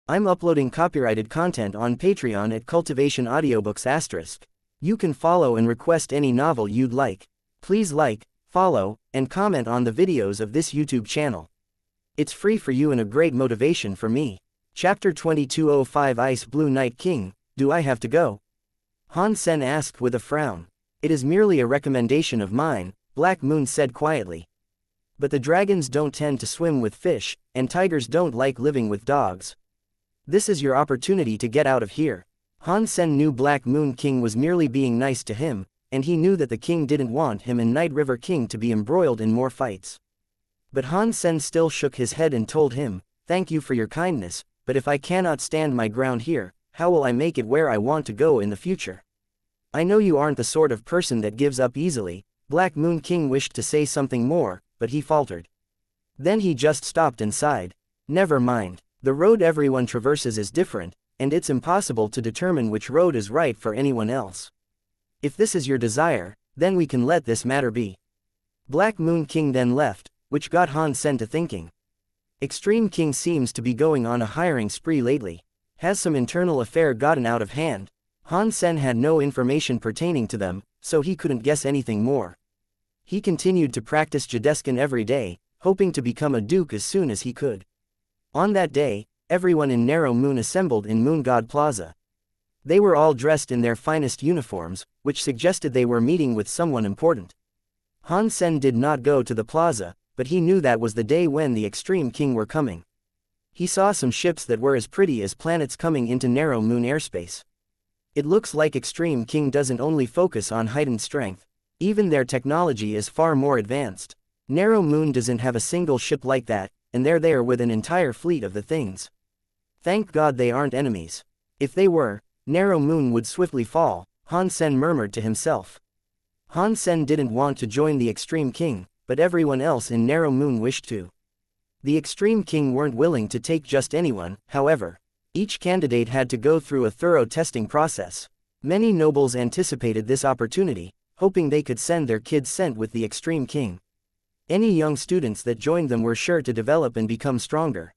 I'm uploading copyrighted content on Patreon at Cultivation Audiobooks*. You can follow and request any novel you'd like. Please like, follow, and comment on the videos of this YouTube channel. It's free for you and a great motivation for me. Chapter 2205 Ice Blue Night King, Do I Have to Go? Han Sen asked with a frown. It is merely a recommendation of mine, Black Moon said quietly. But the dragons don't tend to swim with fish, and tigers don't like living with dogs. This is your opportunity to get out of here. Han Sen knew Black Moon King was merely being nice to him, and he knew that the king didn't want him and Night River King to be embroiled in more fights. But Han Sen still shook his head and told him, "Thank you for your kindness, but if I cannot stand my ground here, how will I make it where I want to go in the future? I know you aren't the sort of person that gives up easily." Black Moon King wished to say something more, but he faltered. Then he just stopped and sighed. Never mind, the road everyone traverses is different, and it's impossible to determine which road is right for anyone else. If this is your desire, then we can let this matter be. Black Moon King then left, which got Han Sen to thinking. Extreme King seems to be going on a hiring spree lately. Has some internal affair gotten out of hand? Han Sen had no information pertaining to them, so he couldn't guess anything more. He continued to practice Jadescan every day, hoping to become a duke as soon as he could. On that day, everyone in Narrow Moon assembled in Moon God Plaza. They were all dressed in their finest uniforms, which suggested they were meeting with someone important. Han Sen did not go to the plaza, but he knew that was the day when the Extreme King were coming. He saw some ships that were as pretty as planets coming into Narrow Moon airspace. It looks like Extreme King doesn't only focus on heightened strength. Even their technology is far more advanced. Narrow Moon doesn't have a single ship like that, and they're there with an entire fleet of the things. Thank God they aren't enemies. If they were, Narrow Moon would swiftly fall, Han Sen murmured to himself. Han Sen didn't want to join the Extreme King, but everyone else in Narrow Moon wished to. The Extreme King weren't willing to take just anyone, however. Each candidate had to go through a thorough testing process. Many nobles anticipated this opportunity, hoping they could send their kids sent with the Extreme King. Any young students that joined them were sure to develop and become stronger.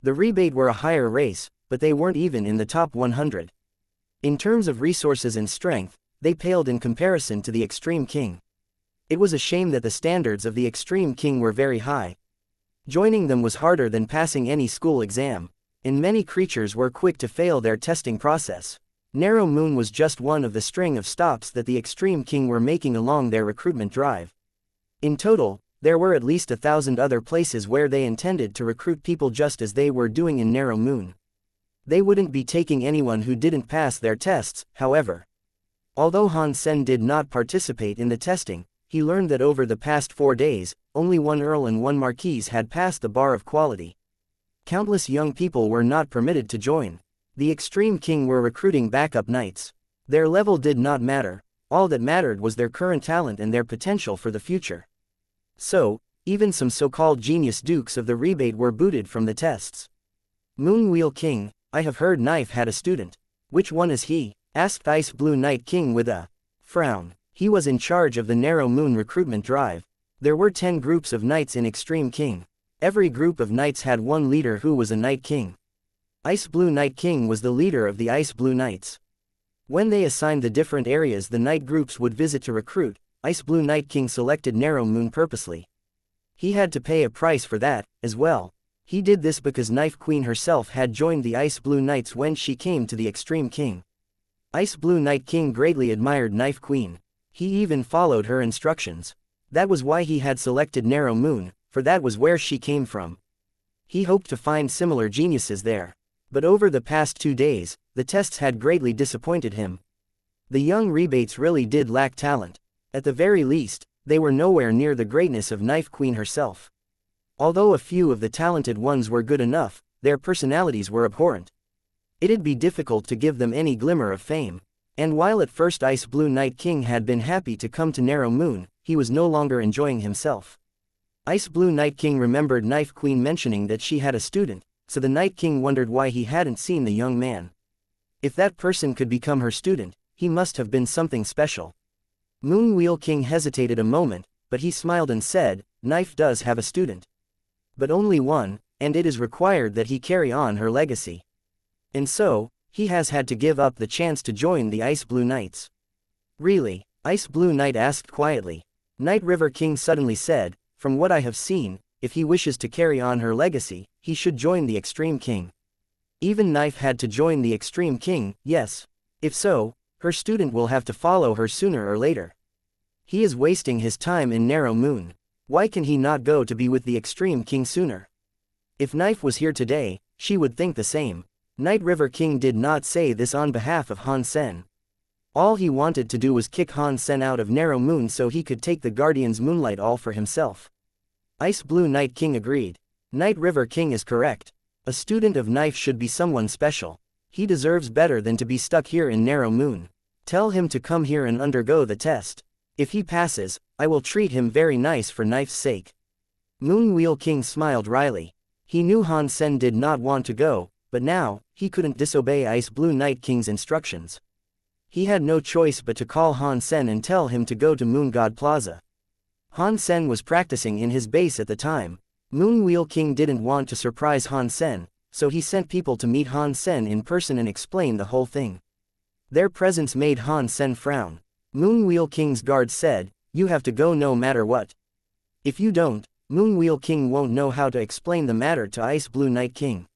The rebate were a higher race, but they weren't even in the top 100. In terms of resources and strength, they paled in comparison to the Extreme King. It was a shame that the standards of the Extreme King were very high. Joining them was harder than passing any school exam, and many creatures were quick to fail their testing process. Narrow Moon was just one of the string of stops that the Extreme King were making along their recruitment drive. In total, there were at least 1,000 other places where they intended to recruit people just as they were doing in Narrow Moon. They wouldn't be taking anyone who didn't pass their tests, however. Although Han Sen did not participate in the testing, he learned that over the past 4 days, only one Earl and one Marquise had passed the bar of quality. Countless young people were not permitted to join. The Extreme King were recruiting backup knights. Their level did not matter, all that mattered was their current talent and their potential for the future. So, even some so-called genius dukes of the rebate were booted from the tests. Moonwheel King, I have heard Knife had a student. Which one is he? Asked Ice Blue Night King with a frown. He was in charge of the Narrow Moon recruitment drive. There were 10 groups of knights in Extreme King. Every group of knights had one leader who was a Night King. Ice Blue Night King was the leader of the Ice Blue Knights. When they assigned the different areas the knight groups would visit to recruit, Ice Blue Night King selected Narrow Moon purposely. He had to pay a price for that, as well. He did this because Knife Queen herself had joined the Ice Blue Knights when she came to the Extreme King. Ice Blue Night King greatly admired Knife Queen. He even followed her instructions. That was why he had selected Narrow Moon, for that was where she came from. He hoped to find similar geniuses there. But over the past 2 days, the tests had greatly disappointed him. The young rebates really did lack talent. At the very least, they were nowhere near the greatness of Knife Queen herself. Although a few of the talented ones were good enough, their personalities were abhorrent. It'd be difficult to give them any glimmer of fame. And while at first Ice Blue Night King had been happy to come to Narrow Moon, he was no longer enjoying himself. Ice Blue Night King remembered Knife Queen mentioning that she had a student, so the Night King wondered why he hadn't seen the young man. If that person could become her student, he must have been something special. Moonwheel King hesitated a moment, but he smiled and said, Knife does have a student. But only one, and it is required that he carry on her legacy. And so, he has had to give up the chance to join the Ice Blue Knights. Really? Ice Blue Knight asked quietly. Night River King suddenly said, from what I have seen, if he wishes to carry on her legacy, he should join the Extreme King. Even Knife had to join the Extreme King, yes. If so, her student will have to follow her sooner or later. He is wasting his time in Narrow Moon. Why can he not go to be with the Extreme King sooner? If Knife was here today, she would think the same. Night River King did not say this on behalf of Han Sen. All he wanted to do was kick Han Sen out of Narrow Moon so he could take the Guardian's moonlight all for himself. Ice Blue Night King agreed. Night River King is correct. A student of Knife should be someone special. He deserves better than to be stuck here in Narrow Moon. Tell him to come here and undergo the test. If he passes, I will treat him very nice for Knife's sake. Moonwheel King smiled wryly. He knew Han Sen did not want to go, but now, he couldn't disobey Ice Blue Night King's instructions. He had no choice but to call Han Sen and tell him to go to Moon God Plaza. Han Sen was practicing in his base at the time. Moonwheel King didn't want to surprise Han Sen, so he sent people to meet Han Sen in person and explain the whole thing. Their presence made Han Sen frown. Moonwheel King's guards said, you have to go no matter what. If you don't, Moonwheel King won't know how to explain the matter to Ice Blue Night King.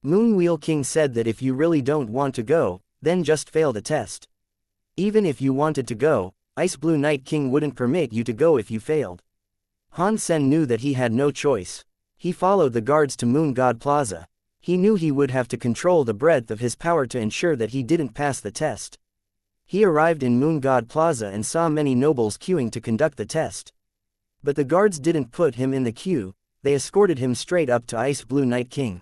Moonwheel King said that if you really don't want to go, then just fail the test. Even if you wanted to go, Ice Blue Night King wouldn't permit you to go if you failed. Han Sen knew that he had no choice. He followed the guards to Moon God Plaza. He knew he would have to control the breadth of his power to ensure that he didn't pass the test. He arrived in Moon God Plaza and saw many nobles queuing to conduct the test. But the guards didn't put him in the queue, they escorted him straight up to Ice Blue Night King.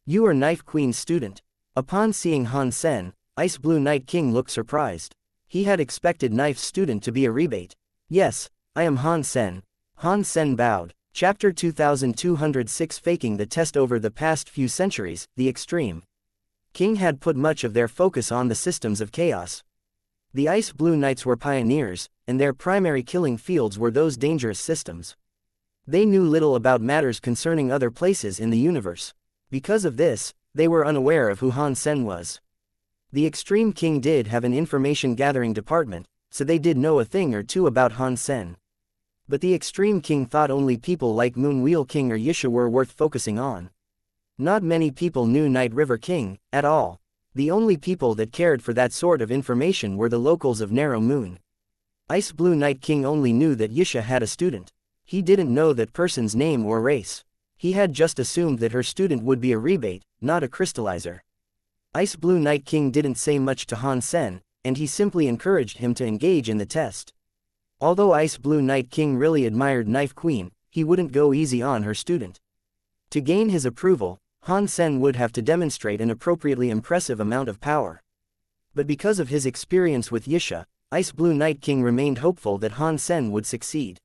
You are Knife Queen's student. Upon seeing Han Sen, Ice Blue Night King looked surprised. He had expected Knife's student to be a rebate. Yes, I am Han Sen. Han Sen bowed. Chapter 2206 Faking the Test. Over the past few centuries, the Extreme King had put much of their focus on the systems of chaos. The Ice Blue Knights were pioneers, and their primary killing fields were those dangerous systems. They knew little about matters concerning other places in the universe. Because of this, they were unaware of who Han Sen was. The Extreme King did have an information-gathering department, so they did know a thing or two about Han Sen. But the Extreme King thought only people like Moonwheel King or Yisha were worth focusing on. Not many people knew Night River King, at all. The only people that cared for that sort of information were the locals of Narrow Moon. Ice Blue Night King only knew that Yisha had a student. He didn't know that person's name or race. He had just assumed that her student would be a rebate, not a crystallizer. Ice Blue Night King didn't say much to Han Sen, and he simply encouraged him to engage in the test. Although Ice Blue Night King really admired Knife Queen, he wouldn't go easy on her student. To gain his approval, Han Sen would have to demonstrate an appropriately impressive amount of power. But because of his experience with Yisha, Ice Blue Night King remained hopeful that Han Sen would succeed.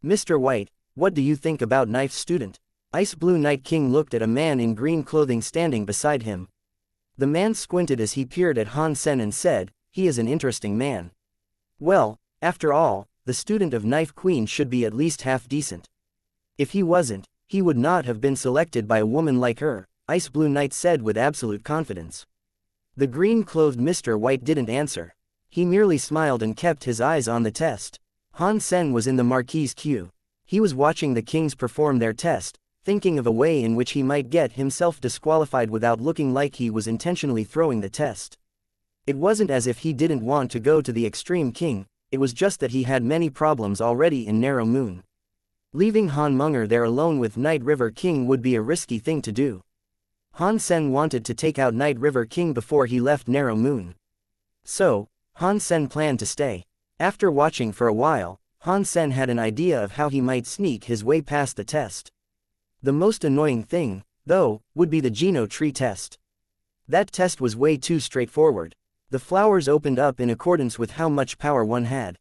Mr. White, what do you think about Knife's student? Ice Blue Night King looked at a man in green clothing standing beside him. The man squinted as he peered at Han Sen and said, he is an interesting man. Well, after all, the student of Knife Queen should be at least half decent. If he wasn't, he would not have been selected by a woman like her, Ice Blue Knight said with absolute confidence. The green-clothed Mr. White didn't answer. He merely smiled and kept his eyes on the test. Han Sen was in the Marquis's queue. He was watching the kings perform their test, thinking of a way in which he might get himself disqualified without looking like he was intentionally throwing the test. It wasn't as if he didn't want to go to the Extreme King, it was just that he had many problems already in Narrow Moon. Leaving Han Munger there alone with Night River King would be a risky thing to do. Han Sen wanted to take out Night River King before he left Narrow Moon. So, Han Sen planned to stay. After watching for a while, Han Sen had an idea of how he might sneak his way past the test. The most annoying thing, though, would be the Geno Tree test. That test was way too straightforward. The flowers opened up in accordance with how much power one had.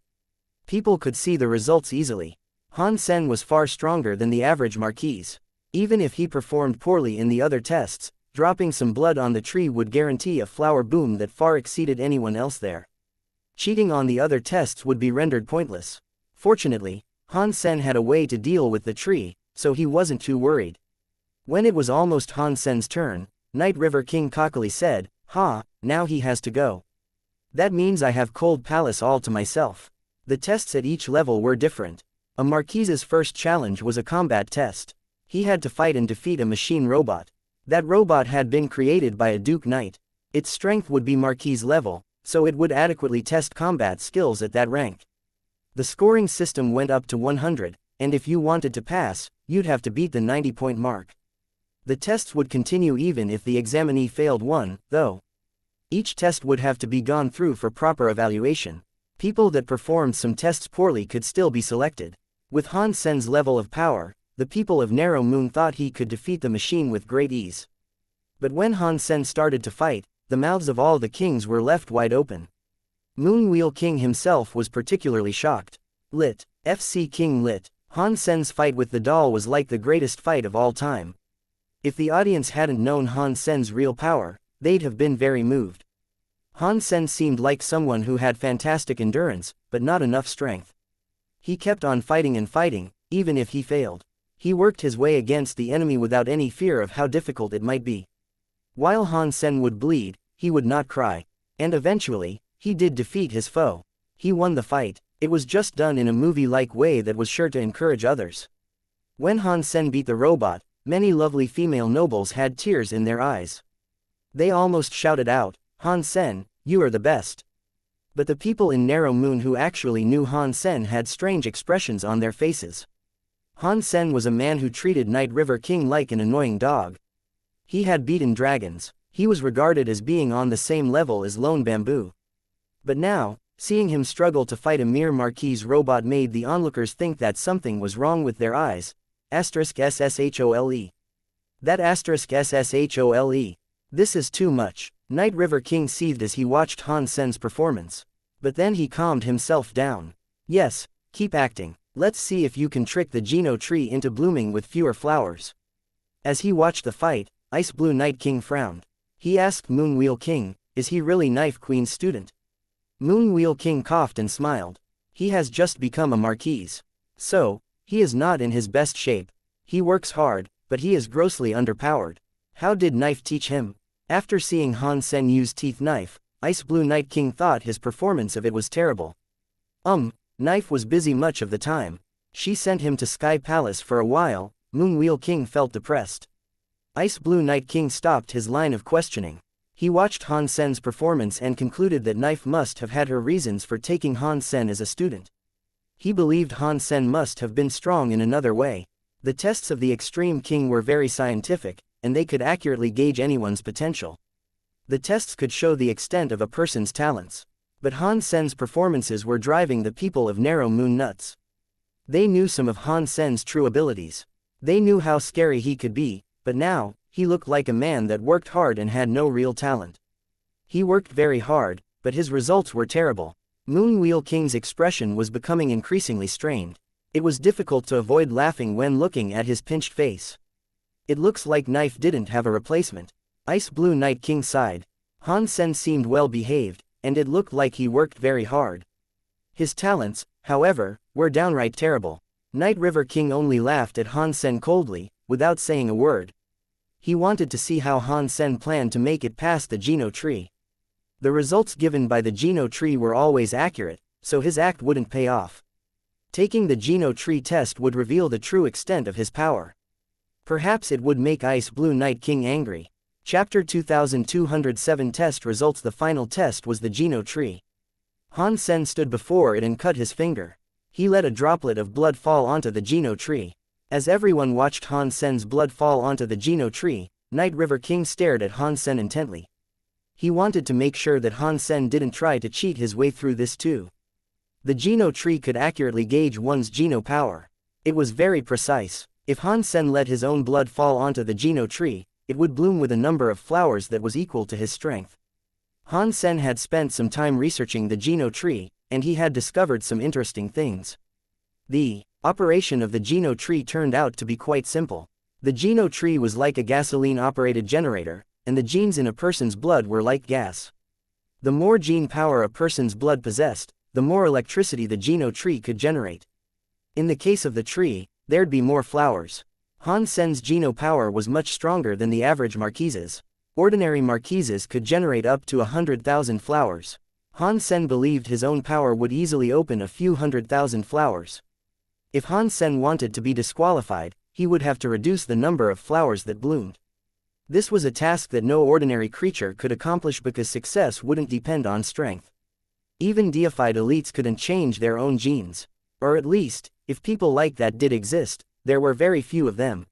People could see the results easily. Han Sen was far stronger than the average Marquis. Even if he performed poorly in the other tests, dropping some blood on the tree would guarantee a flower boom that far exceeded anyone else there. Cheating on the other tests would be rendered pointless. Fortunately, Han Sen had a way to deal with the tree, so he wasn't too worried. When it was almost Han Sen's turn, Night River King cockily said, "Ha, now he has to go. That means I have Cold Palace all to myself." The tests at each level were different. A Marquise's first challenge was a combat test. He had to fight and defeat a machine robot. That robot had been created by a Duke Knight. Its strength would be Marquise level, so it would adequately test combat skills at that rank. The scoring system went up to 100, and if you wanted to pass, you'd have to beat the 90-point mark. The tests would continue even if the examinee failed one, though. Each test would have to be gone through for proper evaluation. People that performed some tests poorly could still be selected. With Han Sen's level of power, the people of Narrow Moon thought he could defeat the machine with great ease. But when Han Sen started to fight, the mouths of all the kings were left wide open. Moonwheel King himself was particularly shocked. Lit. FC King Lit. Han Sen's fight with the doll was like the greatest fight of all time. If the audience hadn't known Han Sen's real power, they'd have been very moved. Han Sen seemed like someone who had fantastic endurance, but not enough strength. He kept on fighting and fighting, even if he failed. He worked his way against the enemy without any fear of how difficult it might be. While Han Sen would bleed, he would not cry. And eventually, he did defeat his foe. He won the fight. It was just done in a movie-like way that was sure to encourage others. When Han Sen beat the robot, many lovely female nobles had tears in their eyes. They almost shouted out, "Han Sen, you are the best." But the people in Narrow Moon who actually knew Han Sen had strange expressions on their faces. Han Sen was a man who treated Night River King like an annoying dog. He had beaten dragons. He was regarded as being on the same level as Lone Bamboo. But now, seeing him struggle to fight a mere Marquise robot made the onlookers think that something was wrong with their eyes. *SSHOLE. That *SSHOLE. This is too much. Night River King seethed as he watched Han Sen's performance. But then he calmed himself down. "Yes, keep acting. Let's see if you can trick the Geno tree into blooming with fewer flowers." As he watched the fight, Ice Blue Night King frowned. He asked Moonwheel King, "Is he really Knife Queen's student?" Moonwheel King coughed and smiled. "He has just become a Marquise. So, he is not in his best shape. He works hard, but he is grossly underpowered. How did Knife teach him?" After seeing Han Sen use Teeth Knife, Ice Blue Night King thought his performance of it was terrible. Knife was busy much of the time. She sent him to Sky Palace for a while. Moonwheel King felt depressed. Ice Blue Night King stopped his line of questioning. He watched Han Sen's performance and concluded that Knife must have had her reasons for taking Han Sen as a student. He believed Han Sen must have been strong in another way. The tests of the Extreme King were very scientific, and they could accurately gauge anyone's potential. The tests could show the extent of a person's talents. But Han Sen's performances were driving the people of Narrow Moon nuts. They knew some of Han Sen's true abilities. They knew how scary he could be, but now, he looked like a man that worked hard and had no real talent. He worked very hard, but his results were terrible. Moonwheel King's expression was becoming increasingly strained. It was difficult to avoid laughing when looking at his pinched face. It looks like Knife didn't have a replacement. Ice Blue Night King sighed. Han Sen seemed well behaved, and it looked like he worked very hard. His talents, however, were downright terrible. Night River King only laughed at Han Sen coldly, without saying a word. He wanted to see how Han Sen planned to make it past the Geno tree. The results given by the Geno tree were always accurate, so his act wouldn't pay off. Taking the Geno tree test would reveal the true extent of his power. Perhaps it would make Ice Blue Night King angry. Chapter 2207 Test Results. The final test was the Geno tree. Han Sen stood before it and cut his finger. He let a droplet of blood fall onto the Geno tree. As everyone watched Han Sen's blood fall onto the Geno tree, Night River King stared at Han Sen intently. He wanted to make sure that Han Sen didn't try to cheat his way through this too. The Geno tree could accurately gauge one's Geno power. It was very precise. If Han Sen let his own blood fall onto the Geno tree, it would bloom with a number of flowers that was equal to his strength. Han Sen had spent some time researching the Geno tree, and he had discovered some interesting things. The operation of the Geno tree turned out to be quite simple. The Geno tree was like a gasoline-operated generator, and the genes in a person's blood were like gas. The more gene power a person's blood possessed, the more electricity the Geno tree could generate. In the case of the tree, there'd be more flowers. Han Sen's Geno power was much stronger than the average Marquise's. Ordinary marquises could generate up to 100,000 flowers. Han Sen believed his own power would easily open a few 100,000 flowers. If Han Sen wanted to be disqualified, he would have to reduce the number of flowers that bloomed. This was a task that no ordinary creature could accomplish because success wouldn't depend on strength. Even deified elites couldn't change their own genes. Or at least, if people like that did exist, there were very few of them.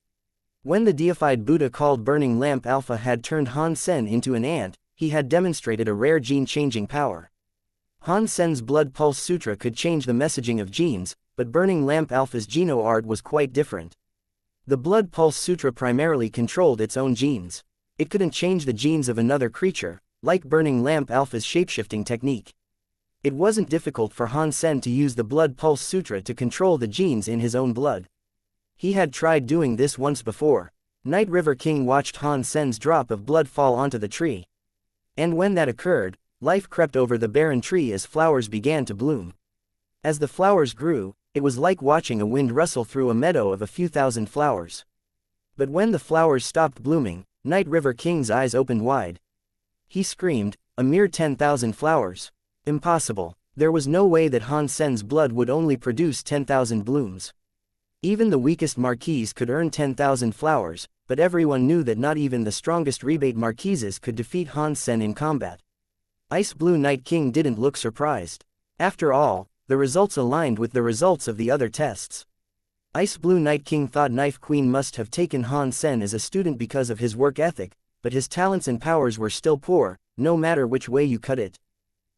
When the deified Buddha called Burning Lamp Alpha had turned Han Sen into an ant, he had demonstrated a rare gene-changing power. Han Sen's Blood Pulse Sutra could change the messaging of genes, but Burning Lamp Alpha's geno art was quite different. The Blood Pulse Sutra primarily controlled its own genes. It couldn't change the genes of another creature, like Burning Lamp Alpha's shapeshifting technique. It wasn't difficult for Han Sen to use the Blood Pulse Sutra to control the genes in his own blood. He had tried doing this once before. Night River King watched Han Sen's drop of blood fall onto the tree. And when that occurred, life crept over the barren tree as flowers began to bloom. As the flowers grew, it was like watching a wind rustle through a meadow of a few thousand flowers. But when the flowers stopped blooming, Night River King's eyes opened wide. He screamed, "A mere 10,000 flowers. Impossible. There was no way that Han Sen's blood would only produce 10,000 blooms. Even the weakest marquise could earn 10,000 flowers, but everyone knew that not even the strongest rebate marquises could defeat Han Sen in combat." Ice Blue Night King didn't look surprised. After all, the results aligned with the results of the other tests. Ice Blue Night King thought Knife Queen must have taken Han Sen as a student because of his work ethic, but his talents and powers were still poor, no matter which way you cut it.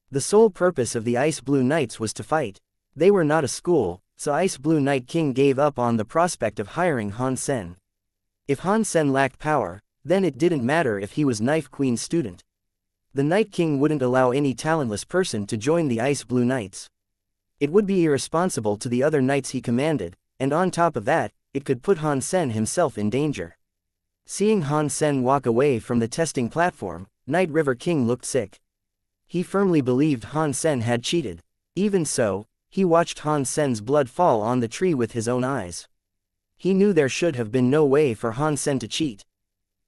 The sole purpose of the Ice Blue Knights was to fight. They were not a school, so Ice Blue Night King gave up on the prospect of hiring Han Sen. If Han Sen lacked power, then it didn't matter if he was Knife Queen's student. The Night King wouldn't allow any talentless person to join the Ice Blue Knights. It would be irresponsible to the other knights he commanded, and on top of that, it could put Han Sen himself in danger. Seeing Han Sen walk away from the testing platform, Night River King looked sick. He firmly believed Han Sen had cheated. Even so, he watched Han Sen's blood fall on the tree with his own eyes. He knew there should have been no way for Han Sen to cheat.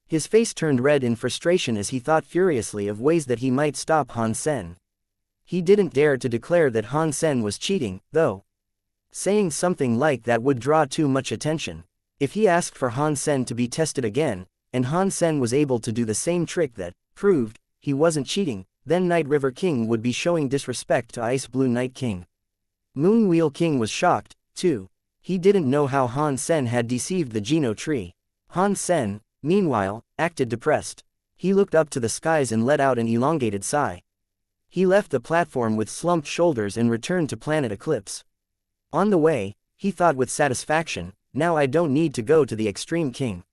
His face turned red in frustration as he thought furiously of ways that he might stop Han Sen. He didn't dare to declare that Han Sen was cheating, though. Saying something like that would draw too much attention. If he asked for Han Sen to be tested again, and Han Sen was able to do the same trick that proved he wasn't cheating, then Night River King would be showing disrespect to Ice Blue Night King. Moon Wheel King was shocked, too. He didn't know how Han Sen had deceived the Geno tree. Han Sen, meanwhile, acted depressed. He looked up to the skies and let out an elongated sigh. He left the platform with slumped shoulders and returned to Planet Eclipse. On the way, he thought with satisfaction, "Now I don't need to go to the Extreme King."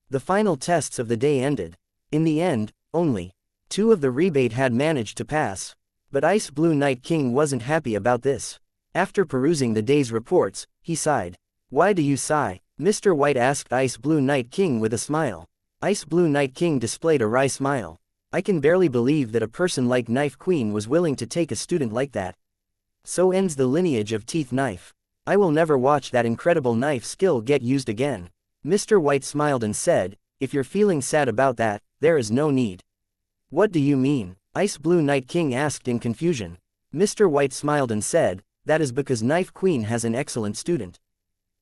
The final tests of the day ended. In the end, only 2 of the rebate had managed to pass. But Ice Blue Night King wasn't happy about this. After perusing the day's reports, he sighed. "Why do you sigh?" Mr. White asked Ice Blue Night King with a smile. Ice Blue Night King displayed a wry smile. "I can barely believe that a person like Knife Queen was willing to take a student like that. So ends the lineage of Teeth Knife. I will never watch that incredible knife skill get used again." Mr. White smiled and said, "If you're feeling sad about that, there is no need." "What do you mean?" Ice Blue Night King asked in confusion. Mr. White smiled and said, "That is because Knife Queen has an excellent student.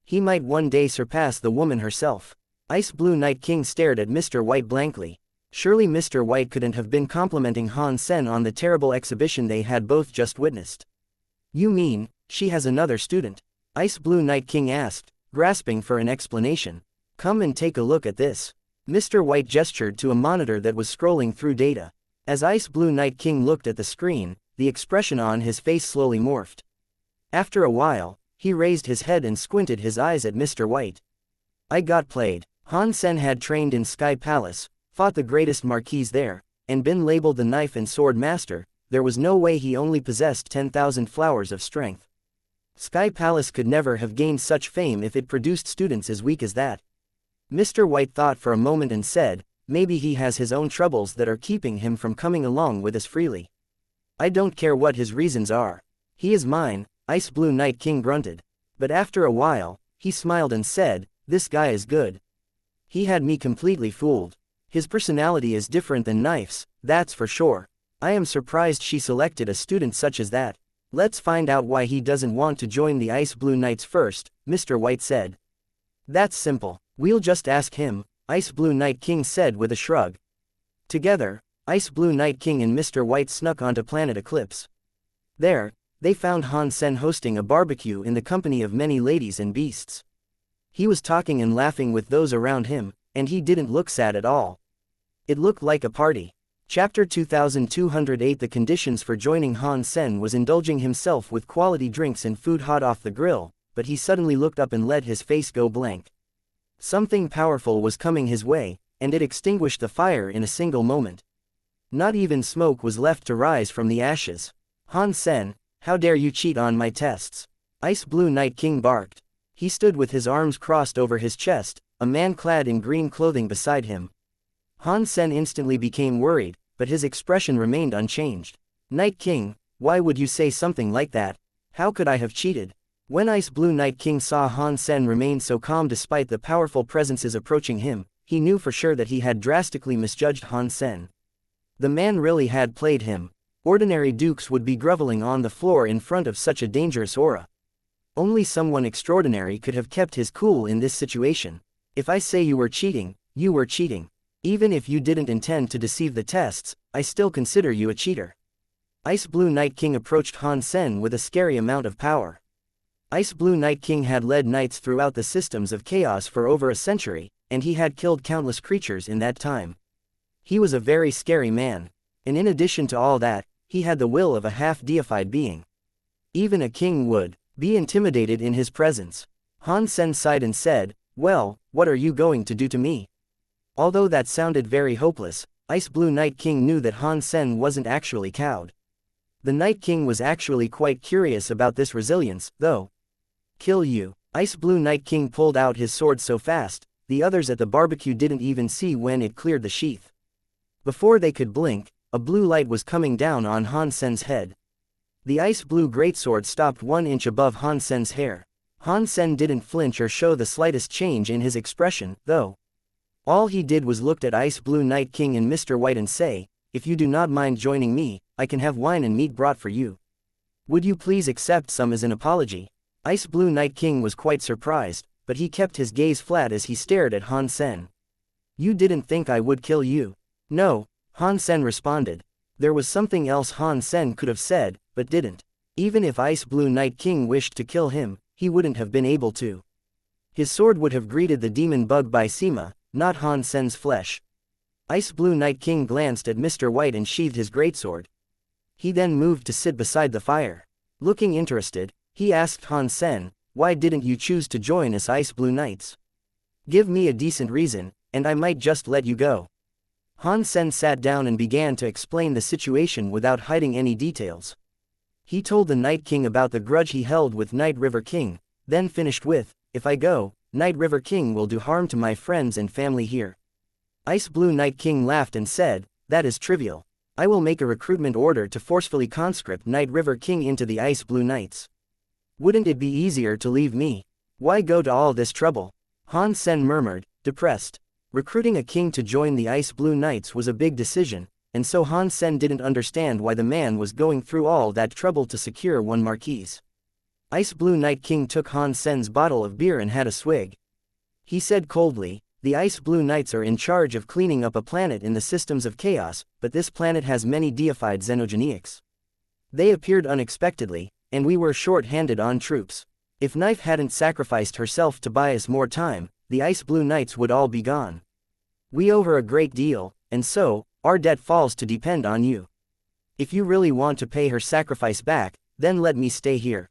He might one day surpass the woman herself." Ice Blue Night King stared at Mr. White blankly. Surely Mr. White couldn't have been complimenting Han Sen on the terrible exhibition they had both just witnessed. "You mean, she has another student?" Ice Blue Night King asked, grasping for an explanation. "Come and take a look at this." Mr. White gestured to a monitor that was scrolling through data. As Ice Blue Night King looked at the screen, the expression on his face slowly morphed. After a while, he raised his head and squinted his eyes at Mr. White. "I got played." Han Sen had trained in Sky Palace, fought the greatest marquise there, and been labeled the knife and sword master. There was no way he only possessed 10,000 flowers of strength. Sky Palace could never have gained such fame if it produced students as weak as that. Mr. White thought for a moment and said, "Maybe he has his own troubles that are keeping him from coming along with us freely. I don't care what his reasons are. He is mine." Ice Blue Night King grunted. But after a while, he smiled and said, "This guy is good. He had me completely fooled. His personality is different than Knife's, that's for sure. I am surprised she selected a student such as that. Let's find out why he doesn't want to join the Ice Blue Knights first, Mr. White said. That's simple. We'll just ask him, Ice Blue Night King said with a shrug. Together, Ice Blue Night King and Mr. White snuck onto Planet Eclipse. There, they found Han Sen hosting a barbecue in the company of many ladies and beasts. He was talking and laughing with those around him, and he didn't look sad at all. It looked like a party. Chapter 2208. The conditions for joining Han Sen was indulging himself with quality drinks and food hot off the grill, but he suddenly looked up and let his face go blank. Something powerful was coming his way, and it extinguished the fire in a single moment. Not even smoke was left to rise from the ashes. Han Sen, how dare you cheat on my tests? Ice Blue Night King barked. He stood with his arms crossed over his chest, a man clad in green clothing beside him. Han Sen instantly became worried, but his expression remained unchanged. Night King, why would you say something like that? How could I have cheated? When Ice Blue Night King saw Han Sen remain so calm despite the powerful presences approaching him, he knew for sure that he had drastically misjudged Han Sen. The man really had played him. Ordinary dukes would be groveling on the floor in front of such a dangerous aura. Only someone extraordinary could have kept his cool in this situation. If I say you were cheating, you were cheating. Even if you didn't intend to deceive the tests, I still consider you a cheater. Ice Blue Night King approached Han Sen with a scary amount of power. Ice Blue Night King had led knights throughout the systems of chaos for over a century, and he had killed countless creatures in that time. He was a very scary man, and in addition to all that, he had the will of a half-deified being. Even a king would be intimidated in his presence. Han Sen sighed and said, "Well, what are you going to do to me?" Although that sounded very hopeless, Ice Blue Night King knew that Han Sen wasn't actually cowed. The Night King was actually quite curious about this resilience, though. Kill you. Ice Blue Night King pulled out his sword so fast, the others at the barbecue didn't even see when it cleared the sheath. Before they could blink, a blue light was coming down on Han Sen's head. The ice blue greatsword stopped 1 inch above Han Sen's hair. Han Sen didn't flinch or show the slightest change in his expression, though. All he did was look at Ice Blue Night King and Mr. White and say, "If you do not mind joining me, I can have wine and meat brought for you. Would you please accept some as an apology?" Ice Blue Night King was quite surprised, but he kept his gaze flat as he stared at Han Sen. "You didn't think I would kill you?" "No," Han Sen responded. There was something else Han Sen could have said, but didn't. Even if Ice Blue Night King wished to kill him, he wouldn't have been able to. His sword would have greeted the demon bug by Sima, not Han Sen's flesh. Ice Blue Night King glanced at Mr. White and sheathed his greatsword. He then moved to sit beside the fire. Looking interested, he asked Han Sen, "Why didn't you choose to join us Ice Blue Knights? Give me a decent reason, and I might just let you go." Han Sen sat down and began to explain the situation without hiding any details. He told the Night King about the grudge he held with Night River King, then finished with, "If I go, Night River King will do harm to my friends and family here." Ice Blue Night King laughed and said, "That is trivial. I will make a recruitment order to forcefully conscript Night River King into the Ice Blue Knights. Wouldn't it be easier to leave me? Why go to all this trouble?" Han Sen murmured, depressed. Recruiting a king to join the Ice Blue Knights was a big decision, and so Han Sen didn't understand why the man was going through all that trouble to secure one marquise. Ice Blue Night King took Han Sen's bottle of beer and had a swig. He said coldly, "The Ice Blue Knights are in charge of cleaning up a planet in the systems of chaos, but this planet has many deified xenogenics. They appeared unexpectedly, and we were short-handed on troops. If Knife hadn't sacrificed herself to buy us more time, the Ice Blue Knights would all be gone. We owe her a great deal, and so, our debt falls to depend on you. If you really want to pay her sacrifice back, then let me stay here."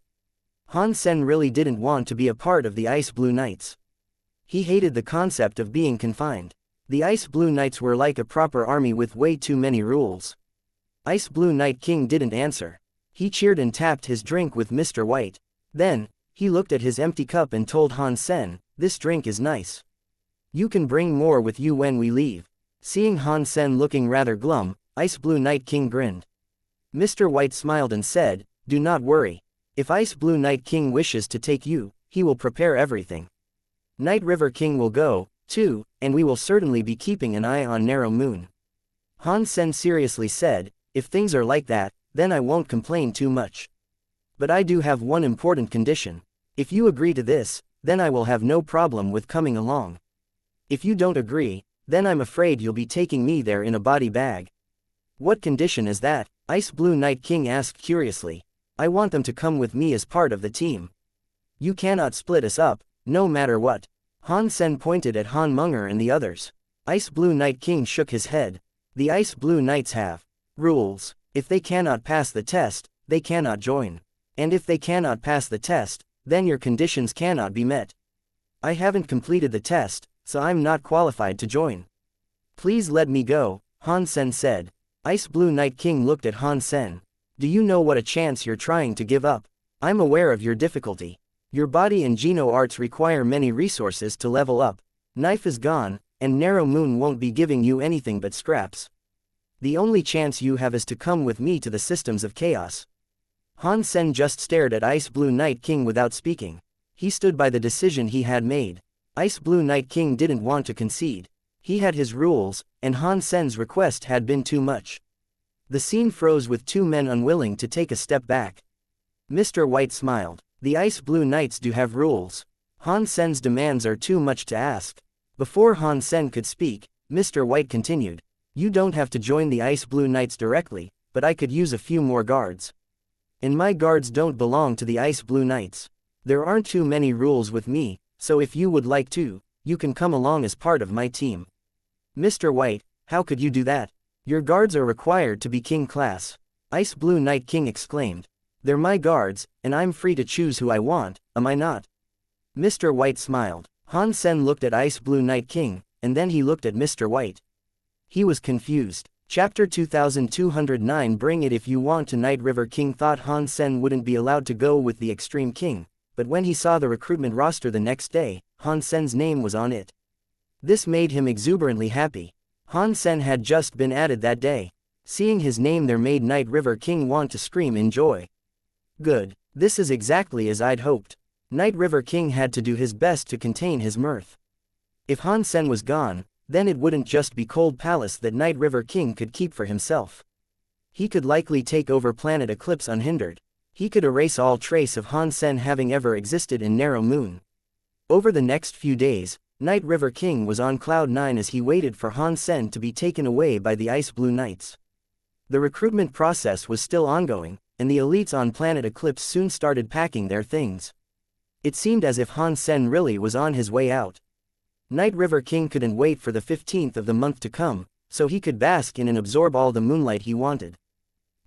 Han Sen really didn't want to be a part of the Ice Blue Knights. He hated the concept of being confined. The Ice Blue Knights were like a proper army with way too many rules. Ice Blue Night King didn't answer. He cheered and tapped his drink with Mr. White. Then, he looked at his empty cup and told Han Sen, "This drink is nice. You can bring more with you when we leave." Seeing Han Sen looking rather glum, Ice Blue Night King grinned. Mr. White smiled and said, "Do not worry. If Ice Blue Night King wishes to take you, he will prepare everything. Night River King will go, 2, and we will certainly be keeping an eye on Narrow Moon. Han Sen seriously said, if things are like that, then I won't complain too much. But I do have one important condition. If you agree to this, then I will have no problem with coming along. If you don't agree, then I'm afraid you'll be taking me there in a body bag. What condition is that? Ice Blue Night King asked curiously. I want them to come with me as part of the team. You cannot split us up, no matter what. Han Sen pointed at Han Munger and the others. Ice Blue Night King shook his head. The Ice Blue Knights have rules. If they cannot pass the test, they cannot join. And if they cannot pass the test, then your conditions cannot be met. I haven't completed the test, so I'm not qualified to join. Please let me go, Han Sen said. Ice Blue Night King looked at Han Sen. Do you know what a chance you're trying to give up? I'm aware of your difficulty. Your body and Geno arts require many resources to level up. Knife is gone, and Narrow Moon won't be giving you anything but scraps. The only chance you have is to come with me to the systems of chaos. Han Sen just stared at Ice Blue Night King without speaking. He stood by the decision he had made. Ice Blue Night King didn't want to concede. He had his rules, and Han Sen's request had been too much. The scene froze with two men unwilling to take a step back. Mr. White smiled. The Ice Blue Knights do have rules. Han Sen's demands are too much to ask. Before Han Sen could speak, Mr. White continued. You don't have to join the Ice Blue Knights directly, but I could use a few more guards. And my guards don't belong to the Ice Blue Knights. There aren't too many rules with me, so if you would like to, you can come along as part of my team. Mr. White, how could you do that? Your guards are required to be king class. Ice Blue Night King exclaimed. They're my guards, and I'm free to choose who I want, am I not? Mr. White smiled. Han Sen looked at Ice Blue Night King, and then he looked at Mr. White. He was confused. Chapter 2209 Bring it if you want to. Night River King thought Han Sen wouldn't be allowed to go with the Extreme King, but when he saw the recruitment roster the next day, Han Sen's name was on it. This made him exuberantly happy. Han Sen had just been added that day. Seeing his name there made Night River King want to scream in joy. Good. This is exactly as I'd hoped. Night River King had to do his best to contain his mirth. If Han Sen was gone, then it wouldn't just be Cold Palace that Night River King could keep for himself. He could likely take over Planet Eclipse unhindered. He could erase all trace of Han Sen having ever existed in Narrow Moon. Over the next few days, Night River King was on Cloud 9 as he waited for Han Sen to be taken away by the Ice Blue Knights. The recruitment process was still ongoing, and the elites on Planet Eclipse soon started packing their things. It seemed as if Han Sen really was on his way out. Night River King couldn't wait for the 15th of the month to come, so he could bask in and absorb all the moonlight he wanted.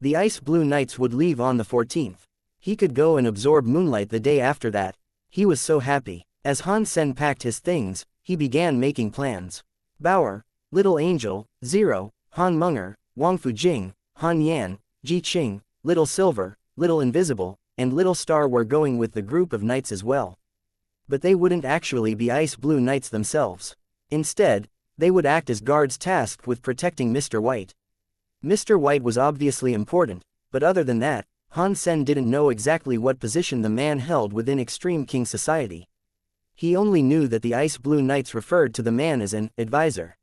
The Ice Blue Knights would leave on the 14th. He could go and absorb moonlight the day after that. He was so happy. As Han Sen packed his things, he began making plans. Bauer, Little Angel, Zero, Han Munger, Wang Fujing, Han Yan, Ji Qing, Little Silver, Little Invisible, and Little Star were going with the group of knights as well. But they wouldn't actually be Ice Blue Knights themselves. Instead, they would act as guards tasked with protecting Mr. White. Mr. White was obviously important, but other than that, Han Sen didn't know exactly what position the man held within Extreme King society. He only knew that the Ice Blue Knights referred to the man as an advisor.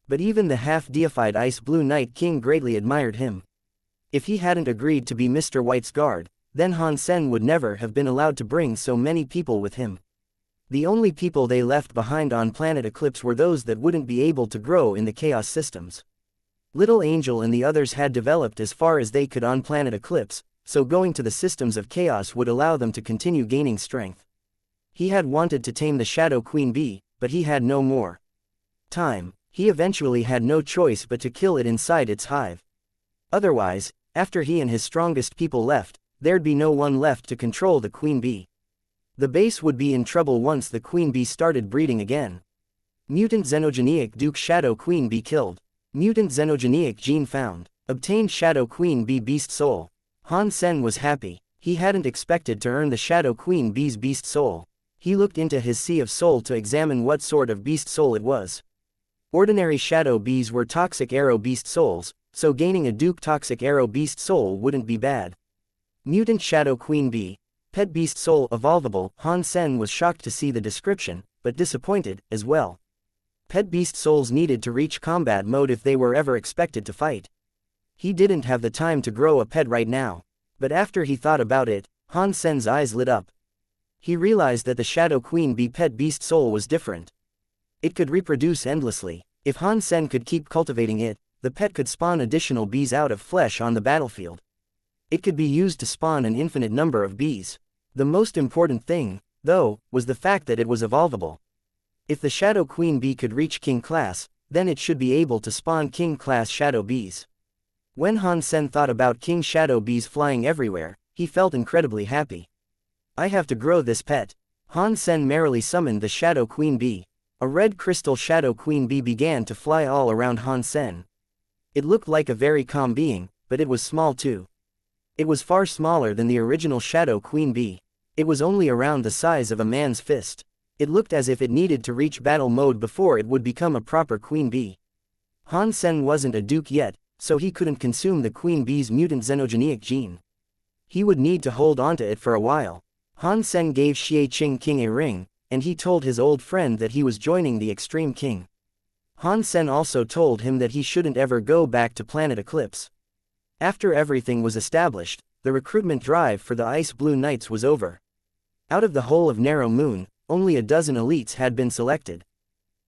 But even the half-deified Ice Blue Night King greatly admired him. If he hadn't agreed to be Mr. White's guard, then Han Sen would never have been allowed to bring so many people with him. The only people they left behind on Planet Eclipse were those that wouldn't be able to grow in the Chaos systems. Little Angel and the others had developed as far as they could on Planet Eclipse, so going to the systems of Chaos would allow them to continue gaining strength. He had wanted to tame the Shadow Queen Bee, but he had no more time. He eventually had no choice but to kill it inside its hive. Otherwise, after he and his strongest people left, there'd be no one left to control the Queen Bee. The base would be in trouble once the Queen Bee started breeding again. Mutant Xenogenic Duke Shadow Queen Bee killed. Mutant Xenogenic gene found. Obtained Shadow Queen Bee Beast Soul. Han Sen was happy. He hadn't expected to earn the Shadow Queen Bee's Beast Soul. He looked into his Sea of Soul to examine what sort of Beast Soul it was. Ordinary Shadow Bees were Toxic Arrow Beast Souls, so gaining a Duke Toxic Arrow Beast Soul wouldn't be bad. Mutant Shadow Queen Bee, Pet Beast Soul Evolvable. Han Sen was shocked to see the description, but disappointed, as well. Pet beast souls needed to reach combat mode if they were ever expected to fight. He didn't have the time to grow a pet right now. But after he thought about it, Han Sen's eyes lit up. He realized that the Shadow Queen Bee pet beast soul was different. It could reproduce endlessly. If Han Sen could keep cultivating it, the pet could spawn additional bees out of flesh on the battlefield. It could be used to spawn an infinite number of bees. The most important thing, though, was the fact that it was evolvable. If the Shadow Queen Bee could reach King Class, then it should be able to spawn King Class Shadow Bees. When Han Sen thought about King Shadow Bees flying everywhere, he felt incredibly happy. I have to grow this pet. Han Sen merrily summoned the Shadow Queen Bee. A red crystal Shadow Queen Bee began to fly all around Han Sen. It looked like a very calm being, but it was small too. It was far smaller than the original Shadow Queen Bee. It was only around the size of a man's fist. It looked as if it needed to reach battle mode before it would become a proper queen bee. Han Sen wasn't a duke yet, so he couldn't consume the queen bee's mutant xenogenic gene. He would need to hold onto it for a while. Han Sen gave Xie Qing King a ring, and he told his old friend that he was joining the Extreme King. Han Sen also told him that he shouldn't ever go back to Planet Eclipse. After everything was established, the recruitment drive for the Ice Blue Knights was over. Out of the whole of Narrow Moon, only a dozen elites had been selected.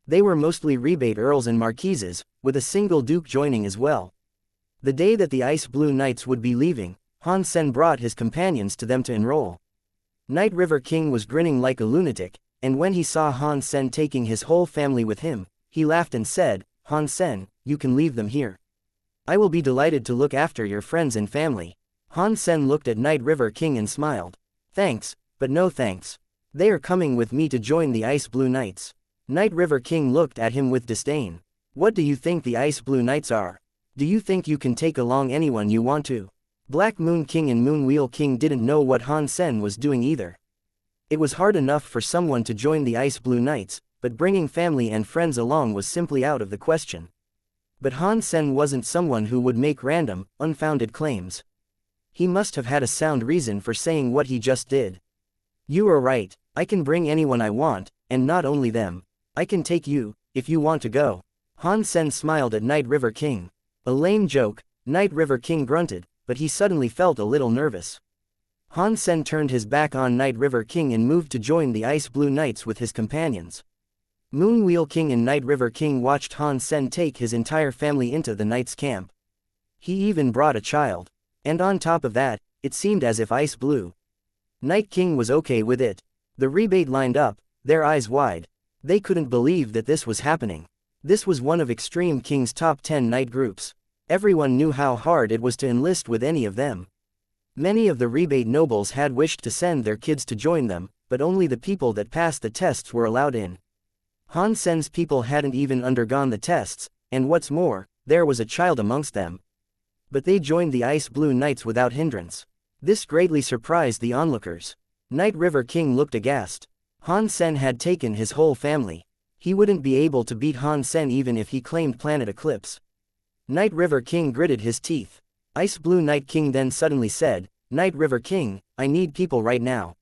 They were mostly rebate earls and marquises, with a single duke joining as well. The day that the Ice Blue Knights would be leaving, Han Sen brought his companions to them to enroll. Night River King was grinning like a lunatic, and when he saw Han Sen taking his whole family with him, he laughed and said, "Han Sen, you can leave them here. I will be delighted to look after your friends and family." Han Sen looked at Night River King and smiled. "Thanks, but no thanks. They are coming with me to join the Ice Blue Knights." Night River King looked at him with disdain. "What do you think the Ice Blue Knights are? Do you think you can take along anyone you want to?" Black Moon King and Moon Wheel King didn't know what Han Sen was doing either. It was hard enough for someone to join the Ice Blue Knights, but bringing family and friends along was simply out of the question. But Han Sen wasn't someone who would make random, unfounded claims. He must have had a sound reason for saying what he just did. "You are right, I can bring anyone I want, and not only them. I can take you, if you want to go." Han Sen smiled at Night River King. "A lame joke," Night River King grunted, but he suddenly felt a little nervous. Han Sen turned his back on Night River King and moved to join the Ice Blue Knights with his companions. Moon Wheel King and Night River King watched Han Sen take his entire family into the Knights' camp. He even brought a child. And on top of that, it seemed as if Ice Blue Night King was okay with it. The rebate lined up, their eyes wide. They couldn't believe that this was happening. This was one of Extreme King's top 10 knight groups. Everyone knew how hard it was to enlist with any of them. Many of the rebate nobles had wished to send their kids to join them, but only the people that passed the tests were allowed in. Han Sen's people hadn't even undergone the tests, and what's more, there was a child amongst them. But they joined the Ice Blue Knights without hindrance. This greatly surprised the onlookers. Night River King looked aghast. Han Sen had taken his whole family. He wouldn't be able to beat Han Sen even if he claimed Planet Eclipse. Night River King gritted his teeth. Ice Blue Night King then suddenly said, "Night River King, I need people right now.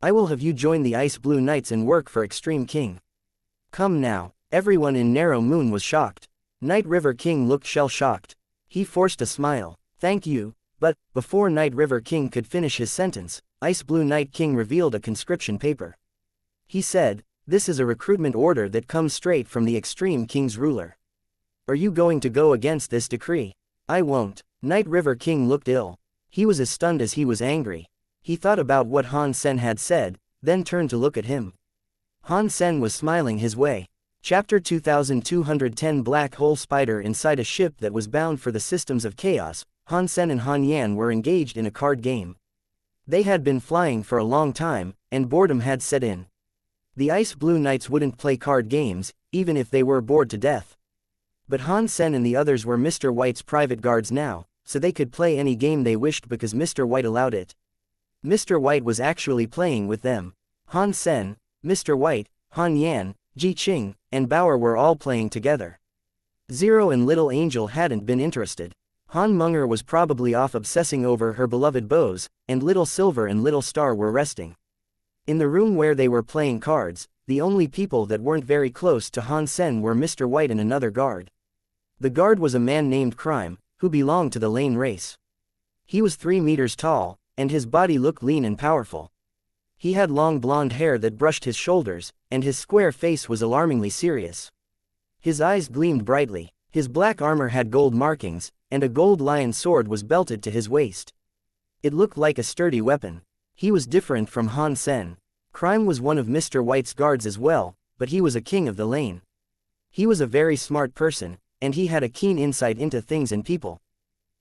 I will have you join the Ice Blue Knights and work for Extreme King. Come now." Everyone in Narrow Moon was shocked. Night River King looked shell-shocked. He forced a smile. "Thank you," but, before Night River King could finish his sentence, Ice Blue Night King revealed a conscription paper. He said, "This is a recruitment order that comes straight from the Extreme King's ruler. Are you going to go against this decree?" "I won't." Night River King looked ill. He was as stunned as he was angry. He thought about what Han Sen had said, then turned to look at him. Han Sen was smiling his way. Chapter 2210 Black Hole Spider. Inside a ship that was bound for the systems of chaos, Han Sen and Han Yan were engaged in a card game. They had been flying for a long time, and boredom had set in. The Ice Blue Knights wouldn't play card games, even if they were bored to death. But Han Sen and the others were Mr. White's private guards now, so they could play any game they wished because Mr. White allowed it. Mr. White was actually playing with them. Han Sen, Mr. White, Han Yan, Ji Qing, and Bauer were all playing together. Zero and Little Angel hadn't been interested. Han Munger was probably off obsessing over her beloved bows, and Little Silver and Little Star were resting. In the room where they were playing cards, the only people that weren't very close to Han Sen were Mr. White and another guard. The guard was a man named Crime, who belonged to the Lane race. He was 3 meters tall, and his body looked lean and powerful. He had long blonde hair that brushed his shoulders, and his square face was alarmingly serious. His eyes gleamed brightly, his black armor had gold markings, and a gold lion sword was belted to his waist. It looked like a sturdy weapon. He was different from Han Sen. Crime was one of Mr. White's guards as well, but he was a king of the lane. He was a very smart person, and he had a keen insight into things and people.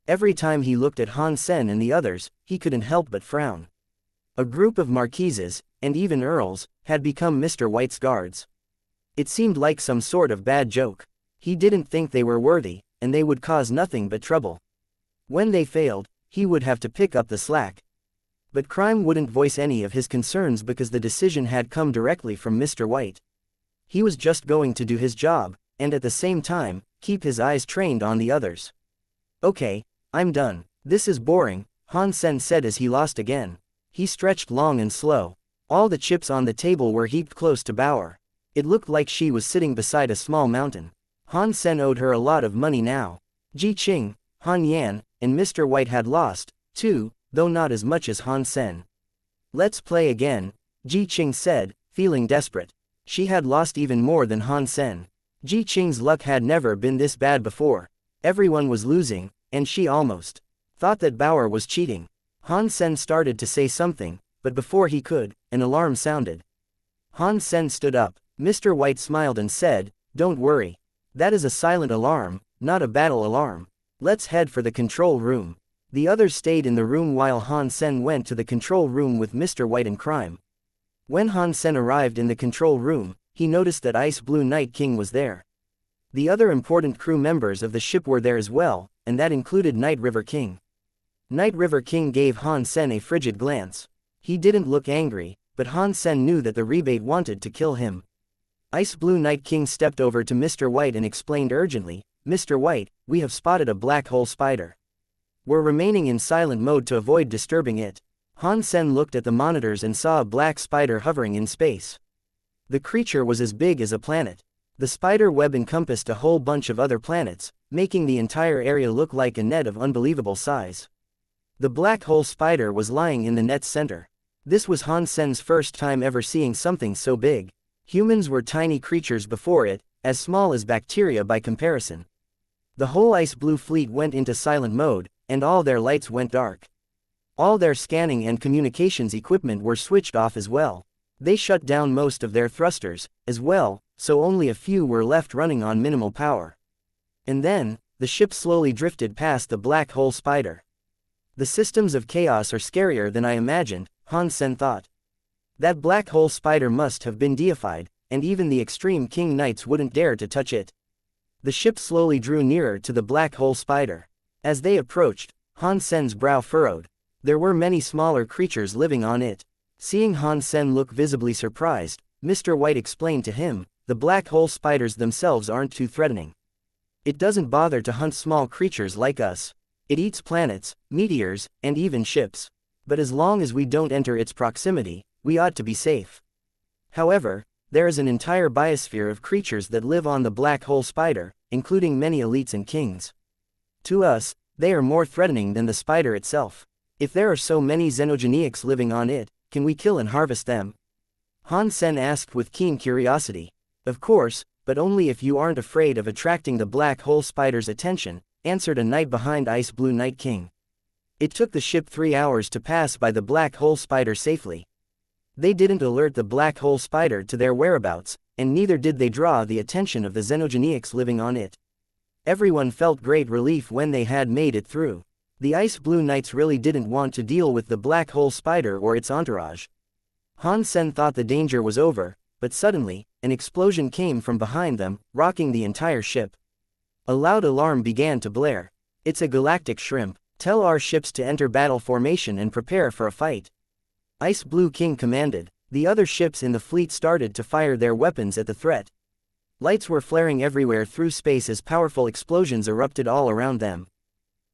Every time he looked at Han Sen and the others, he couldn't help but frown. A group of marquises, and even earls, had become Mr. White's guards. It seemed like some sort of bad joke. He didn't think they were worthy, and they would cause nothing but trouble. When they failed, he would have to pick up the slack. But Crime wouldn't voice any of his concerns because the decision had come directly from Mr. White. He was just going to do his job, and at the same time, keep his eyes trained on the others. "Okay, I'm done. This is boring," Han Sen said as he lost again. He stretched long and slow. All the chips on the table were heaped close to Bauer. It looked like she was sitting beside a small mountain. Han Sen owed her a lot of money now. Ji Qing, Han Yan, and Mr. White had lost, too, though not as much as Han Sen. "Let's play again," Ji Qing said, feeling desperate. She had lost even more than Han Sen. Ji Qing's luck had never been this bad before. Everyone was losing, and she almost thought that Bauer was cheating. Han Sen started to say something, but before he could, an alarm sounded. Han Sen stood up. Mr. White smiled and said, "Don't worry. That is a silent alarm, not a battle alarm. Let's head for the control room." The others stayed in the room while Han Sen went to the control room with Mr. White and Crime. When Han Sen arrived in the control room, he noticed that Ice Blue Night King was there. The other important crew members of the ship were there as well, and that included Night River King. Night River King gave Han Sen a frigid glance. He didn't look angry, but Han Sen knew that the rebate wanted to kill him. Ice Blue Night King stepped over to Mr. White and explained urgently, "Mr. White, we have spotted a black hole spider. We're remaining in silent mode to avoid disturbing it." Han Sen looked at the monitors and saw a black spider hovering in space. The creature was as big as a planet. The spider web encompassed a whole bunch of other planets, making the entire area look like a net of unbelievable size. The black hole spider was lying in the net's center. This was Han Sen's first time ever seeing something so big. Humans were tiny creatures before it, as small as bacteria by comparison. The whole Ice Blue fleet went into silent mode, and all their lights went dark. All their scanning and communications equipment were switched off as well. They shut down most of their thrusters, as well, so only a few were left running on minimal power. And then, the ship slowly drifted past the black hole spider. The systems of chaos are scarier than I imagined, Han Sen thought. That black hole spider must have been deified, and even the extreme king knights wouldn't dare to touch it. The ship slowly drew nearer to the black hole spider. As they approached, Han Sen's brow furrowed. There were many smaller creatures living on it. Seeing Han Sen look visibly surprised, Mr. White explained to him, "The black hole spiders themselves aren't too threatening. It doesn't bother to hunt small creatures like us. It eats planets, meteors, and even ships. But as long as we don't enter its proximity, we ought to be safe." However, there is an entire biosphere of creatures that live on the black hole spider, including many elites and kings. To us, they are more threatening than the spider itself. If there are so many xenogenics living on it, can we kill and harvest them? Han Sen asked with keen curiosity. "Of course, but only if you aren't afraid of attracting the black hole spider's attention," answered a knight behind Ice Blue Night King. It took the ship 3 hours to pass by the black hole spider safely. They didn't alert the black hole spider to their whereabouts, and neither did they draw the attention of the xenogenics living on it. Everyone felt great relief when they had made it through. The Ice Blue Knights really didn't want to deal with the black hole spider or its entourage. Han Sen thought the danger was over, but suddenly, an explosion came from behind them, rocking the entire ship. A loud alarm began to blare. "It's a galactic shrimp. Tell our ships to enter battle formation and prepare for a fight." Ice Blue King commanded. The other ships in the fleet started to fire their weapons at the threat. Lights were flaring everywhere through space as powerful explosions erupted all around them.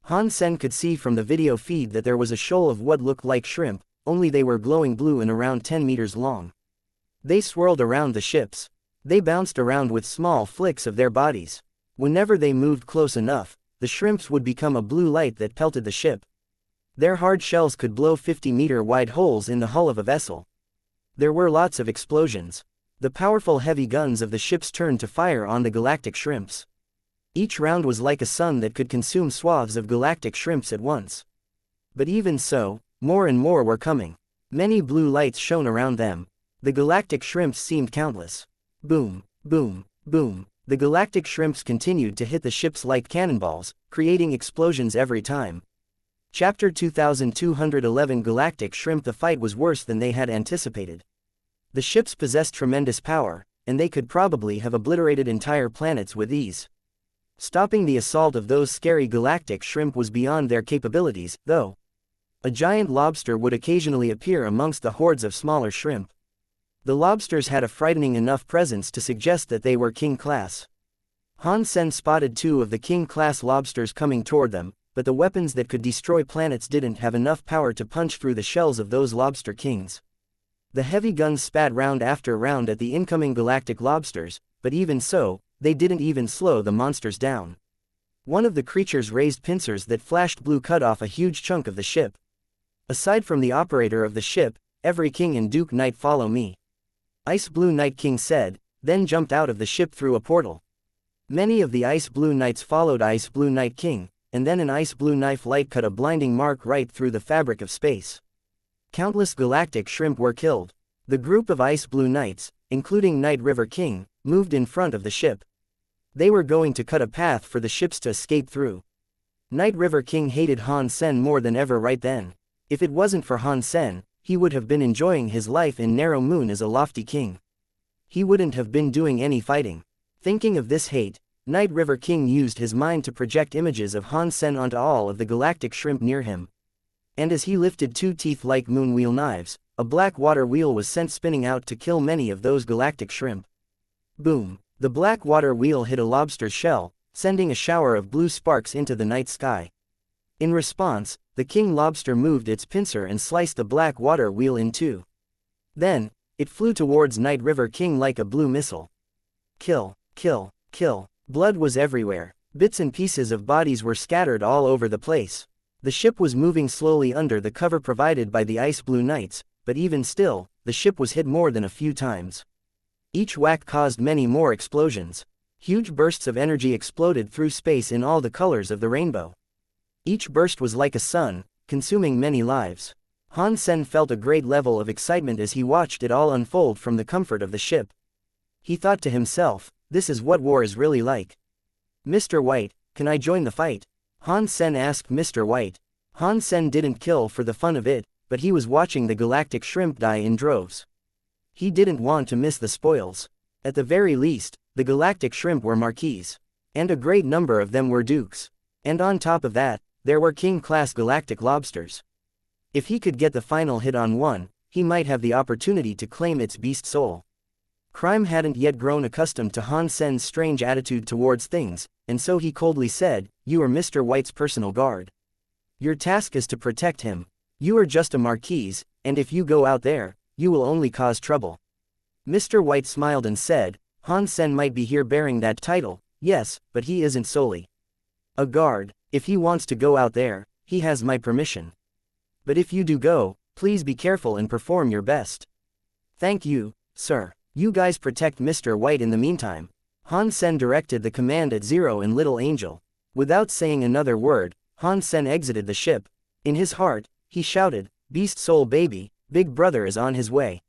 Han Sen could see from the video feed that there was a shoal of what looked like shrimp, only they were glowing blue and around 10 meters long. They swirled around the ships. They bounced around with small flicks of their bodies. Whenever they moved close enough, the shrimps would become a blue light that pelted the ship. Their hard shells could blow 50-meter-wide holes in the hull of a vessel. There were lots of explosions. The powerful heavy guns of the ships turned to fire on the galactic shrimps. Each round was like a sun that could consume swaths of galactic shrimps at once. But even so, more and more were coming. Many blue lights shone around them. The galactic shrimps seemed countless. Boom, boom, boom. The galactic shrimps continued to hit the ships like cannonballs, creating explosions every time. Chapter 2211 Galactic Shrimp. The fight was worse than they had anticipated. The ships possessed tremendous power, and they could probably have obliterated entire planets with ease. Stopping the assault of those scary galactic shrimp was beyond their capabilities, though. A giant lobster would occasionally appear amongst the hordes of smaller shrimp. The lobsters had a frightening enough presence to suggest that they were king class. Han Sen spotted 2 of the king class lobsters coming toward them, but the weapons that could destroy planets didn't have enough power to punch through the shells of those lobster kings. The heavy guns spat round after round at the incoming galactic lobsters, but even so, they didn't even slow the monsters down. One of the creatures raised pincers that flashed blue cut off a huge chunk of the ship. Aside from the operator of the ship, every king and duke knight follow me. Ice Blue Knight King said, then jumped out of the ship through a portal. Many of the Ice Blue Knights followed Ice Blue Knight King, and then an ice blue knife light cut a blinding mark right through the fabric of space. Countless galactic shrimp were killed. The group of Ice Blue Knights, including Night River King, moved in front of the ship. They were going to cut a path for the ships to escape through. Night River King hated Han Sen more than ever right then. If it wasn't for Han Sen, he would have been enjoying his life in Narrow Moon as a lofty king. He wouldn't have been doing any fighting. Thinking of this hate, Night River King used his mind to project images of Han Sen onto all of the galactic shrimp near him. And as he lifted 2 teeth-like moon wheel knives, a black water wheel was sent spinning out to kill many of those galactic shrimp. Boom! The black water wheel hit a lobster's shell, sending a shower of blue sparks into the night sky. In response, the king lobster moved its pincer and sliced the black water wheel in 2. Then, it flew towards Night River King like a blue missile. Kill, kill, kill. Blood was everywhere. Bits and pieces of bodies were scattered all over the place. The ship was moving slowly under the cover provided by the Ice Blue Knights, but even still, the ship was hit more than a few times. Each whack caused many more explosions. Huge bursts of energy exploded through space in all the colors of the rainbow. Each burst was like a sun, consuming many lives. Han Sen felt a great level of excitement as he watched it all unfold from the comfort of the ship. He thought to himself, this is what war is really like. Mr. White, can I join the fight? Han Sen asked Mr. White. Han Sen didn't kill for the fun of it, but he was watching the galactic shrimp die in droves. He didn't want to miss the spoils. At the very least, the galactic shrimp were marquises. And a great number of them were dukes. And on top of that, there were king-class galactic lobsters. If he could get the final hit on one, he might have the opportunity to claim its beast soul. Crime hadn't yet grown accustomed to Han Sen's strange attitude towards things, and so he coldly said, "You are Mr. White's personal guard. Your task is to protect him. You are just a marquise, and if you go out there, you will only cause trouble." Mr. White smiled and said, Han Sen might be here bearing that title, yes, but he isn't solely a guard. If he wants to go out there, he has my permission. But if you do go, please be careful and perform your best. Thank you, sir. You guys protect Mr. White in the meantime. Han Sen directed the command at Zero and Little Angel. Without saying another word, Han Sen exited the ship. In his heart, he shouted, "Beast Soul baby, Big Brother is on his way."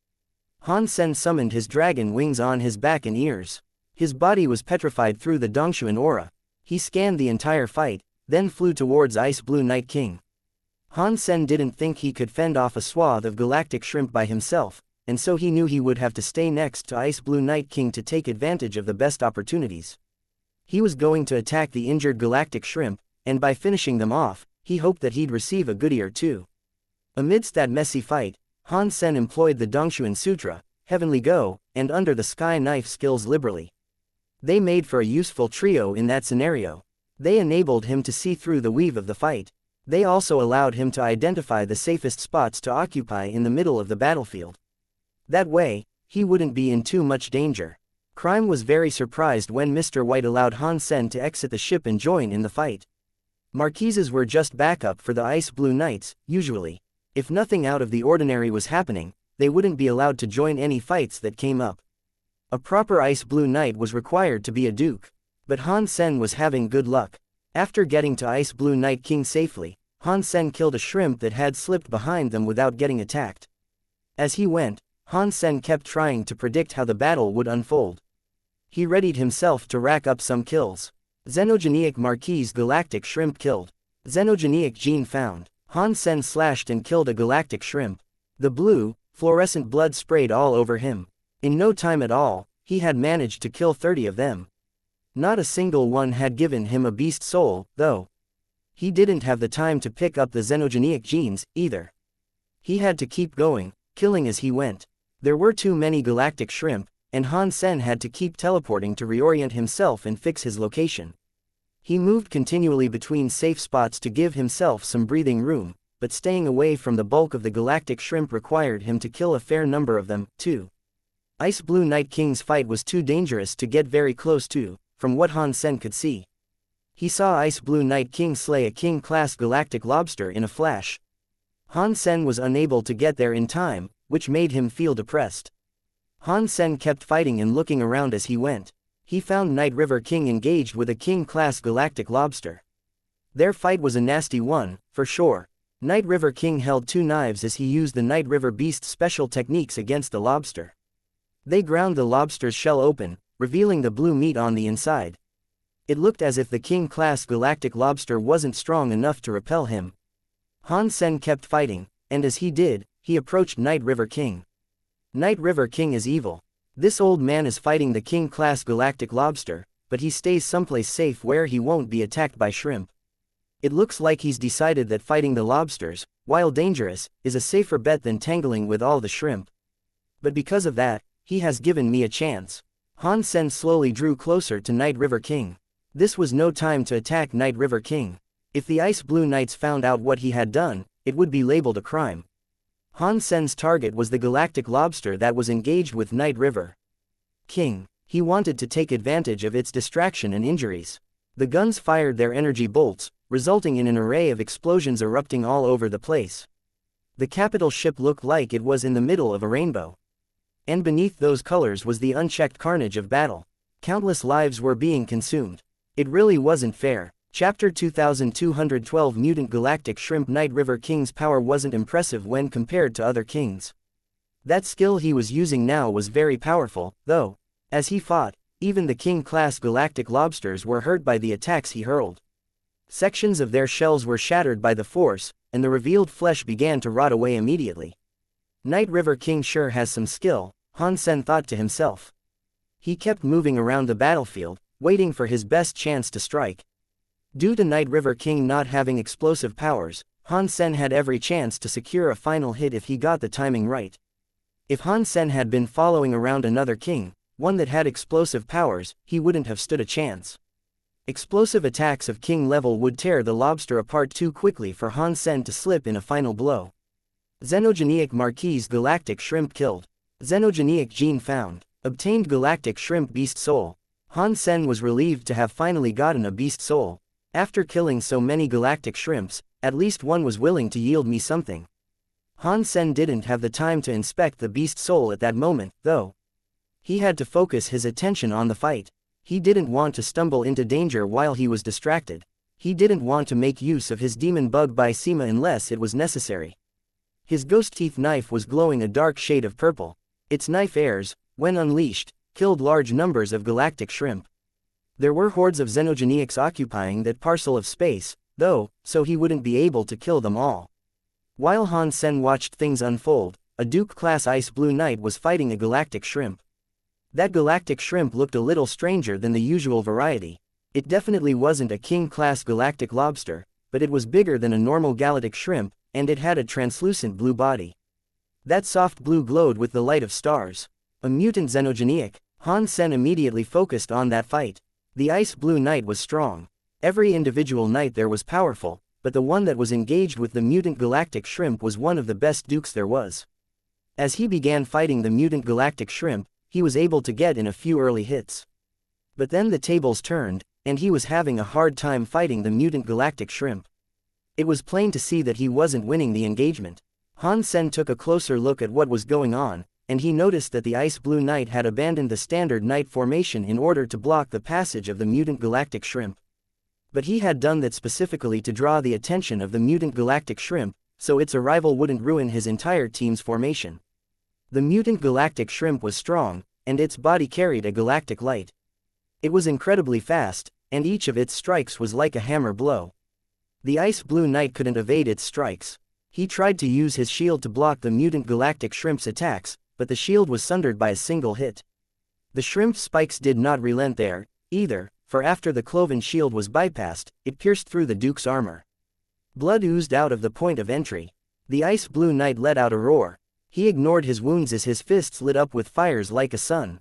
Han Sen summoned his dragon wings on his back and ears. His body was petrified through the Dongshuan aura. He scanned the entire fight, then flew towards Ice Blue Knight King. Han Sen didn't think he could fend off a swath of galactic shrimp by himself, and so he knew he would have to stay next to Ice Blue Knight King to take advantage of the best opportunities. He was going to attack the injured galactic shrimp, and by finishing them off, he hoped that he'd receive a goodie or two. Amidst that messy fight, Han Sen employed the Dongshuan Sutra, Heavenly Go, and Under the Sky knife skills liberally. They made for a useful trio in that scenario. They enabled him to see through the weave of the fight. They also allowed him to identify the safest spots to occupy in the middle of the battlefield. That way, he wouldn't be in too much danger. Crime was very surprised when Mr. White allowed Han Sen to exit the ship and join in the fight. Marquises were just backup for the Ice Blue Knights, usually. If nothing out of the ordinary was happening, they wouldn't be allowed to join any fights that came up. A proper Ice Blue Knight was required to be a duke. But Han Sen was having good luck. After getting to Ice Blue Knight King safely, Han Sen killed a shrimp that had slipped behind them without getting attacked. As he went, Han Sen kept trying to predict how the battle would unfold. He readied himself to rack up some kills. Xenogenic Marquise Galactic Shrimp killed. Xenogenic Gene found. Han Sen slashed and killed a galactic shrimp. The blue, fluorescent blood sprayed all over him. In no time at all, he had managed to kill 30 of them. Not a single one had given him a beast soul, though. He didn't have the time to pick up the xenogenic genes, either. He had to keep going, killing as he went. There were too many galactic shrimp, and Han Sen had to keep teleporting to reorient himself and fix his location. He moved continually between safe spots to give himself some breathing room, but staying away from the bulk of the galactic shrimp required him to kill a fair number of them, too. Ice Blue Night King's fight was too dangerous to get very close to, from what Han Sen could see. He saw Ice Blue Night King slay a king-class galactic lobster in a flash. Han Sen was unable to get there in time, which made him feel depressed. Han Sen kept fighting and looking around as he went. He found Night River King engaged with a king-class galactic lobster. Their fight was a nasty one, for sure. Night River King held 2 knives as he used the Night River Beast's special techniques against the lobster. They ground the lobster's shell open, revealing the blue meat on the inside. It looked as if the king-class galactic lobster wasn't strong enough to repel him. Han Sen kept fighting, and as he did, he approached Night River King. Night River King is evil. This old man is fighting the king-class galactic lobster, but he stays someplace safe where he won't be attacked by shrimp. It looks like he's decided that fighting the lobsters, while dangerous, is a safer bet than tangling with all the shrimp. But because of that, he has given me a chance. Han Sen slowly drew closer to Night River King. This was no time to attack Night River King. If the Ice Blue Knights found out what he had done, it would be labeled a crime. Han Sen's target was the galactic lobster that was engaged with Night River King. He wanted to take advantage of its distraction and injuries. The guns fired their energy bolts, resulting in an array of explosions erupting all over the place. The capital ship looked like it was in the middle of a rainbow. And beneath those colors was the unchecked carnage of battle. Countless lives were being consumed. It really wasn't fair. Chapter 2212 Mutant Galactic Shrimp. Night River King's power wasn't impressive when compared to other kings. That skill he was using now was very powerful, though. As he fought, even the king-class galactic lobsters were hurt by the attacks he hurled. Sections of their shells were shattered by the force, and the revealed flesh began to rot away immediately. Night River King sure has some skill, Han Sen thought to himself. He kept moving around the battlefield, waiting for his best chance to strike. Due to Night River King not having explosive powers, Han Sen had every chance to secure a final hit if he got the timing right. If Han Sen had been following around another king, one that had explosive powers, he wouldn't have stood a chance. Explosive attacks of king level would tear the lobster apart too quickly for Han Sen to slip in a final blow. Xenogenic Marquise Galactic Shrimp killed. Xenogenic Gene found. Obtained Galactic Shrimp Beast Soul. Han Sen was relieved to have finally gotten a beast soul. After killing so many galactic shrimps, at least one was willing to yield me something. Han Sen didn't have the time to inspect the beast soul at that moment, though. He had to focus his attention on the fight. He didn't want to stumble into danger while he was distracted. He didn't want to make use of his demon bug by Sema unless it was necessary. His ghost teeth knife was glowing a dark shade of purple. Its knife airs, when unleashed, killed large numbers of galactic shrimp. There were hordes of xenogenics occupying that parcel of space, though, so he wouldn't be able to kill them all. While Han Sen watched things unfold, a Duke-class Ice Blue Knight was fighting a galactic shrimp. That galactic shrimp looked a little stranger than the usual variety. It definitely wasn't a king-class galactic lobster, but it was bigger than a normal galactic shrimp, and it had a translucent blue body. That soft blue glowed with the light of stars. A mutant xenogenic. Han Sen immediately focused on that fight. The Ice Blue Knight was strong. Every individual knight there was powerful, but the one that was engaged with the mutant galactic shrimp was one of the best dukes there was. As he began fighting the mutant galactic shrimp, he was able to get in a few early hits. But then the tables turned, and he was having a hard time fighting the mutant galactic shrimp. It was plain to see that he wasn't winning the engagement. Han Sen took a closer look at what was going on, and he noticed that the Ice Blue Knight had abandoned the standard knight formation in order to block the passage of the mutant galactic shrimp. But he had done that specifically to draw the attention of the mutant galactic shrimp, so its arrival wouldn't ruin his entire team's formation. The mutant galactic shrimp was strong, and its body carried a galactic light. It was incredibly fast, and each of its strikes was like a hammer blow. The Ice Blue Knight couldn't evade its strikes. He tried to use his shield to block the mutant galactic shrimp's attacks, but the shield was sundered by a single hit. The shrimp's spikes did not relent there, either, for after the cloven shield was bypassed, it pierced through the Duke's armor. Blood oozed out of the point of entry. The Ice Blue Knight let out a roar. He ignored his wounds as his fists lit up with fires like a sun.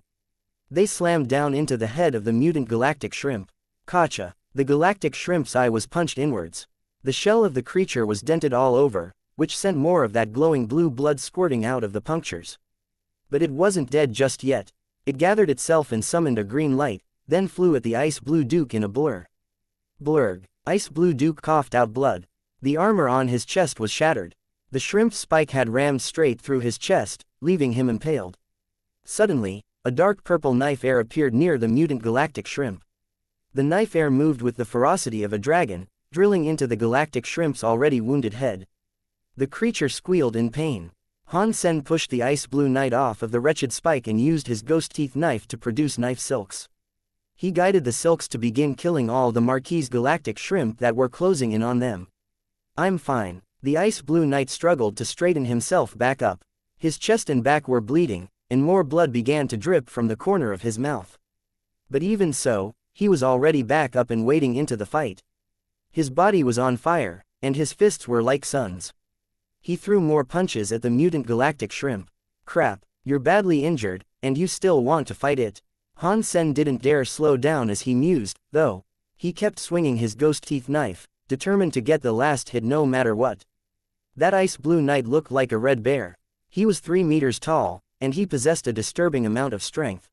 They slammed down into the head of the mutant galactic shrimp. Gotcha! The galactic shrimp's eye was punched inwards. The shell of the creature was dented all over, which sent more of that glowing blue blood squirting out of the punctures. But it wasn't dead just yet. It gathered itself and summoned a green light, then flew at the Ice Blue Duke in a blur. Blurg! Ice Blue Duke coughed out blood. The armor on his chest was shattered. The shrimp's spike had rammed straight through his chest, leaving him impaled. Suddenly, a dark purple knife air appeared near the mutant galactic shrimp. The knife air moved with the ferocity of a dragon, drilling into the galactic shrimp's already wounded head. The creature squealed in pain. Han Sen pushed the Ice Blue Knight off of the wretched spike and used his ghost teeth knife to produce knife silks. He guided the silks to begin killing all the Marquis galactic shrimp that were closing in on them. I'm fine. The Ice Blue Knight struggled to straighten himself back up. His chest and back were bleeding, and more blood began to drip from the corner of his mouth. But even so, he was already back up and wading into the fight. His body was on fire, and his fists were like suns. He threw more punches at the mutant galactic shrimp. Crap, you're badly injured, and you still want to fight it. Han Sen didn't dare slow down as he mused, though. He kept swinging his ghost teeth knife, determined to get the last hit no matter what. That Ice Blue Knight looked like a red bear. He was 3 meters tall, and he possessed a disturbing amount of strength.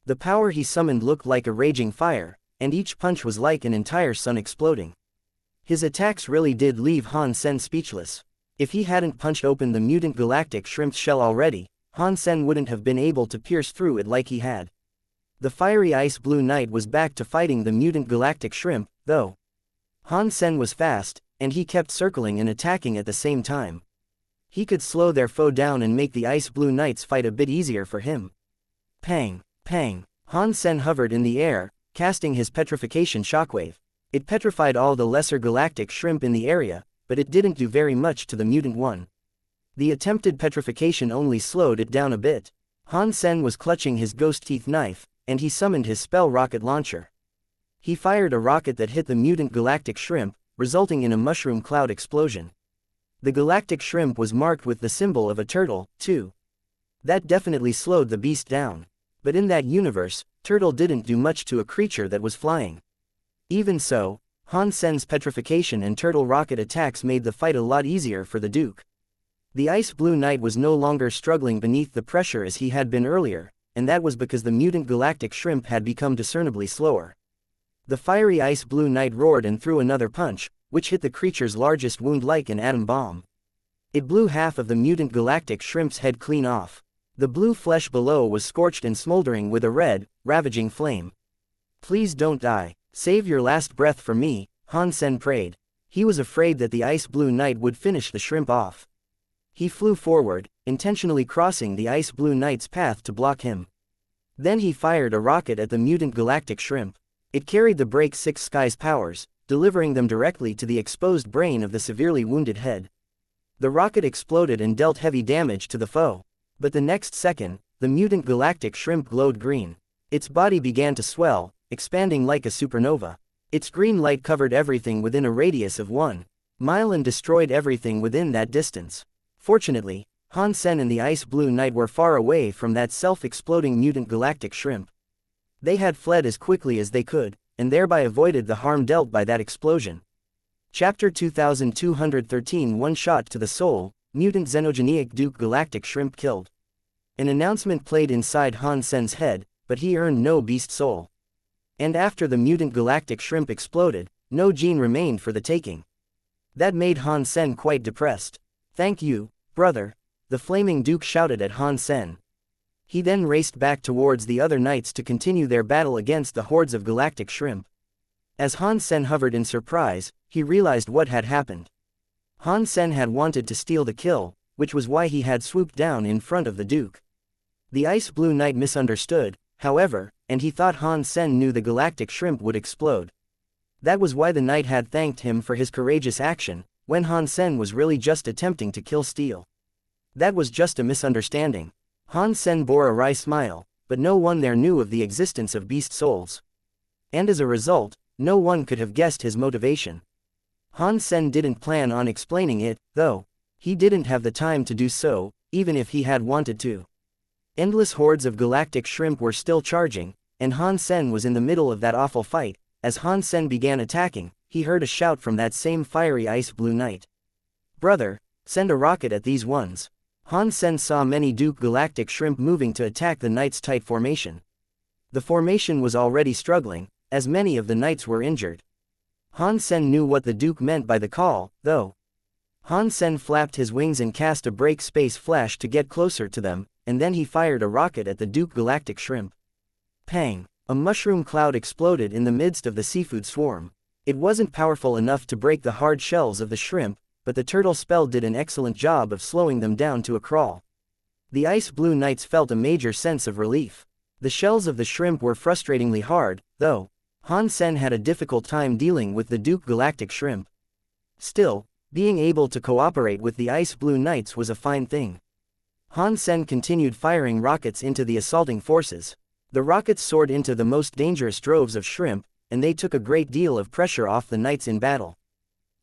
The power he summoned looked like a raging fire, and each punch was like an entire sun exploding. His attacks really did leave Han Sen speechless. If he hadn't punched open the mutant galactic shrimp's shell already, Han Sen wouldn't have been able to pierce through it like he had. The fiery Ice Blue Knight was back to fighting the mutant galactic shrimp, though. Han Sen was fast, and he kept circling and attacking at the same time. He could slow their foe down and make the Ice Blue Knight's fight a bit easier for him. Pang! Pang! Han Sen hovered in the air, casting his petrification shockwave. It petrified all the lesser galactic shrimp in the area, but it didn't do very much to the mutant one. The attempted petrification only slowed it down a bit. Han Sen was clutching his ghost teeth knife, and he summoned his spell rocket launcher. He fired a rocket that hit the mutant galactic shrimp, resulting in a mushroom cloud explosion. The galactic shrimp was marked with the symbol of a turtle, too. That definitely slowed the beast down. But in that universe, turtle didn't do much to a creature that was flying. Even so, Han Sen's petrification and turtle rocket attacks made the fight a lot easier for the Duke. The Ice Blue Knight was no longer struggling beneath the pressure as he had been earlier, and that was because the mutant galactic shrimp had become discernibly slower. The fiery Ice Blue Knight roared and threw another punch, which hit the creature's largest wound like an atom bomb. It blew half of the mutant galactic shrimp's head clean off. The blue flesh below was scorched and smoldering with a red, ravaging flame. Please don't die. Save your last breath for me, Han Sen prayed. He was afraid that the Ice Blue Knight would finish the shrimp off. He flew forward, intentionally crossing the Ice Blue Knight's path to block him. Then he fired a rocket at the mutant galactic shrimp. It carried the Break 6 Sky's powers, delivering them directly to the exposed brain of the severely wounded head. The rocket exploded and dealt heavy damage to the foe. But the next second, the mutant galactic shrimp glowed green. Its body began to swell, expanding like a supernova. Its green light covered everything within a radius of 1 mile and destroyed everything within that distance. Fortunately, Han Sen and the Ice Blue Knight were far away from that self-exploding mutant galactic shrimp. They had fled as quickly as they could, and thereby avoided the harm dealt by that explosion. Chapter 2213 One Shot to the Soul, Mutant Xenogenic Duke Galactic Shrimp Killed. An announcement played inside Han Sen's head, but he earned no beast soul. And after the mutant galactic shrimp exploded, no gene remained for the taking. That made Han Sen quite depressed. "Thank you, brother," the flaming duke shouted at Han Sen. He then raced back towards the other knights to continue their battle against the hordes of galactic shrimp. As Han Sen hovered in surprise, he realized what had happened. Han Sen had wanted to steal the kill, which was why he had swooped down in front of the duke. The ice blue knight misunderstood, however, and he thought Han Sen knew the galactic shrimp would explode. That was why the knight had thanked him for his courageous action, when Han Sen was really just attempting to kill steal. That was just a misunderstanding. Han Sen bore a wry smile, but no one there knew of the existence of beast souls. And as a result, no one could have guessed his motivation. Han Sen didn't plan on explaining it, though. He didn't have the time to do so, even if he had wanted to. Endless hordes of galactic shrimp were still charging, and Han Sen was in the middle of that awful fight. As Han Sen began attacking, he heard a shout from that same fiery ice blue knight. "Brother, send a rocket at these ones." Han Sen saw many Duke galactic shrimp moving to attack the knight's tight formation. The formation was already struggling, as many of the knights were injured. Han Sen knew what the Duke meant by the call, though. Han Sen flapped his wings and cast a break space flash to get closer to them, and then he fired a rocket at the Duke galactic shrimp. Pang! A mushroom cloud exploded in the midst of the seafood swarm. It wasn't powerful enough to break the hard shells of the shrimp, but the turtle spell did an excellent job of slowing them down to a crawl. The ice blue knights felt a major sense of relief. The shells of the shrimp were frustratingly hard, though. Han Sen had a difficult time dealing with the Duke galactic shrimp. Still, being able to cooperate with the ice blue knights was a fine thing. Han Sen continued firing rockets into the assaulting forces. The rockets soared into the most dangerous droves of shrimp, and they took a great deal of pressure off the knights in battle.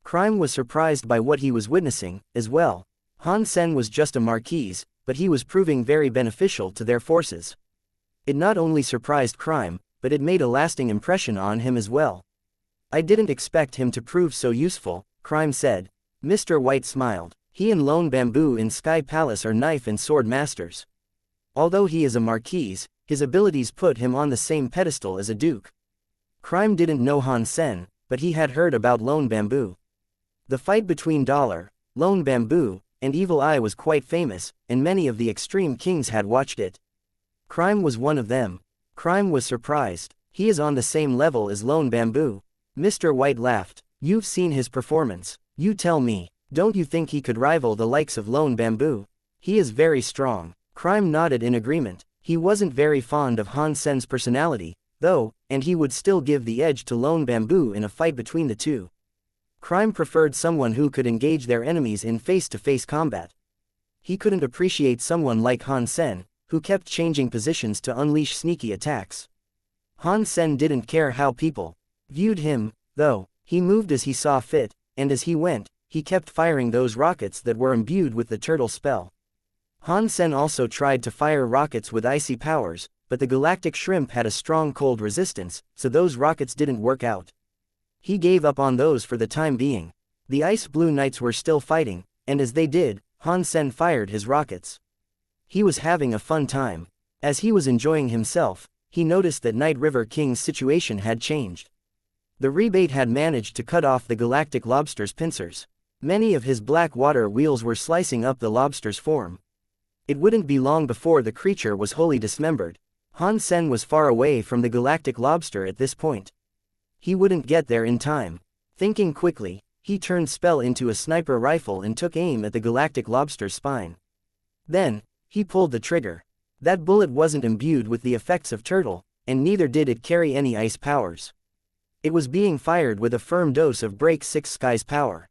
Crime was surprised by what he was witnessing, as well. Han Sen was just a marquise, but he was proving very beneficial to their forces. It not only surprised Crime, but it made a lasting impression on him as well. "I didn't expect him to prove so useful," Crime said. Mr. White smiled. "He and Lone Bamboo in Sky Palace are knife and sword masters. Although he is a marquise, his abilities put him on the same pedestal as a duke." Crime didn't know Han Sen, but he had heard about Lone Bamboo. The fight between Lone Bamboo, and Evil Eye was quite famous, and many of the extreme kings had watched it. Crime was one of them. Crime was surprised. "He is on the same level as Lone Bamboo." Mr. White laughed. "You've seen his performance. You tell me, don't you think he could rival the likes of Lone Bamboo? He is very strong." Crime nodded in agreement. He wasn't very fond of Han Sen's personality, though, and he would still give the edge to Lone Bamboo in a fight between the two. Crime preferred someone who could engage their enemies in face-to-face combat. He couldn't appreciate someone like Han Sen, who kept changing positions to unleash sneaky attacks. Han Sen didn't care how people viewed him, though. He moved as he saw fit, and as he went, he kept firing those rockets that were imbued with the turtle spell. Han Sen also tried to fire rockets with icy powers, but the galactic shrimp had a strong cold resistance, so those rockets didn't work out. He gave up on those for the time being. The ice blue knights were still fighting, and as they did, Han Sen fired his rockets. He was having a fun time. As he was enjoying himself, he noticed that Night River King's situation had changed. The rebate had managed to cut off the galactic lobster's pincers. Many of his black water wheels were slicing up the lobster's form. It wouldn't be long before the creature was wholly dismembered. Han Sen was far away from the galactic lobster at this point. He wouldn't get there in time. Thinking quickly, he turned spell into a sniper rifle and took aim at the galactic lobster's spine. Then, he pulled the trigger. That bullet wasn't imbued with the effects of turtle, and neither did it carry any ice powers. It was being fired with a firm dose of Break 6 Sky's power.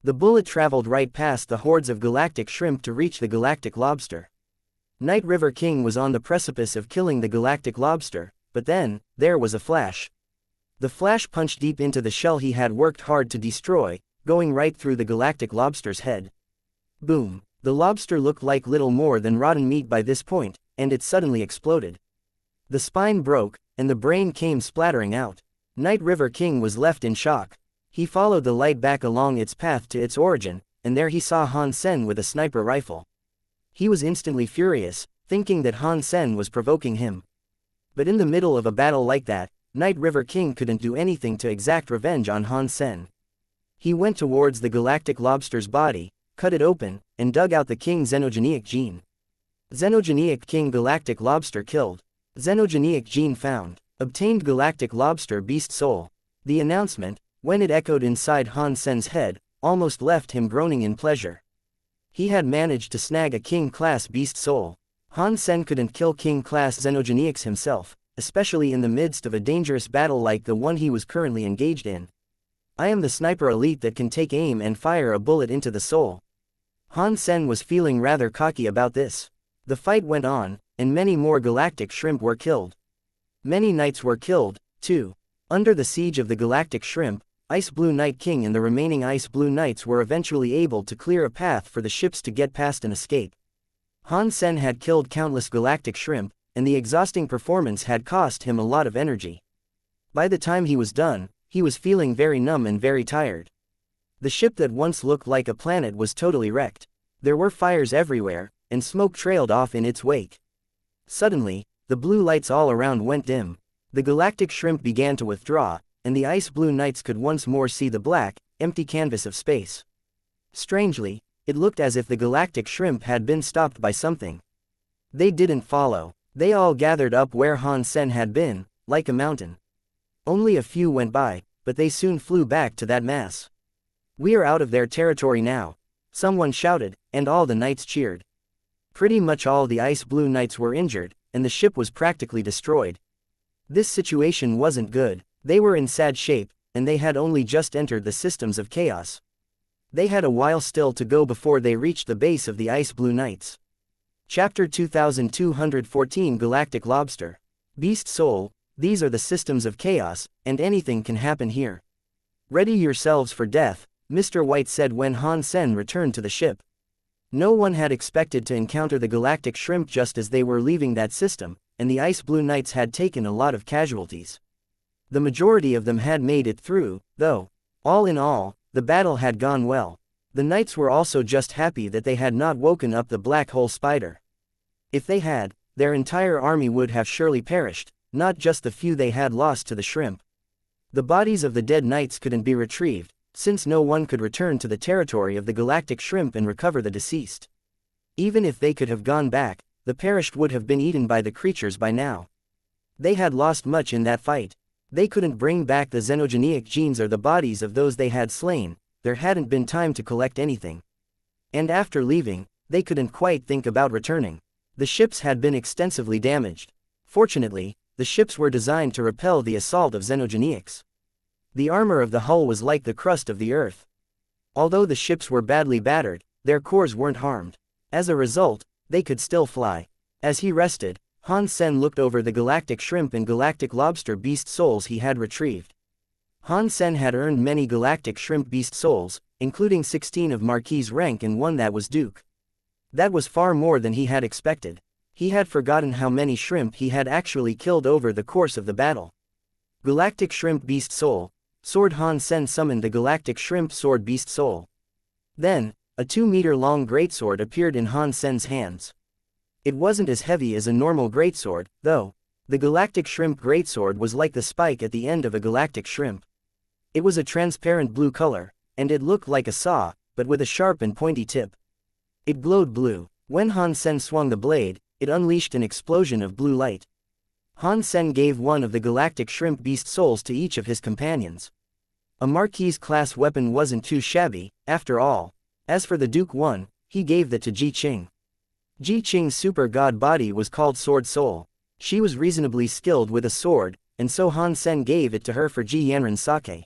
The bullet traveled right past the hordes of galactic shrimp to reach the galactic lobster. Night River King was on the precipice of killing the galactic lobster, but then, there was a flash. The flash punched deep into the shell he had worked hard to destroy, going right through the galactic lobster's head. Boom! The lobster looked like little more than rotten meat by this point, and it suddenly exploded. The spine broke, and the brain came splattering out. Night River King was left in shock. He followed the light back along its path to its origin, and there he saw Han Sen with a sniper rifle. He was instantly furious, thinking that Han Sen was provoking him. But in the middle of a battle like that, Night River King couldn't do anything to exact revenge on Han Sen. He went towards the galactic lobster's body, cut it open, and dug out the King Xenogenic gene. Xenogenic King Galactic Lobster killed. Xenogenic gene found. Obtained Galactic Lobster Beast Soul. The announcement, when it echoed inside Han Sen's head, almost left him groaning in pleasure. He had managed to snag a King-class Beast Soul. Han Sen couldn't kill King-class Xenogenics himself, especially in the midst of a dangerous battle like the one he was currently engaged in. I am the sniper elite that can take aim and fire a bullet into the soul. Han Sen was feeling rather cocky about this. The fight went on, and many more galactic shrimp were killed. Many knights were killed, too. Under the siege of the galactic shrimp, Ice Blue Night King and the remaining Ice Blue Knights were eventually able to clear a path for the ships to get past and escape. Han Sen had killed countless galactic shrimp, and the exhausting performance had cost him a lot of energy. By the time he was done, he was feeling very numb and very tired. The ship that once looked like a planet was totally wrecked. There were fires everywhere, and smoke trailed off in its wake. Suddenly, the blue lights all around went dim. The galactic shrimp began to withdraw, and the Ice Blue Knights could once more see the black, empty canvas of space. Strangely, it looked as if the galactic shrimp had been stopped by something. They didn't follow. They all gathered up where Han Sen had been, like a mountain. Only a few went by, but they soon flew back to that mass. "We are out of their territory now," someone shouted, and all the knights cheered. Pretty much all the Ice Blue Knights were injured, and the ship was practically destroyed. This situation wasn't good. They were in sad shape, and they had only just entered the systems of chaos. They had a while still to go before they reached the base of the Ice Blue Knights. Chapter 2214 Galactic Lobster. Beast Soul, these are the systems of chaos, and anything can happen here. "Ready yourselves for death," Mr. White said when Han Sen returned to the ship. No one had expected to encounter the galactic shrimp just as they were leaving that system, and the Ice Blue Knights had taken a lot of casualties. The majority of them had made it through, though. All in all, the battle had gone well. The knights were also just happy that they had not woken up the black hole spider. If they had, their entire army would have surely perished, not just the few they had lost to the shrimp. The bodies of the dead knights couldn't be retrieved, since no one could return to the territory of the galactic shrimp and recover the deceased. Even if they could have gone back, the perished would have been eaten by the creatures by now. They had lost much in that fight. They couldn't bring back the xenogenic genes or the bodies of those they had slain. There hadn't been time to collect anything. And after leaving, they couldn't quite think about returning. The ships had been extensively damaged. Fortunately, the ships were designed to repel the assault of xenogenics. The armor of the hull was like the crust of the earth. Although the ships were badly battered, their cores weren't harmed. As a result, they could still fly. As he rested, Han Sen looked over the galactic shrimp and galactic lobster beast souls he had retrieved. Han Sen had earned many galactic shrimp beast souls, including 16 of Marquis rank and one that was Duke. That was far more than he had expected. He had forgotten how many shrimp he had actually killed over the course of the battle. Galactic Shrimp Beast Soul. Sword. Han Sen summoned the Galactic Shrimp Sword Beast Soul. Then, a 2-meter-long greatsword appeared in Han Sen's hands. It wasn't as heavy as a normal greatsword, though. The Galactic Shrimp Greatsword was like the spike at the end of a galactic shrimp. It was a transparent blue color, and it looked like a saw, but with a sharp and pointy tip. It glowed blue. When Han Sen swung the blade, it unleashed an explosion of blue light. Han Sen gave one of the Galactic Shrimp Beast Souls to each of his companions. A Marquis-class weapon wasn't too shabby, after all. As for the Duke one, he gave that to Ji Qing. Ji Qing's super god body was called Sword Soul. She was reasonably skilled with a sword, and so Han Sen gave it to her for Ji Yanran Sake.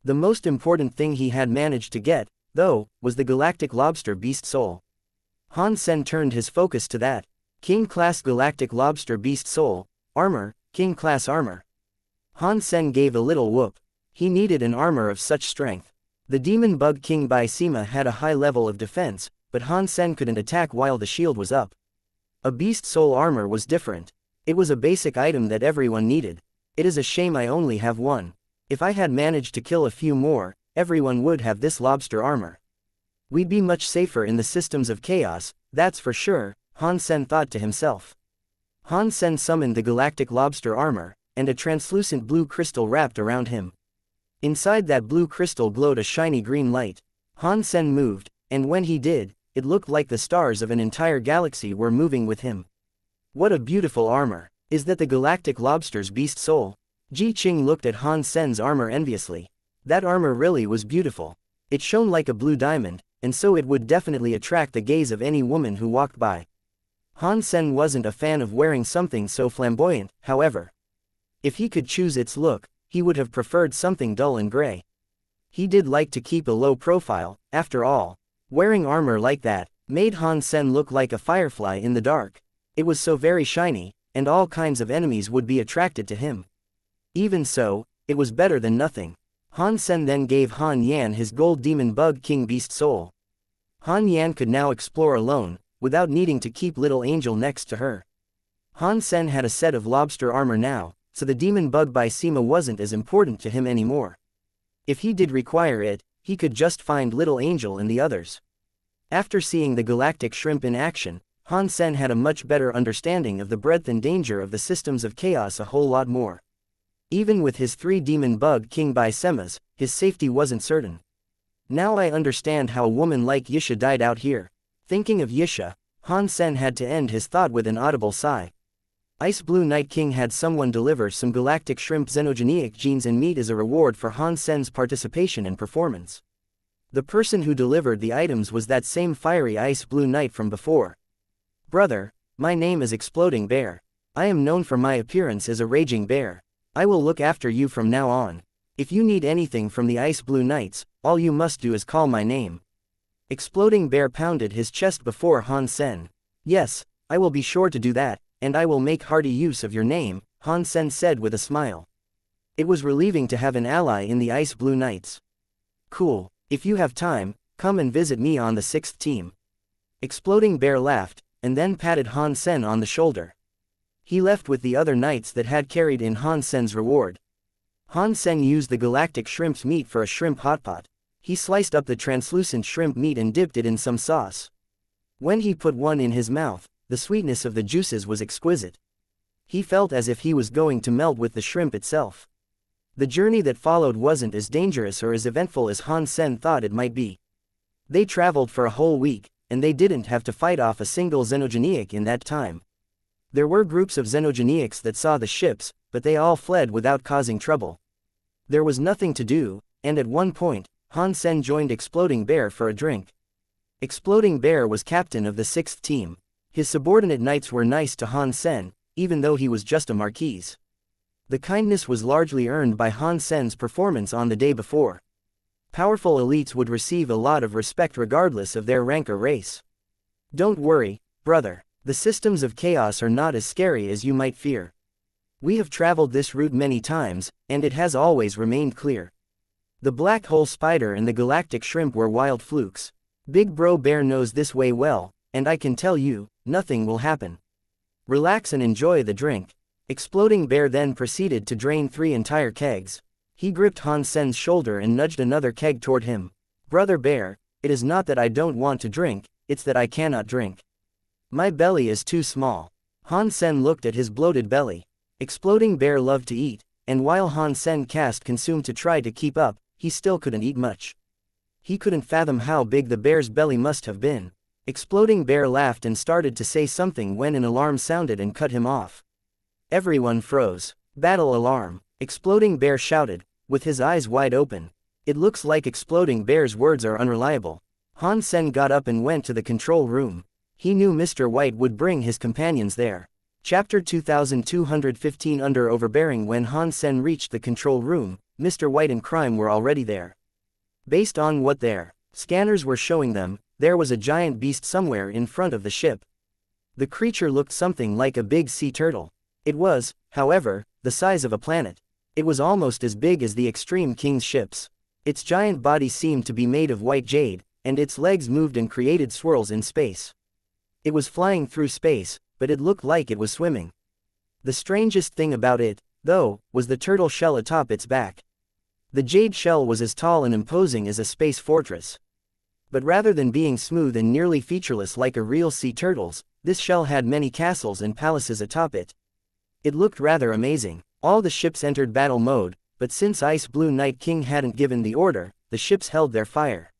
The most important thing he had managed to get, though, was the Galactic Lobster Beast Soul. Han Sen turned his focus to that. King-class Galactic Lobster Beast Soul. Armor, King-class armor. Han Sen gave a little whoop. He needed an armor of such strength. The Demon Bug Qin Bai Sima had a high level of defense, but Han Sen couldn't attack while the shield was up. A Beast Soul armor was different. It was a basic item that everyone needed. It is a shame I only have one. If I had managed to kill a few more, everyone would have this lobster armor. We'd be much safer in the systems of chaos, that's for sure, Han Sen thought to himself. Han Sen summoned the galactic lobster armor, and a translucent blue crystal wrapped around him. Inside that blue crystal glowed a shiny green light. Han Sen moved, and when he did, it looked like the stars of an entire galaxy were moving with him. What a beautiful armor! Is that the galactic lobster's beast soul? Ji Qing looked at Han Sen's armor enviously. That armor really was beautiful. It shone like a blue diamond, and so it would definitely attract the gaze of any woman who walked by. Han Sen wasn't a fan of wearing something so flamboyant, however. If he could choose its look, he would have preferred something dull and gray. He did like to keep a low profile, after all. Wearing armor like that made Han Sen look like a firefly in the dark. It was so very shiny, and all kinds of enemies would be attracted to him. Even so, it was better than nothing. Han Sen then gave Han Yan his gold demon bug king beast soul. Han Yan could now explore alone, without needing to keep little angel next to her. Han Sen had a set of lobster armor now, so the demon bug by Sima wasn't as important to him anymore. If he did require it, he could just find little angel and the others. After seeing the galactic shrimp in action, Han Sen had a much better understanding of the breadth and danger of the systems of chaos a whole lot more. Even with his 3 demon bug Qin Bai semas, his safety wasn't certain. Now I understand how a woman like Yisha died out here. Thinking of Yisha, Han Sen had to end his thought with an audible sigh. Ice Blue Night King had someone deliver some galactic shrimp xenogenic genes and meat as a reward for Han Sen's participation and performance. The person who delivered the items was that same fiery Ice Blue Knight from before. Brother, my name is Exploding Bear. I am known for my appearance as a raging bear. I will look after you from now on. If you need anything from the Ice Blue Knights, all you must do is call my name. Exploding Bear pounded his chest before Han Sen. Yes, I will be sure to do that, and I will make hearty use of your name, Han Sen said with a smile. It was relieving to have an ally in the Ice Blue Knights. Cool, if you have time, come and visit me on the 6th team. Exploding Bear laughed, and then patted Han Sen on the shoulder. He left with the other knights that had carried in Han Sen's reward. Han Sen used the galactic shrimp's meat for a shrimp hotpot. He sliced up the translucent shrimp meat and dipped it in some sauce. When he put one in his mouth, the sweetness of the juices was exquisite. He felt as if he was going to melt with the shrimp itself. The journey that followed wasn't as dangerous or as eventful as Han Sen thought it might be. They traveled for a whole week, and they didn't have to fight off a single xenogeniac in that time. There were groups of xenogeniacs that saw the ships, but they all fled without causing trouble. There was nothing to do, and at one point, Han Sen joined Exploding Bear for a drink. Exploding Bear was captain of the 6th team. His subordinate knights were nice to Han Sen, even though he was just a marquis. The kindness was largely earned by Han Sen's performance on the day before. Powerful elites would receive a lot of respect regardless of their rank or race. Don't worry, brother. The systems of chaos are not as scary as you might fear. We have traveled this route many times, and it has always remained clear. The black hole spider and the galactic shrimp were wild flukes. Big Bro Bear knows this way well, and I can tell you, nothing will happen. Relax and enjoy the drink. Exploding Bear then proceeded to drain 3 entire kegs. He gripped Han Sen's shoulder and nudged another keg toward him. Brother Bear, it is not that I don't want to drink, it's that I cannot drink. My belly is too small. Han Sen looked at his bloated belly. Exploding Bear loved to eat, and while Han Sen consumed to try to keep up, he still couldn't eat much. He couldn't fathom how big the bear's belly must have been. Exploding Bear laughed and started to say something when an alarm sounded and cut him off. Everyone froze. Battle alarm. Exploding Bear shouted, with his eyes wide open. It looks like Exploding Bear's words are unreliable. Han Sen got up and went to the control room. He knew Mr. White would bring his companions there. Chapter 2215 Under Overbearing. When Han Sen reached the control room, Mr. White and Crime were already there. Based on what their scanners were showing them, there was a giant beast somewhere in front of the ship. The creature looked something like a big sea turtle. It was, however, the size of a planet. It was almost as big as the Extreme King's ships. Its giant body seemed to be made of white jade, and its legs moved and created swirls in space. It was flying through space, but it looked like it was swimming. The strangest thing about it, though, was the turtle shell atop its back. The jade shell was as tall and imposing as a space fortress. But rather than being smooth and nearly featureless like a real sea turtle's, this shell had many castles and palaces atop it. It looked rather amazing. All the ships entered battle mode, but since Ice Blue Night King hadn't given the order, the ships held their fire.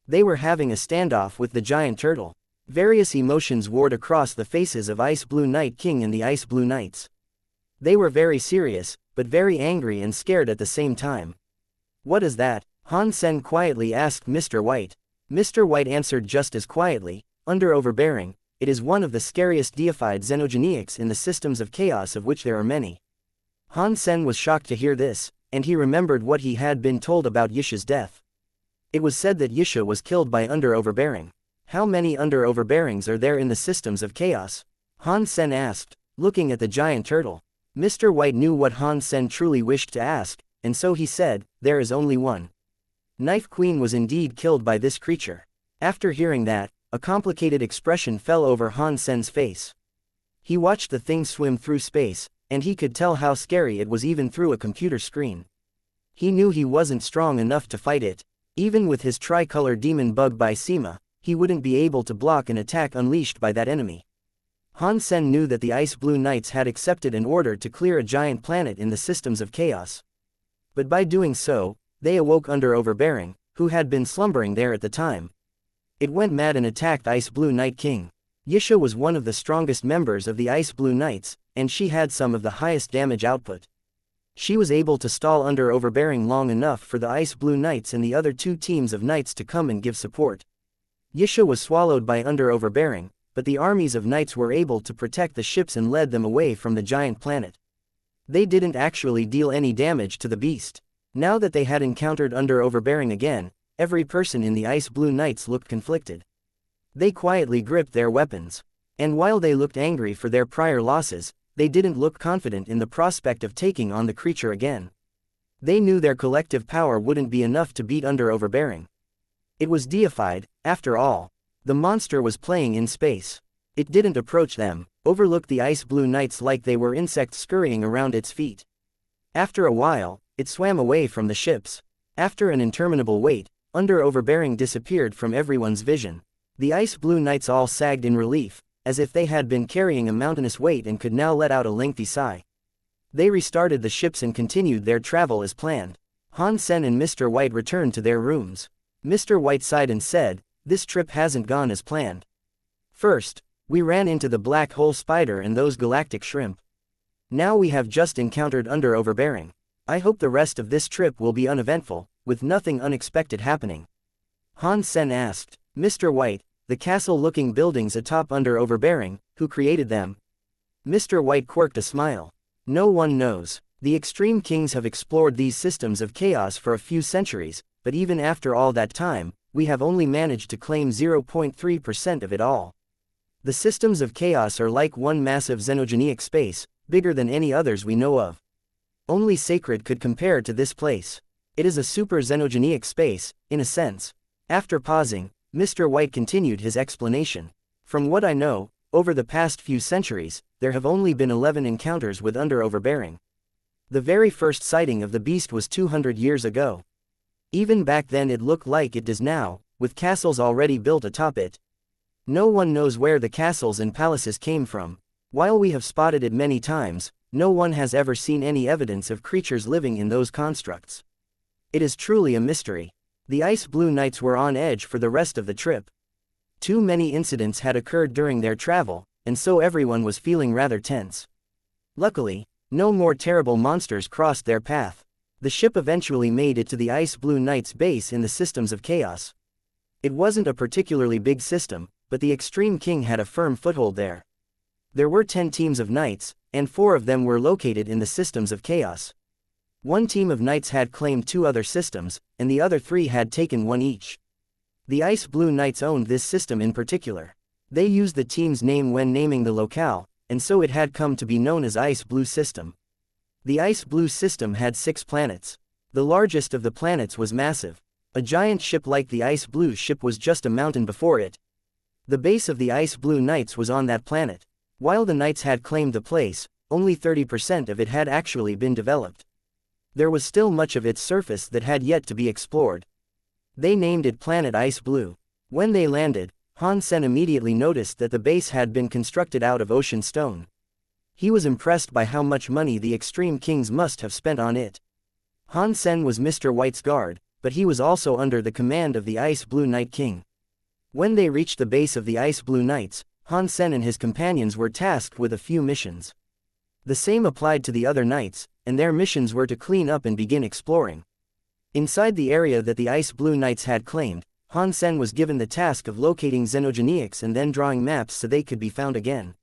They were having a standoff with the giant turtle. Various emotions warred across the faces of Ice Blue Night King and the Ice Blue Knights. They were very serious, but very angry and scared at the same time. "What is that?" Han Sen quietly asked Mr. White. Mr. White answered just as quietly, "Under overbearing, it is one of the scariest deified xenogenics in the systems of chaos of which there are many." Han Sen was shocked to hear this, and he remembered what he had been told about Yisha's death. It was said that Yisha was killed by under overbearing. How many under overbearings are there in the systems of chaos? Han Sen asked, looking at the giant turtle. Mr. White knew what Han Sen truly wished to ask, and so he said, "There is only one." Knife Queen was indeed killed by this creature. After hearing that, a complicated expression fell over Han Sen's face. He watched the thing swim through space, and he could tell how scary it was even through a computer screen. He knew he wasn't strong enough to fight it. Even with his tricolor demon bug by Sema, he wouldn't be able to block an attack unleashed by that enemy. Han Sen knew that the Ice Blue Knights had accepted an order to clear a giant planet in the systems of chaos. But by doing so, they awoke under overbearing, who had been slumbering there at the time. It went mad and attacked Ice Blue Night King. Yisha was one of the strongest members of the Ice Blue Knights, and she had some of the highest damage output. She was able to stall under overbearing long enough for the Ice Blue Knights and the other two teams of knights to come and give support. Yisha was swallowed by under overbearing, but the armies of knights were able to protect the ships and led them away from the giant planet. They didn't actually deal any damage to the beast. Now that they had encountered under overbearing again, every person in the Ice Blue Knights looked conflicted. They quietly gripped their weapons. And while they looked angry for their prior losses, they didn't look confident in the prospect of taking on the creature again. They knew their collective power wouldn't be enough to beat under overbearing. It was deified, after all. The monster was playing in space. It didn't approach them, overlooked the Ice Blue Knights like they were insects scurrying around its feet. After a while, it swam away from the ships. After an interminable wait, under overbearing disappeared from everyone's vision. The Ice Blue Knights all sagged in relief, as if they had been carrying a mountainous weight and could now let out a lengthy sigh. They restarted the ships and continued their travel as planned. Han Sen and Mr. White returned to their rooms. Mr. White sighed and said, "This trip hasn't gone as planned. First, we ran into the black hole spider and those galactic shrimp. Now we have just encountered under overbearing. I hope the rest of this trip will be uneventful, with nothing unexpected happening." Han Sen asked, "Mr. White, the castle-looking buildings atop under overbearing, who created them?" Mr. White quirked a smile. "No one knows. The Extreme Kings have explored these systems of chaos for a few centuries, but even after all that time, we have only managed to claim 0.3% of it all. The systems of chaos are like one massive xenogenic space, bigger than any others we know of. Only Sacred could compare to this place. It is a super xenogenic space, in a sense." After pausing, Mr. White continued his explanation. "From what I know, over the past few centuries, there have only been 11 encounters with under overbearing. The very first sighting of the beast was 200 years ago. Even back then it looked like it does now, with castles already built atop it. No one knows where the castles and palaces came from. While we have spotted it many times, no one has ever seen any evidence of creatures living in those constructs. It is truly a mystery." The Ice Blue Knights were on edge for the rest of the trip. Too many incidents had occurred during their travel, and so everyone was feeling rather tense. Luckily, no more terrible monsters crossed their path. The ship eventually made it to the Ice Blue Knights' base in the systems of chaos. It wasn't a particularly big system, but the Extreme King had a firm foothold there. There were 10 teams of knights, and 4 of them were located in the systems of chaos. One team of knights had claimed 2 other systems, and the other 3 had taken 1 each. The Ice Blue Knights owned this system in particular. They used the team's name when naming the locale, and so it had come to be known as Ice Blue System. The Ice Blue System had 6 planets. The largest of the planets was massive. A giant ship like the Ice Blue ship was just a mountain before it. The base of the Ice Blue Knights was on that planet. While the knights had claimed the place, only 30% of it had actually been developed. There was still much of its surface that had yet to be explored. They named it Planet Ice Blue. When they landed, Han Sen immediately noticed that the base had been constructed out of ocean stone. He was impressed by how much money the Extreme Kings must have spent on it. Han Sen was Mr. White's guard, but he was also under the command of the Ice Blue Night King. When they reached the base of the Ice Blue Knights, Han Sen and his companions were tasked with a few missions. The same applied to the other knights, and their missions were to clean up and begin exploring. Inside the area that the Ice Blue Knights had claimed, Han Sen was given the task of locating xenogenics and then drawing maps so they could be found again.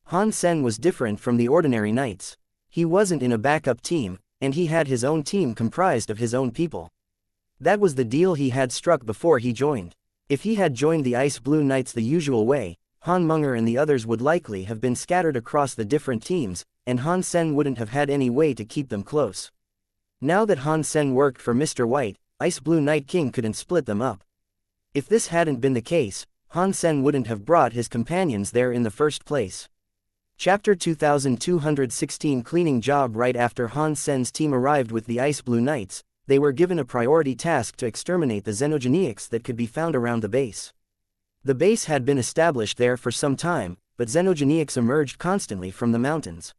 Han Sen was different from the ordinary knights. He wasn't in a backup team, and he had his own team comprised of his own people. That was the deal he had struck before he joined. If he had joined the Ice Blue Knights the usual way, Han Munger and the others would likely have been scattered across the different teams, and Han Sen wouldn't have had any way to keep them close. Now that Han Sen worked for Mr. White, Ice Blue Night King couldn't split them up. If this hadn't been the case, Han Sen wouldn't have brought his companions there in the first place. Chapter 2216 Cleaning Job. Right after Han Sen's team arrived with the Ice Blue Knights, they were given a priority task to exterminate the xenogenics that could be found around the base. The base had been established there for some time, but xenogenics emerged constantly from the mountains.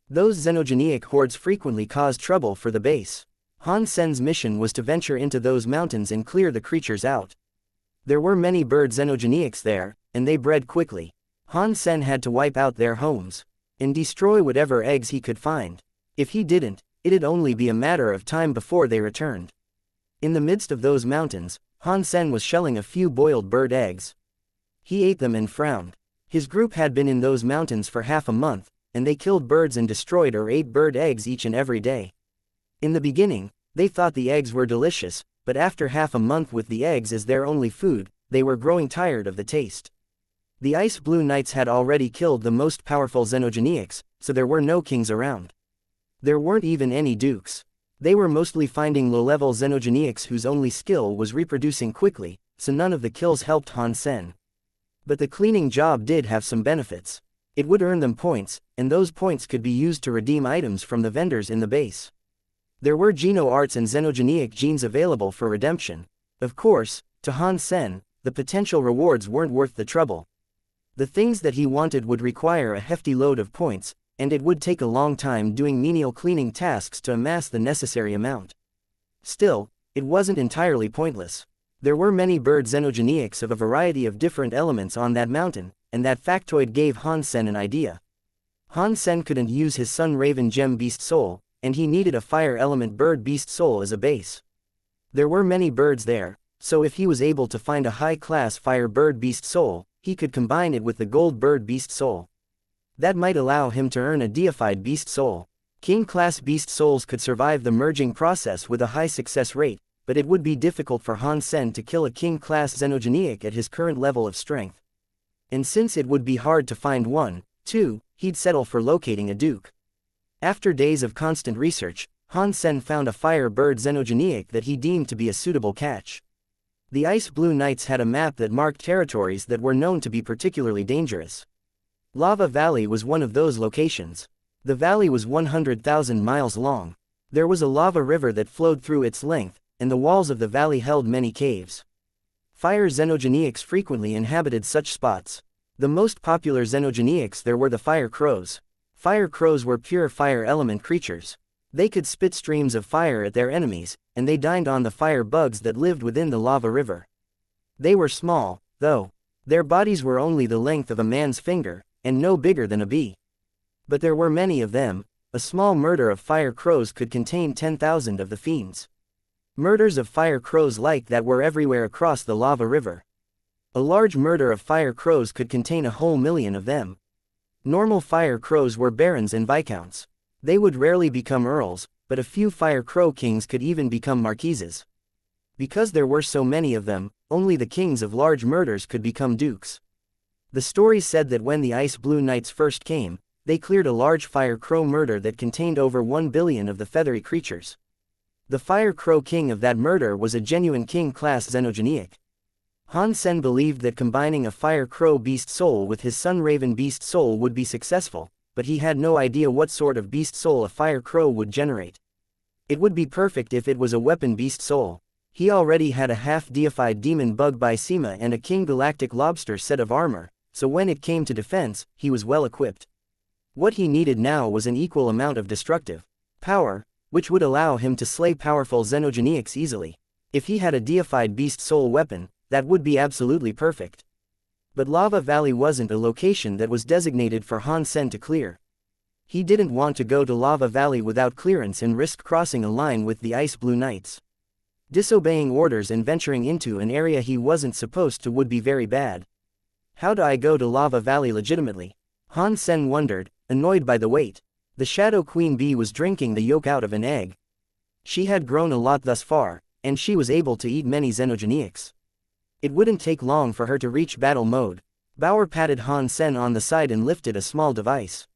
Those xenogenic hordes frequently caused trouble for the base. Han Sen's mission was to venture into those mountains and clear the creatures out. There were many bird xenogenics there, and they bred quickly. Han Sen had to wipe out their homes and destroy whatever eggs he could find. If he didn't, it'd only be a matter of time before they returned. In the midst of those mountains, Han Sen was shelling a few boiled bird eggs. He ate them and frowned. His group had been in those mountains for half a month, and they killed birds and destroyed or ate bird eggs each and every day. In the beginning, they thought the eggs were delicious, but after half a month with the eggs as their only food, they were growing tired of the taste. The Ice Blue Knights had already killed the most powerful xenogenics, so there were no kings around. There weren't even any dukes. They were mostly finding low-level xenogenics whose only skill was reproducing quickly, so none of the kills helped Han Sen. But the cleaning job did have some benefits. It would earn them points, and those points could be used to redeem items from the vendors in the base. There were Geno arts and xenogenic genes available for redemption. Of course, to Han Sen, the potential rewards weren't worth the trouble. The things that he wanted would require a hefty load of points, and it would take a long time doing menial cleaning tasks to amass the necessary amount. Still, it wasn't entirely pointless. There were many bird xenogenics of a variety of different elements on that mountain, and that factoid gave Han Sen an idea. Han Sen couldn't use his Sun Raven Gem Beast Soul, and he needed a fire element bird beast soul as a base. There were many birds there, so if he was able to find a high-class fire bird beast soul, he could combine it with the gold bird beast soul. That might allow him to earn a deified beast soul. King-class beast souls could survive the merging process with a high success rate, but it would be difficult for Han Sen to kill a king-class xenogenic at his current level of strength. And since it would be hard to find one, too, he'd settle for locating a duke. After days of constant research, Han Sen found a fire bird xenogenic that he deemed to be a suitable catch. The Ice Blue Knights had a map that marked territories that were known to be particularly dangerous. Lava Valley was one of those locations. The valley was 100,000 miles long. There was a lava river that flowed through its length, and the walls of the valley held many caves. Fire xenogenics frequently inhabited such spots. The most popular xenogenics there were the fire crows. Fire crows were pure fire element creatures. They could spit streams of fire at their enemies, and they dined on the fire bugs that lived within the lava river. They were small, though. Their bodies were only the length of a man's finger, and no bigger than a bee. But there were many of them. A small murder of fire crows could contain 10,000 of the fiends. Murders of fire crows like that were everywhere across the lava river. A large murder of fire crows could contain a whole million of them. Normal fire crows were barons and viscounts. They would rarely become earls, but a few fire crow kings could even become marquises. Because there were so many of them, only the kings of large murders could become dukes. The story said that when the Ice Blue Knights first came, they cleared a large fire crow murder that contained over 1 billion of the feathery creatures. The fire crow king of that murder was a genuine king-class xenogenic. Han Sen believed that combining a fire crow beast soul with his Sun Raven beast soul would be successful, but he had no idea what sort of beast soul a fire crow would generate. It would be perfect if it was a weapon beast soul. He already had a half-deified demon bug by Sema and a king galactic lobster set of armor, so when it came to defense, he was well equipped. What he needed now was an equal amount of destructive power, which would allow him to slay powerful xenogenics easily. If he had a deified beast soul weapon, that would be absolutely perfect. But Lava Valley wasn't a location that was designated for Han Sen to clear. He didn't want to go to Lava Valley without clearance and risk crossing a line with the Ice Blue Knights. Disobeying orders and venturing into an area he wasn't supposed to would be very bad. How do I go to Lava Valley legitimately? Han Sen wondered, annoyed by the wait. The Shadow Queen Bee was drinking the yolk out of an egg. She had grown a lot thus far, and she was able to eat many xenogenics. It wouldn't take long for her to reach battle mode. Bauer patted Han Sen on the side and lifted a small device.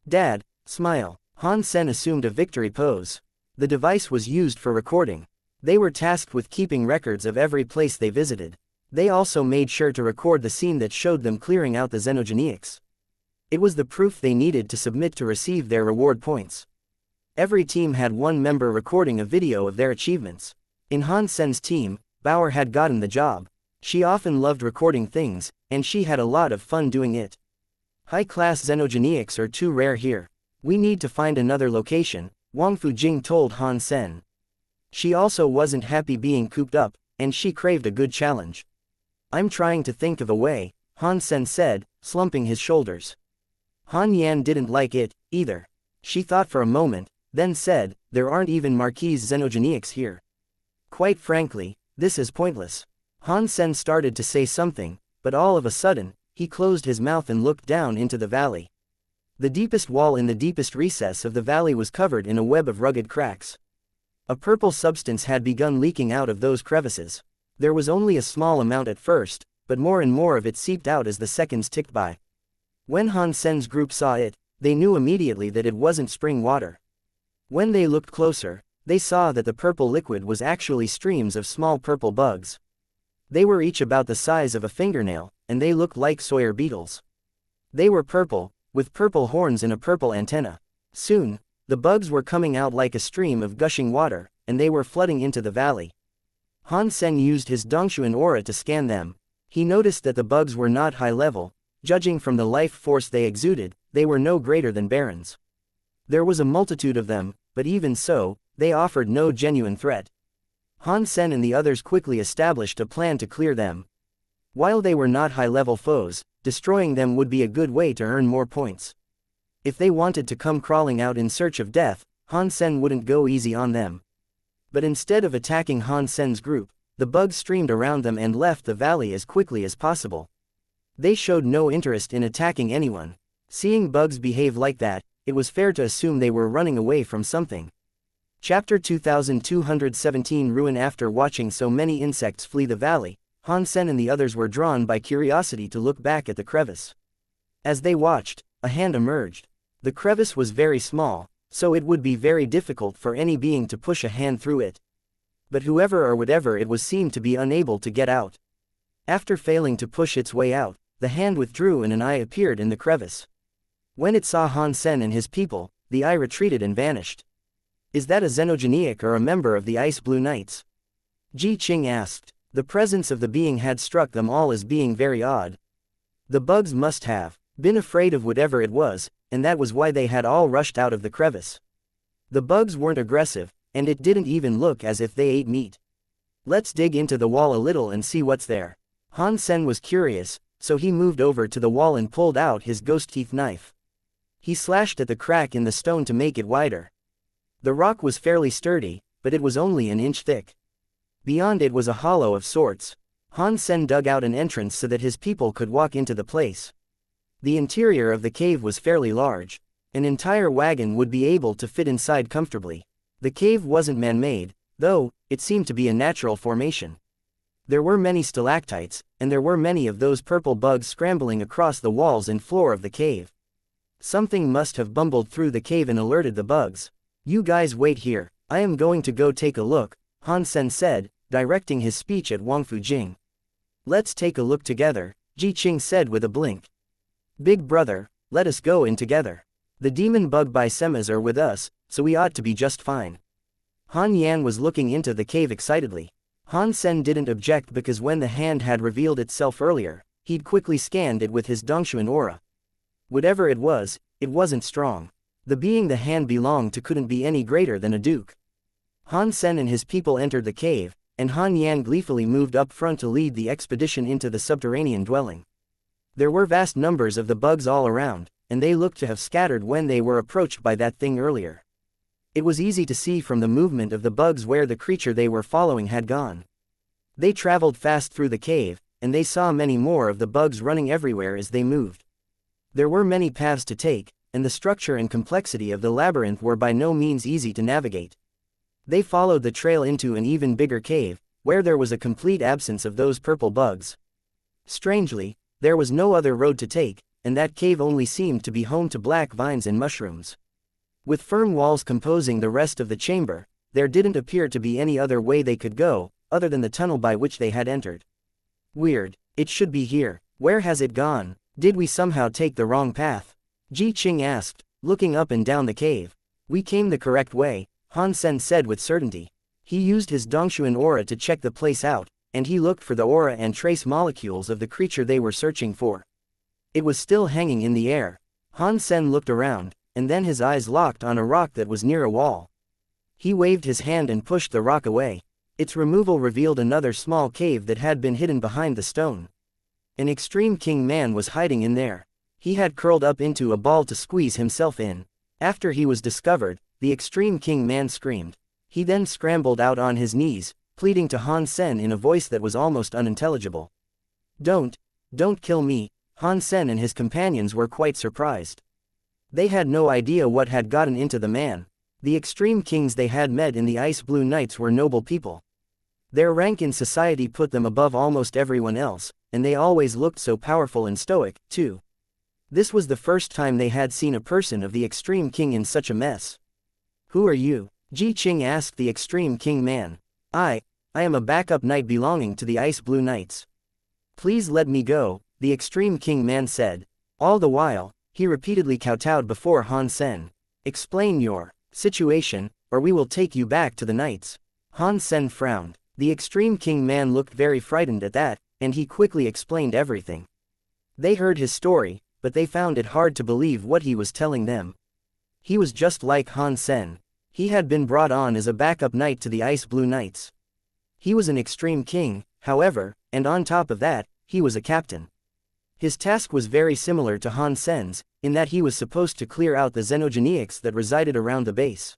Dad, smile. Han Sen assumed a victory pose. The device was used for recording. They were tasked with keeping records of every place they visited. They also made sure to record the scene that showed them clearing out the xenogenics. It was the proof they needed to submit to receive their reward points. Every team had one member recording a video of their achievements. In Han Sen's team, Bauer had gotten the job. She often loved recording things, and she had a lot of fun doing it. High-class xenogenics are too rare here. We need to find another location, Wang Fujing told Han Sen. She also wasn't happy being cooped up, and she craved a good challenge. I'm trying to think of a way, Han Sen said, slumping his shoulders. Han Yan didn't like it, either. She thought for a moment, then said, there aren't even Marquise xenogenics here. Quite frankly, this is pointless. Han Sen started to say something, but all of a sudden, he closed his mouth and looked down into the valley. The deepest wall in the deepest recess of the valley was covered in a web of rugged cracks. A purple substance had begun leaking out of those crevices. There was only a small amount at first, but more and more of it seeped out as the seconds ticked by. When Han Sen's group saw it, they knew immediately that it wasn't spring water. When they looked closer, they saw that the purple liquid was actually streams of small purple bugs. They were each about the size of a fingernail, and they looked like Sawyer beetles. They were purple, with purple horns and a purple antenna. Soon, the bugs were coming out like a stream of gushing water, and they were flooding into the valley. Han Sen used his Dongshuan aura to scan them. He noticed that the bugs were not high level. Judging from the life force they exuded, they were no greater than barons. There was a multitude of them, but even so, they offered no genuine threat. Han Sen and the others quickly established a plan to clear them. While they were not high-level foes, destroying them would be a good way to earn more points. If they wanted to come crawling out in search of death, Han Sen wouldn't go easy on them. But instead of attacking Han Sen's group, the bugs streamed around them and left the valley as quickly as possible. They showed no interest in attacking anyone. Seeing bugs behave like that, it was fair to assume they were running away from something. Chapter 2217 Ruin. After watching so many insects flee the valley, Han Sen and the others were drawn by curiosity to look back at the crevice. As they watched, a hand emerged. The crevice was very small, so it would be very difficult for any being to push a hand through it. But whoever or whatever it was seemed to be unable to get out. After failing to push its way out, the hand withdrew and an eye appeared in the crevice. When it saw Han Sen and his people, the eye retreated and vanished. Is that a xenogenic or a member of the Ice Blue Knights? Ji Qing asked. The presence of the being had struck them all as being very odd. The bugs must have been afraid of whatever it was, and that was why they had all rushed out of the crevice. The bugs weren't aggressive, and it didn't even look as if they ate meat. Let's dig into the wall a little and see what's there. Han Sen was curious, so he moved over to the wall and pulled out his ghost teeth knife. He slashed at the crack in the stone to make it wider. The rock was fairly sturdy, but it was only an inch thick. Beyond it was a hollow of sorts. Han Sen dug out an entrance so that his people could walk into the place. The interior of the cave was fairly large. An entire wagon would be able to fit inside comfortably. The cave wasn't man-made, though, it seemed to be a natural formation. There were many stalactites, and there were many of those purple bugs scrambling across the walls and floor of the cave. Something must have bumbled through the cave and alerted the bugs. You guys wait here, I am going to go take a look, Han Sen said, directing his speech at Wang Fujing. Let's take a look together, Ji Qing said with a blink. Big brother, let us go in together. The demon bug by Semas are with us, so we ought to be just fine. Han Yan was looking into the cave excitedly. Han Sen didn't object because when the hand had revealed itself earlier, he'd quickly scanned it with his Dongshuan aura. Whatever it wasn't strong. The being the hand belonged to couldn't be any greater than a duke. Han Sen and his people entered the cave, and Han Yan gleefully moved up front to lead the expedition into the subterranean dwelling. There were vast numbers of the bugs all around, and they looked to have scattered when they were approached by that thing earlier. It was easy to see from the movement of the bugs where the creature they were following had gone. They traveled fast through the cave, and they saw many more of the bugs running everywhere as they moved. There were many paths to take, and the structure and complexity of the labyrinth were by no means easy to navigate. They followed the trail into an even bigger cave, where there was a complete absence of those purple bugs. Strangely, there was no other road to take, and that cave only seemed to be home to black vines and mushrooms. With firm walls composing the rest of the chamber, there didn't appear to be any other way they could go, other than the tunnel by which they had entered. Weird. It should be here. Where has it gone? Did we somehow take the wrong path? Ji Qing asked, looking up and down the cave. We came the correct way, Han Sen said with certainty. He used his Dongshuan aura to check the place out, and he looked for the aura and trace molecules of the creature they were searching for. It was still hanging in the air. Han Sen looked around, and then his eyes locked on a rock that was near a wall. He waved his hand and pushed the rock away. Its removal revealed another small cave that had been hidden behind the stone. An extreme king man was hiding in there. He had curled up into a ball to squeeze himself in. After he was discovered, the extreme king man screamed. He then scrambled out on his knees, pleading to Han Sen in a voice that was almost unintelligible. Don't kill me." Han Sen and his companions were quite surprised. They had no idea what had gotten into the man. The extreme kings they had met in the Ice Blue Knights were noble people. Their rank in society put them above almost everyone else, and they always looked so powerful and stoic, too. This was the first time they had seen a person of the extreme king in such a mess. "Who are you?" Ji Qing asked the extreme king man. I am a backup knight belonging to the Ice Blue Knights. Please let me go," the extreme king man said. All the while, he repeatedly kowtowed before Han Sen. "Explain your situation, or we will take you back to the knights." Han Sen frowned. The extreme king man looked very frightened at that, and he quickly explained everything. They heard his story, but they found it hard to believe what he was telling them. He was just like Han Sen. He had been brought on as a backup knight to the Ice Blue Knights. He was an extreme king, however, and on top of that, he was a captain. His task was very similar to Han Sen's, in that he was supposed to clear out the xenogeniacs that resided around the base.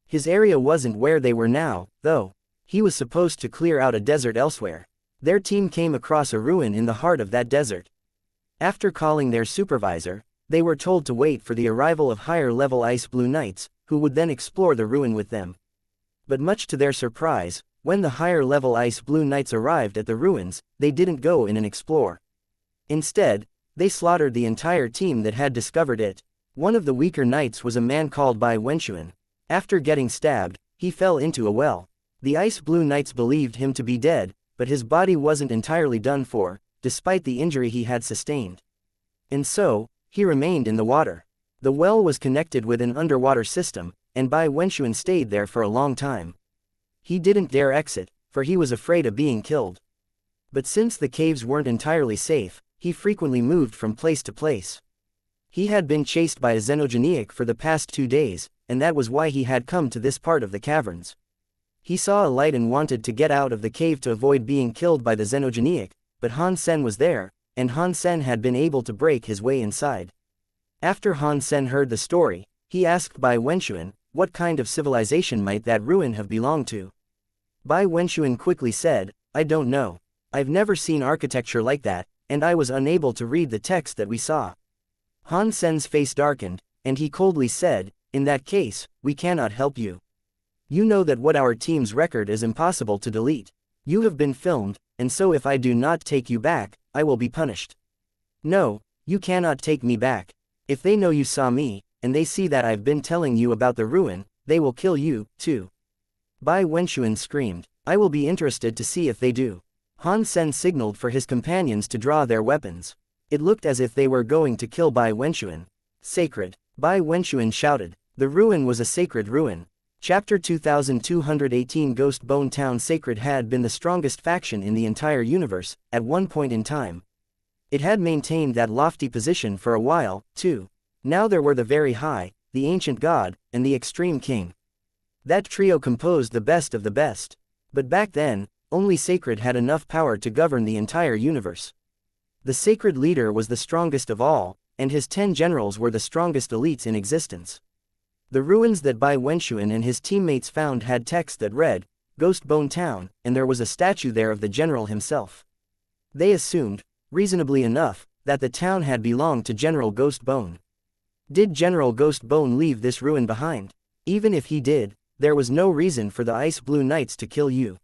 His area wasn't where they were now, though. He was supposed to clear out a desert elsewhere. Their team came across a ruin in the heart of that desert. After calling their supervisor, they were told to wait for the arrival of higher-level Ice Blue Knights, who would then explore the ruin with them. But much to their surprise, when the higher-level Ice Blue Knights arrived at the ruins, they didn't go in and explore. Instead, they slaughtered the entire team that had discovered it. One of the weaker knights was a man called Bai Wenxuan. After getting stabbed, he fell into a well. The Ice Blue Knights believed him to be dead, but his body wasn't entirely done for, despite the injury he had sustained. And so, he remained in the water. The well was connected with an underwater system, and Bai Wenxuan stayed there for a long time. He didn't dare exit, for he was afraid of being killed. But since the caves weren't entirely safe, he frequently moved from place to place. He had been chased by a xenogeniac for the past 2 days, and that was why he had come to this part of the caverns. He saw a light and wanted to get out of the cave to avoid being killed by the xenogeniac, but Han Sen was there, and Han Sen had been able to break his way inside. After Han Sen heard the story, he asked Bai Wenxuan, what kind of civilization might that ruin have belonged to? Bai Wenxuan quickly said, I don't know. I've never seen architecture like that, and I was unable to read the text that we saw. Han Sen's face darkened, and he coldly said, in that case, we cannot help you. You know that what our team's record is impossible to delete. You have been filmed, and so if I do not take you back, I will be punished. No, you cannot take me back. If they know you saw me, and they see that I've been telling you about the ruin, they will kill you, too. Bai Wenxuan screamed, I will be interested to see if they do. Han Sen signaled for his companions to draw their weapons. It looked as if they were going to kill Bai Wenxuan. Sacred. Bai Wenxuan shouted. The ruin was a sacred ruin. Chapter 2218 Ghost Bone Town Sacred had been the strongest faction in the entire universe, at one point in time. It had maintained that lofty position for a while, too. Now there were the Very High, the Ancient God, and the Extreme King. That trio composed the best of the best. But back then, only Sacred had enough power to govern the entire universe. The Sacred leader was the strongest of all, and his 10 generals were the strongest elites in existence. The ruins that Bai Wenxuan and his teammates found had text that read, Ghost Bone Town, and there was a statue there of the general himself. They assumed, reasonably enough, that the town had belonged to General Ghost Bone. Did General Ghost Bone leave this ruin behind? Even if he did, there was no reason for the Ice Blue Knights to kill you.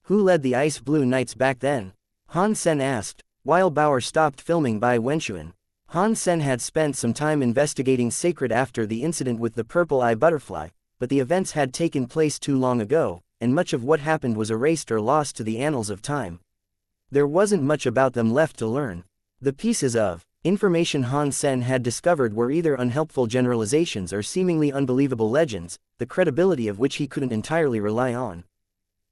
Who led the Ice Blue Knights back then? Han Sen asked, while Bauer stopped filming Bai Wenxuan. Han Sen had spent some time investigating Sacred after the incident with the purple eye butterfly, but the events had taken place too long ago, and much of what happened was erased or lost to the annals of time. There wasn't much about them left to learn. The pieces of information Han Sen had discovered were either unhelpful generalizations or seemingly unbelievable legends, the credibility of which he couldn't entirely rely on.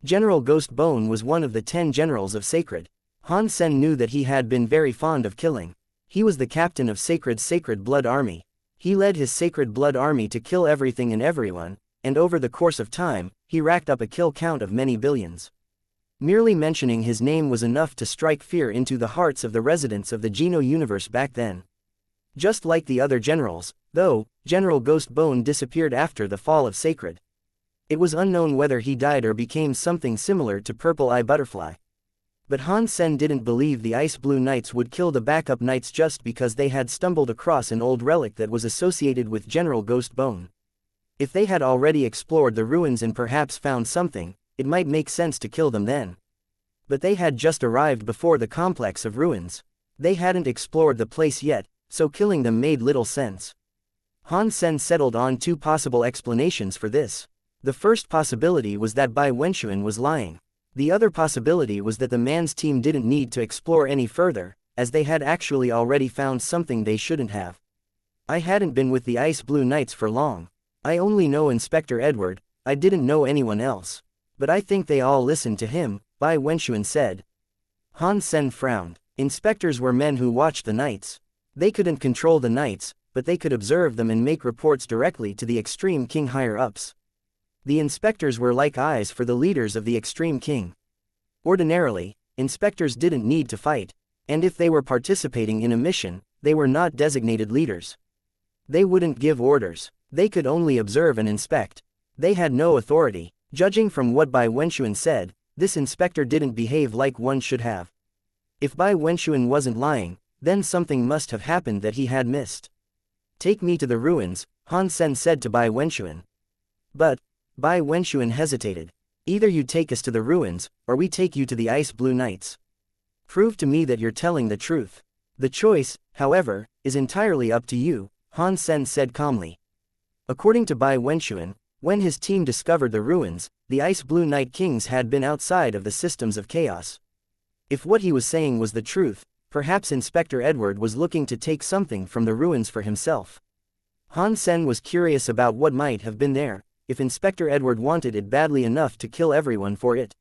General Ghost Bone was one of the 10 generals of Sacred. Han Sen knew that he had been very fond of killing. He was the captain of Sacred's Sacred Blood Army. He led his Sacred Blood Army to kill everything and everyone, and over the course of time, he racked up a kill count of many billions. Merely mentioning his name was enough to strike fear into the hearts of the residents of the Geno universe back then. Just like the other generals, though, General Ghost Bone disappeared after the fall of Sacred. It was unknown whether he died or became something similar to Purple Eye Butterfly. But Han Sen didn't believe the Ice Blue Knights would kill the backup knights just because they had stumbled across an old relic that was associated with General Ghost Bone. If they had already explored the ruins and perhaps found something, it might make sense to kill them then. But they had just arrived before the complex of ruins. They hadn't explored the place yet, so killing them made little sense. Han Sen settled on 2 possible explanations for this. The first possibility was that Bai Wenxuan was lying. The other possibility was that the man's team didn't need to explore any further, as they had actually already found something they shouldn't have. I hadn't been with the Ice Blue Knights for long. I only know Inspector Edward, I didn't know anyone else. But I think they all listened to him, Bai Wenxuan said. Han Sen frowned. Inspectors were men who watched the knights. They couldn't control the knights, but they could observe them and make reports directly to the Extreme King higher-ups. The inspectors were like eyes for the leaders of the Extreme King. Ordinarily, inspectors didn't need to fight, and if they were participating in a mission, they were not designated leaders. They wouldn't give orders, they could only observe and inspect. They had no authority. Judging from what Bai Wenxuan said, this inspector didn't behave like one should have. If Bai Wenxuan wasn't lying, then something must have happened that he had missed. Take me to the ruins, Han Sen said to Bai Wenxuan. But Bai Wenxuan hesitated. Either you take us to the ruins, or we take you to the Ice Blue Knights. Prove to me that you're telling the truth. The choice, however, is entirely up to you, Han Sen said calmly. According to Bai Wenxuan, when his team discovered the ruins, the Ice Blue Knight Kings had been outside of the systems of chaos. If what he was saying was the truth, perhaps Inspector Edward was looking to take something from the ruins for himself. Han Sen was curious about what might have been there, if Inspector Edward wanted it badly enough to kill everyone for it.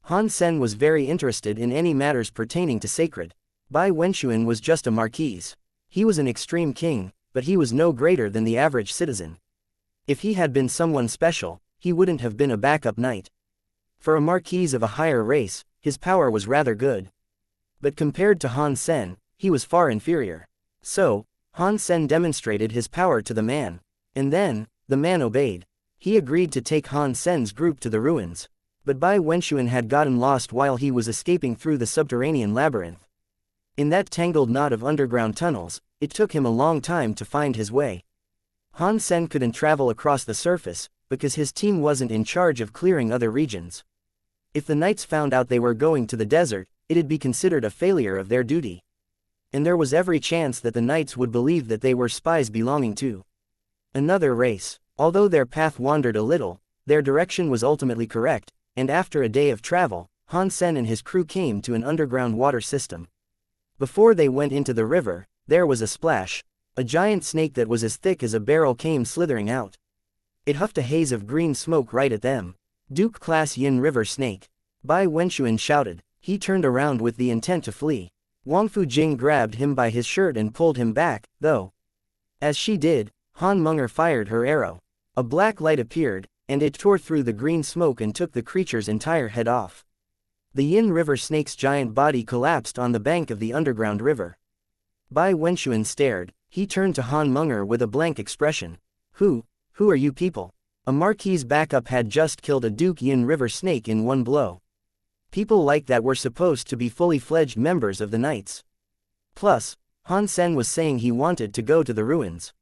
Han Sen was very interested in any matters pertaining to Sacred. Bai Wenxuan was just a marquise. He was an extreme king, but he was no greater than the average citizen. If he had been someone special, he wouldn't have been a backup knight. For a marquise of a higher race, his power was rather good. But compared to Han Sen, he was far inferior. So, Han Sen demonstrated his power to the man. And then, the man obeyed. He agreed to take Han Sen's group to the ruins. But Bai Wenxuan had gotten lost while he was escaping through the subterranean labyrinth. In that tangled knot of underground tunnels, it took him a long time to find his way. Han Sen couldn't travel across the surface, because his team wasn't in charge of clearing other regions. If the knights found out they were going to the desert, it'd be considered a failure of their duty. And there was every chance that the knights would believe that they were spies belonging to another race. Although their path wandered a little, their direction was ultimately correct, and after a day of travel, Han Sen and his crew came to an underground water system. Before they went into the river, there was a splash. A giant snake that was as thick as a barrel came slithering out. It huffed a haze of green smoke right at them. Duke Class Yin River Snake. Bai Wenxuan shouted. He turned around with the intent to flee. Wang Fujing grabbed him by his shirt and pulled him back, though. As she did, Han Munger fired her arrow. A black light appeared, and it tore through the green smoke and took the creature's entire head off. The Yin River Snake's giant body collapsed on the bank of the underground river. Bai Wenxuan stared. He turned to Han Munger with a blank expression. Who are you people? A Marquis backup had just killed a Duke Yin River Snake in one blow. People like that were supposed to be fully fledged members of the Knights. Plus, Han Sen was saying he wanted to go to the ruins.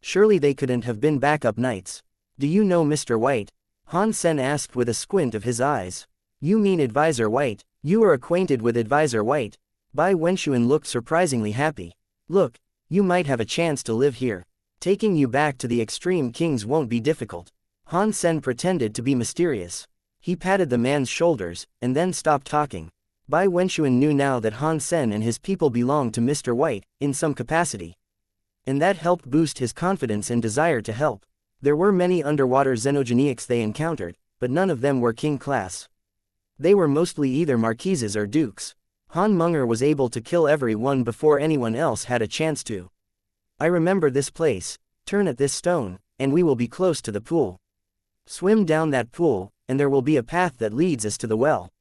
Surely they couldn't have been backup Knights. Do you know Mr. White? Han Sen asked with a squint of his eyes. You mean Advisor White? You are acquainted with Advisor White? Bai Wenxuan looked surprisingly happy. Look, you might have a chance to live here. Taking you back to the Extreme Kings won't be difficult. Han Sen pretended to be mysterious. He patted the man's shoulders, and then stopped talking. Bai Wenxuan knew now that Han Sen and his people belonged to Mr. White, in some capacity. And that helped boost his confidence and desire to help. There were many underwater xenogenics they encountered, but none of them were king class. They were mostly either marquises or dukes. Han Munger was able to kill everyone before anyone else had a chance to. I remember this place. Turn at this stone, and we will be close to the pool. Swim down that pool, and there will be a path that leads us to the well.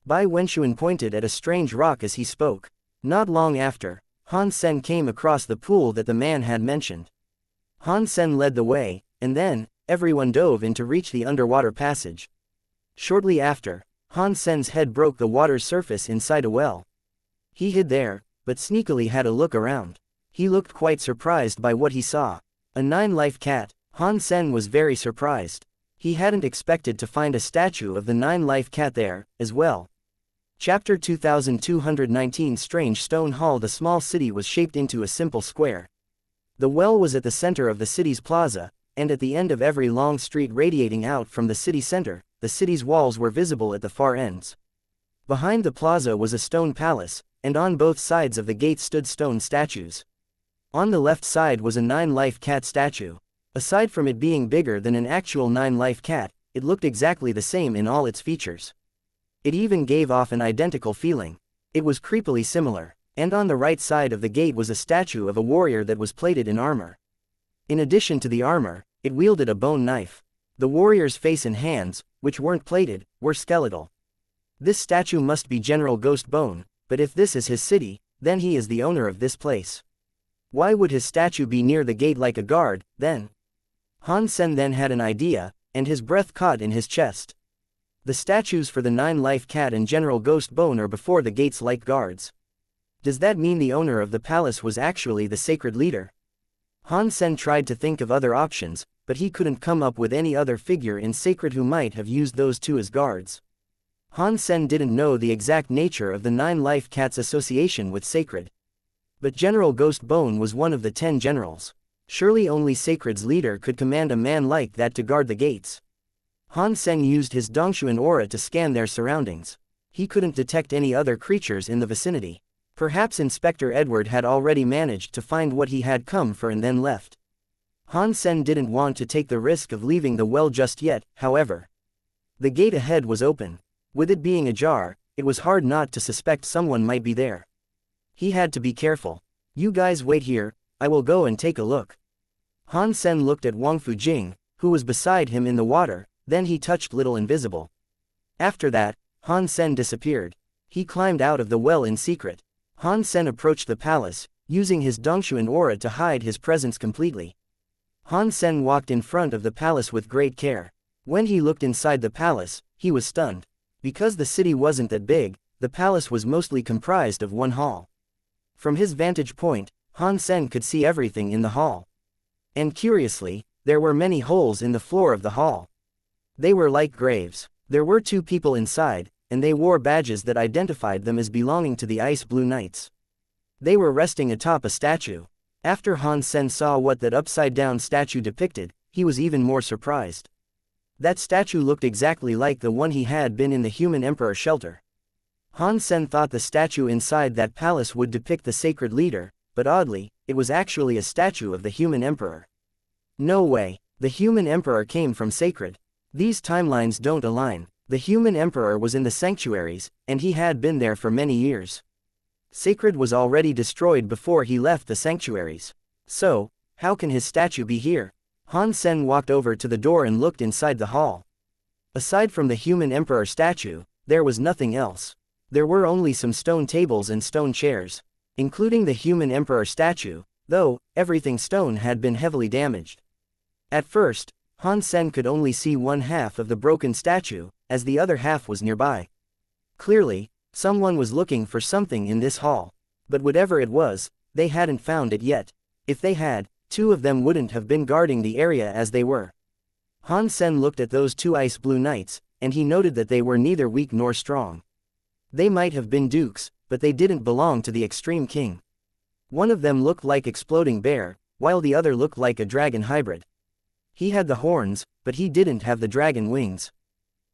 Bai Wenxuan pointed at a strange rock as he spoke. Not long after, Han Sen came across the pool that the man had mentioned. Han Sen led the way, and then, everyone dove in to reach the underwater passage. Shortly after, Han Sen's head broke the water's surface inside a well. He hid there, but sneakily had a look around. He looked quite surprised by what he saw. A 9-life cat. Han Sen was very surprised. He hadn't expected to find a statue of the 9-life cat there, as well. Chapter 2219 Strange Stone Hall. The small city was shaped into a simple square. The well was at the center of the city's plaza, and at the end of every long street radiating out from the city center, the city's walls were visible at the far ends. Behind the plaza was a stone palace, and on both sides of the gate stood stone statues. On the left side was a 9-life cat statue. Aside from it being bigger than an actual 9-life cat, it looked exactly the same in all its features. It even gave off an identical feeling. It was creepily similar, and on the right side of the gate was a statue of a warrior that was plated in armor. In addition to the armor, it wielded a bone knife. The warrior's face and hands, which weren't plated, were skeletal. This statue must be General Ghost Bone, but if this is his city, then he is the owner of this place. Why would his statue be near the gate like a guard, then? Han Sen then had an idea, and his breath caught in his chest. The statues for the 9-life cat and General Ghost Bone are before the gates like guards. Does that mean the owner of the palace was actually the sacred leader? Han Sen tried to think of other options, but he couldn't come up with any other figure in sacred who might have used those two as guards. Han Sen didn't know the exact nature of the 9-life cat's association with sacred. But General Ghost Bone was one of the 10 generals. Surely only Sacred's leader could command a man like that to guard the gates. Han Sen used his Dongshuan aura to scan their surroundings. He couldn't detect any other creatures in the vicinity. Perhaps Inspector Edward had already managed to find what he had come for and then left. Han Sen didn't want to take the risk of leaving the well just yet, however. The gate ahead was open. With it being ajar, it was hard not to suspect someone might be there. He had to be careful. You guys wait here, I will go and take a look. Han Sen looked at Wang Fujing, who was beside him in the water, then he touched Little Invisible. After that, Han Sen disappeared. He climbed out of the well in secret. Han Sen approached the palace, using his Dongshuan aura to hide his presence completely. Han Sen walked in front of the palace with great care. When he looked inside the palace, he was stunned. Because the city wasn't that big, the palace was mostly comprised of one hall. From his vantage point, Han Sen could see everything in the hall. And curiously, there were many holes in the floor of the hall. They were like graves. There were 2 people inside, and they wore badges that identified them as belonging to the Ice Blue Knights. They were resting atop a statue. After Han Sen saw what that upside-down statue depicted, he was even more surprised. That statue looked exactly like the one he had been in the Human Emperor shelter. Han Sen thought the statue inside that palace would depict the sacred leader, but oddly, it was actually a statue of the Human Emperor. No way. The human emperor came from sacred. These timelines don't align. The human emperor was in the sanctuaries, and he had been there for many years. Sacred was already destroyed before he left the sanctuaries. So, how can his statue be here? Han Sen walked over to the door and looked inside the hall. Aside from the human emperor statue, there was nothing else. There were only some stone tables and stone chairs. Including the human emperor statue, though, everything stone had been heavily damaged. At first, Han Sen could only see one half of the broken statue, as the other half was nearby. Clearly, someone was looking for something in this hall. But whatever it was, they hadn't found it yet. If they had, two of them wouldn't have been guarding the area as they were. Han Sen looked at those two ice blue knights, and he noted that they were neither weak nor strong. They might have been dukes, but they didn't belong to the extreme king. One of them looked like exploding bear, while the other looked like a dragon hybrid. He had the horns, but he didn't have the dragon wings.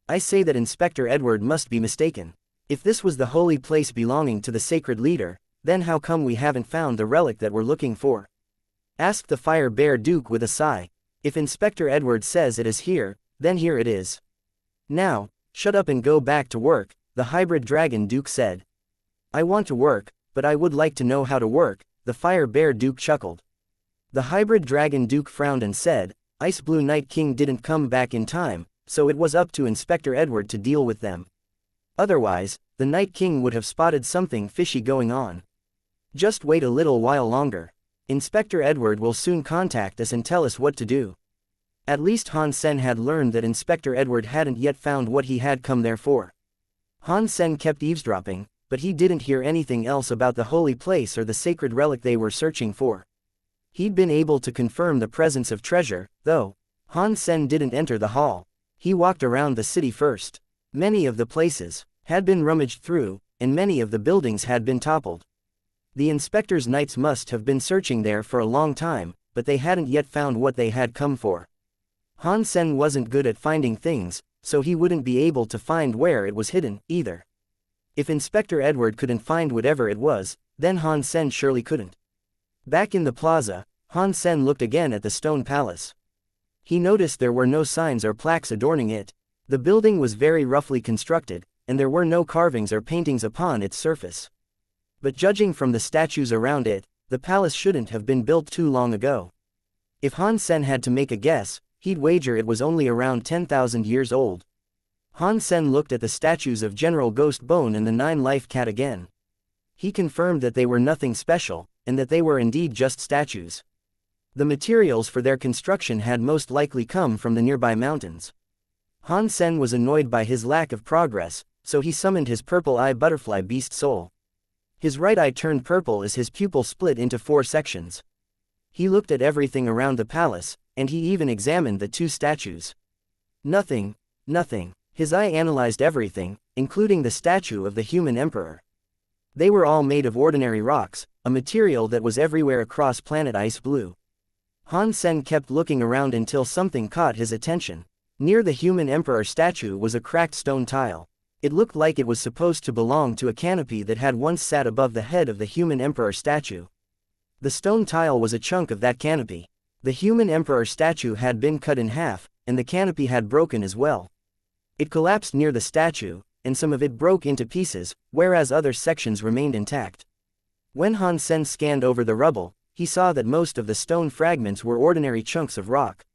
I say that Inspector Edward must be mistaken. If this was the holy place belonging to the sacred leader, then how come we haven't found the relic that we're looking for? Asked the Fire Bear Duke with a sigh. If Inspector Edward says it is here, then here it is. Now, shut up and go back to work, the hybrid dragon Duke said. I want to work, but I would like to know how to work, the Fire Bear Duke chuckled. The hybrid dragon Duke frowned and said, Ice Blue Night King didn't come back in time, so it was up to Inspector Edward to deal with them. Otherwise, the Night King would have spotted something fishy going on. Just wait a little while longer. Inspector Edward will soon contact us and tell us what to do. At least Han Sen had learned that Inspector Edward hadn't yet found what he had come there for. Han Sen kept eavesdropping, but he didn't hear anything else about the holy place or the sacred relic they were searching for. He'd been able to confirm the presence of treasure, though. Han Sen didn't enter the hall. He walked around the city first. Many of the places had been rummaged through, and many of the buildings had been toppled. The inspector's knights must have been searching there for a long time, but they hadn't yet found what they had come for. Han Sen wasn't good at finding things, so he wouldn't be able to find where it was hidden, either. If Inspector Edward couldn't find whatever it was, then Han Sen surely couldn't. Back in the plaza, Han Sen looked again at the stone palace. He noticed there were no signs or plaques adorning it. The building was very roughly constructed, and there were no carvings or paintings upon its surface. But judging from the statues around it, the palace shouldn't have been built too long ago. If Han Sen had to make a guess, he'd wager it was only around 10,000 years old. Han Sen looked at the statues of General Ghost Bone and the Nine-Life Cat again. He confirmed that they were nothing special, and that they were indeed just statues. The materials for their construction had most likely come from the nearby mountains. Han Sen was annoyed by his lack of progress, so he summoned his purple-eye butterfly beast soul. His right eye turned purple as his pupil split into 4 sections. He looked at everything around the palace, and he even examined the 2 statues. Nothing. His eye analyzed everything, including the statue of the human emperor. They were all made of ordinary rocks, a material that was everywhere across planet Ice Blue. Han Sen kept looking around until something caught his attention. Near the human emperor statue was a cracked stone tile. It looked like it was supposed to belong to a canopy that had once sat above the head of the human emperor statue. The stone tile was a chunk of that canopy. The human emperor statue had been cut in half, and the canopy had broken as well. It collapsed near the statue, and some of it broke into pieces, whereas other sections remained intact. When Han Sen scanned over the rubble, he saw that most of the stone fragments were ordinary chunks of rock.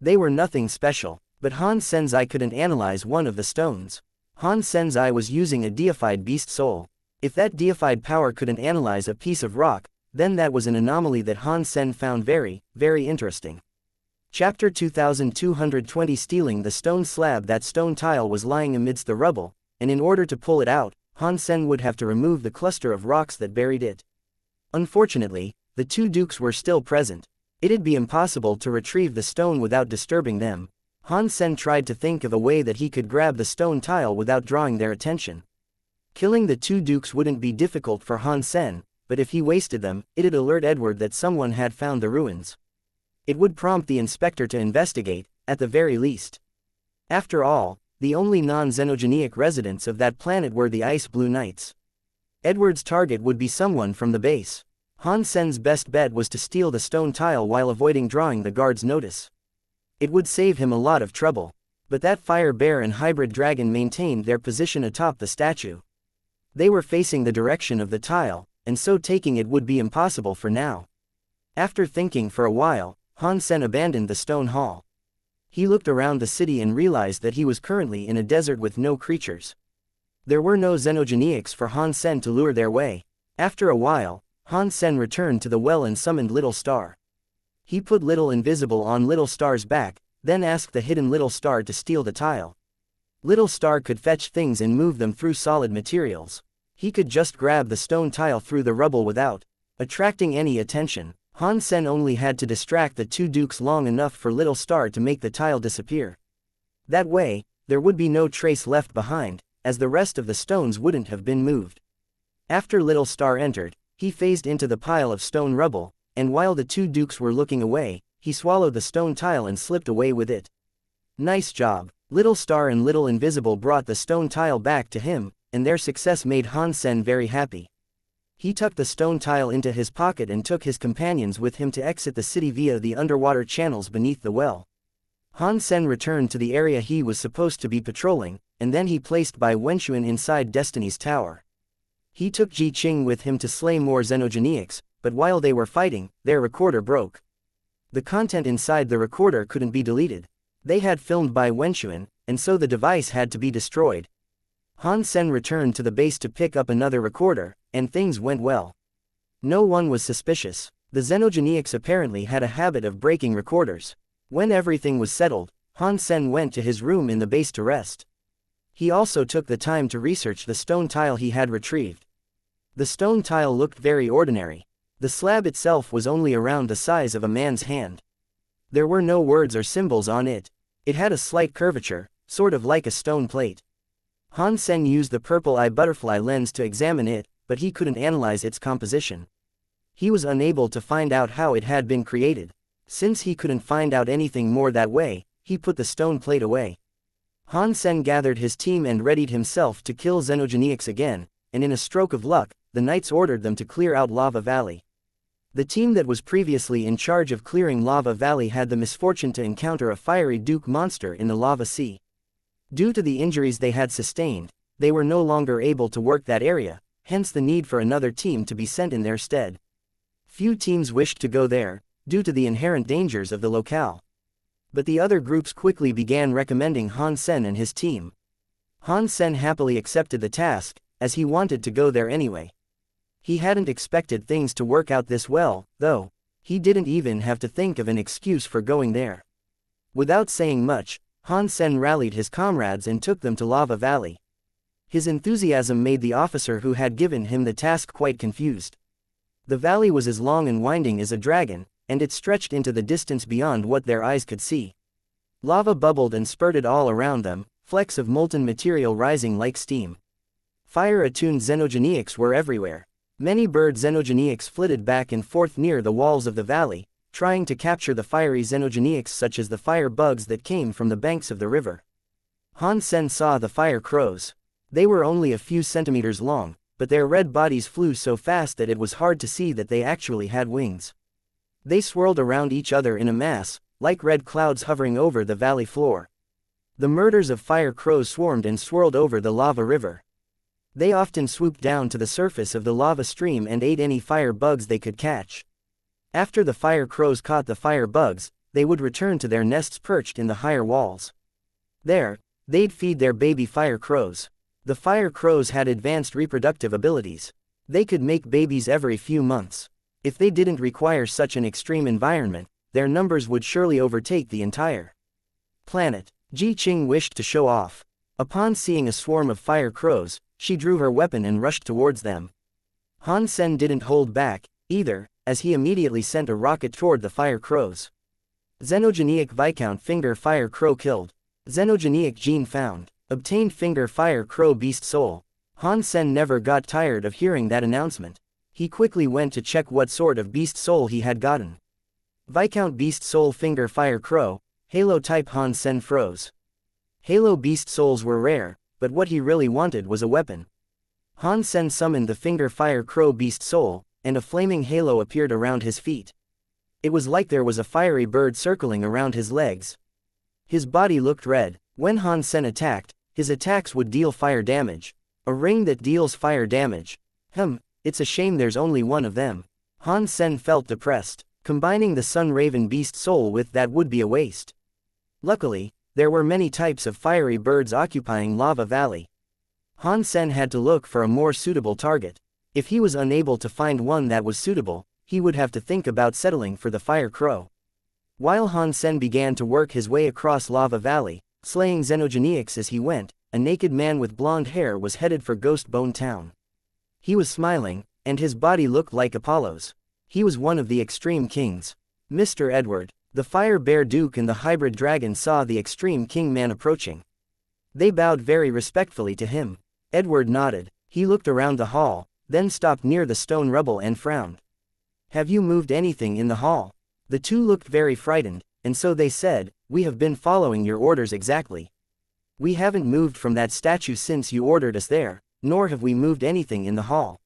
They were nothing special, but Han Sen's eye couldn't analyze one of the stones. Han Sen's eye was using a deified beast soul. If that deified power couldn't analyze a piece of rock, then that was an anomaly that Han Sen found very, very interesting. Chapter 2220 Stealing the stone slab. That stone tile was lying amidst the rubble, and in order to pull it out, Han Sen would have to remove the cluster of rocks that buried it. Unfortunately, the 2 dukes were still present. It'd be impossible to retrieve the stone without disturbing them. Han Sen tried to think of a way that he could grab the stone tile without drawing their attention. Killing the 2 dukes wouldn't be difficult for Han Sen, but if he wasted them, it'd alert Edward that someone had found the ruins. It would prompt the inspector to investigate, at the very least. After all, the only non-xenogenic residents of that planet were the Ice Blue Knights. Edward's target would be someone from the base. Han Sen's best bet was to steal the stone tile while avoiding drawing the guard's notice. It would save him a lot of trouble. But that fire bear and hybrid dragon maintained their position atop the statue. They were facing the direction of the tile, and so taking it would be impossible for now. After thinking for a while, Han Sen abandoned the stone hall. He looked around the city and realized that he was currently in a desert with no creatures. There were no xenogeniacs for Han Sen to lure their way. After a while, Han Sen returned to the well and summoned Little Star. He put Little Invisible on Little Star's back, then asked the hidden Little Star to steal the tile. Little Star could fetch things and move them through solid materials. He could just grab the stone tile through the rubble without attracting any attention. Han Sen only had to distract the two dukes long enough for Little Star to make the tile disappear. That way, there would be no trace left behind, as the rest of the stones wouldn't have been moved. After Little Star entered, he phased into the pile of stone rubble, and while the two dukes were looking away, he swallowed the stone tile and slipped away with it. Nice job. Little Star and Little Invisible brought the stone tile back to him, and their success made Han Sen very happy. He tucked the stone tile into his pocket and took his companions with him to exit the city via the underwater channels beneath the well. Han Sen returned to the area he was supposed to be patrolling, and then he placed Bai Wenxuan inside Destiny's tower. He took Ji Qing with him to slay more xenogeniacs, but while they were fighting, their recorder broke. The content inside the recorder couldn't be deleted. They had filmed Bai Wenxuan, and so the device had to be destroyed. Han Sen returned to the base to pick up another recorder, and things went well. No one was suspicious. The xenogeniacs apparently had a habit of breaking recorders. When everything was settled, Han Sen went to his room in the base to rest. He also took the time to research the stone tile he had retrieved. The stone tile looked very ordinary. The slab itself was only around the size of a man's hand. There were no words or symbols on it. It had a slight curvature, sort of like a stone plate. Han Sen used the purple eye butterfly lens to examine it, but he couldn't analyze its composition. He was unable to find out how it had been created. Since he couldn't find out anything more that way, he put the stone plate away. Han Sen gathered his team and readied himself to kill xenogeniacs again, and in a stroke of luck, the knights ordered them to clear out Lava Valley. The team that was previously in charge of clearing Lava Valley had the misfortune to encounter a fiery duke monster in the lava sea. Due to the injuries they had sustained, they were no longer able to work that area, hence the need for another team to be sent in their stead. Few teams wished to go there, due to the inherent dangers of the locale. But the other groups quickly began recommending Han Sen and his team. Han Sen happily accepted the task, as he wanted to go there anyway. He hadn't expected things to work out this well, though. He didn't even have to think of an excuse for going there. Without saying much, Han Sen rallied his comrades and took them to Lava Valley. His enthusiasm made the officer who had given him the task quite confused. The valley was as long and winding as a dragon, and it stretched into the distance beyond what their eyes could see. Lava bubbled and spurted all around them, flecks of molten material rising like steam. Fire-attuned xenogeniacs were everywhere. Many bird xenogeniacs flitted back and forth near the walls of the valley, trying to capture the fiery xenogeniacs such as the fire bugs that came from the banks of the river. Han Sen saw the fire crows. They were only a few centimeters long, but their red bodies flew so fast that it was hard to see that they actually had wings. They swirled around each other in a mass, like red clouds hovering over the valley floor. The murders of fire crows swarmed and swirled over the lava river. They often swooped down to the surface of the lava stream and ate any fire bugs they could catch. After the fire crows caught the fire bugs, they would return to their nests perched in the higher walls. There, they'd feed their baby fire crows. The fire crows had advanced reproductive abilities. They could make babies every few months. If they didn't require such an extreme environment, their numbers would surely overtake the entire planet. Ji Qing wished to show off. Upon seeing a swarm of fire crows, she drew her weapon and rushed towards them. Han Sen didn't hold back, either, as he immediately sent a rocket toward the fire crows. Xenogeniac Viscount Finger Fire Crow killed. Xenogeniac Gene found. Obtained Finger Fire Crow Beast Soul. Han Sen never got tired of hearing that announcement. He quickly went to check what sort of beast soul he had gotten. Viscount Beast Soul Finger Fire Crow, Halo type. Han Sen froze. Halo beast souls were rare, but what he really wanted was a weapon. Han Sen summoned the Finger Fire Crow Beast Soul, and a flaming halo appeared around his feet. It was like there was a fiery bird circling around his legs. His body looked red. When Han Sen attacked, his attacks would deal fire damage. A ring that deals fire damage. It's a shame there's only one of them. Han Sen felt depressed. Combining the Sun Raven beast soul with that would be a waste. Luckily, there were many types of fiery birds occupying Lava Valley. Han Sen had to look for a more suitable target. If he was unable to find one that was suitable, he would have to think about settling for the fire crow. While Han Sen began to work his way across Lava Valley, slaying xenogenics as he went, a naked man with blonde hair was headed for Ghost Bone Town. He was smiling, and his body looked like Apollo's. He was one of the Extreme Kings. Mr. Edward, the Fire Bear Duke and the Hybrid Dragon saw the Extreme King man approaching. They bowed very respectfully to him. Edward nodded. He looked around the hall, then stopped near the stone rubble and frowned. Have you moved anything in the hall? The two looked very frightened, and so they said, we have been following your orders exactly. We haven't moved from that statue since you ordered us there, nor have we moved anything in the hall.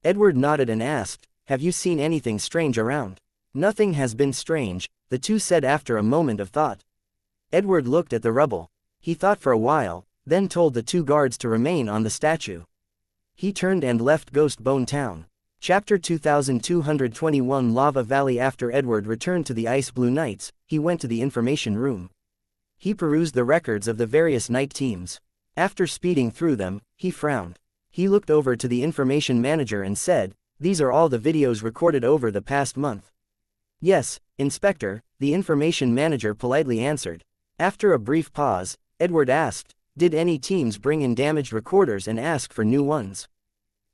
Edward nodded and asked, have you seen anything strange around? Nothing has been strange, the two said after a moment of thought. Edward looked at the rubble. He thought for a while, then told the two guards to remain on the statue. He turned and left Ghost Bone Town. Chapter 2221 Lava Valley. After Edward returned to the Ice Blue Knights, he went to the information room. He perused the records of the various night teams. After speeding through them, he frowned. He looked over to the information manager and said, these are all the videos recorded over the past month. Yes, Inspector, the information manager politely answered. After a brief pause, Edward asked, did any teams bring in damaged recorders and ask for new ones?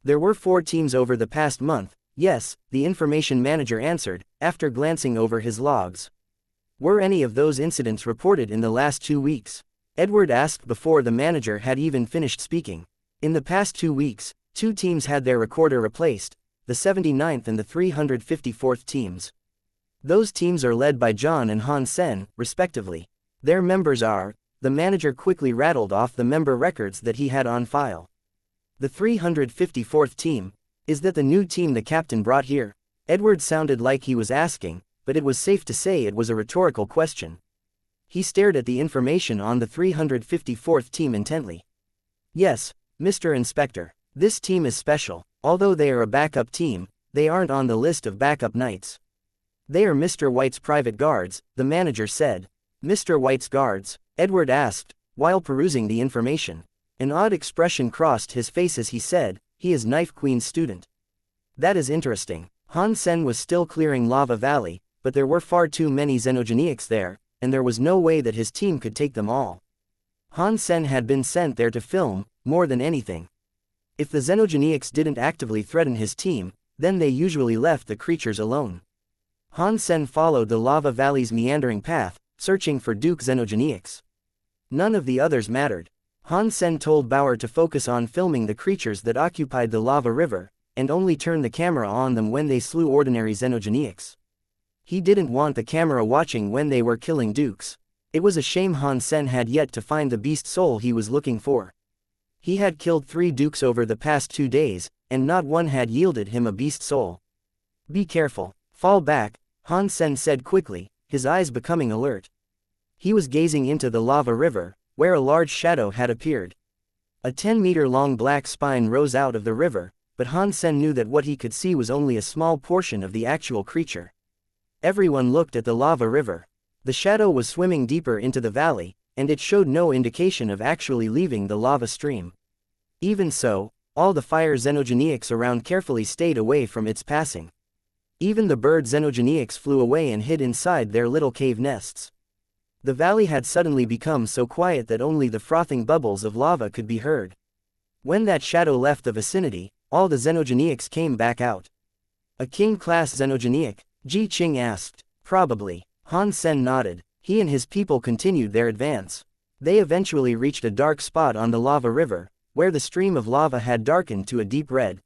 There were 4 teams over the past month. Yes, the information manager answered, after glancing over his logs. Were any of those incidents reported in the last 2 weeks? Edward asked before the manager had even finished speaking. In the past 2 weeks, 2 teams had their recorder replaced, the 79th and the 354th teams. Those teams are led by John and Han Sen, respectively. Their members are, the manager quickly rattled off the member records that he had on file. The 354th team, is that the new team the captain brought here? Edward sounded like he was asking, but it was safe to say it was a rhetorical question. He stared at the information on the 354th team intently. Yes, Mr. Inspector, this team is special. Although they are a backup team, they aren't on the list of backup knights. They are Mr. White's private guards, the manager said. Mr. White's guards? Edward asked, while perusing the information. An odd expression crossed his face as he said, he is Knife Queen's student. That is interesting. Han Sen was still clearing Lava Valley, but there were far too many xenogenics there, and there was no way that his team could take them all. Han Sen had been sent there to film, more than anything. If the xenogenics didn't actively threaten his team, then they usually left the creatures alone. Han Sen followed the Lava Valley's meandering path, searching for Duke xenogenics. None of the others mattered. Han Sen told Bauer to focus on filming the creatures that occupied the lava river, and only turn the camera on them when they slew ordinary xenogenics. He didn't want the camera watching when they were killing dukes. It was a shame Han Sen had yet to find the beast soul he was looking for. He had killed 3 dukes over the past 2 days, and not one had yielded him a beast soul. Be careful. Fall back, Han Sen said quickly, his eyes becoming alert. He was gazing into the lava river, where a large shadow had appeared. A 10-meter-long black spine rose out of the river, but Han Sen knew that what he could see was only a small portion of the actual creature. Everyone looked at the lava river. The shadow was swimming deeper into the valley, and it showed no indication of actually leaving the lava stream. Even so, all the fire xenogenics around carefully stayed away from its passing. Even the bird xenogenics flew away and hid inside their little cave nests. The valley had suddenly become so quiet that only the frothing bubbles of lava could be heard. When that shadow left the vicinity, all the xenogenics came back out. A king-class xenogenic? Ji Qing asked. Probably. Han Sen nodded. He and his people continued their advance. They eventually reached a dark spot on the lava river, where the stream of lava had darkened to a deep red.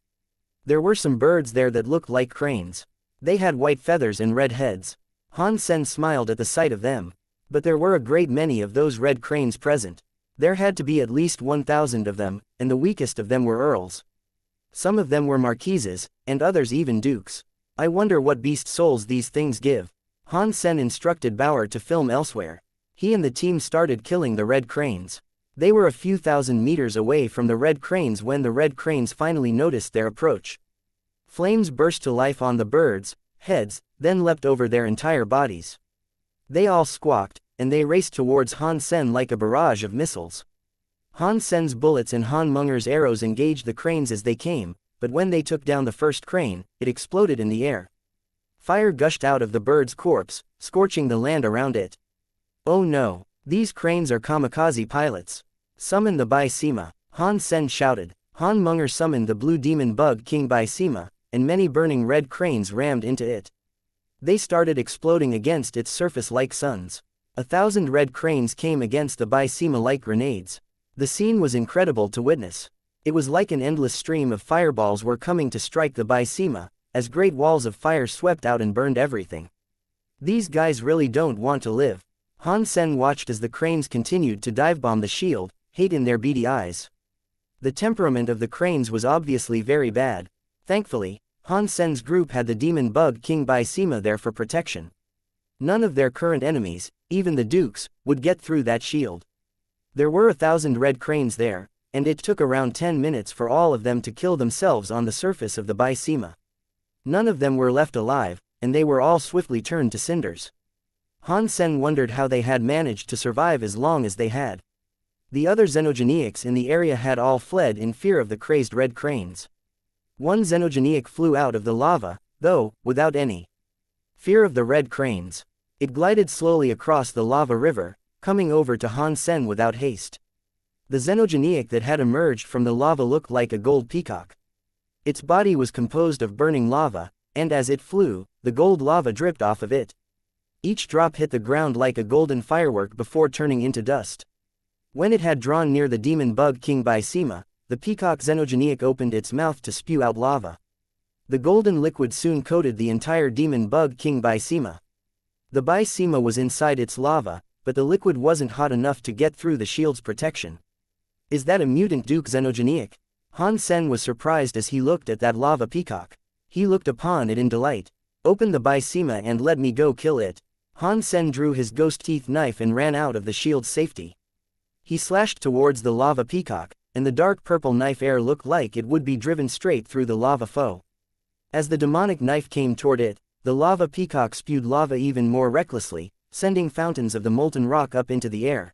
There were some birds there that looked like cranes. They had white feathers and red heads. Han Sen smiled at the sight of them. But there were a great many of those red cranes present. There had to be at least 1,000 of them, and the weakest of them were earls. Some of them were marquises, and others even dukes. I wonder what beast souls these things give. Han Sen instructed Bauer to film elsewhere. He and the team started killing the red cranes. They were a few thousand meters away from the red cranes when the red cranes finally noticed their approach. Flames burst to life on the birds' heads, then leapt over their entire bodies. They all squawked, and they raced towards Han Sen like a barrage of missiles. Han Sen's bullets and Han Munger's arrows engaged the cranes as they came, but when they took down the first crane, it exploded in the air. Fire gushed out of the bird's corpse, scorching the land around it. Oh no, these cranes are kamikaze pilots. Summon the Bai Sima, Han Sen shouted. Han Munger summoned the blue demon bug Qin Bai Sima, and many burning red cranes rammed into it. They started exploding against its surface like suns. 1,000 red cranes came against the Bai Sima like grenades. The scene was incredible to witness. It was like an endless stream of fireballs were coming to strike the Bai Sima, as great walls of fire swept out and burned everything. These guys really don't want to live. Han Sen watched as the cranes continued to dive-bomb the shield, hate in their beady eyes. The temperament of the cranes was obviously very bad. Thankfully, Han Sen's group had the demon bug Qin Bai Sima there for protection. None of their current enemies, even the dukes, would get through that shield. There were 1,000 red cranes there, and it took around 10 minutes for all of them to kill themselves on the surface of the Bai Sima. None of them were left alive, and they were all swiftly turned to cinders. Han Sen wondered how they had managed to survive as long as they had. The other xenogeniacs in the area had all fled in fear of the crazed red cranes. One xenogeniac flew out of the lava, though, without any fear of the red cranes. It glided slowly across the lava river, coming over to Han Sen without haste. The xenogeniac that had emerged from the lava looked like a gold peacock. Its body was composed of burning lava, and as it flew, the gold lava dripped off of it. Each drop hit the ground like a golden firework before turning into dust. When it had drawn near the demon bug Qin Bai Sima, the peacock xenogeniac opened its mouth to spew out lava. The golden liquid soon coated the entire demon bug Qin Bai Sima. The Bai Sima was inside its lava, but the liquid wasn't hot enough to get through the shield's protection. Is that a mutant Duke xenogeniac? Han Sen was surprised as he looked at that lava peacock. He looked upon it in delight. Open the Bai Sima and let me go kill it. Han Sen drew his ghost teeth knife and ran out of the shield's safety. He slashed towards the lava peacock, and the dark purple knife air looked like it would be driven straight through the lava foe. As the demonic knife came toward it, the lava peacock spewed lava even more recklessly, sending fountains of the molten rock up into the air.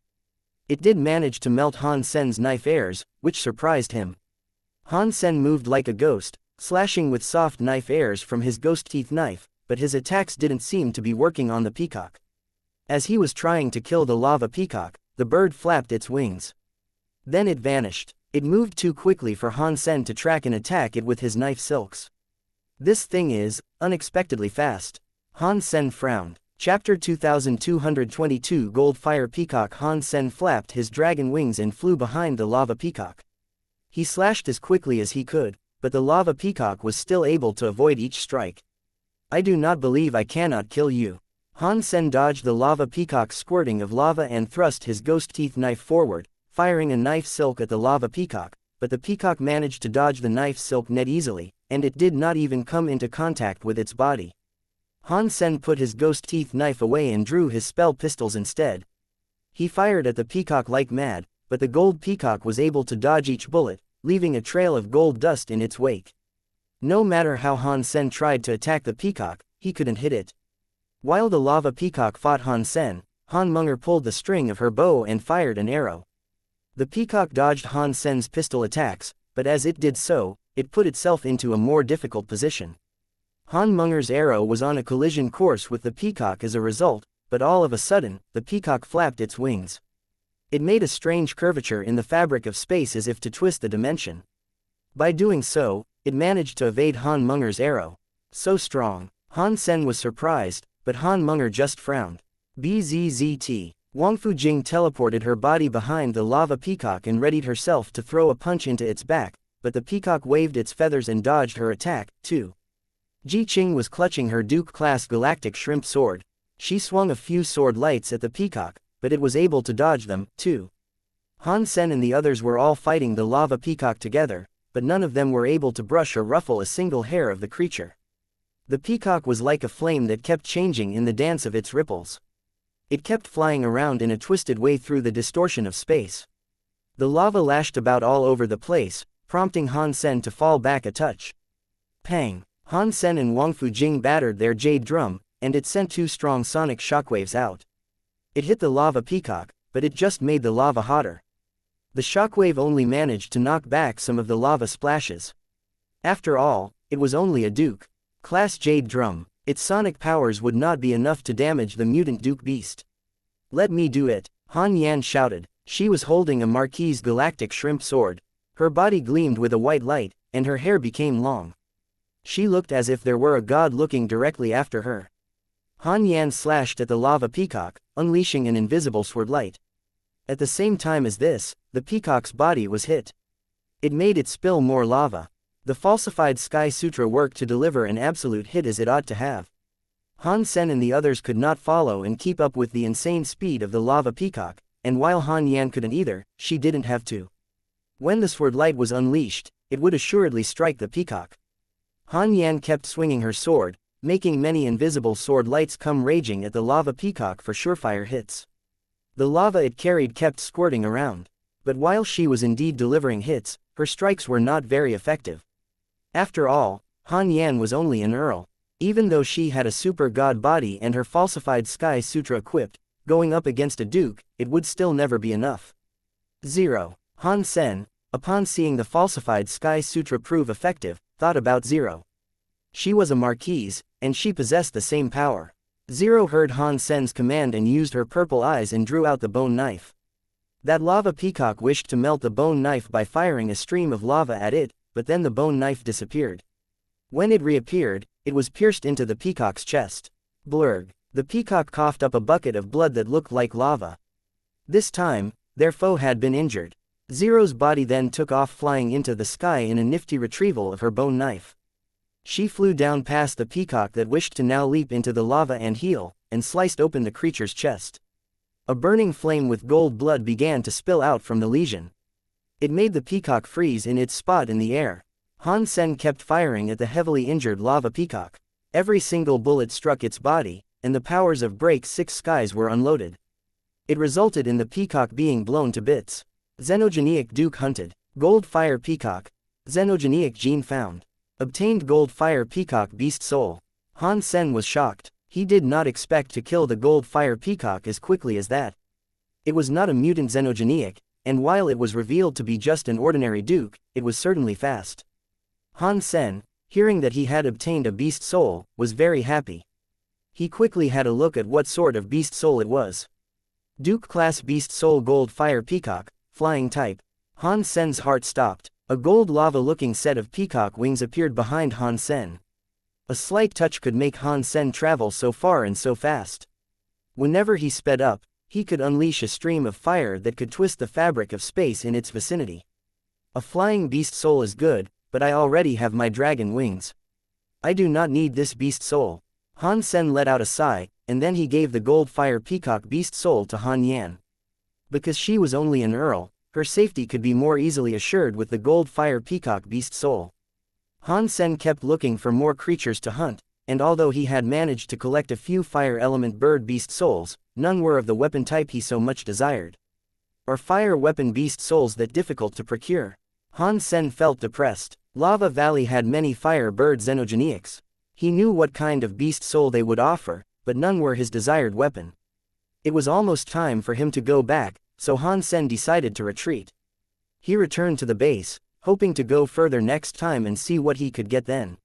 It did manage to melt Han Sen's knife airs, which surprised him. Han Sen moved like a ghost, slashing with soft knife airs from his ghost teeth knife, but his attacks didn't seem to be working on the peacock. As he was trying to kill the lava peacock, the bird flapped its wings. Then it vanished. It moved too quickly for Han Sen to track and attack it with his knife silks. This thing is unexpectedly fast. Han Sen frowned. Chapter 2222 Goldfire Peacock. Han Sen flapped his dragon wings and flew behind the lava peacock. He slashed as quickly as he could, but the lava peacock was still able to avoid each strike. I do not believe I cannot kill you. Han Sen dodged the lava peacock's squirting of lava and thrust his ghost teeth knife forward, firing a knife silk at the lava peacock, but the peacock managed to dodge the knife silk net easily, and it did not even come into contact with its body. Han Sen put his ghost teeth knife away and drew his spell pistols instead. He fired at the peacock like mad, but the gold peacock was able to dodge each bullet, leaving a trail of gold dust in its wake. No matter how Han Sen tried to attack the peacock, he couldn't hit it. While the lava peacock fought Han Sen, Han Munger pulled the string of her bow and fired an arrow. The peacock dodged Han Sen's pistol attacks, but as it did so, it put itself into a more difficult position. Han Munger's arrow was on a collision course with the peacock as a result, but all of a sudden, the peacock flapped its wings. It made a strange curvature in the fabric of space as if to twist the dimension. By doing so, it managed to evade Han Munger's arrow. So strong. Han Sen was surprised, but Han Munger just frowned. Bzzzt. Wang Fujing teleported her body behind the lava peacock and readied herself to throw a punch into its back, but the peacock waved its feathers and dodged her attack, too. Ji Qing was clutching her Duke-class galactic shrimp sword. She swung a few sword lights at the peacock, but it was able to dodge them, too. Han Sen and the others were all fighting the lava peacock together, but none of them were able to brush or ruffle a single hair of the creature. The peacock was like a flame that kept changing in the dance of its ripples. It kept flying around in a twisted way through the distortion of space. The lava lashed about all over the place, prompting Han Sen to fall back a touch. Pang! Han Sen and Wang Fujing battered their jade drum, and it sent 2 strong sonic shockwaves out. It hit the lava peacock, but it just made the lava hotter. The shockwave only managed to knock back some of the lava splashes. After all, it was only a Duke Class jade drum. Its sonic powers would not be enough to damage the mutant Duke beast. "Let me do it," Han Yan shouted. She was holding a Marquise galactic shrimp sword. Her body gleamed with a white light, and her hair became long. She looked as if there were a god looking directly after her. Han Yan slashed at the lava peacock, unleashing an invisible sword light. At the same time as this, the peacock's body was hit. It made it spill more lava. The falsified Sky Sutra worked to deliver an absolute hit as it ought to have. Han Sen and the others could not follow and keep up with the insane speed of the lava peacock, and while Han Yan couldn't either, she didn't have to. When the sword light was unleashed, it would assuredly strike the peacock. Han Yan kept swinging her sword, making many invisible sword lights come raging at the lava peacock for surefire hits. The lava it carried kept squirting around. But while she was indeed delivering hits, her strikes were not very effective. After all, Han Yan was only an earl. Even though she had a super god body and her falsified Sky Sutra equipped, going up against a duke, it would still never be enough. 0. Han Sen, upon seeing the falsified Sky Sutra prove effective, thought about 0. She was a marquise, and she possessed the same power. 0 heard Han Sen's command and used her purple eyes and drew out the bone knife. That lava peacock wished to melt the bone knife by firing a stream of lava at it, but then the bone knife disappeared. When it reappeared, it was pierced into the peacock's chest. Blurg. The peacock coughed up a bucket of blood that looked like lava. This time, their foe had been injured. 0's body then took off flying into the sky in a nifty retrieval of her bone knife. She flew down past the peacock that wished to now leap into the lava and heal, and sliced open the creature's chest. A burning flame with gold blood began to spill out from the lesion. It made the peacock freeze in its spot in the air. Han Sen kept firing at the heavily injured lava peacock. Every single bullet struck its body, and the powers of Break 6 Skies were unloaded. It resulted in the peacock being blown to bits. Xenogenic Duke hunted. Gold Fire Peacock. Xenogenic Gene found. Obtained Gold Fire Peacock Beast Soul. Han Sen was shocked. He did not expect to kill the Gold Fire Peacock as quickly as that. It was not a mutant xenogenic, and while it was revealed to be just an ordinary duke, it was certainly fast. Han Sen, hearing that he had obtained a beast soul, was very happy. He quickly had a look at what sort of beast soul it was. Duke Class Beast Soul Gold Fire Peacock, Flying Type. Han Sen's heart stopped. A gold lava-looking set of peacock wings appeared behind Han Sen. A slight touch could make Han Sen travel so far and so fast. Whenever he sped up, he could unleash a stream of fire that could twist the fabric of space in its vicinity. A flying beast soul is good, but I already have my dragon wings. I do not need this beast soul. Han Sen let out a sigh, and then he gave the gold fire peacock beast soul to Han Yan. Because she was only an earl, her safety could be more easily assured with the gold fire peacock beast soul. Han Sen kept looking for more creatures to hunt, and although he had managed to collect a few fire element bird beast souls, none were of the weapon type he so much desired. Or fire weapon beast souls that difficult to procure. Han Sen felt depressed. Lava Valley had many fire bird xenogenics. He knew what kind of beast soul they would offer, but none were his desired weapon. It was almost time for him to go back, so Han Sen decided to retreat. He returned to the base, hoping to go further next time and see what he could get then.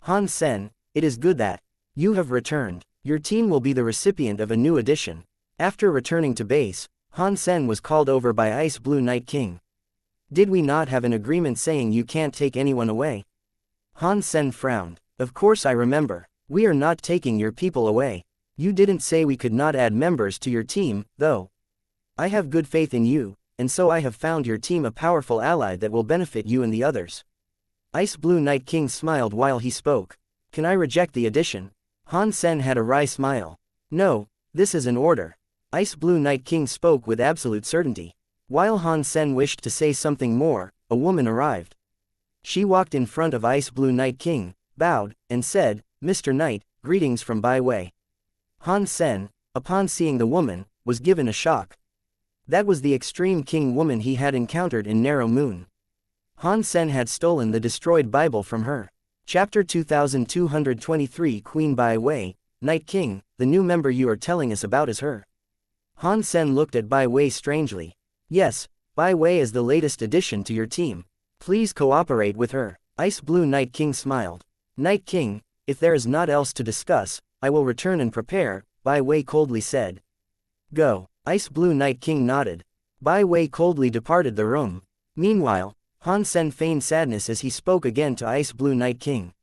Han Sen, it is good that you have returned. Your team will be the recipient of a new edition. After returning to base, Han Sen was called over by Ice Blue Night King. Did we not have an agreement saying you can't take anyone away? Han Sen frowned. Of course I remember. We are not taking your people away. You didn't say we could not add members to your team, though. I have good faith in you, and so I have found your team a powerful ally that will benefit you and the others. Ice Blue Night King smiled while he spoke. Can I reject the addition? Han Sen had a wry smile. No, this is an order. Ice Blue Night King spoke with absolute certainty. While Han Sen wished to say something more, a woman arrived. She walked in front of Ice Blue Night King, bowed, and said, Mr. Knight, greetings from Bai Wei. Han Sen, upon seeing the woman, was given a shock. That was the extreme king woman he had encountered in Narrow Moon. Han Sen had stolen the destroyed Bible from her. Chapter 2223 Qin Bai Wei, Night King, the new member you are telling us about is her. Han Sen looked at Bai Wei strangely. Yes, Bai Wei is the latest addition to your team. Please cooperate with her. Ice Blue Night King smiled. Night King, if there is naught else to discuss, I will return and prepare, Bai Wei coldly said. Go. Ice Blue Night King nodded. Bai Wei coldly departed the room. Meanwhile, Han Sen feigned sadness as he spoke again to Ice Blue Night King.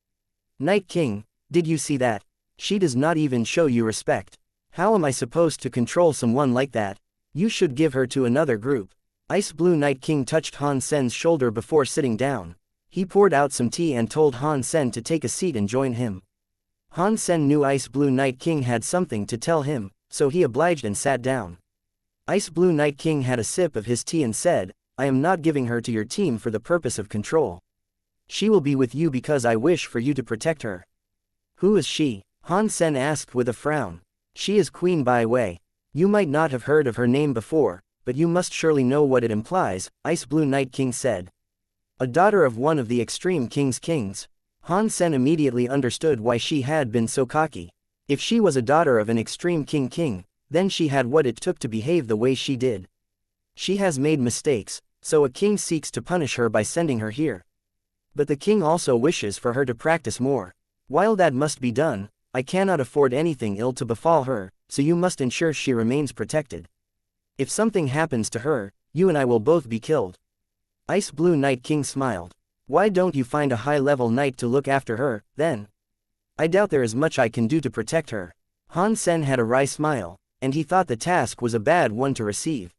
Night King, did you see that? She does not even show you respect. How am I supposed to control someone like that? You should give her to another group. Ice Blue Night King touched Han Sen's shoulder before sitting down. He poured out some tea and told Han Sen to take a seat and join him. Han Sen knew Ice Blue Night King had something to tell him, so he obliged and sat down. Ice Blue Night King had a sip of his tea and said, I am not giving her to your team for the purpose of control. She will be with you because I wish for you to protect her. Who is she? Han Sen asked with a frown. She is Qin Bai Wei. You might not have heard of her name before, but you must surely know what it implies, Ice Blue Night King said. A daughter of one of the extreme king's kings. Han Sen immediately understood why she had been so cocky. If she was a daughter of an extreme king, then she had what it took to behave the way she did. She has made mistakes, so a king seeks to punish her by sending her here. But the king also wishes for her to practice more. While that must be done, I cannot afford anything ill to befall her, so you must ensure she remains protected. If something happens to her, you and I will both be killed. Ice Blue Night King smiled. Why don't you find a high-level knight to look after her, then? I doubt there is much I can do to protect her. Han Sen had a wry smile, and he thought the task was a bad one to receive.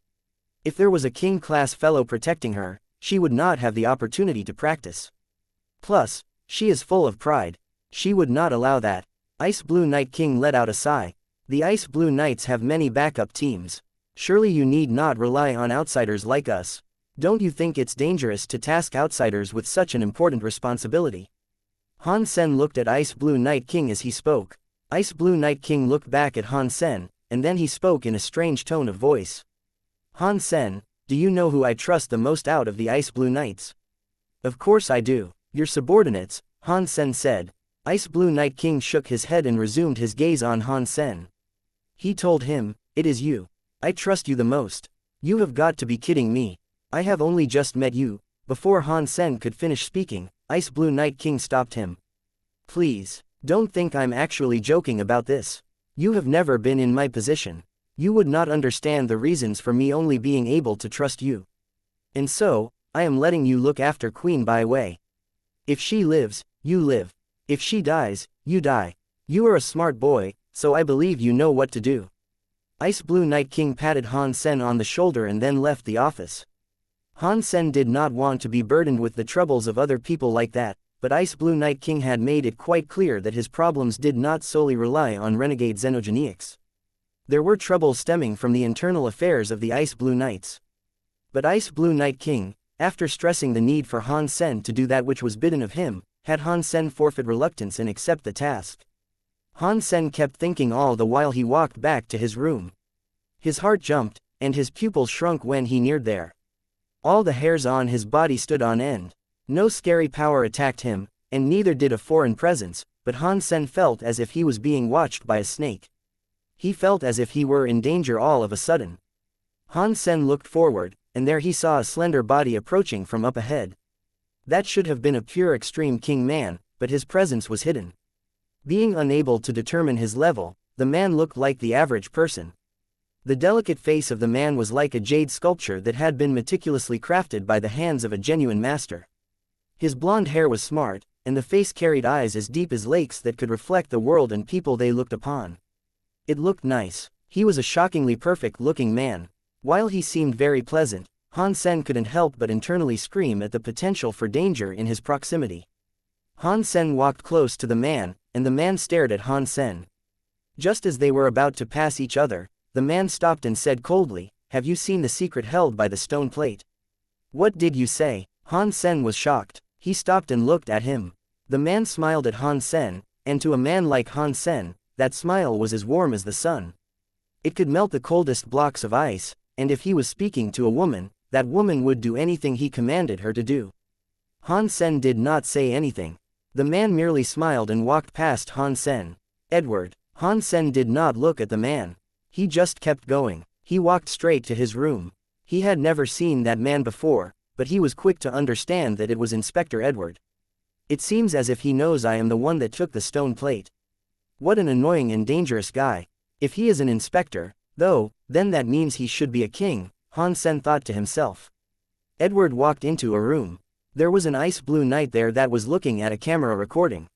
If there was a king-class fellow protecting her, she would not have the opportunity to practice. Plus, she is full of pride. She would not allow that. Ice Blue Night King let out a sigh. The Ice Blue Knights have many backup teams. Surely you need not rely on outsiders like us. Don't you think it's dangerous to task outsiders with such an important responsibility? Han Sen looked at Ice Blue Night King as he spoke. Ice Blue Night King looked back at Han Sen, and then he spoke in a strange tone of voice. Han Sen, do you know who I trust the most out of the Ice Blue Knights? Of course I do. Your subordinates, Han Sen said. Ice Blue Night King shook his head and resumed his gaze on Han Sen. He told him, it is you. I trust you the most. You have got to be kidding me. I have only just met you. Before Han Sen could finish speaking, Ice Blue Night King stopped him. Please, don't think I'm actually joking about this. You have never been in my position. You would not understand the reasons for me only being able to trust you. And so, I am letting you look after Qin Bai Wei. If she lives, you live. If she dies, you die. You are a smart boy, so I believe you know what to do. Ice Blue Night King patted Han Sen on the shoulder and then left the office. Han Sen did not want to be burdened with the troubles of other people like that, but Ice Blue Night King had made it quite clear that his problems did not solely rely on renegade xenogenics. There were troubles stemming from the internal affairs of the Ice Blue Knights. But Ice Blue Night King, after stressing the need for Han Sen to do that which was bidden of him, had Han Sen forfeit reluctance and accept the task. Han Sen kept thinking all the while he walked back to his room. His heart jumped, and his pupils shrunk when he neared there. All the hairs on his body stood on end. No scary power attacked him, and neither did a foreign presence, but Han Sen felt as if he was being watched by a snake. He felt as if he were in danger all of a sudden. Han Sen looked forward, and there he saw a slender body approaching from up ahead. That should have been a pure extreme king man, but his presence was hidden. Being unable to determine his level, the man looked like the average person. The delicate face of the man was like a jade sculpture that had been meticulously crafted by the hands of a genuine master. His blonde hair was smart, and the face carried eyes as deep as lakes that could reflect the world and people they looked upon. It looked nice. He was a shockingly perfect-looking man. While he seemed very pleasant, Han Sen couldn't help but internally scream at the potential for danger in his proximity. Han Sen walked close to the man, and the man stared at Han Sen. Just as they were about to pass each other, the man stopped and said coldly, "Have you seen the secret held by the stone plate?" "What did you say?" Han Sen was shocked. He stopped and looked at him. The man smiled at Han Sen, and to a man like Han Sen, that smile was as warm as the sun. It could melt the coldest blocks of ice, and if he was speaking to a woman, that woman would do anything he commanded her to do. Han Sen did not say anything. The man merely smiled and walked past Han Sen. Edward. Han Sen did not look at the man. He just kept going. He walked straight to his room. He had never seen that man before, but he was quick to understand that it was Inspector Edward. It seems as if he knows I am the one that took the stone plate. What an annoying and dangerous guy. If he is an inspector, though, then that means he should be a king, Han Sen thought to himself. Edward walked into a room. There was an ice blue knight there that was looking at a camera recording.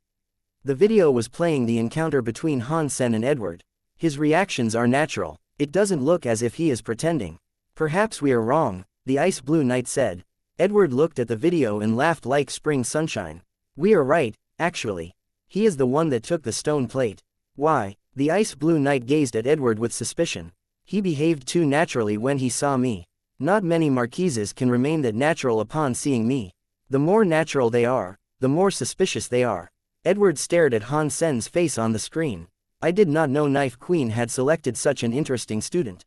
The video was playing the encounter between Han Sen and Edward. His reactions are natural. It doesn't look as if he is pretending. Perhaps we are wrong, the ice blue knight said. Edward looked at the video and laughed like spring sunshine. We are right, actually. He is the one that took the stone plate. Why? The ice blue knight gazed at Edward with suspicion. He behaved too naturally when he saw me. Not many marquises can remain that natural upon seeing me. The more natural they are, the more suspicious they are. Edward stared at Han Sen's face on the screen. I did not know Knife Queen had selected such an interesting student.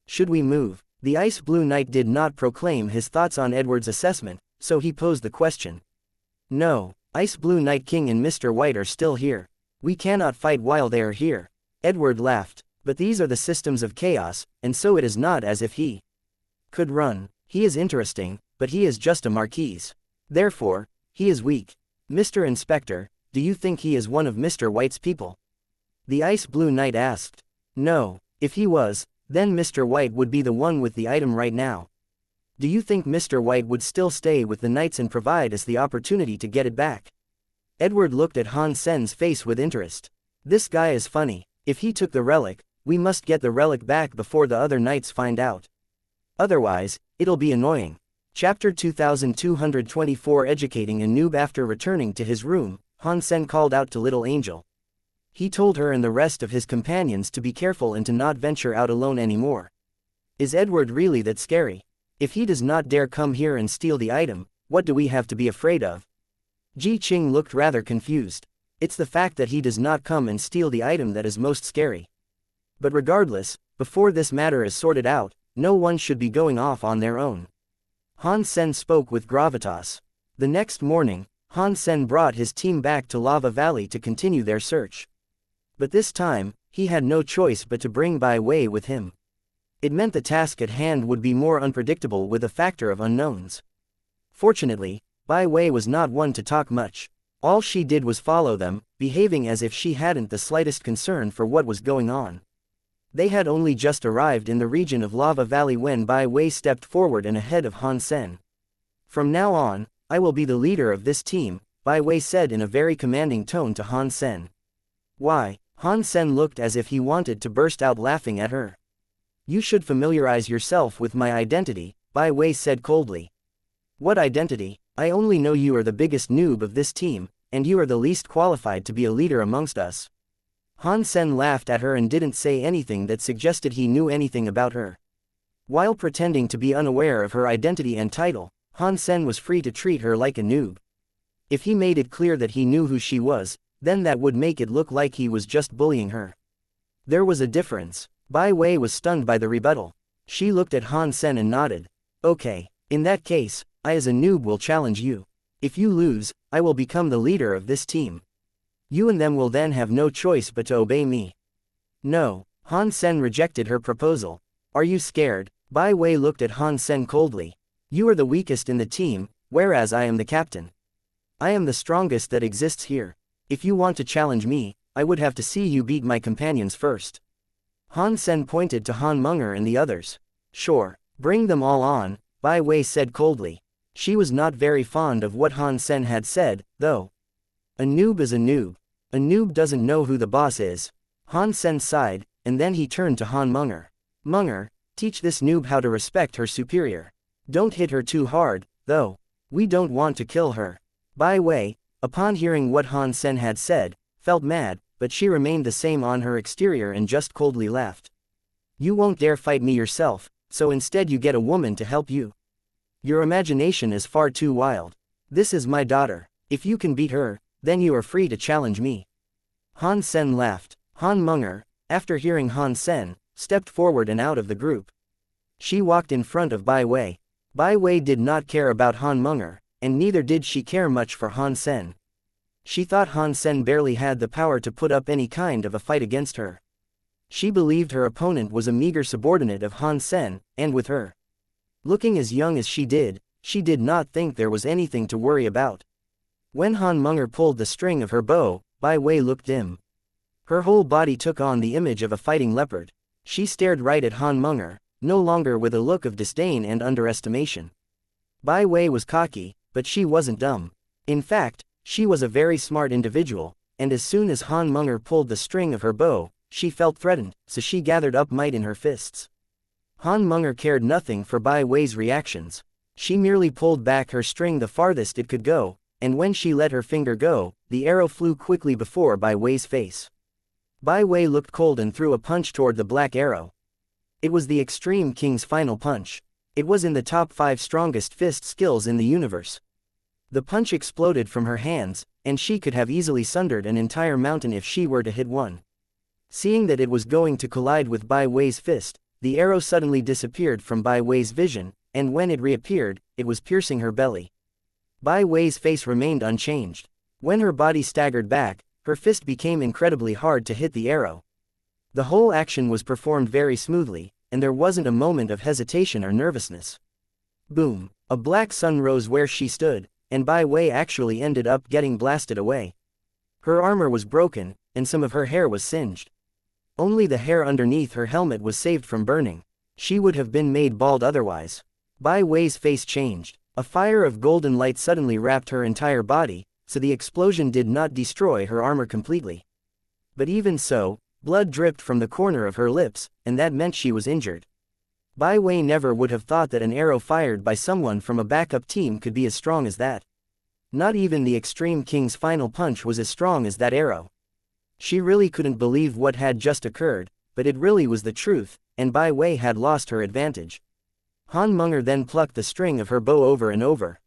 Should we move? The ice blue knight did not proclaim his thoughts on Edward's assessment, so he posed the question. No, Ice Blue Knight King and Mr. White are still here. We cannot fight while they are here. Edward laughed. But these are the systems of chaos, and so it is not as if he could run. He is interesting, but he is just a marquise. Therefore, he is weak. Mr. Inspector, do you think he is one of Mr. White's people? The Ice Blue Knight asked. No, if he was, then Mr. White would be the one with the item right now. Do you think Mr. White would still stay with the knights and provide us the opportunity to get it back? Edward looked at Han Sen's face with interest. This guy is funny. If he took the relic, we must get the relic back before the other knights find out. Otherwise, it'll be annoying. Chapter 2224 Educating a Noob. After returning to his room, Han Sen called out to Little Angel. He told her and the rest of his companions to be careful and to not venture out alone anymore. Is Edward really that scary? If he does not dare come here and steal the item, what do we have to be afraid of? Ji Qing looked rather confused. It's the fact that he does not come and steal the item that is most scary. But regardless, before this matter is sorted out, no one should be going off on their own. Han Sen spoke with gravitas. The next morning, Han Sen brought his team back to Lava Valley to continue their search. But this time, he had no choice but to bring Bai Wei with him. It meant the task at hand would be more unpredictable with a factor of unknowns. Fortunately, Bai Wei was not one to talk much. All she did was follow them, behaving as if she hadn't the slightest concern for what was going on. They had only just arrived in the region of Lava Valley when Bai Wei stepped forward and ahead of Han Sen. From now on, I will be the leader of this team, Bai Wei said in a very commanding tone to Han Sen. Why? Han Sen looked as if he wanted to burst out laughing at her. You should familiarize yourself with my identity, Bai Wei said coldly. What identity? I only know you are the biggest noob of this team, and you are the least qualified to be a leader amongst us. Han Sen laughed at her and didn't say anything that suggested he knew anything about her. While pretending to be unaware of her identity and title, Han Sen was free to treat her like a noob. If he made it clear that he knew who she was, then that would make it look like he was just bullying her. There was a difference. Bai Wei was stunned by the rebuttal. She looked at Han Sen and nodded. Okay, in that case, I as a noob will challenge you. If you lose, I will become the leader of this team. You and them will then have no choice but to obey me. No, Han Sen rejected her proposal. Are you scared? Bai Wei looked at Han Sen coldly. You are the weakest in the team, whereas I am the captain. I am the strongest that exists here. If you want to challenge me, I would have to see you beat my companions first. Han Sen pointed to Han Munger and the others. Sure, bring them all on, Bai Wei said coldly. She was not very fond of what Han Sen had said, though. A noob is a noob. A noob doesn't know who the boss is. Han Sen sighed, and then he turned to Han Munger. Munger, teach this noob how to respect her superior. Don't hit her too hard, though. We don't want to kill her. Bai Wei, upon hearing what Han Sen had said, felt mad, but she remained the same on her exterior and just coldly laughed. You won't dare fight me yourself, so instead you get a woman to help you. Your imagination is far too wild. This is my daughter. If you can beat her, then you are free to challenge me. Han Sen laughed. Han Munger, after hearing Han Sen, stepped forward and out of the group. She walked in front of Bai Wei. Bai Wei did not care about Han Menger, and neither did she care much for Han Sen. She thought Han Sen barely had the power to put up any kind of a fight against her. She believed her opponent was a meager subordinate of Han Sen, and with her looking as young as she did not think there was anything to worry about. When Han Menger pulled the string of her bow, Bai Wei looked dim. Her whole body took on the image of a fighting leopard. She stared right at Han Menger, no longer with a look of disdain and underestimation. Bai Wei was cocky, but she wasn't dumb. In fact, she was a very smart individual, and as soon as Han Menger pulled the string of her bow, she felt threatened, so she gathered up might in her fists. Han Menger cared nothing for Bai Wei's reactions. She merely pulled back her string the farthest it could go, and when she let her finger go, the arrow flew quickly before Bai Wei's face. Bai Wei looked cold and threw a punch toward the black arrow. It was the Extreme King's final punch. It was in the top 5 strongest fist skills in the universe. The punch exploded from her hands, and she could have easily sundered an entire mountain if she were to hit one. Seeing that it was going to collide with Bai Wei's fist, the arrow suddenly disappeared from Bai Wei's vision, and when it reappeared, it was piercing her belly. Bai Wei's face remained unchanged. When her body staggered back, her fist became incredibly hard to hit the arrow. The whole action was performed very smoothly, and there wasn't a moment of hesitation or nervousness. Boom! A black sun rose where she stood, and Bai Wei actually ended up getting blasted away. Her armor was broken, and some of her hair was singed. Only the hair underneath her helmet was saved from burning. She would have been made bald otherwise. Bai Wei's face changed. A fire of golden light suddenly wrapped her entire body, so the explosion did not destroy her armor completely. But even so, blood dripped from the corner of her lips, and that meant she was injured. Bai Wei never would have thought that an arrow fired by someone from a backup team could be as strong as that. Not even the Extreme King's final punch was as strong as that arrow. She really couldn't believe what had just occurred, but it really was the truth, and Bai Wei had lost her advantage. Han Menger then plucked the string of her bow over and over.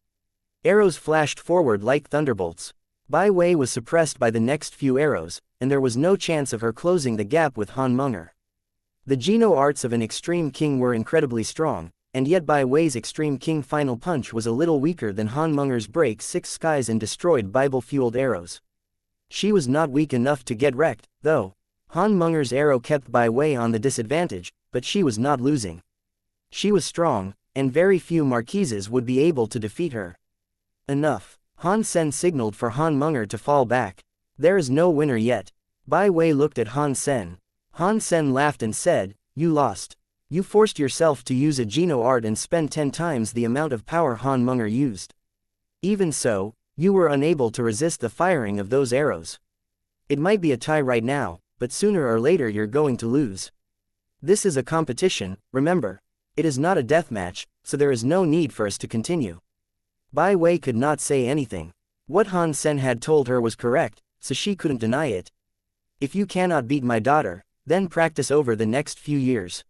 Arrows flashed forward like thunderbolts. Bai Wei was suppressed by the next few arrows, and there was no chance of her closing the gap with Han Menger. The Geno arts of an Extreme King were incredibly strong, and yet Bai Wei's Extreme King final punch was a little weaker than Han Menger's break 6 skies and destroyed Bible-fueled arrows. She was not weak enough to get wrecked, though. Han Menger's arrow kept Bai Wei on the disadvantage, but she was not losing. She was strong, and very few marquises would be able to defeat her. Enough. Han Sen signaled for Han Menger to fall back. There is no winner yet. Bai Wei looked at Han Sen. Han Sen laughed and said, "You lost. You forced yourself to use a Geno art and spend 10 times the amount of power Han Menger used. Even so, you were unable to resist the firing of those arrows. It might be a tie right now, but sooner or later you're going to lose. This is a competition, remember. It is not a deathmatch, so there is no need for us to continue." Bai Wei could not say anything. What Han Sen had told her was correct, so she couldn't deny it. "If you cannot beat my daughter, then practice over the next few years.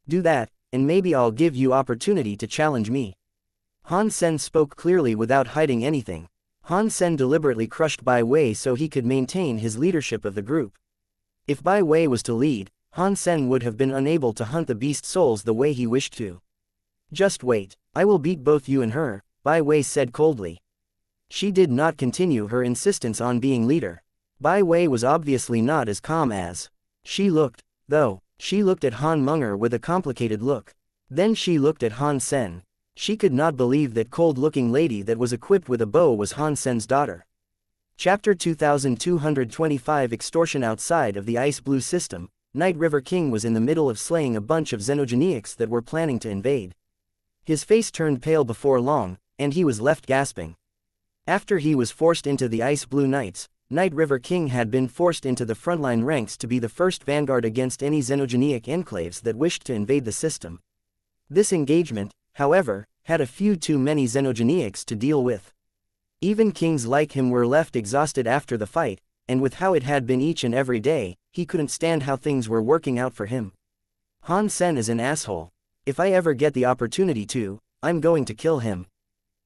Do that, and maybe I'll give you opportunity to challenge me." Han Sen spoke clearly without hiding anything. Han Sen deliberately crushed Bai Wei so he could maintain his leadership of the group. If Bai Wei was to lead, Han Sen would have been unable to hunt the beast souls the way he wished to. "Just wait, I will beat both you and her," Bai Wei said coldly. She did not continue her insistence on being leader. Bai Wei was obviously not as calm as she looked, though. She looked at Han Menger with a complicated look. Then she looked at Han Sen. She could not believe that cold-looking lady that was equipped with a bow was Han Sen's daughter. Chapter 2225 Extortion. Outside of the Ice Blue system, Night River King was in the middle of slaying a bunch of xenogeniacs that were planning to invade. His face turned pale before long, and he was left gasping. After he was forced into the Ice Blue Knights, Night River King had been forced into the frontline ranks to be the first vanguard against any xenogeniac enclaves that wished to invade the system. This engagement, however, had a few too many xenogeniacs to deal with. Even kings like him were left exhausted after the fight, and with how it had been each and every day, he couldn't stand how things were working out for him. Han Sen is an asshole. If I ever get the opportunity to, I'm going to kill him.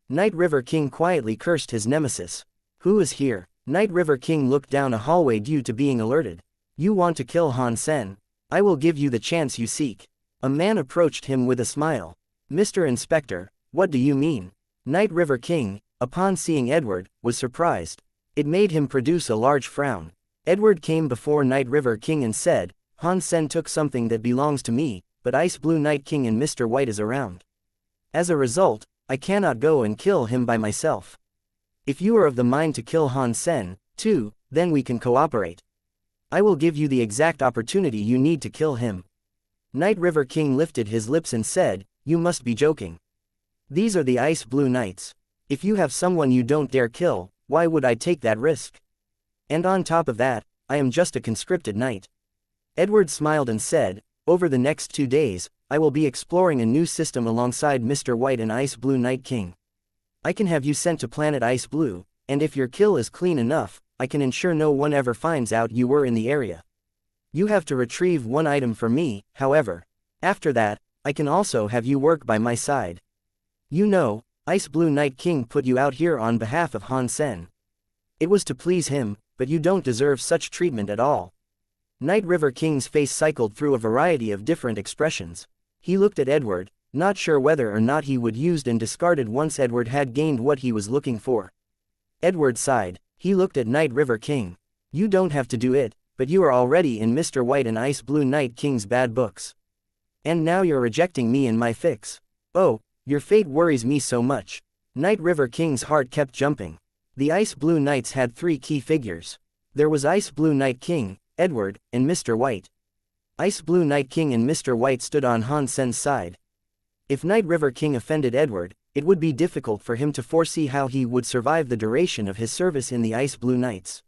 Night River King quietly cursed his nemesis. Who is here? Night River King looked down a hallway due to being alerted. You want to kill Han Sen? I will give you the chance you seek. A man approached him with a smile. Mr. Inspector, what do you mean? Night River King, upon seeing Edward, was surprised. It made him produce a large frown. Edward came before Night River King and said, Han Sen took something that belongs to me, but Ice Blue Night King and Mr. White is around. As a result, I cannot go and kill him by myself. If you are of the mind to kill Han Sen, too, then we can cooperate. I will give you the exact opportunity you need to kill him. Night River King lifted his lips and said, you must be joking. These are the Ice Blue Knights. If you have someone you don't dare kill, why would I take that risk? And on top of that, I am just a conscripted knight. Edward smiled and said, over the next 2 days, I will be exploring a new system alongside Mr. White and Ice Blue Night King. I can have you sent to planet Ice Blue, and if your kill is clean enough, I can ensure no one ever finds out you were in the area. You have to retrieve one item for me, however. After that, I can also have you work by my side. You know, Ice Blue Night King put you out here on behalf of Han Sen. It was to please him, but you don't deserve such treatment at all. Night River King's face cycled through a variety of different expressions. He looked at Edward, not sure whether or not he would used and discarded once Edward had gained what he was looking for. Edward sighed. He looked at Night River King. You don't have to do it, but you are already in Mr. White and Ice Blue Night King's bad books. And now you're rejecting me and my fix. Oh, your fate worries me so much. Night River King's heart kept jumping. The Ice Blue Knights had 3 key figures. There was Ice Blue Night King, Edward, and Mr. White. Ice Blue Night King and Mr. White stood on Han Sen's side. If Night River King offended Edward, it would be difficult for him to foresee how he would survive the duration of his service in the Ice Blue Knights.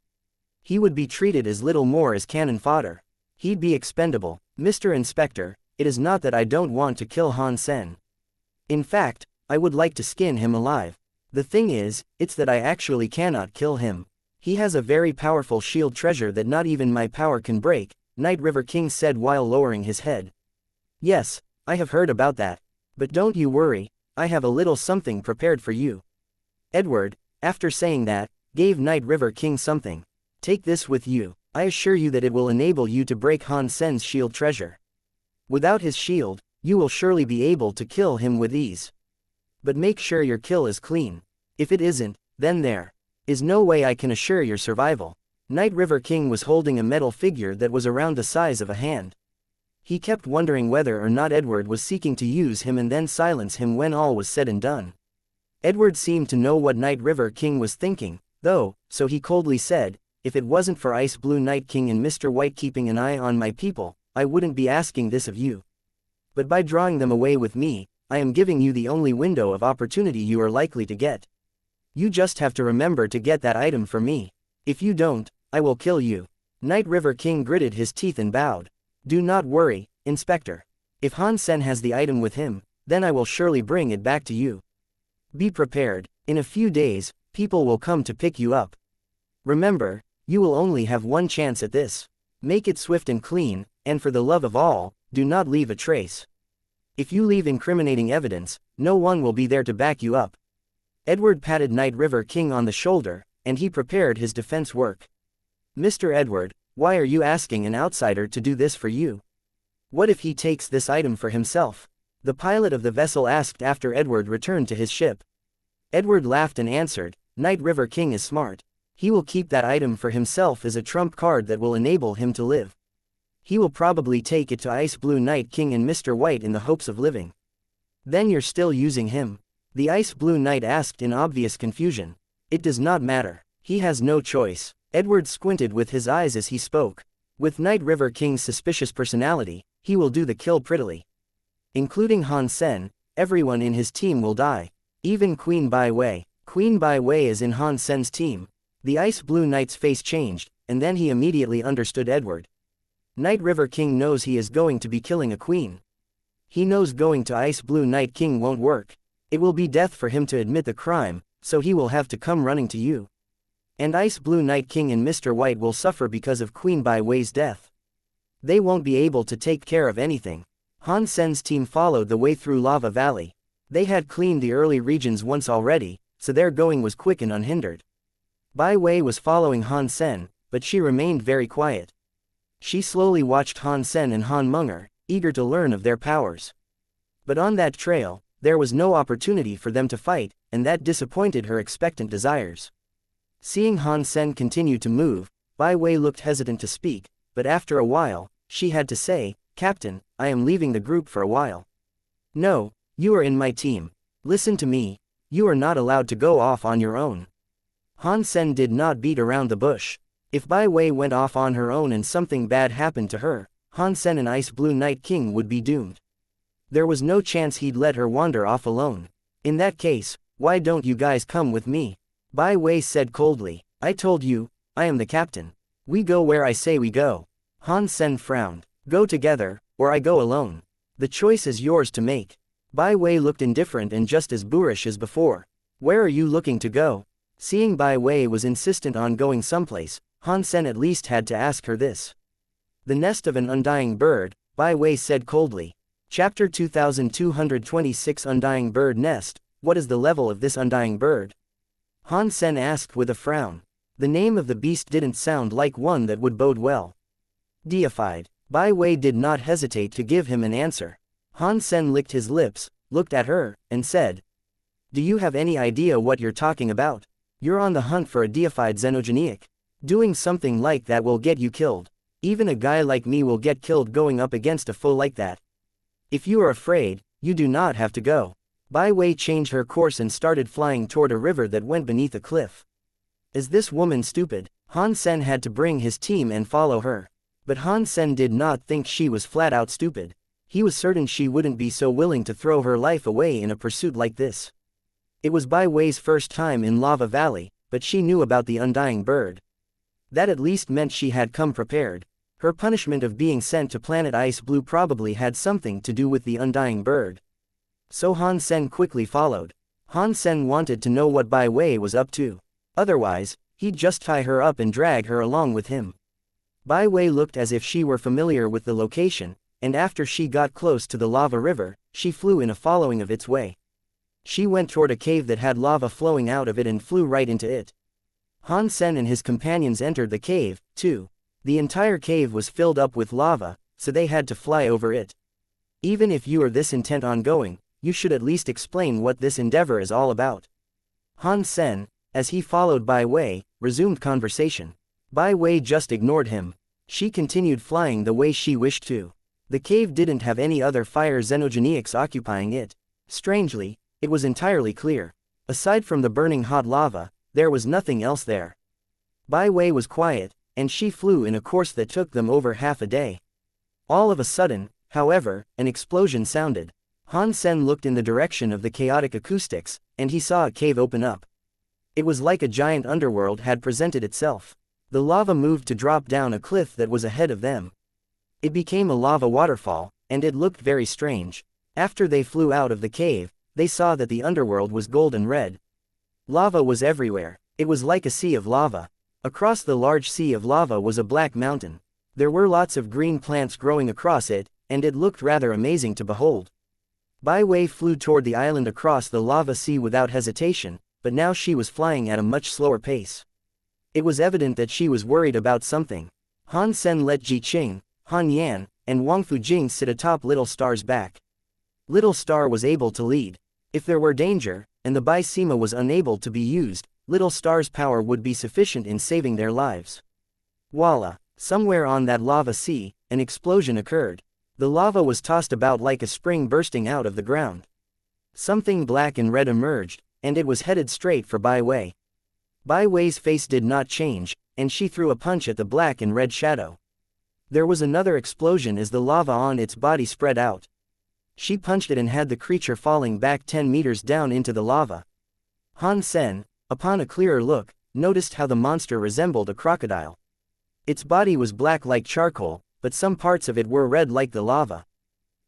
He would be treated as little more as cannon fodder. He'd be expendable. Mr. Inspector, it is not that I don't want to kill Han Sen. In fact, I would like to skin him alive. The thing is, it's that I actually cannot kill him. He has a very powerful shield treasure that not even my power can break, Night River King said while lowering his head. Yes, I have heard about that. But don't you worry, I have a little something prepared for you. Edward, after saying that, gave Night River King something. Take this with you. I assure you that it will enable you to break Han Sen's shield treasure. Without his shield, you will surely be able to kill him with ease. But make sure your kill is clean. If it isn't, then there is no way I can assure your survival. Night River King was holding a metal figure that was around the size of a hand. He kept wondering whether or not Edward was seeking to use him and then silence him when all was said and done. Edward seemed to know what Night River King was thinking, though, so he coldly said, if it wasn't for Ice Blue Night King and Mr. White keeping an eye on my people, I wouldn't be asking this of you. But by drawing them away with me, I am giving you the only window of opportunity you are likely to get. You just have to remember to get that item for me. If you don't, I will kill you. Night River King gritted his teeth and bowed. Do not worry, Inspector. If Han Sen has the item with him, then I will surely bring it back to you. Be prepared. In a few days, people will come to pick you up. Remember, you will only have one chance at this. Make it swift and clean, and for the love of all, do not leave a trace. If you leave incriminating evidence, no one will be there to back you up. Edward patted Night River King on the shoulder, and he prepared his defense work. Mr. Edward, why are you asking an outsider to do this for you? What if he takes this item for himself? The pilot of the vessel asked after Edward returned to his ship. Edward laughed and answered, Night River King is smart. He will keep that item for himself as a trump card that will enable him to live. He will probably take it to Ice Blue Night King and Mr. White in the hopes of living. Then you're still using him? The Ice Blue Knight asked in obvious confusion. It does not matter. He has no choice. Edward squinted with his eyes as he spoke. With Night River King's suspicious personality, he will do the kill prettily. Including Han Sen, everyone in his team will die. Even Qin Bai Wei. Qin Bai Wei is in Han Sen's team. The Ice Blue Knight's face changed, and then he immediately understood Edward. Night River King knows he is going to be killing a queen. He knows going to Ice Blue Night King won't work. It will be death for him to admit the crime, so he will have to come running to you. And Ice Blue Night King and Mr. White will suffer because of Qin Bai Wei's death. They won't be able to take care of anything. Han Sen's team followed the way through Lava Valley. They had cleaned the early regions once already, so their going was quick and unhindered. Bai Wei was following Han Sen, but she remained very quiet. She slowly watched Han Sen and Han Munger, eager to learn of their powers. But on that trail, there was no opportunity for them to fight, and that disappointed her expectant desires. Seeing Han Sen continue to move, Bai Wei looked hesitant to speak, but after a while, she had to say, "Captain, I am leaving the group for a while." "No, you are in my team. Listen to me, you are not allowed to go off on your own." Han Sen did not beat around the bush. If Bai Wei went off on her own and something bad happened to her, Han Sen and Ice Blue Night King would be doomed. There was no chance he'd let her wander off alone. "In that case, why don't you guys come with me?" Bai Wei said coldly. "I told you, I am the captain. We go where I say we go." Han Sen frowned. "Go together, or I go alone. The choice is yours to make." Bai Wei looked indifferent and just as boorish as before. "Where are you looking to go?" Seeing Bai Wei was insistent on going someplace, Han Sen at least had to ask her this. "The nest of an undying bird," Bai Wei said coldly. Chapter 2226 Undying Bird Nest. What is the level of this undying bird? Han Sen asked with a frown. The name of the beast didn't sound like one that would bode well. Deified. Bai Wei did not hesitate to give him an answer. Han Sen licked his lips, looked at her, and said, "Do you have any idea what you're talking about? You're on the hunt for a deified xenogenic. Doing something like that will get you killed. Even a guy like me will get killed going up against a foe like that. If you are afraid, you do not have to go." Bai Wei changed her course and started flying toward a river that went beneath a cliff. Is this woman stupid? Han Sen had to bring his team and follow her. But Han Sen did not think she was flat out stupid. He was certain she wouldn't be so willing to throw her life away in a pursuit like this. It was Bai Wei's first time in Lava Valley, but she knew about the undying bird. That at least meant she had come prepared. Her punishment of being sent to planet Ice Blue probably had something to do with the undying bird. So Han Sen quickly followed. Han Sen wanted to know what Bai Wei was up to. Otherwise, he'd just tie her up and drag her along with him. Bai Wei looked as if she were familiar with the location, and after she got close to the lava river, she flew in a following of its way. She went toward a cave that had lava flowing out of it and flew right into it. Han Sen and his companions entered the cave, too. The entire cave was filled up with lava, so they had to fly over it. Even if you are this intent on going, you should at least explain what this endeavor is all about. Han Sen, as he followed Bai Wei, resumed conversation. Bai Wei just ignored him. She continued flying the way she wished to. The cave didn't have any other fire xenogenics occupying it. Strangely, it was entirely clear. Aside from the burning hot lava, there was nothing else there. Bai Wei was quiet, and she flew in a course that took them over half a day. All of a sudden, however, an explosion sounded. Han Sen looked in the direction of the chaotic acoustics, and he saw a cave open up. It was like a giant underworld had presented itself. The lava moved to drop down a cliff that was ahead of them. It became a lava waterfall, and it looked very strange. After they flew out of the cave, they saw that the underworld was golden red. Lava was everywhere. It was like a sea of lava. Across the large sea of lava was a black mountain. There were lots of green plants growing across it, and it looked rather amazing to behold. Bai Wei flew toward the island across the lava sea without hesitation, but now she was flying at a much slower pace. It was evident that she was worried about something. Han Sen let Ji Qing, Han Yan, and Wang Fujing sit atop Little Star's back. Little Star was able to lead. If there were danger, and the Bai Sima was unable to be used, Little Star's power would be sufficient in saving their lives. Voila! Somewhere on that lava sea, an explosion occurred. The lava was tossed about like a spring bursting out of the ground. Something black and red emerged, and it was headed straight for Bai Wei. Bai Wei's face did not change, and she threw a punch at the black and red shadow. There was another explosion as the lava on its body spread out. She punched it and had the creature falling back 10 meters down into the lava. Han Sen, upon a clearer look, noticed how the monster resembled a crocodile. Its body was black like charcoal, but some parts of it were red like the lava.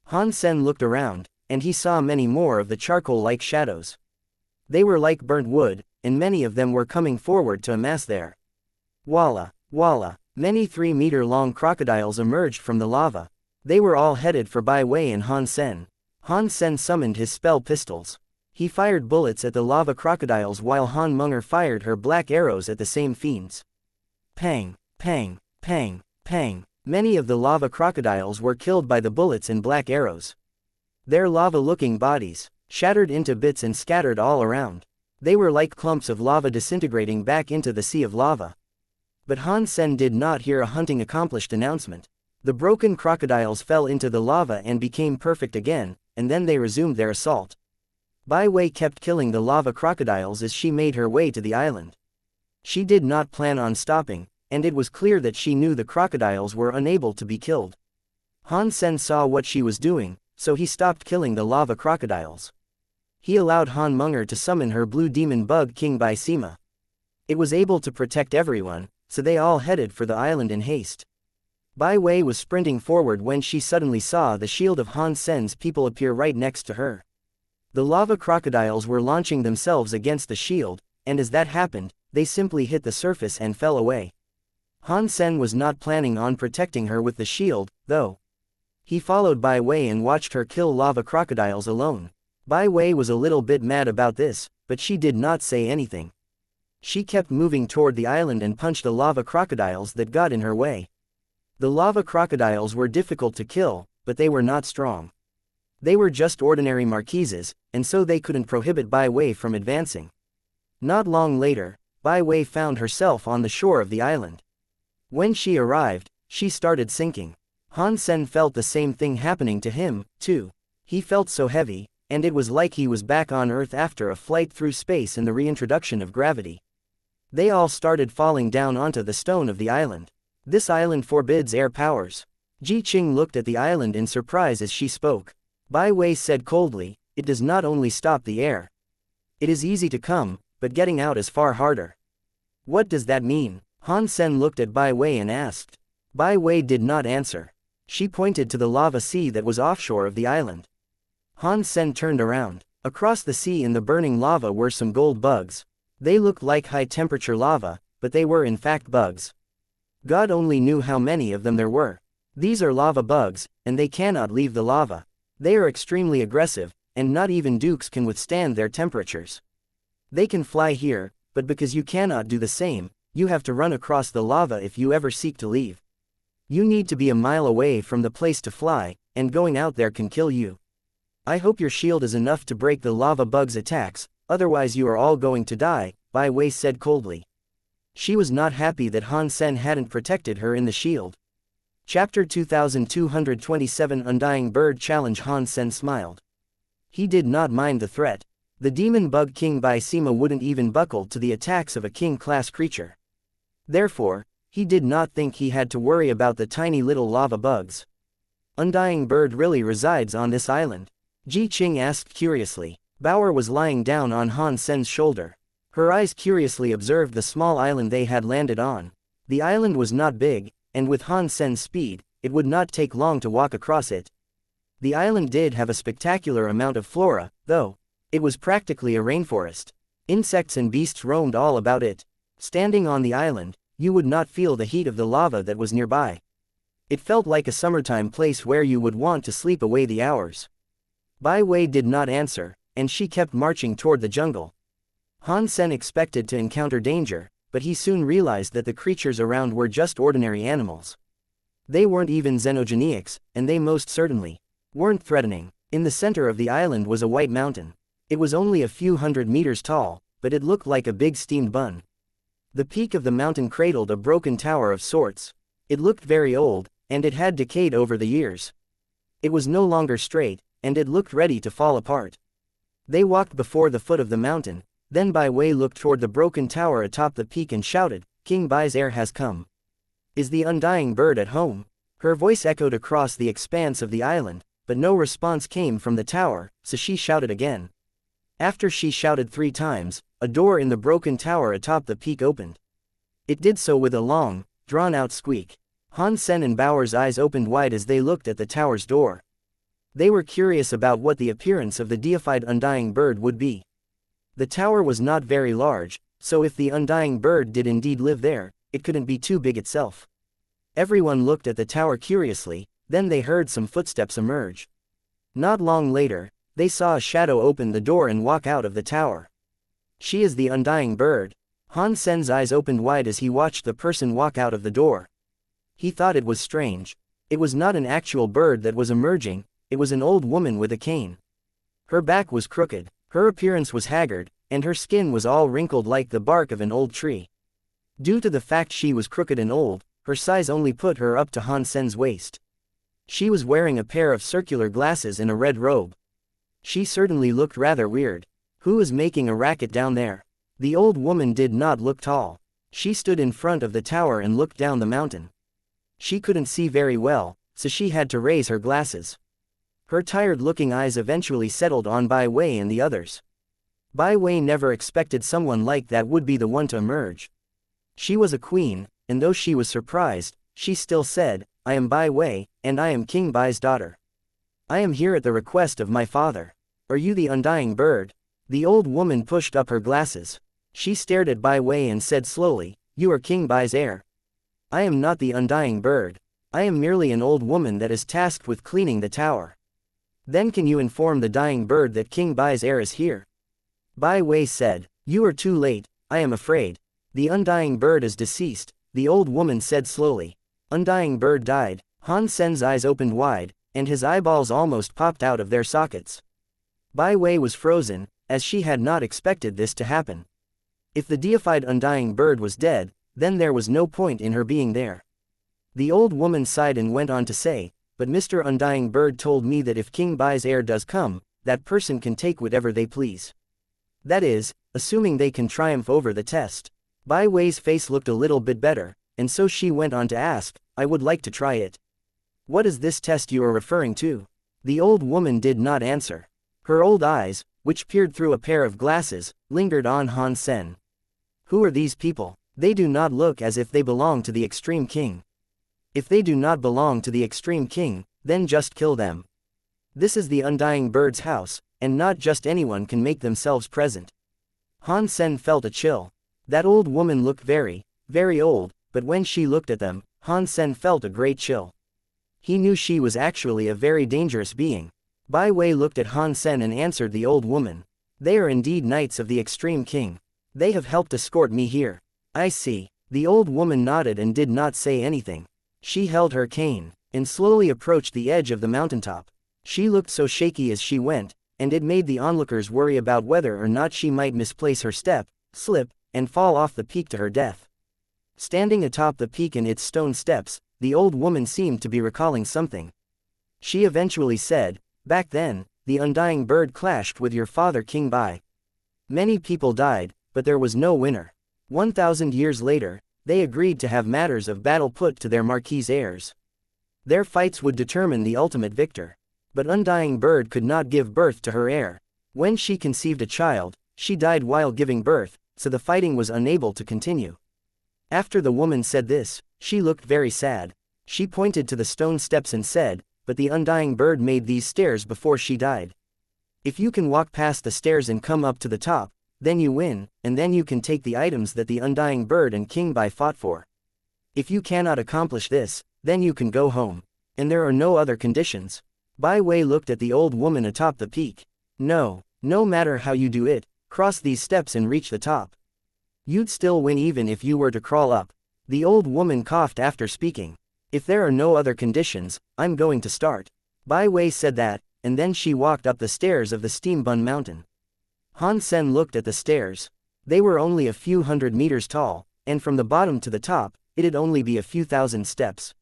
Han Sen looked around, and he saw many more of the charcoal-like shadows. They were like burnt wood, and many of them were coming forward to amass there. Voila! Voila! Many 3-meter-long crocodiles emerged from the lava. They were all headed for Bai Wei and Han Sen. Han Sen summoned his spell pistols. He fired bullets at the lava crocodiles while Han Munger fired her black arrows at the same fiends. Pang! Pang! Pang! Pang! Many of the lava crocodiles were killed by the bullets and black arrows. Their lava-looking bodies shattered into bits and scattered all around. They were like clumps of lava disintegrating back into the sea of lava. But Han Sen did not hear a hunting accomplished announcement. The broken crocodiles fell into the lava and became perfect again, and then they resumed their assault. Bai Wei kept killing the lava crocodiles as she made her way to the island. She did not plan on stopping, and it was clear that she knew the crocodiles were unable to be killed. Han Sen saw what she was doing, so he stopped killing the lava crocodiles. He allowed Han Munger to summon her blue demon bug Qin Bai Sima. It was able to protect everyone, so they all headed for the island in haste. Bai Wei was sprinting forward when she suddenly saw the shield of Han Sen's people appear right next to her. The lava crocodiles were launching themselves against the shield, and as that happened, they simply hit the surface and fell away. Han Sen was not planning on protecting her with the shield, though. He followed Bai Wei and watched her kill lava crocodiles alone. Bai Wei was a little bit mad about this, but she did not say anything. She kept moving toward the island and punched the lava crocodiles that got in her way. The lava crocodiles were difficult to kill, but they were not strong. They were just ordinary marquises, and so they couldn't prohibit Bai Wei from advancing. Not long later, Bai Wei found herself on the shore of the island. When she arrived, she started sinking. Han Sen felt the same thing happening to him, too. He felt so heavy, and it was like he was back on Earth after a flight through space and the reintroduction of gravity. They all started falling down onto the stone of the island. This island forbids air powers. Ji Qing looked at the island in surprise as she spoke. Bai Wei said coldly, "It does not only stop the air. It is easy to come, but getting out is far harder." "What does that mean?" Han Sen looked at Bai Wei and asked. Bai Wei did not answer. She pointed to the lava sea that was offshore of the island. Han Sen turned around. Across the sea in the burning lava were some gold bugs. They looked like high-temperature lava, but they were in fact bugs. God only knew how many of them there were. These are lava bugs, and they cannot leave the lava. They are extremely aggressive, and not even dukes can withstand their temperatures. They can fly here, but because you cannot do the same, you have to run across the lava if you ever seek to leave. You need to be a mile away from the place to fly, and going out there can kill you. I hope your shield is enough to break the lava bug's attacks, otherwise you are all going to die, Bai Wei said coldly. She was not happy that Han Sen hadn't protected her in the shield. Chapter 2227 Undying Bird Challenge. Han Sen smiled. He did not mind the threat. The demon bug Qin Bai Sima wouldn't even buckle to the attacks of a king-class creature. Therefore, he did not think he had to worry about the tiny little lava bugs. Undying Bird really resides on this island? Ji Qing asked curiously. Bauer was lying down on Han Sen's shoulder. Her eyes curiously observed the small island they had landed on. The island was not big, and with Han Sen's speed, it would not take long to walk across it. The island did have a spectacular amount of flora, though. It was practically a rainforest. Insects and beasts roamed all about it. Standing on the island, you would not feel the heat of the lava that was nearby. It felt like a summertime place where you would want to sleep away the hours. Bai Wei did not answer, and she kept marching toward the jungle. Han Sen expected to encounter danger, but he soon realized that the creatures around were just ordinary animals. They weren't even xenogenics, and they most certainly weren't threatening. In the center of the island was a white mountain. It was only a few hundred meters tall, but it looked like a big steamed bun. The peak of the mountain cradled a broken tower of sorts. It looked very old, and it had decayed over the years. It was no longer straight, and it looked ready to fall apart. They walked before the foot of the mountain, then Bai Wei looked toward the broken tower atop the peak and shouted, "Qin Bai's heir has come. Is the Undying Bird at home?" Her voice echoed across the expanse of the island, but no response came from the tower, so she shouted again. After she shouted 3 times, a door in the broken tower atop the peak opened. It did so with a long, drawn-out squeak. Han Sen and Bauer's eyes opened wide as they looked at the tower's door. They were curious about what the appearance of the deified Undying Bird would be. The tower was not very large, so if the Undying Bird did indeed live there, it couldn't be too big itself. Everyone looked at the tower curiously, then they heard some footsteps emerge. Not long later, they saw a shadow open the door and walk out of the tower. She is the Undying Bird. Han Sen's eyes opened wide as he watched the person walk out of the door. He thought it was strange. It was not an actual bird that was emerging, it was an old woman with a cane. Her back was crooked, her appearance was haggard, and her skin was all wrinkled like the bark of an old tree. Due to the fact she was crooked and old, her size only put her up to Han Sen's waist. She was wearing a pair of circular glasses and a red robe. She certainly looked rather weird. Who is making a racket down there? The old woman did not look tall. She stood in front of the tower and looked down the mountain. She couldn't see very well, so she had to raise her glasses. Her tired-looking eyes eventually settled on Bai Wei and the others. Bai Wei never expected someone like that would be the one to emerge. She was a queen, and though she was surprised, she still said, "I am Bai Wei, and I am King Bai's daughter. I am here at the request of my father. Are you the undying bird?" The old woman pushed up her glasses. She stared at Bai Wei and said slowly, "You are King Bai's heir." "I am not the undying bird. I am merely an old woman that is tasked with cleaning the tower." "Then can you inform the dying bird that King Bai's heir is here?" Bai Wei said. "You are too late, I am afraid. The undying bird is deceased," the old woman said slowly. "Undying bird died." Han Sen's eyes opened wide, and his eyeballs almost popped out of their sockets. Bai Wei was frozen, as she had not expected this to happen. If the deified undying bird was dead, then there was no point in her being there. The old woman sighed and went on to say, "But Mr. Undying Bird told me that if King Bai's heir does come, that person can take whatever they please. That is, assuming they can triumph over the test." Bai Wei's face looked a little bit better, and so she went on to ask, "I would like to try it." "What is this test you are referring to?" The old woman did not answer. Her old eyes, which peered through a pair of glasses, lingered on Han Sen. "Who are these people? They do not look as if they belong to the Extreme King. If they do not belong to the Extreme King, then just kill them. This is the Undying Bird's house, and not just anyone can make themselves present." Han Sen felt a chill. That old woman looked very, very old, but when she looked at them, Han Sen felt a great chill. He knew she was actually a very dangerous being. Bai Wei looked at Han Sen and answered the old woman. "They are indeed knights of the Extreme King. They have helped escort me here." "I see." The old woman nodded and did not say anything. She held her cane, and slowly approached the edge of the mountaintop. She looked so shaky as she went, and it made the onlookers worry about whether or not she might misplace her step, slip, and fall off the peak to her death. Standing atop the peak and its stone steps, the old woman seemed to be recalling something. She eventually said, "Back then, the Undying Bird clashed with your father King Bai. Many people died, but there was no winner. 1,000 years later, they agreed to have matters of battle put to their marquis heirs. Their fights would determine the ultimate victor. But Undying Bird could not give birth to her heir. When she conceived a child, she died while giving birth, so the fighting was unable to continue." After the woman said this, she looked very sad. She pointed to the stone steps and said, "But the Undying Bird made these stairs before she died. If you can walk past the stairs and come up to the top, then you win, and then you can take the items that the Undying Bird and King Bai fought for. If you cannot accomplish this, then you can go home. And there are no other conditions." Bai Wei looked at the old woman atop the peak. No matter how you do it, cross these steps and reach the top. You'd still win even if you were to crawl up." The old woman coughed after speaking. "If there are no other conditions, I'm going to start." Bai Wei said that, and then she walked up the stairs of the Steam Bun Mountain. Han Sen looked at the stairs. They were only a few hundred meters tall, and from the bottom to the top, it'd only be a few thousand steps.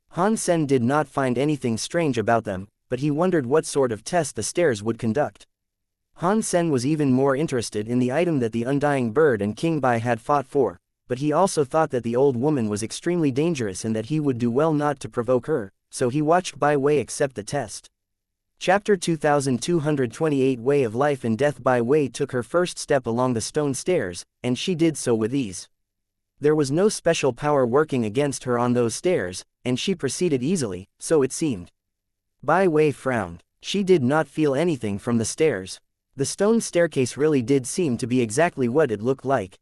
Han Sen did not find anything strange about them, but he wondered what sort of test the stairs would conduct. Han Sen was even more interested in the item that the Undying Bird and King Bai had fought for, but he also thought that the old woman was extremely dangerous and that he would do well not to provoke her, so he watched Bai Wei accept the test. Chapter 2228 Way of Life and Death. Bai Wei took her first step along the stone stairs, and she did so with ease. There was no special power working against her on those stairs, and she proceeded easily, so it seemed. Bai Wei frowned. She did not feel anything from the stairs. The stone staircase really did seem to be exactly what it looked like.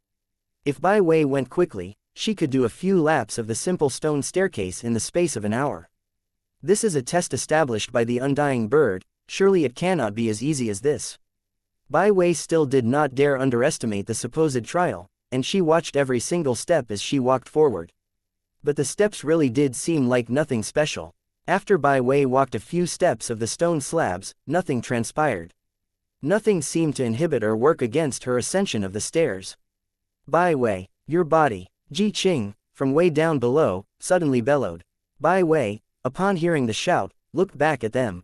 If Bai Wei went quickly, she could do a few laps of the simple stone staircase in the space of an hour. This is a test established by the Undying Bird, surely it cannot be as easy as this. Bai Wei still did not dare underestimate the supposed trial, and she watched every single step as she walked forward. But the steps really did seem like nothing special. After Bai Wei walked a few steps of the stone slabs, nothing transpired. Nothing seemed to inhibit or work against her ascension of the stairs. Bai Wei, your body, Ji Qing, from way down below, suddenly bellowed. Bai Wei, upon hearing the shout, looked back at them.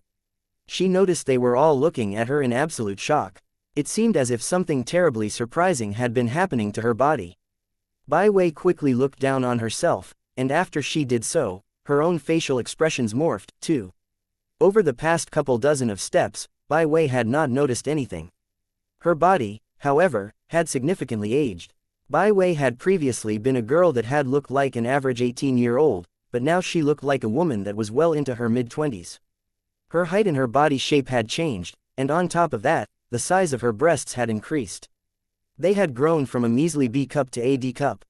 She noticed they were all looking at her in absolute shock. It seemed as if something terribly surprising had been happening to her body. Bai Wei quickly looked down on herself, and after she did so, her own facial expressions morphed, too. Over the past couple dozen of steps, Bai Wei had not noticed anything. Her body, however, had significantly aged. Bai Wei had previously been a girl that had looked like an average 18-year-old, but now she looked like a woman that was well into her mid-20s. Her height and her body shape had changed, and on top of that, the size of her breasts had increased. They had grown from a measly B cup to a D cup.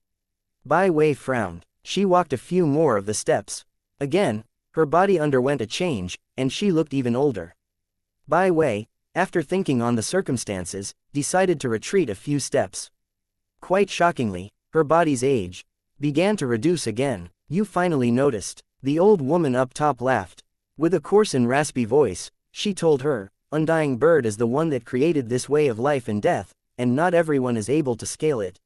Bai Wei frowned. She walked a few more of the steps. Again, her body underwent a change, and she looked even older. Bai Wei, after thinking on the circumstances, decided to retreat a few steps. Quite shockingly, her body's age began to reduce again. You finally noticed. The old woman up top laughed. With a coarse and raspy voice, she told her, Undying Bird is the one that created this way of life and death, and not everyone is able to scale it.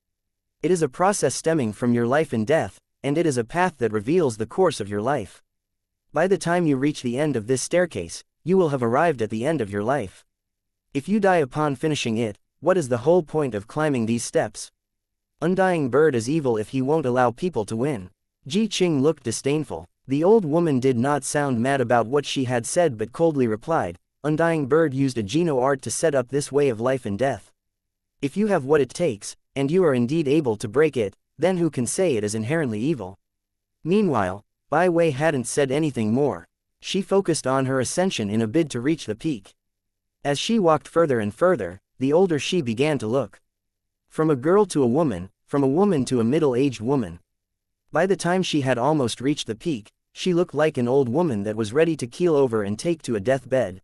It is a process stemming from your life and death, and it is a path that reveals the course of your life. By the time you reach the end of this staircase, you will have arrived at the end of your life. If you die upon finishing it, what is the whole point of climbing these steps? Undying Bird is evil if he won't allow people to win. Ji Qing looked disdainful. The old woman did not sound mad about what she had said but coldly replied, Undying Bird used a Geno art to set up this way of life and death. If you have what it takes, and you are indeed able to break it, then who can say it is inherently evil? Meanwhile, Bai Wei hadn't said anything more. She focused on her ascension in a bid to reach the peak. As she walked further and further, the older she began to look. From a girl to a woman, from a woman to a middle-aged woman. By the time she had almost reached the peak, she looked like an old woman that was ready to keel over and take to a deathbed.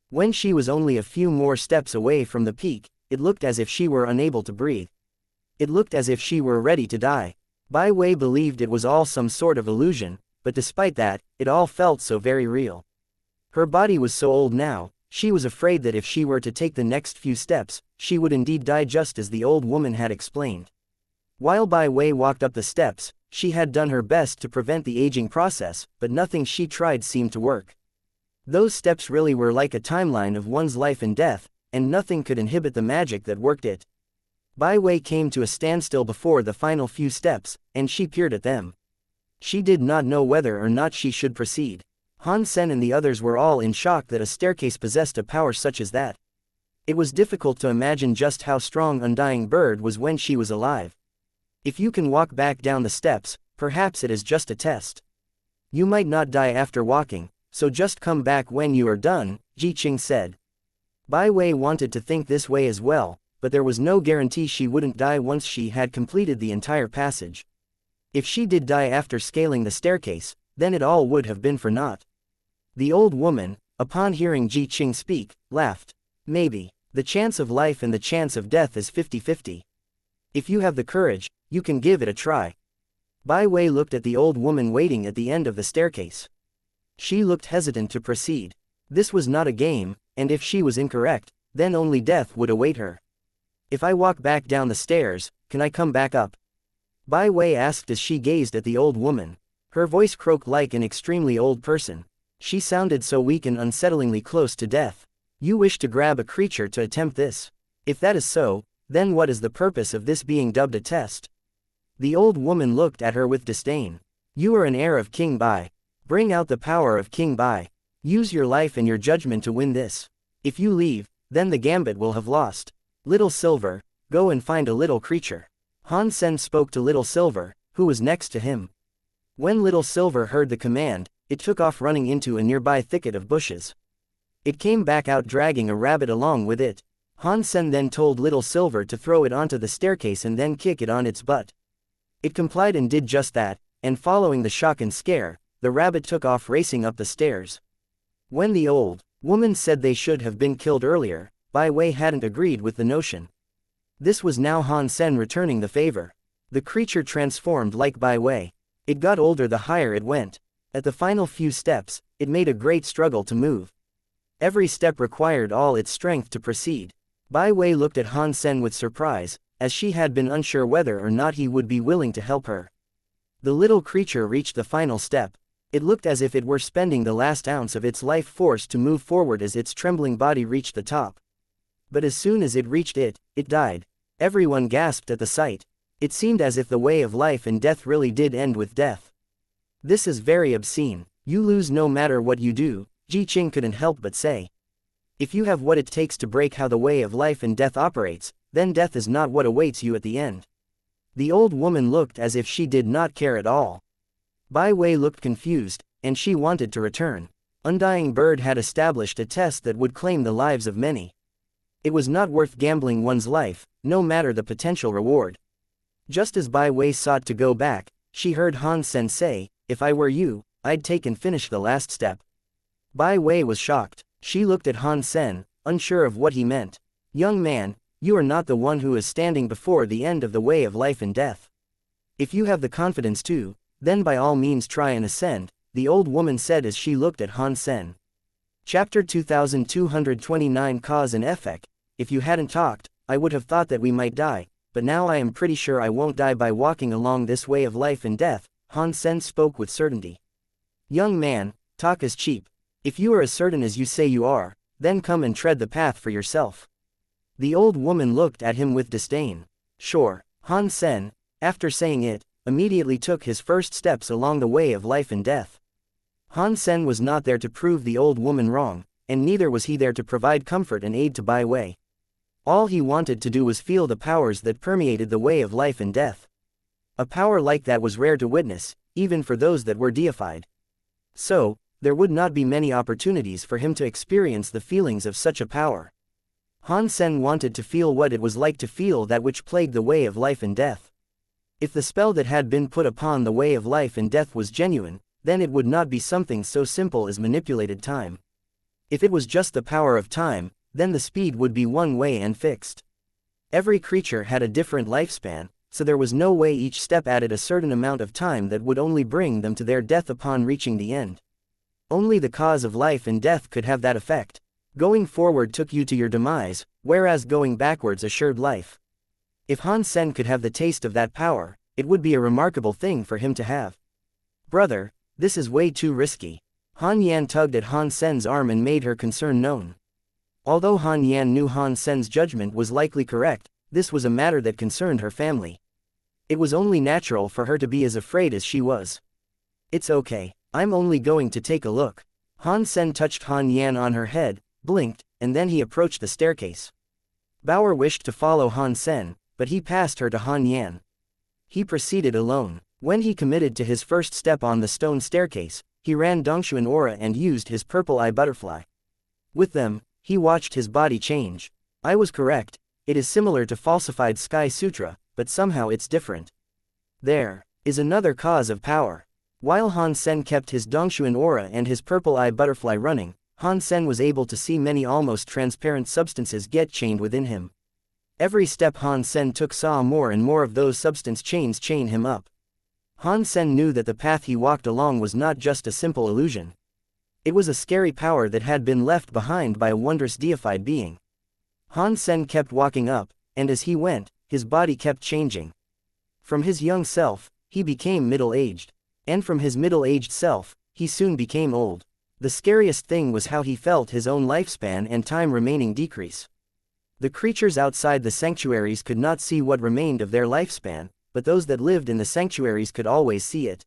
When she was only a few more steps away from the peak, it looked as if she were unable to breathe. It looked as if she were ready to die. Bai Wei believed it was all some sort of illusion, but despite that, it all felt so very real. Her body was so old now, she was afraid that if she were to take the next few steps, she would indeed die just as the old woman had explained. While Bai Wei walked up the steps, she had done her best to prevent the aging process, but nothing she tried seemed to work. Those steps really were like a timeline of one's life and death, and nothing could inhibit the magic that worked it. Bai Wei came to a standstill before the final few steps, and she peered at them. She did not know whether or not she should proceed. Han Sen and the others were all in shock that a staircase possessed a power such as that. It was difficult to imagine just how strong Undying Bird was when she was alive. If you can walk back down the steps, perhaps it is just a test. You might not die after walking, so just come back when you are done, Ji Qing said. Bai Wei wanted to think this way as well, but there was no guarantee she wouldn't die once she had completed the entire passage. If she did die after scaling the staircase, then it all would have been for naught. The old woman, upon hearing Ji Qing speak, laughed. Maybe. The chance of life and the chance of death is 50-50. If you have the courage, you can give it a try. Bai Wei looked at the old woman waiting at the end of the staircase. She looked hesitant to proceed. This was not a game, and if she was incorrect, then only death would await her. If I walk back down the stairs, can I come back up? Bai Wei asked as she gazed at the old woman. Her voice croaked like an extremely old person. She sounded so weak and unsettlingly close to death. You wish to grab a creature to attempt this? If that is so, then what is the purpose of this being dubbed a test? The old woman looked at her with disdain. You are an heir of King Bai. Bring out the power of King Bai. Use your life and your judgment to win this. If you leave, then the gambit will have lost. Little Silver, go and find a little creature. Han Sen spoke to Little Silver, who was next to him. When Little Silver heard the command, it took off running into a nearby thicket of bushes. It came back out dragging a rabbit along with it. Han Sen then told Little Silver to throw it onto the staircase and then kick it on its butt. It complied and did just that, and following the shock and scare, the rabbit took off racing up the stairs. When the old woman said they should have been killed earlier, Bai Wei hadn't agreed with the notion. This was now Han Sen returning the favor. The creature transformed like Bai Wei. It got older the higher it went. At the final few steps, it made a great struggle to move. Every step required all its strength to proceed. Bai Wei looked at Han Sen with surprise, as she had been unsure whether or not he would be willing to help her. The little creature reached the final step. It looked as if it were spending the last ounce of its life force to move forward as its trembling body reached the top. But as soon as it reached it, it died. Everyone gasped at the sight. It seemed as if the way of life and death really did end with death. This is very obscene. You lose no matter what you do, Ji Qing couldn't help but say. If you have what it takes to break how the way of life and death operates, then death is not what awaits you at the end. The old woman looked as if she did not care at all. Bai Wei looked confused, and she wanted to return. Undying Bird had established a test that would claim the lives of many. It was not worth gambling one's life, no matter the potential reward. Just as Bai Wei sought to go back, she heard Han Sen say, "If I were you, I'd take and finish the last step." Bai Wei was shocked. She looked at Han Sen, unsure of what he meant. "Young man, you are not the one who is standing before the end of the way of life and death. If you have the confidence to, then by all means try and ascend," the old woman said as she looked at Han Sen. Chapter 2229 Cause and Effect. If you hadn't talked, I would have thought that we might die, but now I am pretty sure I won't die by walking along this way of life and death, Han Sen spoke with certainty. "Young man, talk is cheap. If you are as certain as you say you are, then come and tread the path for yourself." The old woman looked at him with disdain. Sure, Han Sen, after saying it, immediately took his first steps along the way of life and death. Han Sen was not there to prove the old woman wrong, and neither was he there to provide comfort and aid to Bai Wei. All he wanted to do was feel the powers that permeated the way of life and death. A power like that was rare to witness, even for those that were deified. So, there would not be many opportunities for him to experience the feelings of such a power. Han Sen wanted to feel what it was like to feel that which plagued the way of life and death. If the spell that had been put upon the way of life and death was genuine, then it would not be something so simple as manipulated time. If it was just the power of time, then the speed would be one way and fixed. Every creature had a different lifespan, so there was no way each step added a certain amount of time that would only bring them to their death upon reaching the end. Only the cause of life and death could have that effect. Going forward took you to your demise, whereas going backwards assured life. If Han Sen could have the taste of that power, it would be a remarkable thing for him to have. "Brother, this is way too risky." Han Yan tugged at Han Sen's arm and made her concern known. Although Han Yan knew Han Sen's judgment was likely correct, this was a matter that concerned her family. It was only natural for her to be as afraid as she was. "It's okay, I'm only going to take a look." Han Sen touched Han Yan on her head, blinked, and then he approached the staircase. Bauer wished to follow Han Sen, but he passed her to Han Yan. He proceeded alone. When he committed to his first step on the stone staircase, he ran Dongshuan aura and used his purple eye butterfly. With them, he watched his body change. I was correct, it is similar to falsified Sky Sutra, but somehow it's different. There is another cause of power. While Han Sen kept his Dongshuan aura and his purple eye butterfly running, Han Sen was able to see many almost transparent substances get chained within him. Every step Han Sen took saw more and more of those substance chains chain him up. Han Sen knew that the path he walked along was not just a simple illusion. It was a scary power that had been left behind by a wondrous deified being. Han Sen kept walking up, and as he went, his body kept changing. From his young self, he became middle-aged. And from his middle-aged self, he soon became old. The scariest thing was how he felt his own lifespan and time remaining decrease. The creatures outside the sanctuaries could not see what remained of their lifespan, but those that lived in the sanctuaries could always see it.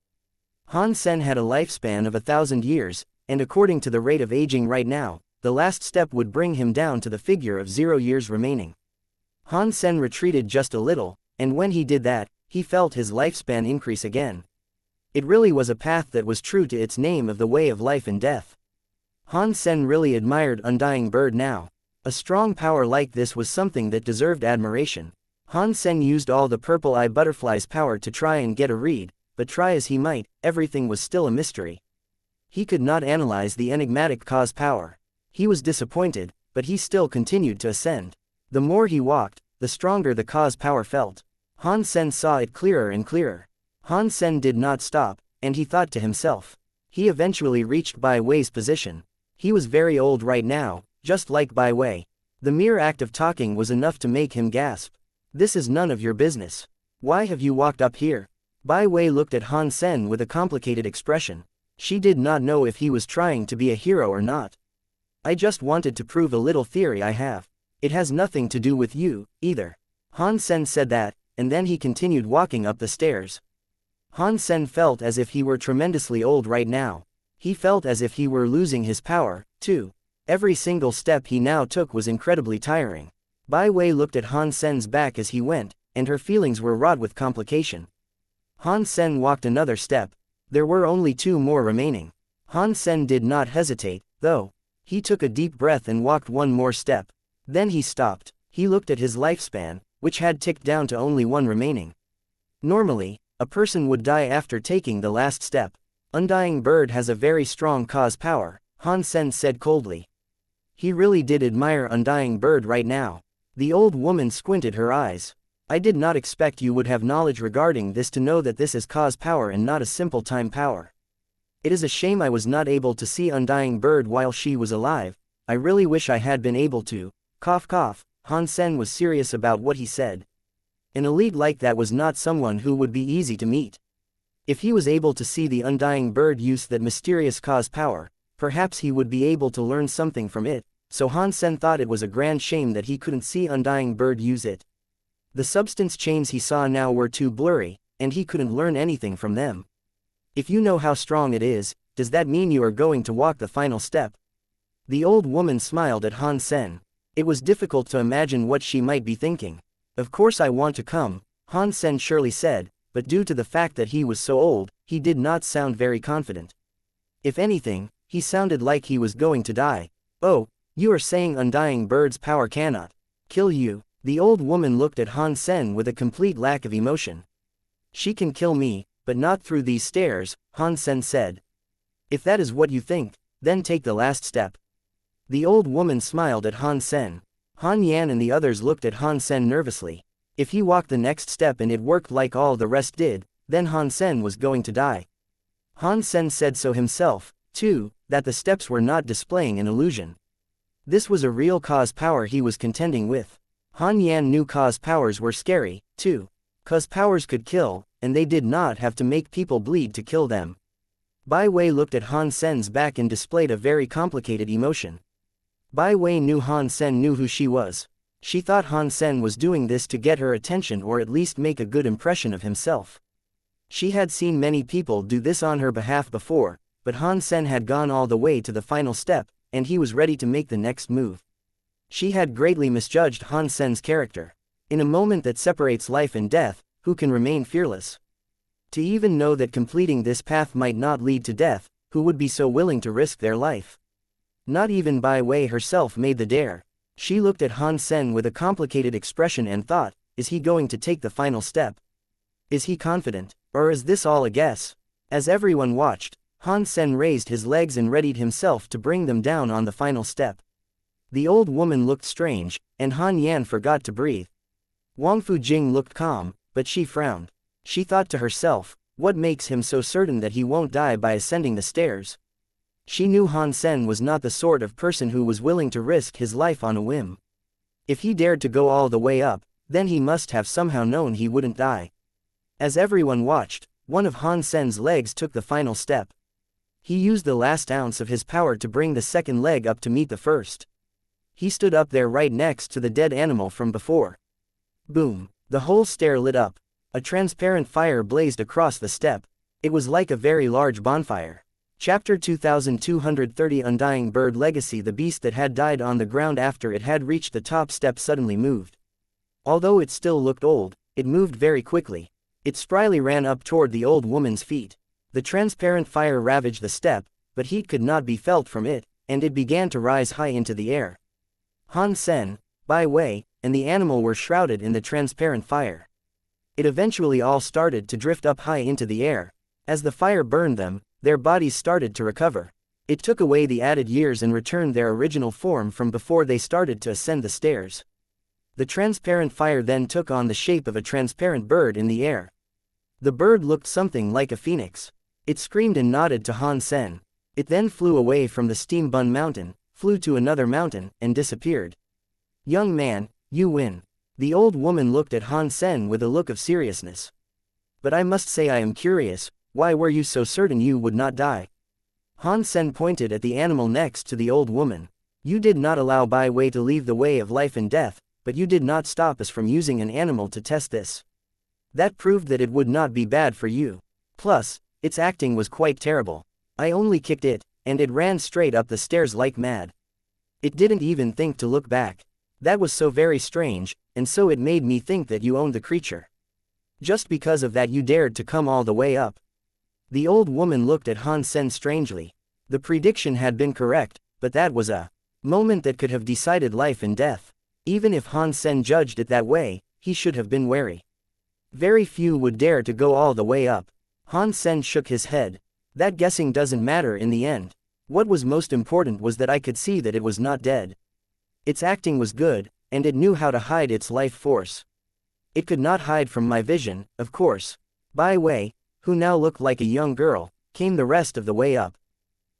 Han Sen had a lifespan of 1,000 years, and according to the rate of aging right now, the last step would bring him down to the figure of 0 years remaining. Han Sen retreated just a little, and when he did that, he felt his lifespan increase again. It really was a path that was true to its name of the way of life and death. Han Sen really admired Undying Bird now. A strong power like this was something that deserved admiration. Han Sen used all the purple eye butterfly's power to try and get a read, but try as he might, everything was still a mystery. He could not analyze the enigmatic cause power. He was disappointed, but he still continued to ascend. The more he walked, the stronger the cause power felt. Han Sen saw it clearer and clearer. Han Sen did not stop, and he thought to himself. He eventually reached Bai Wei's position. He was very old right now, just like Bai Wei. The mere act of talking was enough to make him gasp. This is none of your business. Why have you walked up here? Bai Wei looked at Han Sen with a complicated expression. She did not know if he was trying to be a hero or not. I just wanted to prove a little theory I have. It has nothing to do with you, either. Han Sen said that, and then he continued walking up the stairs. Han Sen felt as if he were tremendously old right now. He felt as if he were losing his power, too. Every single step he now took was incredibly tiring. Bai Wei looked at Han Sen's back as he went, and her feelings were wrought with complication. Han Sen walked another step. There were only 2 more remaining. Han Sen did not hesitate, though. He took a deep breath and walked 1 more step. Then he stopped. He looked at his lifespan, which had ticked down to only 1 remaining. Normally, a person would die after taking the last step. Undying Bird has a very strong cause power, Han Sen said coldly. He really did admire Undying Bird right now. The old woman squinted her eyes. I did not expect you would have knowledge regarding this to know that this is cause power and not a simple time power. It is a shame I was not able to see Undying Bird while she was alive. I really wish I had been able to. Cough cough, Han Sen was serious about what he said. An elite like that was not someone who would be easy to meet. If he was able to see the Undying Bird use that mysterious cause power, perhaps he would be able to learn something from it, so Han Sen thought it was a grand shame that he couldn't see Undying Bird use it. The substance chains he saw now were too blurry, and he couldn't learn anything from them. If you know how strong it is, does that mean you are going to walk the final step? The old woman smiled at Han Sen. It was difficult to imagine what she might be thinking. Of course I want to come, Han Sen surely said, but due to the fact that he was so old, he did not sound very confident. If anything, he sounded like he was going to die. Oh, you are saying Undying Bird's power cannot kill you? The old woman looked at Han Sen with a complete lack of emotion. She can kill me, but not through these stairs, Han Sen said. If that is what you think, then take the last step. The old woman smiled at Han Sen. Han Yan and the others looked at Han Sen nervously. If he walked the next step and it worked like all the rest did, then Han Sen was going to die. Han Sen said so himself, too, that the steps were not displaying an illusion. This was a real cause power he was contending with. Han Yan knew cause powers were scary, too. Cause powers could kill, and they did not have to make people bleed to kill them. Bai Wei looked at Han Sen's back and displayed a very complicated emotion. Bai Wei knew Han Sen knew who she was. She thought Han Sen was doing this to get her attention or at least make a good impression of himself. She had seen many people do this on her behalf before, but Han Sen had gone all the way to the final step, and he was ready to make the next move. She had greatly misjudged Han Sen's character. In a moment that separates life and death, who can remain fearless? To even know that completing this path might not lead to death, who would be so willing to risk their life? Not even Bai Wei herself made the dare. She looked at Han Sen with a complicated expression and thought, is he going to take the final step? Is he confident, or is this all a guess? As everyone watched, Han Sen raised his legs and readied himself to bring them down on the final step. The old woman looked strange, and Han Yan forgot to breathe. Wang Fujing looked calm, but she frowned. She thought to herself, what makes him so certain that he won't die by ascending the stairs? She knew Han Sen was not the sort of person who was willing to risk his life on a whim. If he dared to go all the way up, then he must have somehow known he wouldn't die. As everyone watched, one of Han Sen's legs took the final step. He used the last ounce of his power to bring the second leg up to meet the first. He stood up there right next to the dead animal from before. Boom! The whole stair lit up. A transparent fire blazed across the step. It was like a very large bonfire. Chapter 2230 Undying Bird Legacy. The beast that had died on the ground after it had reached the top step suddenly moved. Although it still looked old, it moved very quickly. It spryly ran up toward the old woman's feet. The transparent fire ravaged the step, but heat could not be felt from it, and it began to rise high into the air. Han Sen, Bai Wei, and the animal were shrouded in the transparent fire. It eventually all started to drift up high into the air. As the fire burned them, their bodies started to recover. It took away the added years and returned their original form from before they started to ascend the stairs. The transparent fire then took on the shape of a transparent bird in the air. The bird looked something like a phoenix. It screamed and nodded to Han Sen. It then flew away from the steam bun mountain, flew to another mountain, and disappeared. Young man, you win. The old woman looked at Han Sen with a look of seriousness. But I must say I am curious, why were you so certain you would not die? Han Sen pointed at the animal next to the old woman. You did not allow Bai Wei to leave the way of life and death, but you did not stop us from using an animal to test this. That proved that it would not be bad for you. Plus, its acting was quite terrible. I only kicked it, and it ran straight up the stairs like mad. It didn't even think to look back. That was so very strange, and so it made me think that you owned the creature. Just because of that you dared to come all the way up. The old woman looked at Han Sen strangely. The prediction had been correct, but that was a moment that could have decided life and death. Even if Han Sen judged it that way, he should have been wary. Very few would dare to go all the way up. Han Sen shook his head. That guessing doesn't matter in the end. What was most important was that I could see that it was not dead. Its acting was good, and it knew how to hide its life force. It could not hide from my vision, of course. Bai Wei, who now looked like a young girl, came the rest of the way up.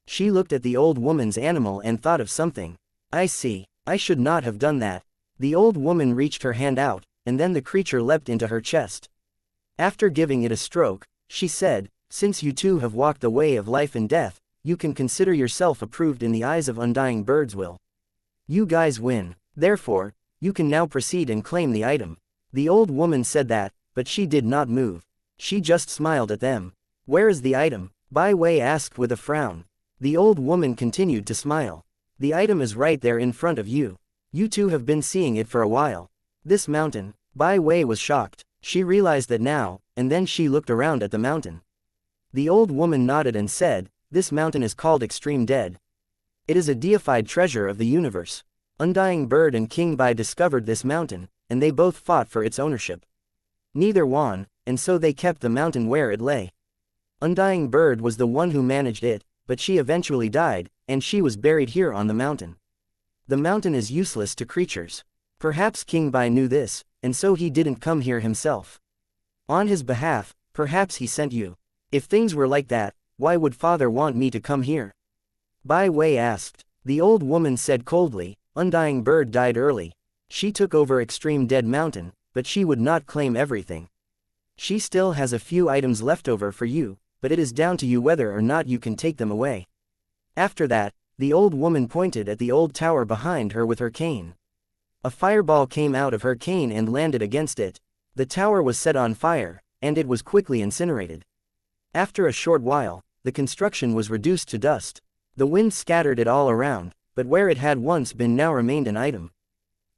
She looked at the old woman's animal and thought of something. I see, I should not have done that. The old woman reached her hand out, and then the creature leapt into her chest. After giving it a stroke, she said, since you two have walked the way of life and death, you can consider yourself approved in the eyes of Undying Bird's will. You guys win. Therefore, you can now proceed and claim the item. The old woman said that, but she did not move. She just smiled at them. Where is the item? Bai Wei asked with a frown. The old woman continued to smile. The item is right there in front of you. You two have been seeing it for a while. This mountain. Bai Wei was shocked. She realized that now, and then she looked around at the mountain. The old woman nodded and said, this mountain is called Extreme Dead. It is a deified treasure of the universe. Undying Bird and Qin Bai discovered this mountain, and they both fought for its ownership. Neither won, and so they kept the mountain where it lay. Undying Bird was the one who managed it, but she eventually died, and she was buried here on the mountain. The mountain is useless to creatures. Perhaps Qin Bai knew this, and so he didn't come here himself. On his behalf, perhaps he sent you. If things were like that, why would father want me to come here? Bai Wei asked. The old woman said coldly, Undying Bird died early. She took over Extreme Dead Mountain, but she would not claim everything. She still has a few items left over for you, but it is down to you whether or not you can take them away. After that, the old woman pointed at the old tower behind her with her cane. A fireball came out of her cane and landed against it. The tower was set on fire, and it was quickly incinerated. After a short while, the construction was reduced to dust. The wind scattered it all around, but where it had once been now remained an item.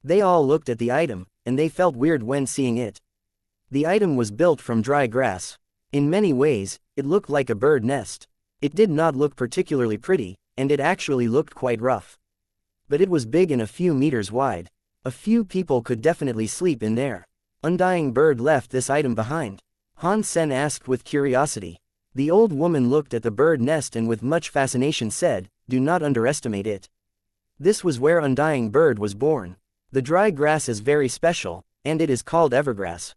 They all looked at the item, and they felt weird when seeing it. The item was built from dry grass. In many ways, it looked like a bird nest. It did not look particularly pretty, and it actually looked quite rough. But it was big and a few meters wide. A few people could definitely sleep in there. Undying Bird left this item behind. Han Sen asked with curiosity. The old woman looked at the bird nest and with much fascination said, do not underestimate it. This was where Undying Bird was born. The dry grass is very special, and it is called evergrass.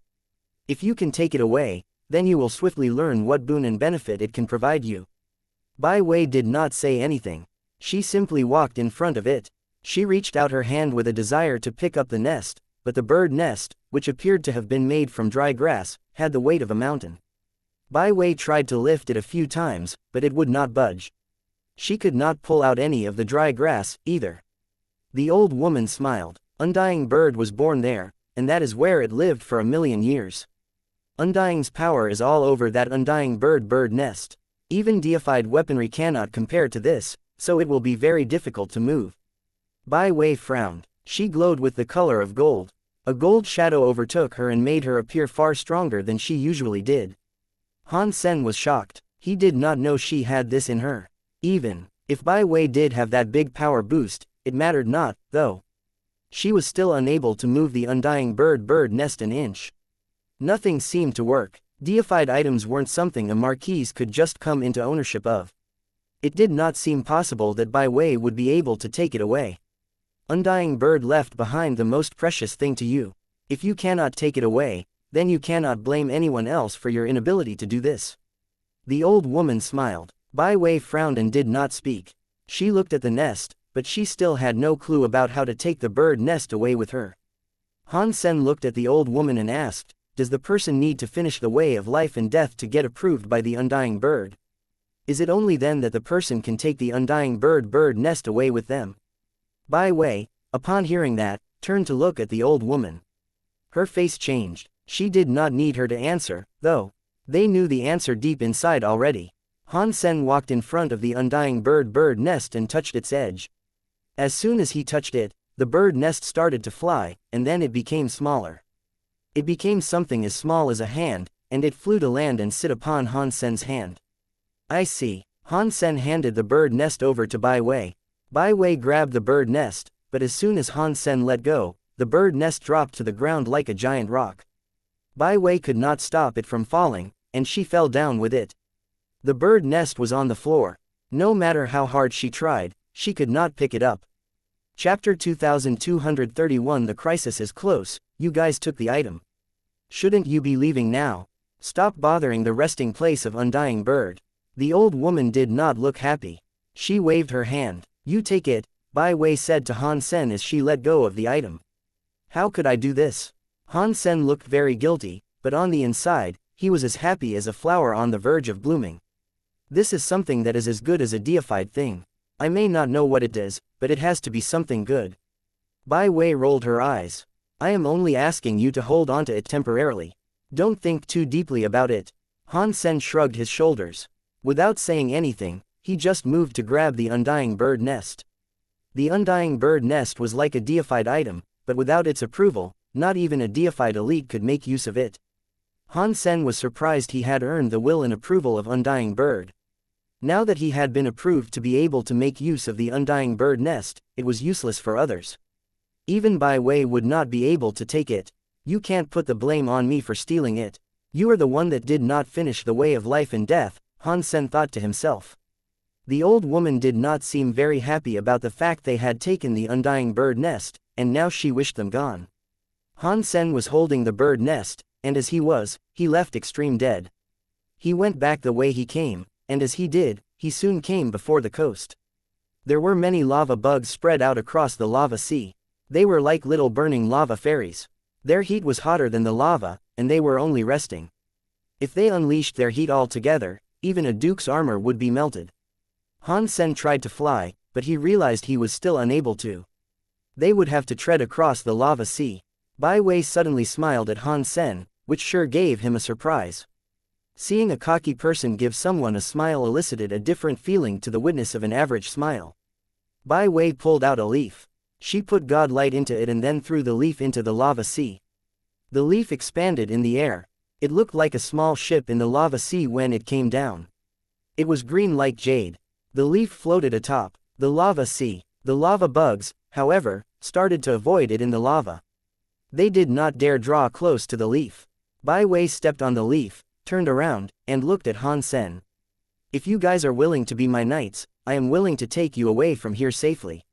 If you can take it away, then you will swiftly learn what boon and benefit it can provide you. Bai Wei did not say anything. She simply walked in front of it. She reached out her hand with a desire to pick up the nest, but the bird nest, which appeared to have been made from dry grass, had the weight of a mountain. Bai Wei tried to lift it a few times, but it would not budge. She could not pull out any of the dry grass, either. The old woman smiled. Undying Bird was born there, and that is where it lived for 1,000,000 years. Undying's power is all over that Undying bird nest. Even deified weaponry cannot compare to this, so it will be very difficult to move. Bai Wei frowned. She glowed with the color of gold. A gold shadow overtook her and made her appear far stronger than she usually did. Han Sen was shocked. He did not know she had this in her. Even if Bai Wei did have that big power boost, it mattered not, though. She was still unable to move the Undying bird nest an inch. Nothing seemed to work. Deified items weren't something a marquise could just come into ownership of. It did not seem possible that Bai Wei would be able to take it away. Undying Bird left behind the most precious thing to you. If you cannot take it away, then you cannot blame anyone else for your inability to do this. The old woman smiled. Bai Wei frowned and did not speak. She looked at the nest, but she still had no clue about how to take the bird nest away with her. Han Sen looked at the old woman and asked, "Does the person need to finish the way of life and death to get approved by the undying bird? Is it only then that the person can take the undying bird nest away with them?" Bai Wei, upon hearing that, turned to look at the old woman. Her face changed. She did not need her to answer, though. They knew the answer deep inside already. Han Sen walked in front of the undying bird nest and touched its edge. As soon as he touched it, the bird nest started to fly, and then it became smaller. It became something as small as a hand, and it flew to land and sit upon Han Sen's hand. "I see." Han Sen handed the bird nest over to Bai Wei. Bai Wei grabbed the bird nest, but as soon as Han Sen let go, the bird nest dropped to the ground like a giant rock. Bai Wei could not stop it from falling, and she fell down with it. The bird nest was on the floor. No matter how hard she tried, she could not pick it up. Chapter 2231. The crisis is close. You guys took the item. Shouldn't you be leaving now? Stop bothering the resting place of undying bird. The old woman did not look happy. She waved her hand. "You take it," Bai Wei said to Han Sen as she let go of the item. "How could I do this?" Han Sen looked very guilty, but on the inside, he was as happy as a flower on the verge of blooming. "This is something that is as good as a deified thing. I may not know what it is, but it has to be something good." Bai Wei rolled her eyes. "I am only asking you to hold onto it temporarily. Don't think too deeply about it." Han Sen shrugged his shoulders. Without saying anything, he just moved to grab the undying bird nest. The undying bird nest was like a deified item, but without its approval, not even a deified elite could make use of it. Han Sen was surprised he had earned the will and approval of undying bird. Now that he had been approved to be able to make use of the undying bird nest, it was useless for others. Even Bai Wei would not be able to take it. "You can't put the blame on me for stealing it. You are the one that did not finish the way of life and death," Han Sen thought to himself. The old woman did not seem very happy about the fact they had taken the undying bird nest, and now she wished them gone. Han Sen was holding the bird nest, and as he left extreme dead. He went back the way he came, and as he did, he soon came before the coast. There were many lava bugs spread out across the lava sea. They were like little burning lava fairies. Their heat was hotter than the lava, and they were only resting. If they unleashed their heat all together, even a duke's armor would be melted. Han Sen tried to fly, but he realized he was still unable to. They would have to tread across the lava sea. Bai Wei suddenly smiled at Han Sen, which sure gave him a surprise. Seeing a cocky person give someone a smile elicited a different feeling to the witness of an average smile. Bai Wei pulled out a leaf. She put God light into it and then threw the leaf into the lava sea. The leaf expanded in the air. It looked like a small ship in the lava sea when it came down. It was green like jade. The leaf floated atop the lava sea. The lava bugs, however, started to avoid it in the lava. They did not dare draw close to the leaf. Bai Wei stepped on the leaf, turned around, and looked at Han Sen. "If you guys are willing to be my knights, I am willing to take you away from here safely."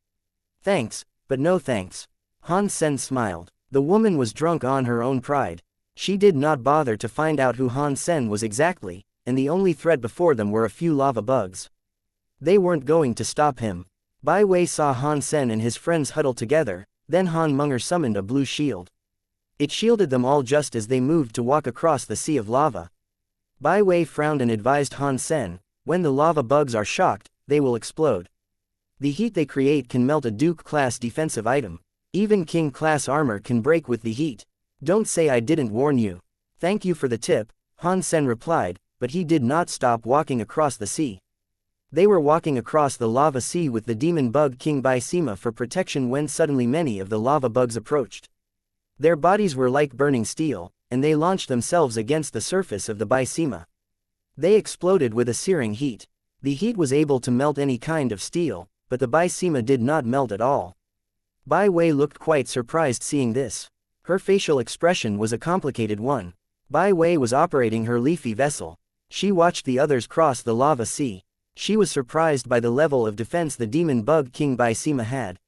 "Thanks, but no thanks." Han Sen smiled. The woman was drunk on her own pride. She did not bother to find out who Han Sen was exactly, and the only threat before them were a few lava bugs. They weren't going to stop him. Bai Wei saw Han Sen and his friends huddle together, then Han Munger summoned a blue shield. It shielded them all just as they moved to walk across the sea of lava. Bai Wei frowned and advised Han Sen, "When the lava bugs are shocked, they will explode. The heat they create can melt a Duke-class defensive item. Even King-class armor can break with the heat. Don't say I didn't warn you." "Thank you for the tip," Han Sen replied, but he did not stop walking across the sea. They were walking across the lava sea with the demon bug Qin Bai for protection when suddenly many of the lava bugs approached. Their bodies were like burning steel, and they launched themselves against the surface of the Bai Sima. They exploded with a searing heat. The heat was able to melt any kind of steel, but the Bai Sima did not melt at all. Bai Wei looked quite surprised seeing this. Her facial expression was a complicated one. Bai Wei was operating her leafy vessel. She watched the others cross the lava sea. She was surprised by the level of defense the demon bug Qin Bai had.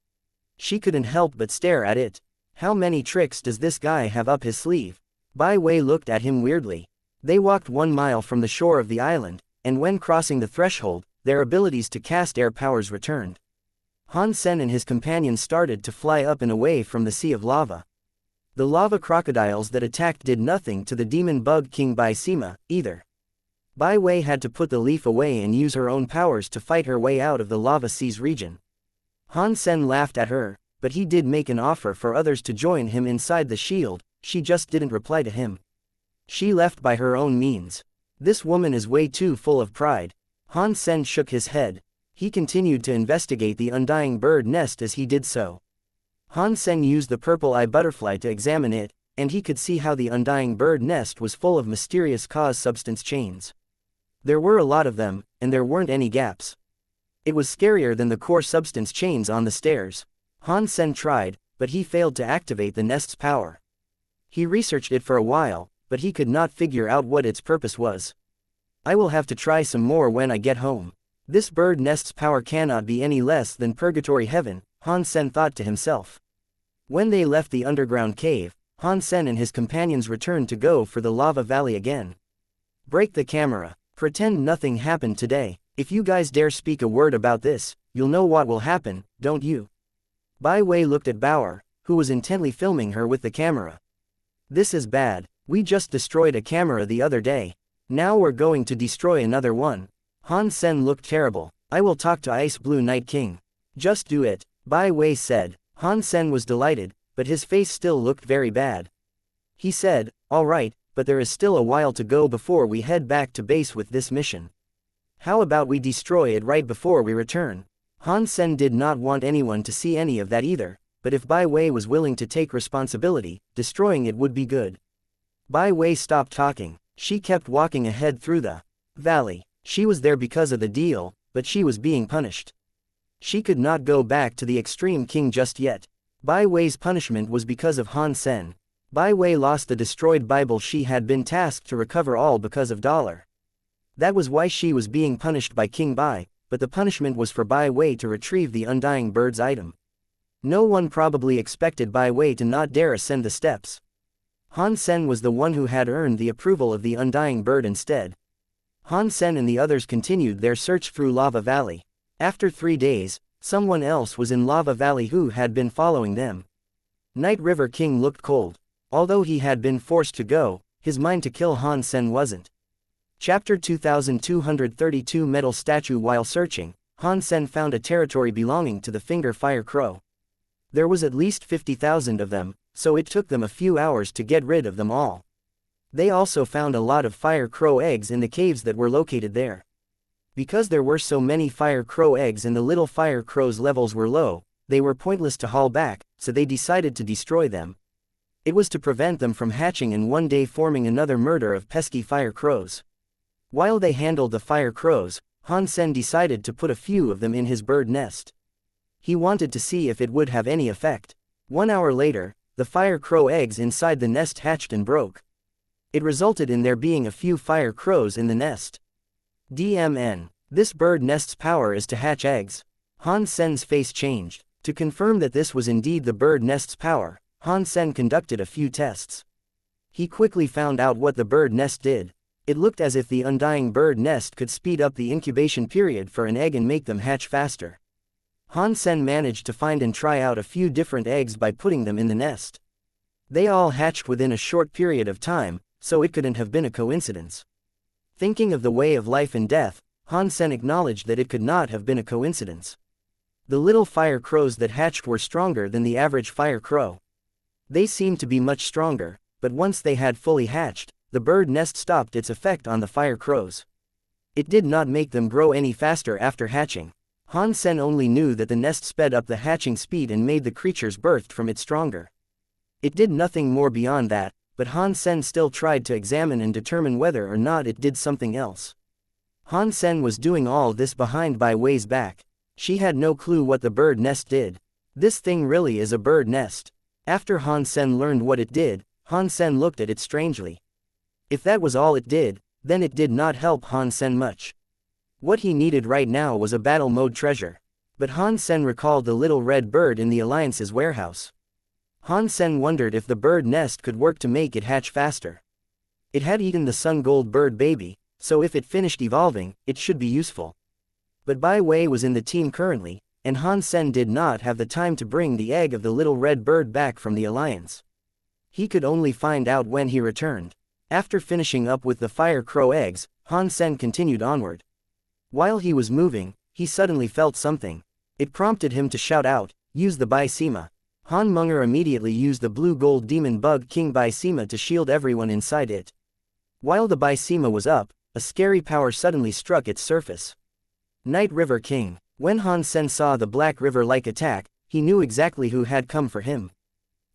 She couldn't help but stare at it. How many tricks does this guy have up his sleeve? Bai Wei looked at him weirdly. They walked 1 mile from the shore of the island, and when crossing the threshold, their abilities to cast air powers returned. Han Sen and his companions started to fly up and away from the sea of lava. The lava crocodiles that attacked did nothing to the demon bug King Bai Sima, either. Bai Wei had to put the leaf away and use her own powers to fight her way out of the lava seas region. Han Sen laughed at her, but he did make an offer for others to join him inside the shield. She just didn't reply to him. She left by her own means. This woman is way too full of pride. Han Sen shook his head. He continued to investigate the undying bird nest as he did so. Han Sen used the purple eye butterfly to examine it, and he could see how the undying bird nest was full of mysterious cause substance chains. There were a lot of them, and there weren't any gaps. It was scarier than the core substance chains on the stairs. Han Sen tried, but he failed to activate the nest's power. He researched it for a while, but he could not figure out what its purpose was. I will have to try some more when I get home. This bird nest's power cannot be any less than purgatory heaven, Han Sen thought to himself. When they left the underground cave, Han Sen and his companions returned to go for the lava valley again. Break the camera. Pretend nothing happened today. If you guys dare speak a word about this, you'll know what will happen, don't you? Bai Wei looked at Bauer, who was intently filming her with the camera. This is bad. We just destroyed a camera the other day. Now we're going to destroy another one. Han Sen looked terrible. I will talk to Ice Blue Night King. Just do it, Bai Wei said. Han Sen was delighted, but his face still looked very bad. He said, all right, but there is still a while to go before we head back to base with this mission. How about we destroy it right before we return? Han Sen did not want anyone to see any of that either, but if Bai Wei was willing to take responsibility, destroying it would be good. Bai Wei stopped talking. She kept walking ahead through the valley. She was there because of the deal, but she was being punished. She could not go back to the Extreme King just yet. Bai Wei's punishment was because of Han Sen. Bai Wei lost the destroyed Bible she had been tasked to recover all because of $. That was why she was being punished by King Bai, but the punishment was for Bai Wei to retrieve the undying bird's item. No one probably expected Bai Wei to not dare ascend the steps. Han Sen was the one who had earned the approval of the undying bird instead. Han Sen and the others continued their search through Lava Valley. After 3 days, someone else was in Lava Valley who had been following them. Night River King looked cold. Although he had been forced to go, his mind to kill Han Sen wasn't. Chapter 2232 Metal Statue. While searching, Han Sen found a territory belonging to the Finger Fire Crow. There was at least 50,000 of them, so it took them a few hours to get rid of them all. They also found a lot of Fire Crow eggs in the caves that were located there. Because there were so many Fire Crow eggs and the little Fire Crow's levels were low, they were pointless to haul back, so they decided to destroy them. It was to prevent them from hatching and one day forming another murder of pesky Fire Crows. While they handled the Fire Crows, Han Sen decided to put a few of them in his bird nest. He wanted to see if it would have any effect. 1 hour later, the Fire Crow eggs inside the nest hatched and broke. It resulted in there being a few Fire Crows in the nest. DMN. This bird nest's power is to hatch eggs. Han Sen's face changed. To confirm that this was indeed the bird nest's power, Han Sen conducted a few tests. He quickly found out what the bird nest did. It looked as if the undying bird nest could speed up the incubation period for an egg and make them hatch faster. Han Sen managed to find and try out a few different eggs by putting them in the nest. They all hatched within a short period of time, so it couldn't have been a coincidence. Thinking of the way of life and death, Han Sen acknowledged that it could not have been a coincidence. The little Fire Crows that hatched were stronger than the average Fire Crow. They seemed to be much stronger, but once they had fully hatched, the bird nest stopped its effect on the Fire Crows. It did not make them grow any faster after hatching. Han Sen only knew that the nest sped up the hatching speed and made the creatures birthed from it stronger. It did nothing more beyond that, but Han Sen still tried to examine and determine whether or not it did something else. Han Sen was doing all this behind Bai Wei's back. She had no clue what the bird nest did. This thing really is a bird nest. After Han Sen learned what it did, Han Sen looked at it strangely. If that was all it did, then it did not help Han Sen much. What he needed right now was a battle mode treasure. But Han Sen recalled the little red bird in the Alliance's warehouse. Han Sen wondered if the bird nest could work to make it hatch faster. It had eaten the sun gold bird baby, so if it finished evolving, it should be useful. But Bai Wei was in the team currently, and Han Sen did not have the time to bring the egg of the little red bird back from the alliance. He could only find out when he returned. After finishing up with the fire crow eggs, Han Sen continued onward. While he was moving, he suddenly felt something. It prompted him to shout out, "Use the Bai Sima." Han Munger immediately used the blue gold demon bug King Bai Sima to shield everyone inside it. While the Bai Sima was up, a scary power suddenly struck its surface. Night River King. When Han Sen saw the black river-like attack, he knew exactly who had come for him.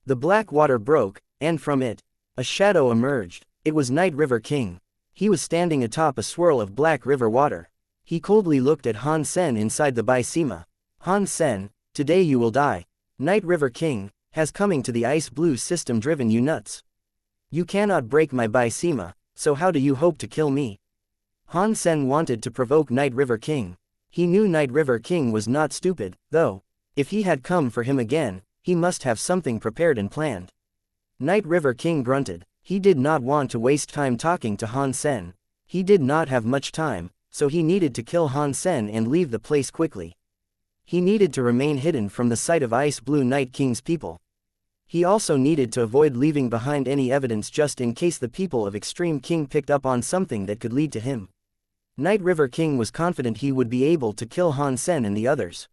The black water broke, and from it, a shadow emerged. It was Night River King. He was standing atop a swirl of black river water. He coldly looked at Han Sen inside the Bai Sima. "Han Sen, today you will die. Night River King has coming to the ice blue system driven you nuts. You cannot break my Bai Sima, so how do you hope to kill me?" Han Sen wanted to provoke Night River King. He knew Night River King was not stupid, though. If he had come for him again, he must have something prepared and planned. Night River King grunted. He did not want to waste time talking to Han Sen. He did not have much time, so he needed to kill Han Sen and leave the place quickly. He needed to remain hidden from the sight of Ice Blue Night King's people. He also needed to avoid leaving behind any evidence just in case the people of Extreme King picked up on something that could lead to him. Night River King was confident he would be able to kill Han Sen and the others.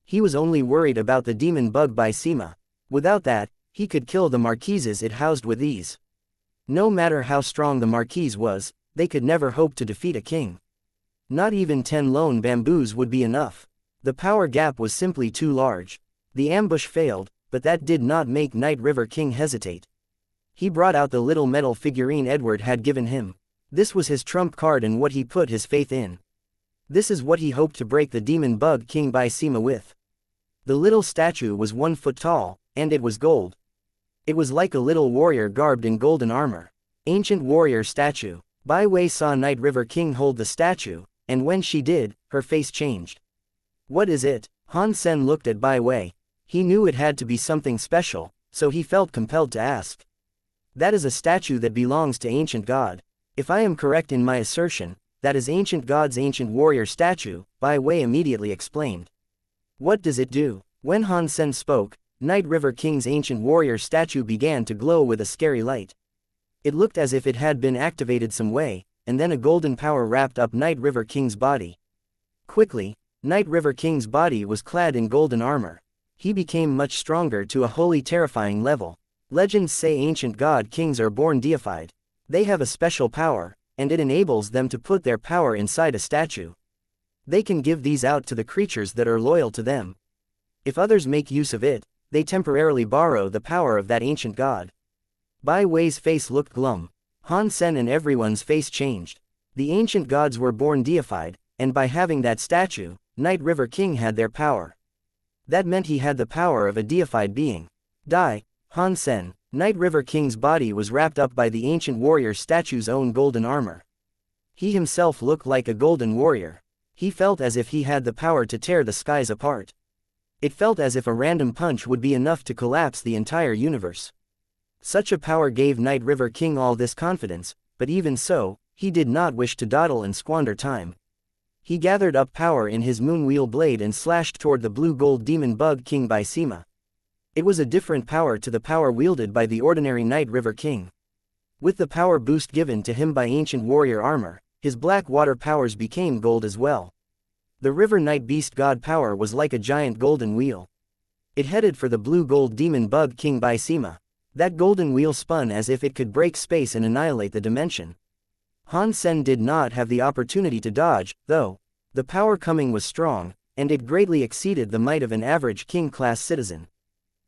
He was only worried about the demon bug Bai Sima. Without that, he could kill the marquises it housed with ease. No matter how strong the marquise was, they could never hope to defeat a king. Not even 10 lone bamboos would be enough. The power gap was simply too large. The ambush failed, but that did not make Night River King hesitate. He brought out the little metal figurine Edward had given him. This was his trump card and what he put his faith in. This is what he hoped to break the demon bug King Bai Sima with. The little statue was 1 foot tall, and it was gold. It was like a little warrior garbed in golden armor. Ancient warrior statue. Bai Wei saw Night River King hold the statue, and when she did, her face changed. "What is it?" Han Sen looked at Bai Wei. He knew it had to be something special, so he felt compelled to ask. "That is a statue that belongs to Ancient God. If I am correct in my assertion, that is Ancient God's ancient warrior statue," Bai Wei immediately explained. "What does it do?" When Han Sen spoke, Night River King's ancient warrior statue began to glow with a scary light. It looked as if it had been activated some way, and then a golden power wrapped up Night River King's body. Quickly, Night River King's body was clad in golden armor. He became much stronger to a wholly terrifying level. Legends say ancient god kings are born deified. They have a special power, and it enables them to put their power inside a statue. They can give these out to the creatures that are loyal to them. If others make use of it, they temporarily borrow the power of that ancient god. Bai Wei's face looked glum. Han Sen and everyone's face changed. The ancient gods were born deified, and by having that statue, Night River King had their power. That meant he had the power of a deified being. Han Sen, Night River King's body was wrapped up by the ancient warrior statue's own golden armor. He himself looked like a golden warrior. He felt as if he had the power to tear the skies apart. It felt as if a random punch would be enough to collapse the entire universe. Such a power gave Night River King all this confidence, but even so, he did not wish to dawdle and squander time. He gathered up power in his moonwheel blade and slashed toward the blue-gold demon bug King Bai Sima. It was a different power to the power wielded by the ordinary Night River King. With the power boost given to him by ancient warrior armor, his black water powers became gold as well. The River Night Beast God power was like a giant golden wheel. It headed for the blue-gold demon bug King Bai Sima. That golden wheel spun as if it could break space and annihilate the dimension. Han Sen did not have the opportunity to dodge, though. The power coming was strong, and it greatly exceeded the might of an average king-class citizen.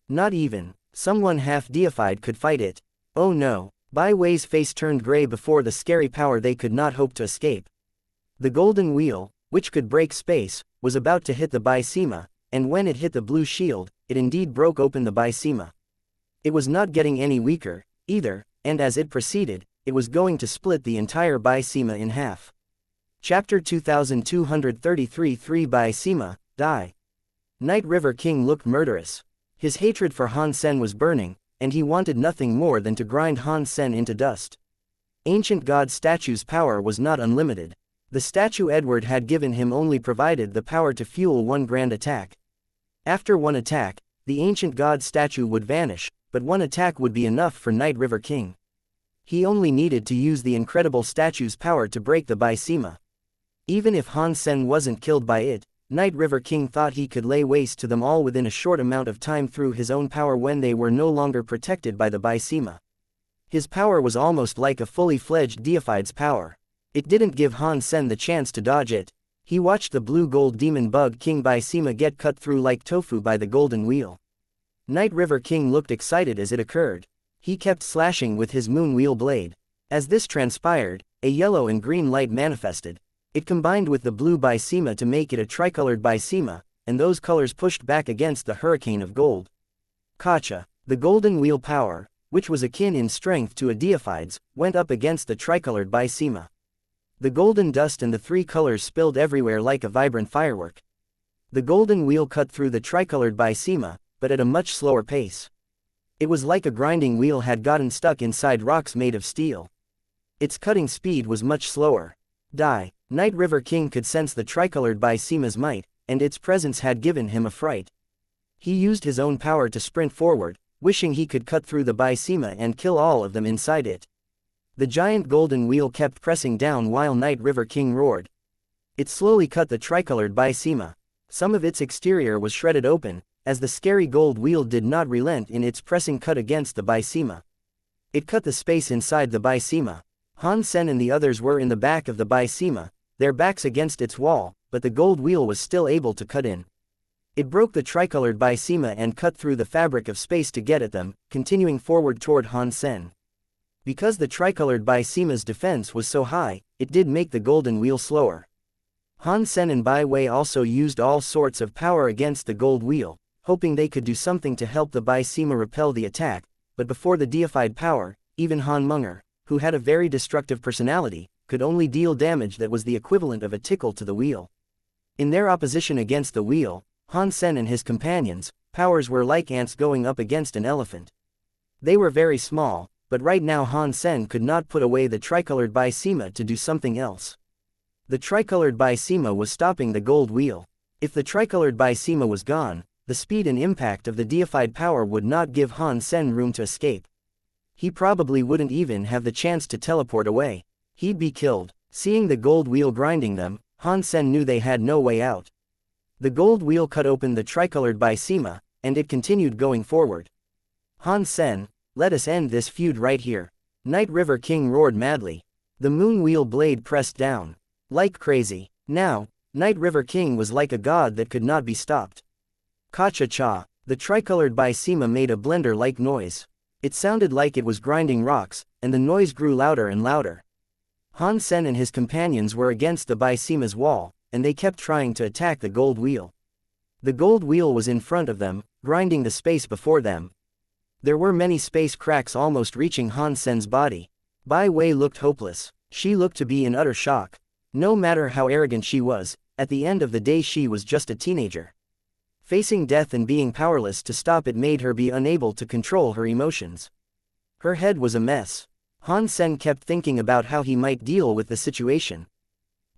Not even someone half-deified could fight it. Oh no! Bai Wei's face turned gray before the scary power they could not hope to escape. The golden wheel, which could break space, was about to hit the Bai Sima, and when it hit the blue shield, it indeed broke open the Bai Sima. It was not getting any weaker, either, and as it proceeded, it was going to split the entire Bai Sima in half. Chapter 2233 3 Bai Sima, Die. Night River King looked murderous. His hatred for Han Sen was burning, and he wanted nothing more than to grind Han Sen into dust. Ancient God statue's power was not unlimited. The statue Edward had given him only provided the power to fuel one grand attack. After one attack, the ancient God statue would vanish, but one attack would be enough for Night River King. He only needed to use the incredible statue's power to break the Bai Sima. Even if Han Sen wasn't killed by it, Night River King thought he could lay waste to them all within a short amount of time through his own power when they were no longer protected by the Bai Sima. His power was almost like a fully fledged deified's power. It didn't give Han Sen the chance to dodge it. He watched the blue-gold demon bug King Bai Sima get cut through like tofu by the golden wheel. Night River King looked excited as it occurred. He kept slashing with his moon wheel blade. As this transpired, a yellow and green light manifested. It combined with the blue Bai Sima to make it a tricolored Bai Sima, and those colors pushed back against the hurricane of gold. Kacha, the golden wheel power, which was akin in strength to a deified's, went up against the tricolored Bai Sima. The golden dust and the three colors spilled everywhere like a vibrant firework. The golden wheel cut through the tricolored Bai Sima, but at a much slower pace. It was like a grinding wheel had gotten stuck inside rocks made of steel. Its cutting speed was much slower. Night River King could sense the tricolored Bai Sima's might, and its presence had given him a fright. He used his own power to sprint forward, wishing he could cut through the Bai Sima and kill all of them inside it. The giant golden wheel kept pressing down while Night River King roared. It slowly cut the tricolored Bai Sima. Some of its exterior was shredded open, as the scary gold wheel did not relent in its pressing cut against the Bai Sima. It cut the space inside the Bai Sima. Han Sen and the others were in the back of the Bai Sima, their backs against its wall, but the gold wheel was still able to cut in. It broke the tricolored Bai Sima and cut through the fabric of space to get at them, continuing forward toward Han Sen. Because the tricolored Bai Sima's defense was so high, it did make the golden wheel slower. Han Sen and Bai Wei also used all sorts of power against the gold wheel, hoping they could do something to help the Bai Sima repel the attack, but before the deified power, even Han Munger, who had a very destructive personality, could only deal damage that was the equivalent of a tickle to the wheel. In their opposition against the wheel, Han Sen and his companions' powers were like ants going up against an elephant. They were very small, but right now Han Sen could not put away the tricolored Bai Sima to do something else. The tricolored Bai Sima was stopping the gold wheel. If the tricolored Bai Sima was gone, the speed and impact of the deified power would not give Han Sen room to escape. He probably wouldn't even have the chance to teleport away. He'd be killed. Seeing the gold wheel grinding them, Han Sen knew they had no way out. The gold wheel cut open the tricolored Bai Sima, and it continued going forward. Han Sen, let us end this feud right here. Night River King roared madly. The moon wheel blade pressed down. Like crazy. Now, Night River King was like a god that could not be stopped. Ka-cha-cha, the tricolored Bai Sima made a blender-like noise. It sounded like it was grinding rocks, and the noise grew louder and louder. Han Sen and his companions were against the Bai Sima's wall, and they kept trying to attack the gold wheel. The gold wheel was in front of them, grinding the space before them. There were many space cracks almost reaching Han Sen's body. Bai Wei looked hopeless. She looked to be in utter shock. No matter how arrogant she was, at the end of the day she was just a teenager. Facing death and being powerless to stop it made her be unable to control her emotions. Her head was a mess. Han Sen kept thinking about how he might deal with the situation.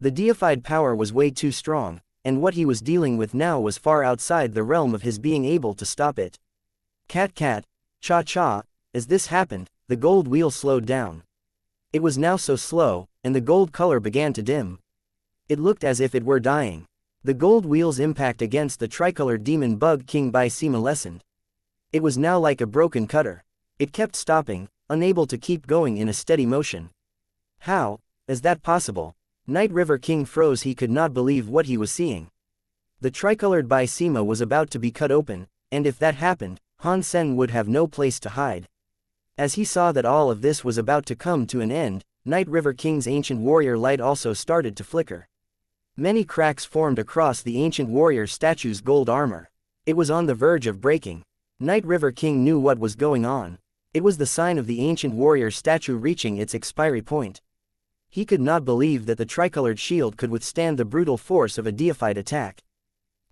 The deified power was way too strong, and what he was dealing with now was far outside the realm of his being able to stop it. Cat, cha-cha, as this happened, the gold wheel slowed down. It was now so slow, and the gold color began to dim. It looked as if it were dying. The gold wheel's impact against the tricolored demon bug King Bai Sima lessened. It was now like a broken cutter. It kept stopping, unable to keep going in a steady motion. How is that possible? Night River King froze. He could not believe what he was seeing. The tricolored Bai Sima was about to be cut open, and if that happened, Han Sen would have no place to hide. As he saw that all of this was about to come to an end, Night River King's ancient warrior light also started to flicker. Many cracks formed across the ancient warrior statue's gold armor. It was on the verge of breaking. Night River King knew what was going on. It was the sign of the ancient warrior statue reaching its expiry point. He could not believe that the tricolored shield could withstand the brutal force of a deified attack.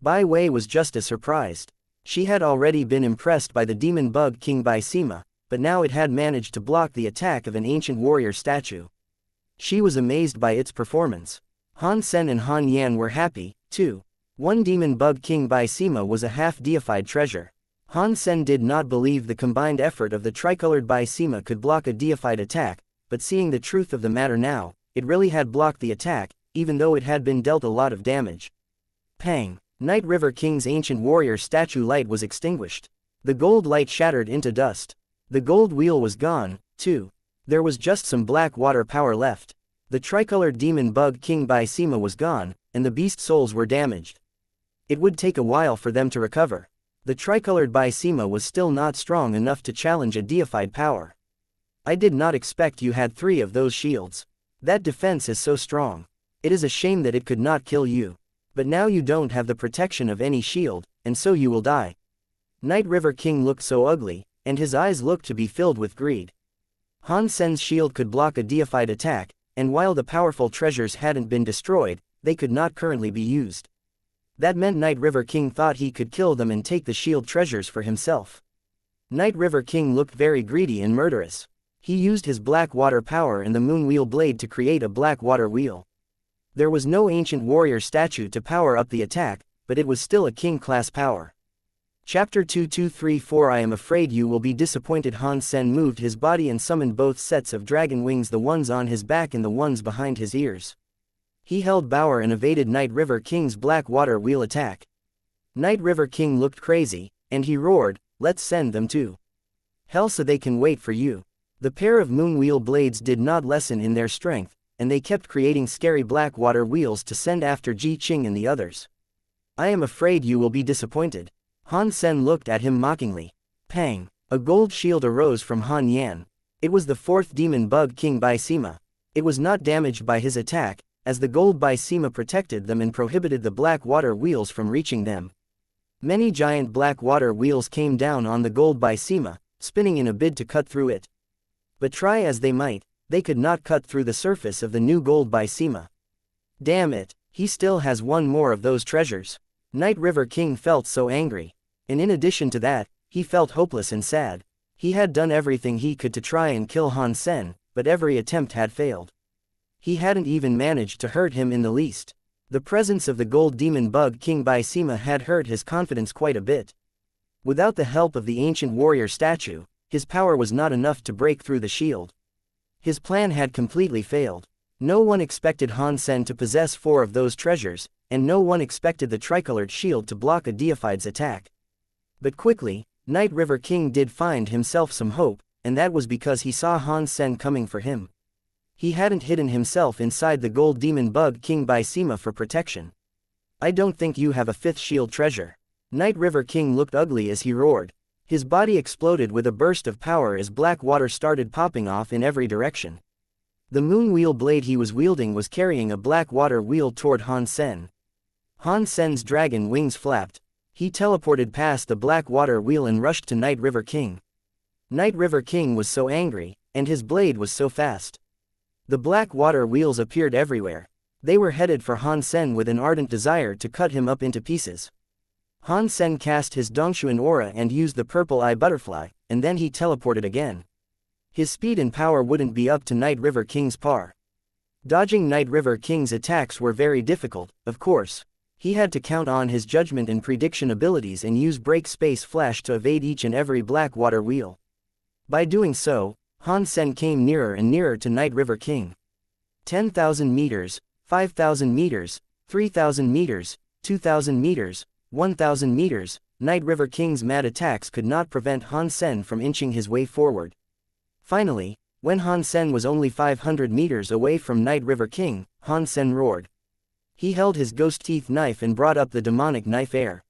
Bai Wei was just as surprised. She had already been impressed by the demon bug Qin Bai Sima, but now it had managed to block the attack of an ancient warrior statue. She was amazed by its performance. Han Sen and Han Yan were happy, too. One demon bug Qin Bai Sima was a half-deified treasure. Han Sen did not believe the combined effort of the tricolored Bai Sima could block a deified attack, but seeing the truth of the matter now, it really had blocked the attack, even though it had been dealt a lot of damage. Pang! Night River King's ancient warrior statue light was extinguished. The gold light shattered into dust. The gold wheel was gone, too. There was just some black water power left. The tricolored demon bug Qin Bai Sima was gone, and the beast souls were damaged. It would take a while for them to recover. The tricolored Bai Sima was still not strong enough to challenge a deified power. I did not expect you had 3 of those shields. That defense is so strong. It is a shame that it could not kill you. But now you don't have the protection of any shield, and so you will die. Night River King looked so ugly, and his eyes looked to be filled with greed. Han Sen's shield could block a deified attack, and while the powerful treasures hadn't been destroyed, they could not currently be used. That meant Night River King thought he could kill them and take the shield treasures for himself. Night River King looked very greedy and murderous. He used his black water power and the moon wheel blade to create a black water wheel. There was no ancient warrior statue to power up the attack, but it was still a king-class power. Chapter 2234 I am afraid you will be disappointed. Han Sen moved his body and summoned both sets of dragon wings, the ones on his back and the ones behind his ears. He held Bower and evaded Night River King's black water wheel attack. Night River King looked crazy, and he roared, "Let's send them to hell so they can wait for you." The pair of moon wheel blades did not lessen in their strength, and they kept creating scary black water wheels to send after Ji Qing and the others. I am afraid you will be disappointed. Han Sen looked at him mockingly. Pang! A gold shield arose from Han Yan. It was the 4th demon bug Qin Bai Sima. It was not damaged by his attack, as the gold Bai Sima protected them and prohibited the black water wheels from reaching them. Many giant black water wheels came down on the gold Bai Sima, spinning in a bid to cut through it. But try as they might, they could not cut through the surface of the new gold Bai Sima. Damn it, he still has one more of those treasures. Night River King felt so angry. And in addition to that, he felt hopeless and sad. He had done everything he could to try and kill Han Sen, but every attempt had failed. He hadn't even managed to hurt him in the least. The presence of the gold demon bug Qin Bai Sima had hurt his confidence quite a bit. Without the help of the ancient warrior statue, his power was not enough to break through the shield. His plan had completely failed. No one expected Han Sen to possess 4 of those treasures, and no one expected the tricolored shield to block a deified's attack. But quickly, Night River King did find himself some hope, and that was because he saw Han Sen coming for him. He hadn't hidden himself inside the gold demon bug Qin Bai Sima for protection. I don't think you have a 5th shield treasure. Night River King looked ugly as he roared. His body exploded with a burst of power as black water started popping off in every direction. The moon wheel blade he was wielding was carrying a black water wheel toward Han Sen. Han Sen's dragon wings flapped. He teleported past the black water wheel and rushed to Night River King. Night River King was so angry, and his blade was so fast. The black water wheels appeared everywhere. They were headed for Han Sen with an ardent desire to cut him up into pieces. Han Sen cast his Dongshuan aura and used the purple eye butterfly, and then he teleported again. His speed and power wouldn't be up to Night River King's par. Dodging Night River King's attacks were very difficult, of course. He had to count on his judgment and prediction abilities and use break space flash to evade each and every black water wheel. By doing so, Han Sen came nearer and nearer to Night River King. 10,000 meters, 5,000 meters, 3,000 meters, 2,000 meters, 1,000 meters, Night River King's mad attacks could not prevent Han Sen from inching his way forward. Finally, when Han Sen was only 500 meters away from Night River King, Han Sen roared. He held his ghost teeth knife and brought up the demonic knife air.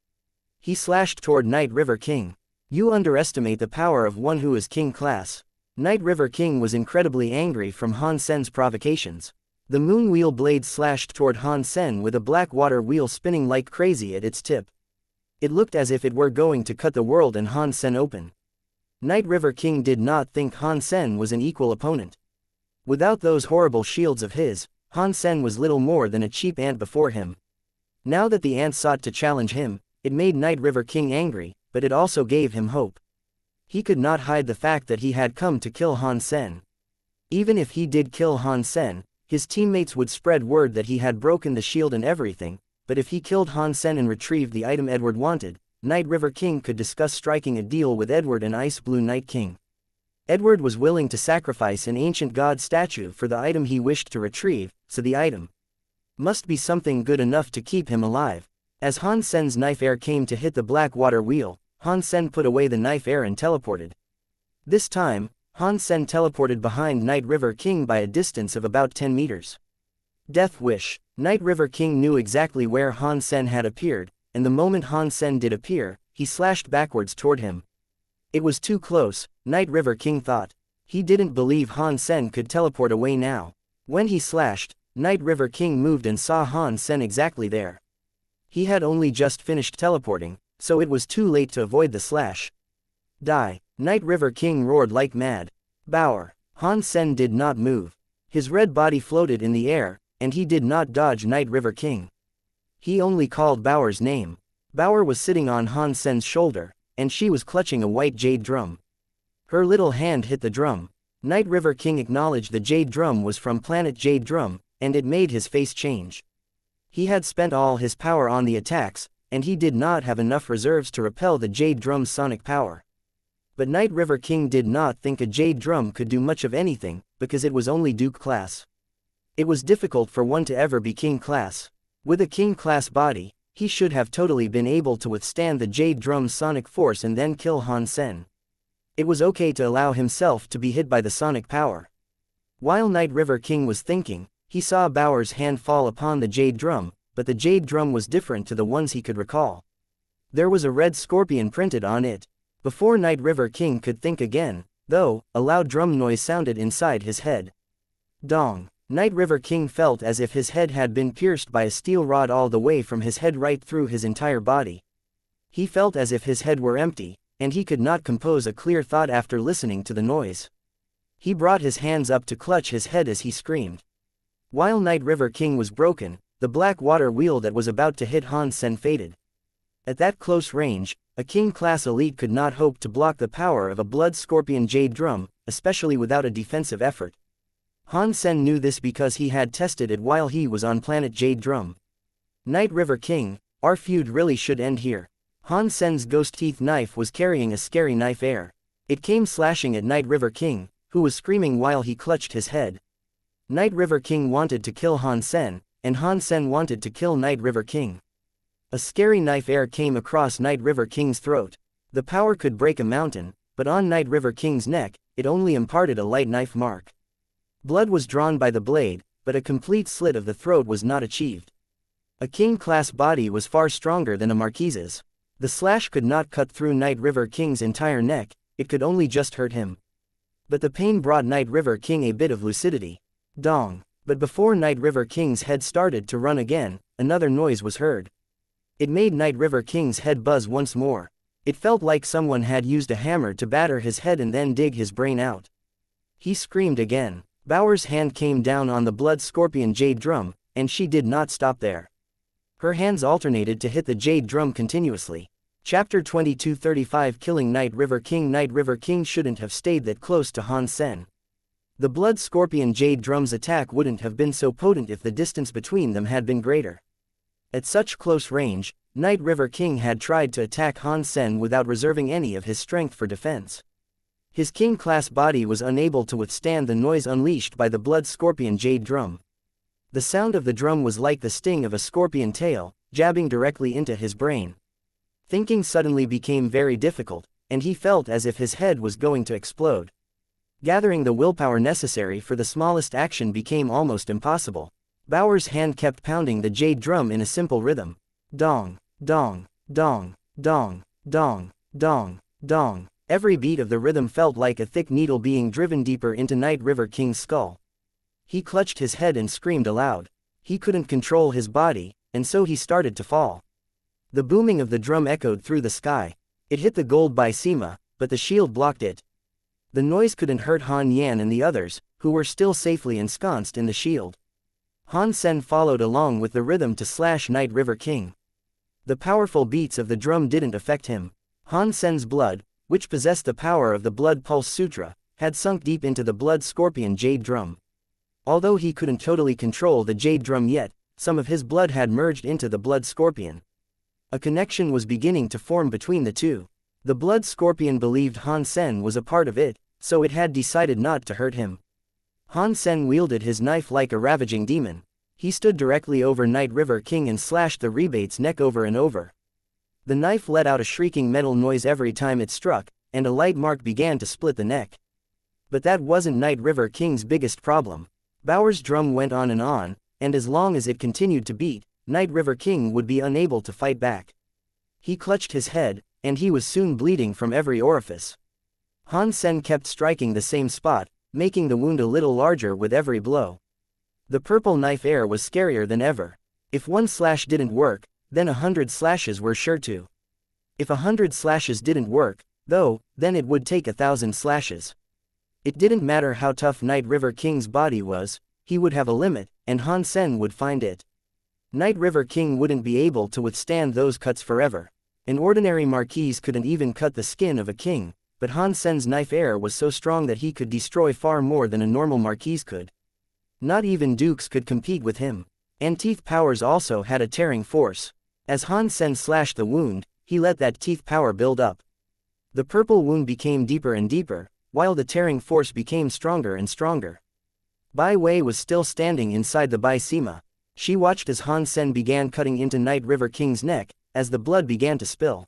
He slashed toward Night River King. You underestimate the power of one who is king class. Night River King was incredibly angry from Han Sen's provocations. The moon wheel blade slashed toward Han Sen with a black water wheel spinning like crazy at its tip. It looked as if it were going to cut the world and Han Sen open. Night River King did not think Han Sen was an equal opponent. Without those horrible shields of his, Han Sen was little more than a cheap ant before him. Now that the ant sought to challenge him, it made Night River King angry, but it also gave him hope. He could not hide the fact that he had come to kill Han Sen. Even if he did kill Han Sen, his teammates would spread word that he had broken the shield and everything, but if he killed Han Sen and retrieved the item Edward wanted, Night River King could discuss striking a deal with Edward and Ice Blue Night King. Edward was willing to sacrifice an ancient god statue for the item he wished to retrieve, so the item must be something good enough to keep him alive. As Han Sen's knife air came to hit the black water wheel, Han Sen put away the knife air and teleported. This time, Han Sen teleported behind Night River King by a distance of about 10 meters. Death Wish. Night River King knew exactly where Han Sen had appeared, and the moment Han Sen did appear, he slashed backwards toward him. It was too close, Night River King thought. He didn't believe Han Sen could teleport away now. When he slashed, Night River King moved and saw Han Sen exactly there. He had only just finished teleporting, so it was too late to avoid the slash. Die! Night River King roared like mad. Bower! Han Sen did not move. His red body floated in the air, and he did not dodge Night River King. He only called Bower's name. Bower was sitting on Han Sen's shoulder, and she was clutching a white jade drum. Her little hand hit the drum. Night River King acknowledged the jade drum was from planet Jade Drum, and it made his face change. He had spent all his power on the attacks, and he did not have enough reserves to repel the jade drum's sonic power. But Night River King did not think a jade drum could do much of anything, because it was only Duke class. It was difficult for one to ever be King class. With a King class body, he should have totally been able to withstand the jade drum's sonic force and then kill Han Sen. It was okay to allow himself to be hit by the sonic power. While Night River King was thinking, he saw Bower's hand fall upon the jade drum, but the jade drum was different to the ones he could recall. There was a red scorpion printed on it. Before Night River King could think again, though, a loud drum noise sounded inside his head. Dong! Night River King felt as if his head had been pierced by a steel rod all the way from his head right through his entire body. He felt as if his head were empty, and he could not compose a clear thought after listening to the noise. He brought his hands up to clutch his head as he screamed. While Night River King was broken, the black water wheel that was about to hit Han Sen faded. At that close range, a King-class elite could not hope to block the power of a blood scorpion jade drum, especially without a defensive effort. Han Sen knew this because he had tested it while he was on planet Jade Drum. Night River King, our feud really should end here. Han Sen's ghost teeth knife was carrying a scary knife air. It came slashing at Night River King, who was screaming while he clutched his head. Night River King wanted to kill Han Sen, and Han Sen wanted to kill Night River King. A scary knife air came across Night River King's throat. The power could break a mountain, but on Night River King's neck, it only imparted a light knife mark. Blood was drawn by the blade, but a complete slit of the throat was not achieved. A King-class body was far stronger than a Marquise's. The slash could not cut through Night River King's entire neck, it could only just hurt him. But the pain brought Night River King a bit of lucidity. Dong! But before Night River King's head started to run again, another noise was heard. It made Night River King's head buzz once more. It felt like someone had used a hammer to batter his head and then dig his brain out. He screamed again. Bower's hand came down on the blood scorpion jade drum, and she did not stop there. Her hands alternated to hit the jade drum continuously. Chapter 2235 Killing Night River King. Night River King shouldn't have stayed that close to Han Sen. The blood scorpion jade drum's attack wouldn't have been so potent if the distance between them had been greater. At such close range, Night River King had tried to attack Han Sen without reserving any of his strength for defense. His King-class body was unable to withstand the noise unleashed by the blood scorpion jade drum. The sound of the drum was like the sting of a scorpion tail, jabbing directly into his brain. Thinking suddenly became very difficult, and he felt as if his head was going to explode. Gathering the willpower necessary for the smallest action became almost impossible. Bower's hand kept pounding the jade drum in a simple rhythm. Dong, dong, dong, dong, dong, dong, dong. Every beat of the rhythm felt like a thick needle being driven deeper into Night River King's skull. He clutched his head and screamed aloud. He couldn't control his body, and so he started to fall. The booming of the drum echoed through the sky. It hit the gold by Sima, but the shield blocked it. The noise couldn't hurt Han Yan and the others, who were still safely ensconced in the shield. Han Sen followed along with the rhythm to slash Night River King. The powerful beats of the drum didn't affect him. Han Sen's blood, which possessed the power of the Blood Pulse Sutra, had sunk deep into the Blood Scorpion Jade Drum. Although he couldn't totally control the Jade Drum yet, some of his blood had merged into the Blood Scorpion. A connection was beginning to form between the two. The Blood Scorpion believed Han Sen was a part of it, so it had decided not to hurt him. Han Sen wielded his knife like a ravaging demon. He stood directly over Night River King and slashed the Rebate's neck over and over. The knife let out a shrieking metal noise every time it struck, and a light mark began to split the neck. But that wasn't Night River King's biggest problem. Bauer's drum went on, and as long as it continued to beat, Night River King would be unable to fight back. He clutched his head, and he was soon bleeding from every orifice. Han Sen kept striking the same spot, making the wound a little larger with every blow. The purple knife air was scarier than ever. If one slash didn't work, then 100 slashes were sure to. If 100 slashes didn't work, though, then it would take 1,000 slashes. It didn't matter how tough Night River King's body was, he would have a limit, and Han Sen would find it. Night River King wouldn't be able to withstand those cuts forever. An ordinary marquise couldn't even cut the skin of a king, but Han Sen's knife air was so strong that he could destroy far more than a normal marquise could. Not even dukes could compete with him. And teeth powers also had a tearing force. As Han Sen slashed the wound, he let that teeth power build up. The purple wound became deeper and deeper, while the tearing force became stronger and stronger. Bai Wei was still standing inside the Bai Sima. She watched as Han Sen began cutting into Night River King's neck, as the blood began to spill.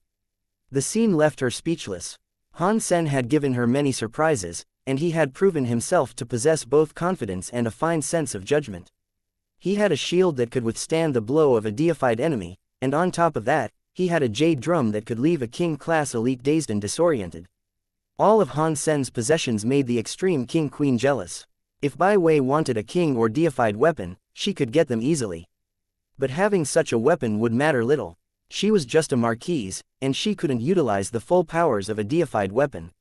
The scene left her speechless. Han Sen had given her many surprises, and he had proven himself to possess both confidence and a fine sense of judgment. He had a shield that could withstand the blow of a deified enemy, and on top of that, he had a jade drum that could leave a king-class elite dazed and disoriented. All of Han Sen's possessions made the extreme king-queen jealous. If Bai Wei wanted a king or deified weapon, she could get them easily. But having such a weapon would matter little. She was just a marquise, and she couldn't utilize the full powers of a deified weapon.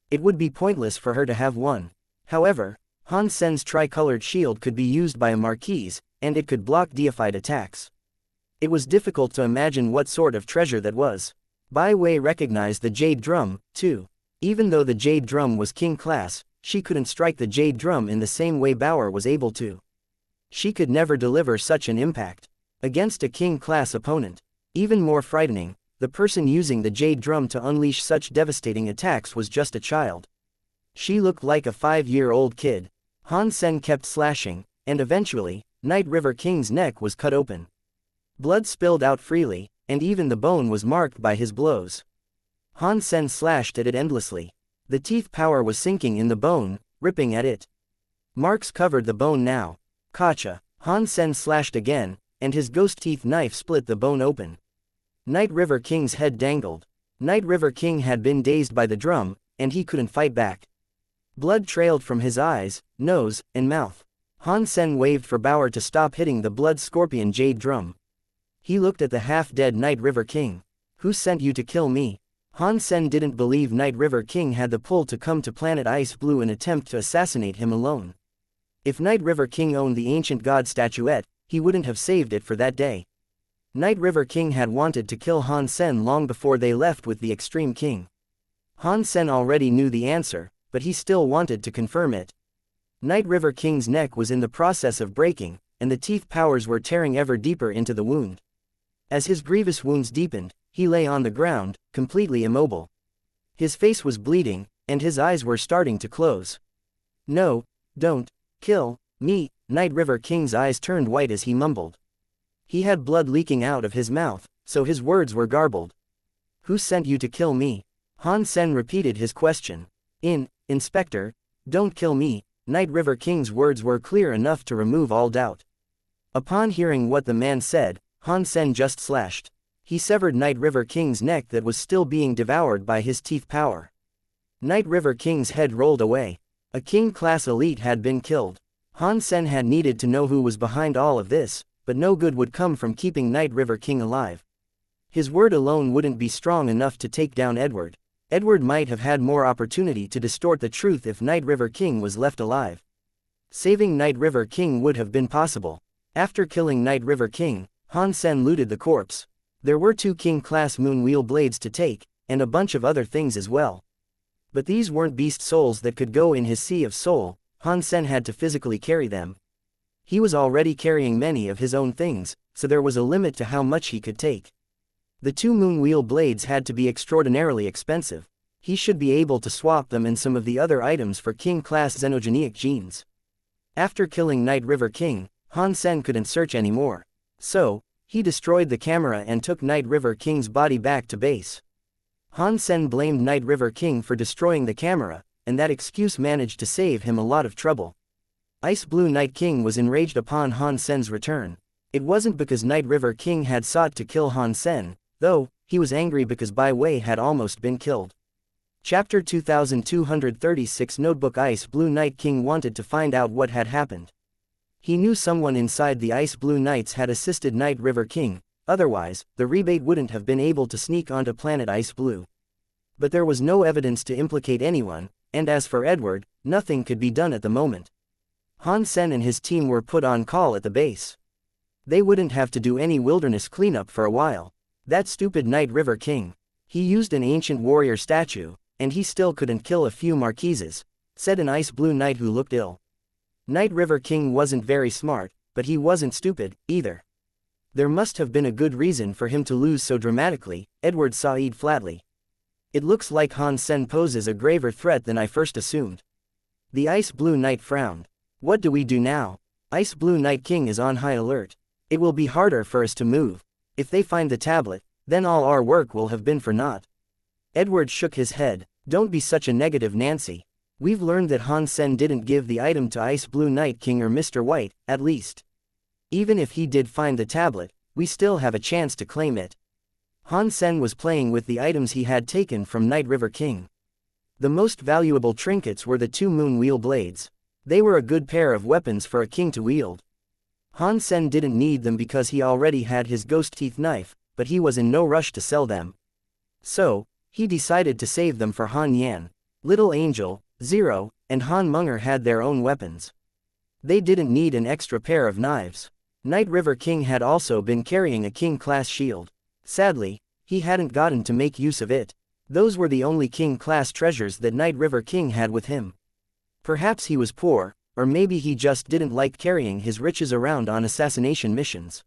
It would be pointless for her to have one. However, Han Sen's tricolored shield could be used by a marquise, and it could block deified attacks. It was difficult to imagine what sort of treasure that was. Bai Wei recognized the jade drum, too. Even though the jade drum was king class, she couldn't strike the jade drum in the same way Bauer was able to. She could never deliver such an impact against a king-class opponent. Even more frightening, the person using the jade drum to unleash such devastating attacks was just a child. She looked like a 5-year-old kid. Han Sen kept slashing, and eventually, Night River King's neck was cut open. Blood spilled out freely, and even the bone was marked by his blows. Han Sen slashed at it endlessly. The teeth power was sinking in the bone, ripping at it. Marks covered the bone now. Gotcha. Han Sen slashed again, and his ghost teeth knife split the bone open. Night River King's head dangled. Night River King had been dazed by the drum, and he couldn't fight back. Blood trailed from his eyes, nose, and mouth. Han Sen waved for Bauer to stop hitting the blood scorpion jade drum. He looked at the half-dead Night River King. Who sent you to kill me? Han Sen didn't believe Night River King had the pull to come to planet Ice Blue and attempt to assassinate him alone. If Night River King owned the ancient god statuette, he wouldn't have saved it for that day. Night River King had wanted to kill Han Sen long before they left with the Extreme King. Han Sen already knew the answer, but he still wanted to confirm it. Night River King's neck was in the process of breaking, and the teeth powers were tearing ever deeper into the wound. As his grievous wounds deepened, he lay on the ground, completely immobile. His face was bleeding, and his eyes were starting to close. No, don't kill me. Night River King's eyes turned white as he mumbled. He had blood leaking out of his mouth, so his words were garbled. Who sent you to kill me? Han Sen repeated his question. Inspector, don't kill me. Night River King's words were clear enough to remove all doubt. Upon hearing what the man said, Han Sen just slashed. He severed Night River King's neck that was still being devoured by his teeth power. Night River King's head rolled away. A king-class elite had been killed. Han Sen had needed to know who was behind all of this, but no good would come from keeping Night River King alive. His word alone wouldn't be strong enough to take down Edward. Edward might have had more opportunity to distort the truth if Night River King was left alive. Saving Night River King would have been possible. After killing Night River King, Han Sen looted the corpse. There were 2 king-class moon wheel blades to take, and a bunch of other things as well. But these weren't beast souls that could go in his sea of soul. Han Sen had to physically carry them. He was already carrying many of his own things, so there was a limit to how much he could take. The 2 moon wheel blades had to be extraordinarily expensive. He should be able to swap them and some of the other items for king-class xenogenic genes. After killing Night River King, Han Sen couldn't search anymore. So, he destroyed the camera and took Night River King's body back to base. Han Sen blamed Night River King for destroying the camera, and that excuse managed to save him a lot of trouble. Ice Blue Night King was enraged upon Han Sen's return. It wasn't because Night River King had sought to kill Han Sen, though. He was angry because Bai Wei had almost been killed. Chapter 2236 Notebook. Ice Blue Night King wanted to find out what had happened. He knew someone inside the Ice Blue Knights had assisted Night River King, otherwise, the rebate wouldn't have been able to sneak onto planet Ice Blue. But there was no evidence to implicate anyone, and as for Edward, nothing could be done at the moment. Han Sen and his team were put on call at the base. They wouldn't have to do any wilderness cleanup for a while. That stupid Night River King. He used an ancient warrior statue, and he still couldn't kill a few marquises, said an Ice Blue Knight who looked ill. Night River King wasn't very smart, but he wasn't stupid, either. There must have been a good reason for him to lose so dramatically, Edward sighed flatly. It looks like Han Sen poses a graver threat than I first assumed. The Ice Blue Knight frowned. What do we do now? Ice Blue Night King is on high alert. It will be harder for us to move. If they find the tablet, then all our work will have been for naught. Edward shook his head. Don't be such a negative, Nancy. We've learned that Han Sen didn't give the item to Ice Blue Night King or Mr. White, at least. Even if he did find the tablet, we still have a chance to claim it. Han Sen was playing with the items he had taken from Night River King. The most valuable trinkets were the 2 moon wheel blades. They were a good pair of weapons for a king to wield. Han Sen didn't need them because he already had his ghost teeth knife, but he was in no rush to sell them. So, he decided to save them for Han Yan. Little Angel, Zero, and Han Munger had their own weapons. They didn't need an extra pair of knives. Night River King had also been carrying a king-class shield. Sadly, he hadn't gotten to make use of it. Those were the only king-class treasures that Night River King had with him. Perhaps he was poor, or maybe he just didn't like carrying his riches around on assassination missions.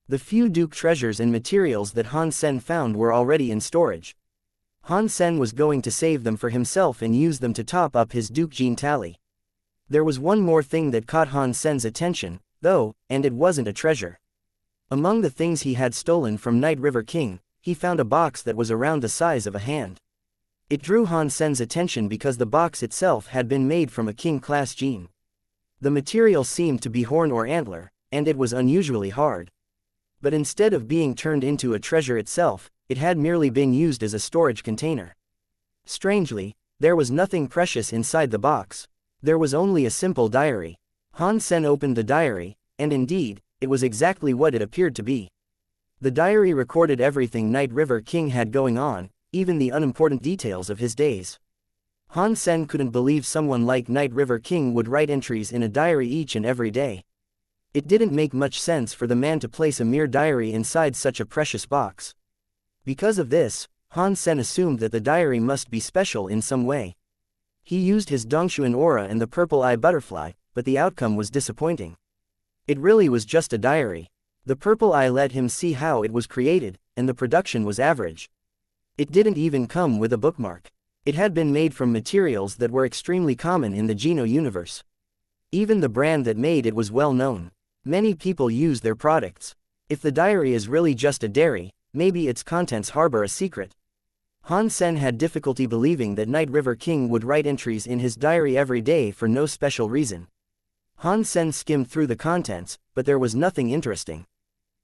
The few Duke treasures and materials that Han Sen found were already in storage. Han Sen was going to save them for himself and use them to top up his Duke gene tally. There was one more thing that caught Han Sen's attention, though, and it wasn't a treasure. Among the things he had stolen from Night River King, he found a box that was around the size of a hand. It drew Han Sen's attention because the box itself had been made from a king-class gene. The material seemed to be horn or antler, and it was unusually hard. But instead of being turned into a treasure itself, it had merely been used as a storage container. Strangely, there was nothing precious inside the box. There was only a simple diary. Han Sen opened the diary, and indeed, it was exactly what it appeared to be. The diary recorded everything Night River King had going on, even the unimportant details of his days. Han Sen couldn't believe someone like Night River King would write entries in a diary each and every day. It didn't make much sense for the man to place a mere diary inside such a precious box. Because of this, Han Sen assumed that the diary must be special in some way. He used his Dongshuan aura and the purple eye butterfly, but the outcome was disappointing. It really was just a diary. The purple eye let him see how it was created, and the production was average. It didn't even come with a bookmark. It had been made from materials that were extremely common in the Geno universe. Even the brand that made it was well known. Many people use their products. If the diary is really just a diary, maybe its contents harbor a secret. Han Sen had difficulty believing that Night River King would write entries in his diary every day for no special reason. Han Sen skimmed through the contents, but there was nothing interesting.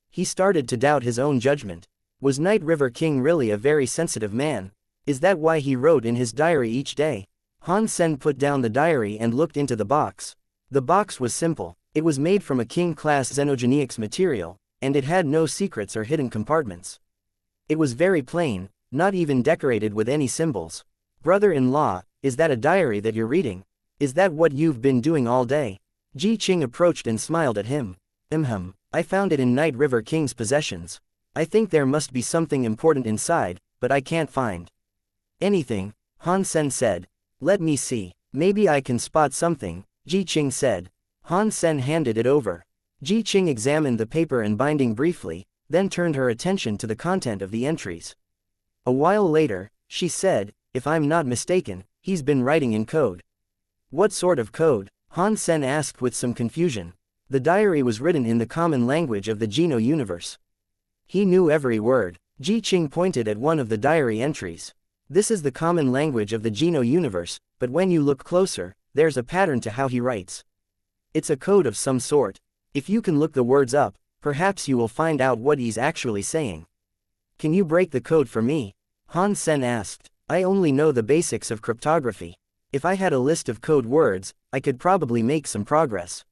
He started to doubt his own judgment. Was Night River King really a very sensitive man? Is that why he wrote in his diary each day? Han Sen put down the diary and looked into the box. The box was simple. It was made from a king-class xenogenics material, and it had no secrets or hidden compartments. It was very plain, not even decorated with any symbols. Brother-in-law, is that a diary that you're reading? Is that what you've been doing all day? Ji Qing approached and smiled at him. I found it in Night River King's possessions. I think there must be something important inside, but I can't find anything, Han Sen said. Let me see. Maybe I can spot something, Ji Qing said. Han Sen handed it over. Ji Qing examined the paper and binding briefly, then turned her attention to the content of the entries. A while later, she said, if I'm not mistaken, he's been writing in code. What sort of code? Han Sen asked with some confusion. The diary was written in the common language of the Geno universe. He knew every word. Ji Qing pointed at one of the diary entries. This is the common language of the Geno universe, but when you look closer, there's a pattern to how he writes. It's a code of some sort. If you can look the words up, perhaps you will find out what he's actually saying. Can you break the code for me? Han Sen asked. I only know the basics of cryptography. If I had a list of code words, I could probably make some progress.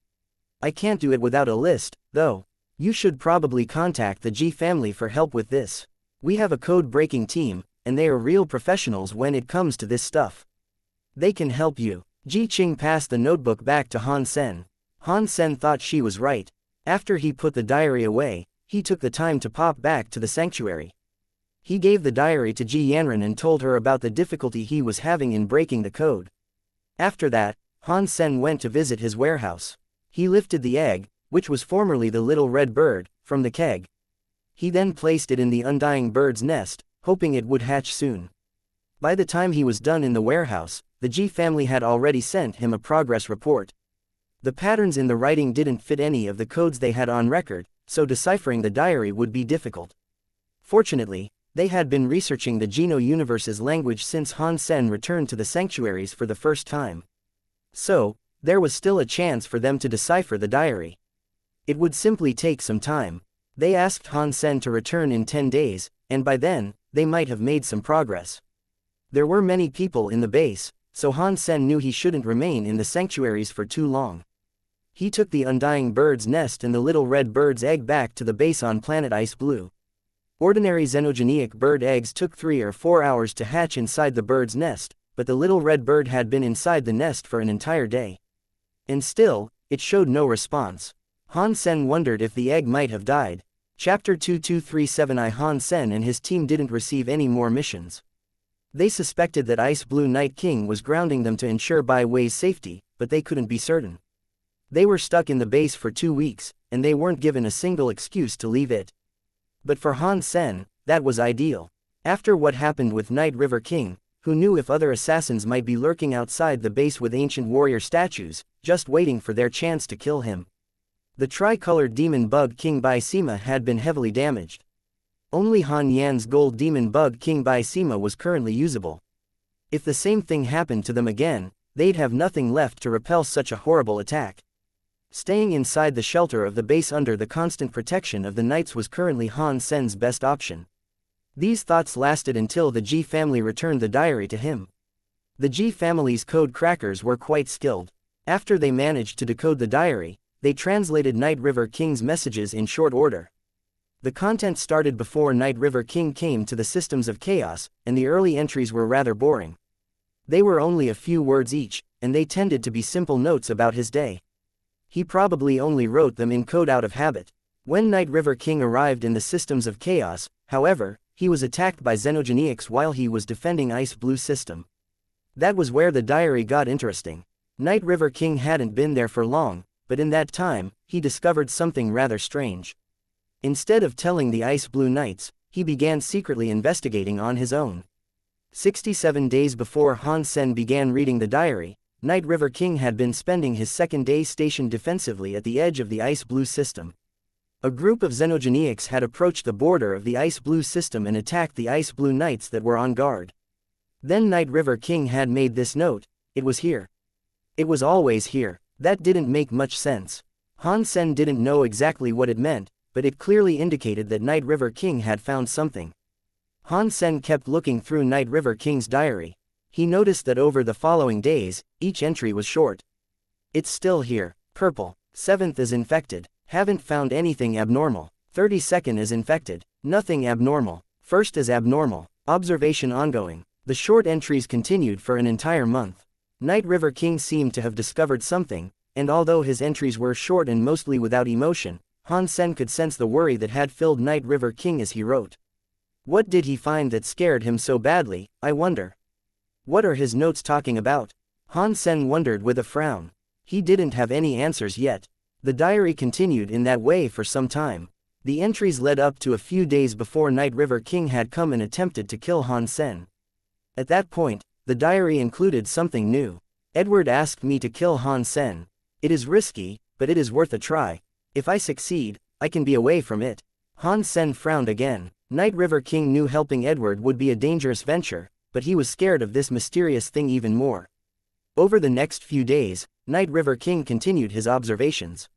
I can't do it without a list, though. You should probably contact the Ji family for help with this. We have a code-breaking team, and they are real professionals when it comes to this stuff. They can help you. Ji Qing passed the notebook back to Han Sen. Han Sen thought she was right. After he put the diary away, he took the time to pop back to the sanctuary. He gave the diary to Ji Yanran and told her about the difficulty he was having in breaking the code. After that, Han Sen went to visit his warehouse. He lifted the egg, which was formerly the little red bird, from the keg. He then placed it in the undying bird's nest, hoping it would hatch soon. By the time he was done in the warehouse, the Ji family had already sent him a progress report. The patterns in the writing didn't fit any of the codes they had on record, so deciphering the diary would be difficult. Fortunately, they had been researching the Geno universe's language since Han Sen returned to the sanctuaries for the first time. So, there was still a chance for them to decipher the diary. It would simply take some time. They asked Han Sen to return in 10 days, and by then, they might have made some progress. There were many people in the base, so Han Sen knew he shouldn't remain in the sanctuaries for too long. He took the undying bird's nest and the little red bird's egg back to the base on planet Ice Blue. Ordinary xenogenic bird eggs took 3 or 4 hours to hatch inside the bird's nest, but the little red bird had been inside the nest for an entire day. And still, it showed no response. Han Sen wondered if the egg might have died. Chapter 2237 Han Sen and his team didn't receive any more missions. They suspected that Ice Blue Night King was grounding them to ensure Bai Wei's safety, but they couldn't be certain. They were stuck in the base for 2 weeks, and they weren't given a single excuse to leave it. But for Han Sen, that was ideal. After what happened with Night River King, who knew if other assassins might be lurking outside the base with ancient warrior statues, just waiting for their chance to kill him. The tri-colored demon bug Qin Bai Sima had been heavily damaged. Only Han Yan's gold demon bug Qin Bai Sima was currently usable. If the same thing happened to them again, they'd have nothing left to repel such a horrible attack. Staying inside the shelter of the base under the constant protection of the knights was currently Han Sen's best option. These thoughts lasted until the Ji family returned the diary to him. The Ji family's code crackers were quite skilled. After they managed to decode the diary, they translated Night River King's messages in short order. The content started before Night River King came to the systems of chaos, and the early entries were rather boring. They were only a few words each, and they tended to be simple notes about his day. He probably only wrote them in code out of habit. When Night River King arrived in the systems of chaos, however, he was attacked by xenogenics while he was defending Ice Blue system. That was where the diary got interesting. Night River King hadn't been there for long, but in that time, he discovered something rather strange. Instead of telling the Ice Blue Knights, he began secretly investigating on his own. 67 days before Han Sen began reading the diary, Night River King had been spending his second day stationed defensively at the edge of the Ice Blue system. A group of xenogenics had approached the border of the Ice Blue system and attacked the Ice Blue Knights that were on guard. Then Night River King had made this note: it was here. It was always here. That didn't make much sense. Han Sen didn't know exactly what it meant, but it clearly indicated that Night River King had found something. Han Sen kept looking through Night River King's diary. He noticed that over the following days, each entry was short. It's still here. Purple. 7th is infected. Haven't found anything abnormal. 32nd is infected. Nothing abnormal. 1st is abnormal. Observation ongoing. The short entries continued for an entire month. Night River King seemed to have discovered something, and although his entries were short and mostly without emotion, Han Sen could sense the worry that had filled Night River King as he wrote. What did he find that scared him so badly, I wonder? What are his notes talking about? Han Sen wondered with a frown. He didn't have any answers yet. The diary continued in that way for some time. The entries led up to a few days before Night River King had come and attempted to kill Han Sen. At that point, the diary included something new. Edward asked me to kill Han Sen. It is risky, but it is worth a try. If I succeed, I can be away from it. Han Sen frowned again. Night River King knew helping Edward would be a dangerous venture, but he was scared of this mysterious thing even more. Over the next few days, Night River King continued his observations.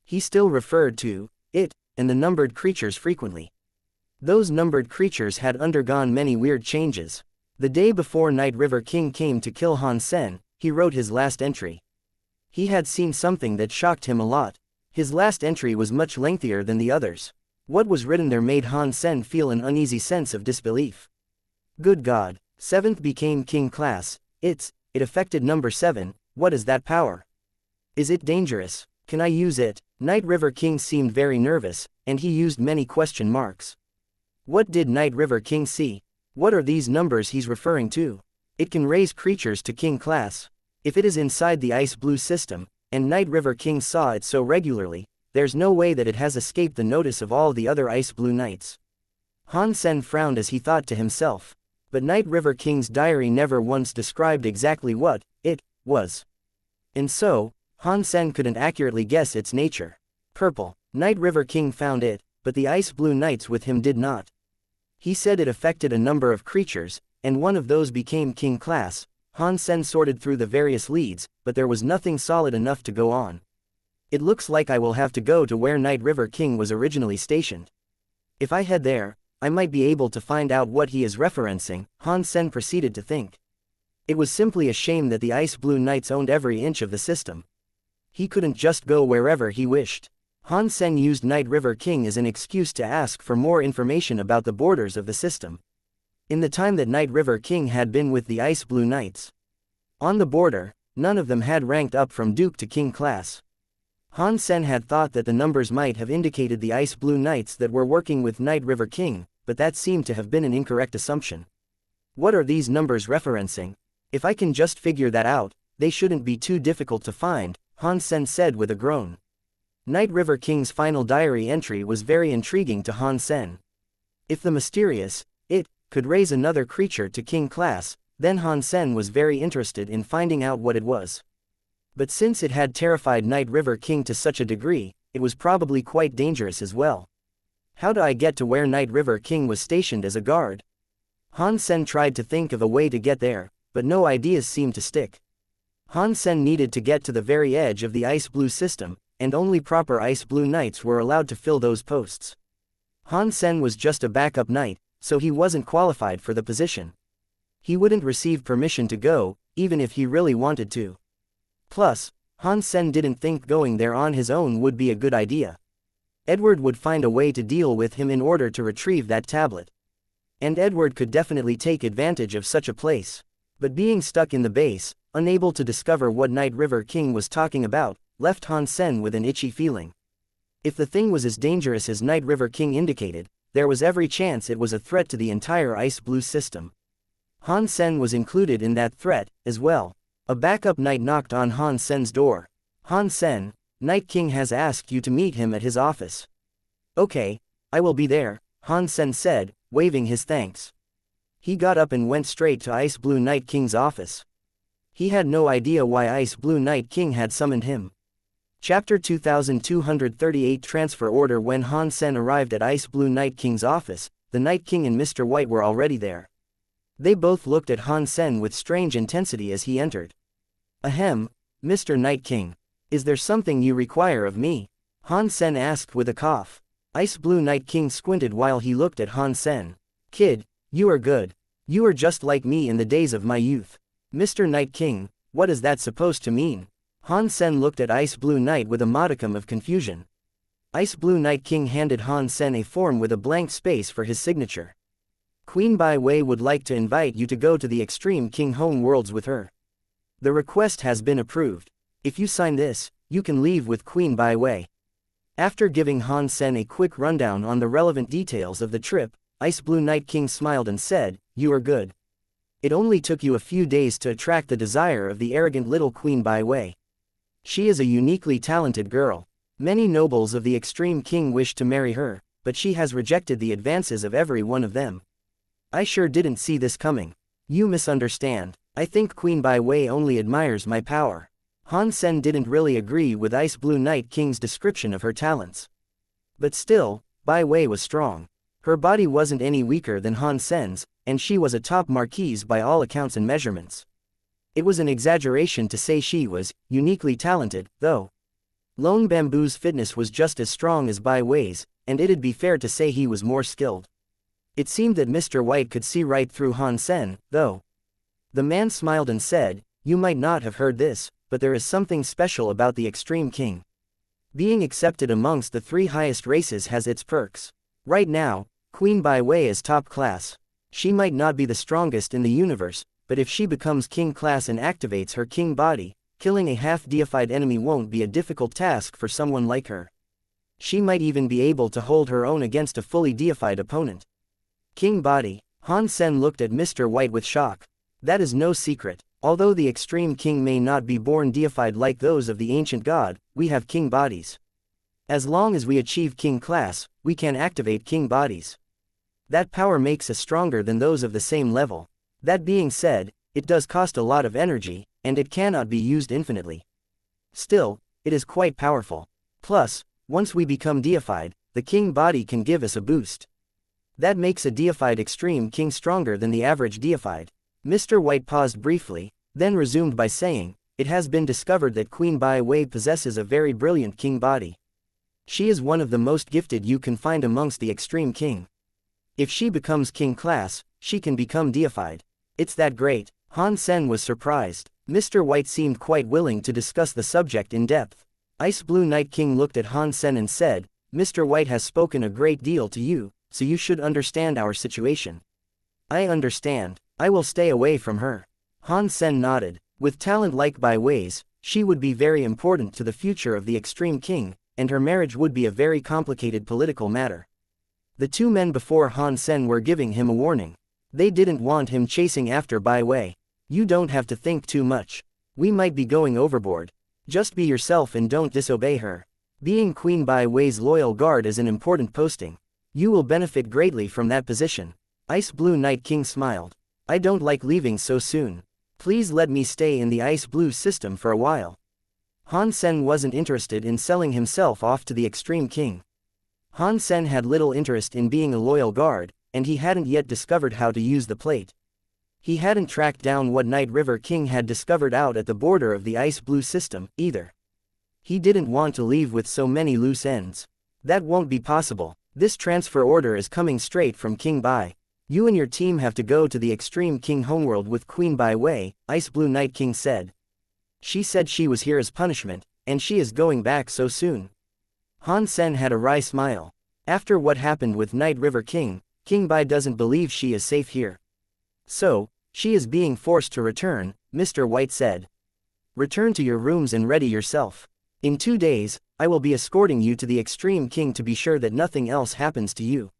He still referred to it and the numbered creatures frequently. Those numbered creatures had undergone many weird changes. The day before Night River King came to kill Han Sen, he wrote his last entry. He had seen something that shocked him a lot. His last entry was much lengthier than the others. What was written there made Han Sen feel an uneasy sense of disbelief. Good God, 7th became king class, it affected number 7, what is that power? Is it dangerous? Can I use it? Night River King seemed very nervous, and he used many question marks. What did Night River King see? What are these numbers he's referring to? It can raise creatures to king class. If it is inside the ice blue system, and Night River King saw it so regularly, there's no way that it has escaped the notice of all the other ice blue knights. Han Sen frowned as he thought to himself. But Night River King's diary never once described exactly what it was. And so, Han Sen couldn't accurately guess its nature. Purple. Night River King found it, but the ice blue knights with him did not. He said it affected a number of creatures, and one of those became king class. Han Sen sorted through the various leads, but there was nothing solid enough to go on. It looks like I will have to go to where Night River King was originally stationed. If I head there, I might be able to find out what he is referencing, Han Sen proceeded to think. It was simply a shame that the ice blue knights owned every inch of the system. He couldn't just go wherever he wished. Han Sen used Night River King as an excuse to ask for more information about the borders of the system. In the time that Night River King had been with the ice blue knights, on the border, none of them had ranked up from Duke to King class. Han Sen had thought that the numbers might have indicated the ice blue knights that were working with Night River King, but that seemed to have been an incorrect assumption. What are these numbers referencing? If I can just figure that out, they shouldn't be too difficult to find, Han Sen said with a groan. Night River King's final diary entry was very intriguing to Han Sen. If the mysterious it could raise another creature to king class, then Han Sen was very interested in finding out what it was. But since it had terrified Night River King to such a degree, it was probably quite dangerous as well. How do I get to where Night River King was stationed as a guard? Han Sen tried to think of a way to get there, but no ideas seemed to stick. Han Sen needed to get to the very edge of the ice blue system, and only proper ice blue knights were allowed to fill those posts. Han Sen was just a backup knight, so he wasn't qualified for the position. He wouldn't receive permission to go, even if he really wanted to. Plus, Han Sen didn't think going there on his own would be a good idea. Edward would find a way to deal with him in order to retrieve that tablet. And Edward could definitely take advantage of such a place. But being stuck in the base, unable to discover what Night River King was talking about, left Han Sen with an itchy feeling. If the thing was as dangerous as Night River King indicated, there was every chance it was a threat to the entire ice blue system. Han Sen was included in that threat, as well. A backup knight knocked on Han Sen's door. Han Sen, Night King has asked you to meet him at his office. Okay, I will be there, Han Sen said, waving his thanks. He got up and went straight to Ice Blue Night King's office. He had no idea why Ice Blue Night King had summoned him. Chapter 2238 Transfer Order. When Han Sen arrived at Ice Blue Night King's office, the Night King and Mr. White were already there. They both looked at Han Sen with strange intensity as he entered. Ahem, Mr. Night King. Is there something you require of me? Han Sen asked with a cough. Ice Blue Night King squinted while he looked at Han Sen. Kid, you are good. You are just like me in the days of my youth. Mr. Night King, what is that supposed to mean? Han Sen looked at Ice Blue Knight with a modicum of confusion. Ice Blue Night King handed Han Sen a form with a blank space for his signature. Qin Bai would like to invite you to go to the Extreme King Home Worlds with her. The request has been approved. If you sign this, you can leave with Qin Bai. After giving Han Sen a quick rundown on the relevant details of the trip, Ice Blue Night King smiled and said, "You are good. It only took you a few days to attract the desire of the arrogant little Queen Bai Wei. She is a uniquely talented girl. Many nobles of the Extreme King wish to marry her, but she has rejected the advances of every one of them. I sure didn't see this coming. You misunderstand. I think Queen Bai Wei only admires my power." Han Sen didn't really agree with Ice Blue Night King's description of her talents. But still, Bai Wei was strong. Her body wasn't any weaker than Han Sen's, and she was a top marquise by all accounts and measurements. It was an exaggeration to say she was uniquely talented, though. Lone Bamboo's fitness was just as strong as Bai Wei's, and it'd be fair to say he was more skilled. It seemed that Mr. White could see right through Han Sen, though. The man smiled and said, "You might not have heard this, but there is something special about the Extreme King. Being accepted amongst the 3 highest races has its perks. Right now, Queen Bai Wei is top class. She might not be the strongest in the universe, but if she becomes king class and activates her king body, killing a half-deified enemy won't be a difficult task for someone like her. She might even be able to hold her own against a fully deified opponent." King body. Han Sen looked at Mr. White with shock. That is no secret. Although the Extreme King may not be born deified like those of the ancient god, we have king bodies. As long as we achieve king class, we can activate king bodies. That power makes us stronger than those of the same level. That being said, it does cost a lot of energy, and it cannot be used infinitely. Still, it is quite powerful. Plus, once we become deified, the king body can give us a boost. That makes a deified Extreme King stronger than the average deified. Mr. White paused briefly, then resumed by saying, "It has been discovered that Queen Bai Wei possesses a very brilliant king body. She is one of the most gifted you can find amongst the Extreme King. If she becomes king class, she can become deified. It's that great." Han Sen was surprised. Mr. White seemed quite willing to discuss the subject in depth. Ice Blue Night King looked at Han Sen and said, "Mr. White has spoken a great deal to you, so you should understand our situation." "I understand. I will stay away from her." Han Sen nodded. With talent like Bai Wei's, she would be very important to the future of the Extreme King, and her marriage would be a very complicated political matter. The 2 men before Han Sen were giving him a warning. They didn't want him chasing after Bai Wei. "You don't have to think too much. We might be going overboard. Just be yourself and don't disobey her. Being Queen Bai Wei's loyal guard is an important posting. You will benefit greatly from that position." Ice Blue Night King smiled. "I don't like leaving so soon. Please let me stay in the Ice Blue system for a while." Han Sen wasn't interested in selling himself off to the Extreme King. Han Sen had little interest in being a loyal guard, and he hadn't yet discovered how to use the plate. He hadn't tracked down what Night River King had discovered out at the border of the Ice Blue system, either. He didn't want to leave with so many loose ends. That won't be possible. This transfer order is coming straight from King Bai. You and your team have to go to the Extreme King homeworld with Queen Bai Wei, Ice Blue Night King said. She said she was here as punishment, and she is going back so soon. Han Sen had a wry smile. After what happened with Night River King, King Bai doesn't believe she is safe here. So, she is being forced to return, Mr. White said. Return to your rooms and ready yourself. In 2 days, I will be escorting you to the Extreme King to be sure that nothing else happens to you.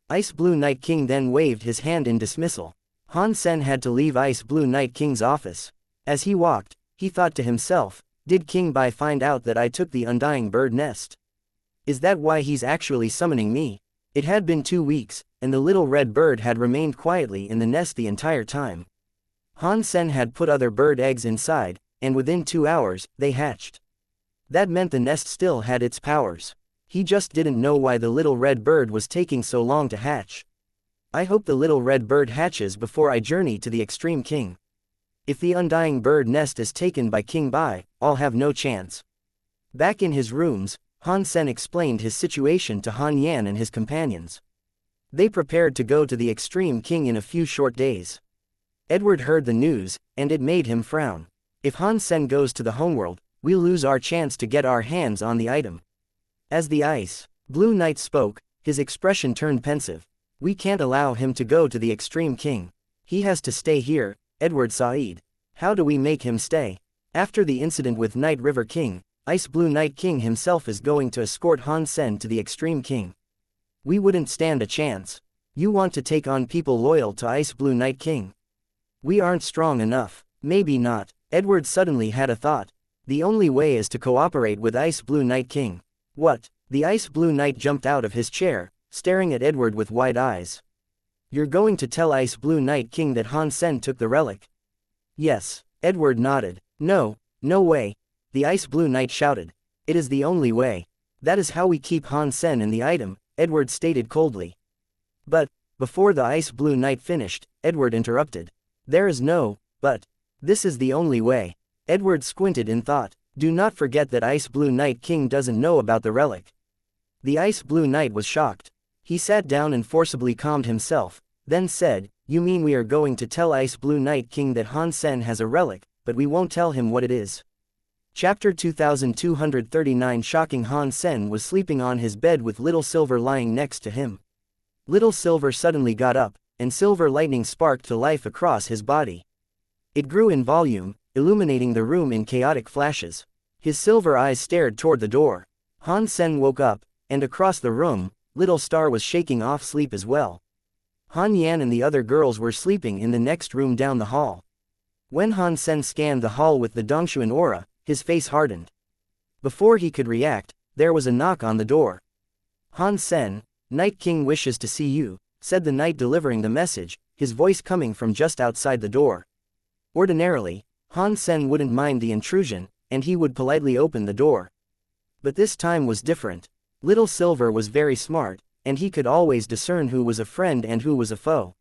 Ice Blue Night King then waved his hand in dismissal. Han Sen had to leave Ice Blue Night King's office. As he walked, he thought to himself, did King Bai find out that I took the undying bird nest? Is that why he's actually summoning me? It had been 2 weeks, and the little red bird had remained quietly in the nest the entire time. Han Sen had put other bird eggs inside, and within 2 hours, they hatched. That meant the nest still had its powers. He just didn't know why the little red bird was taking so long to hatch. I hope the little red bird hatches before I journey to the Extreme King. If the undying bird nest is taken by King Bai, I'll have no chance. Back in his rooms, Han Sen explained his situation to Han Yan and his companions. They prepared to go to the Extreme King in a few short days. Edward heard the news, and it made him frown. If Han Sen goes to the homeworld, we'll lose our chance to get our hands on the item. As the Ice Blue Knight spoke, his expression turned pensive. We can't allow him to go to the Extreme King. He has to stay here, Edward Said. How do we make him stay? After the incident with Night River King, Ice Blue Night King himself is going to escort Han Sen to the Extreme King. We wouldn't stand a chance. You want to take on people loyal to Ice Blue Night King? We aren't strong enough. Maybe not. Edward suddenly had a thought. The only way is to cooperate with Ice Blue Night King. What? The Ice Blue Knight jumped out of his chair, staring at Edward with wide eyes. You're going to tell Ice Blue Night King that Han Sen took the relic? Yes. Edward nodded. No, no way. The Ice Blue Knight shouted. It is the only way. That is how we keep Han Sen in the item, Edward stated coldly. But, before the Ice Blue Knight finished, Edward interrupted. There is no, but. This is the only way. Edward squinted in thought. Do not forget that Ice Blue Night King doesn't know about the relic. The Ice Blue Knight was shocked. He sat down and forcibly calmed himself, then said, You mean we are going to tell Ice Blue Night King that Han Sen has a relic, but we won't tell him what it is? Chapter 2239. Shocking. Han Sen was sleeping on his bed with Little Silver lying next to him. Little Silver suddenly got up, and silver lightning sparked to life across his body. It grew in volume, illuminating the room in chaotic flashes. His silver eyes stared toward the door. Han Sen woke up, and across the room, Little Star was shaking off sleep as well. Han Yan and the other girls were sleeping in the next room down the hall. When Han Sen scanned the hall with the Dongshuan aura, his face hardened. Before he could react, there was a knock on the door. Han Sen, Night King wishes to see you, said the knight delivering the message, his voice coming from just outside the door. Ordinarily, Han Sen wouldn't mind the intrusion, and he would politely open the door. But this time was different. Little Silver was very smart, and he could always discern who was a friend and who was a foe.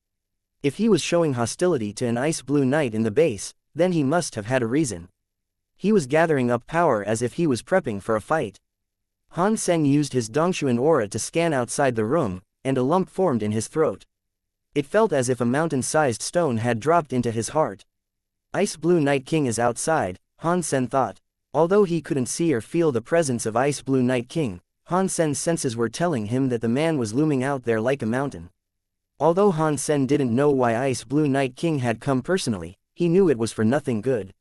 If he was showing hostility to an Ice Blue Knight in the base, then he must have had a reason. He was gathering up power as if he was prepping for a fight. Han Sen used his Dongshuan aura to scan outside the room, and a lump formed in his throat. It felt as if a mountain-sized stone had dropped into his heart. Ice Blue Night King is outside, Han Sen thought. Although he couldn't see or feel the presence of Ice Blue Night King, Han Sen's senses were telling him that the man was looming out there like a mountain. Although Han Sen didn't know why Ice Blue Night King had come personally, he knew it was for nothing good.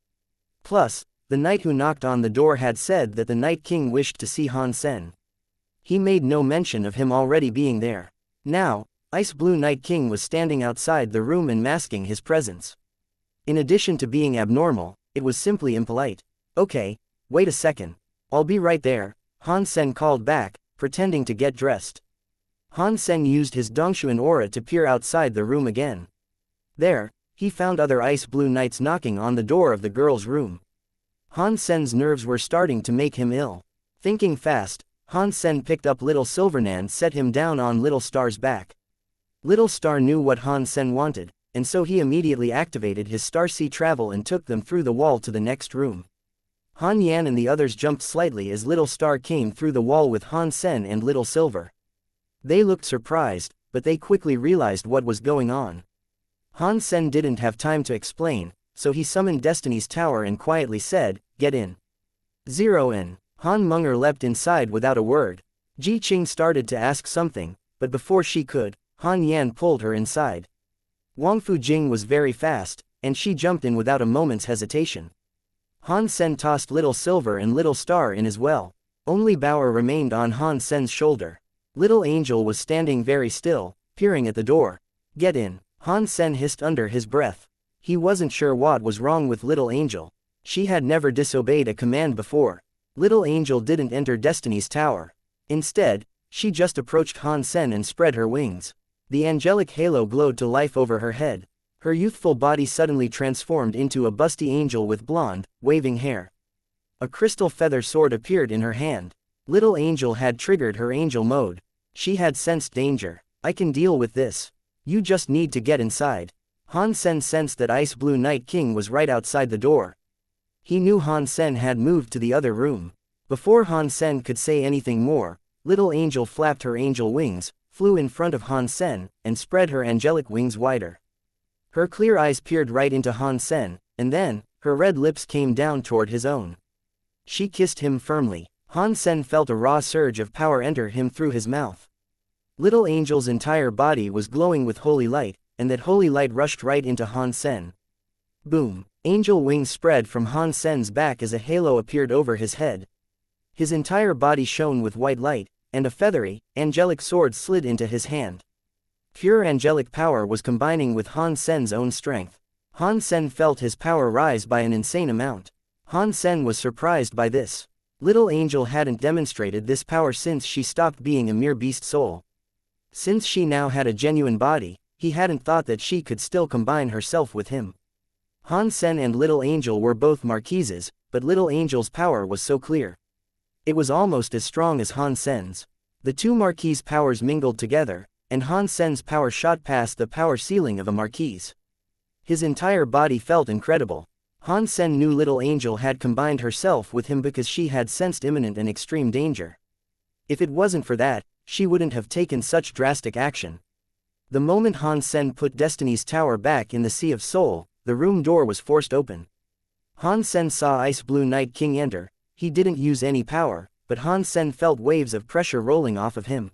Plus, the knight who knocked on the door had said that the Night King wished to see Han Sen. He made no mention of him already being there. Now, Ice Blue Night King was standing outside the room and masking his presence. In addition to being abnormal, it was simply impolite. Okay, wait a second. I'll be right there, Han Sen called back, pretending to get dressed. Han Sen used his Dongshuan aura to peer outside the room again. There, he found other Ice Blue Knights knocking on the door of the girls' room. Han Sen's nerves were starting to make him ill. Thinking fast, Han Sen picked up Little Silvernan and set him down on Little Star's back. Little Star knew what Han Sen wanted, and so he immediately activated his Starsea travel and took them through the wall to the next room. Han Yan and the others jumped slightly as Little Star came through the wall with Han Sen and Little Silver. They looked surprised, but they quickly realized what was going on. Han Sen didn't have time to explain, so he summoned Destiny's Tower and quietly said, Get in. Zero in. Han Munger leapt inside without a word. Ji Qing started to ask something, but before she could, Han Yan pulled her inside. Wang Fujing was very fast, and she jumped in without a moment's hesitation. Han Sen tossed Little Silver and Little Star in as well. Only Bauer remained on Han Sen's shoulder. Little Angel was standing very still, peering at the door. Get in, Han Sen hissed under his breath. He wasn't sure what was wrong with Little Angel. She had never disobeyed a command before. Little Angel didn't enter Destiny's Tower. Instead, she just approached Han Sen and spread her wings. The angelic halo glowed to life over her head. Her youthful body suddenly transformed into a busty angel with blonde, waving hair. A crystal feather sword appeared in her hand. Little Angel had triggered her angel mode. She had sensed danger. I can deal with this. You just need to get inside. Han Sen sensed that Ice Blue Night King was right outside the door. He knew Han Sen had moved to the other room. Before Han Sen could say anything more, Little Angel flapped her angel wings, flew in front of Han Sen, and spread her angelic wings wider. Her clear eyes peered right into Han Sen, and then, her red lips came down toward his own. She kissed him firmly. Han Sen felt a raw surge of power enter him through his mouth. Little Angel's entire body was glowing with holy light, and that holy light rushed right into Han Sen. Boom! Angel wings spread from Han Sen's back as a halo appeared over his head. His entire body shone with white light, and a feathery, angelic sword slid into his hand. Pure angelic power was combining with Han Sen's own strength. Han Sen felt his power rise by an insane amount. Han Sen was surprised by this. Little Angel hadn't demonstrated this power since she stopped being a mere beast soul. Since she now had a genuine body, he hadn't thought that she could still combine herself with him. Han Sen and Little Angel were both marquises, but Little Angel's power was so clear. It was almost as strong as Han Sen's. The two marquise powers mingled together, and Han Sen's power shot past the power ceiling of a marquise. His entire body felt incredible. Han Sen knew Little Angel had combined herself with him because she had sensed imminent and extreme danger. If it wasn't for that, she wouldn't have taken such drastic action. The moment Han Sen put Destiny's tower back in the Sea of Soul, the room door was forced open. Han Sen saw Ice Blue Night King enter. He didn't use any power, but Han Sen felt waves of pressure rolling off of him.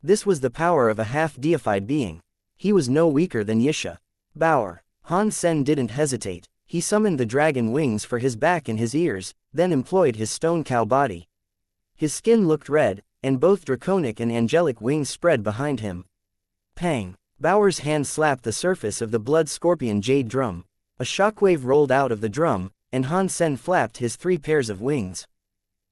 This was the power of a half-deified being. He was no weaker than Yisha. Bauer. Han Sen didn't hesitate. He summoned the dragon wings for his back and his ears, then employed his stone cow body. His skin looked red, and both draconic and angelic wings spread behind him. Pang! Bauer's hand slapped the surface of the blood scorpion jade drum. A shockwave rolled out of the drum, and Han Sen flapped his 3 pairs of wings.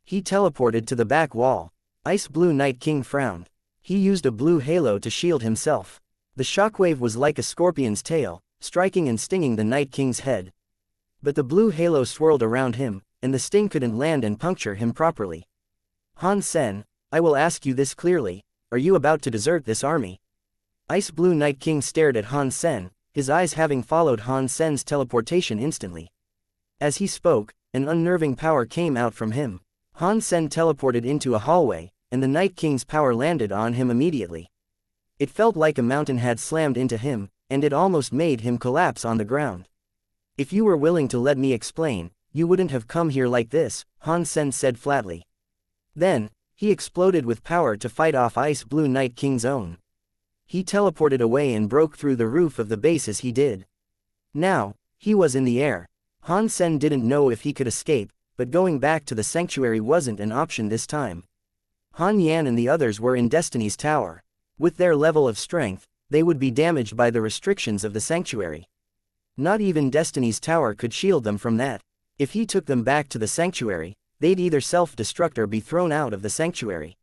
He teleported to the back wall. Ice Blue Night King frowned. He used a blue halo to shield himself. The shockwave was like a scorpion's tail, striking and stinging the Night King's head. But the blue halo swirled around him, and the sting couldn't land and puncture him properly. Han Sen, I will ask you this clearly, are you about to desert this army? Ice Blue Night King stared at Han Sen, his eyes having followed Han Sen's teleportation instantly. As he spoke, an unnerving power came out from him. Han Sen teleported into a hallway, and the Night King's power landed on him immediately. It felt like a mountain had slammed into him, and it almost made him collapse on the ground. If you were willing to let me explain, you wouldn't have come here like this, Han Sen said flatly. Then, he exploded with power to fight off Ice Blue Night King's own. He teleported away and broke through the roof of the base as he did. Now, he was in the air. Han Sen didn't know if he could escape, but going back to the sanctuary wasn't an option this time. Han Yan and the others were in Destiny's tower. With their level of strength, they would be damaged by the restrictions of the sanctuary. Not even Destiny's tower could shield them from that. If he took them back to the sanctuary, they'd either self-destruct or be thrown out of the sanctuary.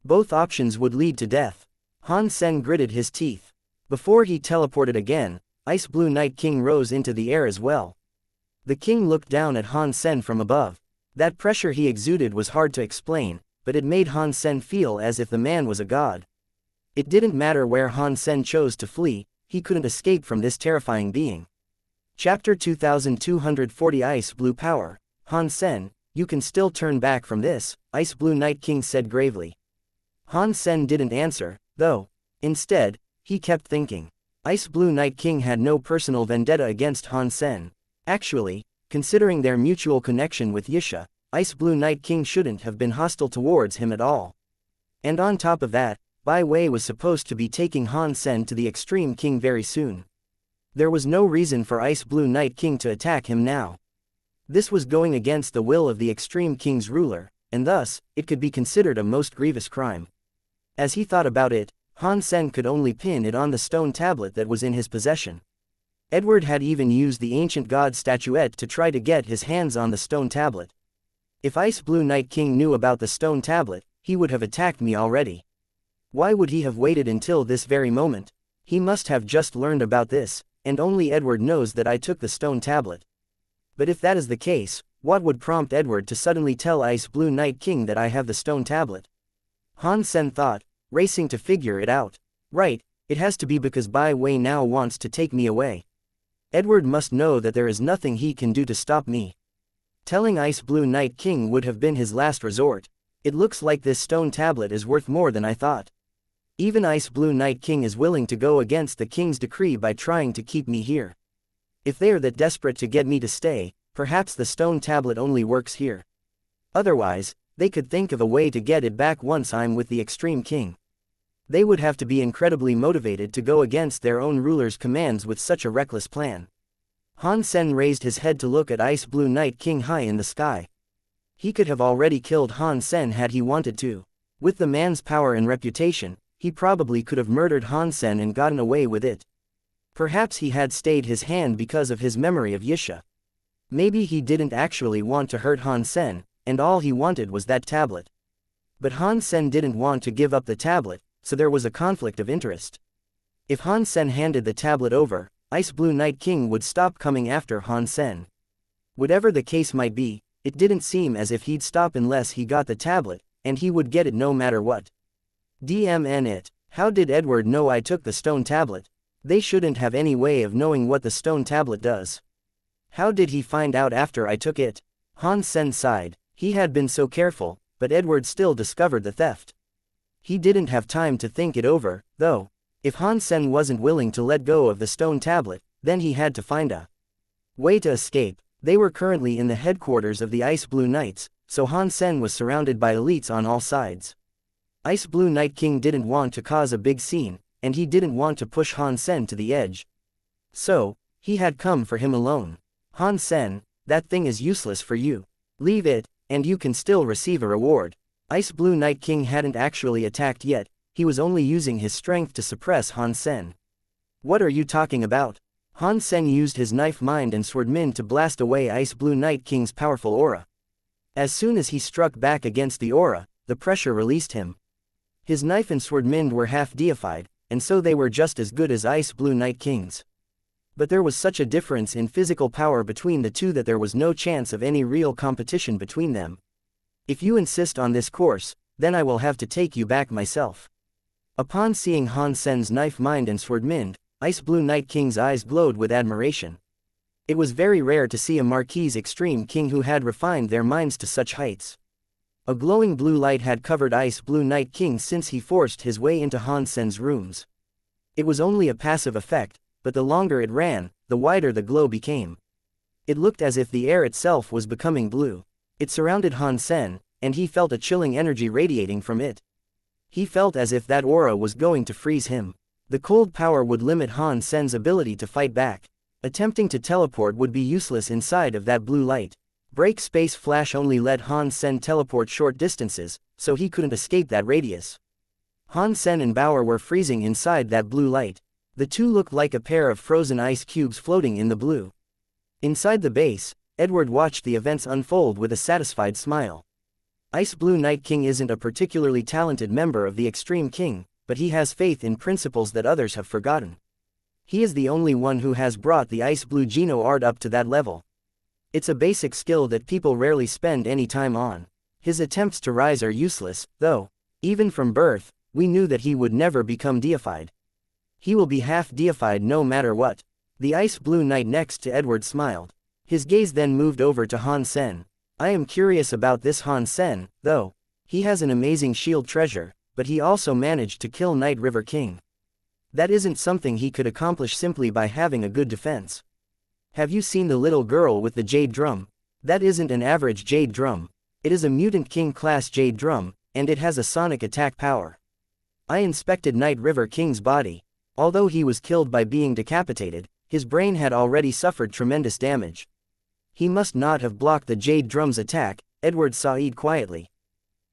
Both options would lead to death. Han Sen gritted his teeth. Before he teleported again, Ice Blue Night King rose into the air as well. The king looked down at Han Sen from above. That pressure he exuded was hard to explain, but it made Han Sen feel as if the man was a god. It didn't matter where Han Sen chose to flee, he couldn't escape from this terrifying being. Chapter 2240 Ice Blue Power. Han Sen, you can still turn back from this, Ice Blue Night King said gravely. Han Sen didn't answer, though. Instead, he kept thinking. Ice Blue Night King had no personal vendetta against Han Sen. Actually, considering their mutual connection with Yisha, Ice Blue Night King shouldn't have been hostile towards him at all. And on top of that, Bai Wei was supposed to be taking Han Sen to the Extreme King very soon. There was no reason for Ice Blue Night King to attack him now. This was going against the will of the Extreme King's ruler, and thus, it could be considered a most grievous crime. As he thought about it, Han Sen could only pin it on the stone tablet that was in his possession. Edward had even used the ancient god statuette to try to get his hands on the stone tablet. If Ice Blue Night King knew about the stone tablet, he would have attacked me already. Why would he have waited until this very moment? He must have just learned about this, and only Edward knows that I took the stone tablet. But if that is the case, what would prompt Edward to suddenly tell Ice Blue Night King that I have the stone tablet? Han Sen thought, racing to figure it out. Right, it has to be because Bai Wei now wants to take me away. Edward must know that there is nothing he can do to stop me. Telling Ice Blue Night King would have been his last resort. It looks like this stone tablet is worth more than I thought. Even Ice Blue Night King is willing to go against the king's decree by trying to keep me here. If they are that desperate to get me to stay, perhaps the stone tablet only works here. Otherwise, they could think of a way to get it back once I'm with the Extreme King. They would have to be incredibly motivated to go against their own ruler's commands with such a reckless plan. Han Sen raised his head to look at Ice Blue Night King high in the sky. He could have already killed Han Sen had he wanted to. With the man's power and reputation, he probably could have murdered Han Sen and gotten away with it. Perhaps he had stayed his hand because of his memory of wuxia. Maybe he didn't actually want to hurt Han Sen, and all he wanted was that tablet. But Han Sen didn't want to give up the tablet, so there was a conflict of interest. If Han Sen handed the tablet over, Ice Blue Night King would stop coming after Han Sen. Whatever the case might be, it didn't seem as if he'd stop unless he got the tablet, and he would get it no matter what. DMN it. How did Edward know I took the stone tablet? They shouldn't have any way of knowing what the stone tablet does. How did he find out after I took it? Han Sen sighed. He had been so careful, but Edward still discovered the theft. He didn't have time to think it over, though. If Han Sen wasn't willing to let go of the stone tablet, then he had to find a way to escape. They were currently in the headquarters of the Ice Blue Knights, so Han Sen was surrounded by elites on all sides. Ice Blue Night King didn't want to cause a big scene, and he didn't want to push Han Sen to the edge. So, he had come for him alone. Han Sen, that thing is useless for you. Leave it, and you can still receive a reward. Ice Blue Night King hadn't actually attacked yet, he was only using his strength to suppress Han Sen. What are you talking about? Han Sen used his knife mind and sword min to blast away Ice Blue Night King's powerful aura. As soon as he struck back against the aura, the pressure released him. His knife and sword min were half deified, and so they were just as good as Ice Blue Night King's. But there was such a difference in physical power between the two that there was no chance of any real competition between them. If you insist on this course, then I will have to take you back myself. Upon seeing Han Sen's knife mind and sword min, Ice Blue Night King's eyes glowed with admiration. It was very rare to see a Marquis Extreme King who had refined their minds to such heights. A glowing blue light had covered Ice Blue Night King since he forced his way into Han Sen's rooms. It was only a passive effect, but the longer it ran, the wider the glow became. It looked as if the air itself was becoming blue. It surrounded Han Sen, and he felt a chilling energy radiating from it. He felt as if that aura was going to freeze him. The cold power would limit Han Sen's ability to fight back. Attempting to teleport would be useless inside of that blue light. Break Space Flash only let Han Sen teleport short distances, so he couldn't escape that radius. Han Sen and Bauer were freezing inside that blue light. The two looked like a pair of frozen ice cubes floating in the blue. Inside the base, Edward watched the events unfold with a satisfied smile. Ice Blue Night King isn't a particularly talented member of the Extreme King, but he has faith in principles that others have forgotten. He is the only one who has brought the Ice Blue Geno art up to that level. It's a basic skill that people rarely spend any time on. His attempts to rise are useless, though. Even from birth, we knew that he would never become deified. He will be half deified no matter what. The Ice Blue Knight next to Edward smiled. His gaze then moved over to Han Sen. I am curious about this Han Sen, though. He has an amazing shield treasure, but he also managed to kill Night River King. That isn't something he could accomplish simply by having a good defense. Have you seen the little girl with the jade drum? That isn't an average jade drum. It is a mutant king class jade drum, and it has a sonic attack power. I inspected Night River King's body. Although he was killed by being decapitated, his brain had already suffered tremendous damage. He must not have blocked the jade drum's attack, Edward sighed quietly.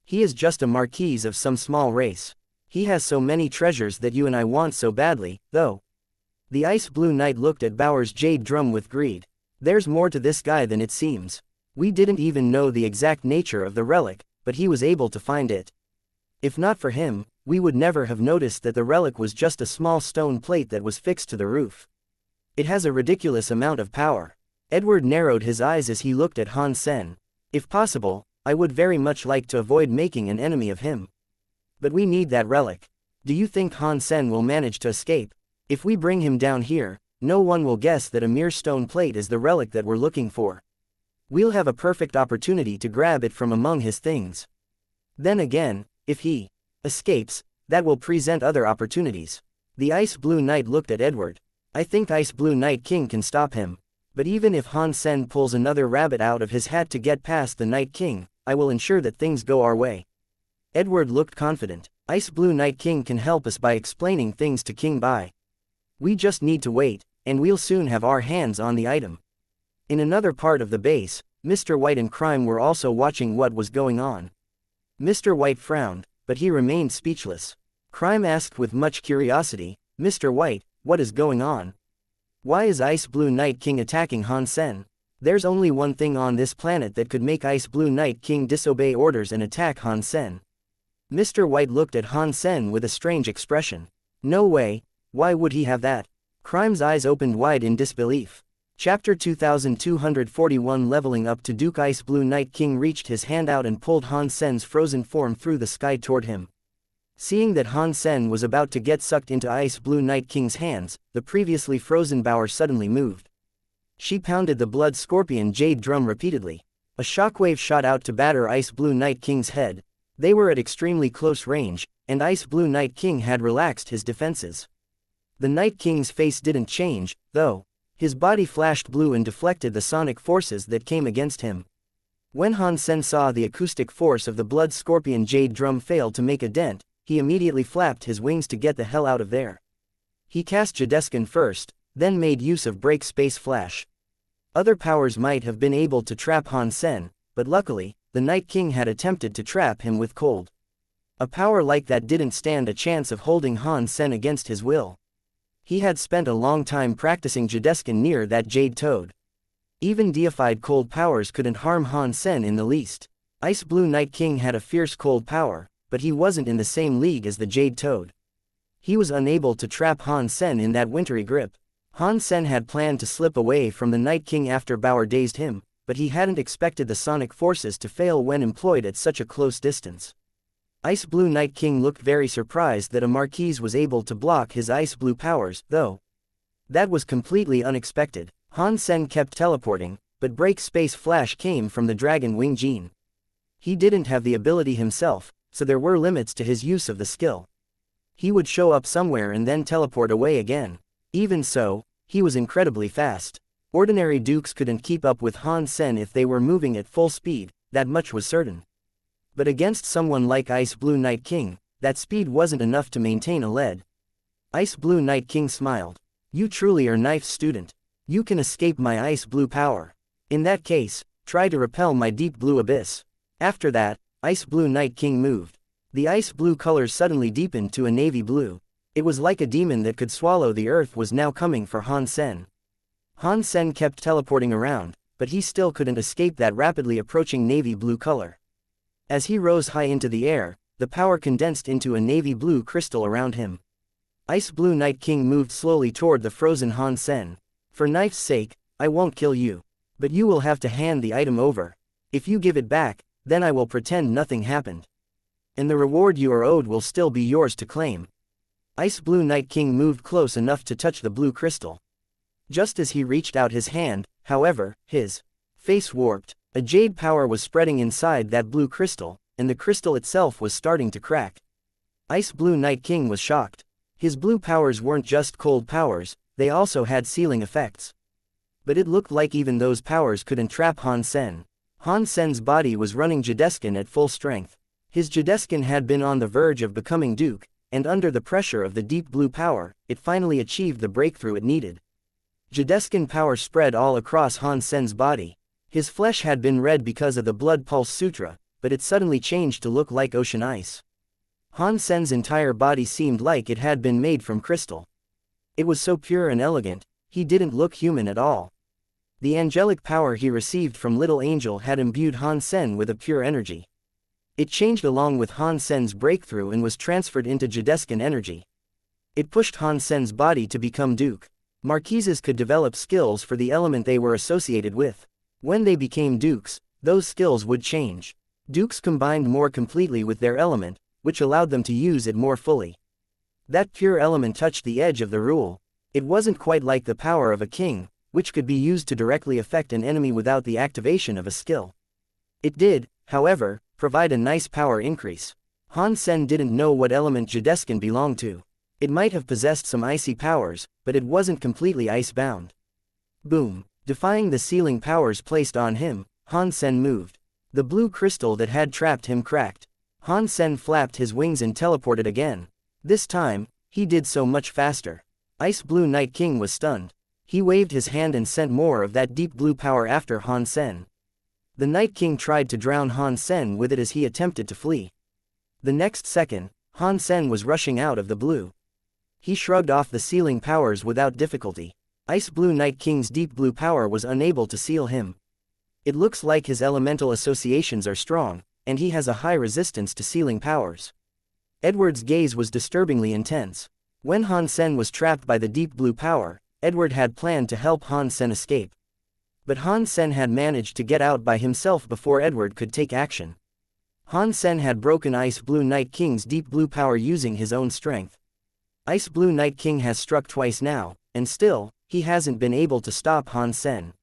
He is just a marquis of some small race. He has so many treasures that you and I want so badly, though. The Ice Blue Knight looked at Bauer's jade drum with greed. There's more to this guy than it seems. We didn't even know the exact nature of the relic, but he was able to find it. If not for him, we would never have noticed that the relic was just a small stone plate that was fixed to the roof. It has a ridiculous amount of power. Edward narrowed his eyes as he looked at Han Sen. If possible, I would very much like to avoid making an enemy of him. But we need that relic. Do you think Han Sen will manage to escape? If we bring him down here, no one will guess that a mere stone plate is the relic that we're looking for. We'll have a perfect opportunity to grab it from among his things. Then again, if he escapes, that will present other opportunities. The Ice Blue Knight looked at Edward. I think Ice Blue Night King can stop him. But even if Han Sen pulls another rabbit out of his hat to get past the Night King, I will ensure that things go our way. Edward looked confident. Ice Blue Night King can help us by explaining things to Qin Bai. We just need to wait, and we'll soon have our hands on the item. In another part of the base, Mr. White and Crime were also watching what was going on. Mr. White frowned, but he remained speechless. Crime asked with much curiosity, "Mr. White, what is going on? Why is Ice Blue Night King attacking Han Sen? There's only one thing on this planet that could make Ice Blue Night King disobey orders and attack Han Sen." Mr. White looked at Han Sen with a strange expression. "No way, why would he have that?" Crime's eyes opened wide in disbelief. Chapter 2241. Leveling up to Duke. Ice Blue Night King reached his hand out and pulled Han Sen's frozen form through the sky toward him. Seeing that Han Sen was about to get sucked into Ice Blue Night King's hands, the previously frozen Bauer suddenly moved. She pounded the blood scorpion jade drum repeatedly. A shockwave shot out to batter Ice Blue Night King's head. They were at extremely close range, and Ice Blue Night King had relaxed his defenses. The Night King's face didn't change, though. His body flashed blue and deflected the sonic forces that came against him. When Han Sen saw the acoustic force of the blood scorpion jade drum fail to make a dent, he immediately flapped his wings to get the hell out of there. He cast Jadeskin first, then made use of Break Space Flash. Other powers might have been able to trap Han Sen, but luckily, the Night King had attempted to trap him with cold. A power like that didn't stand a chance of holding Han Sen against his will. He had spent a long time practicing Jadeskin near that jade toad. Even deified cold powers couldn't harm Han Sen in the least. Ice Blue Night King had a fierce cold power, but he wasn't in the same league as the jade toad. He was unable to trap Han Sen in that wintry grip. Han Sen had planned to slip away from the Night King after Bauer dazed him, but he hadn't expected the sonic forces to fail when employed at such a close distance. Ice Blue Night King looked very surprised that a Marquise was able to block his ice blue powers, though. That was completely unexpected. Han Sen kept teleporting, but Break Space Flash came from the Dragon Wing Gene. He didn't have the ability himself, so there were limits to his use of the skill. He would show up somewhere and then teleport away again. Even so, he was incredibly fast. Ordinary dukes couldn't keep up with Han Sen if they were moving at full speed, that much was certain. But against someone like Ice Blue Night King, that speed wasn't enough to maintain a lead. Ice Blue Night King smiled. "You truly are Knife's student. You can escape my ice blue power. In that case, try to repel my deep blue abyss." After that, Ice Blue Night King moved. The ice blue colors suddenly deepened to a navy blue. It was like a demon that could swallow the earth was now coming for Han Sen. Han Sen kept teleporting around, but he still couldn't escape that rapidly approaching navy blue color. As he rose high into the air, the power condensed into a navy blue crystal around him. Ice Blue Night King moved slowly toward the frozen Han Sen. "For Knife's sake, I won't kill you. But you will have to hand the item over. If you give it back, then I will pretend nothing happened. And the reward you are owed will still be yours to claim." Ice Blue Night King moved close enough to touch the blue crystal. Just as he reached out his hand, however, his face warped. A jade power was spreading inside that blue crystal, and the crystal itself was starting to crack. Ice Blue Night King was shocked. His blue powers weren't just cold powers, they also had sealing effects. But it looked like even those powers couldn't trap Han Sen. Han Sen's body was running Jadeskin at full strength. His Jadeskin had been on the verge of becoming Duke, and under the pressure of the deep blue power, it finally achieved the breakthrough it needed. Jadeskin power spread all across Han Sen's body. His flesh had been red because of the Blood Pulse Sutra, but it suddenly changed to look like ocean ice. Han Sen's entire body seemed like it had been made from crystal. It was so pure and elegant, he didn't look human at all. The angelic power he received from Little Angel had imbued Han Sen with a pure energy. It changed along with Han Sen's breakthrough and was transferred into Jadeskin energy. It pushed Han Sen's body to become Duke. Marquises could develop skills for the element they were associated with. When they became dukes, those skills would change. Dukes combined more completely with their element, which allowed them to use it more fully. That pure element touched the edge of the rule. It wasn't quite like the power of a king, which could be used to directly affect an enemy without the activation of a skill. It did, however, provide a nice power increase. Han Sen didn't know what element Jadeskin belonged to. It might have possessed some icy powers, but it wasn't completely ice-bound. Boom. Defying the sealing powers placed on him, Han Sen moved. The blue crystal that had trapped him cracked. Han Sen flapped his wings and teleported again. This time, he did so much faster. Ice Blue Night King was stunned. He waved his hand and sent more of that deep blue power after Han Sen. The Night King tried to drown Han Sen with it as he attempted to flee. The next second, Han Sen was rushing out of the blue. He shrugged off the sealing powers without difficulty. Ice Blue Night King's deep blue power was unable to seal him. It looks like his elemental associations are strong, and he has a high resistance to sealing powers. Edward's gaze was disturbingly intense. When Han Sen was trapped by the deep blue power, Edward had planned to help Han Sen escape. But Han Sen had managed to get out by himself before Edward could take action. Han Sen had broken Ice Blue Night King's deep blue power using his own strength. Ice Blue Night King has struck twice now, and still, he hasn't been able to stop Han Sen.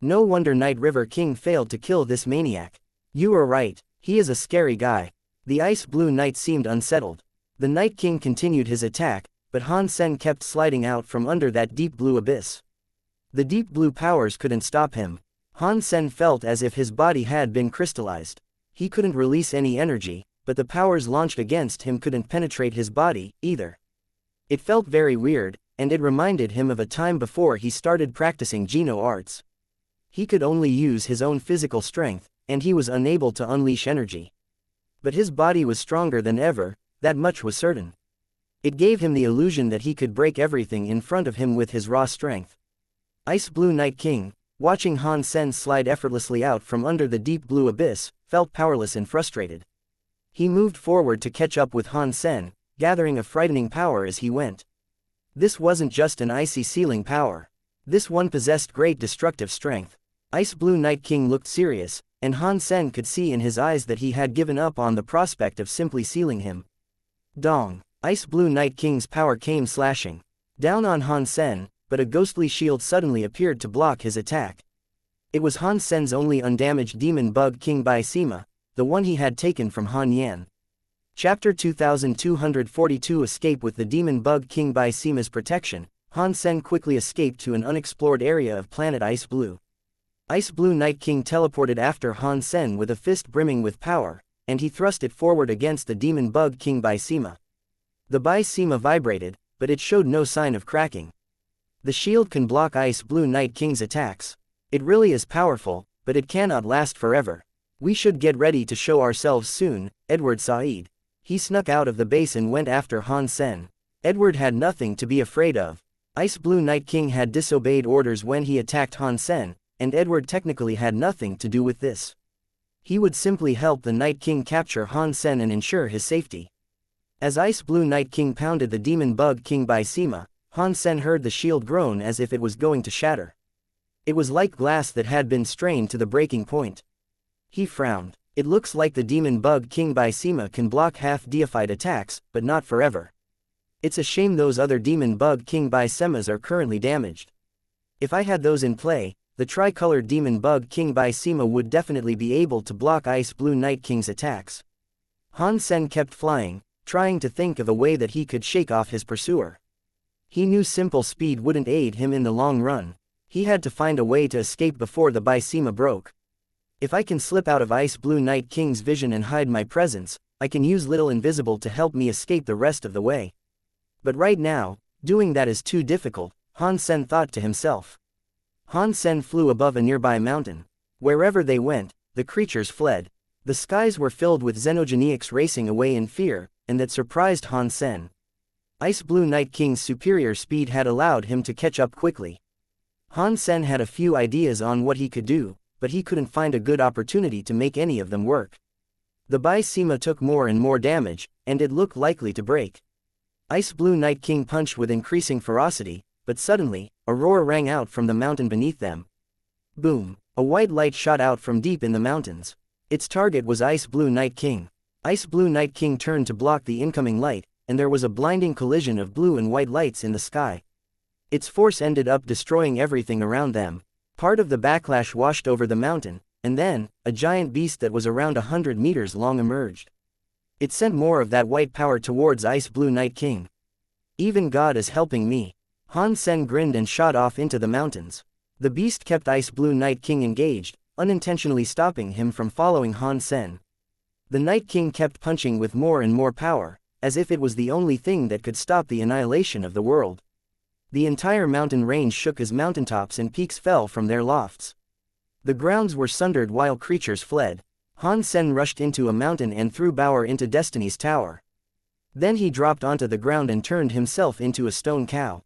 No wonder Night River King failed to kill this maniac. You are right, he is a scary guy. The Ice Blue Knight seemed unsettled. The Night King continued his attack, but Han Sen kept sliding out from under that deep blue abyss. The deep blue powers couldn't stop him. Han Sen felt as if his body had been crystallized. He couldn't release any energy, but the powers launched against him couldn't penetrate his body, either. It felt very weird, and it reminded him of a time before he started practicing Geno arts. He could only use his own physical strength, and he was unable to unleash energy. But his body was stronger than ever, that much was certain. It gave him the illusion that he could break everything in front of him with his raw strength. Ice Blue Night King, watching Han Sen slide effortlessly out from under the deep blue abyss, felt powerless and frustrated. He moved forward to catch up with Han Sen, gathering a frightening power as he went. This wasn't just an icy sealing power. This one possessed great destructive strength. Ice Blue Night King looked serious, and Han Sen could see in his eyes that he had given up on the prospect of simply sealing him. Dong! Ice Blue Night King's power came slashing down on Han Sen, but a ghostly shield suddenly appeared to block his attack. It was Han Sen's only undamaged demon bug Qin Bai Sima, the one he had taken from Han Yan. Chapter 2242 Escape with the demon bug Qin Bai Sima's protection, Han Sen quickly escaped to an unexplored area of planet Ice Blue. Ice Blue Night King teleported after Han Sen with a fist brimming with power, and he thrust it forward against the demon bug Qin Bai Sima. The Bai Sima vibrated, but it showed no sign of cracking. The shield can block Ice Blue Night King's attacks. It really is powerful, but it cannot last forever. We should get ready to show ourselves soon, Edward Said. He snuck out of the base and went after Han Sen. Edward had nothing to be afraid of. Ice Blue Night King had disobeyed orders when he attacked Han Sen, and Edward technically had nothing to do with this. He would simply help the Night King capture Han Sen and ensure his safety. As Ice Blue Night King pounded the demon bug Qin Bai Sima, Han Sen heard the shield groan as if it was going to shatter. It was like glass that had been strained to the breaking point. He frowned. It looks like the demon bug Qin Bai Sima can block half-deified attacks, but not forever. It's a shame those other demon bug Qin Bai Simas are currently damaged. If I had those in play, the tricolored demon bug Qin Bai Sima would definitely be able to block Ice Blue Night King's attacks. Han Sen kept flying, trying to think of a way that he could shake off his pursuer. He knew simple speed wouldn't aid him in the long run. He had to find a way to escape before the Bai Sima broke. If I can slip out of Ice Blue Night King's vision and hide my presence, I can use Little Invisible to help me escape the rest of the way. But right now, doing that is too difficult, Han Sen thought to himself. Han Sen flew above a nearby mountain. Wherever they went, the creatures fled. The skies were filled with xenogenics racing away in fear, and that surprised Han Sen. Ice Blue Night King's superior speed had allowed him to catch up quickly. Han Sen had a few ideas on what he could do, but he couldn't find a good opportunity to make any of them work. The Bai Sima took more and more damage, and it looked likely to break. Ice Blue Night King punched with increasing ferocity, but suddenly, a roar rang out from the mountain beneath them. Boom! A white light shot out from deep in the mountains. Its target was Ice Blue Night King. Ice Blue Night King turned to block the incoming light, and there was a blinding collision of blue and white lights in the sky. Its force ended up destroying everything around them. Part of the backlash washed over the mountain, and then, a giant beast that was around 100 meters long emerged. It sent more of that white power towards Ice Blue Night King. Even God is helping me. Han Sen grinned and shot off into the mountains. The beast kept Ice Blue Night King engaged, unintentionally stopping him from following Han Sen. The Night King kept punching with more and more power, as if it was the only thing that could stop the annihilation of the world. The entire mountain range shook as mountaintops and peaks fell from their lofts. The grounds were sundered while creatures fled. Han Sen rushed into a mountain and threw Bauer into Destiny's tower. Then he dropped onto the ground and turned himself into a stone cow.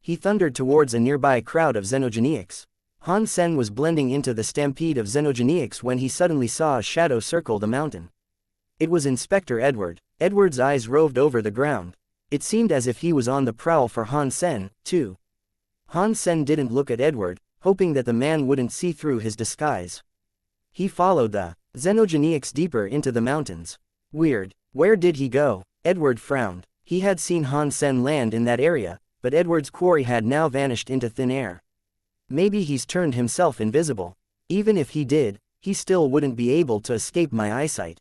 He thundered towards a nearby crowd of xenogeniacs. Han Sen was blending into the stampede of xenogeniacs when he suddenly saw a shadow circle the mountain. It was Inspector Edward. Edward's eyes roved over the ground. It seemed as if he was on the prowl for Han Sen, too. Han Sen didn't look at Edward, hoping that the man wouldn't see through his disguise. He followed the xenogeniacs deeper into the mountains. Weird. Where did he go? Edward frowned. He had seen Han Sen land in that area, but Edward's quarry had now vanished into thin air. Maybe he's turned himself invisible. Even if he did, he still wouldn't be able to escape my eyesight.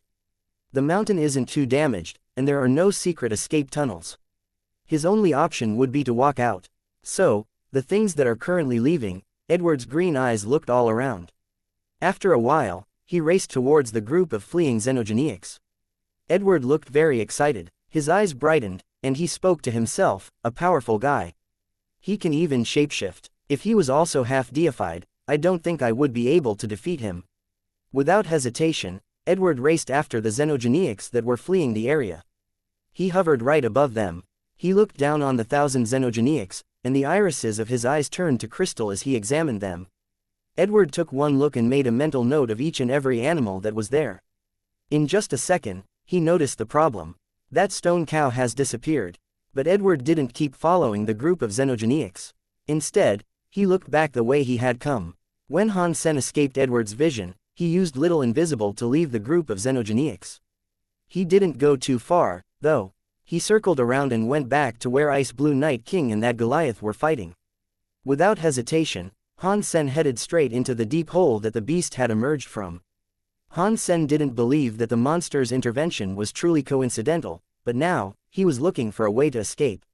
The mountain isn't too damaged, and there are no secret escape tunnels. His only option would be to walk out. So, the things that are currently leaving, Edward's green eyes looked all around. After a while, he raced towards the group of fleeing xenogeniacs. Edward looked very excited, his eyes brightened, and he spoke to himself, a powerful guy. He can even shapeshift. If he was also half deified, I don't think I would be able to defeat him. Without hesitation, Edward raced after the xenogeniacs that were fleeing the area. He hovered right above them. He looked down on the 1,000 xenogeniacs, and the irises of his eyes turned to crystal as he examined them. Edward took one look and made a mental note of each and every animal that was there. In just a second, he noticed the problem. That stone cow has disappeared. But Edward didn't keep following the group of xenogeniacs. Instead, he looked back the way he had come. When Han Sen escaped Edward's vision, he used Little Invisible to leave the group of xenogeniacs. He didn't go too far, though. He circled around and went back to where Ice Blue Night King and that Goliath were fighting. Without hesitation, Han Sen headed straight into the deep hole that the beast had emerged from. Han Sen didn't believe that the monster's intervention was truly coincidental, but now, he was looking for a way to escape.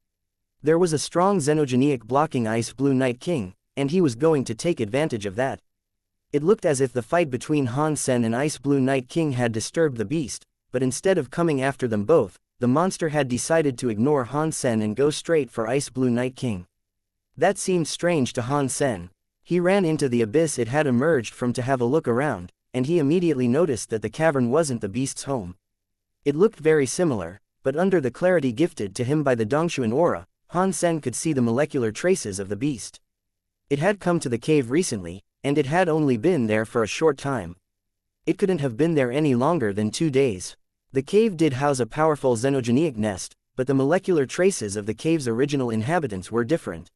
There was a strong xenogeniac blocking Ice Blue Night King, and he was going to take advantage of that. It looked as if the fight between Han Sen and Ice Blue Night King had disturbed the beast, but instead of coming after them both, the monster had decided to ignore Han Sen and go straight for Ice Blue Night King. That seemed strange to Han Sen. He ran into the abyss it had emerged from to have a look around, and he immediately noticed that the cavern wasn't the beast's home. It looked very similar, but under the clarity gifted to him by the Dongshuan aura, Han Sen could see the molecular traces of the beast. It had come to the cave recently, and it had only been there for a short time. It couldn't have been there any longer than 2 days. The cave did house a powerful xenogeniac nest, but the molecular traces of the cave's original inhabitants were different.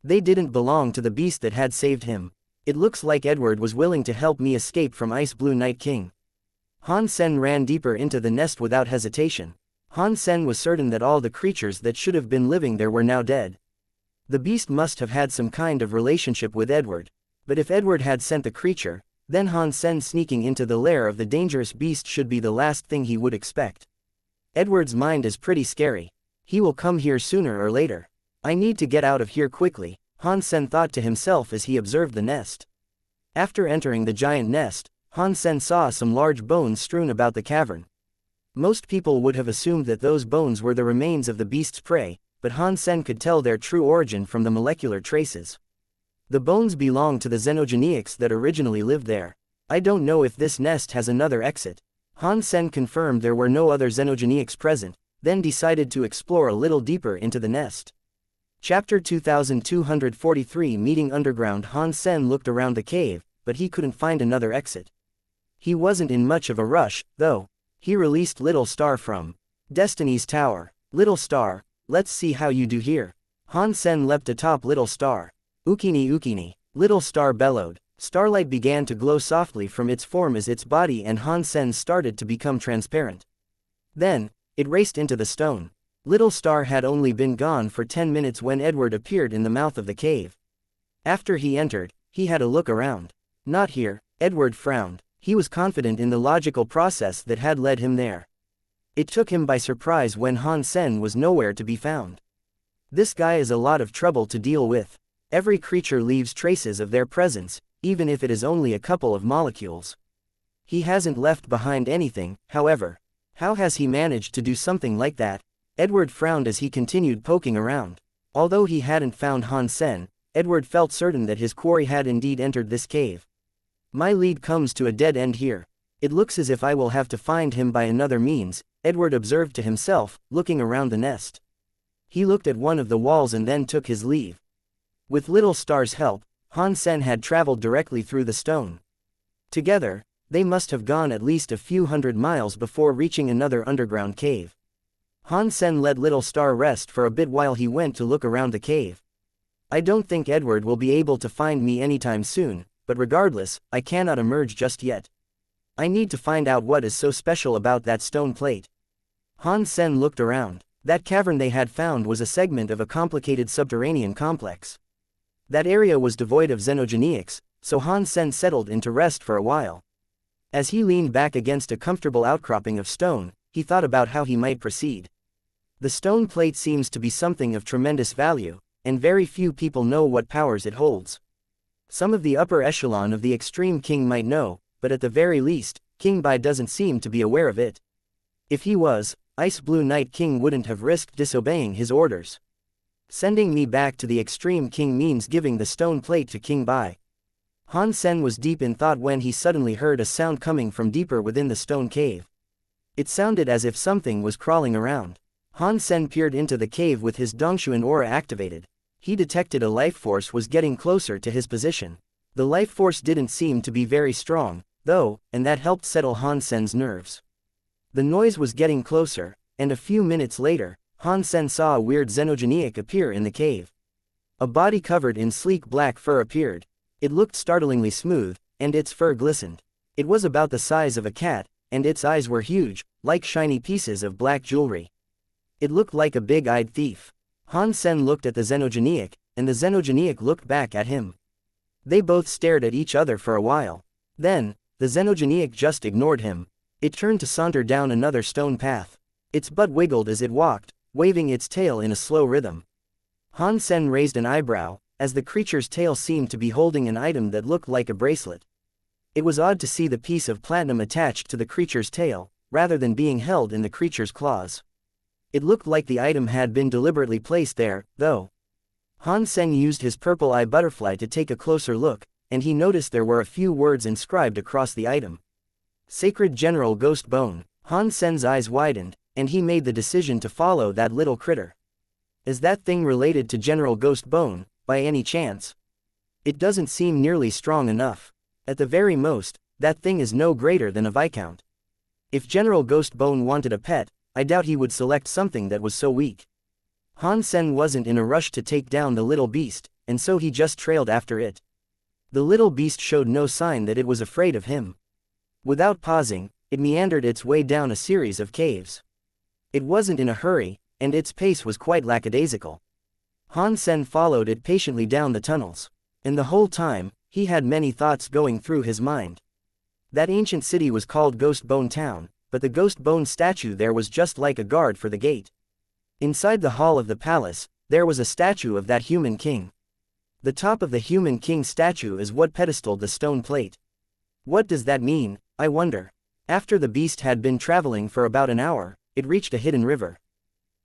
They didn't belong to the beast that had saved him. It looks like Edward was willing to help me escape from Ice Blue Night King. Han Sen ran deeper into the nest without hesitation. Han Sen was certain that all the creatures that should have been living there were now dead. The beast must have had some kind of relationship with Edward. But if Edward had sent the creature, then Han Sen sneaking into the lair of the dangerous beast should be the last thing he would expect. Edward's mind is pretty scary. He will come here sooner or later. I need to get out of here quickly, Han Sen thought to himself as he observed the nest. After entering the giant nest, Han Sen saw some large bones strewn about the cavern. Most people would have assumed that those bones were the remains of the beast's prey, but Han Sen could tell their true origin from the molecular traces. The bones belong to the xenogeniacs that originally lived there. I don't know if this nest has another exit. Han Sen confirmed there were no other xenogeniacs present, then decided to explore a little deeper into the nest. Chapter 2243 Meeting Underground. Han Sen looked around the cave, but he couldn't find another exit. He wasn't in much of a rush, though. He released Little Star from Destiny's Tower. Little Star, let's see how you do here. Han Sen leapt atop Little Star. Ukini ukini. Little Star bellowed. Starlight began to glow softly from its form as its body and Han Sen started to become transparent. Then, it raced into the stone. Little Star had only been gone for 10 minutes when Edward appeared in the mouth of the cave. After he entered, he had a look around. Not here, Edward frowned. He was confident in the logical process that had led him there. It took him by surprise when Han Sen was nowhere to be found. This guy is a lot of trouble to deal with. Every creature leaves traces of their presence, even if it is only a couple of molecules. He hasn't left behind anything, however. How has he managed to do something like that? Edward frowned as he continued poking around. Although he hadn't found Han Sen, Edward felt certain that his quarry had indeed entered this cave. My lead comes to a dead end here. It looks as if I will have to find him by another means, Edward observed to himself, looking around the nest. He looked at one of the walls and then took his leave. With Little Star's help, Han Sen had traveled directly through the stone. Together, they must have gone at least a few hundred miles before reaching another underground cave. Han Sen let Little Star rest for a bit while he went to look around the cave. I don't think Edward will be able to find me anytime soon, but regardless, I cannot emerge just yet. I need to find out what is so special about that stone plate. Han Sen looked around. That cavern they had found was a segment of a complicated subterranean complex. That area was devoid of xenogenics, so Han Sen settled into rest for a while. As he leaned back against a comfortable outcropping of stone, he thought about how he might proceed. The stone plate seems to be something of tremendous value, and very few people know what powers it holds. Some of the upper echelon of the Extreme King might know, but at the very least, Qin Bai doesn't seem to be aware of it. If he was, Ice Blue Night King wouldn't have risked disobeying his orders. Sending me back to the Extreme King means giving the stone plate to Qin Bai. Han Sen was deep in thought when he suddenly heard a sound coming from deeper within the stone cave. It sounded as if something was crawling around. Han Sen peered into the cave with his Dongshuan aura activated. He detected a life force was getting closer to his position. The life force didn't seem to be very strong, though, and that helped settle Han Sen's nerves. The noise was getting closer, and a few minutes later, Han Sen saw a weird xenogeniac appear in the cave. A body covered in sleek black fur appeared. It looked startlingly smooth, and its fur glistened. It was about the size of a cat, and its eyes were huge, like shiny pieces of black jewelry. It looked like a big-eyed thief. Han Sen looked at the xenogeniac, and the xenogeniac looked back at him. They both stared at each other for a while. Then, the xenogeniac just ignored him. It turned to saunter down another stone path. Its butt wiggled as it walked, waving its tail in a slow rhythm. Han Sen raised an eyebrow, as the creature's tail seemed to be holding an item that looked like a bracelet. It was odd to see the piece of platinum attached to the creature's tail, rather than being held in the creature's claws. It looked like the item had been deliberately placed there, though. Han Sen used his purple eye butterfly to take a closer look, and he noticed there were a few words inscribed across the item. Sacred General Ghost Bone. Han Sen's eyes widened, and he made the decision to follow that little critter. Is that thing related to General Ghost Bone, by any chance? It doesn't seem nearly strong enough. At the very most, that thing is no greater than a viscount. If General Ghost Bone wanted a pet, I doubt he would select something that was so weak. Han Sen wasn't in a rush to take down the little beast, and so he just trailed after it. The little beast showed no sign that it was afraid of him. Without pausing, it meandered its way down a series of caves. It wasn't in a hurry, and its pace was quite lackadaisical. Han Sen followed it patiently down the tunnels. And the whole time, he had many thoughts going through his mind. That ancient city was called Ghost Bone Town, but the Ghost Bone statue there was just like a guard for the gate. Inside the hall of the palace, there was a statue of that human king. The top of the human king statue is what pedestaled the stone plate. What does that mean, I wonder? After the beast had been traveling for about an hour, it reached a hidden river.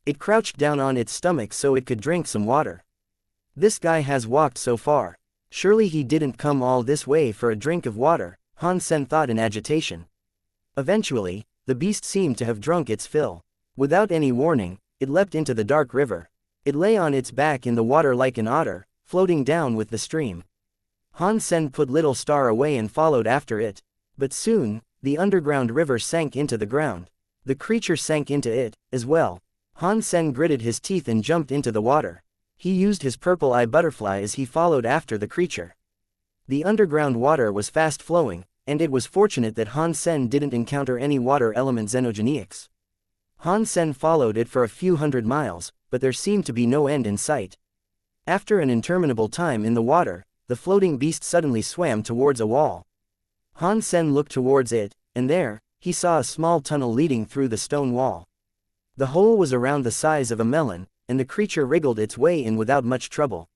It crouched down on its stomach so it could drink some water. This guy has walked so far. Surely he didn't come all this way for a drink of water, Han Sen thought in agitation. Eventually, the beast seemed to have drunk its fill. Without any warning, it leapt into the dark river. It lay on its back in the water like an otter, floating down with the stream. Han Sen put Little Star away and followed after it. But soon, the underground river sank into the ground. The creature sank into it, as well. Han Sen gritted his teeth and jumped into the water. He used his purple eye butterfly as he followed after the creature. The underground water was fast flowing, and it was fortunate that Han Sen didn't encounter any water element xenogeniacs. Han Sen followed it for a few hundred miles, but there seemed to be no end in sight. After an interminable time in the water, the floating beast suddenly swam towards a wall. Han Sen looked towards it, and there, he saw a small tunnel leading through the stone wall. The hole was around the size of a melon, and the creature wriggled its way in without much trouble.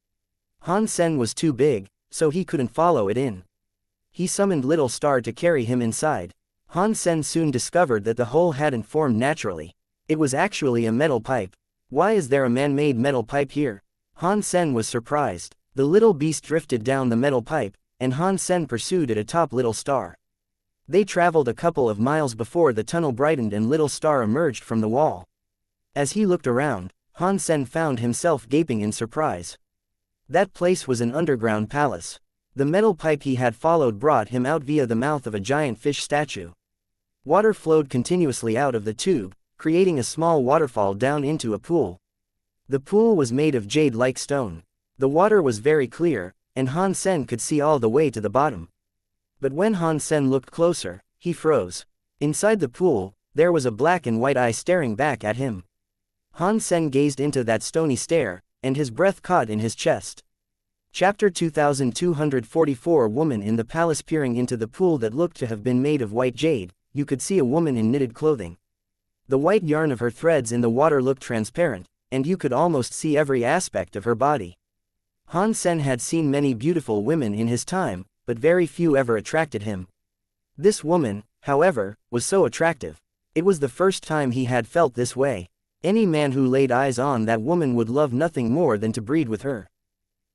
Han Sen was too big, so he couldn't follow it in. He summoned Little Star to carry him inside. Han Sen soon discovered that the hole hadn't formed naturally. It was actually a metal pipe. Why is there a man-made metal pipe here? Han Sen was surprised. The little beast drifted down the metal pipe, and Han Sen pursued it atop Little Star. They traveled a couple of miles before the tunnel brightened and Little Star emerged from the wall. As he looked around, Han Sen found himself gaping in surprise. That place was an underground palace. The metal pipe he had followed brought him out via the mouth of a giant fish statue. Water flowed continuously out of the tube, creating a small waterfall down into a pool. The pool was made of jade-like stone. The water was very clear, and Han Sen could see all the way to the bottom. But when Han Sen looked closer, he froze. Inside the pool, there was a black and white eye staring back at him. Han Sen gazed into that stony stare, and his breath caught in his chest. Chapter 2244 Woman in the palace. Peering into the pool that looked to have been made of white jade, you could see a woman in knitted clothing. The white yarn of her threads in the water looked transparent, and you could almost see every aspect of her body. Han Sen had seen many beautiful women in his time, but very few ever attracted him. This woman, however, was so attractive. It was the first time he had felt this way. Any man who laid eyes on that woman would love nothing more than to breed with her.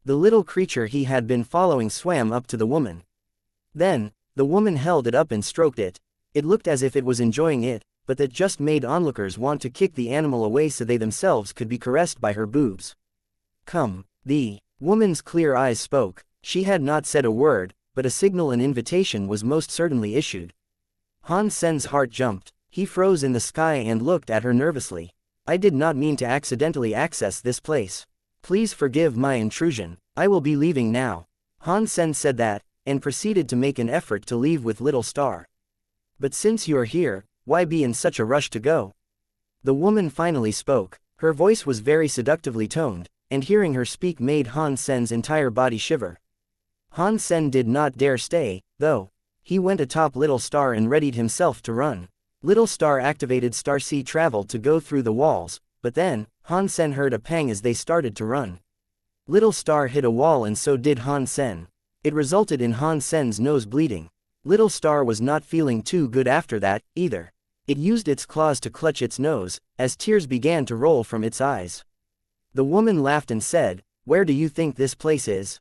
The little creature he had been following swam up to the woman. Then, the woman held it up and stroked it. It looked as if it was enjoying it, but that just made onlookers want to kick the animal away so they themselves could be caressed by her boobs. Come. The woman's clear eyes spoke. She had not said a word, but a signal and invitation was most certainly issued. Han Sen's heart jumped. He froze in the sky and looked at her nervously. I did not mean to accidentally access this place. Please forgive my intrusion. I will be leaving now. Han Sen said that, and proceeded to make an effort to leave with Little Star. But since you are here, why be in such a rush to go? The woman finally spoke. Her voice was very seductively toned, and hearing her speak made Han Sen's entire body shiver. Han Sen did not dare stay, though. He went atop Little Star and readied himself to run. Little Star activated Star Sea Travel to go through the walls, but then, Han Sen heard a pang as they started to run. Little Star hit a wall and so did Han Sen. It resulted in Han Sen's nose bleeding. Little Star was not feeling too good after that, either. It used its claws to clutch its nose, as tears began to roll from its eyes. The woman laughed and said, "Where do you think this place is?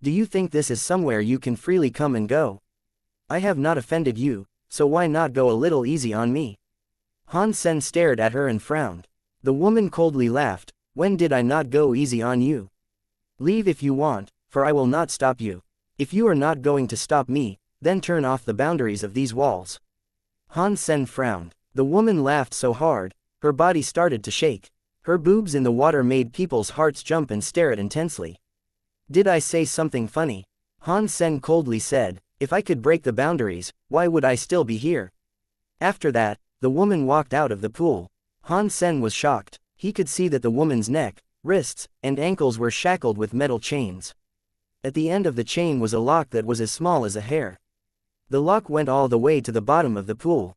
Do you think this is somewhere you can freely come and go? I have not offended you, so why not go a little easy on me?" Han Sen stared at her and frowned. The woman coldly laughed, "When did I not go easy on you? Leave if you want, for I will not stop you. If you are not going to stop me, then turn off the boundaries of these walls." Han Sen frowned. The woman laughed so hard, her body started to shake. Her boobs in the water made people's hearts jump and stare at intensely. "Did I say something funny?" Han Sen coldly said, "If I could break the boundaries, why would I still be here?" After that, the woman walked out of the pool. Han Sen was shocked. He could see that the woman's neck, wrists, and ankles were shackled with metal chains. At the end of the chain was a lock that was as small as a hair. The lock went all the way to the bottom of the pool.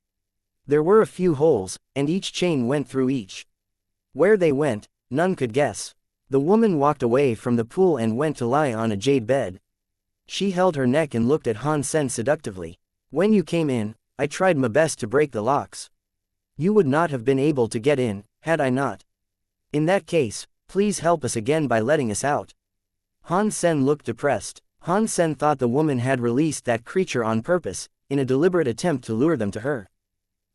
There were a few holes, and each chain went through each. Where they went, none could guess. The woman walked away from the pool and went to lie on a jade bed. She held her neck and looked at Han Sen seductively. "When you came in, I tried my best to break the locks. You would not have been able to get in, had I not. In that case, please help us again by letting us out." Han Sen looked depressed. Han Sen thought the woman had released that creature on purpose, in a deliberate attempt to lure them to her.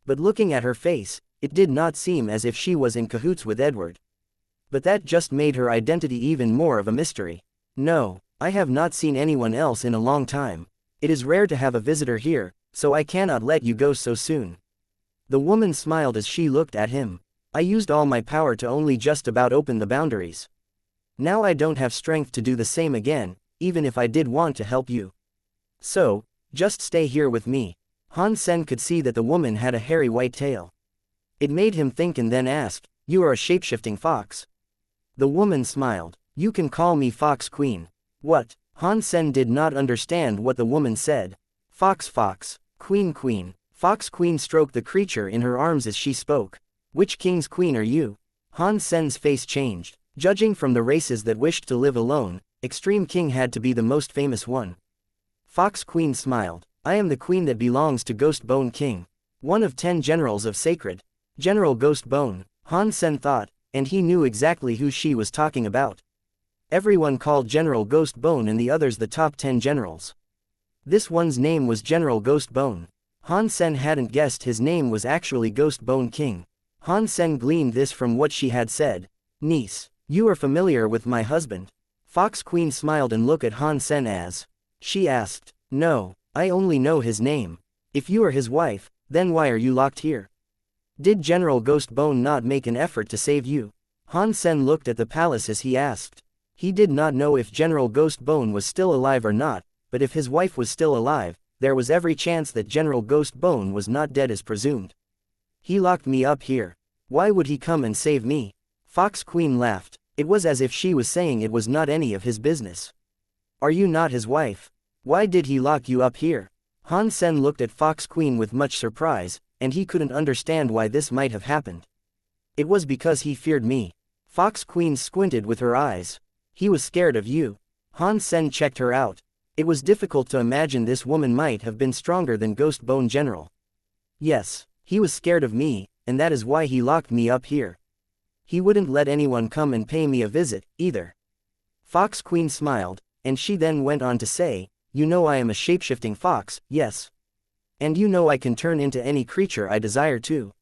But looking at her face, it did not seem as if she was in cahoots with Edward. But that just made her identity even more of a mystery. "No, I have not seen anyone else in a long time. It is rare to have a visitor here, so I cannot let you go so soon." The woman smiled as she looked at him. "I used all my power to only just about open the boundaries. Now I don't have strength to do the same again, even if I did want to help you. So, just stay here with me." Han Sen could see that the woman had a hairy white tail. It made him think and then asked, "You are a shapeshifting fox?" The woman smiled. "You can call me Fox Queen." "What?" Han Sen did not understand what the woman said. "Fox Fox, Queen Queen." Fox Queen stroked the creature in her arms as she spoke. "Which king's queen are you?" Han Sen's face changed. Judging from the races that wished to live alone, Extreme King had to be the most famous one. Fox Queen smiled. "I am the queen that belongs to Ghost Bone King, one of 10 generals of Sacred. General Ghost Bone," Han Sen thought, and he knew exactly who she was talking about. Everyone called General Ghost Bone and the others the top 10 generals. This one's name was General Ghost Bone. Han Sen hadn't guessed his name was actually Ghost Bone King. Han Sen gleaned this from what she had said. Niece, you are familiar with my husband? Fox Queen smiled and looked at Han Sen as she asked. No, I only know his name. If you are his wife, then why are you locked here? Did General Ghost Bone not make an effort to save you? Han Sen looked at the palace as he asked. He did not know if General Ghost Bone was still alive or not, but if his wife was still alive, there was every chance that General Ghost Bone was not dead as presumed. He locked me up here. Why would he come and save me? Fox Queen laughed. It was as if she was saying it was not any of his business. Are you not his wife? Why did he lock you up here? Han Sen looked at Fox Queen with much surprise, and he couldn't understand why this might have happened. It was because he feared me. Fox Queen squinted with her eyes. He was scared of you. Han Sen checked her out. It was difficult to imagine this woman might have been stronger than Ghost Bone General. Yes, he was scared of me, and that is why he locked me up here. He wouldn't let anyone come and pay me a visit, either. Fox Queen smiled, and she then went on to say, you know I am a shapeshifting fox, yes. And you know I can turn into any creature I desire to.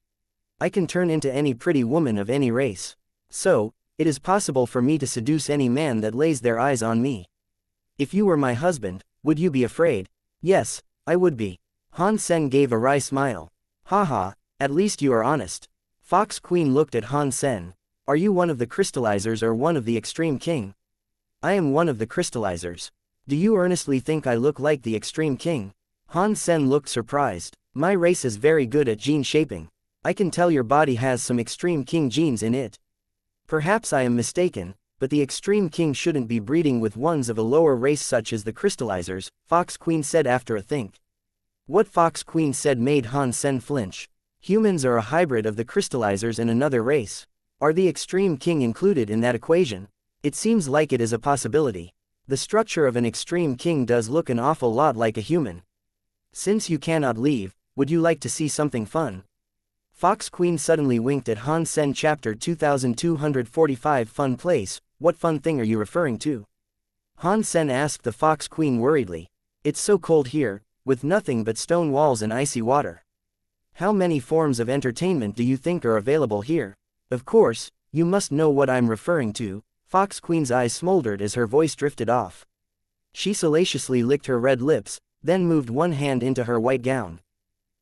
I can turn into any pretty woman of any race. So, it is possible for me to seduce any man that lays their eyes on me. If you were my husband, would you be afraid? Yes, I would be. Han Sen gave a wry smile. Haha, at least you are honest. Fox Queen looked at Han Sen. Are you one of the crystallizers or one of the Extreme King? I am one of the crystallizers. Do you earnestly think I look like the Extreme King? Han Sen looked surprised. My race is very good at gene shaping. I can tell your body has some Extreme King genes in it. Perhaps I am mistaken, but the Extreme King shouldn't be breeding with ones of a lower race such as the crystallizers, Fox Queen said after a think. What Fox Queen said made Han Sen flinch. Humans are a hybrid of the crystallizers and another race. Are the Extreme King included in that equation? It seems like it is a possibility. The structure of an Extreme King does look an awful lot like a human. Since you cannot leave, would you like to see something fun? Fox Queen suddenly winked at Han Sen. Chapter 2245 Fun Place. What fun thing are you referring to? Han Sen asked the Fox Queen worriedly. It's so cold here, with nothing but stone walls and icy water. How many forms of entertainment do you think are available here? Of course, you must know what I'm referring to. Fox Queen's eyes smoldered as her voice drifted off. She salaciously licked her red lips, then moved one hand into her white gown.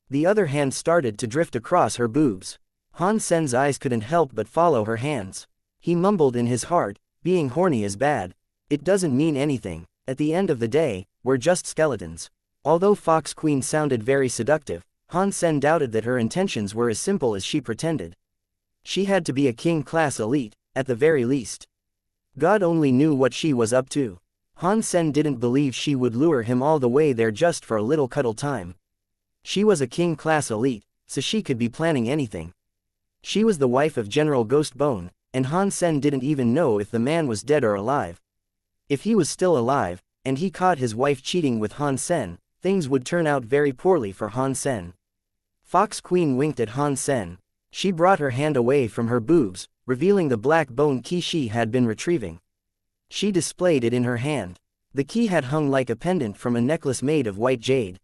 The other hand started to drift across her boobs. Han Sen's eyes couldn't help but follow her hands. He mumbled in his heart, being horny is bad. It doesn't mean anything. At the end of the day, we're just skeletons. Although Fox Queen sounded very seductive, Han Sen doubted that her intentions were as simple as she pretended. She had to be a king-class elite, at the very least. God only knew what she was up to. Han Sen didn't believe she would lure him all the way there just for a little cuddle time. She was a king-class elite, so she could be planning anything. She was the wife of General Ghost Bone, and Han Sen didn't even know if the man was dead or alive. If he was still alive, and he caught his wife cheating with Han Sen, things would turn out very poorly for Han Sen. Fox Queen winked at Han Sen. She brought her hand away from her boobs, revealing the black bone key she had been retrieving. She displayed it in her hand. The key had hung like a pendant from a necklace made of white jade.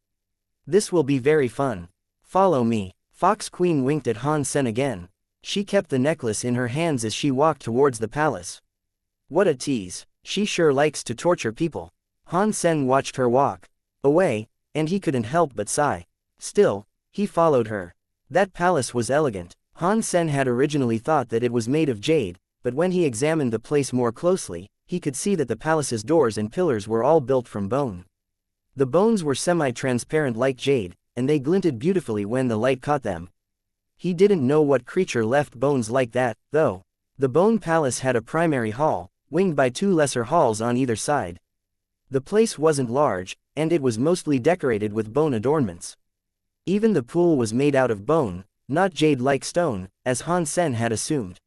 This will be very fun. Follow me. Fox Queen winked at Han Sen again. She kept the necklace in her hands as she walked towards the palace. What a tease. She sure likes to torture people. Han Sen watched her walk away, and he couldn't help but sigh. Still, he followed her. That palace was elegant. Han Sen had originally thought that it was made of jade, but when he examined the place more closely, he could see that the palace's doors and pillars were all built from bone. The bones were semi-transparent like jade, and they glinted beautifully when the light caught them. He didn't know what creature left bones like that, though. The bone palace had a primary hall, winged by two lesser halls on either side. The place wasn't large, and it was mostly decorated with bone adornments. Even the pool was made out of bone, not jade like stone, as Han Sen had assumed.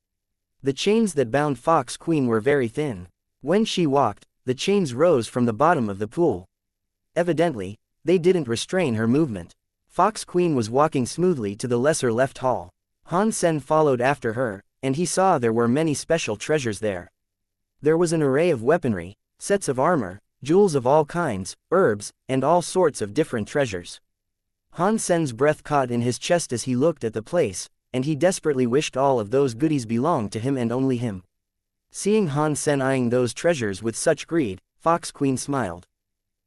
The chains that bound Fox Queen were very thin. When she walked, the chains rose from the bottom of the pool. Evidently, they didn't restrain her movement. Fox Queen was walking smoothly to the lesser left hall. Han Sen followed after her, and he saw there were many special treasures there. There was an array of weaponry, sets of armor, jewels of all kinds, herbs, and all sorts of different treasures. Han Sen's breath caught in his chest as he looked at the place, and he desperately wished all of those goodies belonged to him and only him. Seeing Han Sen eyeing those treasures with such greed, Fox Queen smiled.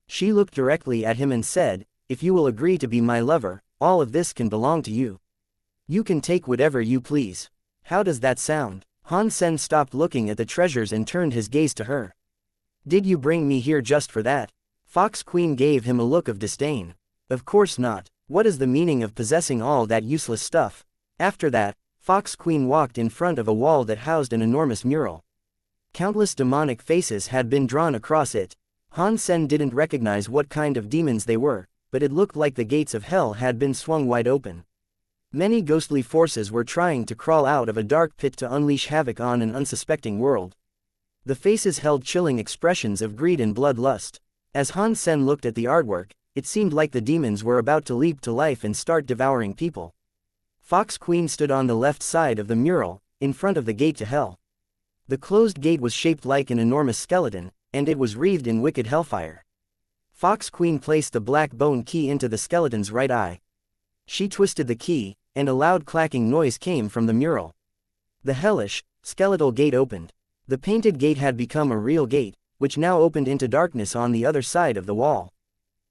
She looked directly at him and said, "If you will agree to be my lover, all of this can belong to you. You can take whatever you please. How does that sound?" Han Sen stopped looking at the treasures and turned his gaze to her. "Did you bring me here just for that?" Fox Queen gave him a look of disdain. "Of course not. What is the meaning of possessing all that useless stuff?" After that, Fox Queen walked in front of a wall that housed an enormous mural. Countless demonic faces had been drawn across it. Han Sen didn't recognize what kind of demons they were, but it looked like the gates of hell had been swung wide open. Many ghostly forces were trying to crawl out of a dark pit to unleash havoc on an unsuspecting world. The faces held chilling expressions of greed and bloodlust. As Han Sen looked at the artwork, it seemed like the demons were about to leap to life and start devouring people. Fox Queen stood on the left side of the mural, in front of the gate to hell. The closed gate was shaped like an enormous skeleton, and it was wreathed in wicked hellfire. Fox Queen placed the black bone key into the skeleton's right eye. She twisted the key, and a loud clacking noise came from the mural. The hellish, skeletal gate opened. The painted gate had become a real gate, which now opened into darkness on the other side of the wall.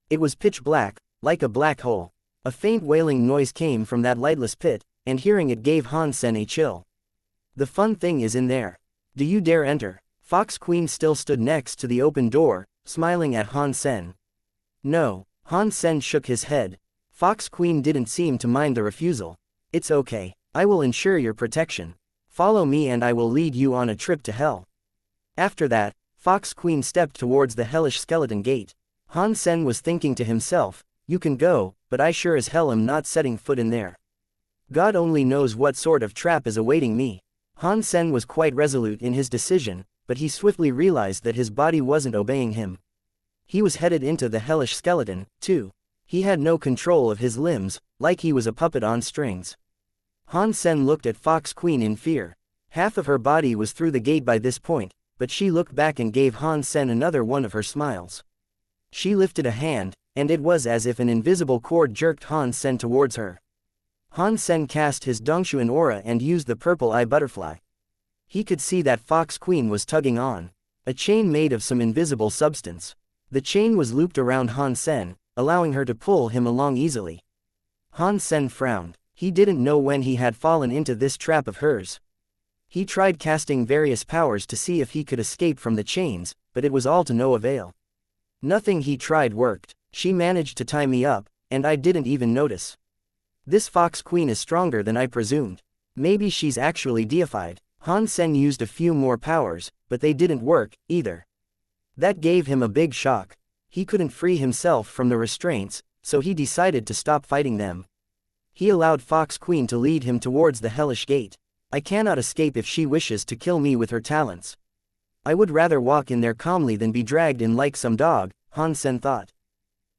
It was pitch black, like a black hole. A faint wailing noise came from that lightless pit, and hearing it gave Han Sen a chill. "The fun thing is in there. Do you dare enter?" Fox Queen still stood next to the open door, smiling at Han Sen. "No." Han Sen shook his head. Fox Queen didn't seem to mind the refusal. "It's okay. I will ensure your protection. Follow me and I will lead you on a trip to hell." After that, Fox Queen stepped towards the hellish skeleton gate. Han Sen was thinking to himself, "You can go, but I sure as hell am not setting foot in there. God only knows what sort of trap is awaiting me." Han Sen was quite resolute in his decision, but he swiftly realized that his body wasn't obeying him. He was headed into the hellish skeleton, too. He had no control of his limbs, like he was a puppet on strings. Han Sen looked at Fox Queen in fear. Half of her body was through the gate by this point, but she looked back and gave Han Sen another one of her smiles. She lifted a hand, and it was as if an invisible cord jerked Han Sen towards her. Han Sen cast his Dongshuan aura and used the purple eye butterfly. He could see that Fox Queen was tugging on a chain made of some invisible substance. The chain was looped around Han Sen, allowing her to pull him along easily. Han Sen frowned. He didn't know when he had fallen into this trap of hers. He tried casting various powers to see if he could escape from the chains, but it was all to no avail. Nothing he tried worked. "She managed to tie me up, and I didn't even notice. This Fox Queen is stronger than I presumed. Maybe she's actually deified." Han Sen used a few more powers, but they didn't work, either. That gave him a big shock. He couldn't free himself from the restraints, so he decided to stop fighting them. He allowed Fox Queen to lead him towards the hellish gate. "I cannot escape if she wishes to kill me with her talents. I would rather walk in there calmly than be dragged in like some dog," Han Sen thought.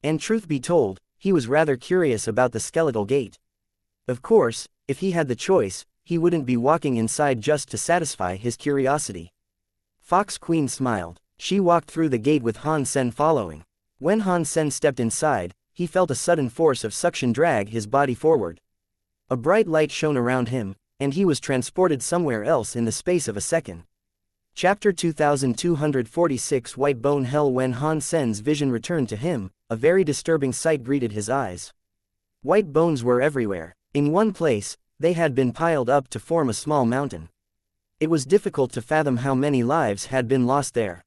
And truth be told, he was rather curious about the skeletal gate. Of course, if he had the choice, he wouldn't be walking inside just to satisfy his curiosity. Fox Queen smiled. She walked through the gate with Han Sen following. When Han Sen stepped inside, he felt a sudden force of suction drag his body forward. A bright light shone around him, and he was transported somewhere else in the space of a second. Chapter 2246 White Bone Hell. When Han Sen's vision returned to him, a very disturbing sight greeted his eyes. White bones were everywhere. In one place, they had been piled up to form a small mountain. It was difficult to fathom how many lives had been lost there.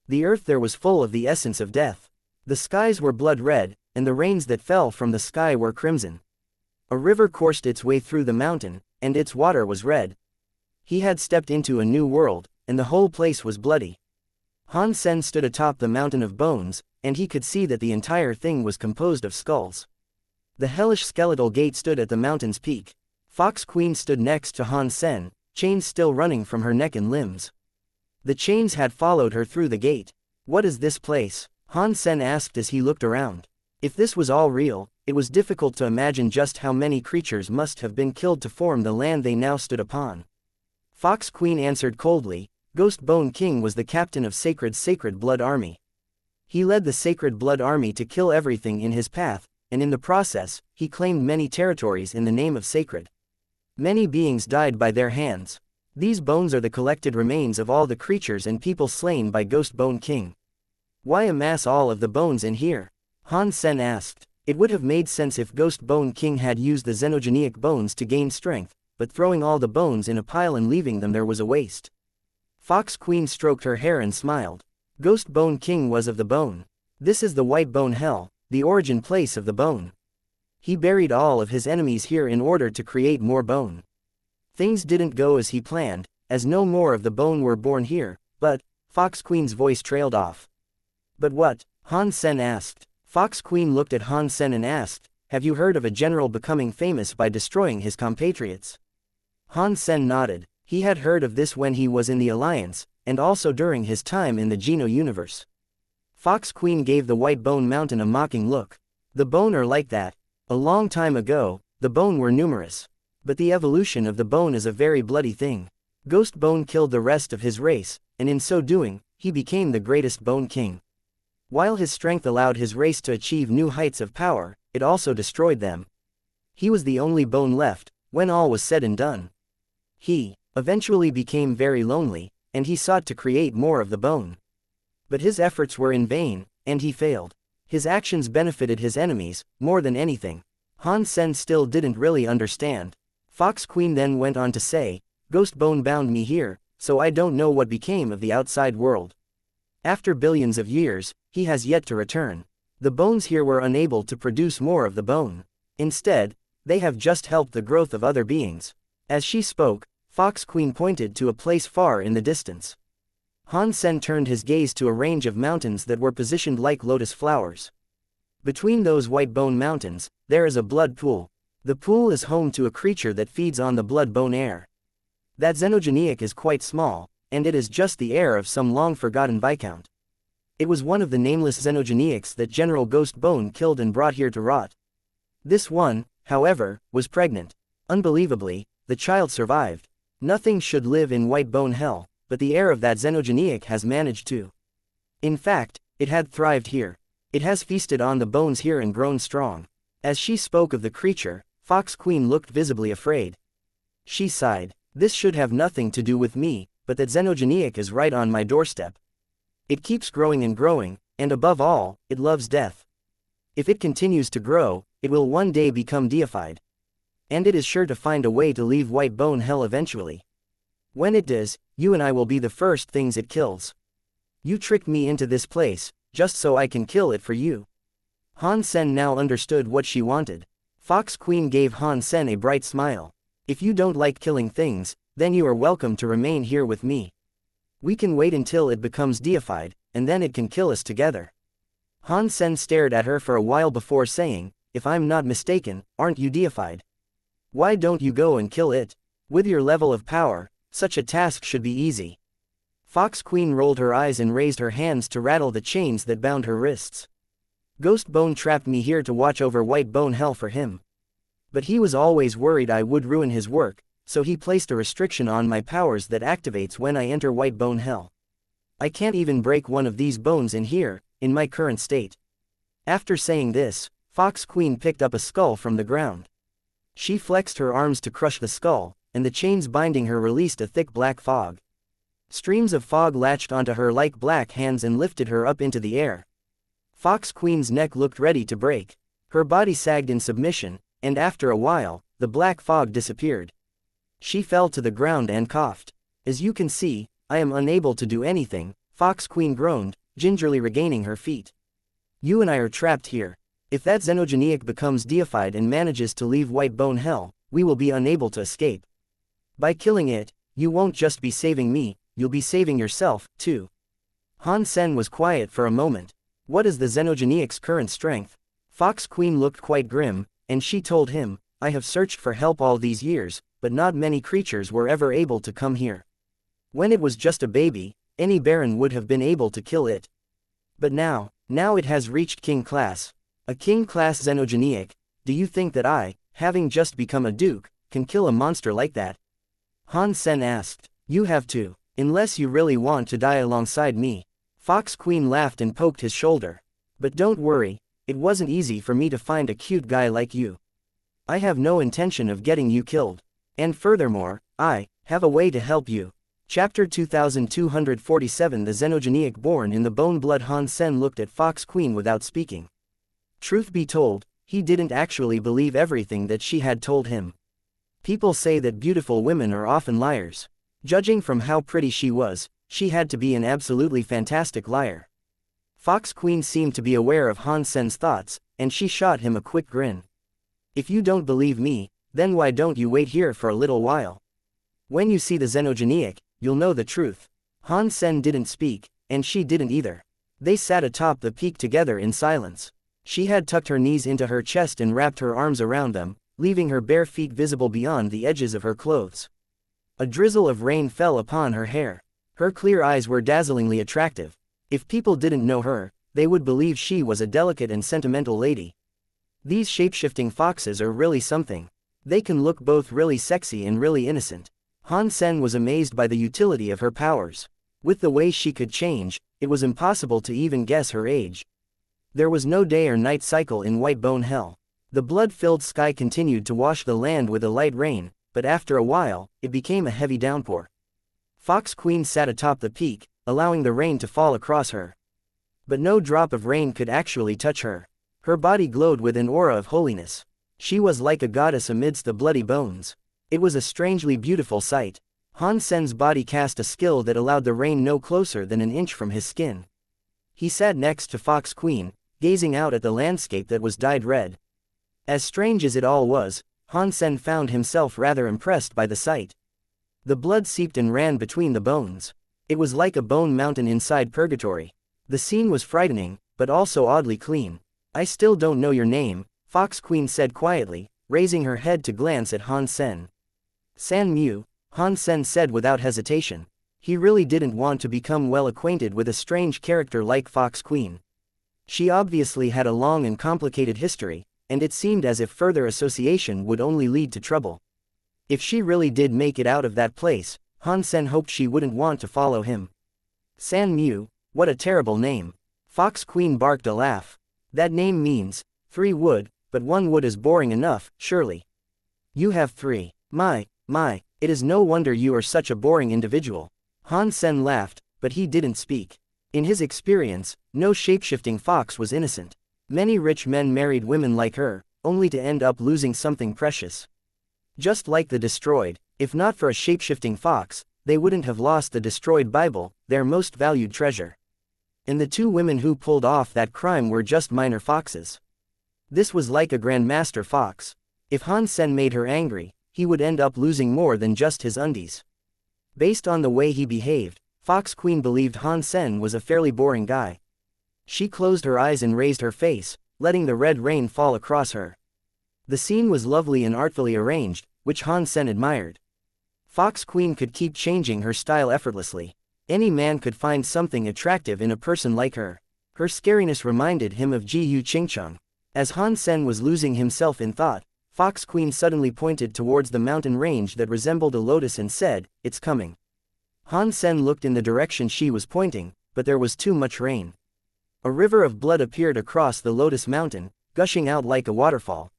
The earth there was full of the essence of death. The skies were blood red, and the rains that fell from the sky were crimson. A river coursed its way through the mountain, and its water was red. He had stepped into a new world, and the whole place was bloody. Han Sen stood atop the mountain of bones, and he could see that the entire thing was composed of skulls. The hellish skeletal gate stood at the mountain's peak. Fox Queen stood next to Han Sen, chains still running from her neck and limbs. The chains had followed her through the gate. "What is this place?" Han Sen asked as he looked around. If this was all real, it was difficult to imagine just how many creatures must have been killed to form the land they now stood upon. Fox Queen answered coldly, "Ghost Bone King was the captain of Sacred Blood Army. He led the Sacred Blood Army to kill everything in his path, and in the process, he claimed many territories in the name of sacred. Many beings died by their hands. These bones are the collected remains of all the creatures and people slain by Ghost Bone King. Why amass all of the bones in here? Han Sen asked. It would have made sense if Ghost Bone King had used the xenogenic bones to gain strength, but throwing all the bones in a pile and leaving them there was a waste. Fox Queen stroked her hair and smiled. Ghost Bone King was of the bone. This is the White Bone Hell, the origin place of the bone. He buried all of his enemies here in order to create more bone. Things didn't go as he planned, as no more of the bone were born here, but, Fox Queen's voice trailed off. But what? Han Sen asked. Fox Queen looked at Han Sen and asked, have you heard of a general becoming famous by destroying his compatriots? Han Sen nodded. He had heard of this when he was in the Alliance, and also during his time in the Geno universe. Fox Queen gave the White Bone Mountain a mocking look. The bone are like that. A long time ago, the bone were numerous. But the evolution of the bone is a very bloody thing. Ghost Bone killed the rest of his race, and in so doing, he became the greatest Bone King. While his strength allowed his race to achieve new heights of power, it also destroyed them. He was the only bone left, when all was said and done. He eventually became very lonely, and he sought to create more of the bone. But his efforts were in vain, and he failed. His actions benefited his enemies, more than anything. Han Sen still didn't really understand. Fox Queen then went on to say, Ghost Bone bound me here, so I don't know what became of the outside world. After billions of years, he has yet to return. The bones here were unable to produce more of the bone. Instead, they have just helped the growth of other beings. As she spoke, Fox Queen pointed to a place far in the distance. Han Sen turned his gaze to a range of mountains that were positioned like lotus flowers. Between those white bone mountains, there is a blood pool. The pool is home to a creature that feeds on the blood bone air. That xenogeniac is quite small, and it is just the heir of some long-forgotten viscount. It was one of the nameless xenogeniacs that General Ghost Bone killed and brought here to rot. This one, however, was pregnant. Unbelievably, the child survived. Nothing should live in White Bone Hell, but the heir of that xenogeniac has managed to. In fact, it had thrived here. It has feasted on the bones here and grown strong. As she spoke of the creature, Fox Queen looked visibly afraid. She sighed. This should have nothing to do with me, but that xenogeniac is right on my doorstep. It keeps growing and growing, and above all, it loves death. If it continues to grow, it will one day become deified. And it is sure to find a way to leave White Bone Hell eventually. When it does, you and I will be the first things it kills. You tricked me into this place, just so I can kill it for you. Han Sen now understood what she wanted. Fox Queen gave Han Sen a bright smile. If you don't like killing things, then you are welcome to remain here with me. We can wait until it becomes deified, and then it can kill us together. Han Sen stared at her for a while before saying, if I'm not mistaken, aren't you deified? Why don't you go and kill it? With your level of power, such a task should be easy. Fox Queen rolled her eyes and raised her hands to rattle the chains that bound her wrists. Ghost Bone trapped me here to watch over White Bone Hell for him. But he was always worried I would ruin his work, so he placed a restriction on my powers that activates when I enter White Bone Hell. I can't even break one of these bones in here, in my current state. After saying this, Fox Queen picked up a skull from the ground. She flexed her arms to crush the skull, and the chains binding her released a thick black fog. Streams of fog latched onto her like black hands and lifted her up into the air. Fox Queen's neck looked ready to break. Her body sagged in submission, and after a while, the black fog disappeared. She fell to the ground and coughed. As you can see, I am unable to do anything, Fox Queen groaned, gingerly regaining her feet. You and I are trapped here. If that xenogeniac becomes deified and manages to leave White Bone Hell, we will be unable to escape. By killing it, you won't just be saving me, you'll be saving yourself, too. Han Sen was quiet for a moment. What is the xenogeniac's current strength? Fox Queen looked quite grim, and she told him, I have searched for help all these years, but not many creatures were ever able to come here. When it was just a baby, any baron would have been able to kill it. But now it has reached king class. A king class xenogeniac. Do you think that I, having just become a duke, can kill a monster like that? Han Sen asked. You have to, unless you really want to die alongside me. Fox Queen laughed and poked his shoulder. But don't worry, it wasn't easy for me to find a cute guy like you. I have no intention of getting you killed. And furthermore, I have a way to help you. Chapter 2247 The Xenogeniac Born in the Bone Blood. Han Sen looked at Fox Queen without speaking. Truth be told, he didn't actually believe everything that she had told him. People say that beautiful women are often liars. Judging from how pretty she was, she had to be an absolutely fantastic liar. Fox Queen seemed to be aware of Han Sen's thoughts, and she shot him a quick grin. If you don't believe me, then why don't you wait here for a little while? When you see the Xenogeniac, you'll know the truth. Han Sen didn't speak, and she didn't either. They sat atop the peak together in silence. She had tucked her knees into her chest and wrapped her arms around them, leaving her bare feet visible beyond the edges of her clothes. A drizzle of rain fell upon her hair. Her clear eyes were dazzlingly attractive. If people didn't know her, they would believe she was a delicate and sentimental lady. These shape-shifting foxes are really something. They can look both really sexy and really innocent. Han Sen was amazed by the utility of her powers. With the way she could change, it was impossible to even guess her age. There was no day or night cycle in White Bone Hell. The blood-filled sky continued to wash the land with a light rain, but after a while, it became a heavy downpour. Fox Queen sat atop the peak, allowing the rain to fall across her. But no drop of rain could actually touch her. Her body glowed with an aura of holiness. She was like a goddess amidst the bloody bones. It was a strangely beautiful sight. Han Sen's body cast a skill that allowed the rain no closer than an inch from his skin. He sat next to Fox Queen, gazing out at the landscape that was dyed red. As strange as it all was, Han Sen found himself rather impressed by the sight. The blood seeped and ran between the bones. It was like a bone mountain inside purgatory. The scene was frightening, but also oddly clean. I still don't know your name, Fox Queen said quietly, raising her head to glance at Han Sen. San Mu, Han Sen said without hesitation. He really didn't want to become well acquainted with a strange character like Fox Queen. She obviously had a long and complicated history, and it seemed as if further association would only lead to trouble. If she really did make it out of that place, Han Sen hoped she wouldn't want to follow him. San Mu, what a terrible name. Fox Queen barked a laugh. That name means 3 wood, but 1 wood is boring enough, surely. You have 3. My, it is no wonder you are such a boring individual. Han Sen laughed, but he didn't speak. In his experience, no shape-shifting fox was innocent. Many rich men married women like her, only to end up losing something precious. Just like the destroyed, if not for a shape-shifting fox, they wouldn't have lost the destroyed Bible, their most valued treasure. And the 2 women who pulled off that crime were just minor foxes. This was like a grandmaster fox. If Han Sen made her angry, he would end up losing more than just his undies. Based on the way he behaved, Fox Queen believed Han Sen was a fairly boring guy. She closed her eyes and raised her face, letting the red rain fall across her. The scene was lovely and artfully arranged, which Han Sen admired. Fox Queen could keep changing her style effortlessly. Any man could find something attractive in a person like her. Her scariness reminded him of Ji Yu Qingcheng. As Han Sen was losing himself in thought, Fox Queen suddenly pointed towards the mountain range that resembled a lotus and said, "It's coming." Han Sen looked in the direction she was pointing, but there was too much rain. A river of blood appeared across the lotus mountain, gushing out like a waterfall.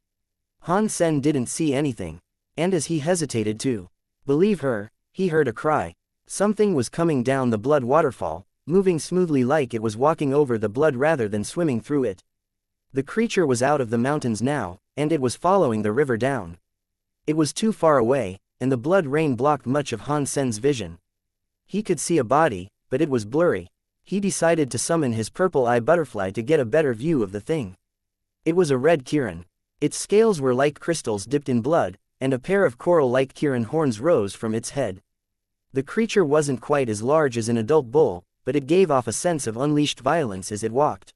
Han Sen didn't see anything, and as he hesitated to believe her, he heard a cry. Something was coming down the blood waterfall, moving smoothly like it was walking over the blood rather than swimming through it. The creature was out of the mountains now, and it was following the river down. It was too far away, and the blood rain blocked much of Han Sen's vision. He could see a body, but it was blurry. He decided to summon his purple eye butterfly to get a better view of the thing. It was a red Kirin. Its scales were like crystals dipped in blood, and a pair of coral-like Kirin horns rose from its head. The creature wasn't quite as large as an adult bull, but it gave off a sense of unleashed violence as it walked.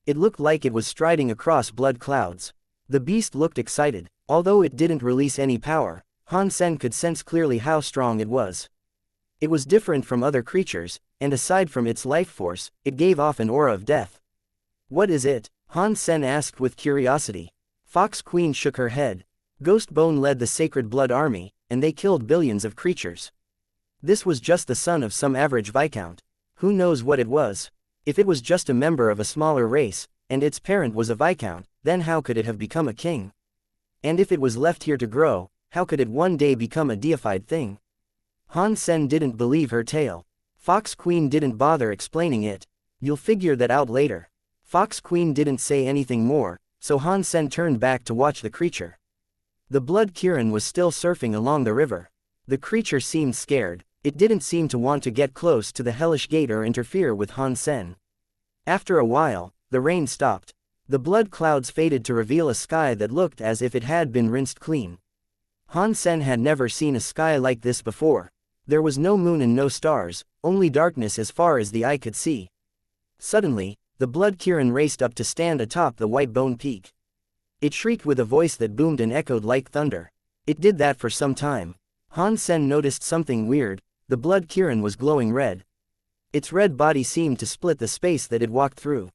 It looked like it was striding across blood clouds. The beast looked excited. Although it didn't release any power, Han Sen could sense clearly how strong it was. It was different from other creatures, and aside from its life force, it gave off an aura of death. "What is it?" Han Sen asked with curiosity. Fox Queen shook her head. Ghostbone led the Sacred Blood Army, and they killed billions of creatures. This was just the son of some average viscount. Who knows what it was? If it was just a member of a smaller race, and its parent was a viscount, then how could it have become a king? And if it was left here to grow, how could it one day become a deified thing? Han Sen didn't believe her tale. Fox Queen didn't bother explaining it. You'll figure that out later. Fox Queen didn't say anything more, so Han Sen turned back to watch the creature. The blood Kirin was still surfing along the river. The creature seemed scared. It didn't seem to want to get close to the hellish gate or interfere with Han Sen. After a while, the rain stopped. The blood clouds faded to reveal a sky that looked as if it had been rinsed clean. Han Sen had never seen a sky like this before. There was no moon and no stars, only darkness as far as the eye could see. Suddenly, the blood Kirin raced up to stand atop the white bone peak. It shrieked with a voice that boomed and echoed like thunder. It did that for some time. Han Sen noticed something weird. The blood Kirin was glowing red. Its red body seemed to split the space that it walked through.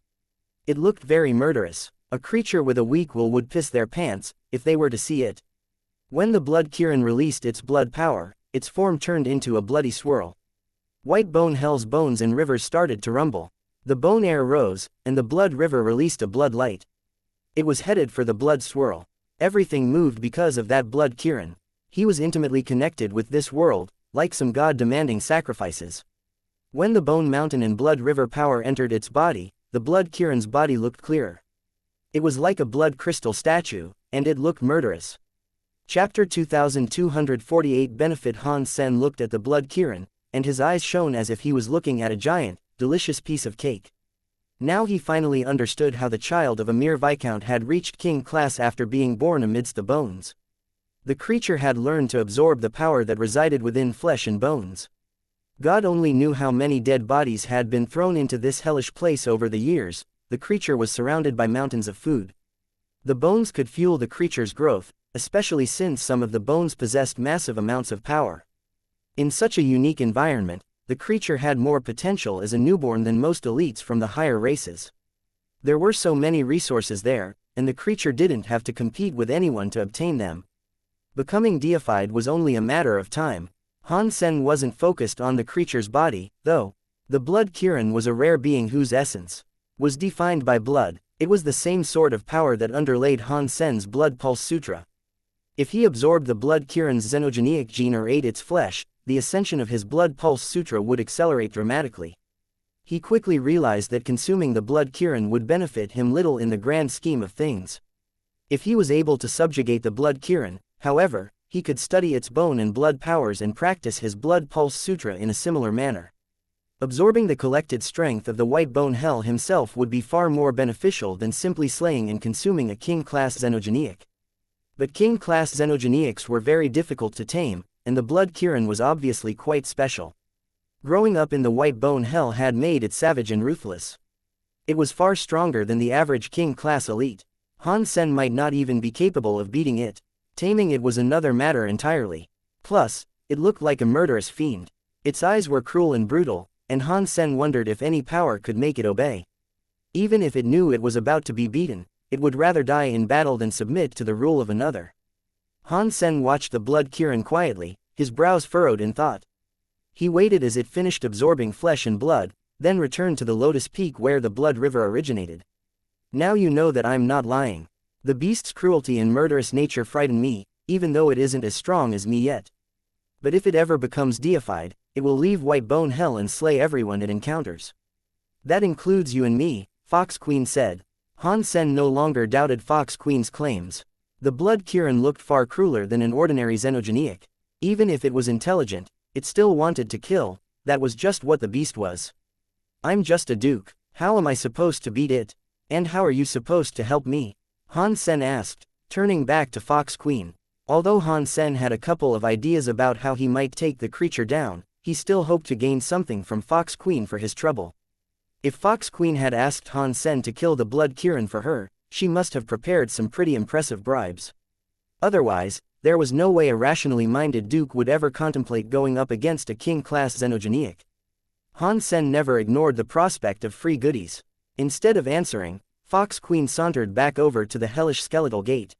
It looked very murderous. A creature with a weak will would piss their pants if they were to see it. When the blood Kirin released its blood power, its form turned into a bloody swirl. White bone hell's bones and rivers started to rumble. The bone air rose, and the blood river released a blood light. It was headed for the blood swirl. Everything moved because of that blood Kirin. He was intimately connected with this world, like some god demanding sacrifices. When the bone mountain and blood river power entered its body, the blood Kirin's body looked clearer. It was like a blood crystal statue, and it looked murderous. Chapter 2248 Benefit Han Sen looked at the blood Kirin, and his eyes shone as if he was looking at a giant, delicious piece of cake. Now he finally understood how the child of a mere viscount had reached king class after being born amidst the bones. The creature had learned to absorb the power that resided within flesh and bones. God only knew how many dead bodies had been thrown into this hellish place over the years. The creature was surrounded by mountains of food. The bones could fuel the creature's growth, especially since some of the bones possessed massive amounts of power. In such a unique environment, the creature had more potential as a newborn than most elites from the higher races. There were so many resources there, and the creature didn't have to compete with anyone to obtain them. Becoming deified was only a matter of time. Han Sen wasn't focused on the creature's body, though. The blood Kirin was a rare being whose essence was defined by blood. It was the same sort of power that underlaid Han Sen's blood pulse sutra. If he absorbed the blood Kirin's xenogenic gene or ate its flesh, the ascension of his blood pulse sutra would accelerate dramatically. He quickly realized that consuming the blood Kirin would benefit him little in the grand scheme of things. If he was able to subjugate the blood Kirin, however, he could study its bone and blood powers and practice his blood pulse sutra in a similar manner. Absorbing the collected strength of the white bone hell himself would be far more beneficial than simply slaying and consuming a king-class xenogenic. But king-class xenogenics were very difficult to tame, and the blood Kirin was obviously quite special. Growing up in the white bone hell had made it savage and ruthless. It was far stronger than the average king-class elite. Han Sen might not even be capable of beating it. Taming it was another matter entirely. Plus, it looked like a murderous fiend. Its eyes were cruel and brutal, and Han Sen wondered if any power could make it obey. Even if it knew it was about to be beaten, it would rather die in battle than submit to the rule of another. Han Sen watched the blood Kirin quietly, his brows furrowed in thought. He waited as it finished absorbing flesh and blood, then returned to the lotus peak where the blood river originated. Now you know that I'm not lying. The beast's cruelty and murderous nature frighten me, even though it isn't as strong as me yet. But if it ever becomes deified, it will leave white bone hell and slay everyone it encounters. That includes you and me, Fox Queen said. Han Sen no longer doubted Fox Queen's claims. The blood Kirin looked far crueler than an ordinary xenogenic. Even if it was intelligent, it still wanted to kill. That was just what the beast was. I'm just a duke. How am I supposed to beat it? And how are you supposed to help me? Han Sen asked, turning back to Fox Queen. Although Han Sen had a couple of ideas about how he might take the creature down, he still hoped to gain something from Fox Queen for his trouble. If Fox Queen had asked Han Sen to kill the blood Kirin for her, she must have prepared some pretty impressive bribes. Otherwise, there was no way a rationally minded duke would ever contemplate going up against a king-class xenogenic. Han Sen never ignored the prospect of free goodies. Instead of answering, Fox Queen sauntered back over to the hellish skeletal gate.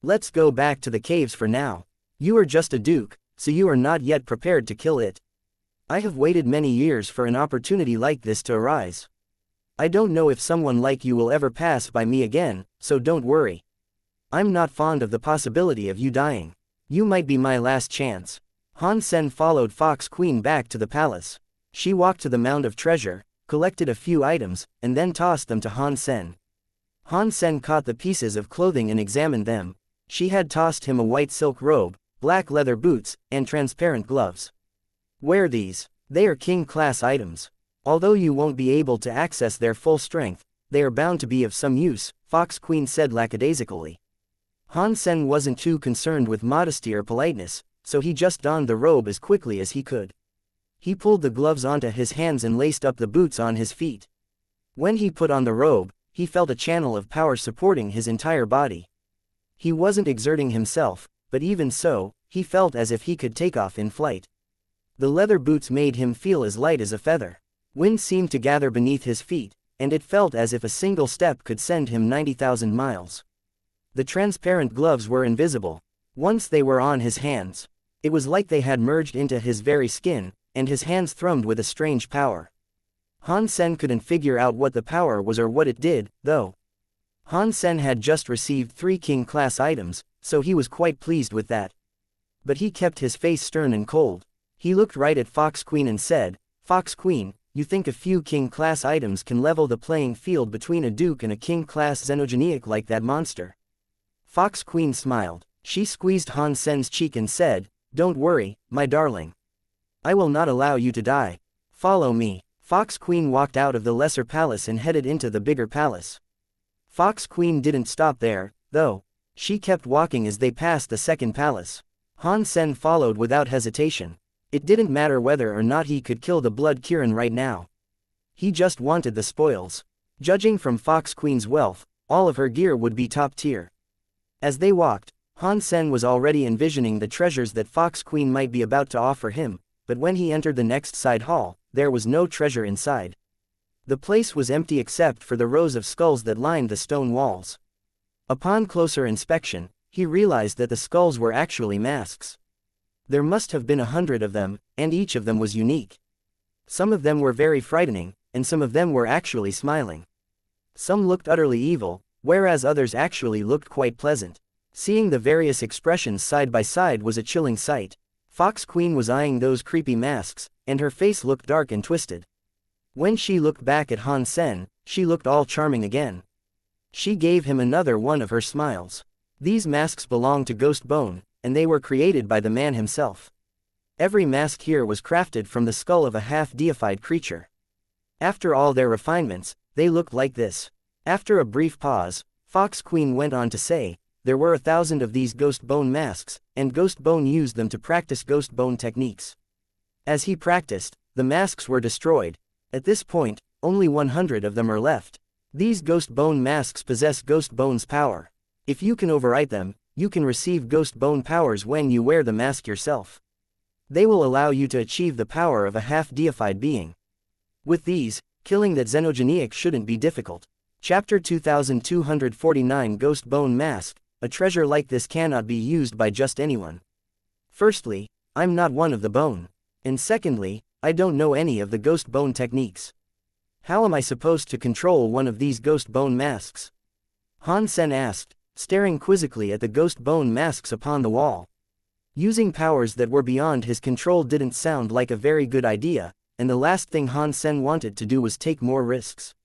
Let's go back to the caves for now. You are just a duke, so you are not yet prepared to kill it. I have waited many years for an opportunity like this to arise. I don't know if someone like you will ever pass by me again, so don't worry. I'm not fond of the possibility of you dying. You might be my last chance. Han Sen followed Fox Queen back to the palace. She walked to the mound of treasure, collected a few items, and then tossed them to Han Sen. Han Sen caught the pieces of clothing and examined them. She had tossed him a white silk robe, black leather boots, and transparent gloves. Wear these. They are king-class items. Although you won't be able to access their full strength, they are bound to be of some use, Fox Queen said lackadaisically. Han Sen wasn't too concerned with modesty or politeness, so he just donned the robe as quickly as he could. He pulled the gloves onto his hands and laced up the boots on his feet. When he put on the robe, he felt a channel of power supporting his entire body. He wasn't exerting himself, but even so, he felt as if he could take off in flight. The leather boots made him feel as light as a feather. Wind seemed to gather beneath his feet, and it felt as if a single step could send him 90,000 miles. The transparent gloves were invisible. Once they were on his hands, it was like they had merged into his very skin, and his hands thrummed with a strange power. Han Sen couldn't figure out what the power was or what it did, though. Han Sen had just received 3 king-class items, so he was quite pleased with that. But he kept his face stern and cold. He looked right at Fox Queen and said, "Fox Queen, you think a few king-class items can level the playing field between a duke and a king-class xenogeniac like that monster?" Fox Queen smiled. She squeezed Han Sen's cheek and said, "Don't worry, my darling. I will not allow you to die. Follow me." Fox Queen walked out of the lesser palace and headed into the bigger palace. Fox Queen didn't stop there, though. She kept walking as they passed the second palace. Han Sen followed without hesitation. It didn't matter whether or not he could kill the Blood Kirin right now. He just wanted the spoils. Judging from Fox Queen's wealth, all of her gear would be top tier. As they walked, Han Sen was already envisioning the treasures that Fox Queen might be about to offer him, but when he entered the next side hall, there was no treasure inside. The place was empty except for the rows of skulls that lined the stone walls. Upon closer inspection, he realized that the skulls were actually masks. There must have been 100 of them, and each of them was unique. Some of them were very frightening, and some of them were actually smiling. Some looked utterly evil, whereas others actually looked quite pleasant. Seeing the various expressions side by side was a chilling sight. Fox Queen was eyeing those creepy masks, and her face looked dark and twisted. When she looked back at Han Sen, she looked all charming again. She gave him another one of her smiles. These masks belonged to Ghost Bone, and they were created by the man himself. Every mask here was crafted from the skull of a half-deified creature. After all their refinements, they looked like this. After a brief pause, Fox Queen went on to say, there were 1,000 of these Ghost Bone masks, and Ghost Bone used them to practice Ghost Bone techniques. As he practiced, the masks were destroyed. At this point, only 100 of them are left. These Ghost Bone masks possess Ghost Bone's power. If you can overwrite them, you can receive Ghost Bone powers when you wear the mask yourself. They will allow you to achieve the power of a half-deified being. With these, killing that xenogeniac shouldn't be difficult. Chapter 2249 Ghost Bone Mask. A treasure like this cannot be used by just anyone. Firstly, I'm not one of the bone. And secondly, I don't know any of the Ghost Bone techniques. How am I supposed to control one of these Ghost Bone masks? Han Sen asked, staring quizzically at the Ghost Bone masks upon the wall. Using powers that were beyond his control didn't sound like a very good idea, and the last thing Han Sen wanted to do was take more risks.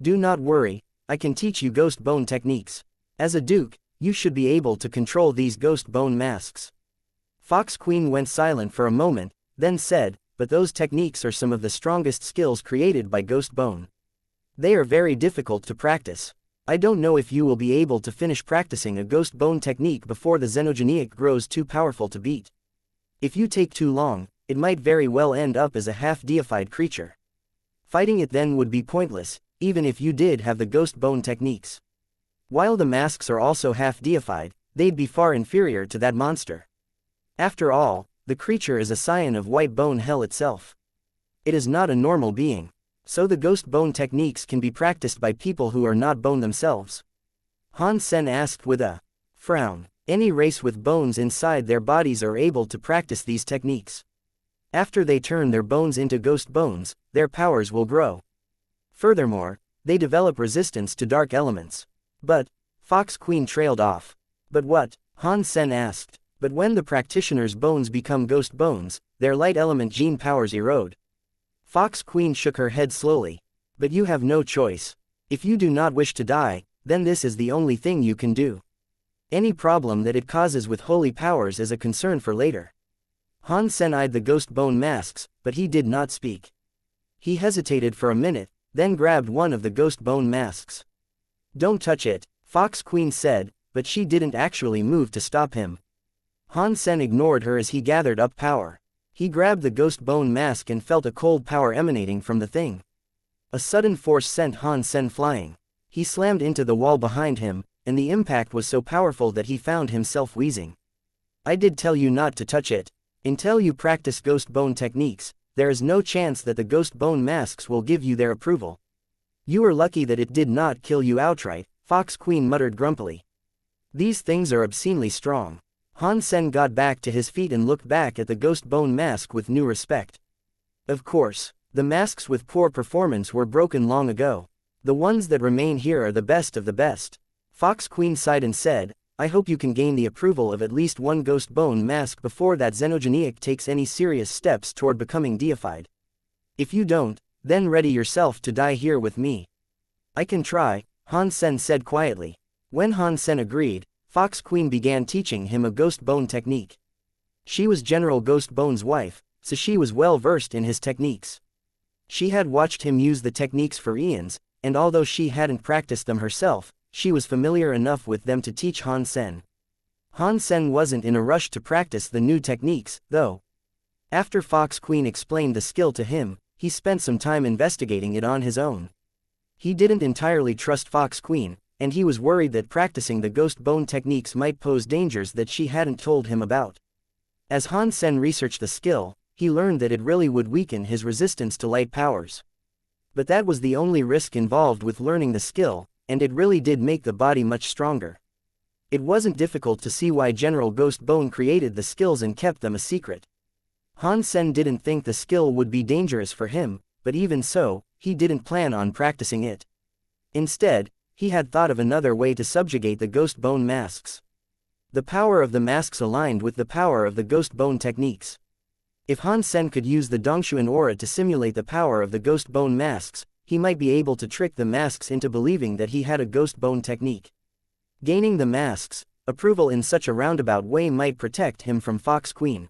Do not worry, I can teach you Ghost Bone techniques. As a duke, you should be able to control these Ghost Bone masks. Fox Queen went silent for a moment, then said, but those techniques are some of the strongest skills created by Ghost Bone. They are very difficult to practice. I don't know if you will be able to finish practicing a Ghost Bone technique before the xenogeniac grows too powerful to beat. If you take too long, it might very well end up as a half-deified creature. Fighting it then would be pointless, even if you did have the Ghost Bone techniques. While the masks are also half-deified, they'd be far inferior to that monster. After all, the creature is a scion of White Bone Hell itself. It is not a normal being. So the Ghost Bone techniques can be practiced by people who are not bone themselves. Han Sen asked with a frown. Any race with bones inside their bodies are able to practice these techniques. After they turn their bones into ghost bones, their powers will grow. Furthermore, they develop resistance to dark elements. But, Fox Queen trailed off. But what? Han Sen asked. But when the practitioner's bones become ghost bones, their light element gene powers erode. Fox Queen shook her head slowly. But you have no choice. If you do not wish to die, then this is the only thing you can do. Any problem that it causes with holy powers is a concern for later. Han Sen eyed the ghost bone masks, but he did not speak. He hesitated for a minute, then grabbed one of the ghost bone masks. Don't touch it, Fox Queen said, but she didn't actually move to stop him. Han Sen ignored her as he gathered up power. He grabbed the ghost bone mask and felt a cold power emanating from the thing. A sudden force sent Han Sen flying. He slammed into the wall behind him, and the impact was so powerful that he found himself wheezing. I did tell you not to touch it. Until you practice ghost bone techniques, there is no chance that the ghost bone masks will give you their approval. You are lucky that it did not kill you outright, Fox Queen muttered grumpily. These things are obscenely strong. Han Sen got back to his feet and looked back at the ghost bone mask with new respect. Of course, the masks with poor performance were broken long ago. The ones that remain here are the best of the best. Fox Queen sighed and said, I hope you can gain the approval of at least one ghost bone mask before that xenogeniac takes any serious steps toward becoming deified. If you don't, then ready yourself to die here with me. I can try, Han Sen said quietly. When Han Sen agreed, Fox Queen began teaching him a ghost bone technique. She was General Ghost Bone's wife, so she was well versed in his techniques. She had watched him use the techniques for eons, and although she hadn't practiced them herself, she was familiar enough with them to teach Han Sen. Han Sen wasn't in a rush to practice the new techniques, though. After Fox Queen explained the skill to him, he spent some time investigating it on his own. He didn't entirely trust Fox Queen, and he was worried that practicing the ghost bone techniques might pose dangers that she hadn't told him about. As Han Sen researched the skill, he learned that it really would weaken his resistance to light powers. But that was the only risk involved with learning the skill, and it really did make the body much stronger. It wasn't difficult to see why General Ghost Bone created the skills and kept them a secret. Han Sen didn't think the skill would be dangerous for him, but even so, he didn't plan on practicing it. Instead, he had thought of another way to subjugate the ghost bone masks. The power of the masks aligned with the power of the ghost bone techniques. If Han Sen could use the Dongshuan aura to simulate the power of the ghost bone masks, he might be able to trick the masks into believing that he had a ghost bone technique. Gaining the masks' approval in such a roundabout way might protect him from Fox Queen.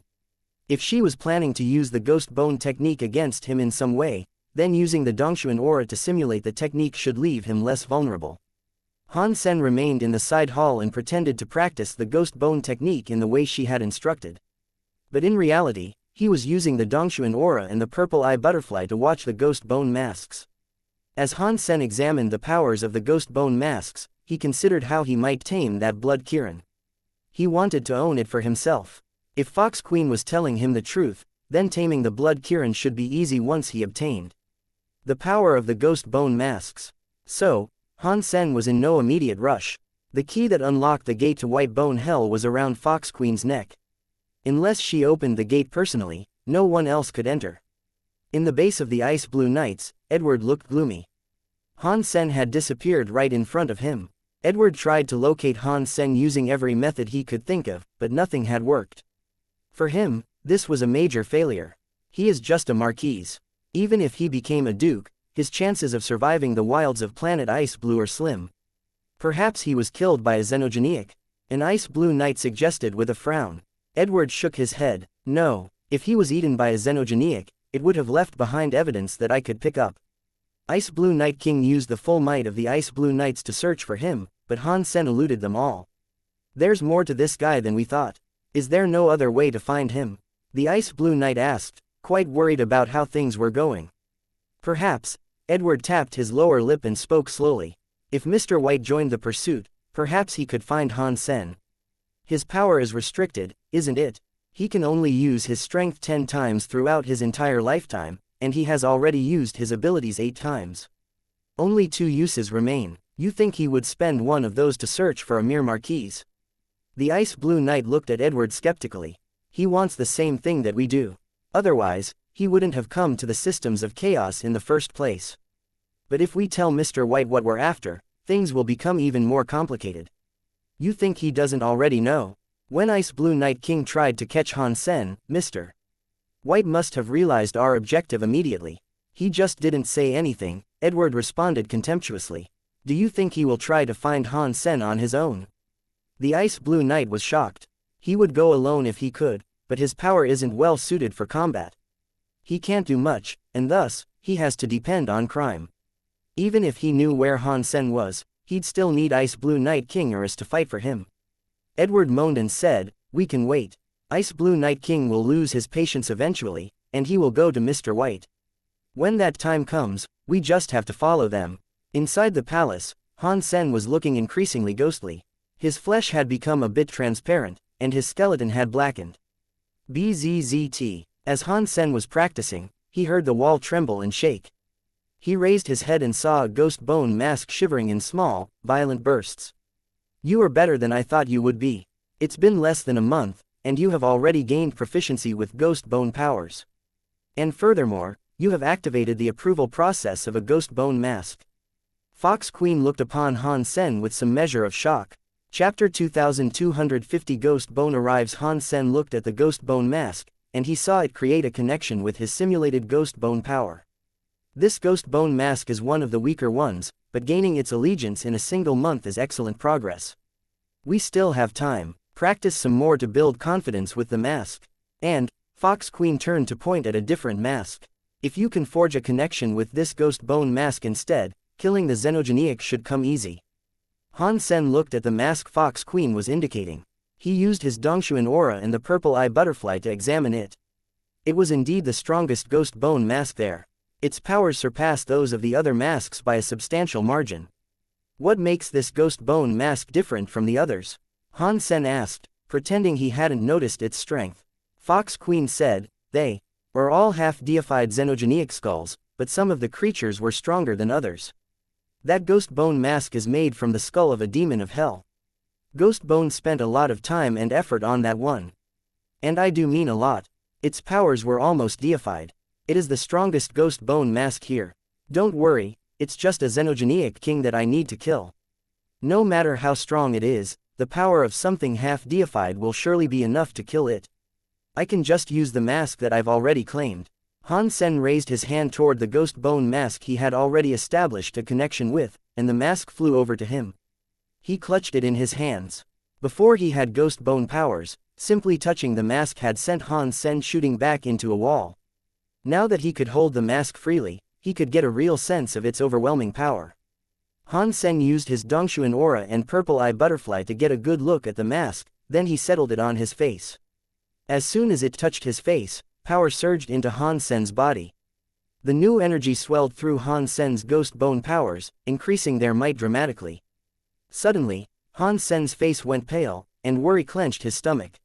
If she was planning to use the ghost bone technique against him in some way, then using the Dongshuan aura to simulate the technique should leave him less vulnerable. Han Sen remained in the side hall and pretended to practice the ghost bone technique in the way she had instructed. But in reality, he was using the Dongshuan aura and the purple eye butterfly to watch the ghost bone masks. As Han Sen examined the powers of the ghost bone masks, he considered how he might tame that blood Kirin. He wanted to own it for himself. If Fox Queen was telling him the truth, then taming the blood Kirin should be easy once he obtained the power of the ghost bone masks. So, Han Sen was in no immediate rush. The key that unlocked the gate to White Bone Hell was around Fox Queen's neck. Unless she opened the gate personally, no one else could enter. In the base of the Ice Blue Knights, Edward looked gloomy. Han Sen had disappeared right in front of him. Edward tried to locate Han Sen using every method he could think of, but nothing had worked. For him, this was a major failure. He is just a marquise. Even if he became a duke, his chances of surviving the wilds of planet Ice Blue are slim. Perhaps he was killed by a xenogeniac, an Ice Blue Knight suggested with a frown. Edward shook his head. No, if he was eaten by a xenogeniac, it would have left behind evidence that I could pick up. Ice Blue Knight King used the full might of the Ice Blue Knights to search for him, but Han Sen eluded them all. There's more to this guy than we thought. Is there no other way to find him? The Ice Blue Knight asked, quite worried about how things were going. Perhaps. Edward tapped his lower lip and spoke slowly. If Mr. White joined the pursuit, perhaps he could find Han Sen. His power is restricted, isn't it? He can only use his strength 10 times throughout his entire lifetime, and he has already used his abilities 8 times. Only 2 uses remain. You think he would spend one of those to search for a mere marquise? The Ice Blue Knight looked at Edward skeptically. He wants the same thing that we do. Otherwise, he wouldn't have come to the systems of chaos in the first place. But if we tell Mr. White what we're after, things will become even more complicated. You think he doesn't already know? When Ice Blue Night King tried to catch Han Sen, Mr. White must have realized our objective immediately. He just didn't say anything, Edward responded contemptuously. Do you think he will try to find Han Sen on his own? The Ice Blue Knight was shocked. He would go alone if he could, but his power isn't well suited for combat. He can't do much, and thus, he has to depend on crime. Even if he knew where Han Sen was, he'd still need Ice Blue Night King Eris to fight for him. Edward moaned and said, "We can wait. Ice Blue Night King will lose his patience eventually, and he will go to Mr. White. When that time comes, we just have to follow them." Inside the palace, Han Sen was looking increasingly ghostly. His flesh had become a bit transparent, and his skeleton had blackened. Bzzzt. As Han Sen was practicing, he heard the wall tremble and shake. He raised his head and saw a ghost bone mask shivering in small, violent bursts. "You are better than I thought you would be. It's been less than a month, and you have already gained proficiency with ghost bone powers. And furthermore, you have activated the approval process of a ghost bone mask." Fox Queen looked upon Han Sen with some measure of shock. Chapter 2250 Ghost Bone arrives. Han Sen looked at the ghost bone mask, and he saw it create a connection with his simulated ghost bone power. This ghost bone mask is one of the weaker ones, but gaining its allegiance in a single month is excellent progress. We still have time. Practice some more to build confidence with the mask. And, Fox Queen turned to point at a different mask. If you can forge a connection with this ghost bone mask instead, killing the xenogeniac should come easy. Han Sen looked at the mask Fox Queen was indicating. He used his Dongshuan aura and the purple eye butterfly to examine it. It was indeed the strongest ghost bone mask there. Its powers surpassed those of the other masks by a substantial margin. What makes this ghost bone mask different from the others? Han Sen asked, pretending he hadn't noticed its strength. Fox Queen said, "They were all half-deified xenogeniac skulls, but some of the creatures were stronger than others. That ghost bone mask is made from the skull of a demon of hell. Ghost Bone spent a lot of time and effort on that one. And I do mean a lot. Its powers were almost deified. It is the strongest ghost bone mask here. Don't worry, it's just a xenogeniac king that I need to kill. No matter how strong it is, the power of something half-deified will surely be enough to kill it. I can just use the mask that I've already claimed." Han Sen raised his hand toward the ghost bone mask he had already established a connection with, and the mask flew over to him. He clutched it in his hands. Before he had ghost bone powers, simply touching the mask had sent Han Sen shooting back into a wall. Now that he could hold the mask freely, he could get a real sense of its overwhelming power. Han Sen used his Dongshuan aura and purple eye butterfly to get a good look at the mask, then he settled it on his face. As soon as it touched his face, power surged into Han Sen's body. The new energy swelled through Han Sen's ghost bone powers, increasing their might dramatically. Suddenly, Han Sen's face went pale, and worry clenched his stomach.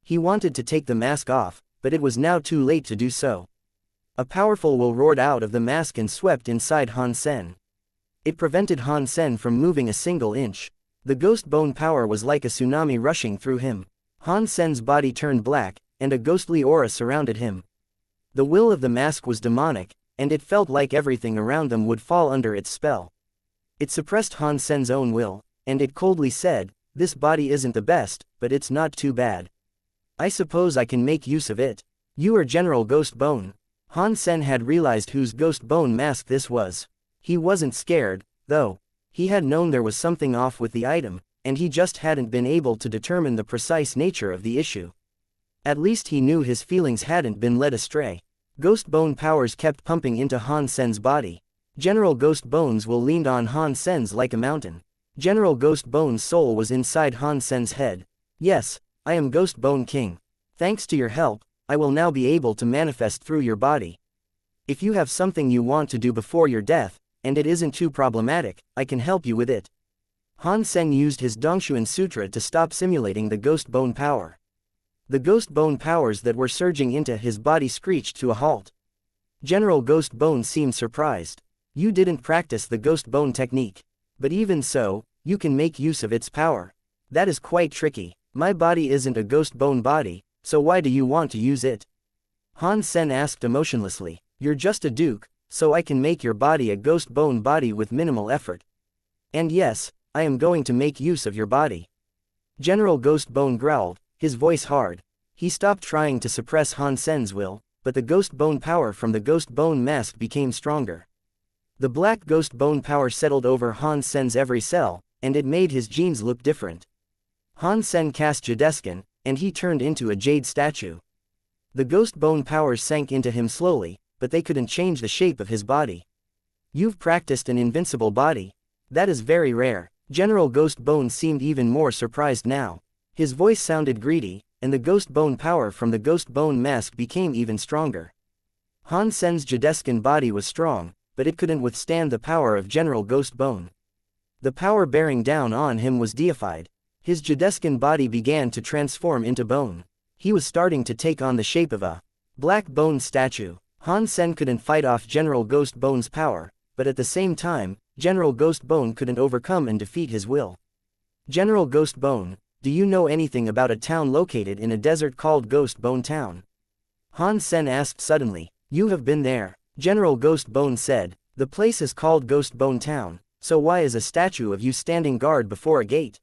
He wanted to take the mask off, but it was now too late to do so. A powerful will roared out of the mask and swept inside Han Sen. It prevented Han Sen from moving a single inch. The ghost bone power was like a tsunami rushing through him. Han Sen's body turned black, and a ghostly aura surrounded him. The will of the mask was demonic, and it felt like everything around them would fall under its spell. It suppressed Han Sen's own will, and it coldly said, "This body isn't the best, but it's not too bad. I suppose I can make use of it. You are General Ghost Bone." Han Sen had realized whose ghost bone mask this was. He wasn't scared, though. He had known there was something off with the item, and he just hadn't been able to determine the precise nature of the issue. At least he knew his feelings hadn't been led astray. Ghost bone powers kept pumping into Han Sen's body. General Ghost Bone's will leaned on Han Sen's like a mountain. General Ghost Bone's soul was inside Han Sen's head. "Yes, I am Ghost Bone King. Thanks to your help, I will now be able to manifest through your body. If you have something you want to do before your death, and it isn't too problematic, I can help you with it." Han Sen used his Dongshuan Sutra to stop simulating the ghost bone power. The ghost bone powers that were surging into his body screeched to a halt. General Ghost Bone seemed surprised. "You didn't practice the ghost bone technique. But even so, you can make use of its power. That is quite tricky. My body isn't a ghost bone body, so why do you want to use it?" Han Sen asked emotionlessly. "You're just a duke, so I can make your body a ghost bone body with minimal effort. And yes, I am going to make use of your body." General Ghost Bone growled, his voice hard. He stopped trying to suppress Han Sen's will, but the ghost bone power from the ghost bone mask became stronger. The black ghost bone power settled over Han Sen's every cell, and it made his genes look different. Han Sen cast Jadeskin, and he turned into a jade statue. The ghost bone powers sank into him slowly, but they couldn't change the shape of his body. "You've practiced an invincible body. That is very rare." General Ghost Bone seemed even more surprised now. His voice sounded greedy, and the ghost bone power from the ghost bone mask became even stronger. Han Sen's Jadeskin body was strong, but it couldn't withstand the power of General Ghost Bone. The power bearing down on him was deified. His Jadeskin body began to transform into bone. He was starting to take on the shape of a black bone statue. Han Sen couldn't fight off General Ghost Bone's power, but at the same time, General Ghost Bone couldn't overcome and defeat his will. "General Ghost Bone, do you know anything about a town located in a desert called Ghost Bone Town?" Han Sen asked suddenly. "You have been there," General Ghost Bone said. "The place is called Ghost Bone Town, so why is a statue of you standing guard before a gate?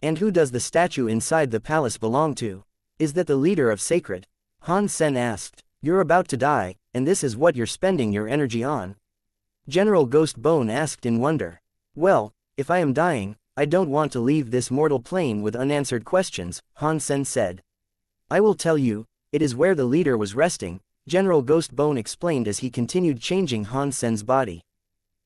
And who does the statue inside the palace belong to? Is that the leader of Sacred?" Han Sen asked. "You're about to die, and this is what you're spending your energy on?" General Ghost Bone asked in wonder. "Well, if I am dying, I don't want to leave this mortal plane with unanswered questions," Han Sen said. "I will tell you, it is where the leader was resting," General Ghost Bone explained as he continued changing Han Sen's body.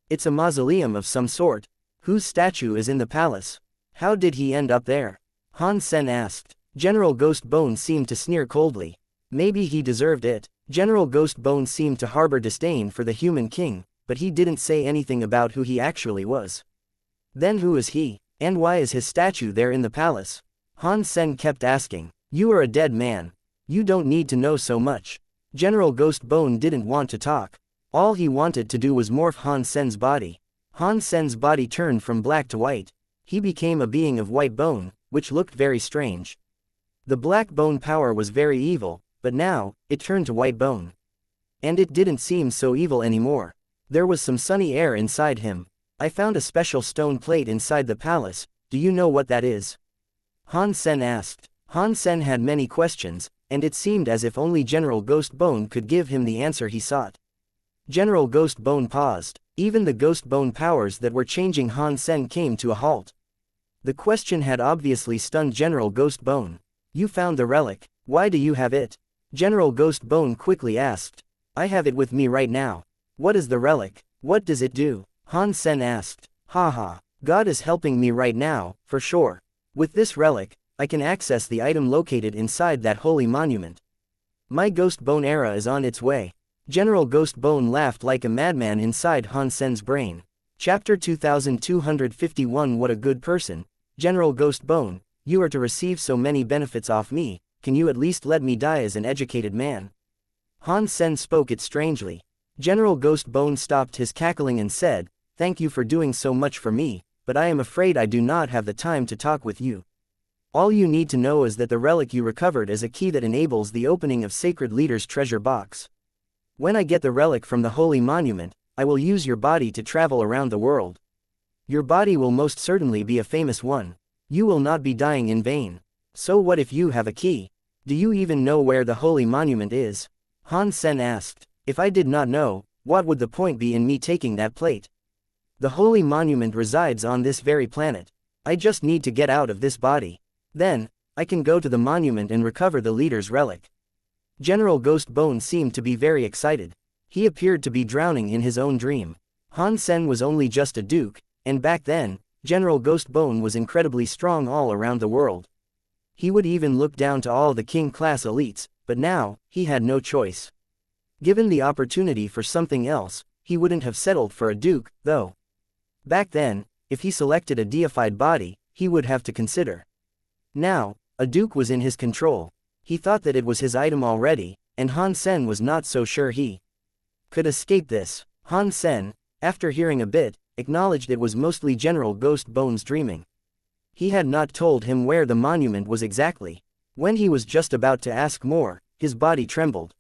"It's a mausoleum of some sort. Whose statue is in the palace? How did he end up there?" Han Sen asked. General Ghost Bone seemed to sneer coldly. "Maybe he deserved it." General Ghost Bone seemed to harbor disdain for the human king, but he didn't say anything about who he actually was. "Then who is he? And why is his statue there in the palace?" Han Sen kept asking. "You are a dead man. You don't need to know so much." General Ghost Bone didn't want to talk. All he wanted to do was morph Han Sen's body. Han Sen's body turned from black to white. He became a being of white bone, which looked very strange. The black bone power was very evil, but now, it turned to white bone. And it didn't seem so evil anymore. There was some sunny air inside him. "I found a special stone plate inside the palace. Do you know what that is?" Han Sen asked. Han Sen had many questions, and it seemed as if only General Ghost Bone could give him the answer he sought. General Ghost Bone paused. Even the ghost bone powers that were changing Han Sen came to a halt. The question had obviously stunned General Ghost Bone. "You found the relic. Why do you have it?" General Ghost Bone quickly asked. "I have it with me right now." "What is the relic? What does it do?" Han Sen asked. Haha, God is helping me right now, for sure. With this relic, I can access the item located inside that holy monument. My Ghost Bone era is on its way." General Ghost Bone laughed like a madman inside Han Sen's brain. Chapter 2251. What a good person. "General Ghost Bone, you are to receive so many benefits off me, can you at least let me die as an educated man?" Han Sen spoke it strangely. General Ghost Bone stopped his cackling and said, "Thank you for doing so much for me, but I am afraid I do not have the time to talk with you. All you need to know is that the relic you recovered is a key that enables the opening of Sacred Leader's treasure box. When I get the relic from the holy monument, I will use your body to travel around the world. Your body will most certainly be a famous one. You will not be dying in vain. So what if you have a key? Do you even know where the holy monument is?" Han Sen asked. "If I did not know, what would the point be in me taking that plate? The holy monument resides on this very planet. I just need to get out of this body. Then, I can go to the monument and recover the leader's relic." General Ghost Bone seemed to be very excited. He appeared to be drowning in his own dream. Han Sen was only just a duke, and back then, General Ghost Bone was incredibly strong all around the world. He would even look down to all the king-class elites, but now, he had no choice. Given the opportunity for something else, he wouldn't have settled for a duke, though. Back then, if he selected a deified body, he would have to consider. Now, a duke was in his control. He thought that it was his item already, and Han Sen was not so sure he could escape this. Han Sen, after hearing a bit, acknowledged it was mostly General Ghost Bone's dreaming. He had not told him where the monument was exactly. When he was just about to ask more, his body trembled.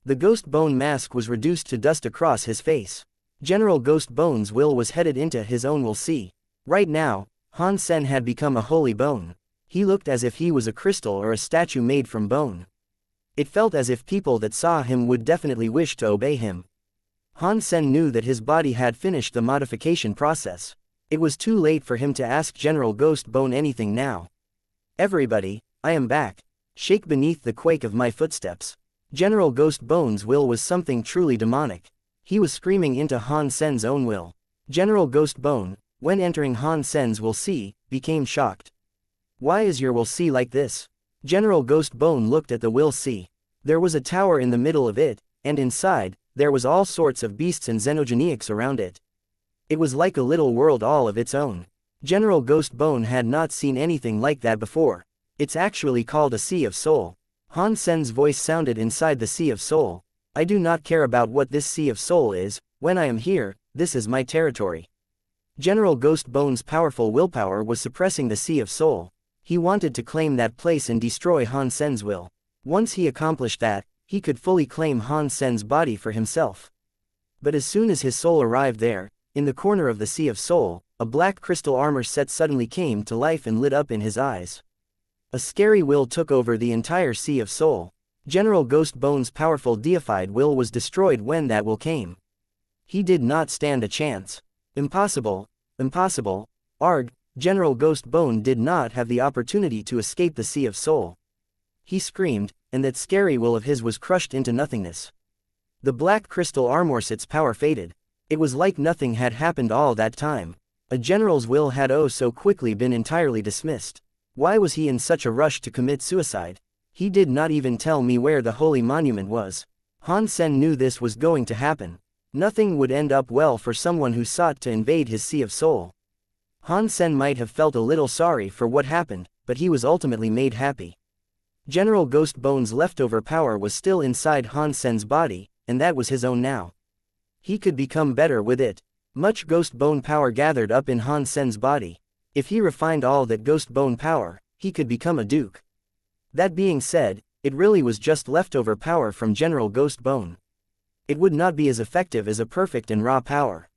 The Ghost Bone mask was reduced to dust across his face. General Ghost Bone's will was headed into his own will see. Right now, Han Sen had become a holy bone. He looked as if he was a crystal or a statue made from bone. It felt as if people that saw him would definitely wish to obey him. Han Sen knew that his body had finished the modification process. It was too late for him to ask General Ghost Bone anything now. Everybody, I am back. Shake beneath the quake of my footsteps. General Ghost Bone's will was something truly demonic. He was screaming into Han Sen's own will. General Ghost Bone, when entering Han Sen's will see, became shocked. Why is your will see like this? General Ghost Bone looked at the will see. There was a tower in the middle of it, and inside, there was all sorts of beasts and xenogenics around it. It was like a little world all of its own. General Ghost Bone had not seen anything like that before. It's actually called a Sea of Soul. Han Sen's voice sounded inside the Sea of Soul. I do not care about what this Sea of Soul is. When I am here, this is my territory. General Ghost Bone's powerful willpower was suppressing the Sea of Soul. He wanted to claim that place and destroy Han Sen's will. Once he accomplished that, he could fully claim Han Sen's body for himself. But as soon as his soul arrived there, in the corner of the Sea of Soul, a black crystal armor set suddenly came to life and lit up in his eyes. A scary will took over the entire Sea of Soul. General Ghost Bone's powerful deified will was destroyed when that will came. He did not stand a chance. Impossible, impossible, arg, General Ghost Bone did not have the opportunity to escape the Sea of Soul. He screamed, and that scary will of his was crushed into nothingness. The black crystal armorset's power faded. It was like nothing had happened all that time. A general's will had oh so quickly been entirely dismissed. Why was he in such a rush to commit suicide? He did not even tell me where the holy monument was. Han Sen knew this was going to happen. Nothing would end up well for someone who sought to invade his Sea of Soul. Han Sen might have felt a little sorry for what happened, but he was ultimately made happy. General Ghost Bone's leftover power was still inside Han Sen's body, and that was his own now. He could become better with it. Much Ghost Bone power gathered up in Han Sen's body. If he refined all that Ghost Bone power, he could become a duke. That being said, it really was just leftover power from General Ghost Bone. It would not be as effective as a perfect and raw power.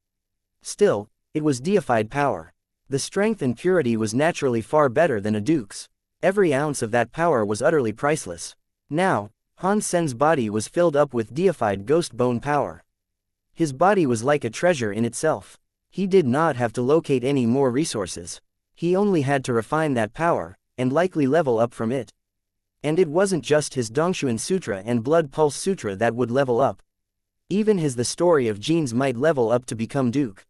Still, it was deified power. The strength and purity was naturally far better than a duke's. Every ounce of that power was utterly priceless. Now, Han Sen's body was filled up with deified Ghost Bone power. His body was like a treasure in itself. He did not have to locate any more resources. He only had to refine that power, and likely level up from it. And it wasn't just his Dongshuan Sutra and Blood Pulse Sutra that would level up. Even his The Story of Genes might level up to become Duke.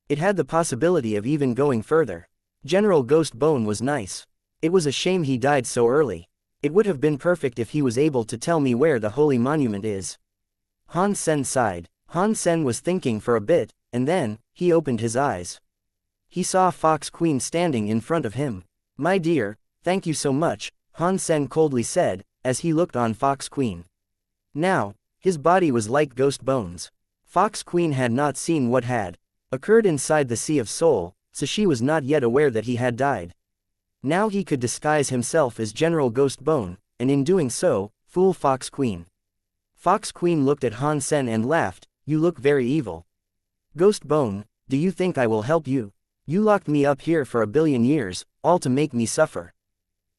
It had the possibility of even going further. General Ghost Bone was nice. It was a shame he died so early. It would have been perfect if he was able to tell me where the holy monument is. Han Sen sighed. Han Sen was thinking for a bit, and then, he opened his eyes. He saw Fox Queen standing in front of him. My dear, thank you so much, Han Sen coldly said, as he looked on Fox Queen. Now, his body was like Ghost Bone's. Fox Queen had not seen what had occurred inside the Sea of Soul, so she was not yet aware that he had died. Now he could disguise himself as General Ghost Bone, and in doing so, fool Fox Queen. Fox Queen looked at Han Sen and laughed, you look very evil. Ghost Bone, do you think I will help you? You locked me up here for 1 billion years, all to make me suffer.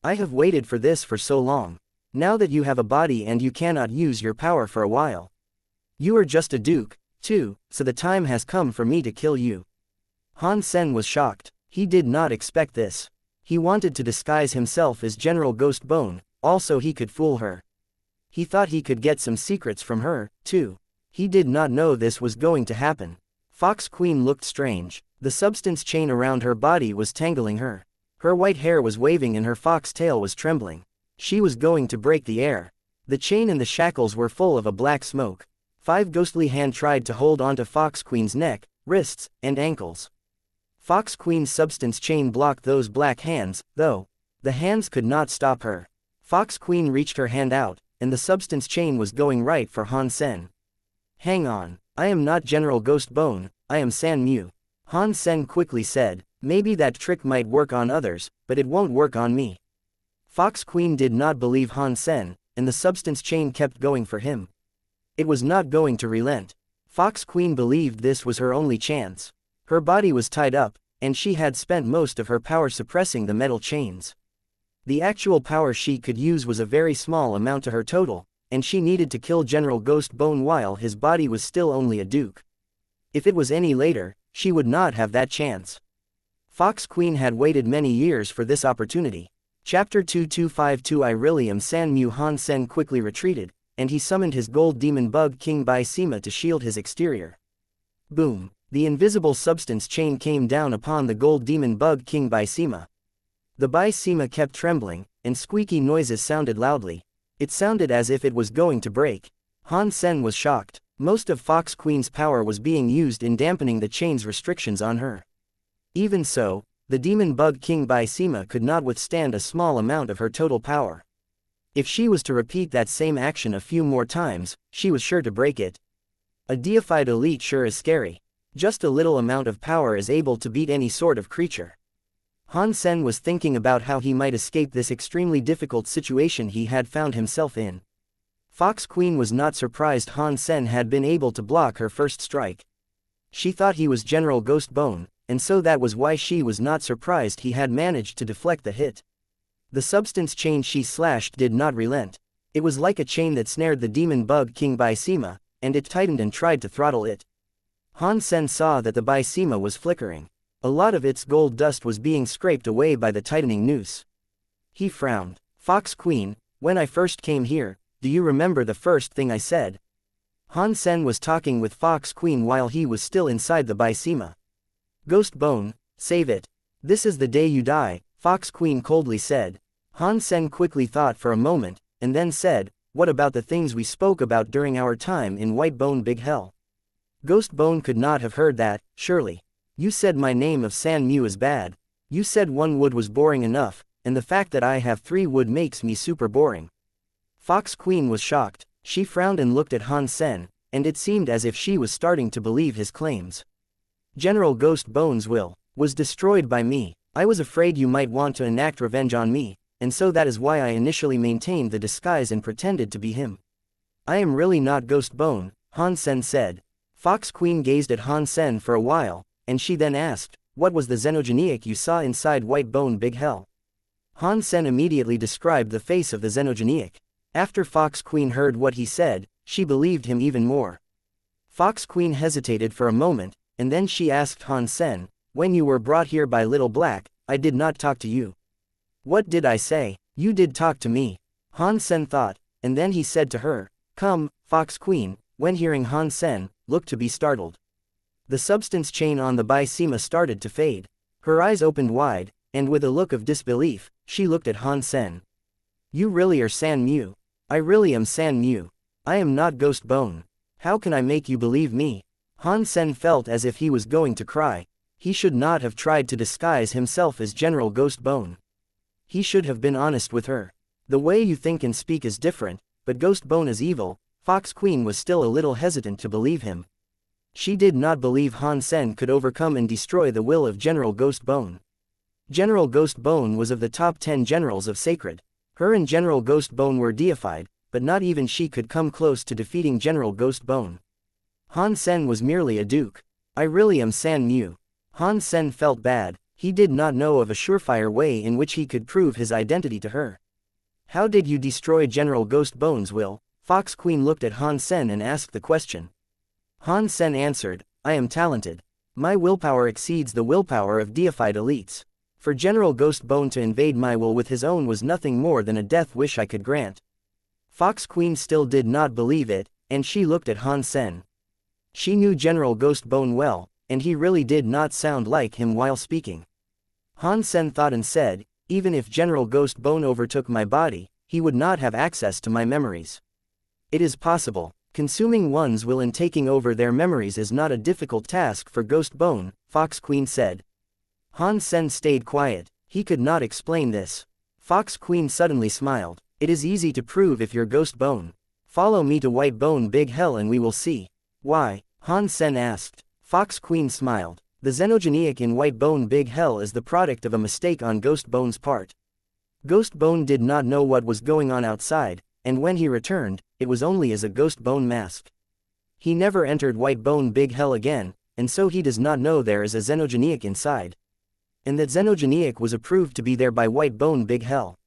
I have waited for this for so long. Now that you have a body and you cannot use your power for a while. You are just a duke, too, so the time has come for me to kill you. Han Sen was shocked. He did not expect this. He wanted to disguise himself as General Ghost Bone, also he could fool her. He thought he could get some secrets from her, too. He did not know this was going to happen. Fox Queen looked strange. The substance chain around her body was tangling her. Her white hair was waving and her fox tail was trembling. She was going to break the air. The chain and the shackles were full of a black smoke. 5 ghostly hands tried to hold onto Fox Queen's neck, wrists, and ankles. Fox Queen's substance chain blocked those black hands, though. The hands could not stop her. Fox Queen reached her hand out, and the substance chain was going right for Han Sen. Hang on, I am not General Ghost Bone, I am San Mu. Han Sen quickly said, maybe that trick might work on others, but it won't work on me. Fox Queen did not believe Han Sen, and the substance chain kept going for him. It was not going to relent. Fox Queen believed this was her only chance. Her body was tied up, and she had spent most of her power suppressing the metal chains. The actual power she could use was a very small amount to her total, and she needed to kill General Ghost Bone while his body was still only a duke. If it was any later, she would not have that chance. Fox Queen had waited many years for this opportunity. Chapter 2252 I really am San Mu. Han Sen quickly retreated, and he summoned his gold demon bug Qin Bai Sima to shield his exterior. Boom! The invisible substance chain came down upon the gold demon bug Qin Bai Sima. The Bai Sima kept trembling, and squeaky noises sounded loudly. It sounded as if it was going to break. Han Sen was shocked. Most of Fox Queen's power was being used in dampening the chain's restrictions on her. Even so, the demon bug Qin Bai Sima could not withstand a small amount of her total power. If she was to repeat that same action a few more times, she was sure to break it. A deified elite sure is scary. Just a little amount of power is able to beat any sort of creature. Han Sen was thinking about how he might escape this extremely difficult situation he had found himself in. Fox Queen was not surprised Han Sen had been able to block her first strike. She thought he was General Ghost Bone, and so that was why she was not surprised he had managed to deflect the hit. The substance chain she slashed did not relent. It was like a chain that snared the demon bug Qin Bai Sima, and it tightened and tried to throttle it. Han Sen saw that the Bai Sima was flickering. A lot of its gold dust was being scraped away by the tightening noose. He frowned. Fox Queen, when I first came here, do you remember the first thing I said? Han Sen was talking with Fox Queen while he was still inside the Bai Sima. Ghost Bone, save it. This is the day you die, Fox Queen coldly said. Han Sen quickly thought for a moment, and then said, what about the things we spoke about during our time in White Bone Big Hell? Ghost Bone could not have heard that, surely. You said my name of San Mu is bad. You said one wood was boring enough, and the fact that I have 3 wood makes me super boring. Fox Queen was shocked. She frowned and looked at Han Sen, and it seemed as if she was starting to believe his claims. General Ghost Bone's will was destroyed by me. I was afraid you might want to enact revenge on me, and so that is why I initially maintained the disguise and pretended to be him. I am really not Ghost Bone, Han Sen said. Fox Queen gazed at Han Sen for a while, and she then asked, what was the xenogeniac you saw inside White Bone Big Hell? Han Sen immediately described the face of the xenogeniac. After Fox Queen heard what he said, she believed him even more. Fox Queen hesitated for a moment, and then she asked Han Sen, when you were brought here by Little Black, I did not talk to you. What did I say? You did talk to me. Han Sen thought, and then he said to her, come, Fox Queen, when hearing Han Sen, looked to be startled. The substance chain on the Bai Sima started to fade. Her eyes opened wide, and with a look of disbelief, she looked at Han Sen. You really are San Mu. I really am San Mu. I am not Ghost Bone. How can I make you believe me? Han Sen felt as if he was going to cry. He should not have tried to disguise himself as General Ghost Bone. He should have been honest with her. The way you think and speak is different, but Ghost Bone is evil. Fox Queen was still a little hesitant to believe him. She did not believe Han Sen could overcome and destroy the will of General Ghost Bone. General Ghost Bone was of the top 10 generals of Sacred. Her and General Ghost Bone were deified, but not even she could come close to defeating General Ghost Bone. Han Sen was merely a duke. I really am San Mu. Han Sen felt bad. He did not know of a surefire way in which he could prove his identity to her. How did you destroy General Ghost Bone's will? Fox Queen looked at Han Sen and asked the question. Han Sen answered, I am talented. My willpower exceeds the willpower of deified elites. For General Ghost Bone to invade my will with his own was nothing more than a death wish I could grant. Fox Queen still did not believe it, and she looked at Han Sen. She knew General Ghost Bone well, and he really did not sound like him while speaking. Han Sen thought and said, even if General Ghost Bone overtook my body, he would not have access to my memories. It is possible. Consuming one's will and taking over their memories is not a difficult task for Ghost Bone, Fox Queen said. Han Sen stayed quiet. He could not explain this. Fox Queen suddenly smiled. It is easy to prove if you're Ghost Bone. Follow me to White Bone Big Hell and we will see. Why? Han Sen asked. Fox Queen smiled. The xenogeniac in White Bone Big Hell is the product of a mistake on Ghost Bone's part. Ghost Bone did not know what was going on outside, and when he returned, it was only as a ghost bone mask. He never entered White Bone Big Hell again, and so he does not know there is a xenogeniac inside. And that xenogeniac was approved to be there by White Bone Big Hell.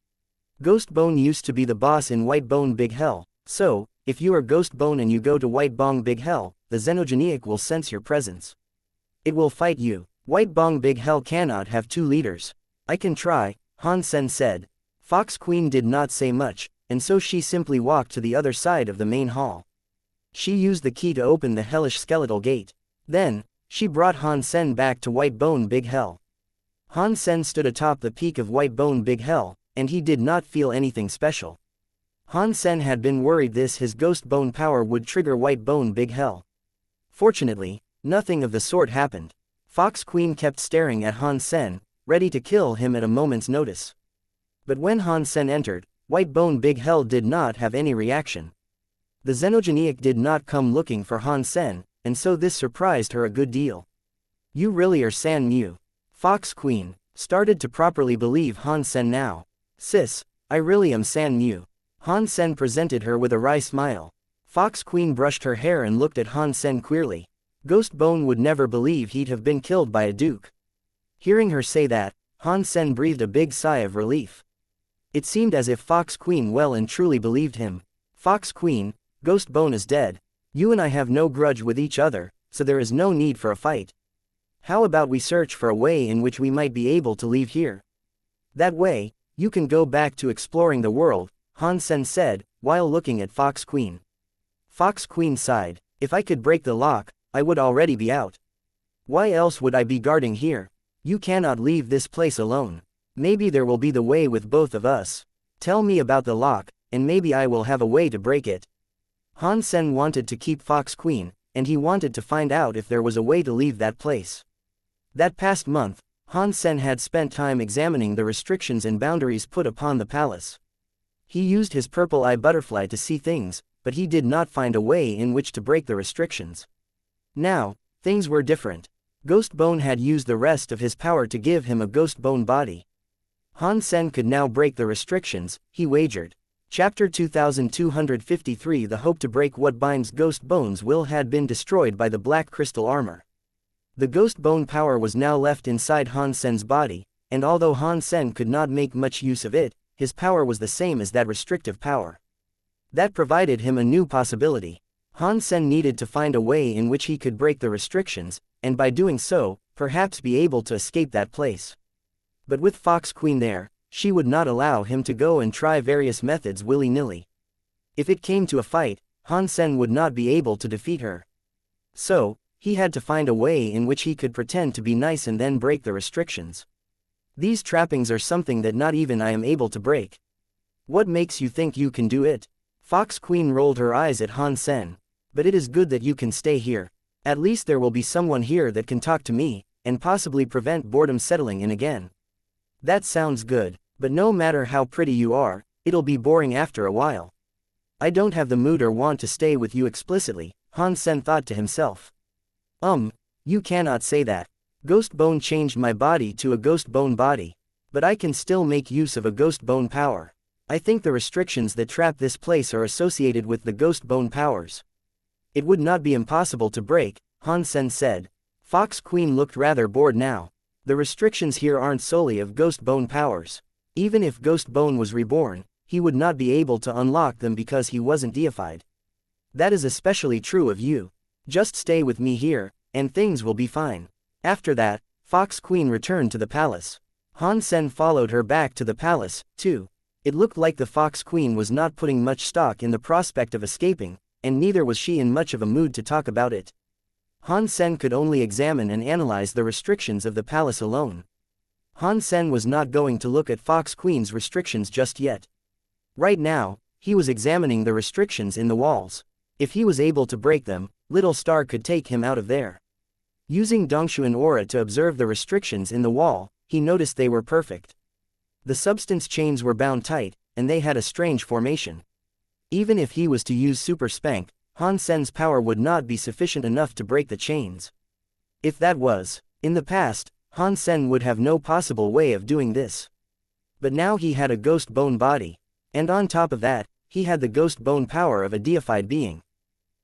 Ghost Bone used to be the boss in White Bone Big Hell, so, if you are Ghost Bone and you go to White Bone Big Hell, the xenogeniac will sense your presence. It will fight you. White Bone Big Hell cannot have two leaders. I can try, Han Sen said. Fox Queen did not say much, and so she simply walked to the other side of the main hall. She used the key to open the hellish skeletal gate. Then, she brought Han Sen back to White Bone Big Hell. Han Sen stood atop the peak of White Bone Big Hell, and he did not feel anything special. Han Sen had been worried his ghost bone power would trigger White Bone Big Hell. Fortunately, nothing of the sort happened. Fox Queen kept staring at Han Sen, ready to kill him at a moment's notice. But when Han Sen entered, White Bone Big Hell did not have any reaction. The xenogeniac did not come looking for Han Sen, and so this surprised her a good deal. You really are San Mu. Fox Queen started to properly believe Han Sen now. Sis, I really am San Mu. Han Sen presented her with a wry smile. Fox Queen brushed her hair and looked at Han Sen queerly. Ghost Bone would never believe he'd have been killed by a duke. Hearing her say that, Han Sen breathed a big sigh of relief. It seemed as if Fox Queen well and truly believed him. Fox Queen, Ghost Bone is dead. You and I have no grudge with each other, so there is no need for a fight. How about we search for a way in which we might be able to leave here? That way, you can go back to exploring the world, Han Sen said, while looking at Fox Queen. Fox Queen sighed. If I could break the lock, I would already be out. Why else would I be guarding here? You cannot leave this place alone. Maybe there will be the way with both of us. Tell me about the lock, and maybe I will have a way to break it. Han Sen wanted to keep Fox Queen, and he wanted to find out if there was a way to leave that place. That past month, Han Sen had spent time examining the restrictions and boundaries put upon the palace. He used his purple eye butterfly to see things, but he did not find a way in which to break the restrictions. Now, things were different. Ghost Bone had used the rest of his power to give him a Ghost Bone body. Han Sen could now break the restrictions, he wagered. Chapter 2253 The hope to break what binds Ghost Bone's will had been destroyed by the black crystal armor. The Ghost Bone power was now left inside Han Sen's body, and although Han Sen could not make much use of it, his power was the same as that restrictive power. That provided him a new possibility. Han Sen needed to find a way in which he could break the restrictions, and by doing so, perhaps be able to escape that place. But with Fox Queen there, she would not allow him to go and try various methods willy-nilly. If it came to a fight, Han Sen would not be able to defeat her. So, he had to find a way in which he could pretend to be nice and then break the restrictions. These trappings are something that not even I am able to break. What makes you think you can do it? Fox Queen rolled her eyes at Han Sen. But it is good that you can stay here. At least there will be someone here that can talk to me, and possibly prevent boredom settling in again. That sounds good. But no matter how pretty you are, it'll be boring after a while. I don't have the mood or want to stay with you explicitly, Han Sen thought to himself. You cannot say that. Ghost Bone changed my body to a Ghost Bone body. But I can still make use of a Ghost Bone power. I think the restrictions that trap this place are associated with the Ghost Bone powers. It would not be impossible to break, Han Sen said. Fox Queen looked rather bored now. The restrictions here aren't solely of Ghost Bone powers. Even if Ghost Bone was reborn, he would not be able to unlock them because he wasn't deified. That is especially true of you. Just stay with me here, and things will be fine. After that, Fox Queen returned to the palace. Han Sen followed her back to the palace, too. It looked like the Fox Queen was not putting much stock in the prospect of escaping, and neither was she in much of a mood to talk about it. Han Sen could only examine and analyze the restrictions of the palace alone. Han Sen was not going to look at Fox Queen's restrictions just yet. Right now, he was examining the restrictions in the walls. If he was able to break them, Little Star could take him out of there. Using Dongshuan aura to observe the restrictions in the wall, he noticed they were perfect. The substance chains were bound tight, and they had a strange formation. Even if he was to use Super Spank, Han Sen's power would not be sufficient enough to break the chains. If that was, in the past, Han Sen would have no possible way of doing this. But now he had a Ghost Bone body. And on top of that, he had the ghost bone power of a deified being.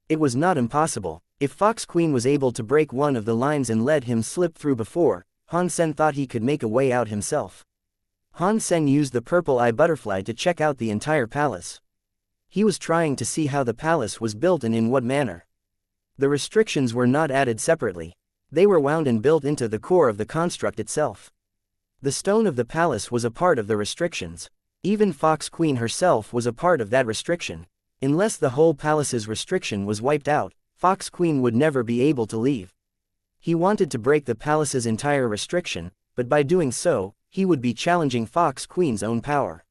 It was not impossible. If Fox Queen was able to break one of the lines and let him slip through before, Han Sen thought he could make a way out himself. Han Sen used the purple eye butterfly to check out the entire palace. He was trying to see how the palace was built and in what manner. The restrictions were not added separately. They were wound and built into the core of the construct itself. The stone of the palace was a part of the restrictions. Even Fox Queen herself was a part of that restriction. Unless the whole palace's restriction was wiped out, Fox Queen would never be able to leave. He wanted to break the palace's entire restriction, but by doing so, he would be challenging Fox Queen's own power.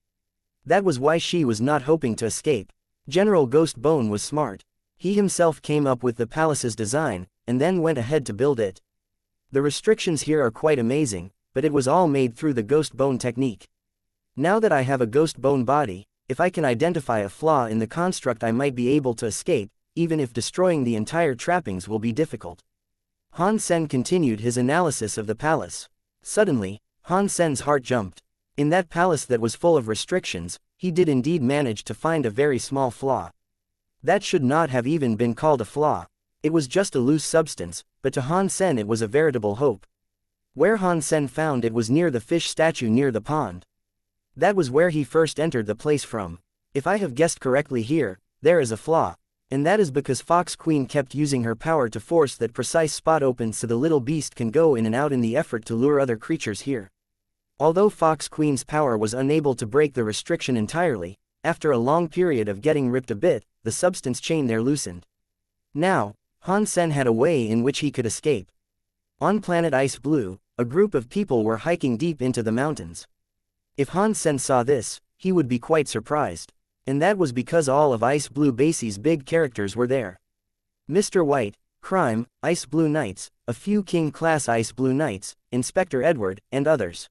That was why she was not hoping to escape. General Ghost Bone was smart. He himself came up with the palace's design, and then went ahead to build it. The restrictions here are quite amazing, but it was all made through the Ghost Bone technique. Now that I have a Ghost Bone body, if I can identify a flaw in the construct, I might be able to escape, even if destroying the entire trappings will be difficult. Han Sen continued his analysis of the palace. Suddenly, Han Sen's heart jumped. In that palace that was full of restrictions, he did indeed manage to find a very small flaw. That should not have even been called a flaw. It was just a loose substance, but to Han Sen it was a veritable hope. Where Han Sen found it was near the fish statue near the pond. That was where he first entered the place from. If I have guessed correctly here, there is a flaw. And that is because Fox Queen kept using her power to force that precise spot open so the little beast can go in and out in the effort to lure other creatures here. Although Fox Queen's power was unable to break the restriction entirely, after a long period of getting ripped a bit, the substance chain there loosened. Now, Han Sen had a way in which he could escape. On planet Ice Blue, a group of people were hiking deep into the mountains. If Han Sen saw this, he would be quite surprised. And that was because all of Ice Blue Basie's big characters were there. Mr. White, Crime, Ice Blue Knights, a few King-class Ice Blue Knights, Inspector Edward, and others.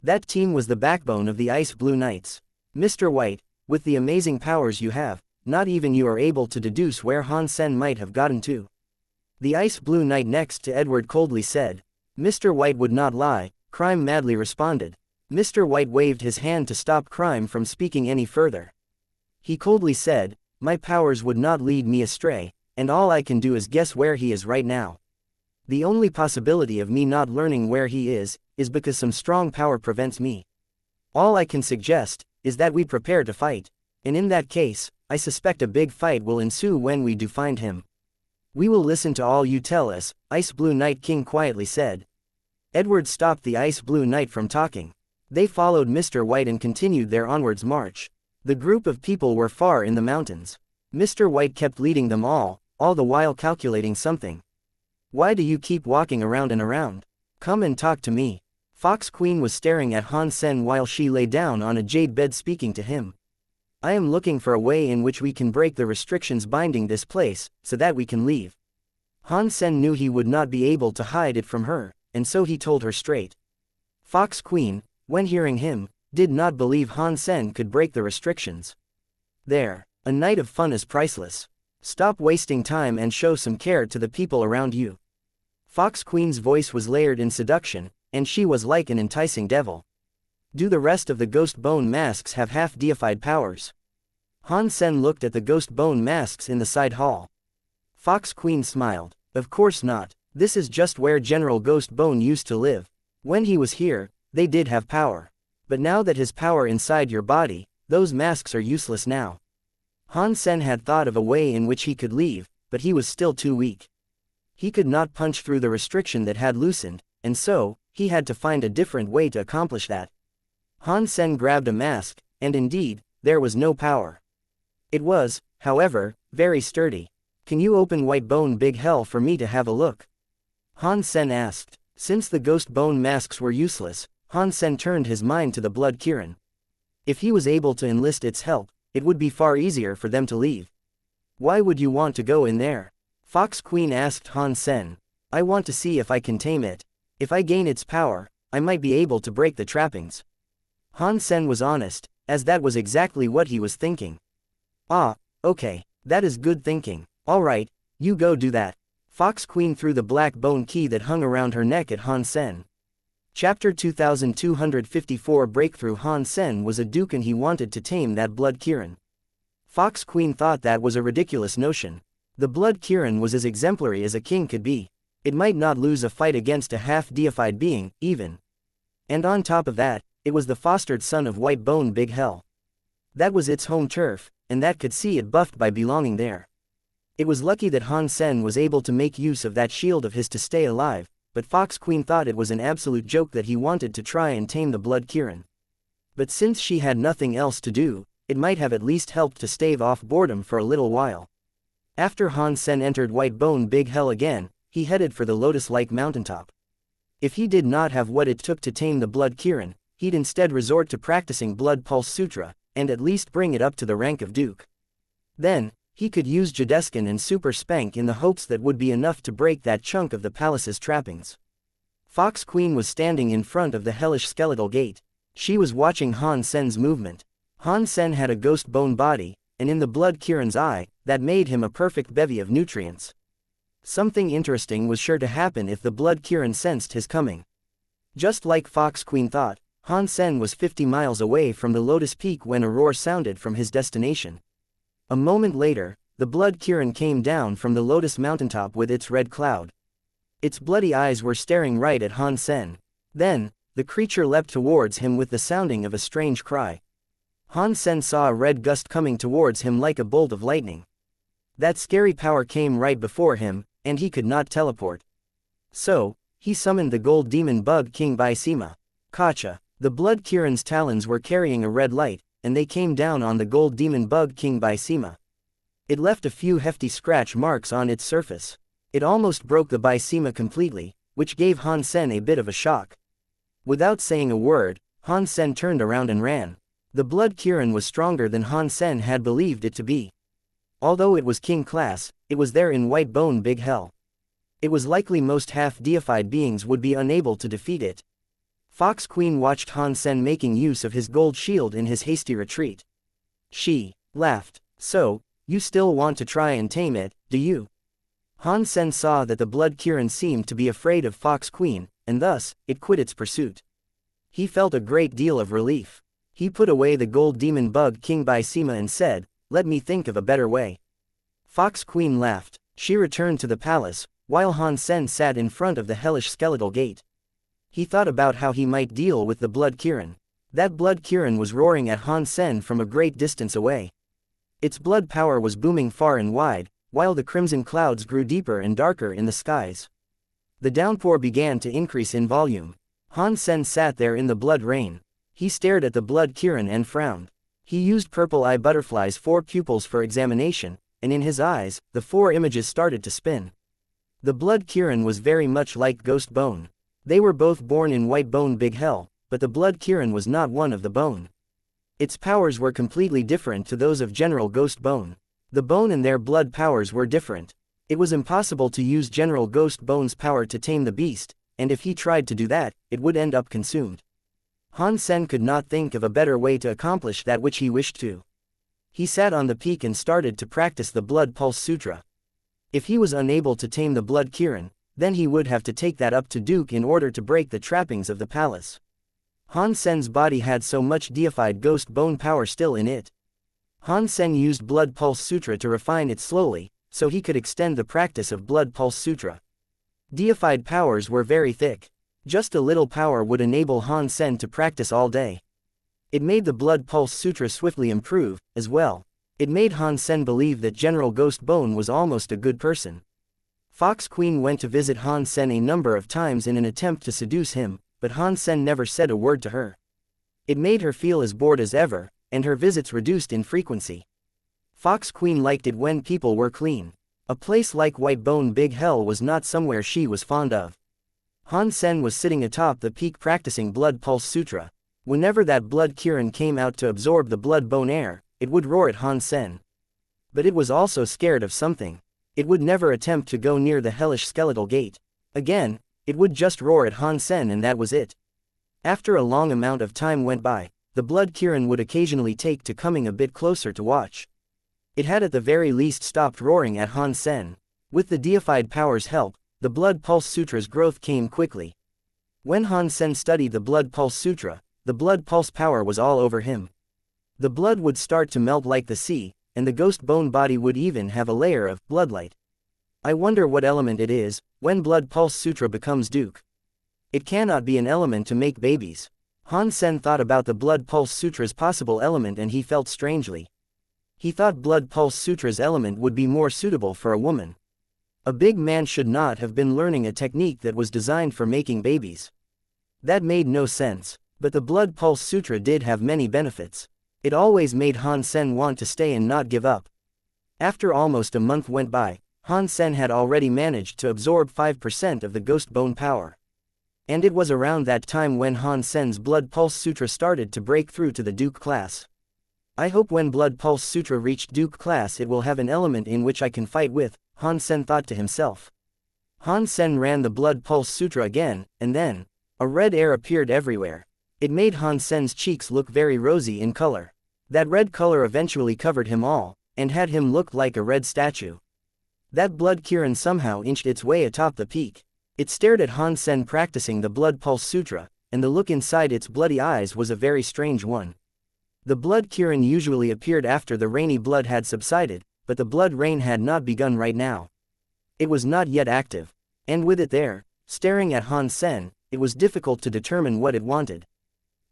That team was the backbone of the Ice Blue Knights. Mr. White, with the amazing powers you have, not even you are able to deduce where Han Sen might have gotten to. The Ice Blue Knight next to Edward coldly said. Mr. White would not lie, Crime madly responded. Mr. White waved his hand to stop Crime from speaking any further. He coldly said, my powers would not lead me astray, and all I can do is guess where he is right now. The only possibility of me not learning where he is because some strong power prevents me. All I can suggest is that we prepare to fight, and in that case, I suspect a big fight will ensue when we do find him. We will listen to all you tell us, Ice Blue Knight King quietly said. Edward stopped the Ice Blue Knight from talking. They followed Mr. White and continued their onwards march. The group of people were far in the mountains. Mr. White kept leading them all the while calculating something. Why do you keep walking around and around? Come and talk to me. Fox Queen was staring at Han Sen while she lay down on a jade bed speaking to him. I am looking for a way in which we can break the restrictions binding this place, so that we can leave. Han Sen knew he would not be able to hide it from her, and so he told her straight. Fox Queen, when hearing him, did not believe Han Sen could break the restrictions. There, a night of fun is priceless. Stop wasting time and show some care to the people around you. Fox Queen's voice was layered in seduction, and she was like an enticing devil. Do the rest of the Ghost Bone masks have half-deified powers? Han Sen looked at the Ghost Bone masks in the side hall. Fox Queen smiled. Of course not. This is just where General Ghost Bone used to live. When he was here, they did have power. But now that his power inside your body, those masks are useless now. Han Sen had thought of a way in which he could leave, but he was still too weak. He could not punch through the restriction that had loosened, and so, he had to find a different way to accomplish that. Han Sen grabbed a mask, and indeed, there was no power. It was, however, very sturdy. Can you open White Bone Big Hell for me to have a look? Han Sen asked. Since the Ghost Bone masks were useless, Han Sen turned his mind to the Blood Kirin. If he was able to enlist its help, it would be far easier for them to leave. Why would you want to go in there? Fox Queen asked Han Sen. I want to see if I can tame it. If I gain its power, I might be able to break the trappings. Han Sen was honest, as that was exactly what he was thinking. Ah, okay, that is good thinking. Alright, you go do that. Fox Queen threw the black bone key that hung around her neck at Han Sen. Chapter 2254 Breakthrough. Han Sen was a duke and he wanted to tame that Blood Kirin. Fox Queen thought that was a ridiculous notion. The Blood Kirin was as exemplary as a king could be. It might not lose a fight against a half-deified being, even. And on top of that, it was the fostered son of White Bone Big Hell. That was its home turf, and that could see it buffed by belonging there. It was lucky that Han Sen was able to make use of that shield of his to stay alive, but Fox Queen thought it was an absolute joke that he wanted to try and tame the Blood Kirin. But since she had nothing else to do, it might have at least helped to stave off boredom for a little while. After Han Sen entered White Bone Big Hell again, he headed for the lotus-like mountaintop. If he did not have what it took to tame the Blood Kirin, he'd instead resort to practicing Blood Pulse Sutra, and at least bring it up to the rank of Duke. Then, he could use Jadeskin and Super Spank in the hopes that would be enough to break that chunk of the palace's trappings. Fox Queen was standing in front of the hellish skeletal gate. She was watching Han Sen's movement. Han Sen had a ghost bone body, and in the Blood Kirin's eye, that made him a perfect bevy of nutrients. Something interesting was sure to happen if the Blood Kirin sensed his coming. Just like Fox Queen thought, Han Sen was 50 miles away from the Lotus Peak when a roar sounded from his destination. A moment later, the Blood Kirin came down from the Lotus mountaintop with its red cloud. Its bloody eyes were staring right at Han Sen. Then, the creature leapt towards him with the sounding of a strange cry. Han Sen saw a red gust coming towards him like a bolt of lightning. That scary power came right before him, and he could not teleport. So, he summoned the gold demon bug Qin Bai Sima. Kacha. The Blood Kirin's talons were carrying a red light, and they came down on the gold demon bug Qin Bai Sima. It left a few hefty scratch marks on its surface. It almost broke the Bai Sima completely, which gave Han Sen a bit of a shock. Without saying a word, Han Sen turned around and ran. The Blood Kirin was stronger than Han Sen had believed it to be. Although it was king class, it was there in White Bone Big Hell. It was likely most half-deified beings would be unable to defeat it. Fox Queen watched Han Sen making use of his gold shield in his hasty retreat. She laughed. So, you still want to try and tame it, do you? Han Sen saw that the Blood Kirin seemed to be afraid of Fox Queen, and thus, it quit its pursuit. He felt a great deal of relief. He put away the gold demon bug Qin Bai Sima and said, "Let me think of a better way." Fox Queen laughed. She returned to the palace, while Han Sen sat in front of the hellish skeletal gate. He thought about how he might deal with the Blood Kirin. That Blood Kirin was roaring at Han Sen from a great distance away. Its blood power was booming far and wide, while the crimson clouds grew deeper and darker in the skies. The downpour began to increase in volume. Han Sen sat there in the blood rain. He stared at the Blood Kirin and frowned. He used Purple Eye Butterfly's 4 pupils for examination, and in his eyes, the 4 images started to spin. The Blood Kirin was very much like Ghost Bone. They were both born in White Bone Big Hell, but the Blood Kirin was not one of the bone. Its powers were completely different to those of General Ghost Bone. The bone and their blood powers were different. It was impossible to use General Ghost Bone's power to tame the beast, and if he tried to do that, it would end up consumed. Han Sen could not think of a better way to accomplish that which he wished to. He sat on the peak and started to practice the Blood Pulse Sutra. If he was unable to tame the Blood Kirin, then he would have to take that up to Duke in order to break the trappings of the palace. Han Sen's body had so much deified ghost bone power still in it. Han Sen used Blood Pulse Sutra to refine it slowly, so he could extend the practice of Blood Pulse Sutra. Deified powers were very thick. Just a little power would enable Han Sen to practice all day. It made the Blood Pulse Sutra swiftly improve, as well. It made Han Sen believe that General Ghost Bone was almost a good person. Fox Queen went to visit Han Sen a number of times in an attempt to seduce him, but Han Sen never said a word to her. It made her feel as bored as ever, and her visits reduced in frequency. Fox Queen liked it when people were clean. A place like White Bone Big Hell was not somewhere she was fond of. Han Sen was sitting atop the peak practicing Blood Pulse Sutra. Whenever that Blood Kirin came out to absorb the blood bone air, it would roar at Han Sen. But it was also scared of something. It would never attempt to go near the hellish skeletal gate. Again, it would just roar at Han Sen and that was it. After a long amount of time went by, the Blood Kirin would occasionally take to coming a bit closer to watch. It had at the very least stopped roaring at Han Sen. With the deified power's help, the Blood Pulse Sutra's growth came quickly. When Han Sen studied the Blood Pulse Sutra, the blood pulse power was all over him. The blood would start to melt like the sea, and the ghost bone body would even have a layer of bloodlight. I wonder what element it is, when Blood Pulse Sutra becomes Duke. It cannot be an element to make babies. Han Sen thought about the Blood Pulse Sutra's possible element and he felt strangely. He thought Blood Pulse Sutra's element would be more suitable for a woman. A big man should not have been learning a technique that was designed for making babies. That made no sense, but the Blood Pulse Sutra did have many benefits. It always made Han Sen want to stay and not give up. After almost a month went by, Han Sen had already managed to absorb 5% of the ghost bone power. And it was around that time when Han Sen's Blood Pulse Sutra started to break through to the Duke class. I hope when Blood Pulse Sutra reached Duke class it will have an element in which I can fight with, Han Sen thought to himself. Han Sen ran the Blood Pulse Sutra again, and then, a red air appeared everywhere. It made Han Sen's cheeks look very rosy in color. That red color eventually covered him all, and had him look like a red statue. That blood Kirin somehow inched its way atop the peak. It stared at Han Sen practicing the Blood Pulse Sutra, and the look inside its bloody eyes was a very strange one. The blood Kirin usually appeared after the rainy blood had subsided, but the blood rain had not begun right now. It was not yet active, and with it there, staring at Han Sen, it was difficult to determine what it wanted.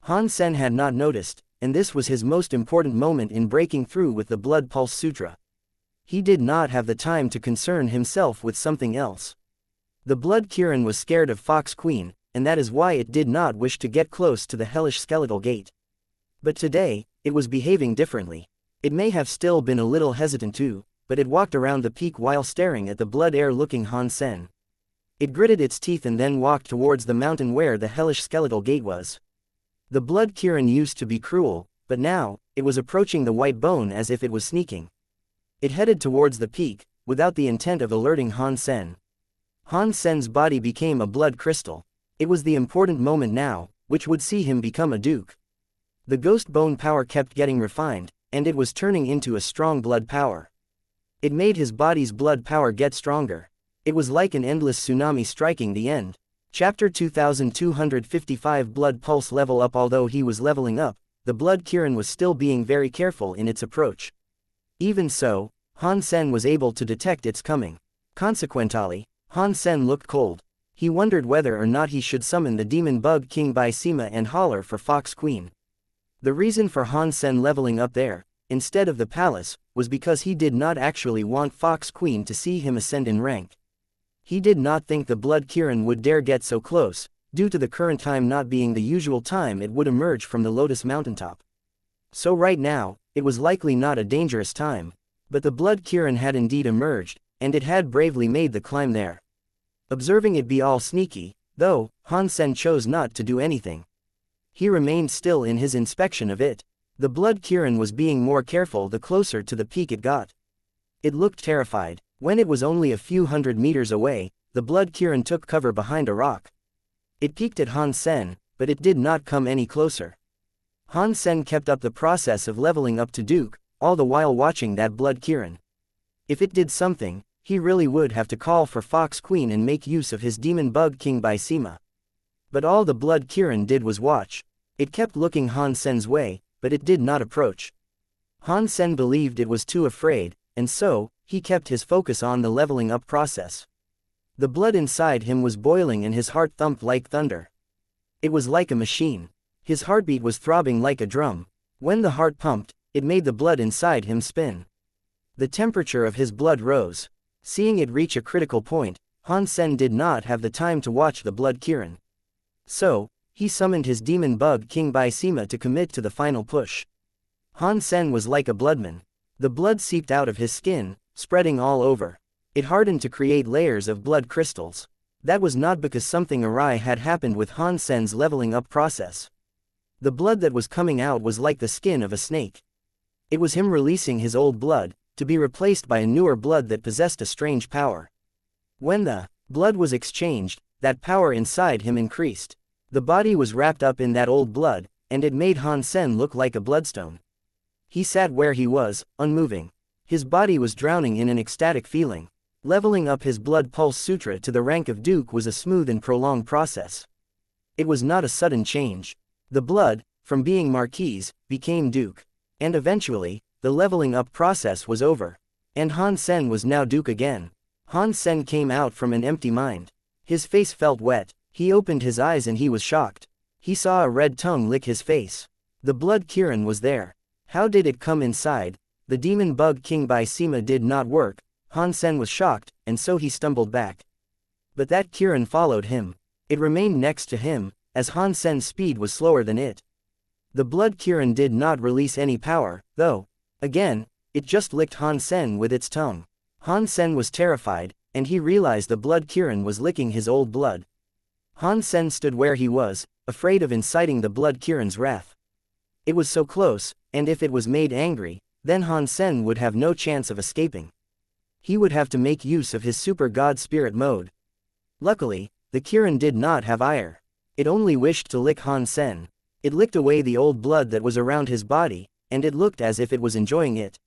Han Sen had not noticed, and this was his most important moment in breaking through with the Blood Pulse Sutra. He did not have the time to concern himself with something else. The blood Kirin was scared of Fox Queen, and that is why it did not wish to get close to the hellish skeletal gate. But today, it was behaving differently. It may have still been a little hesitant too, but it walked around the peak while staring at the blood air-looking Han Sen. It gritted its teeth and then walked towards the mountain where the hellish skeletal gate was. The blood Kirin used to be cruel, but now, it was approaching the white bone as if it was sneaking. It headed towards the peak, without the intent of alerting Han Sen. Han Sen's body became a blood crystal. It was the important moment now, which would see him become a duke. The ghost bone power kept getting refined, and it was turning into a strong blood power. It made his body's blood power get stronger. It was like an endless tsunami striking the end. Chapter 2255 Blood Pulse Level Up. Although he was leveling up, the blood Kirin was still being very careful in its approach. Even so, Han Sen was able to detect its coming. Consequently, Han Sen looked cold. He wondered whether or not he should summon the demon bug Qin Bai and holler for Fox Queen. The reason for Han Sen leveling up there, instead of the palace, was because he did not actually want Fox Queen to see him ascend in rank. He did not think the blood Kirin would dare get so close, due to the current time not being the usual time it would emerge from the Lotus mountaintop. So right now, it was likely not a dangerous time. But the blood Kirin had indeed emerged, and it had bravely made the climb there. Observing it be all sneaky, though, Han Sen chose not to do anything. He remained still in his inspection of it. The blood Kirin was being more careful the closer to the peak it got. It looked terrified. When it was only a few hundred meters away, the blood Kirin took cover behind a rock. It peeked at Han Sen, but it did not come any closer. Han Sen kept up the process of leveling up to Duke, all the while watching that blood Kirin. If it did something, he really would have to call for Fox Queen and make use of his demon bug Qin Bai. But all the blood Kirin did was watch. It kept looking Han Sen's way, but it did not approach. Han Sen believed it was too afraid, and so, he kept his focus on the leveling up process. The blood inside him was boiling and his heart thumped like thunder. It was like a machine. His heartbeat was throbbing like a drum. When the heart pumped, it made the blood inside him spin. The temperature of his blood rose. Seeing it reach a critical point, Han Sen did not have the time to watch the blood Kirin. So, he summoned his demon bug Qin Bai to commit to the final push. Han Sen was like a bloodman. The blood seeped out of his skin, spreading all over. It hardened to create layers of blood crystals. That was not because something awry had happened with Han Sen's leveling up process. The blood that was coming out was like the skin of a snake. It was him releasing his old blood, to be replaced by a newer blood that possessed a strange power. When the blood was exchanged, that power inside him increased. The body was wrapped up in that old blood, and it made Han Sen look like a bloodstone. He sat where he was, unmoving. His body was drowning in an ecstatic feeling. Leveling up his Blood Pulse Sutra to the rank of Duke was a smooth and prolonged process. It was not a sudden change. The blood, from being Marquise, became Duke. And eventually, the leveling up process was over. And Han Sen was now Duke again. Han Sen came out from an empty mind. His face felt wet, he opened his eyes and he was shocked. He saw a red tongue lick his face. The blood Kirin was there. How did it come inside? The demon bug Qin Bai Sima did not work. Han Sen was shocked, and so he stumbled back. But that Kirin followed him. It remained next to him, as Han Sen's speed was slower than it. The blood Kirin did not release any power, though. Again, it just licked Han Sen with its tongue. Han Sen was terrified, and he realized the blood Kirin was licking his old blood. Han Sen stood where he was, afraid of inciting the blood Kirin's wrath. It was so close, and if it was made angry, then Han Sen would have no chance of escaping. He would have to make use of his super god spirit mode. Luckily, the Kirin did not have ire. It only wished to lick Han Sen. It licked away the old blood that was around his body, and it looked as if it was enjoying it.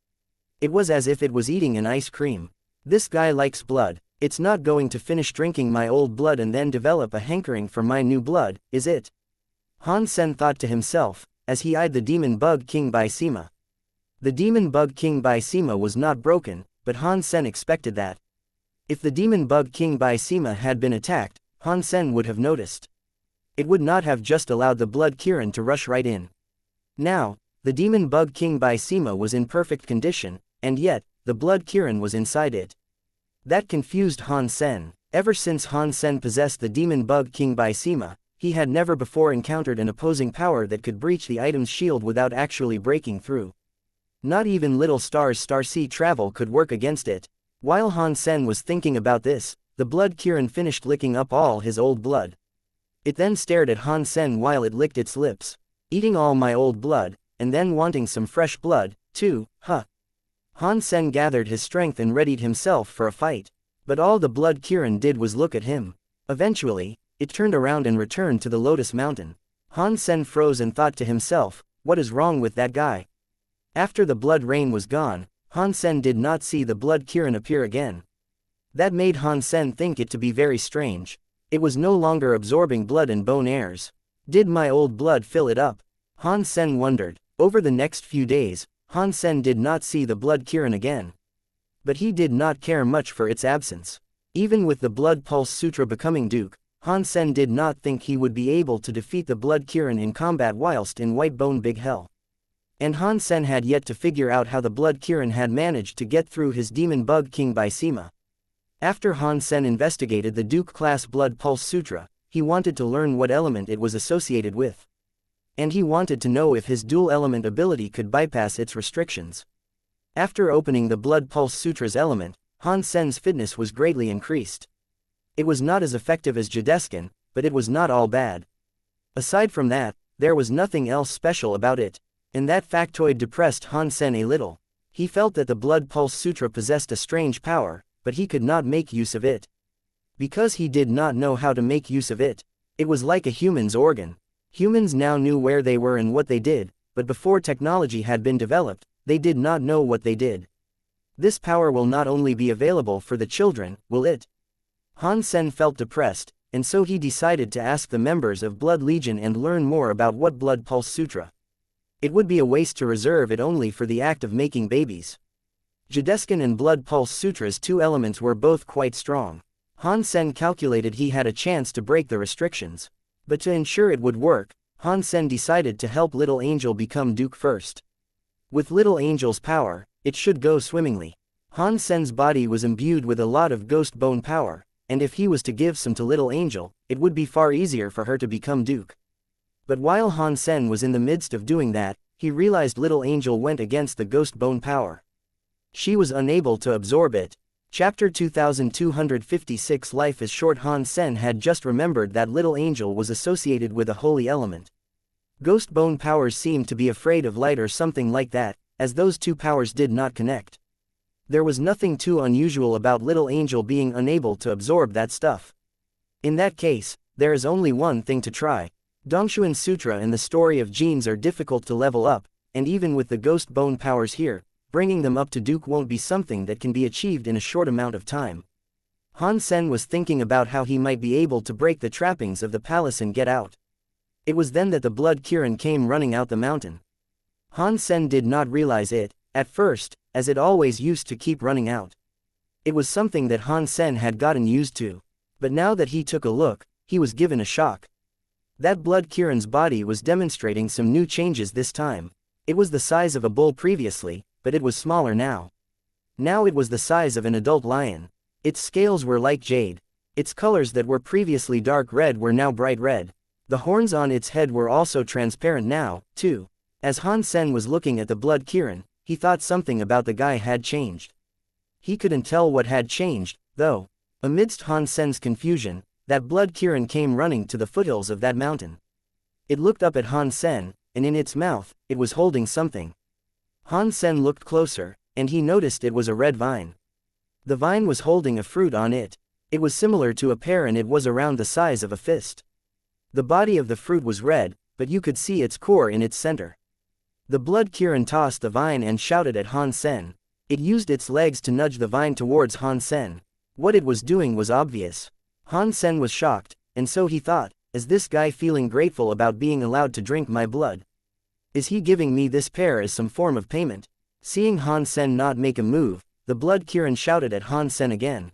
It was as if it was eating an ice cream. This guy likes blood. It's not going to finish drinking my old blood and then develop a hankering for my new blood, is it? Han Sen thought to himself, as he eyed the demon bug Qin Bai Sima. The demon bug Qin Bai Sima was not broken, but Han Sen expected that. If the demon bug Qin Bai Sima had been attacked, Han Sen would have noticed. It would not have just allowed the blood Kirin to rush right in. Now, the demon bug Qin Bai Sima was in perfect condition, and yet, the blood Kirin was inside it. That confused Han Sen. Ever since Han Sen possessed the demon bug Qin Bai Sima, he had never before encountered an opposing power that could breach the item's shield without actually breaking through. Not even Little Star's Star-Sea Travel could work against it. While Han Sen was thinking about this, the blood Kirin finished licking up all his old blood. It then stared at Han Sen while it licked its lips. Eating all my old blood, and then wanting some fresh blood, too, huh? Han Sen gathered his strength and readied himself for a fight. But all the blood Kirin did was look at him. Eventually, it turned around and returned to the Lotus Mountain. Han Sen froze and thought to himself, what is wrong with that guy? After the blood rain was gone, Han Sen did not see the blood Kirin appear again. That made Han Sen think it to be very strange. It was no longer absorbing blood and bone airs. Did my old blood fill it up? Han Sen wondered. Over the next few days, Han Sen did not see the blood Kirin again. But he did not care much for its absence. Even with the Blood Pulse Sutra becoming Duke, Han Sen did not think he would be able to defeat the blood Kirin in combat whilst in White Bone Big Hell. And Han Sen had yet to figure out how the blood Kirin had managed to get through his demon bug Qin Bai Sima. After Han Sen investigated the Duke-class Blood Pulse Sutra, he wanted to learn what element it was associated with. And he wanted to know if his dual-element ability could bypass its restrictions. After opening the Blood Pulse Sutra's element, Han Sen's fitness was greatly increased. It was not as effective as Jadeskin, but it was not all bad. Aside from that, there was nothing else special about it, and that factoid depressed Han Sen a little. He felt that the Blood Pulse Sutra possessed a strange power, but he could not make use of it. Because he did not know how to make use of it. It was like a human's organ. Humans now knew where they were and what they did, but before technology had been developed, they did not know what they did. This power will not only be available for the children, will it? Han Sen felt depressed, and so he decided to ask the members of Blood Legion and learn more about what Blood Pulse Sutra. It would be a waste to reserve it only for the act of making babies. Jadeskin and Blood Pulse Sutra's two elements were both quite strong. Han Sen calculated he had a chance to break the restrictions. But to ensure it would work, Han Sen decided to help Little Angel become Duke first. With Little Angel's power, it should go swimmingly. Han Sen's body was imbued with a lot of ghost bone power, and if he was to give some to Little Angel, it would be far easier for her to become Duke. But while Han Sen was in the midst of doing that, he realized Little Angel went against the ghost bone power. She was unable to absorb it. Chapter 2256 Life is Short. Han Sen had just remembered that Little Angel was associated with a holy element. Ghost bone powers seemed to be afraid of light or something like that, as those two powers did not connect. There was nothing too unusual about Little Angel being unable to absorb that stuff. In that case, there is only one thing to try. Dongshuan Sutra and the story of genes are difficult to level up, and even with the ghost bone powers here, bringing them up to Duke won't be something that can be achieved in a short amount of time. Han Sen was thinking about how he might be able to break the trappings of the palace and get out. It was then that the blood Kirin came running out the mountain. Han Sen did not realize it, at first, as it always used to keep running out. It was something that Han Sen had gotten used to. But now that he took a look, he was given a shock. That blood Kirin's body was demonstrating some new changes this time. It was the size of a bull previously, but it was smaller now. Now it was the size of an adult lion. Its scales were like jade. Its colors that were previously dark red were now bright red. The horns on its head were also transparent now, too. As Han Sen was looking at the blood Kirin, he thought something about the guy had changed. He couldn't tell what had changed, though. Amidst Han Sen's confusion, that blood Kirin came running to the foothills of that mountain. It looked up at Han Sen, and in its mouth, it was holding something. Han Sen looked closer, and he noticed it was a red vine. The vine was holding a fruit on it. It was similar to a pear and it was around the size of a fist. The body of the fruit was red, but you could see its core in its center. The blood Kirin tossed the vine and shouted at Han Sen. It used its legs to nudge the vine towards Han Sen. What it was doing was obvious. Han Sen was shocked, and so he thought, is this guy feeling grateful about being allowed to drink my blood? Is he giving me this pear as some form of payment? Seeing Han Sen not make a move, the blood Kirin shouted at Han Sen again.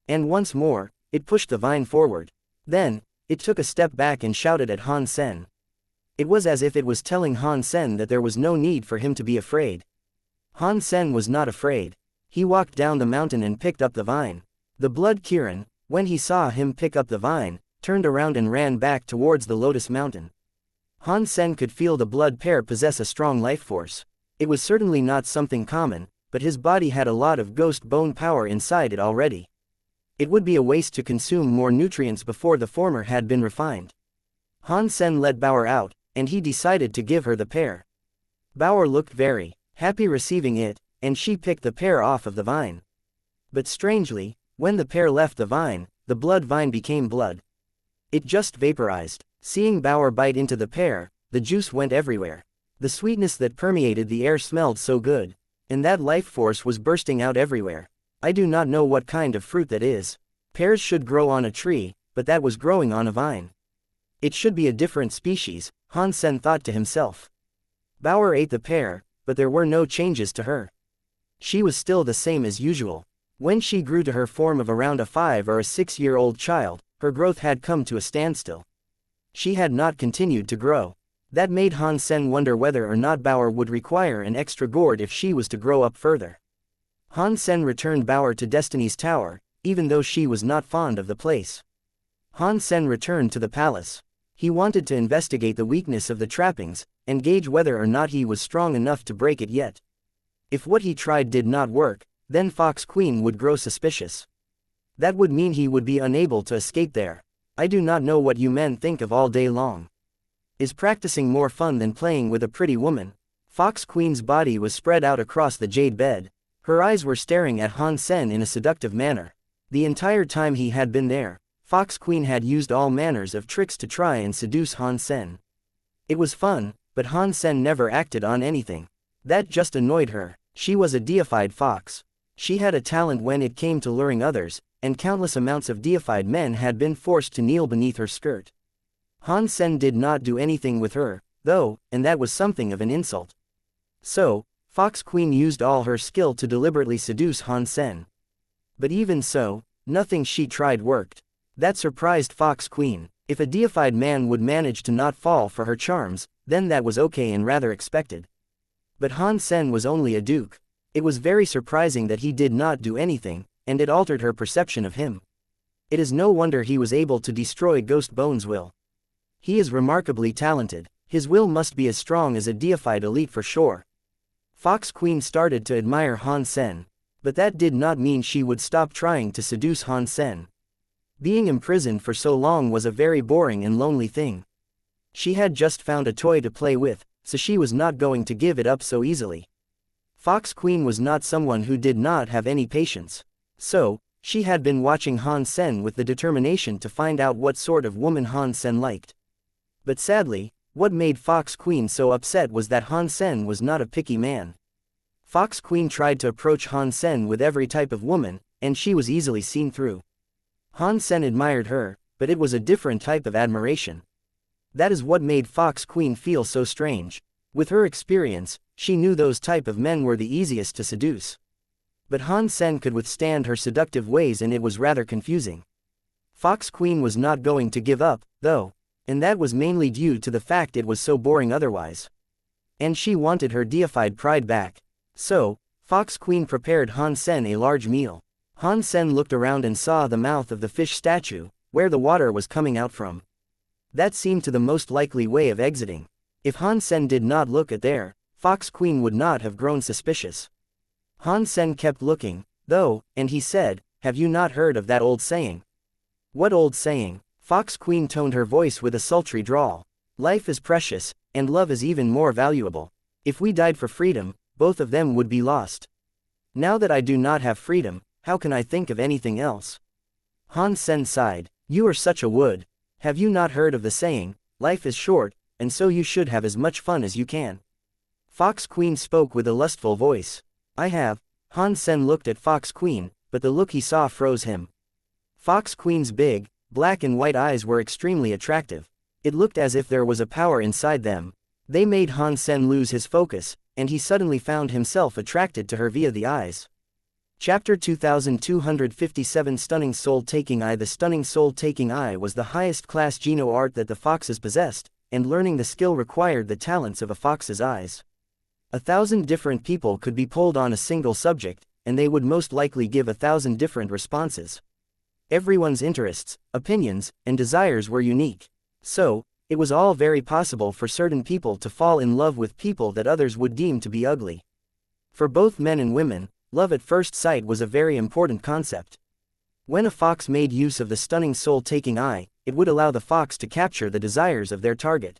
And once more, it pushed the vine forward. Then, it took a step back and shouted at Han Sen. It was as if it was telling Han Sen that there was no need for him to be afraid. Han Sen was not afraid. He walked down the mountain and picked up the vine. The blood Kirin, when he saw him pick up the vine, turned around and ran back towards the Lotus Mountain. Han Sen could feel the blood pear possess a strong life force. It was certainly not something common, but his body had a lot of ghost bone power inside it already. It would be a waste to consume more nutrients before the former had been refined. Han Sen let Bauer out, and he decided to give her the pear. Bauer looked very happy receiving it, and she picked the pear off of the vine. But strangely, when the pear left the vine, the blood vine became blood. It just vaporized. Seeing Bauer bite into the pear, the juice went everywhere. The sweetness that permeated the air smelled so good, and that life force was bursting out everywhere. I do not know what kind of fruit that is. Pears should grow on a tree, but that was growing on a vine. It should be a different species, Han Sen thought to himself. Bauer ate the pear, but there were no changes to her. She was still the same as usual. When she grew to her form of around a 5 or a 6-year-old child, her growth had come to a standstill. She had not continued to grow. That made Han Sen wonder whether or not Bauer would require an extra gourd if she was to grow up further. Han Sen returned Bauer to Destiny's Tower, even though she was not fond of the place. Han Sen returned to the palace. He wanted to investigate the weakness of the trappings, and gauge whether or not he was strong enough to break it yet. If what he tried did not work, then Fox Queen would grow suspicious. That would mean he would be unable to escape there. I do not know what you men think of all day long. Is practicing more fun than playing with a pretty woman? Fox Queen's body was spread out across the jade bed. Her eyes were staring at Han Sen in a seductive manner. The entire time he had been there, Fox Queen had used all manners of tricks to try and seduce Han Sen. It was fun, but Han Sen never acted on anything. That just annoyed her. She was a deified fox. She had a talent when it came to luring others, and countless amounts of deified men had been forced to kneel beneath her skirt. Han Sen did not do anything with her, though, and that was something of an insult. So, Fox Queen used all her skill to deliberately seduce Han Sen. But even so, nothing she tried worked. That surprised Fox Queen. If a deified man would manage to not fall for her charms, then that was okay and rather expected. But Han Sen was only a duke. It was very surprising that he did not do anything, and it altered her perception of him. It is no wonder he was able to destroy Ghost Bone's will. He is remarkably talented. His will must be as strong as a deified elite for sure. Fox Queen started to admire Han Sen. But that did not mean she would stop trying to seduce Han Sen. Being imprisoned for so long was a very boring and lonely thing. She had just found a toy to play with, so she was not going to give it up so easily. Fox Queen was not someone who did not have any patience. So, she had been watching Han Sen with the determination to find out what sort of woman Han Sen liked. But sadly, what made Fox Queen so upset was that Han Sen was not a picky man. Fox Queen tried to approach Han Sen with every type of woman, and she was easily seen through. Han Sen admired her, but it was a different type of admiration. That is what made Fox Queen feel so strange. With her experience, she knew those type of men were the easiest to seduce. But Han Sen could withstand her seductive ways, and it was rather confusing. Fox Queen was not going to give up, though, and that was mainly due to the fact it was so boring otherwise. And she wanted her deified pride back. So, Fox Queen prepared Han Sen a large meal. Han Sen looked around and saw the mouth of the fish statue, where the water was coming out from. That seemed to the most likely way of exiting. If Han Sen did not look at there, Fox Queen would not have grown suspicious. Han Sen kept looking, though, and he said, "Have you not heard of that old saying?" "What old saying?" Fox Queen toned her voice with a sultry drawl. "Life is precious, and love is even more valuable. If we died for freedom, both of them would be lost. Now that I do not have freedom, how can I think of anything else?" Han Sen sighed. "You are such a wood. Have you not heard of the saying, life is short, and so you should have as much fun as you can?" Fox Queen spoke with a lustful voice. "I have." Han Sen looked at Fox Queen, but the look he saw froze him. Fox Queen's big, black and white eyes were extremely attractive. It looked as if there was a power inside them. They made Han Sen lose his focus, and he suddenly found himself attracted to her via the eyes. Chapter 2257 Stunning Soul-Taking Eye. The Stunning Soul-Taking Eye was the highest class Geno art that the foxes possessed, and learning the skill required the talents of a fox's eyes. 1,000 different people could be polled on a single subject, and they would most likely give 1,000 different responses. Everyone's interests, opinions, and desires were unique. So, it was all very possible for certain people to fall in love with people that others would deem to be ugly. For both men and women, love at first sight was a very important concept. When a fox made use of the stunning soul-taking eye, it would allow the fox to capture the desires of their target.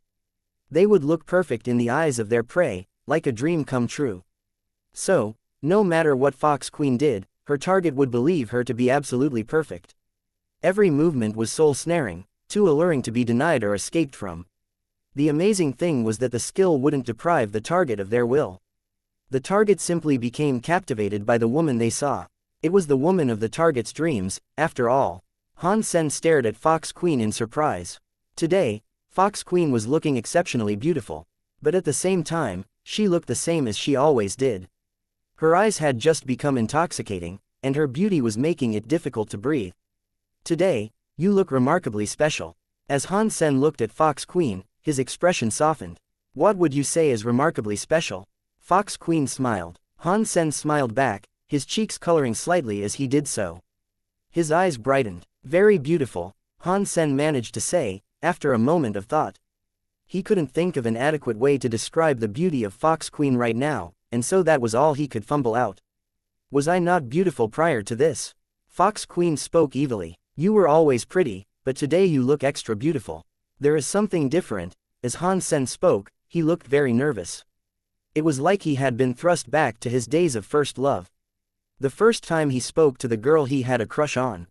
They would look perfect in the eyes of their prey, like a dream come true. So, no matter what Fox Queen did, her target would believe her to be absolutely perfect. Every movement was soul-snaring, too alluring to be denied or escaped from. The amazing thing was that the skill wouldn't deprive the target of their will. The target simply became captivated by the woman they saw. It was the woman of the target's dreams, after all. Han Sen stared at Fox Queen in surprise. Today, Fox Queen was looking exceptionally beautiful. But at the same time, she looked the same as she always did. Her eyes had just become intoxicating, and her beauty was making it difficult to breathe. "Today, you look remarkably special." As Han Sen looked at Fox Queen, his expression softened. "What would you say is remarkably special?" Fox Queen smiled. Han Sen smiled back, his cheeks coloring slightly as he did so. His eyes brightened. "Very beautiful," Han Sen managed to say, after a moment of thought. He couldn't think of an adequate way to describe the beauty of Fox Queen right now, and so that was all he could fumble out. "Was I not beautiful prior to this?" Fox Queen spoke evilly. "You were always pretty, but today you look extra beautiful. There is something different." As Han Sen spoke, he looked very nervous. It was like he had been thrust back to his days of first love. The first time he spoke to the girl he had a crush on.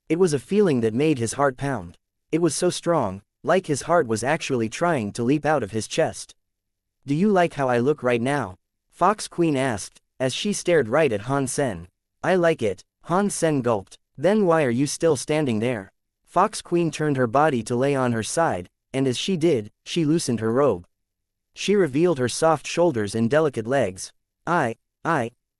It was a feeling that made his heart pound. It was so strong, like his heart was actually trying to leap out of his chest. "Do you like how I look right now?" Fox Queen asked, as she stared right at Han Sen. "I like it." Han Sen gulped. "Then why are you still standing there?" Fox Queen turned her body to lay on her side, and as she did, she loosened her robe. She revealed her soft shoulders and delicate legs. I.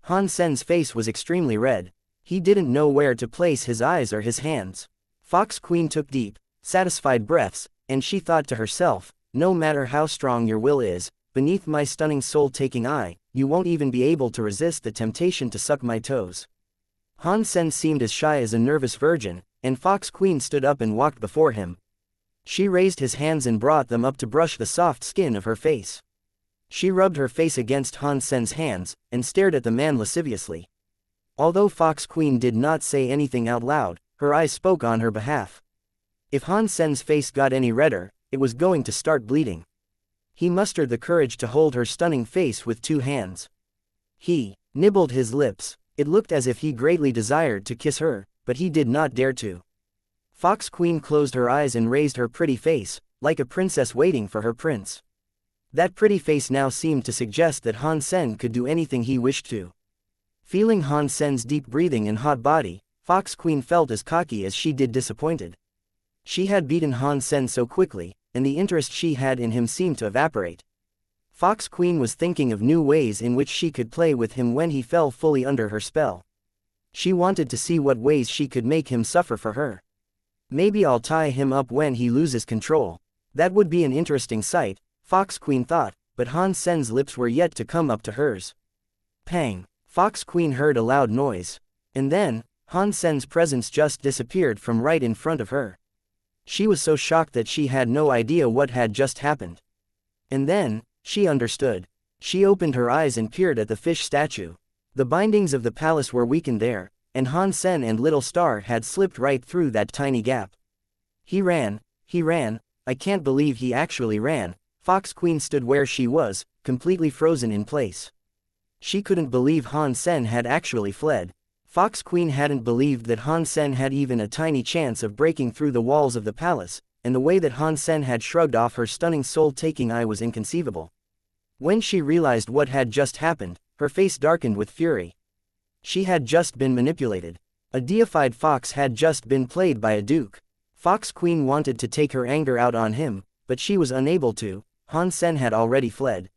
Han Sen's face was extremely red. He didn't know where to place his eyes or his hands. Fox Queen took deep, satisfied breaths, and she thought to herself, "No matter how strong your will is, beneath my stunning soul-taking eye, you won't even be able to resist the temptation to suck my toes." Han Sen seemed as shy as a nervous virgin, and Fox Queen stood up and walked before him. She raised his hands and brought them up to brush the soft skin of her face. She rubbed her face against Han Sen's hands, and stared at the man lasciviously. Although Fox Queen did not say anything out loud, her eyes spoke on her behalf. If Han Sen's face got any redder, it was going to start bleeding. He mustered the courage to hold her stunning face with 2 hands. He nibbled his lips. It looked as if he greatly desired to kiss her, but he did not dare to. Fox Queen closed her eyes and raised her pretty face, like a princess waiting for her prince. That pretty face now seemed to suggest that Han Sen could do anything he wished to. Feeling Han Sen's deep breathing and hot body, Fox Queen felt as cocky as she did disappointed. She had beaten Han Sen so quickly, and the interest she had in him seemed to evaporate. Fox Queen was thinking of new ways in which she could play with him when he fell fully under her spell. She wanted to see what ways she could make him suffer for her. Maybe I'll tie him up when he loses control. That would be an interesting sight, Fox Queen thought, but Han Sen's lips were yet to come up to hers. Pang! Fox Queen heard a loud noise. And then, Han Sen's presence just disappeared from right in front of her. She was so shocked that she had no idea what had just happened. And then, she understood. She opened her eyes and peered at the fish statue. The bindings of the palace were weakened there, and Han Sen and Little Star had slipped right through that tiny gap. He ran, I can't believe he actually ran. Fox Queen stood where she was, completely frozen in place. She couldn't believe Han Sen had actually fled. Fox Queen hadn't believed that Han Sen had even a tiny chance of breaking through the walls of the palace, and the way that Han Sen had shrugged off her stunning soul-taking eye was inconceivable. When she realized what had just happened, her face darkened with fury. She had just been manipulated. A deified fox had just been played by a duke. Fox Queen wanted to take her anger out on him, but she was unable to. Han Sen had already fled.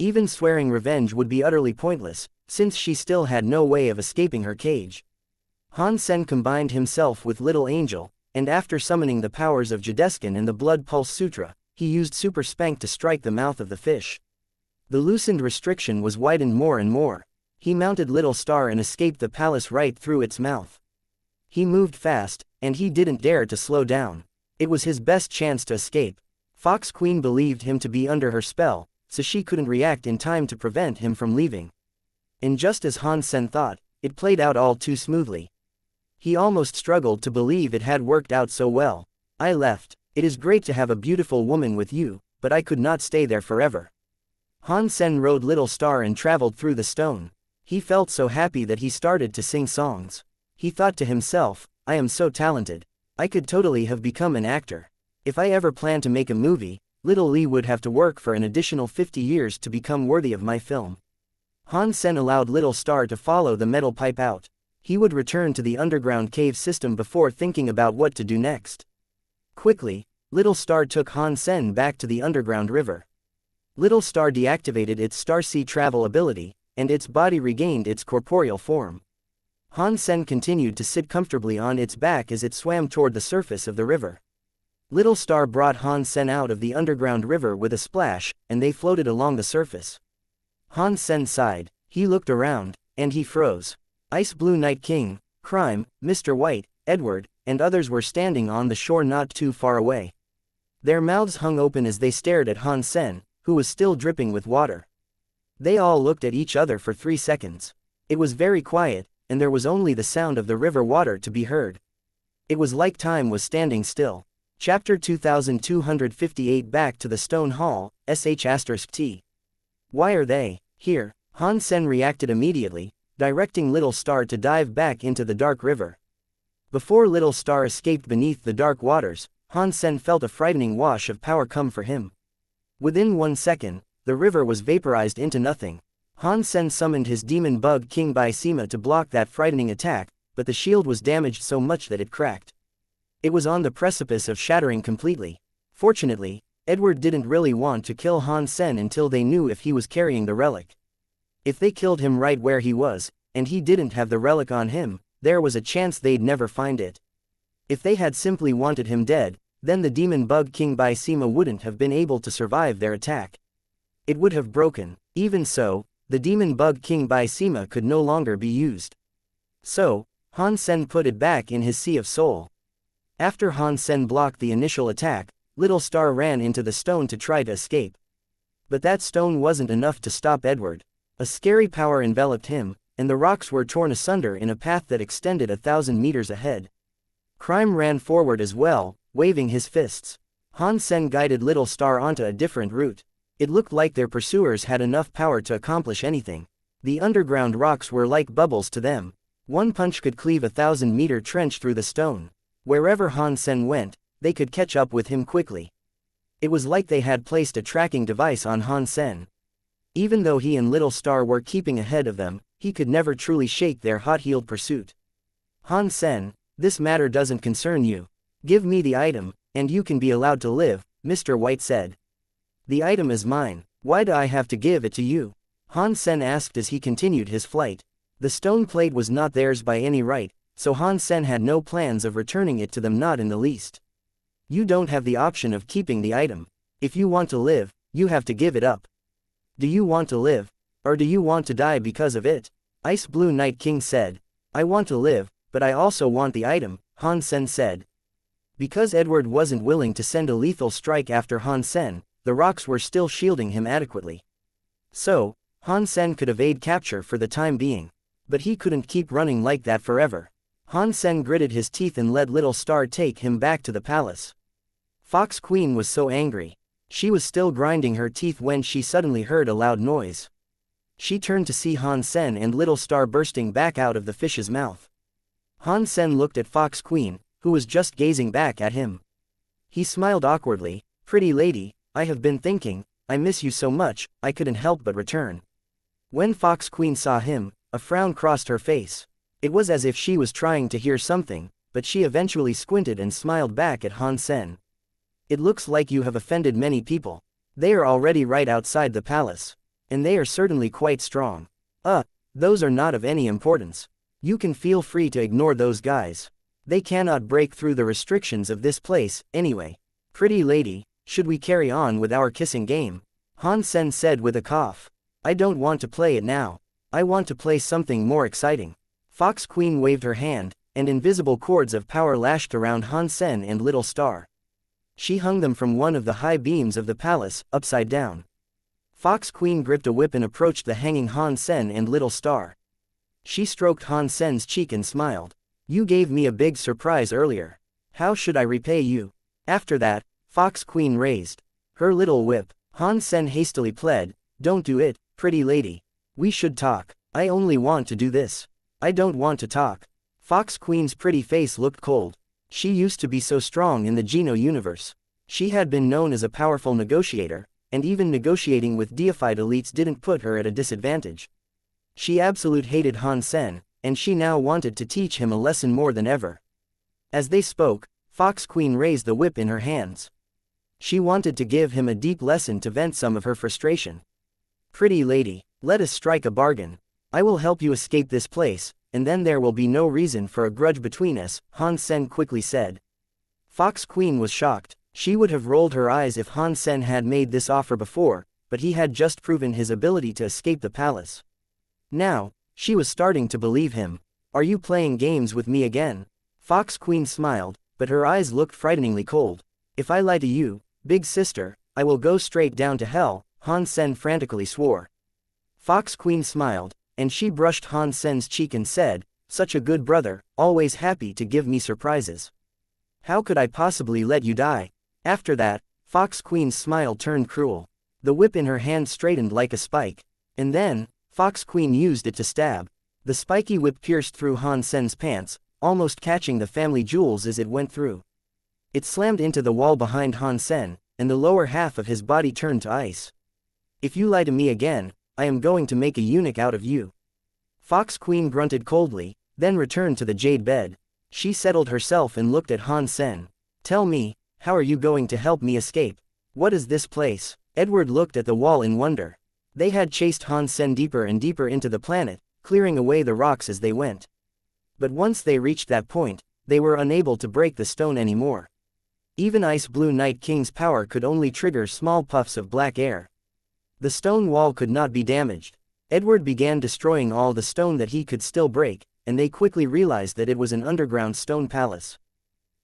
Even swearing revenge would be utterly pointless, since she still had no way of escaping her cage. Han Sen combined himself with Little Angel, and after summoning the powers of Jadeskin and the Blood Pulse Sutra, he used Super Spank to strike the mouth of the fish. The loosened restriction was widened more and more. He mounted Little Star and escaped the palace right through its mouth. He moved fast, and he didn't dare to slow down. It was his best chance to escape. Fox Queen believed him to be under her spell, so she couldn't react in time to prevent him from leaving. And just as Han Sen thought, it played out all too smoothly. He almost struggled to believe it had worked out so well. I left. It is great to have a beautiful woman with you, but I could not stay there forever. Han Sen rode Little Star and traveled through the stone. He felt so happy that he started to sing songs. He thought to himself, I am so talented. I could totally have become an actor. If I ever planned to make a movie, Little Lee would have to work for an additional 50 years to become worthy of my film. Han Sen allowed Little Star to follow the metal pipe out. He would return to the underground cave system before thinking about what to do next. Quickly, Little Star took Han Sen back to the underground river. Little Star deactivated its Starsea travel ability, and its body regained its corporeal form. Han Sen continued to sit comfortably on its back as it swam toward the surface of the river. Little Star brought Han Sen out of the underground river with a splash, and they floated along the surface. Han Sen sighed. He looked around, and he froze. Ice Blue Night King, Crime, Mr. White, Edward, and others were standing on the shore not too far away. Their mouths hung open as they stared at Han Sen, who was still dripping with water. They all looked at each other for 3 seconds. It was very quiet, and there was only the sound of the river water to be heard. It was like time was standing still. Chapter 2258 Back to the Stone Hall, *T. Why are they here? Han Sen reacted immediately, directing Little Star to dive back into the dark river. Before Little Star escaped beneath the dark waters, Han Sen felt a frightening wash of power come for him. Within 1 second, the river was vaporized into nothing. Han Sen summoned his demon bug Qin Bai to block that frightening attack, but the shield was damaged so much that it cracked. It was on the precipice of shattering completely. Fortunately, Edward didn't really want to kill Han Sen until they knew if he was carrying the relic. If they killed him right where he was, and he didn't have the relic on him, there was a chance they'd never find it. If they had simply wanted him dead, then the demon bug Qin Bai wouldn't have been able to survive their attack. It would have broken. Even so, the demon bug Qin Bai could no longer be used. So, Han Sen put it back in his Sea of Soul. After Han Sen blocked the initial attack, Little Star ran into the stone to try to escape. But that stone wasn't enough to stop Edward. A scary power enveloped him, and the rocks were torn asunder in a path that extended 1,000 meters ahead. Crime ran forward as well, waving his fists. Han Sen guided Little Star onto a different route. It looked like their pursuers had enough power to accomplish anything. The underground rocks were like bubbles to them. One punch could cleave 1,000-meter trench through the stone. Wherever Han Sen went, they could catch up with him quickly. It was like they had placed a tracking device on Han Sen. Even though he and Little Star were keeping ahead of them, he could never truly shake their hot-heeled pursuit. Han Sen, this matter doesn't concern you. Give me the item, and you can be allowed to live, Mr. White said. The item is mine. Why do I have to give it to you? Han Sen asked as he continued his flight. The stone plate was not theirs by any right, so Han Sen had no plans of returning it to them, not in the least. You don't have the option of keeping the item. If you want to live, you have to give it up. Do you want to live? Or do you want to die because of it? Ice Blue Night King said. I want to live, but I also want the item, Han Sen said. Because Edward wasn't willing to send a lethal strike after Han Sen, the rocks were still shielding him adequately. So, Han Sen could evade capture for the time being. But he couldn't keep running like that forever. Han Sen gritted his teeth and let Little Star take him back to the palace. Fox Queen was so angry. She was still grinding her teeth when she suddenly heard a loud noise. She turned to see Han Sen and Little Star bursting back out of the fish's mouth. Han Sen looked at Fox Queen, who was just gazing back at him. He smiled awkwardly. Pretty lady, I have been thinking, I miss you so much, I couldn't help but return. When Fox Queen saw him, a frown crossed her face. It was as if she was trying to hear something, but she eventually squinted and smiled back at Han Sen. It looks like you have offended many people. They are already right outside the palace. And they are certainly quite strong. Those are not of any importance. You can feel free to ignore those guys. They cannot break through the restrictions of this place, anyway. Pretty lady, should we carry on with our kissing game? Han Sen said with a cough. I don't want to play it now. I want to play something more exciting. Fox Queen waved her hand, and invisible cords of power lashed around Han Sen and Little Star. She hung them from one of the high beams of the palace, upside down. Fox Queen gripped a whip and approached the hanging Han Sen and Little Star. She stroked Han Sen's cheek and smiled. You gave me a big surprise earlier. How should I repay you? After that, Fox Queen raised her little whip. Han Sen hastily pled, Don't do it, pretty lady. We should talk. I only want to do this. I don't want to talk. Fox Queen's pretty face looked cold. She used to be so strong in the Geno universe. She had been known as a powerful negotiator, and even negotiating with deified elites didn't put her at a disadvantage. She absolutely hated Han Sen, and she now wanted to teach him a lesson more than ever. As they spoke, Fox Queen raised the whip in her hands. She wanted to give him a deep lesson to vent some of her frustration. Pretty lady, let us strike a bargain. I will help you escape this place, and then there will be no reason for a grudge between us, Han Sen quickly said. Fox Queen was shocked. She would have rolled her eyes if Han Sen had made this offer before, but he had just proven his ability to escape the palace. Now, she was starting to believe him. Are you playing games with me again? Fox Queen smiled, but her eyes looked frighteningly cold. If I lie to you, big sister, I will go straight down to hell, Han Sen frantically swore. Fox Queen smiled, and she brushed Han Sen's cheek and said, Such a good brother, always happy to give me surprises. How could I possibly let you die? After that, Fox Queen's smile turned cruel. The whip in her hand straightened like a spike. And then, Fox Queen used it to stab. The spiky whip pierced through Han Sen's pants, almost catching the family jewels as it went through. It slammed into the wall behind Han Sen, and the lower half of his body turned to ice. If you lie to me again, I am going to make a eunuch out of you. Fox Queen grunted coldly, then returned to the jade bed. She settled herself and looked at Han Sen. Tell me, how are you going to help me escape? What is this place? Edward looked at the wall in wonder. They had chased Han Sen deeper and deeper into the planet, clearing away the rocks as they went. But once they reached that point, they were unable to break the stone anymore. Even Ice Blue Night King's power could only trigger small puffs of black air. The stone wall could not be damaged. Edward began destroying all the stone that he could still break, and they quickly realized that it was an underground stone palace.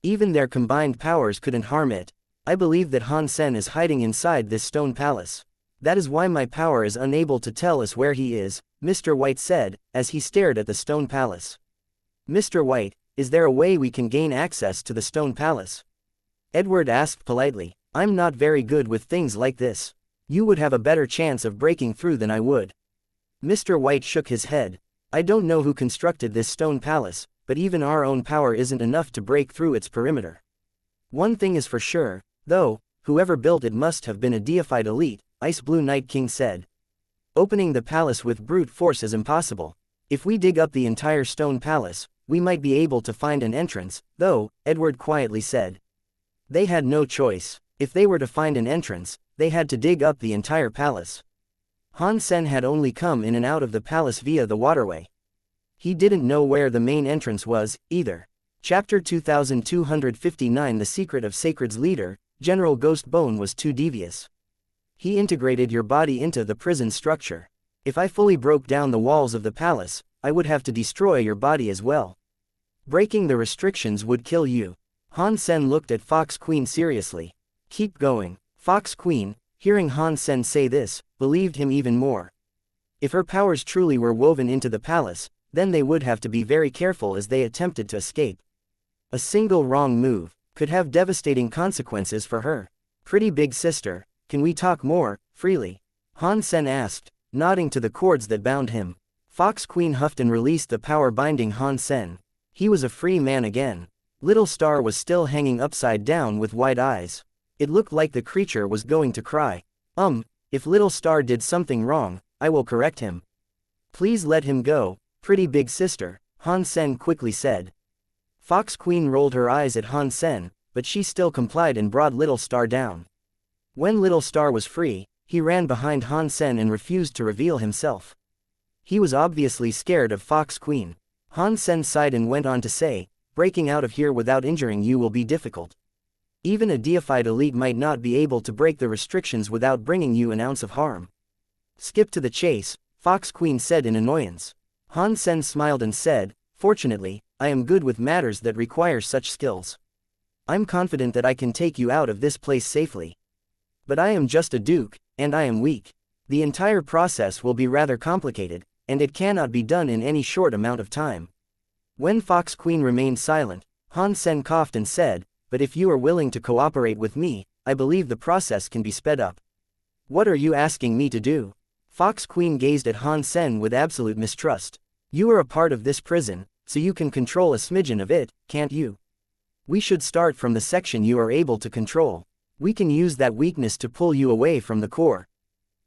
Even their combined powers couldn't harm it. I believe that Han Sen is hiding inside this stone palace. That is why my power is unable to tell us where he is, Mr. White said, as he stared at the stone palace. Mr. White, is there a way we can gain access to the stone palace? Edward asked politely. I'm not very good with things like this. You would have a better chance of breaking through than I would. Mr. White shook his head. I don't know who constructed this stone palace, but even our own power isn't enough to break through its perimeter. One thing is for sure, though, whoever built it must have been a deified elite, Ice Blue Night King said. Opening the palace with brute force is impossible. If we dig up the entire stone palace, we might be able to find an entrance, though, Edward quietly said. They had no choice. If they were to find an entrance, They had to dig up the entire palace. Han Sen had only come in and out of the palace via the waterway. He didn't know where the main entrance was, either. Chapter 2259 The Secret of Sacred's Leader. General Ghost Bone was too devious. He integrated your body into the prison structure. If I fully broke down the walls of the palace, I would have to destroy your body as well. Breaking the restrictions would kill you. Han Sen looked at Fox Queen seriously. Keep going. Fox Queen, hearing Han Sen say this, believed him even more. If her powers truly were woven into the palace, then they would have to be very careful as they attempted to escape. A single wrong move could have devastating consequences for her. Pretty big sister, can we talk more freely? Han Sen asked, nodding to the cords that bound him. Fox Queen huffed and released the power binding Han Sen. He was a free man again. Little Star was still hanging upside down with wide eyes. It looked like the creature was going to cry. If Little Star did something wrong, I will correct him. Please let him go, pretty big sister, Han Sen quickly said. Fox Queen rolled her eyes at Han Sen, but she still complied and brought Little Star down. When Little Star was free, he ran behind Han Sen and refused to reveal himself. He was obviously scared of Fox Queen. Han Sen sighed and went on to say, breaking out of here without injuring you will be difficult. Even a deified elite might not be able to break the restrictions without bringing you an ounce of harm. Skip to the chase, Fox Queen said in annoyance. Han Sen smiled and said, fortunately, I am good with matters that require such skills. I'm confident that I can take you out of this place safely. But I am just a duke, and I am weak. The entire process will be rather complicated, and it cannot be done in any short amount of time. When Fox Queen remained silent, Han Sen coughed and said, but if you are willing to cooperate with me, I believe the process can be sped up. What are you asking me to do? Fox Queen gazed at Han Sen with absolute mistrust. You are a part of this prison, so you can control a smidgen of it, can't you? We should start from the section you are able to control. We can use that weakness to pull you away from the core.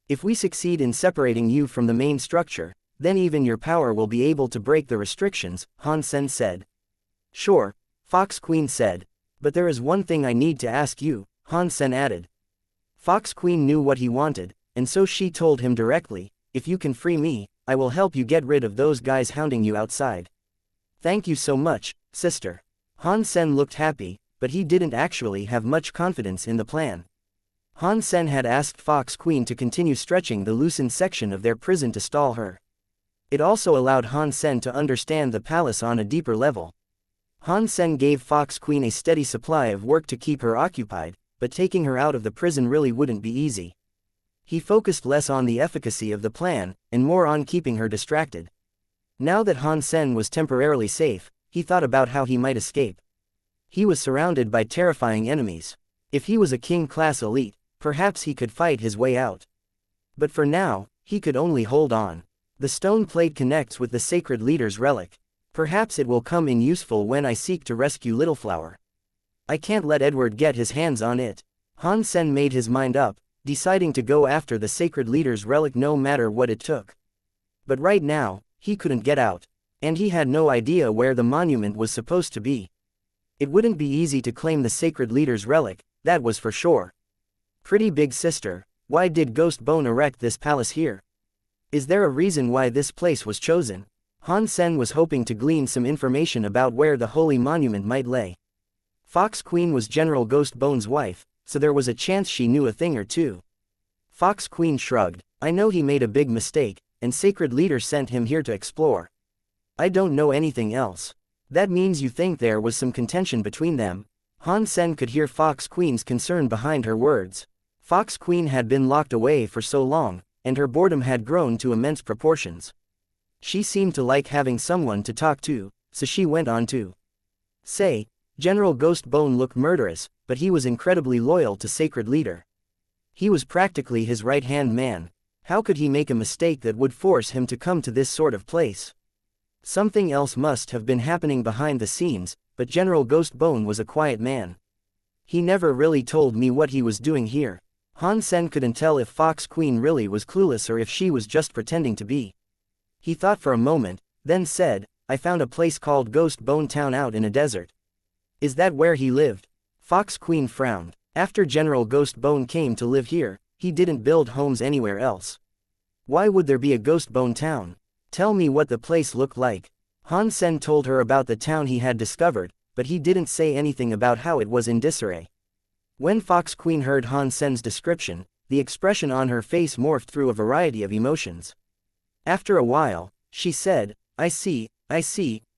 If we succeed in separating you from the main structure, then even your power will be able to break the restrictions, Han Sen said. Sure, Fox Queen said. But there is one thing I need to ask you, Han Sen added. Fox Queen knew what he wanted, and so she told him directly, if you can free me, I will help you get rid of those guys hounding you outside. Thank you so much, sister. Han Sen looked happy, but he didn't actually have much confidence in the plan. Han Sen had asked Fox Queen to continue stretching the loosened section of their prison to stall her. It also allowed Han Sen to understand the palace on a deeper level. Han Sen gave Fox Queen a steady supply of work to keep her occupied, but taking her out of the prison really wouldn't be easy. He focused less on the efficacy of the plan, and more on keeping her distracted. Now that Han Sen was temporarily safe, he thought about how he might escape. He was surrounded by terrifying enemies. If he was a king-class elite, perhaps he could fight his way out. But for now, he could only hold on. The stone plate connects with the sacred leader's relic. Perhaps it will come in useful when I seek to rescue Little Flower. I can't let Edward get his hands on it. Han Sen made his mind up, deciding to go after the sacred leader's relic no matter what it took. But right now, he couldn't get out. And he had no idea where the monument was supposed to be. It wouldn't be easy to claim the sacred leader's relic, that was for sure. Pretty big sister, why did Ghost Bone erect this palace here? Is there a reason why this place was chosen? Han Sen was hoping to glean some information about where the holy monument might lay. Fox Queen was General Ghost Bone's wife, so there was a chance she knew a thing or two. Fox Queen shrugged. I know he made a big mistake, and Sacred Leader sent him here to explore. I don't know anything else. That means you think there was some contention between them? Han Sen could hear Fox Queen's concern behind her words. Fox Queen had been locked away for so long, and her boredom had grown to immense proportions. She seemed to like having someone to talk to, so she went on to say, General Ghost Bone looked murderous, but he was incredibly loyal to Sacred Leader. He was practically his right-hand man. How could he make a mistake that would force him to come to this sort of place? Something else must have been happening behind the scenes, but General Ghost Bone was a quiet man. He never really told me what he was doing here. Han Sen couldn't tell if Fox Queen really was clueless or if she was just pretending to be. He thought for a moment, then said, I found a place called Ghost Bone Town out in a desert. Is that where he lived? Fox Queen frowned. After General Ghost Bone came to live here, he didn't build homes anywhere else. Why would there be a Ghost Bone town? Tell me what the place looked like. Han Sen told her about the town he had discovered, but he didn't say anything about how it was in disarray. When Fox Queen heard Han Sen's description, the expression on her face morphed through a variety of emotions. After a while, she said, I see,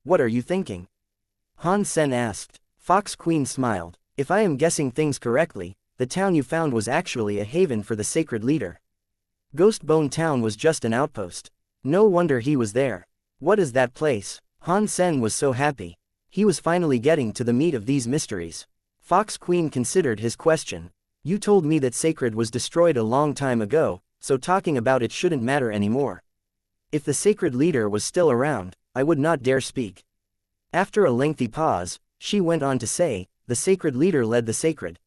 what are you thinking? Han Sen asked. Fox Queen smiled. If I am guessing things correctly, the town you found was actually a haven for the sacred leader. Ghost Bone Town was just an outpost. No wonder he was there. What is that place? Han Sen was so happy. He was finally getting to the meat of these mysteries. Fox Queen considered his question. You told me that sacred was destroyed a long time ago, so talking about it shouldn't matter anymore. If the sacred leader was still around, I would not dare speak. After a lengthy pause, she went on to say, the sacred leader led the sacred.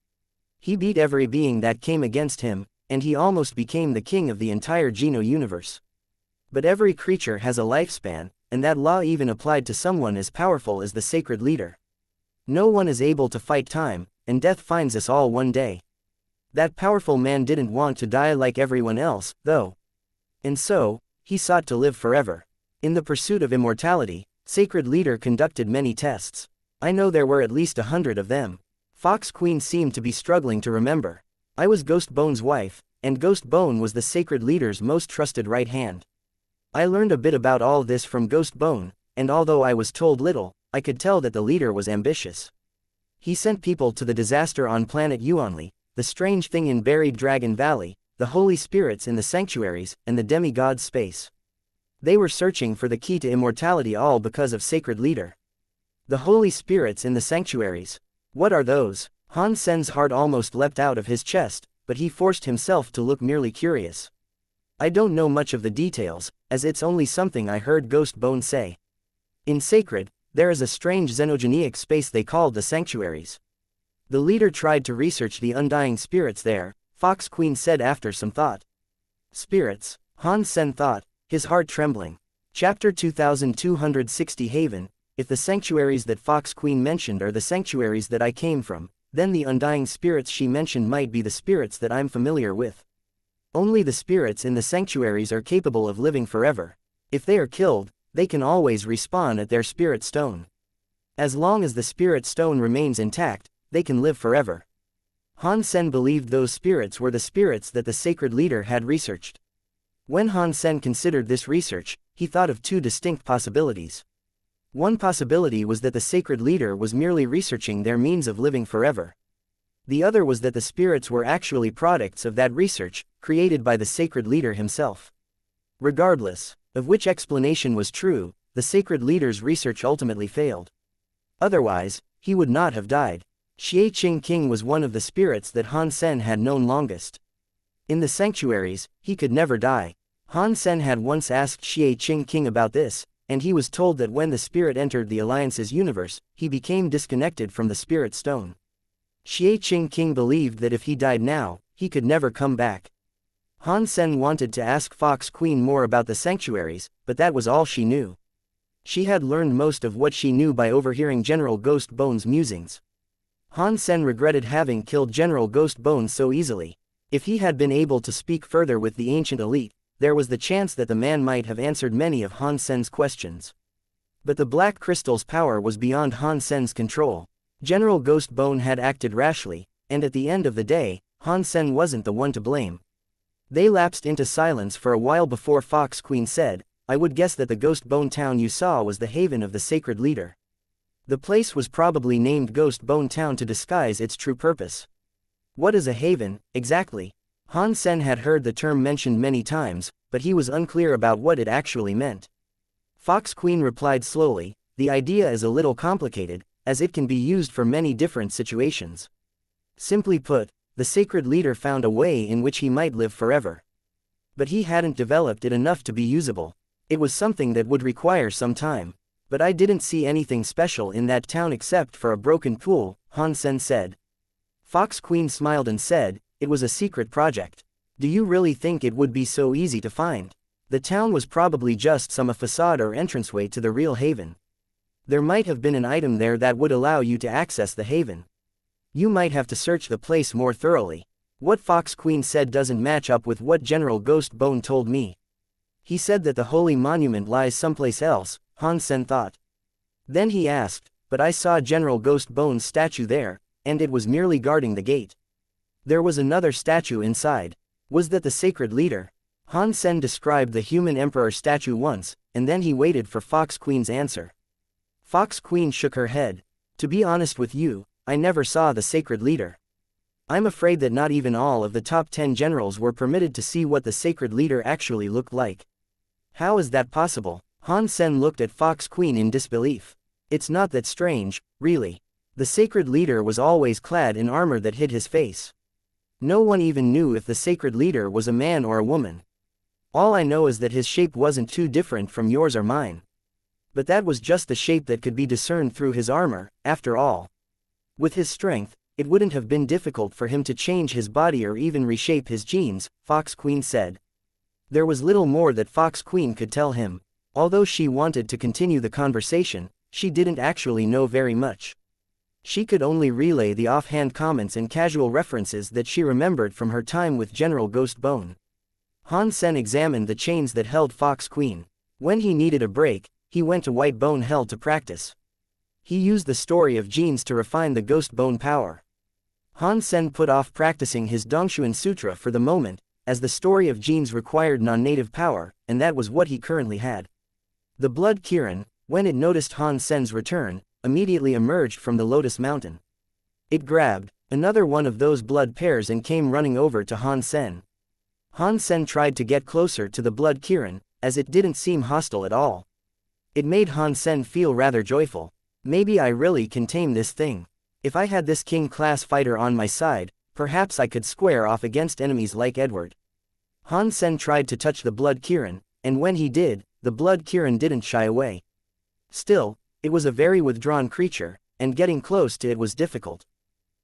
He beat every being that came against him, and he almost became the king of the entire Geno universe. But every creature has a lifespan, and that law even applied to someone as powerful as the sacred leader. No one is able to fight time, and death finds us all one day. That powerful man didn't want to die like everyone else, though. And so, he sought to live forever. In the pursuit of immortality, sacred leader conducted many tests. I know there were at least 100 of them. Fox Queen seemed to be struggling to remember. I was Ghost Bone's wife, and Ghost Bone was the sacred leader's most trusted right hand. I learned a bit about all this from Ghost Bone, and although I was told little, I could tell that the leader was ambitious. He sent people to the disaster on planet Yuanli, the strange thing in buried Dragon Valley, the holy spirits in the sanctuaries, and the demigod's space. They were searching for the key to immortality, all because of sacred leader. The holy spirits in the sanctuaries. What are those? Han Sen's heart almost leapt out of his chest, but he forced himself to look merely curious. I don't know much of the details, as it's only something I heard Ghost Bone say. In sacred, there is a strange xenogenic space they called the sanctuaries. The leader tried to research the undying spirits there, Fox Queen said after some thought. Spirits, Han Sen thought, his heart trembling. Chapter 2260 Haven. If the sanctuaries that Fox Queen mentioned are the sanctuaries that I came from, then the undying spirits she mentioned might be the spirits that I'm familiar with. Only the spirits in the sanctuaries are capable of living forever. If they are killed, they can always respawn at their spirit stone. As long as the spirit stone remains intact, they can live forever. Han Sen believed those spirits were the spirits that the sacred leader had researched. When Han Sen considered this research, he thought of two distinct possibilities. One possibility was that the sacred leader was merely researching their means of living forever. The other was that the spirits were actually products of that research, created by the sacred leader himself. Regardless of which explanation was true, the sacred leader's research ultimately failed. Otherwise, he would not have died. Xianxia was one of the spirits that Han Sen had known longest. In the sanctuaries, he could never die. Han Sen had once asked Xianxia about this, and he was told that when the spirit entered the Alliance's universe, he became disconnected from the spirit stone. Xianxia believed that if he died now, he could never come back. Han Sen wanted to ask Fox Queen more about the sanctuaries, but that was all she knew. She had learned most of what she knew by overhearing General Ghost Bone's musings. Han Sen regretted having killed General Ghost Bone so easily. If he had been able to speak further with the ancient elite, there was the chance that the man might have answered many of Han Sen's questions. But the Black Crystal's power was beyond Han Sen's control. General Ghost Bone had acted rashly, and at the end of the day, Han Sen wasn't the one to blame. They lapsed into silence for a while before Fox Queen said, I would guess that the Ghost Bone town you saw was the haven of the sacred leader. The place was probably named Ghost Bone Town to disguise its true purpose. What is a haven, exactly? Han Sen had heard the term mentioned many times, but he was unclear about what it actually meant. Fox Queen replied slowly, the idea is a little complicated, as it can be used for many different situations. Simply put, the sacred leader found a way in which he might live forever. But he hadn't developed it enough to be usable. It was something that would require some time. But I didn't see anything special in that town except for a broken pool, Han Sen said. Fox Queen smiled and said, it was a secret project. Do you really think it would be so easy to find? The town was probably just some facade or entranceway to the real haven. There might have been an item there that would allow you to access the haven. You might have to search the place more thoroughly. What Fox Queen said doesn't match up with what General Ghost Bone told me. He said that the holy monument lies someplace else, Han Sen thought. Then he asked, but I saw General Ghost Bone's statue there, and it was merely guarding the gate. There was another statue inside. Was that the sacred leader? Han Sen described the human emperor statue once, and then he waited for Fox Queen's answer. Fox Queen shook her head. To be honest with you, I never saw the sacred leader. I'm afraid that not even all of the top 10 generals were permitted to see what the sacred leader actually looked like. How is that possible? Han Sen looked at Fox Queen in disbelief. It's not that strange, really. The sacred leader was always clad in armor that hid his face. No one even knew if the sacred leader was a man or a woman. All I know is that his shape wasn't too different from yours or mine. But that was just the shape that could be discerned through his armor, after all. With his strength, it wouldn't have been difficult for him to change his body or even reshape his genes, Fox Queen said. There was little more that Fox Queen could tell him. Although she wanted to continue the conversation, she didn't actually know very much. She could only relay the offhand comments and casual references that she remembered from her time with General Ghost Bone. Han Sen examined the chains that held Fox Queen. When he needed a break, he went to White Bone Hell to practice. He used the story of genes to refine the Ghost Bone power. Han Sen put off practicing his Dongshuan Sutra for the moment, as the story of genes required non-native power, and that was what he currently had. The Blood Kirin, when it noticed Han Sen's return, immediately emerged from the Lotus Mountain. It grabbed another one of those blood pairs and came running over to Han Sen. Han Sen tried to get closer to the Blood Kirin, as it didn't seem hostile at all. It made Han Sen feel rather joyful. Maybe I really can tame this thing. If I had this king-class fighter on my side, perhaps I could square off against enemies like Edward. Han Sen tried to touch the Blood Kirin, and when he did, the Blood Kirin didn't shy away. Still, it was a very withdrawn creature, and getting close to it was difficult.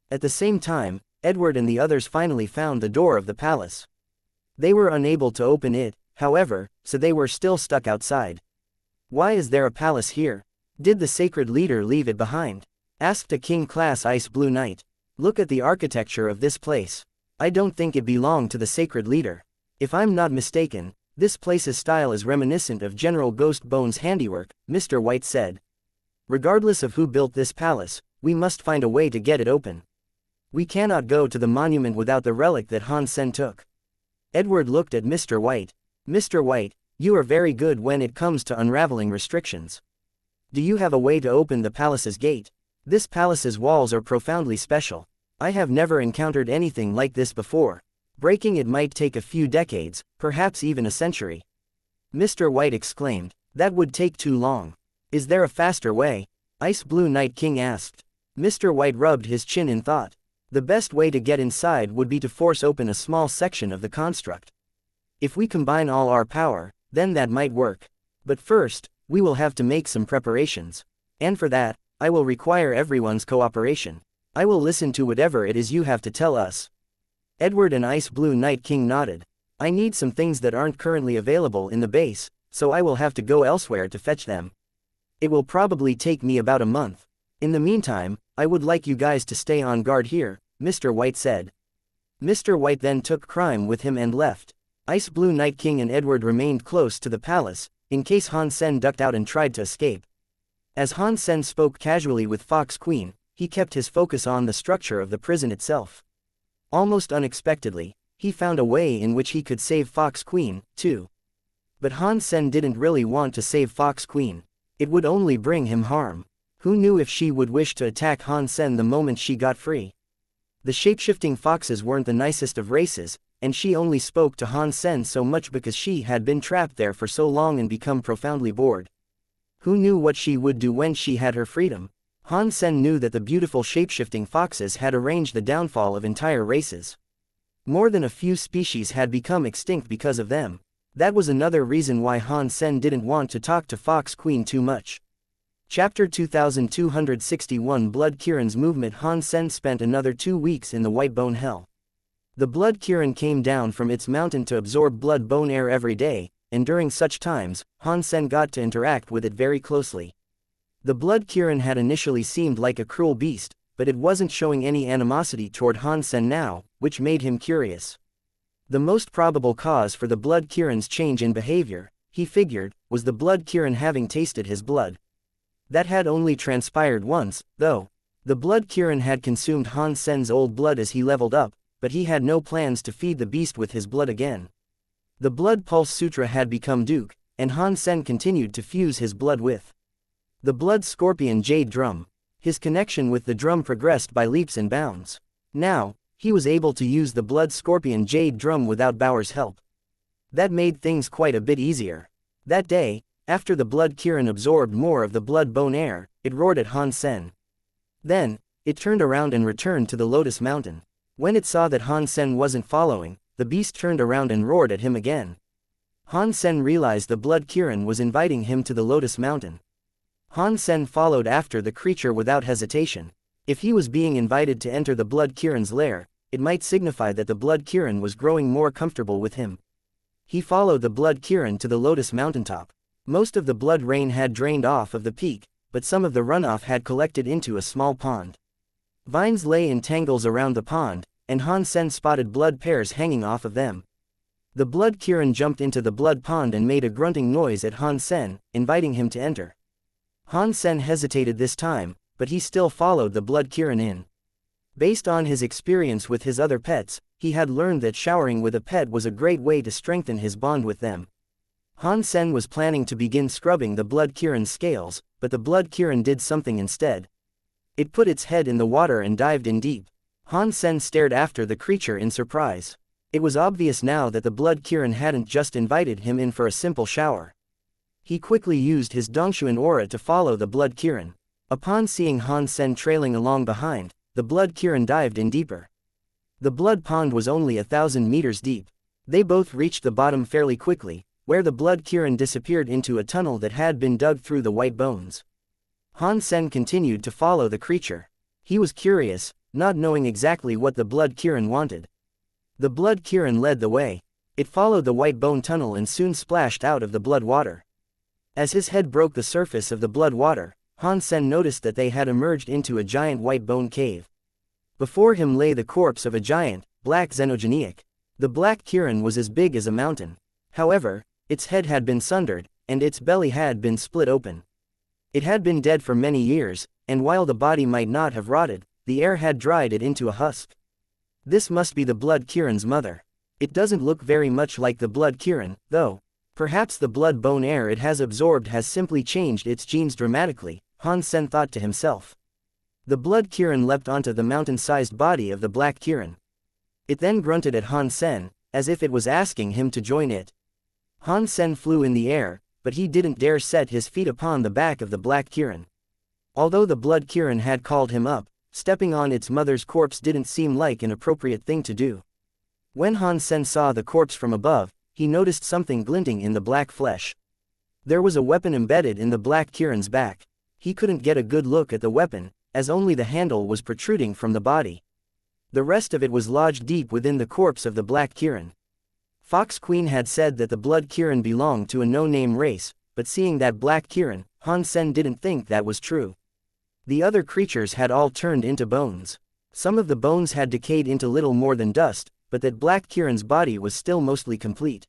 At the same time, Edward and the others finally found the door of the palace. They were unable to open it, however, so they were still stuck outside. Why is there a palace here? Did the sacred leader leave it behind? Asked a king-class ice blue knight. Look at the architecture of this place. I don't think it belonged to the sacred leader. If I'm not mistaken, this place's style is reminiscent of General Ghost Bone's handiwork, Mr. White said. Regardless of who built this palace, we must find a way to get it open. We cannot go to the monument without the relic that Han Sen took. Edward looked at Mr. White. Mr. White, you are very good when it comes to unraveling restrictions. Do you have a way to open the palace's gate? This palace's walls are profoundly special. I have never encountered anything like this before. Breaking it might take a few decades, perhaps even a century. Mr. White exclaimed. That would take too long. Is there a faster way? Ice Blue Night King asked. Mr. White rubbed his chin in thought. The best way to get inside would be to force open a small section of the construct. If we combine all our power, then that might work. But first, we will have to make some preparations. And for that, I will require everyone's cooperation. I will listen to whatever it is you have to tell us. Edward and Ice Blue Night King nodded. I need some things that aren't currently available in the base, so I will have to go elsewhere to fetch them. It will probably take me about a month. In the meantime, I would like you guys to stay on guard here, Mr. White said. Mr. White then took Crime with him and left. Ice Blue Night King and Edward remained close to the palace, in case Han Sen ducked out and tried to escape. As Han Sen spoke casually with Fox Queen, he kept his focus on the structure of the prison itself. Almost unexpectedly, he found a way in which he could save Fox Queen, too. But Han Sen didn't really want to save Fox Queen. It would only bring him harm. Who knew if she would wish to attack Han Sen the moment she got free? The shapeshifting foxes weren't the nicest of races, and she only spoke to Han Sen so much because she had been trapped there for so long and become profoundly bored. Who knew what she would do when she had her freedom? Han Sen knew that the beautiful shapeshifting foxes had arranged the downfall of entire races. More than a few species had become extinct because of them. That was another reason why Han Sen didn't want to talk to Fox Queen too much. Chapter 2261 Blood Kirin's Movement. Han Sen spent another 2 weeks in the White Bone Hell. The Blood Kirin came down from its mountain to absorb blood bone air every day, and during such times, Han Sen got to interact with it very closely. The Blood Kirin had initially seemed like a cruel beast, but it wasn't showing any animosity toward Han Sen now, which made him curious. The most probable cause for the Blood Kirin's change in behavior, he figured, was the Blood Kirin having tasted his blood. That had only transpired once, though. The Blood Kirin had consumed Han Sen's old blood as he leveled up, but he had no plans to feed the beast with his blood again. The Blood Pulse Sutra had become Duke, and Han Sen continued to fuse his blood with the Blood Scorpion Jade Drum. His connection with the drum progressed by leaps and bounds. Now, he was able to use the Blood Scorpion Jade Drum without Bauer's help. That made things quite a bit easier. That day, after the Blood Kirin absorbed more of the Blood Bone air, it roared at Han Sen. Then, it turned around and returned to the Lotus Mountain. When it saw that Han Sen wasn't following, the beast turned around and roared at him again. Han Sen realized the Blood Kirin was inviting him to the Lotus Mountain. Han Sen followed after the creature without hesitation. If he was being invited to enter the Blood Kirin's lair, it might signify that the Blood Kirin was growing more comfortable with him. He followed the Blood Kirin to the Lotus Mountaintop. Most of the blood rain had drained off of the peak, but some of the runoff had collected into a small pond. Vines lay in tangles around the pond, and Han Sen spotted blood pears hanging off of them. The Blood Kirin jumped into the blood pond and made a grunting noise at Han Sen, inviting him to enter. Han Sen hesitated this time, but he still followed the Blood Kirin in. Based on his experience with his other pets, he had learned that showering with a pet was a great way to strengthen his bond with them. Han Sen was planning to begin scrubbing the Blood Kirin's scales, but the Blood Kirin did something instead. It put its head in the water and dived in deep. Han Sen stared after the creature in surprise. It was obvious now that the Blood Kirin hadn't just invited him in for a simple shower. He quickly used his Dongshuan aura to follow the Blood Kirin. Upon seeing Han Sen trailing along behind, the Blood Kirin dived in deeper. The blood pond was only 1,000 meters deep. They both reached the bottom fairly quickly, where the Blood Kirin disappeared into a tunnel that had been dug through the white bones. Han Sen continued to follow the creature. He was curious, not knowing exactly what the Blood Kirin wanted. The Blood Kirin led the way. It followed the white bone tunnel and soon splashed out of the blood water. As his head broke the surface of the blood water, Han Sen noticed that they had emerged into a giant white bone cave. Before him lay the corpse of a giant, black xenogeniac. The Black Kirin was as big as a mountain. However, its head had been sundered, and its belly had been split open. It had been dead for many years, and while the body might not have rotted, the air had dried it into a husk. This must be the Blood Kirin's mother. It doesn't look very much like the Blood Kirin, though. Perhaps the blood bone air it has absorbed has simply changed its genes dramatically, Han Sen thought to himself. The Blood Kirin leapt onto the mountain-sized body of the Black Kirin. It then grunted at Han Sen, as if it was asking him to join it. Han Sen flew in the air, but he didn't dare set his feet upon the back of the Black Kirin. Although the Blood Kirin had called him up, stepping on its mother's corpse didn't seem like an appropriate thing to do. When Han Sen saw the corpse from above, he noticed something glinting in the black flesh. There was a weapon embedded in the Black Kirin's back. He couldn't get a good look at the weapon, as only the handle was protruding from the body. The rest of it was lodged deep within the corpse of the Black Kirin. Fox Queen had said that the Blood Kirin belonged to a no-name race, but seeing that Black Kirin, Han Sen didn't think that was true. The other creatures had all turned into bones. Some of the bones had decayed into little more than dust, but that Black Kirin's body was still mostly complete.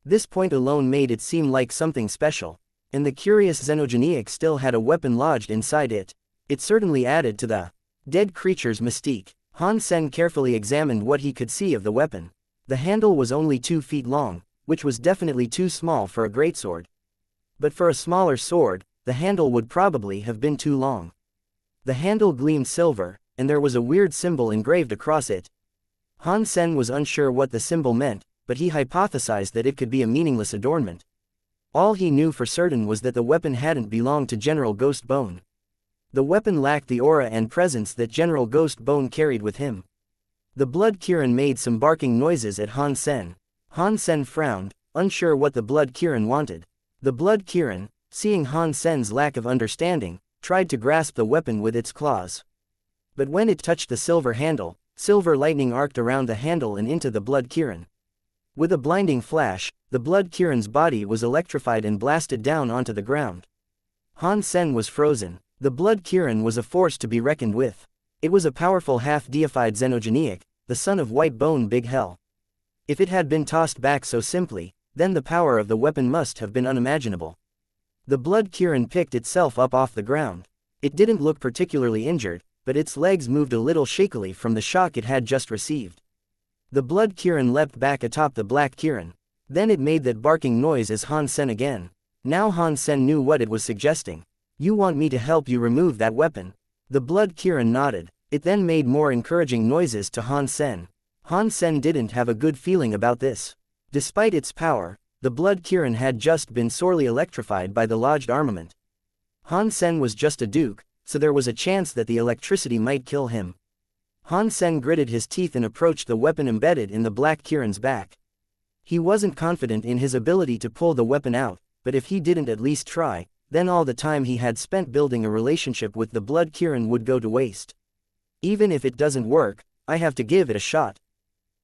This point alone made it seem like something special, and the curious xenogeniac still had a weapon lodged inside it. It certainly added to the dead creature's mystique. Han Sen carefully examined what he could see of the weapon. The handle was only 2 feet long, which was definitely too small for a greatsword. But for a smaller sword, the handle would probably have been too long. The handle gleamed silver, and there was a weird symbol engraved across it. Han Sen was unsure what the symbol meant, but he hypothesized that it could be a meaningless adornment. All he knew for certain was that the weapon hadn't belonged to General Ghost Bone. The weapon lacked the aura and presence that General Ghost Bone carried with him. The Blood Kirin made some barking noises at Han Sen. Han Sen frowned, unsure what the Blood Kirin wanted. The Blood Kirin, seeing Han Sen's lack of understanding, tried to grasp the weapon with its claws. But when it touched the silver handle, silver lightning arced around the handle and into the Blood Kirin. With a blinding flash, the Blood Kirin's body was electrified and blasted down onto the ground. Han Sen was frozen. The Blood Kirin was a force to be reckoned with. It was a powerful half-deified xenogeniac, the son of White Bone Big Hell. If it had been tossed back so simply, then the power of the weapon must have been unimaginable. The blood Kirin picked itself up off the ground. It didn't look particularly injured, but its legs moved a little shakily from the shock it had just received. The blood Kirin leapt back atop the black Kirin. Then it made that barking noise as Han Sen again. Now Han Sen knew what it was suggesting. You want me to help you remove that weapon? The blood Kirin nodded. It then made more encouraging noises to Han Sen. Han Sen didn't have a good feeling about this. Despite its power, the blood Kirin had just been sorely electrified by the lodged armament. Han Sen was just a duke, so there was a chance that the electricity might kill him. Han Sen gritted his teeth and approached the weapon embedded in the black Kirin's back. He wasn't confident in his ability to pull the weapon out, but if he didn't at least try, then all the time he had spent building a relationship with the blood Kirin would go to waste. Even if it doesn't work, I have to give it a shot.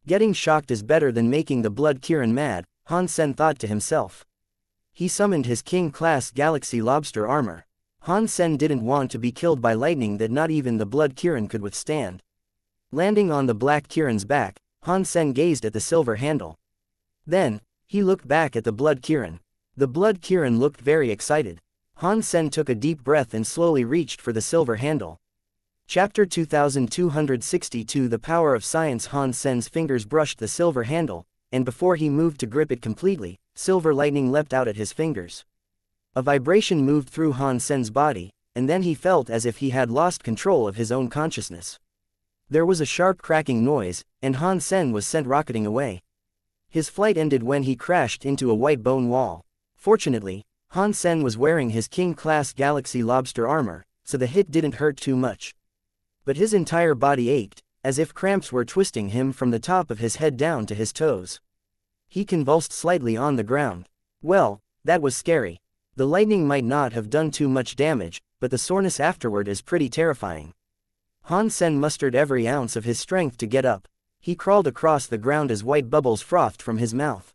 Getting shocked is better than making the blood Kirin mad, Han Sen thought to himself. He summoned his king-class Galaxy Lobster armor. Han Sen didn't want to be killed by lightning that not even the blood Kirin could withstand. Landing on the black Kirin's back, Han Sen gazed at the silver handle. Then, he looked back at the blood Kirin. The blood Kirin looked very excited. Han Sen took a deep breath and slowly reached for the silver handle. Chapter 2262 The Power of Science. Han Sen's fingers brushed the silver handle, and before he moved to grip it completely, silver lightning leapt out at his fingers. A vibration moved through Han Sen's body, and then he felt as if he had lost control of his own consciousness. There was a sharp cracking noise, and Han Sen was sent rocketing away. His flight ended when he crashed into a white bone wall. Fortunately, Han Sen was wearing his king-class Galaxy Lobster armor, so the hit didn't hurt too much. But his entire body ached, as if cramps were twisting him from the top of his head down to his toes. He convulsed slightly on the ground. Well, that was scary. The lightning might not have done too much damage, but the soreness afterward is pretty terrifying. Han Sen mustered every ounce of his strength to get up. He crawled across the ground as white bubbles frothed from his mouth.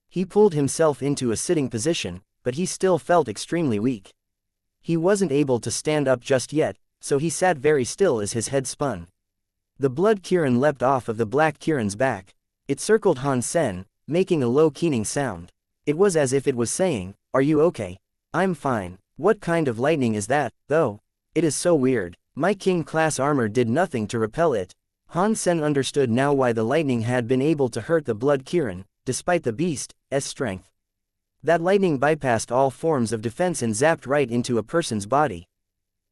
He pulled himself into a sitting position, but he still felt extremely weak. He wasn't able to stand up just yet, so he sat very still as his head spun. The blood Kirin leapt off of the black Kirin's back. It circled Han Sen, making a low keening sound. It was as if it was saying, "Are you okay?" "I'm fine." "What kind of lightning is that, though? It is so weird. My king-class armor did nothing to repel it." Han Sen understood now why the lightning had been able to hurt the blood Kirin, despite the beast's strength. That lightning bypassed all forms of defense and zapped right into a person's body.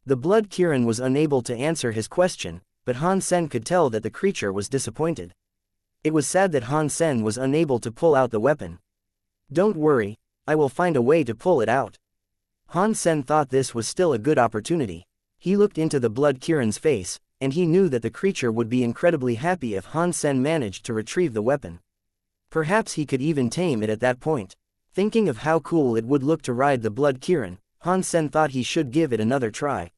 The blood Kirin was unable to answer his question, but Han Sen could tell that the creature was disappointed. It was sad that Han Sen was unable to pull out the weapon. "Don't worry, I will find a way to pull it out." Han Sen thought this was still a good opportunity. He looked into the blood Kirin's face, and he knew that the creature would be incredibly happy if Han Sen managed to retrieve the weapon. Perhaps he could even tame it at that point. Thinking of how cool it would look to ride the blood Kirin, Han Sen thought he should give it another try.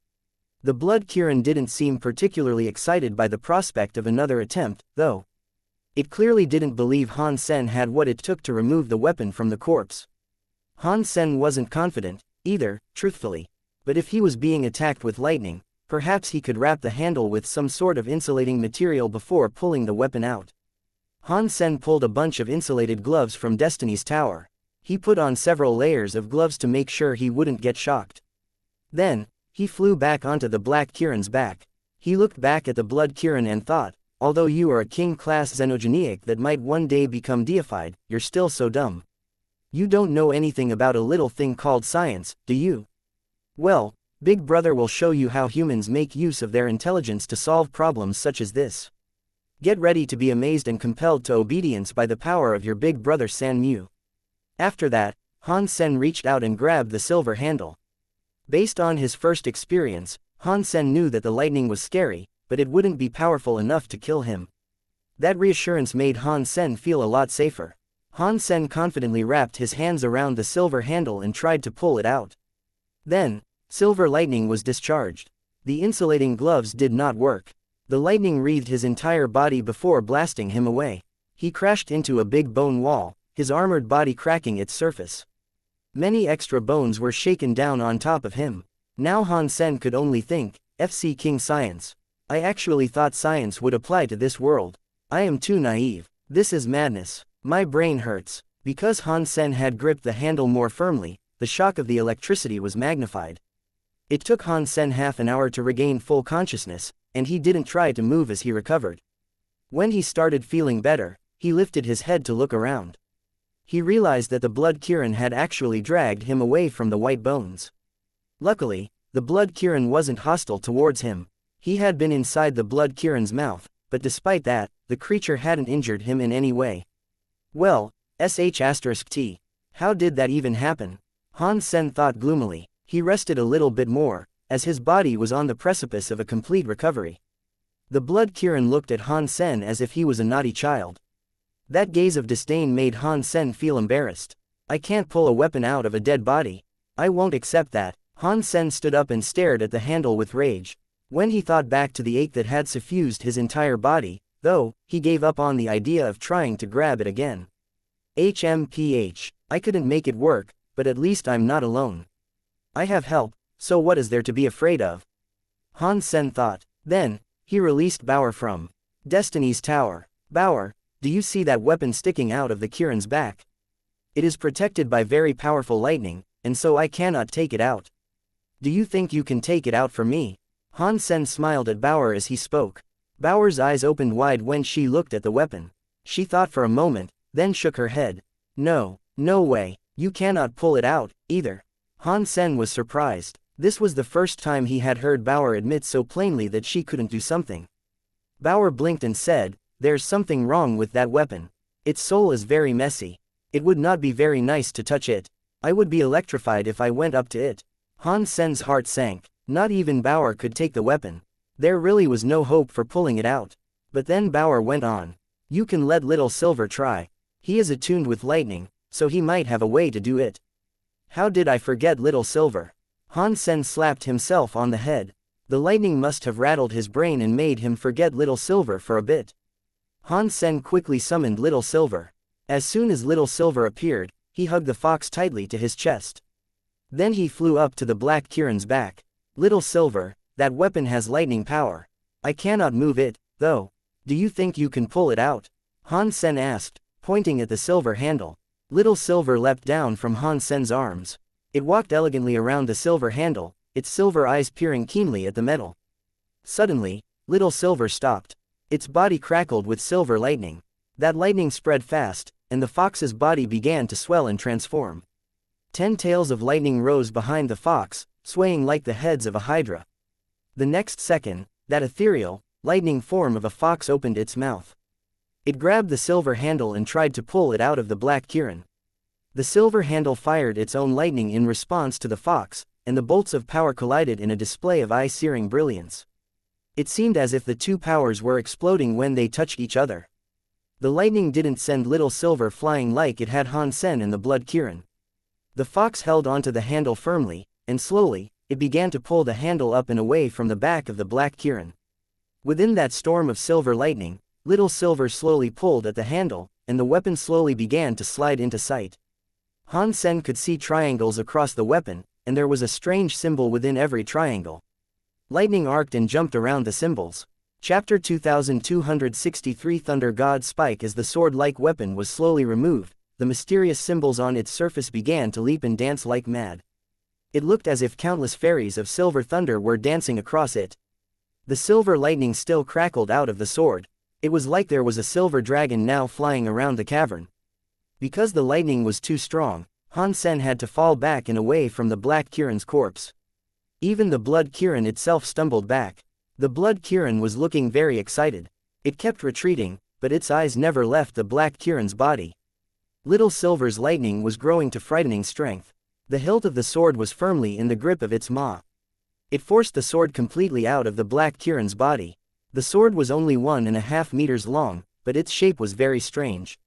The blood Kirin didn't seem particularly excited by the prospect of another attempt, though. It clearly didn't believe Han Sen had what it took to remove the weapon from the corpse. Han Sen wasn't confident, either, truthfully. But if he was being attacked with lightning, perhaps he could wrap the handle with some sort of insulating material before pulling the weapon out. Han Sen pulled a bunch of insulated gloves from Destiny's tower. He put on several layers of gloves to make sure he wouldn't get shocked. Then, he flew back onto the black Kirin's back. He looked back at the blood Kirin and thought, although you are a king-class xenogeniac that might one day become deified, you're still so dumb. You don't know anything about a little thing called science, do you? Well, Big Brother will show you how humans make use of their intelligence to solve problems such as this. Get ready to be amazed and compelled to obedience by the power of your Big Brother San Mu. After that, Han Sen reached out and grabbed the silver handle. Based on his first experience, Han Sen knew that the lightning was scary, but it wouldn't be powerful enough to kill him. That reassurance made Han Sen feel a lot safer. Han Sen confidently wrapped his hands around the silver handle and tried to pull it out. Then, silver lightning was discharged. The insulating gloves did not work. The lightning wreathed his entire body before blasting him away. He crashed into a big bone wall, his armored body cracking its surface. Many extra bones were shaken down on top of him. Now Han Sen could only think, FC King Science. I actually thought science would apply to this world. I am too naive. This is madness. My brain hurts. Because Han Sen had gripped the handle more firmly, the shock of the electricity was magnified. It took Han Sen half an hour to regain full consciousness, and he didn't try to move as he recovered. When he started feeling better, he lifted his head to look around. He realized that the blood Kirin had actually dragged him away from the white bones. Luckily, the blood Kirin wasn't hostile towards him. He had been inside the blood Kirin's mouth, but despite that, the creature hadn't injured him in any way. Well, **T. How did that even happen? Han Sen thought gloomily. He rested a little bit more, as his body was on the precipice of a complete recovery. The blood Kirin looked at Han Sen as if he was a naughty child. That gaze of disdain made Han Sen feel embarrassed. I can't pull a weapon out of a dead body. I won't accept that. Han Sen stood up and stared at the handle with rage. When he thought back to the ache that had suffused his entire body, though, he gave up on the idea of trying to grab it again. HMPH. I couldn't make it work, but at least I'm not alone. I have help, so what is there to be afraid of? Han Sen thought. Then, he released Bauer from Destiny's Tower. Bauer, do you see that weapon sticking out of the Kirin's back? It is protected by very powerful lightning, and so I cannot take it out. Do you think you can take it out for me? Han Sen smiled at Bauer as he spoke. Bauer's eyes opened wide when she looked at the weapon. She thought for a moment, then shook her head. No, no way, you cannot pull it out, either. Han Sen was surprised. This was the first time he had heard Bauer admit so plainly that she couldn't do something. Bauer blinked and said, "There's something wrong with that weapon. Its soul is very messy. It would not be very nice to touch it. I would be electrified if I went up to it." Han Sen's heart sank. Not even Bauer could take the weapon. There really was no hope for pulling it out. But then Bauer went on. "You can let Little Silver try. He is attuned with lightning, so he might have a way to do it." How did I forget Little Silver? Han Sen slapped himself on the head. The lightning must have rattled his brain and made him forget Little Silver for a bit. Han Sen quickly summoned Little Silver. As soon as Little Silver appeared, he hugged the fox tightly to his chest. Then he flew up to the black Kirin's back. "Little Silver, that weapon has lightning power. I cannot move it, though. Do you think you can pull it out?" Han Sen asked, pointing at the silver handle. Little Silver leapt down from Han Sen's arms. It walked elegantly around the silver handle, its silver eyes peering keenly at the metal. Suddenly, Little Silver stopped. Its body crackled with silver lightning. That lightning spread fast, and the fox's body began to swell and transform. 10 tails of lightning rose behind the fox, swaying like the heads of a hydra. The next second, that ethereal, lightning form of a fox opened its mouth. It grabbed the silver handle and tried to pull it out of the black Kirin. The silver handle fired its own lightning in response to the fox, and the bolts of power collided in a display of eye-searing brilliance. It seemed as if the two powers were exploding when they touched each other. The lightning didn't send Little Silver flying like it had Han Sen and the blood Kirin. The fox held onto the handle firmly, and slowly, it began to pull the handle up and away from the back of the black Kirin. Within that storm of silver lightning, Little Silver slowly pulled at the handle, and the weapon slowly began to slide into sight. Han Sen could see triangles across the weapon, and there was a strange symbol within every triangle. Lightning arced and jumped around the symbols. Chapter 2263 Thunder God Spike. As the sword-like weapon was slowly removed, the mysterious symbols on its surface began to leap and dance like mad. It looked as if countless fairies of silver thunder were dancing across it. The silver lightning still crackled out of the sword. It was like there was a silver dragon now flying around the cavern. Because the lightning was too strong, Han Sen had to fall back and away from the black Kirin's corpse. Even the blood Kirin itself stumbled back. The blood Kirin was looking very excited. It kept retreating, but its eyes never left the black Kirin's body. Little Silver's lightning was growing to frightening strength. The hilt of the sword was firmly in the grip of its maw. It forced the sword completely out of the black Kirin's body. The sword was only 1.5 meters long, but its shape was very strange.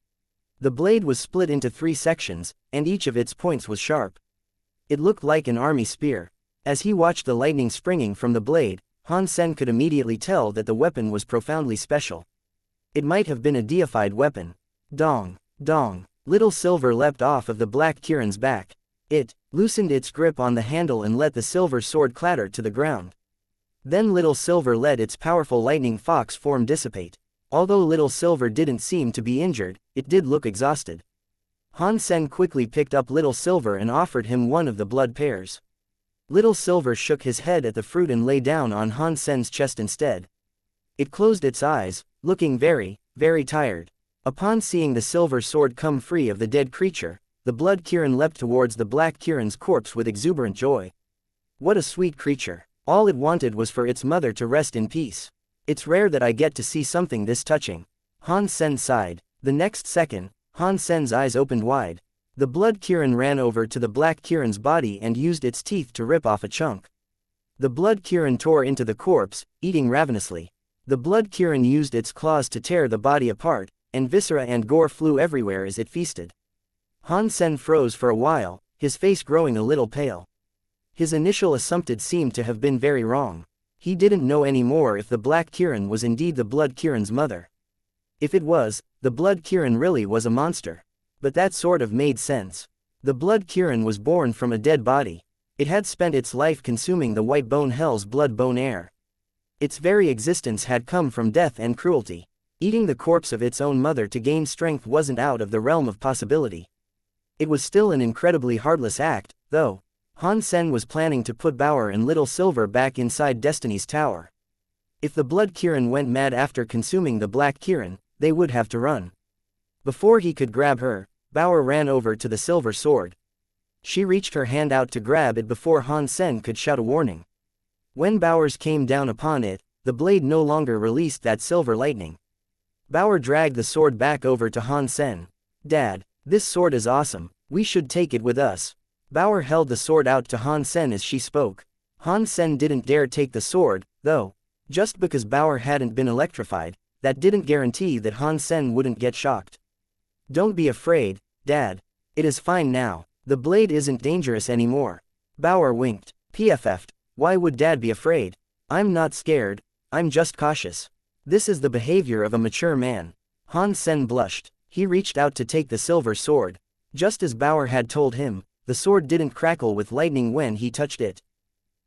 The blade was split into 3 sections, and each of its points was sharp. It looked like an army spear. As he watched the lightning springing from the blade, Han Sen could immediately tell that the weapon was profoundly special. It might have been a deified weapon. Dong, dong. Little Silver leapt off of the black Kirin's back. It loosened its grip on the handle and let the silver sword clatter to the ground. Then Little Silver let its powerful lightning fox form dissipate. Although Little Silver didn't seem to be injured, it did look exhausted. Han Sen quickly picked up Little Silver and offered him one of the blood pears. Little Silver shook his head at the fruit and lay down on Han Sen's chest instead. It closed its eyes, looking very, very tired. Upon seeing the silver sword come free of the dead creature, the blood Kirin leapt towards the black Kirin's corpse with exuberant joy. What a sweet creature. All it wanted was for its mother to rest in peace. It's rare that I get to see something this touching. Han Sen sighed. The next second, Han Sen's eyes opened wide. The blood Kirin ran over to the black Kirin's body and used its teeth to rip off a chunk. The blood Kirin tore into the corpse, eating ravenously. The blood Kirin used its claws to tear the body apart, and viscera and gore flew everywhere as it feasted. Han Sen froze for a while, his face growing a little pale. His initial assumption seemed to have been very wrong. He didn't know anymore if the black Kirin was indeed the blood Kirin's mother. If it was, the blood Kirin really was a monster. But that sort of made sense. The blood Kirin was born from a dead body. It had spent its life consuming the white bone hell's blood-bone air. Its very existence had come from death and cruelty. Eating the corpse of its own mother to gain strength wasn't out of the realm of possibility. It was still an incredibly heartless act, though. Han Sen was planning to put Bauer and Little Silver back inside Destiny's Tower. If the blood Kirin went mad after consuming the black Kirin, they would have to run. Before he could grab her, Bauer ran over to the silver sword. She reached her hand out to grab it before Han Sen could shout a warning. When Bauer's came down upon it, the blade no longer released that silver lightning. Bauer dragged the sword back over to Han Sen. "Dad, this sword is awesome, we should take it with us." Bauer held the sword out to Han Sen as she spoke. Han Sen didn't dare take the sword, though. Just because Bauer hadn't been electrified, that didn't guarantee that Han Sen wouldn't get shocked. "Don't be afraid, Dad. It is fine now. The blade isn't dangerous anymore." Bauer winked. "PFF'd, why would Dad be afraid? I'm not scared, I'm just cautious." This is the behavior of a mature man. Han Sen blushed. He reached out to take the silver sword. Just as Bauer had told him, the sword didn't crackle with lightning when he touched it.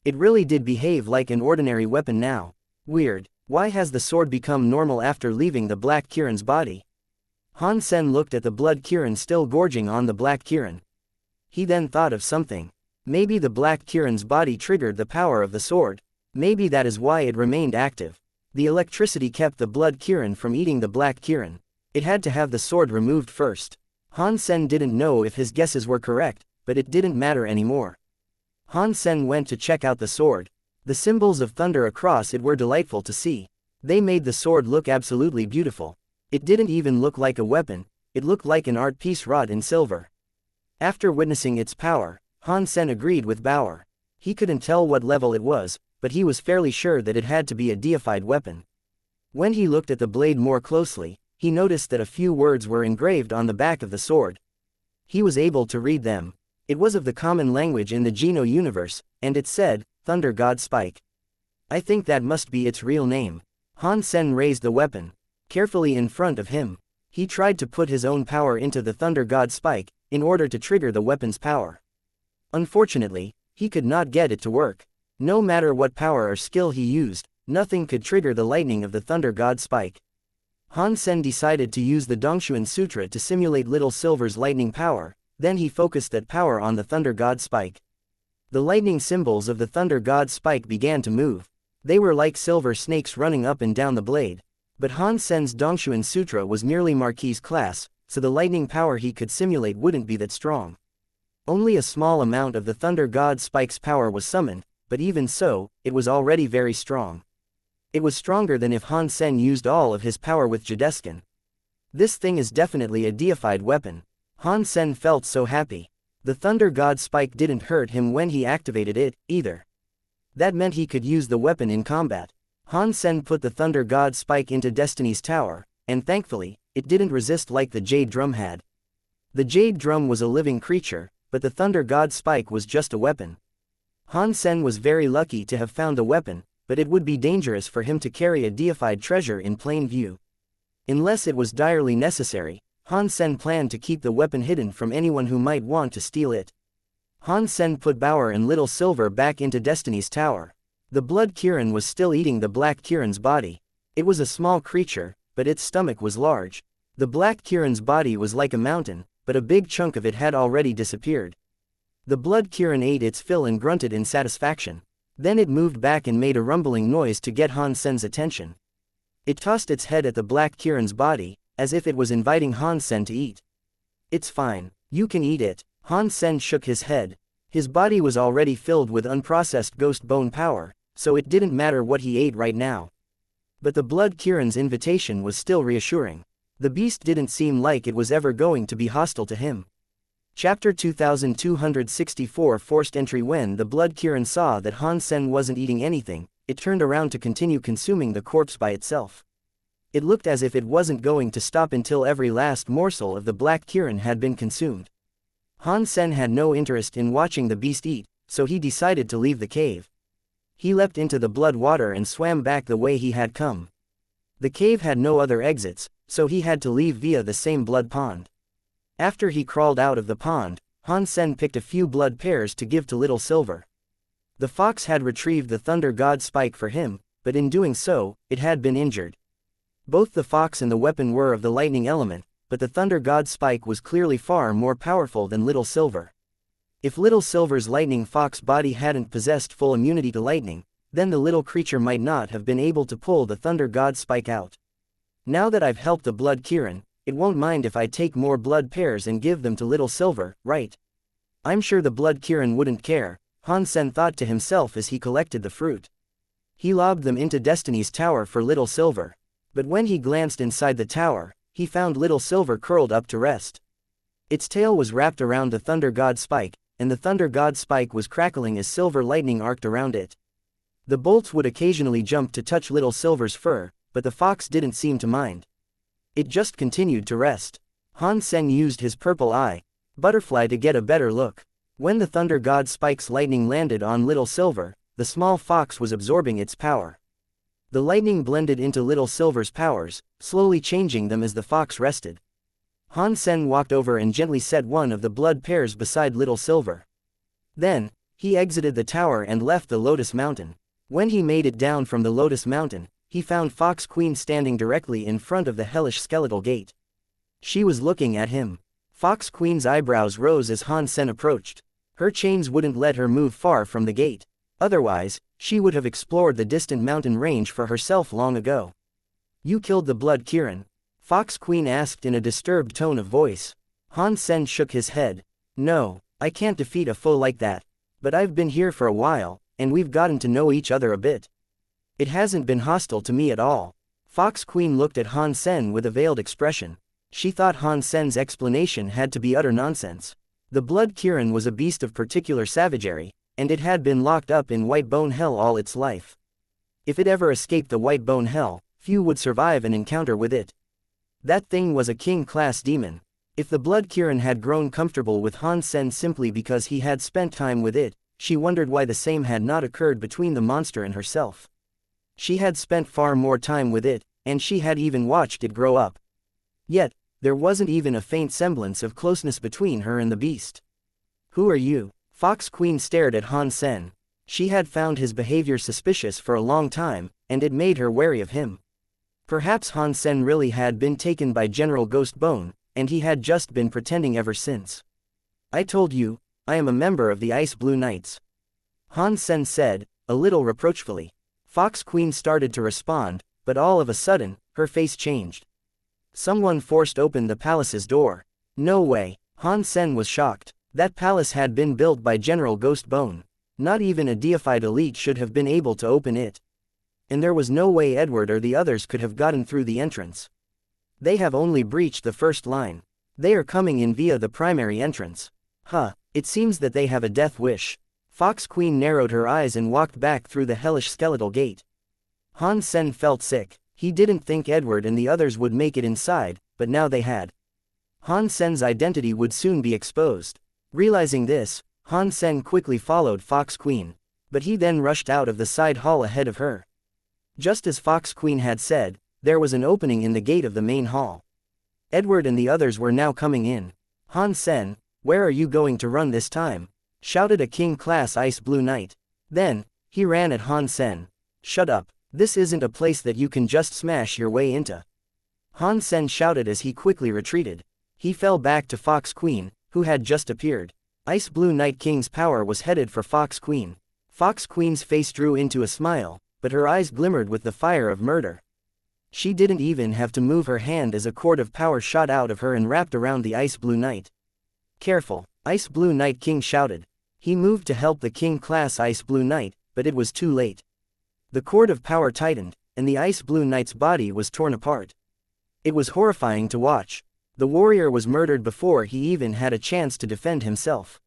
It really did behave like an ordinary weapon now. Weird. Why has the sword become normal after leaving the black Kirin's body? Han Sen looked at the blood Kirin still gorging on the black Kirin. He then thought of something. Maybe the black Kirin's body triggered the power of the sword. Maybe that is why it remained active. The electricity kept the blood Kirin from eating the black Kirin. It had to have the sword removed first. Han Sen didn't know if his guesses were correct, but it didn't matter anymore. Han Sen went to check out the sword. The symbols of thunder across it were delightful to see. They made the sword look absolutely beautiful. It didn't even look like a weapon, it looked like an art piece wrought in silver. After witnessing its power, Han Sen agreed with Bauer. He couldn't tell what level it was, but he was fairly sure that it had to be a deified weapon. When he looked at the blade more closely, he noticed that a few words were engraved on the back of the sword. He was able to read them. It was of the common language in the Geno universe, and it said, "Thunder God Spike." I think that must be its real name. Han Sen raised the weapon. Carefully in front of him, he tried to put his own power into the Thunder God Spike, in order to trigger the weapon's power. Unfortunately, he could not get it to work. No matter what power or skill he used, nothing could trigger the lightning of the Thunder God Spike. Han Sen decided to use the Dongshuan Sutra to simulate Little Silver's lightning power, then he focused that power on the Thunder God Spike. The lightning symbols of the Thunder God Spike began to move. They were like silver snakes running up and down the blade. But Han Sen's Dongshuan Sutra was merely Marquis class, so the lightning power he could simulate wouldn't be that strong. Only a small amount of the Thunder God Spike's power was summoned, but even so, it was already very strong. It was stronger than if Han Sen used all of his power with Jadeskin. This thing is definitely a deified weapon. Han Sen felt so happy. The Thunder God Spike didn't hurt him when he activated it, either. That meant he could use the weapon in combat. Han Sen put the Thunder God Spike into Destiny's Tower, and thankfully, it didn't resist like the Jade Drum had. The Jade Drum was a living creature, but the Thunder God Spike was just a weapon. Han Sen was very lucky to have found the weapon, but it would be dangerous for him to carry a deified treasure in plain view. Unless it was direly necessary, Han Sen planned to keep the weapon hidden from anyone who might want to steal it. Han Sen put Bauer and Little Silver back into Destiny's Tower. The blood Kirin was still eating the black Kirin's body. It was a small creature, but its stomach was large. The black Kirin's body was like a mountain, but a big chunk of it had already disappeared. The blood Kirin ate its fill and grunted in satisfaction. Then it moved back and made a rumbling noise to get Han Sen's attention. It tossed its head at the black Kirin's body, as if it was inviting Han Sen to eat. "It's fine, you can eat it." Han Sen shook his head. His body was already filled with unprocessed ghost bone power, so it didn't matter what he ate right now. But the blood Kirin's invitation was still reassuring. The beast didn't seem like it was ever going to be hostile to him. Chapter 2264 Forced Entry. When the blood Kirin saw that Han Sen wasn't eating anything, it turned around to continue consuming the corpse by itself. It looked as if it wasn't going to stop until every last morsel of the black Kirin had been consumed. Han Sen had no interest in watching the beast eat, so he decided to leave the cave. He leapt into the blood water and swam back the way he had come. The cave had no other exits, so he had to leave via the same blood pond. After he crawled out of the pond, Han Sen picked a few blood pears to give to Little Silver. The fox had retrieved the Thunder God spike for him, but in doing so, it had been injured. Both the fox and the weapon were of the lightning element, but the Thunder God spike was clearly far more powerful than Little Silver. If Little Silver's lightning fox body hadn't possessed full immunity to lightning, then the little creature might not have been able to pull the Thunder God spike out. Now that I've helped the blood Kirin, it won't mind if I take more blood pears and give them to Little Silver, right? I'm sure the blood Kirin wouldn't care, Han Sen thought to himself as he collected the fruit. He lobbed them into Destiny's tower for Little Silver. But when he glanced inside the tower, he found Little Silver curled up to rest. Its tail was wrapped around the Thunder God spike, and the Thunder God spike was crackling as silver lightning arced around it. The bolts would occasionally jump to touch Little Silver's fur, but the fox didn't seem to mind. It just continued to rest. Han Sen used his purple eye, butterfly, to get a better look. When the Thunder God spike's lightning landed on Little Silver, the small fox was absorbing its power. The lightning blended into Little Silver's powers, slowly changing them as the fox rested. Han Sen walked over and gently set one of the blood pears beside Little Silver. Then, he exited the tower and left the Lotus Mountain. When he made it down from the Lotus Mountain, he found Fox Queen standing directly in front of the hellish skeletal gate. She was looking at him. Fox Queen's eyebrows rose as Han Sen approached. Her chains wouldn't let her move far from the gate. Otherwise, she would have explored the distant mountain range for herself long ago. "You killed the blood Kirin?" Fox Queen asked in a disturbed tone of voice. Han Sen shook his head. "No, I can't defeat a foe like that. But I've been here for a while, and we've gotten to know each other a bit. It hasn't been hostile to me at all." Fox Queen looked at Han Sen with a veiled expression. She thought Han Sen's explanation had to be utter nonsense. The blood Kirin was a beast of particular savagery, and it had been locked up in White Bone Hell all its life. If it ever escaped the White Bone Hell, few would survive an encounter with it. That thing was a king-class demon. If the blood Kirin had grown comfortable with Han Sen simply because he had spent time with it, she wondered why the same had not occurred between the monster and herself. She had spent far more time with it, and she had even watched it grow up. Yet, there wasn't even a faint semblance of closeness between her and the beast. "Who are you?" Fox Queen stared at Han Sen. She had found his behavior suspicious for a long time, and it made her wary of him. Perhaps Han Sen really had been taken by General Ghost Bone, and he had just been pretending ever since. "I told you, I am a member of the Ice Blue Knights," Han Sen said, a little reproachfully. Fox Queen started to respond, but all of a sudden, her face changed. Someone forced open the palace's door. "No way." Han Sen was shocked. That palace had been built by General Ghost Bone. Not even a deified elite should have been able to open it. And there was no way Edward or the others could have gotten through the entrance. They have only breached the first line. They are coming in via the primary entrance. It seems that they have a death wish. Fox Queen narrowed her eyes and walked back through the hellish skeletal gate. Han Sen felt sick. He didn't think Edward and the others would make it inside, but now they had. Han Sen's identity would soon be exposed. Realizing this, Han Sen quickly followed Fox Queen, but he then rushed out of the side hall ahead of her. Just as Fox Queen had said, there was an opening in the gate of the main hall. Edward and the others were now coming in. "Han Sen, where are you going to run this time?" shouted a king-class Ice Blue Knight. Then, He ran at Han Sen. "Shut up. This isn't a place that you can just smash your way into." Han Sen shouted as he quickly retreated. He fell back to Fox Queen, who had just appeared. Ice Blue Night King's power was headed for Fox Queen. Fox Queen's face drew into a smile, but her eyes glimmered with the fire of murder. She didn't even have to move her hand as a cord of power shot out of her and wrapped around the Ice Blue Knight. "Careful," Ice Blue Night King shouted. He moved to help the King-class Ice Blue Knight, but it was too late. The cord of power tightened, and the Ice Blue Knight's body was torn apart. It was horrifying to watch. The warrior was murdered before he even had a chance to defend himself.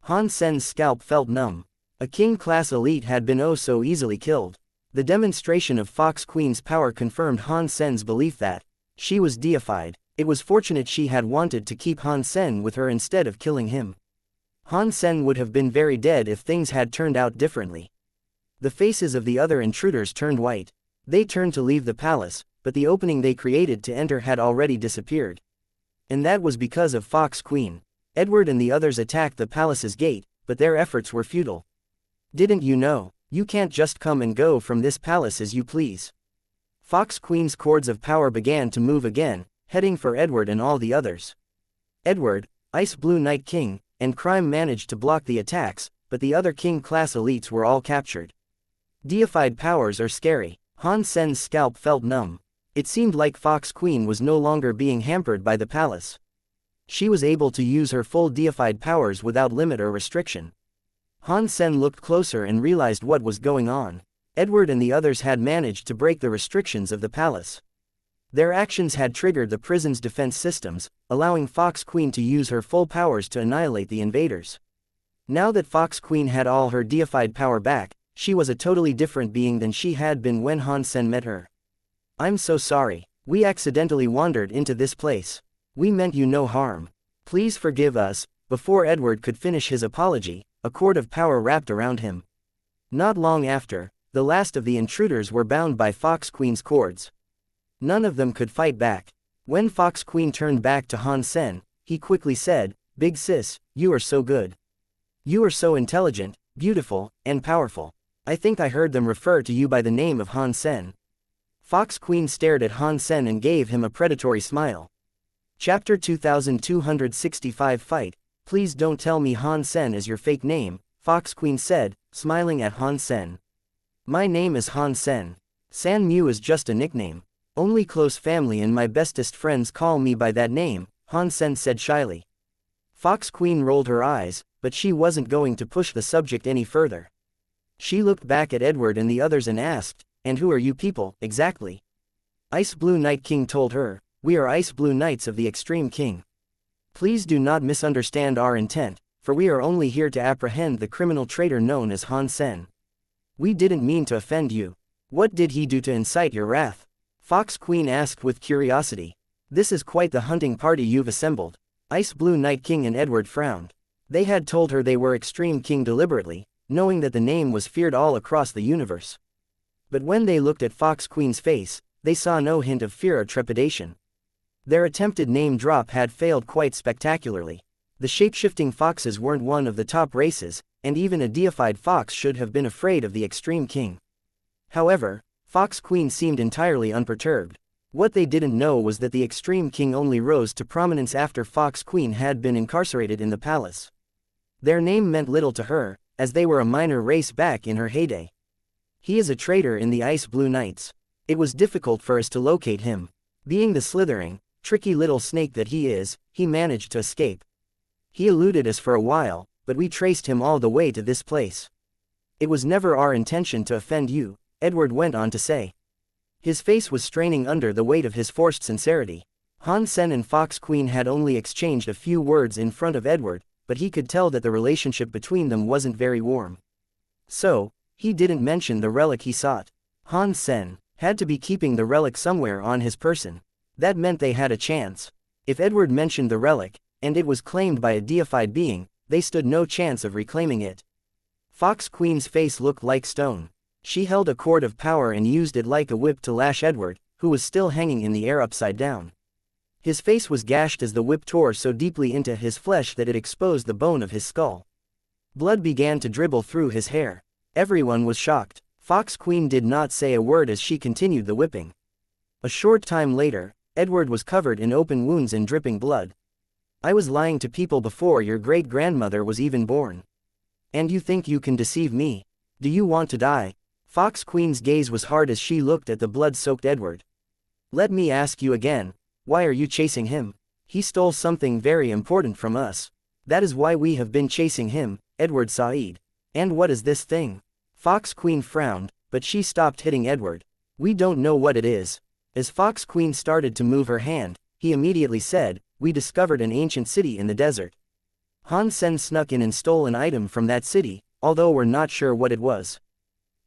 Han Sen's scalp felt numb. A King-class elite had been oh so easily killed. The demonstration of Fox Queen's power confirmed Han Sen's belief that she was deified. It was fortunate she had wanted to keep Han Sen with her instead of killing him. Han Sen would have been very dead if things had turned out differently. The faces of the other intruders turned white. They turned to leave the palace, but the opening they created to enter had already disappeared. And that was because of Fox Queen. Edward and the others attacked the palace's gate, but their efforts were futile. "Didn't you know? You can't just come and go from this palace as you please." Fox Queen's cords of power began to move again, heading for Edward and all the others. Edward, Ice Blue Night King, and Crime managed to block the attacks, but the other King-class elites were all captured. Deified powers are scary. Han Sen's scalp felt numb. It seemed like Fox Queen was no longer being hampered by the palace. She was able to use her full deified powers without limit or restriction. Han Sen looked closer and realized what was going on. Edward and the others had managed to break the restrictions of the palace. Their actions had triggered the prison's defense systems, allowing Fox Queen to use her full powers to annihilate the invaders. Now that Fox Queen had all her deified power back, she was a totally different being than she had been when Han Sen met her. "I'm so sorry. We accidentally wandered into this place. We meant you no harm. Please forgive us." Before Edward could finish his apology, a cord of power wrapped around him. Not long after, the last of the intruders were bound by Fox Queen's cords. None of them could fight back. When Fox Queen turned back to Han Sen, he quickly said, "Big sis, you are so good. You are so intelligent, beautiful, and powerful. I think I heard them refer to you by the name of Han Sen." Fox Queen stared at Han Sen and gave him a predatory smile. Chapter 2265 Fight. "Please don't tell me Han Sen is your fake name," Fox Queen said, smiling at Han Sen. "My name is Han Sen. San Mu is just a nickname. Only close family and my bestest friends call me by that name," Han Sen said shyly. Fox Queen rolled her eyes, but she wasn't going to push the subject any further. She looked back at Edward and the others and asked, "And who are you people, exactly?" Ice Blue Night King told her, "We are Ice Blue Knights of the Extreme King. Please do not misunderstand our intent, for we are only here to apprehend the criminal traitor known as Han Sen. We didn't mean to offend you. What did he do to incite your wrath?" Fox Queen asked with curiosity. "This is quite the hunting party you've assembled." Ice Blue Night King and Edward frowned. They had told her they were Extreme King deliberately, knowing that the name was feared all across the universe. But when they looked at Fox Queen's face, they saw no hint of fear or trepidation. Their attempted name drop had failed quite spectacularly. The shape-shifting foxes weren't one of the top races, and even a deified fox should have been afraid of the Extreme King. However, Fox Queen seemed entirely unperturbed. What they didn't know was that the Extreme King only rose to prominence after Fox Queen had been incarcerated in the palace. Their name meant little to her, as they were a minor race back in her heyday. "He is a traitor in the Ice Blue Knights. It was difficult for us to locate him. Being the slithering, tricky little snake that he is, he managed to escape. He eluded us for a while, but we traced him all the way to this place. It was never our intention to offend you," Edward went on to say. His face was straining under the weight of his forced sincerity. Han Sen and Fox Queen had only exchanged a few words in front of Edward, but he could tell that the relationship between them wasn't very warm. So, he didn't mention the relic he sought. Han Sen had to be keeping the relic somewhere on his person. That meant they had a chance. If Edward mentioned the relic, and it was claimed by a deified being, they stood no chance of reclaiming it. Fox Queen's face looked like stone. She held a cord of power and used it like a whip to lash Edward, who was still hanging in the air upside down. His face was gashed as the whip tore so deeply into his flesh that it exposed the bone of his skull. Blood began to dribble through his hair. Everyone was shocked. Fox Queen did not say a word as she continued the whipping. A short time later, Edward was covered in open wounds and dripping blood. I was lying to people before your great-grandmother was even born. And you think you can deceive me? Do you want to die? Fox Queen's gaze was hard as she looked at the blood-soaked Edward. Let me ask you again, why are you chasing him? He stole something very important from us. That is why we have been chasing him, Edward Said. And what is this thing? Fox Queen frowned, but she stopped hitting Edward. We don't know what it is. As Fox Queen started to move her hand, he immediately said, we discovered an ancient city in the desert. Han Sen snuck in and stole an item from that city, although we're not sure what it was.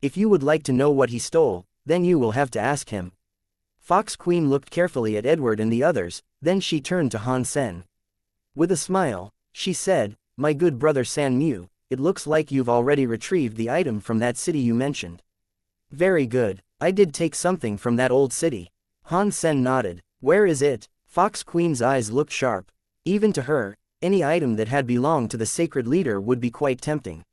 If you would like to know what he stole, then you will have to ask him. Fox Queen looked carefully at Edward and the others, then she turned to Han Sen. With a smile, she said, my good brother San Mu, it looks like you've already retrieved the item from that city you mentioned. Very good, I did take something from that old city. Han Sen nodded. Where is it? Fox Queen's eyes looked sharp. Even to her, any item that had belonged to the sacred leader would be quite tempting.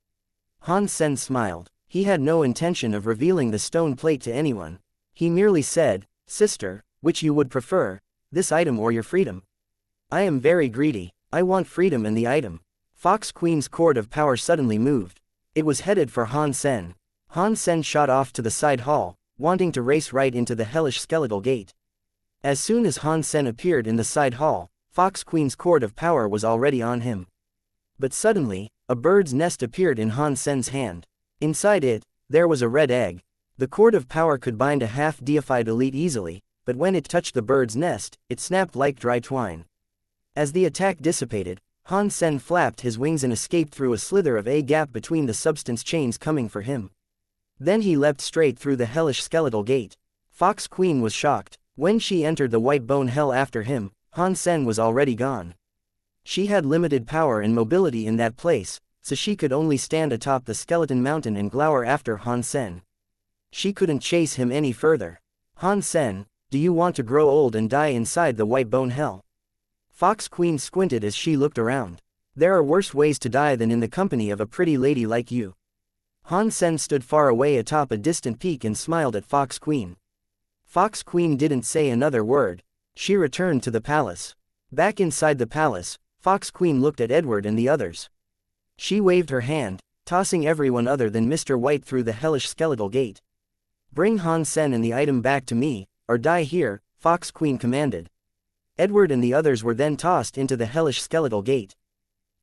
Han Sen smiled. He had no intention of revealing the stone plate to anyone. He merely said, Sister, which you would prefer, this item or your freedom? I am very greedy. I want freedom and the item. Fox Queen's cord of power suddenly moved. It was headed for Han Sen. Han Sen shot off to the side hall, wanting to race right into the hellish skeletal gate. As soon as Han Sen appeared in the side hall, Fox Queen's cord of power was already on him. But suddenly, a bird's nest appeared in Han Sen's hand. Inside it, there was a red egg. The cord of power could bind a half-deified elite easily, but when it touched the bird's nest, it snapped like dry twine. As the attack dissipated, Han Sen flapped his wings and escaped through a slither of a gap between the substance chains coming for him. Then he leapt straight through the hellish skeletal gate. Fox Queen was shocked. When she entered the white bone hell after him, Han Sen was already gone. She had limited power and mobility in that place, so she could only stand atop the skeleton mountain and glower after Han Sen. She couldn't chase him any further. Han Sen, do you want to grow old and die inside the white bone hell? Fox Queen squinted as she looked around. There are worse ways to die than in the company of a pretty lady like you. Han Sen stood far away atop a distant peak and smiled at Fox Queen. Fox Queen didn't say another word. She returned to the palace. Back inside the palace, Fox Queen looked at Edward and the others. She waved her hand, tossing everyone other than Mr. White through the hellish skeletal gate. Bring Han Sen and the item back to me, or die here, Fox Queen commanded. Edward and the others were then tossed into the hellish skeletal gate.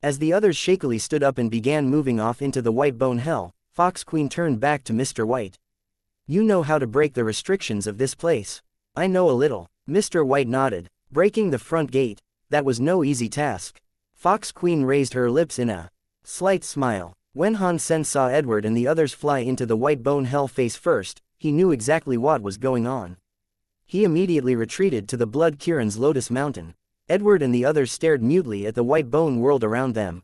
As the others shakily stood up and began moving off into the white bone hell, Fox Queen turned back to Mr. White. You know how to break the restrictions of this place. I know a little. Mr. White nodded. Breaking the front gate, that was no easy task. Fox Queen raised her lips in a slight smile. When Han Sen saw Edward and the others fly into the white bone hell face first, he knew exactly what was going on. He immediately retreated to the Blood Kirin's Lotus Mountain. Edward and the others stared mutely at the white bone world around them.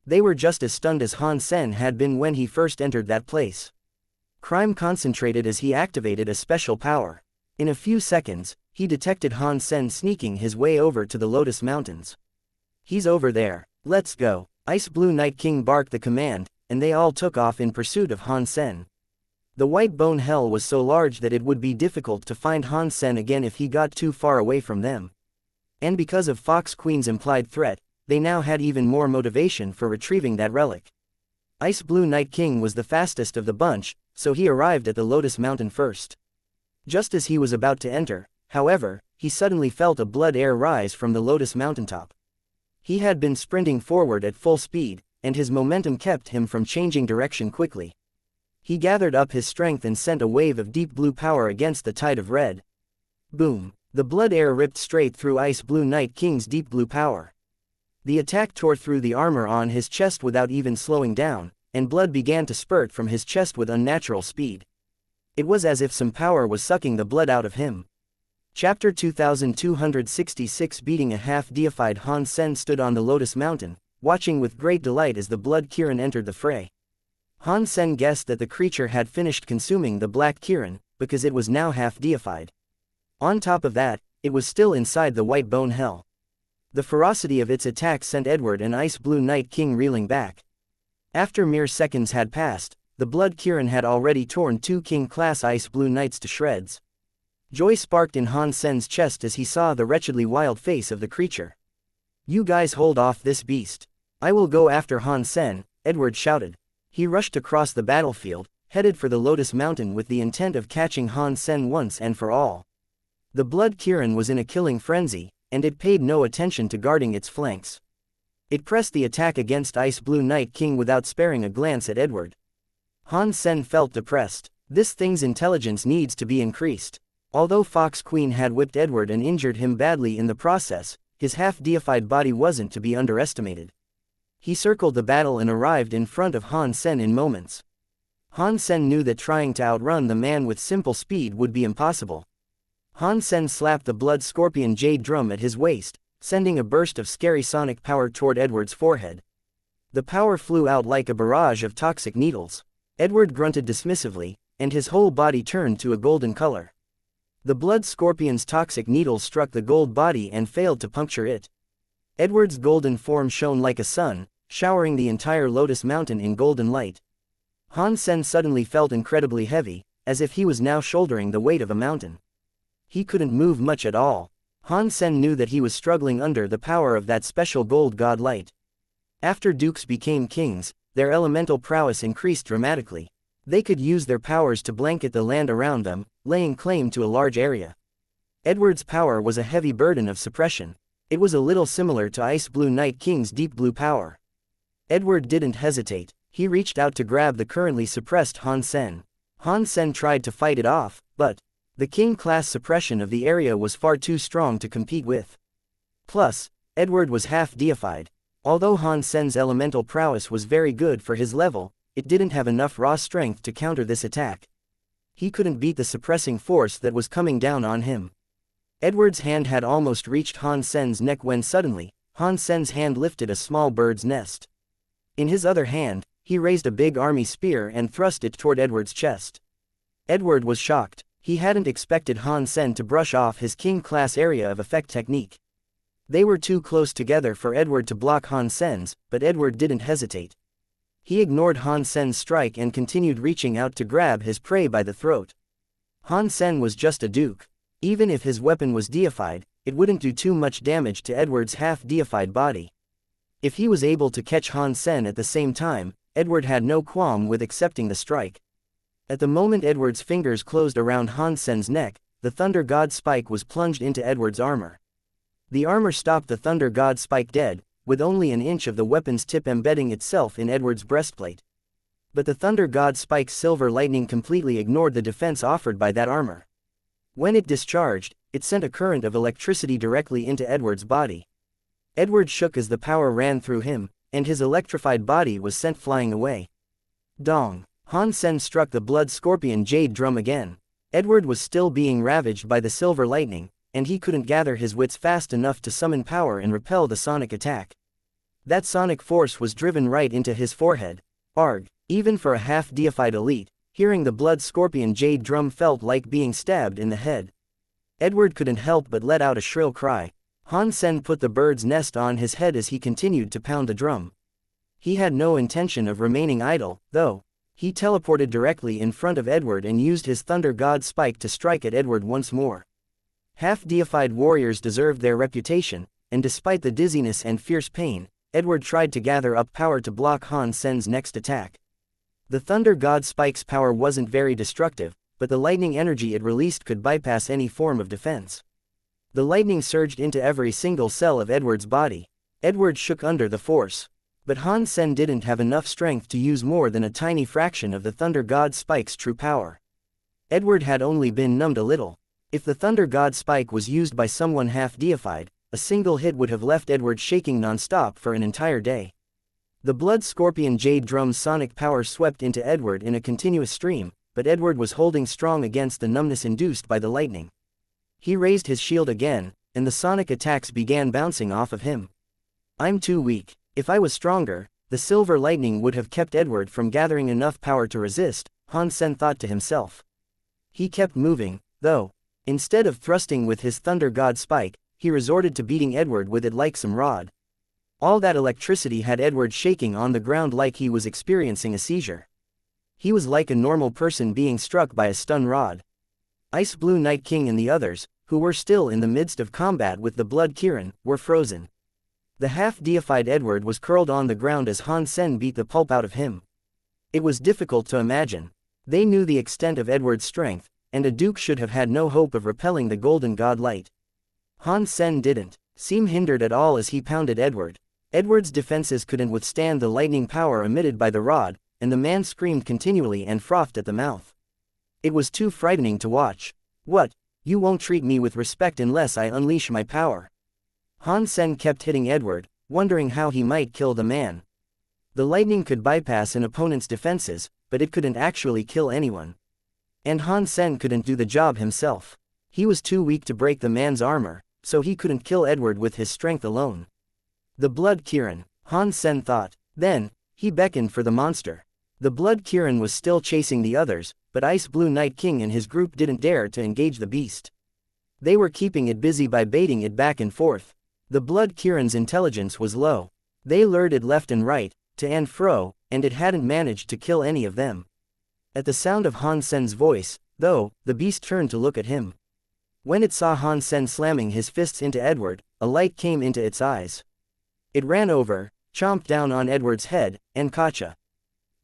They were just as stunned as Han Sen had been when he first entered that place. Crime concentrated as he activated a special power. In a few seconds, he detected Han Sen sneaking his way over to the Lotus Mountains. He's over there. Let's go. Ice Blue Night King barked the command, and they all took off in pursuit of Han Sen. The white bone hell was so large that it would be difficult to find Han Sen again if he got too far away from them. And because of Fox Queen's implied threat, they now had even more motivation for retrieving that relic. Ice Blue Night King was the fastest of the bunch, so he arrived at the Lotus Mountain first. Just as he was about to enter, however, he suddenly felt a blood air rise from the Lotus mountaintop. He had been sprinting forward at full speed, and his momentum kept him from changing direction quickly. He gathered up his strength and sent a wave of deep blue power against the tide of red. Boom! The blood air ripped straight through Ice Blue Night King's deep blue power. The attack tore through the armor on his chest without even slowing down, and blood began to spurt from his chest with unnatural speed. It was as if some power was sucking the blood out of him. Chapter 2266. Beating a half-deified Han Sen stood on the Lotus Mountain, watching with great delight as the Blood Kirin entered the fray. Han Sen guessed that the creature had finished consuming the Black Kirin, because it was now half-deified. On top of that, it was still inside the white bone hell. The ferocity of its attack sent Edward and Ice Blue Night King reeling back. After mere seconds had passed, the blood Kirin had already torn 2 king-class ice blue knights to shreds. Joy sparked in Han Sen's chest as he saw the wretchedly wild face of the creature. "You guys hold off this beast. I will go after Han Sen," Edward shouted. He rushed across the battlefield, headed for the Lotus Mountain with the intent of catching Han Sen once and for all. The blood Kirin was in a killing frenzy, and it paid no attention to guarding its flanks. It pressed the attack against Ice Blue Night King without sparing a glance at Edward. Han Sen felt depressed. This thing's intelligence needs to be increased. Although Fox Queen had whipped Edward and injured him badly in the process, his half-deified body wasn't to be underestimated. He circled the battle and arrived in front of Han Sen in moments. Han Sen knew that trying to outrun the man with simple speed would be impossible. Han Sen slapped the blood scorpion jade drum at his waist, sending a burst of scary sonic power toward Edward's forehead. The power flew out like a barrage of toxic needles. Edward grunted dismissively, and his whole body turned to a golden color. The blood scorpion's toxic needles struck the gold body and failed to puncture it. Edward's golden form shone like a sun, showering the entire Lotus Mountain in golden light. Han Sen suddenly felt incredibly heavy, as if he was now shouldering the weight of a mountain. He couldn't move much at all. Han Sen knew that he was struggling under the power of that special gold god light. After dukes became kings, their elemental prowess increased dramatically. They could use their powers to blanket the land around them, laying claim to a large area. Edward's power was a heavy burden of suppression. It was a little similar to Ice Blue Night King's deep blue power. Edward didn't hesitate. He reached out to grab the currently suppressed Han Sen. Han Sen tried to fight it off, but the king-class suppression of the area was far too strong to compete with. Plus, Edward was half-deified. Although Han Sen's elemental prowess was very good for his level, it didn't have enough raw strength to counter this attack. He couldn't beat the suppressing force that was coming down on him. Edward's hand had almost reached Han Sen's neck when suddenly, Han Sen's hand lifted a small bird's nest. In his other hand, he raised a big army spear and thrust it toward Edward's chest. Edward was shocked. He hadn't expected Han Sen to brush off his king-class area of effect technique. They were too close together for Edward to block Han Sen's, but Edward didn't hesitate. He ignored Han Sen's strike and continued reaching out to grab his prey by the throat. Han Sen was just a duke. Even if his weapon was deified, it wouldn't do too much damage to Edward's half-deified body. If he was able to catch Han Sen at the same time, Edward had no qualm with accepting the strike. At the moment Edward's fingers closed around Han Sen's neck, the Thunder God Spike was plunged into Edward's armor. The armor stopped the Thunder God Spike dead, with only an inch of the weapon's tip embedding itself in Edward's breastplate. But the Thunder God Spike's silver lightning completely ignored the defense offered by that armor. When it discharged, it sent a current of electricity directly into Edward's body. Edward shook as the power ran through him, and his electrified body was sent flying away. Dong! Han Sen struck the blood scorpion jade drum again. Edward was still being ravaged by the silver lightning, and he couldn't gather his wits fast enough to summon power and repel the sonic attack. That sonic force was driven right into his forehead. Arg! Even for a half-deified elite, hearing the blood scorpion jade drum felt like being stabbed in the head. Edward couldn't help but let out a shrill cry. Han Sen put the bird's nest on his head as he continued to pound the drum. He had no intention of remaining idle, though. He teleported directly in front of Edward and used his Thunder God Spike to strike at Edward once more. Half-deified warriors deserved their reputation, and despite the dizziness and fierce pain, Edward tried to gather up power to block Han Sen's next attack. The Thunder God Spike's power wasn't very destructive, but the lightning energy it released could bypass any form of defense. The lightning surged into every single cell of Edward's body. Edward shook under the force. But Han Sen didn't have enough strength to use more than a tiny fraction of the Thunder God Spike's true power. Edward had only been numbed a little. If the Thunder God Spike was used by someone half-deified, a single hit would have left Edward shaking non-stop for an entire day. The blood scorpion jade drum's sonic power swept into Edward in a continuous stream, but Edward was holding strong against the numbness induced by the lightning. He raised his shield again, and the sonic attacks began bouncing off of him. "I'm too weak. If I was stronger, the silver lightning would have kept Edward from gathering enough power to resist," Han Sen thought to himself. He kept moving, though. Instead of thrusting with his Thunder God Spike, he resorted to beating Edward with it like some rod. All that electricity had Edward shaking on the ground like he was experiencing a seizure. He was like a normal person being struck by a stun rod. Ice Blue Night King and the others, who were still in the midst of combat with the Blood Kirin, were frozen. The half-deified Edward was curled on the ground as Han Sen beat the pulp out of him. It was difficult to imagine. They knew the extent of Edward's strength, and a duke should have had no hope of repelling the golden god light. Han Sen didn't seem hindered at all as he pounded Edward. Edward's defenses couldn't withstand the lightning power emitted by the rod, and the man screamed continually and frothed at the mouth. It was too frightening to watch. What? You won't treat me with respect unless I unleash my power. Han Sen kept hitting Edward, wondering how he might kill the man. The lightning could bypass an opponent's defenses, but it couldn't actually kill anyone. And Han Sen couldn't do the job himself. He was too weak to break the man's armor, so he couldn't kill Edward with his strength alone. The Blood Kirin, Han Sen thought. Then, he beckoned for the monster. The Blood Kirin was still chasing the others, but Ice Blue Night King and his group didn't dare to engage the beast. They were keeping it busy by baiting it back and forth. The Blood Kirin's intelligence was low. They lured it left and right, to and fro, and it hadn't managed to kill any of them. At the sound of Han Sen's voice, though, the beast turned to look at him. When it saw Han Sen slamming his fists into Edward, a light came into its eyes. It ran over, chomped down on Edward's head, and gotcha.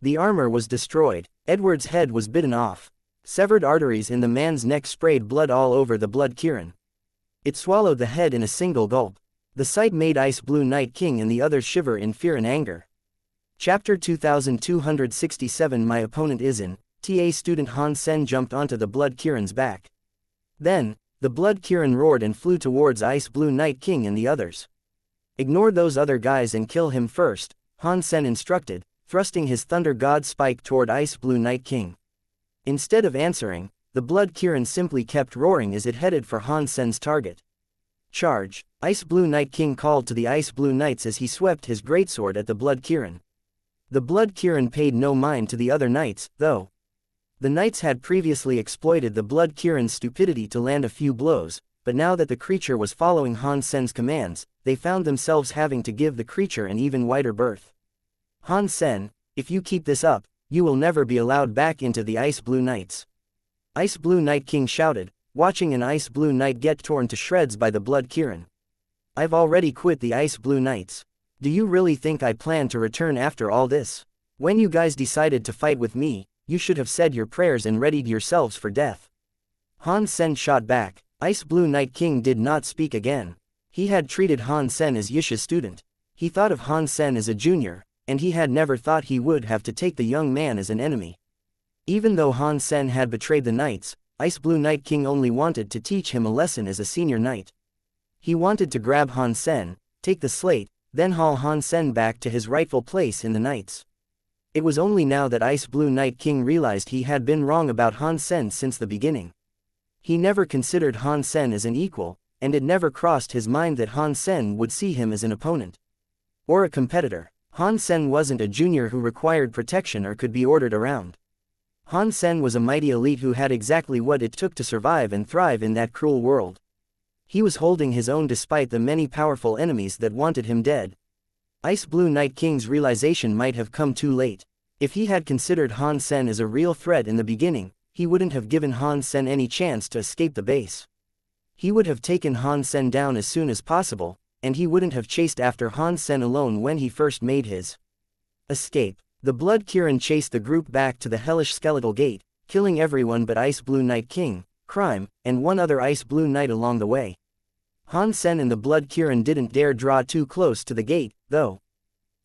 The armor was destroyed. Edward's head was bitten off. Severed arteries in the man's neck sprayed blood all over the Blood Kirin. It swallowed the head in a single gulp. The sight made Ice Blue Night King and the others shiver in fear and anger. Chapter 2267 My opponent is in. TA student Han Sen jumped onto the Blood Kirin's back. Then, the Blood Kirin roared and flew towards Ice Blue Night King and the others. Ignore those other guys and kill him first, Han Sen instructed, thrusting his Thunder God spike toward Ice Blue Night King. Instead of answering, the Blood Kirin simply kept roaring as it headed for Han Sen's target. Charge! Ice Blue Night King called to the Ice Blue Knights as he swept his greatsword at the Blood Kirin. The Blood Kirin paid no mind to the other knights, though. The knights had previously exploited the Blood Kirin's stupidity to land a few blows, but now that the creature was following Han Sen's commands, they found themselves having to give the creature an even wider berth. Han Sen, if you keep this up, you will never be allowed back into the Ice Blue Knights. Ice Blue Night King shouted, watching an Ice Blue Knight get torn to shreds by the Blood Kirin. I've already quit the Ice Blue Knights. Do you really think I plan to return after all this? When you guys decided to fight with me, you should have said your prayers and readied yourselves for death. Han Sen shot back. Ice Blue Night King did not speak again. He had treated Han Sen as Yisha's student. He thought of Han Sen as a junior, and he had never thought he would have to take the young man as an enemy. Even though Han Sen had betrayed the knights, Ice Blue Night King only wanted to teach him a lesson as a senior knight. He wanted to grab Han Sen, take the slate, then haul Han Sen back to his rightful place in the knights. It was only now that Ice Blue Night King realized he had been wrong about Han Sen since the beginning. He never considered Han Sen as an equal, and it never crossed his mind that Han Sen would see him as an opponent. Or a competitor. Han Sen wasn't a junior who required protection or could be ordered around. Han Sen was a mighty elite who had exactly what it took to survive and thrive in that cruel world. He was holding his own despite the many powerful enemies that wanted him dead. Ice Blue Night King's realization might have come too late. If he had considered Han Sen as a real threat in the beginning, he wouldn't have given Han Sen any chance to escape the base. He would have taken Han Sen down as soon as possible, and he wouldn't have chased after Han Sen alone when he first made his escape. The Blood Kirin chased the group back to the hellish skeletal gate, killing everyone but Ice Blue Night King, Crime, and one other Ice Blue Knight along the way. Han Sen and the Blood Kirin didn't dare draw too close to the gate, though.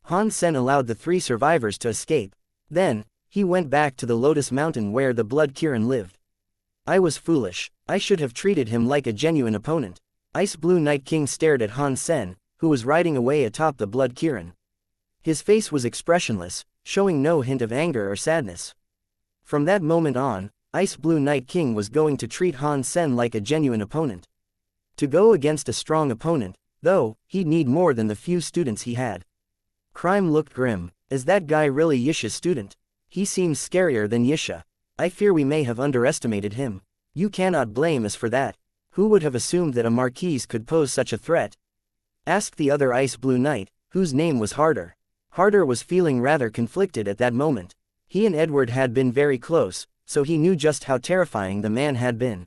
Han Sen allowed the 3 survivors to escape. Then, he went back to the Lotus Mountain where the Blood Kirin lived. I was foolish. I should have treated him like a genuine opponent. Ice Blue Night King stared at Han Sen, who was riding away atop the Blood Kirin. His face was expressionless, showing no hint of anger or sadness. From that moment on, Ice Blue Night King was going to treat Han Sen like a genuine opponent. To go against a strong opponent, though, he'd need more than the few students he had. Crime looked grim. Is that guy really Yisha's student? He seems scarier than Yisha. I fear we may have underestimated him. You cannot blame us for that. Who would have assumed that a Marquise could pose such a threat? Asked the other Ice Blue Knight, whose name was Harder. Harder was feeling rather conflicted at that moment. He and Edward had been very close, so he knew just how terrifying the man had been.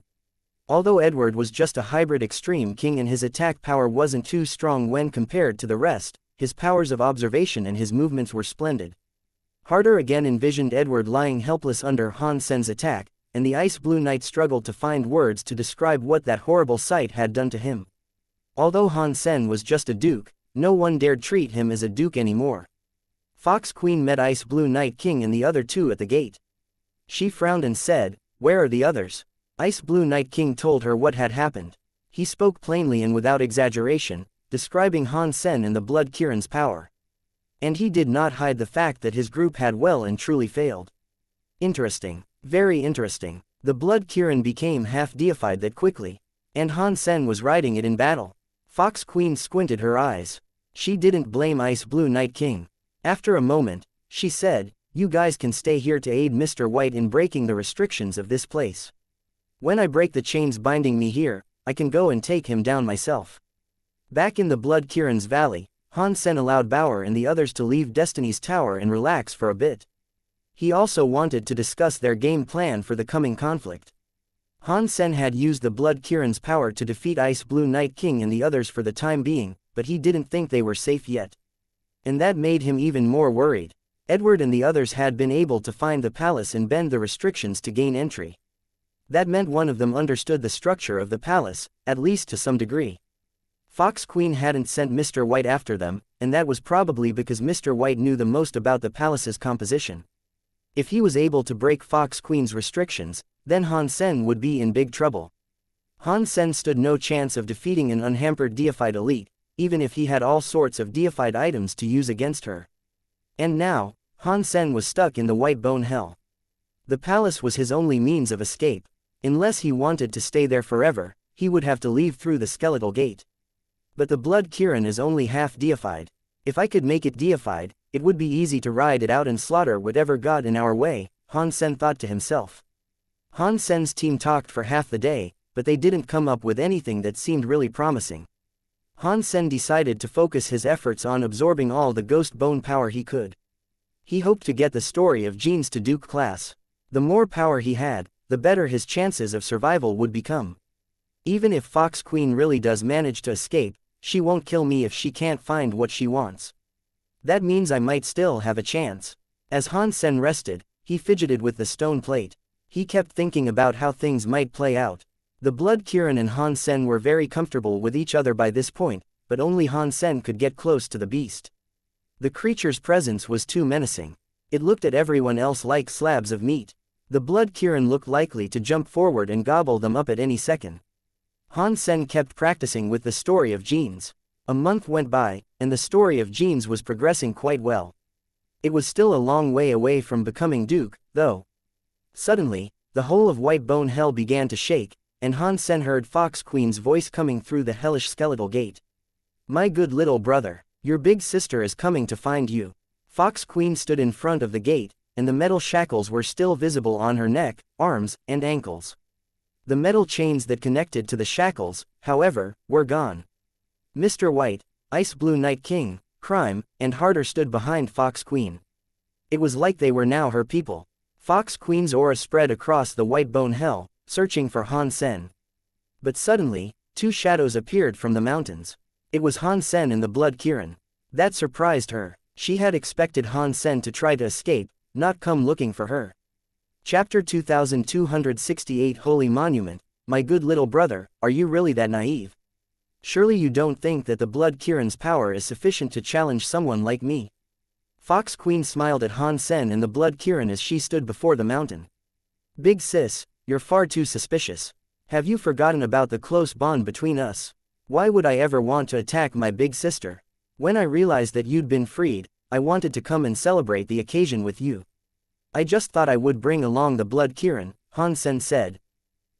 Although Edward was just a hybrid extreme king and his attack power wasn't too strong when compared to the rest, his powers of observation and his movements were splendid. Harder again envisioned Edward lying helpless under Han Sen's attack, and the Ice Blue Knight struggled to find words to describe what that horrible sight had done to him. Although Han Sen was just a duke, no one dared treat him as a duke anymore. Fox Queen met Ice Blue Knight King and the other two at the gate. She frowned and said, "Where are the others?" Ice Blue Knight King told her what had happened. He spoke plainly and without exaggeration, describing Han Sen and the Blood Kirin's power. And he did not hide the fact that his group had well and truly failed. Interesting. Very interesting. The Blood Kirin became half deified that quickly. And Han Sen was riding it in battle. Fox Queen squinted her eyes. She didn't blame Ice Blue Knight King. After a moment, she said, "You guys can stay here to aid Mr. White in breaking the restrictions of this place. When I break the chains binding me here, I can go and take him down myself." Back in the Blood Kirin's valley, Han Sen allowed Bauer and the others to leave Destiny's tower and relax for a bit. He also wanted to discuss their game plan for the coming conflict. Han Sen had used the Blood Kirin's power to defeat Ice Blue Knight King and the others for the time being, but he didn't think they were safe yet. And that made him even more worried. Edward and the others had been able to find the palace and bend the restrictions to gain entry. That meant one of them understood the structure of the palace, at least to some degree. Fox Queen hadn't sent Mr. White after them, and that was probably because Mr. White knew the most about the palace's composition. If he was able to break Fox Queen's restrictions, then Han Sen would be in big trouble. Han Sen stood no chance of defeating an unhampered deified elite, even if he had all sorts of deified items to use against her. And now, Han Sen was stuck in the White Bone Hell. The palace was his only means of escape. Unless he wanted to stay there forever, he would have to leave through the skeletal gate. But the Blood Kirin is only half deified. If I could make it deified, it would be easy to ride it out and slaughter whatever got in our way, Han Sen thought to himself. Han Sen's team talked for half the day, but they didn't come up with anything that seemed really promising. Han Sen decided to focus his efforts on absorbing all the ghost bone power he could. He hoped to get the story of genes to Duke class. The more power he had, the better his chances of survival would become. Even if Fox Queen really does manage to escape, she won't kill me if she can't find what she wants. That means I might still have a chance. As Han Sen rested, he fidgeted with the stone plate. He kept thinking about how things might play out. The Blood Kirin and Han Sen were very comfortable with each other by this point, but only Han Sen could get close to the beast. The creature's presence was too menacing. It looked at everyone else like slabs of meat. The Blood Kirin looked likely to jump forward and gobble them up at any second. Han Sen kept practicing with the story of genes. A month went by, and the story of genes was progressing quite well. It was still a long way away from becoming Duke, though. Suddenly, the whole of White Bone Hell began to shake, and Han Sen heard Fox Queen's voice coming through the hellish skeletal gate. "My good little brother, your big sister is coming to find you." Fox Queen stood in front of the gate, and the metal shackles were still visible on her neck, arms, and ankles. The metal chains that connected to the shackles, however, were gone. Mr. White, Ice Blue Knight King, Crime, and Harder stood behind Fox Queen. It was like they were now her people. Fox Queen's aura spread across the White Bone Hell, searching for Han Sen. But suddenly, two shadows appeared from the mountains. It was Han Sen and the Blood Kirin. That surprised her. She had expected Han Sen to try to escape, not come looking for her. Chapter 2268 Holy Monument. My good little brother, are you really that naive? Surely you don't think that the Blood Kirin's power is sufficient to challenge someone like me? Fox Queen smiled at Han Sen and the Blood Kirin as she stood before the mountain. Big sis, you're far too suspicious. Have you forgotten about the close bond between us? Why would I ever want to attack my big sister? When I realized that you'd been freed, I wanted to come and celebrate the occasion with you. I just thought I would bring along the Blood Kirin, Han Sen said.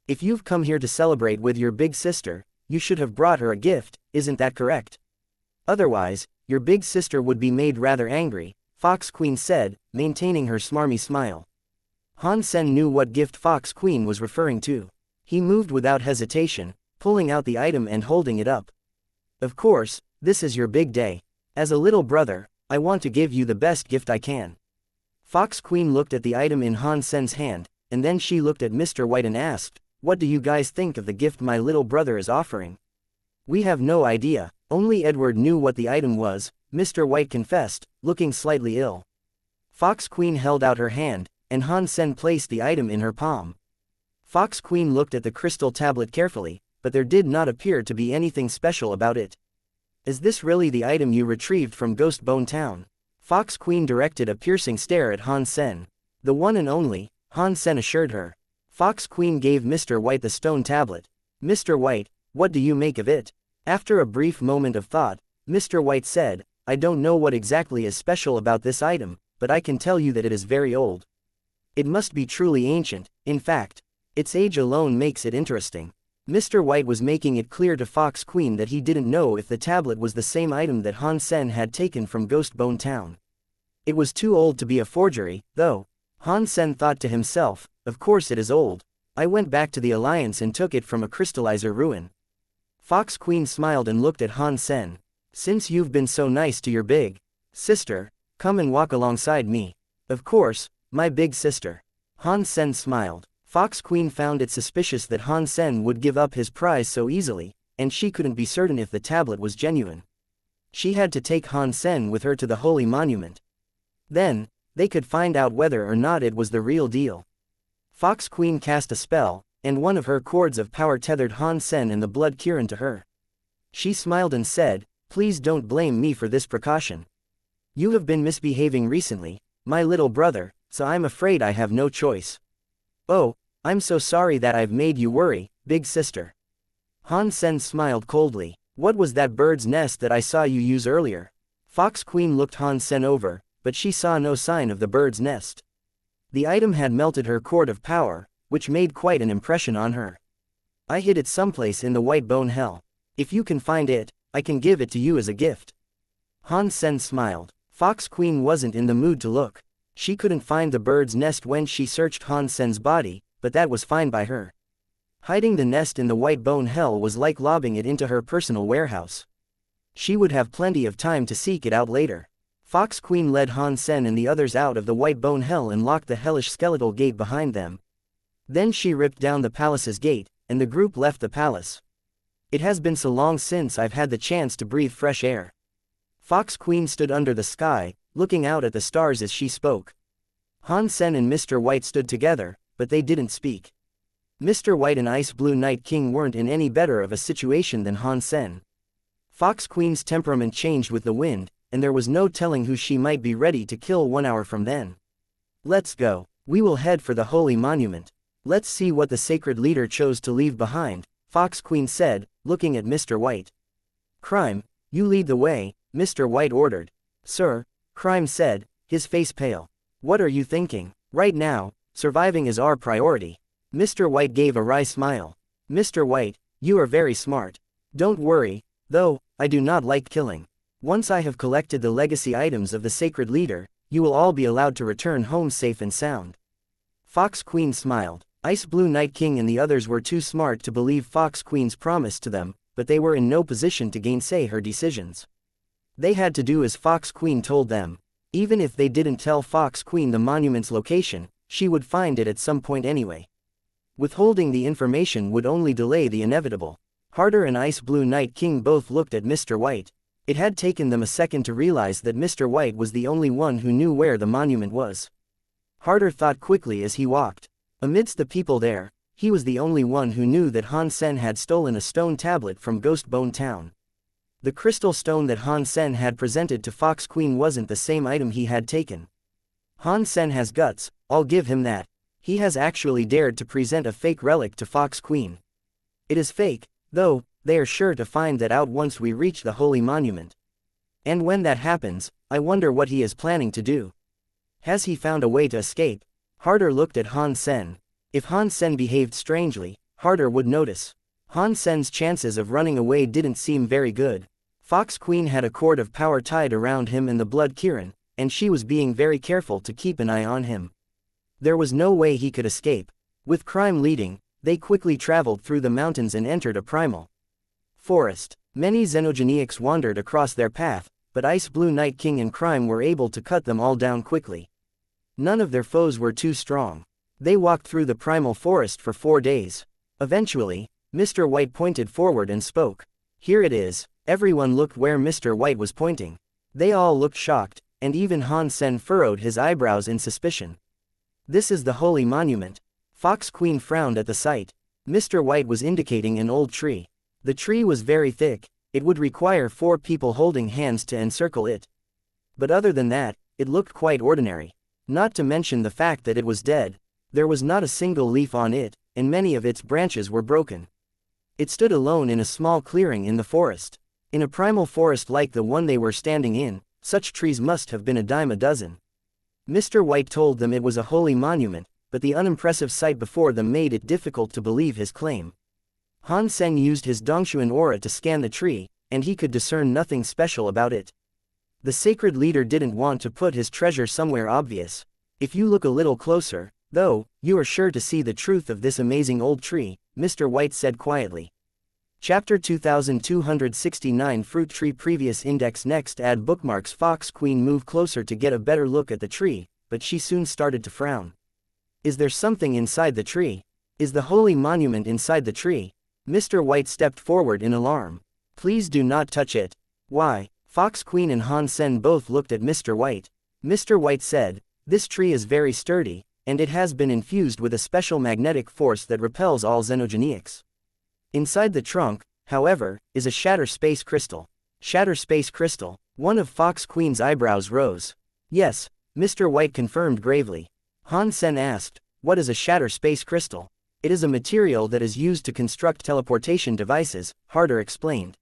If you've come here to celebrate with your big sister, you should have brought her a gift, isn't that correct? Otherwise, your big sister would be made rather angry, Fox Queen said, maintaining her smarmy smile. Han Sen knew what gift Fox Queen was referring to. He moved without hesitation, pulling out the item and holding it up. Of course, this is your big day. As a little brother, I want to give you the best gift I can. Fox Queen looked at the item in Han Sen's hand, and then she looked at Mr. White and asked, "What do you guys think of the gift my little brother is offering?" "We have no idea, only Edward knew what the item was," Mr. White confessed, looking slightly ill. Fox Queen held out her hand, and Han Sen placed the item in her palm. Fox Queen looked at the crystal tablet carefully, but there did not appear to be anything special about it. "Is this really the item you retrieved from Ghost Bone Town?" Fox Queen directed a piercing stare at Han Sen. "The one and only," Han Sen assured her. Fox Queen gave Mr. White the stone tablet. "Mr. White, what do you make of it?" After a brief moment of thought, Mr. White said, "I don't know what exactly is special about this item, but I can tell you that it is very old. It must be truly ancient, in fact. Its age alone makes it interesting." Mr. White was making it clear to Fox Queen that he didn't know if the tablet was the same item that Han Sen had taken from Ghost Bone Town. It was too old to be a forgery, though. Han Sen thought to himself, "Of course it is old. I went back to the Alliance and took it from a crystallizer ruin." Fox Queen smiled and looked at Han Sen. "Since you've been so nice to your big sister, come and walk alongside me." "Of course, my big sister." Han Sen smiled. Fox Queen found it suspicious that Han Sen would give up his prize so easily, and she couldn't be certain if the tablet was genuine. She had to take Han Sen with her to the Holy Monument. Then, they could find out whether or not it was the real deal. Fox Queen cast a spell, and one of her cords of power tethered Han Sen and the blood Kirin to her. She smiled and said, "Please don't blame me for this precaution. You have been misbehaving recently, my little brother, so I'm afraid I have no choice." "Oh, I'm so sorry that I've made you worry, big sister." Han Sen smiled coldly. "What was that bird's nest that I saw you use earlier?" Fox Queen looked Han Sen over, but she saw no sign of the bird's nest. The item had melted her cord of power, which made quite an impression on her. "I hid it someplace in the White Bone Hell. If you can find it, I can give it to you as a gift." Han Sen smiled. Fox Queen wasn't in the mood to look. She couldn't find the bird's nest when she searched Han Sen's body, but that was fine by her. Hiding the nest in the White Bone Hell was like lobbing it into her personal warehouse. She would have plenty of time to seek it out later. Fox Queen led Han Sen and the others out of the White Bone Hell and locked the hellish skeletal gate behind them. Then she ripped down the palace's gate, and the group left the palace. "It has been so long since I've had the chance to breathe fresh air." Fox Queen stood under the sky, looking out at the stars as she spoke. Han Sen and Mr. White stood together, but they didn't speak. Mr. White and Ice Blue Night King weren't in any better of a situation than Han Sen. Fox Queen's temperament changed with the wind, and there was no telling who she might be ready to kill 1 hour from then. "Let's go. We will head for the Holy Monument. Let's see what the sacred leader chose to leave behind," Fox Queen said, looking at Mr. White. "Crime, you lead the way," Mr. White ordered. "Sir," Crime said, his face pale. "What are you thinking? Right now, surviving is our priority." Mr. White gave a wry smile. "Mr. White, you are very smart. Don't worry, though, I do not like killing. Once I have collected the legacy items of the sacred leader, you will all be allowed to return home safe and sound." Fox Queen smiled. Ice Blue Night King and the others were too smart to believe Fox Queen's promise to them, but they were in no position to gainsay her decisions. They had to do as Fox Queen told them. Even if they didn't tell Fox Queen the monument's location, she would find it at some point anyway. Withholding the information would only delay the inevitable. Harder and Ice Blue Night King both looked at Mr. White. It had taken them a second to realize that Mr. White was the only one who knew where the monument was. Harder thought quickly as he walked. Amidst the people there, he was the only one who knew that Han Sen had stolen a stone tablet from Ghost Bone Town. The crystal stone that Han Sen had presented to Fox Queen wasn't the same item he had taken. Han Sen has guts, I'll give him that. He has actually dared to present a fake relic to Fox Queen. It is fake, though, they are sure to find that out once we reach the Holy Monument. And when that happens, I wonder what he is planning to do. Has he found a way to escape? Harder looked at Han Sen. If Han Sen behaved strangely, Harder would notice. Han Sen's chances of running away didn't seem very good. Fox Queen had a cord of power tied around him and the blood Kirin, and she was being very careful to keep an eye on him. There was no way he could escape. With Crime leading, they quickly traveled through the mountains and entered a primal forest. Many xenogeniacs wandered across their path, but Ice Blue Night King and Crime were able to cut them all down quickly. None of their foes were too strong. They walked through the primal forest for 4 days. Eventually, Mr. White pointed forward and spoke. Here it is. Everyone looked where Mr. White was pointing. They all looked shocked, and even Han Sen furrowed his eyebrows in suspicion. This is the holy monument. Fox Queen frowned at the sight. Mr. White was indicating an old tree. The tree was very thick. It would require 4 people holding hands to encircle it. But other than that, it looked quite ordinary. Not to mention the fact that it was dead. There was not a single leaf on it, and many of its branches were broken. It stood alone in a small clearing in the forest. In a primal forest like the one they were standing in, such trees must have been a dime a dozen. Mr. White told them it was a holy monument, but the unimpressive sight before them made it difficult to believe his claim. Han Sen used his Dongshuan aura to scan the tree, and he could discern nothing special about it. The sacred leader didn't want to put his treasure somewhere obvious. If you look a little closer, though, you are sure to see the truth of this amazing old tree, Mr. White said quietly. Chapter 2269 Fruit Tree Previous Index Next add bookmarks. Fox Queen moved closer to get a better look at the tree, but she soon started to frown. Is there something inside the tree? Is the holy monument inside the tree? Mr. White stepped forward in alarm. Please do not touch it. Why? Fox Queen and Han Sen both looked at Mr. White. Mr. White said, this tree is very sturdy, and it has been infused with a special magnetic force that repels all xenogenics. Inside the trunk, however, is a shatter space crystal. Shatter space crystal. One of Fox Queen's eyebrows rose. Yes, Mr. White confirmed gravely. Han Sen asked, what is a shatter space crystal? It is a material that is used to construct teleportation devices, Harder explained.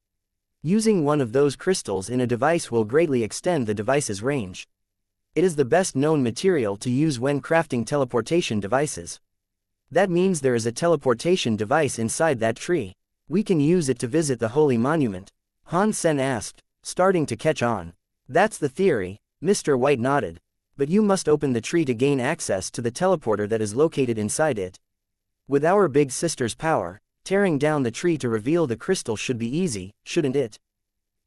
Using one of those crystals in a device will greatly extend the device's range. It is the best known material to use when crafting teleportation devices. That means there is a teleportation device inside that tree. We can use it to visit the holy monument. Han Sen asked, starting to catch on. That's the theory, Mr. White nodded. But you must open the tree to gain access to the teleporter that is located inside it. With our big sister's power, tearing down the tree to reveal the crystal should be easy, shouldn't it?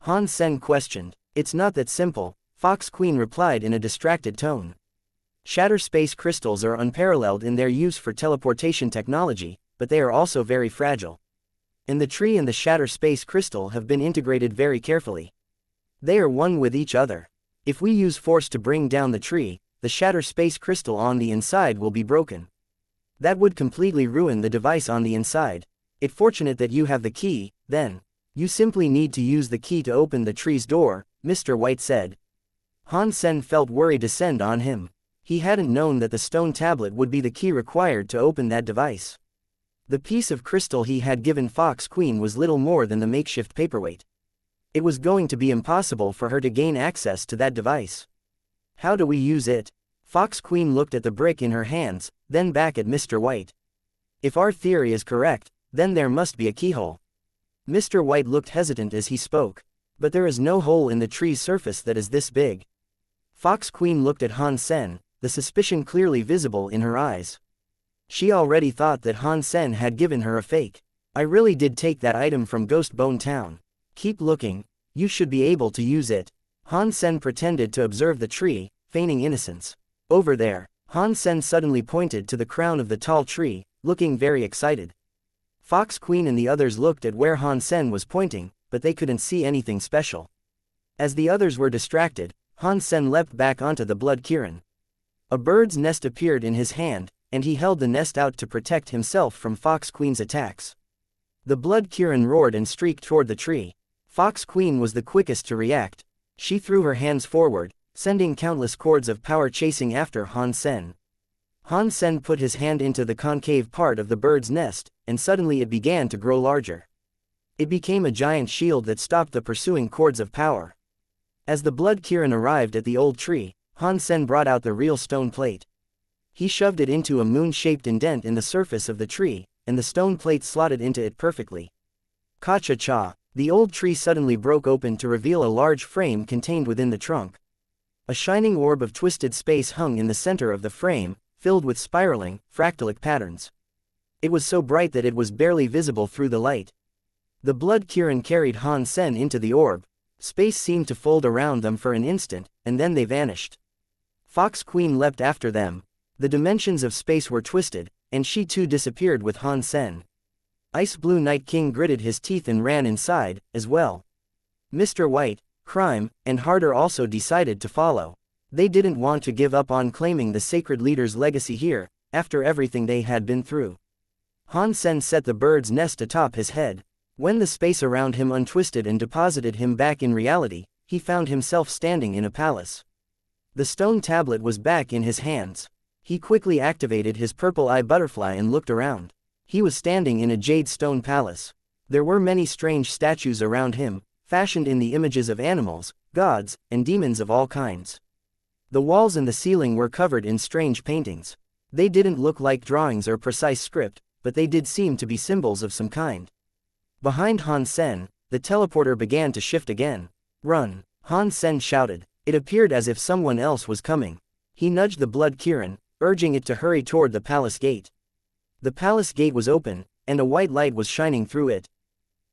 Han Sen questioned. It's not that simple, Fox Queen replied in a distracted tone. Shatter space crystals are unparalleled in their use for teleportation technology, but they are also very fragile. And the tree and the shatter space crystal have been integrated very carefully. They are one with each other. If we use force to bring down the tree, the shatter space crystal on the inside will be broken. That would completely ruin the device on the inside. It's fortunate that you have the key, then. You simply need to use the key to open the tree's door, Mr. White said. Han Sen felt worry descend on him. He hadn't known that the stone tablet would be the key required to open that device. The piece of crystal he had given Fox Queen was little more than the makeshift paperweight. It was going to be impossible for her to gain access to that device. How do we use it? Fox Queen looked at the brick in her hands, then back at Mr. White. If our theory is correct, then there must be a keyhole. Mr. White looked hesitant as he spoke. But there is no hole in the tree's surface that is this big. Fox Queen looked at Han Sen, the suspicion clearly visible in her eyes. She already thought that Han Sen had given her a fake. I really did take that item from Ghost Bone Town. Keep looking, you should be able to use it. Han Sen pretended to observe the tree, feigning innocence. Over there, Han Sen suddenly pointed to the crown of the tall tree, looking very excited. Fox Queen and the others looked at where Han Sen was pointing, but they couldn't see anything special. As the others were distracted, Han Sen leapt back onto the blood kirin. A bird's nest appeared in his hand, and he held the nest out to protect himself from Fox Queen's attacks. The blood kirin roared and streaked toward the tree. Fox Queen was the quickest to react. She threw her hands forward, sending countless cords of power chasing after Han Sen. Han Sen put his hand into the concave part of the bird's nest, and suddenly it began to grow larger. It became a giant shield that stopped the pursuing cords of power. As the blood kirin arrived at the old tree, Han Sen brought out the real stone plate. He shoved it into a moon-shaped indent in the surface of the tree, and the stone plate slotted into it perfectly. Ka-cha-cha! The old tree suddenly broke open to reveal a large frame contained within the trunk. A shining orb of twisted space hung in the center of the frame, filled with spiraling, fractalic patterns. It was so bright that it was barely visible through the light. The blood kirin carried Han Sen into the orb. Space seemed to fold around them for an instant, and then they vanished. Fox Queen leapt after them. The dimensions of space were twisted, and she too disappeared with Han Sen. Ice Blue Night King gritted his teeth and ran inside, as well. Mr. White, Crime, and Harder also decided to follow. They didn't want to give up on claiming the sacred leader's legacy here, after everything they had been through. Han Sen set the bird's nest atop his head. When the space around him untwisted and deposited him back in reality, he found himself standing in a palace. The stone tablet was back in his hands. He quickly activated his purple eye butterfly and looked around. He was standing in a jade stone palace. There were many strange statues around him, fashioned in the images of animals, gods, and demons of all kinds. The walls and the ceiling were covered in strange paintings. They didn't look like drawings or precise script, but they did seem to be symbols of some kind. Behind Han Sen, the teleporter began to shift again. "Run!" Han Sen shouted. It appeared as if someone else was coming. He nudged the Blood Kirin, urging it to hurry toward the palace gate. The palace gate was open, and a white light was shining through it.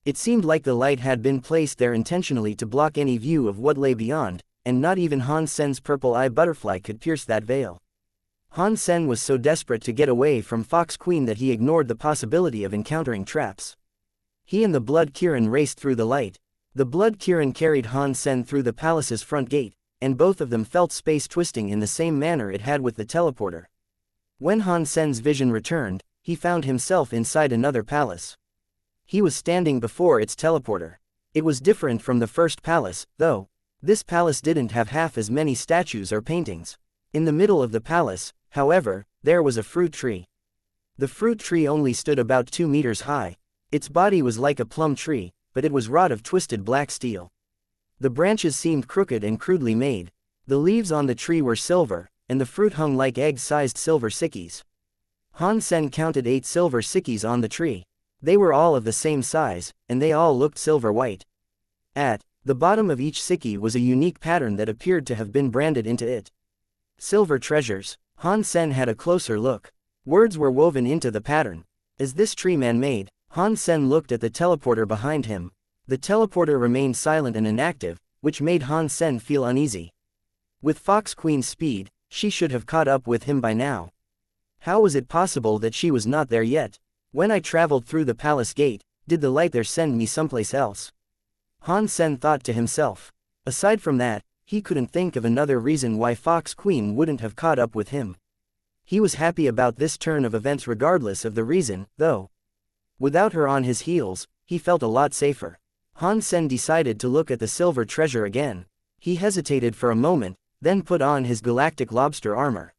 It seemed like the light had been placed there intentionally to block any view of what lay beyond, and not even Han Sen's purple eye butterfly could pierce that veil. Han Sen was so desperate to get away from Fox Queen that he ignored the possibility of encountering traps. He and the Blood Kirin raced through the light. The Blood Kirin carried Han Sen through the palace's front gate, and both of them felt space twisting in the same manner it had with the teleporter. When Han Sen's vision returned, he found himself inside another palace. He was standing before its teleporter. It was different from the first palace, though. This palace didn't have half as many statues or paintings. In the middle of the palace, however, there was a fruit tree. The fruit tree only stood about 2 meters high. Its body was like a plum tree, but it was wrought of twisted black steel. The branches seemed crooked and crudely made. The leaves on the tree were silver, and the fruit hung like egg-sized silver sickies. Han Sen counted 8 silver sickies on the tree. They were all of the same size, and they all looked silver white. At the bottom of each sickie was a unique pattern that appeared to have been branded into it. Silver treasures. Han Sen had a closer look. Words were woven into the pattern. Is this tree man-made? Han Sen looked at the teleporter behind him. The teleporter remained silent and inactive, which made Han Sen feel uneasy. With Fox Queen's speed, she should have caught up with him by now. How was it possible that she was not there yet? When I traveled through the palace gate, did the light there send me someplace else? Han Sen thought to himself. Aside from that, he couldn't think of another reason why Fox Queen wouldn't have caught up with him. He was happy about this turn of events regardless of the reason, though. Without her on his heels, he felt a lot safer. Han Sen decided to look at the silver treasure again. He hesitated for a moment, then put on his galactic lobster armor.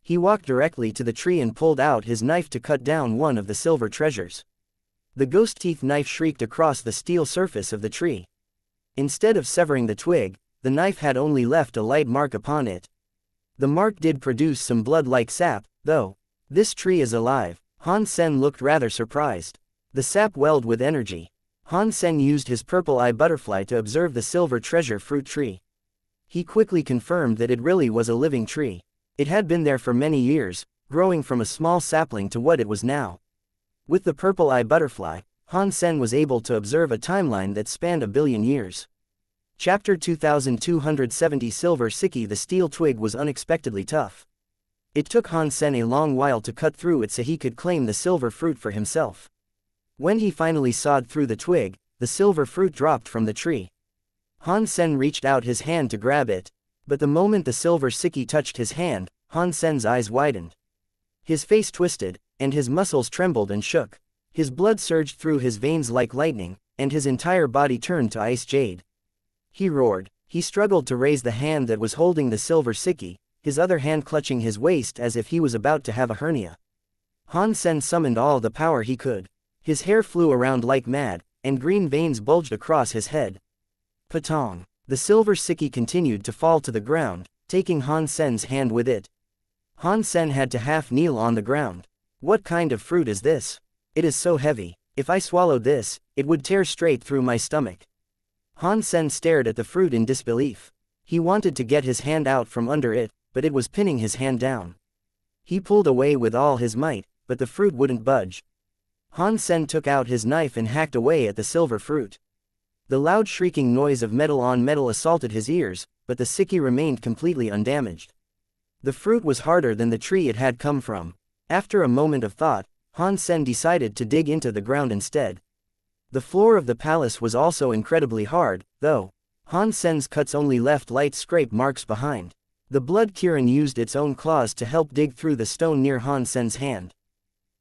He walked directly to the tree and pulled out his knife to cut down one of the silver treasures. The ghost teeth knife shrieked across the steel surface of the tree. Instead of severing the twig, the knife had only left a light mark upon it. The mark did produce some blood-like sap, though. This tree is alive. Han Sen looked rather surprised. The sap welled with energy. Han Sen used his purple eye butterfly to observe the silver treasure fruit tree. He quickly confirmed that it really was a living tree. It had been there for many years, growing from a small sapling to what it was now. With the purple eye butterfly, Han Sen was able to observe a timeline that spanned 1 billion years. Chapter 2270 Silver Sickie. The steel twig was unexpectedly tough. It took Han Sen a long while to cut through it so he could claim the silver fruit for himself. When he finally sawed through the twig, the silver fruit dropped from the tree. Han Sen reached out his hand to grab it. But the moment the silver sickie touched his hand, Han Sen's eyes widened. His face twisted, and his muscles trembled and shook. His blood surged through his veins like lightning, and his entire body turned to ice jade. He roared. He struggled to raise the hand that was holding the silver sickie, his other hand clutching his waist as if he was about to have a hernia. Han Sen summoned all the power he could. His hair flew around like mad, and green veins bulged across his head. Patong! The silver sickie continued to fall to the ground, taking Han Sen's hand with it. Han Sen had to half kneel on the ground. What kind of fruit is this? It is so heavy. If I swallowed this, it would tear straight through my stomach. Han Sen stared at the fruit in disbelief. He wanted to get his hand out from under it, but it was pinning his hand down. He pulled away with all his might, but the fruit wouldn't budge. Han Sen took out his knife and hacked away at the silver fruit. The loud shrieking noise of metal on metal assaulted his ears, but the sickie remained completely undamaged. The fruit was harder than the tree it had come from. After a moment of thought, Han Sen decided to dig into the ground instead. The floor of the palace was also incredibly hard, though. Han Sen's cuts only left light scrape marks behind. The blood Kirin used its own claws to help dig through the stone near Han Sen's hand.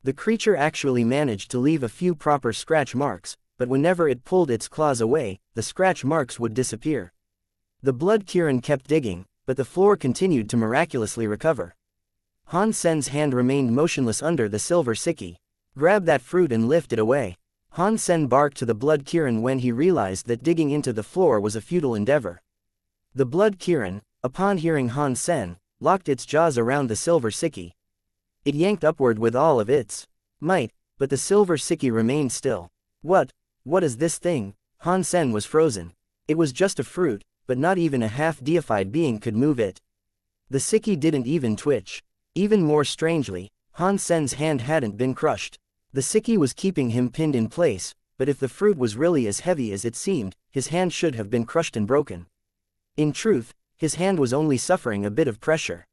The creature actually managed to leave a few proper scratch marks, but whenever it pulled its claws away, the scratch marks would disappear. The blood Kirin kept digging, but the floor continued to miraculously recover. Han Sen's hand remained motionless under the silver sicky. Grab that fruit and lift it away. Han Sen barked to the blood Kirin when he realized that digging into the floor was a futile endeavor. The blood Kirin, upon hearing Han Sen, locked its jaws around the silver sicky. It yanked upward with all of its might, but the silver sicky remained still. What is this thing? Han Sen was frozen. It was just a fruit, but not even a half-deified being could move it. The sicky didn't even twitch. Even more strangely, Han Sen's hand hadn't been crushed. The sicky was keeping him pinned in place, but if the fruit was really as heavy as it seemed, his hand should have been crushed and broken. In truth, his hand was only suffering a bit of pressure.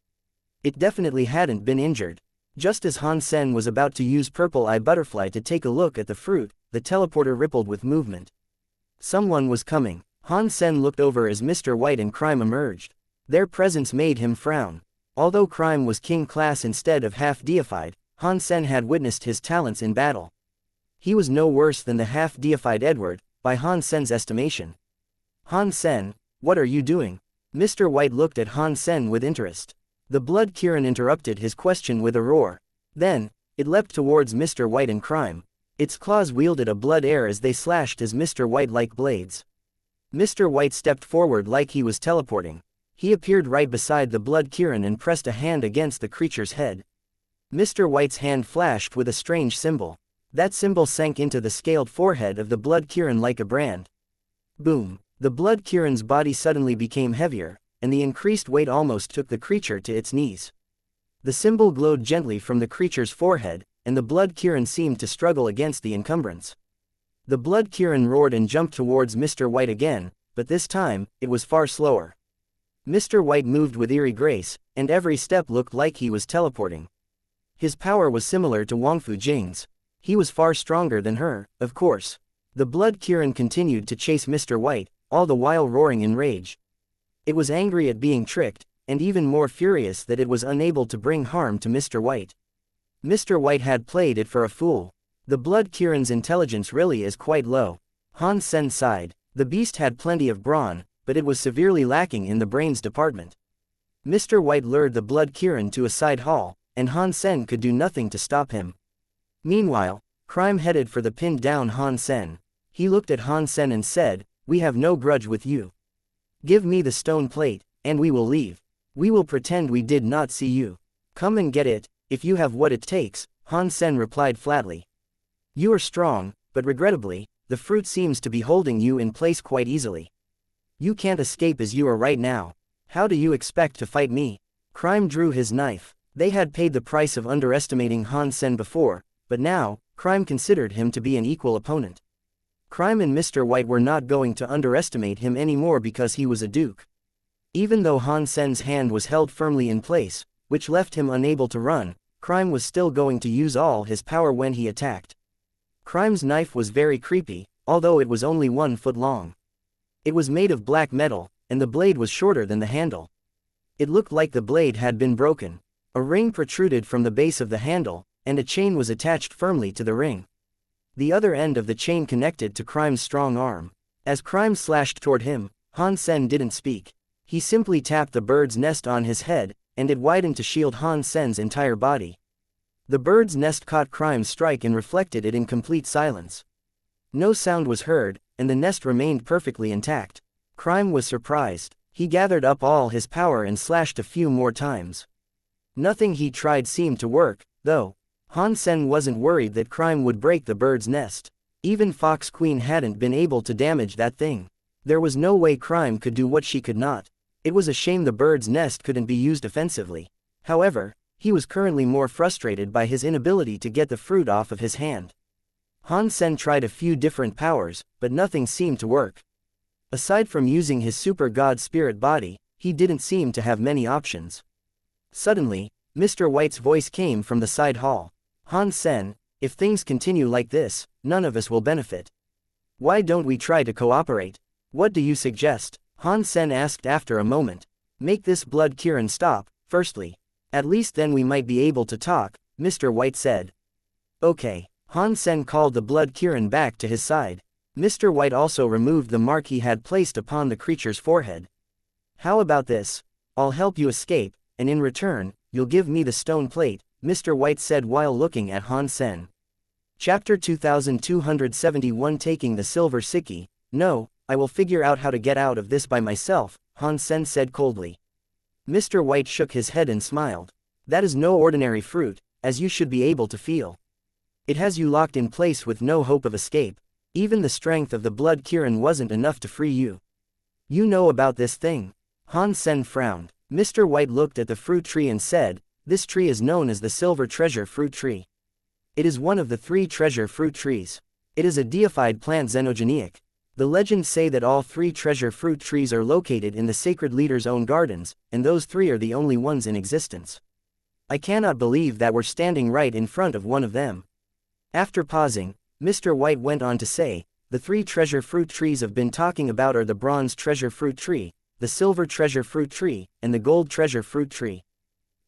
It definitely hadn't been injured. Just as Han Sen was about to use Purple Eye Butterfly to take a look at the fruit, the teleporter rippled with movement. Someone was coming. Han Sen looked over as Mr. White and Crime emerged. Their presence made him frown. Although Crime was king class instead of half-deified, Han Sen had witnessed his talents in battle. He was no worse than the half-deified Edward, by Han Sen's estimation. Han Sen, what are you doing? Mr. White looked at Han Sen with interest. The blood Kirin interrupted his question with a roar. Then, it leapt towards Mr. White and Crime. Its claws wielded a blood air as they slashed as Mr. White like blades. Mr. White stepped forward like he was teleporting. He appeared right beside the blood Kirin and pressed a hand against the creature's head. Mr. White's hand flashed with a strange symbol. That symbol sank into the scaled forehead of the blood Kirin like a brand. Boom! The blood Kirin's body suddenly became heavier, and the increased weight almost took the creature to its knees. The symbol glowed gently from the creature's forehead, and the blood Kirin seemed to struggle against the encumbrance. The blood Kirin roared and jumped towards Mr. White again, but this time, it was far slower. Mr. White moved with eerie grace, and every step looked like he was teleporting. His power was similar to Wangfu Jing's. He was far stronger than her, of course. The blood Kirin continued to chase Mr. White, all the while roaring in rage. It was angry at being tricked, and even more furious that it was unable to bring harm to Mr. White. Mr. White had played it for a fool. The blood Kirin's intelligence really is quite low. Han Sen sighed. The beast had plenty of brawn, but it was severely lacking in the brains department. Mr. White lured the blood Kirin to a side hall, and Han Sen could do nothing to stop him. Meanwhile, Crime headed for the pinned down Han Sen. He looked at Han Sen and said, "We have no grudge with you. Give me the stone plate, and we will leave. We will pretend we did not see you. Come and get it, if you have what it takes," Han Sen replied flatly. "You are strong, but regrettably, the fruit seems to be holding you in place quite easily. You can't escape as you are right now. How do you expect to fight me?" Crime drew his knife. They had paid the price of underestimating Han Sen before, but now, Crime considered him to be an equal opponent. Crime and Mr. White were not going to underestimate him anymore because he was a duke. Even though Han Sen's hand was held firmly in place, which left him unable to run, Crime was still going to use all his power when he attacked. Crime's knife was very creepy, although it was only 1 foot long. It was made of black metal, and the blade was shorter than the handle. It looked like the blade had been broken. A ring protruded from the base of the handle, and a chain was attached firmly to the ring. The other end of the chain connected to Crime's strong arm. As Crime slashed toward him, Han Sen didn't speak. He simply tapped the bird's nest on his head, and it widened to shield Han Sen's entire body. The bird's nest caught Crime's strike and reflected it in complete silence. No sound was heard, and the nest remained perfectly intact. Crime was surprised. He gathered up all his power and slashed a few more times. Nothing he tried seemed to work, though. Han Sen wasn't worried that Crime would break the bird's nest. Even Fox Queen hadn't been able to damage that thing. There was no way Crime could do what she could not. It was a shame the bird's nest couldn't be used offensively. However, he was currently more frustrated by his inability to get the fruit off of his hand. Han Sen tried a few different powers, but nothing seemed to work. Aside from using his super god spirit body, he didn't seem to have many options. Suddenly, Mr. White's voice came from the side hall. Han Sen, if things continue like this, none of us will benefit. Why don't we try to cooperate? What do you suggest? Han Sen asked after a moment. Make this blood Kirin stop, firstly. At least then we might be able to talk, Mr. White said. Okay. Han Sen called the blood Kirin back to his side. Mr. White also removed the mark he had placed upon the creature's forehead. How about this? I'll help you escape, and in return, you'll give me the stone plate, Mr. White said while looking at Han Sen. Chapter 2271 Taking the Silver Sikhi. No, I will figure out how to get out of this by myself, Han Sen said coldly. Mr. White shook his head and smiled. That is no ordinary fruit, as you should be able to feel. It has you locked in place with no hope of escape. Even the strength of the blood Kirin wasn't enough to free you. You know about this thing? Han Sen frowned. Mr. White looked at the fruit tree and said, this tree is known as the Silver Treasure Fruit Tree. It is one of the 3 treasure fruit trees. It is a deified plant xenogenic. The legends say that all 3 treasure fruit trees are located in the sacred leader's own gardens, and those 3 are the only ones in existence. I cannot believe that we're standing right in front of one of them. After pausing, Mr. White went on to say, the 3 treasure fruit trees I've been talking about are the bronze treasure fruit tree, the silver treasure fruit tree, and the gold treasure fruit tree.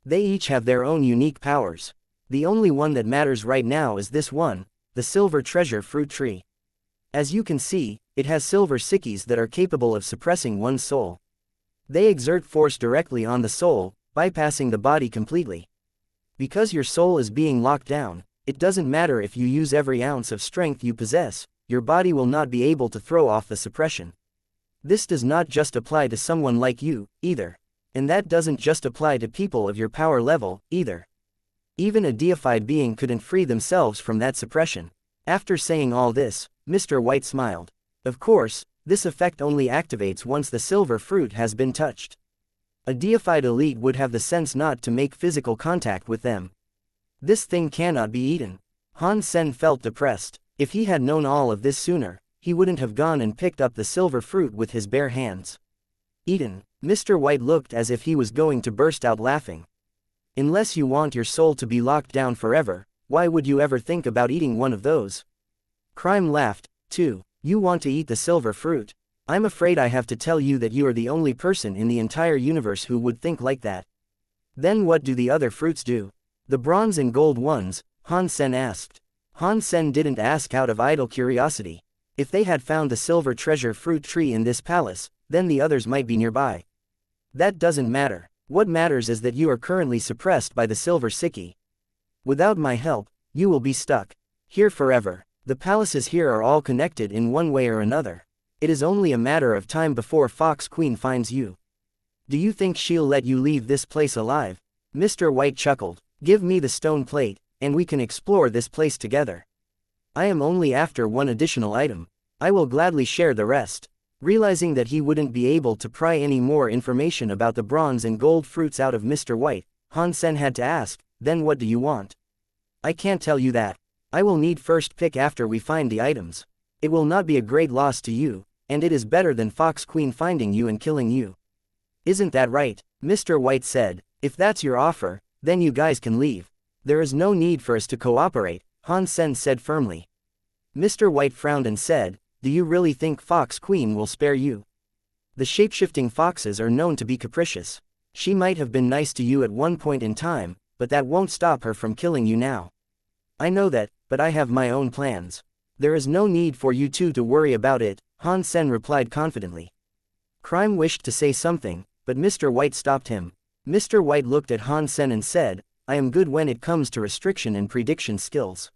They each have their own unique powers. The only one that matters right now is this one, the silver treasure fruit tree. As you can see, it has silver sikhis that are capable of suppressing one's soul. They exert force directly on the soul, bypassing the body completely. Because your soul is being locked down, it doesn't matter if you use every ounce of strength you possess, your body will not be able to throw off the suppression. This does not just apply to someone like you, either. And that doesn't just apply to people of your power level, either. Even a deified being couldn't free themselves from that suppression. After saying all this, Mr. White smiled. Of course, this effect only activates once the silver fruit has been touched. A deified elite would have the sense not to make physical contact with them. This thing cannot be eaten. Han Sen felt depressed. If he had known all of this sooner, he wouldn't have gone and picked up the silver fruit with his bare hands. Eaten? Mr. White looked as if he was going to burst out laughing. Unless you want your soul to be locked down forever, why would you ever think about eating one of those? Crime laughed, too. You want to eat the silver fruit? I'm afraid I have to tell you that you are the only person in the entire universe who would think like that. Then what do the other fruits do? The bronze and gold ones, Han Sen asked. Han Sen didn't ask out of idle curiosity. If they had found the silver treasure fruit tree in this palace, then the others might be nearby. That doesn't matter. What matters is that you are currently suppressed by the silver sikhi. Without my help, you will be stuck here forever. The palaces here are all connected in one way or another. It is only a matter of time before Fox Queen finds you. Do you think she'll let you leave this place alive? Mr. White chuckled. Give me the stone plate, and we can explore this place together. I am only after one additional item. I will gladly share the rest. Realizing that he wouldn't be able to pry any more information about the bronze and gold fruits out of Mr. White, Han Sen had to ask, then what do you want? I can't tell you that. I will need first pick after we find the items. It will not be a great loss to you, and it is better than Fox Queen finding you and killing you. Isn't that right? Mr. White said. If that's your offer, then you guys can leave. There is no need for us to cooperate, Han Sen said firmly. Mr. White frowned and said, do you really think Fox Queen will spare you? The shape-shifting foxes are known to be capricious. She might have been nice to you at one point in time, but that won't stop her from killing you now. I know that, but I have my own plans. There is no need for you two to worry about it, Han Sen replied confidently. Crime wished to say something, but Mr. White stopped him. Mr. White looked at Han Sen and said, I am good when it comes to restriction and prediction skills.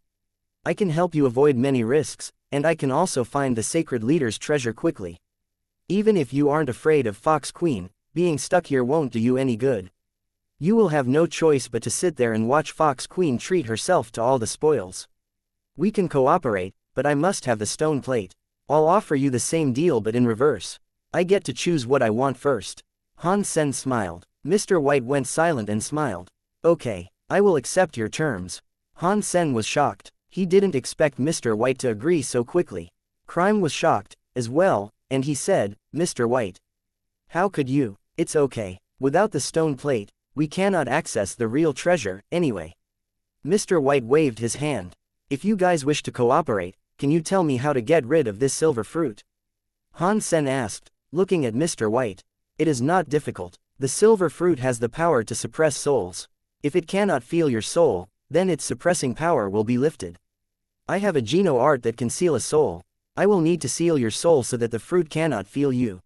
I can help you avoid many risks, and I can also find the sacred leader's treasure quickly. Even if you aren't afraid of Fox Queen, being stuck here won't do you any good. You will have no choice but to sit there and watch Fox Queen treat herself to all the spoils. We can cooperate, but I must have the stone plate. I'll offer you the same deal but in reverse. I get to choose what I want first. Han Sen smiled. Mr. White went silent and smiled. Okay, I will accept your terms. Han Sen was shocked. He didn't expect Mr. White to agree so quickly. Crime was shocked, as well, and he said, Mr. White. How could you? It's okay. Without the stone plate, we cannot access the real treasure, anyway. Mr. White waved his hand. If you guys wish to cooperate, can you tell me how to get rid of this silver fruit? Han Sen asked, looking at Mr. White. It is not difficult. The silver fruit has the power to suppress souls. If it cannot feel your soul, then its suppressing power will be lifted. I have a Geno art that can seal a soul. I will need to seal your soul so that the fruit cannot feel you.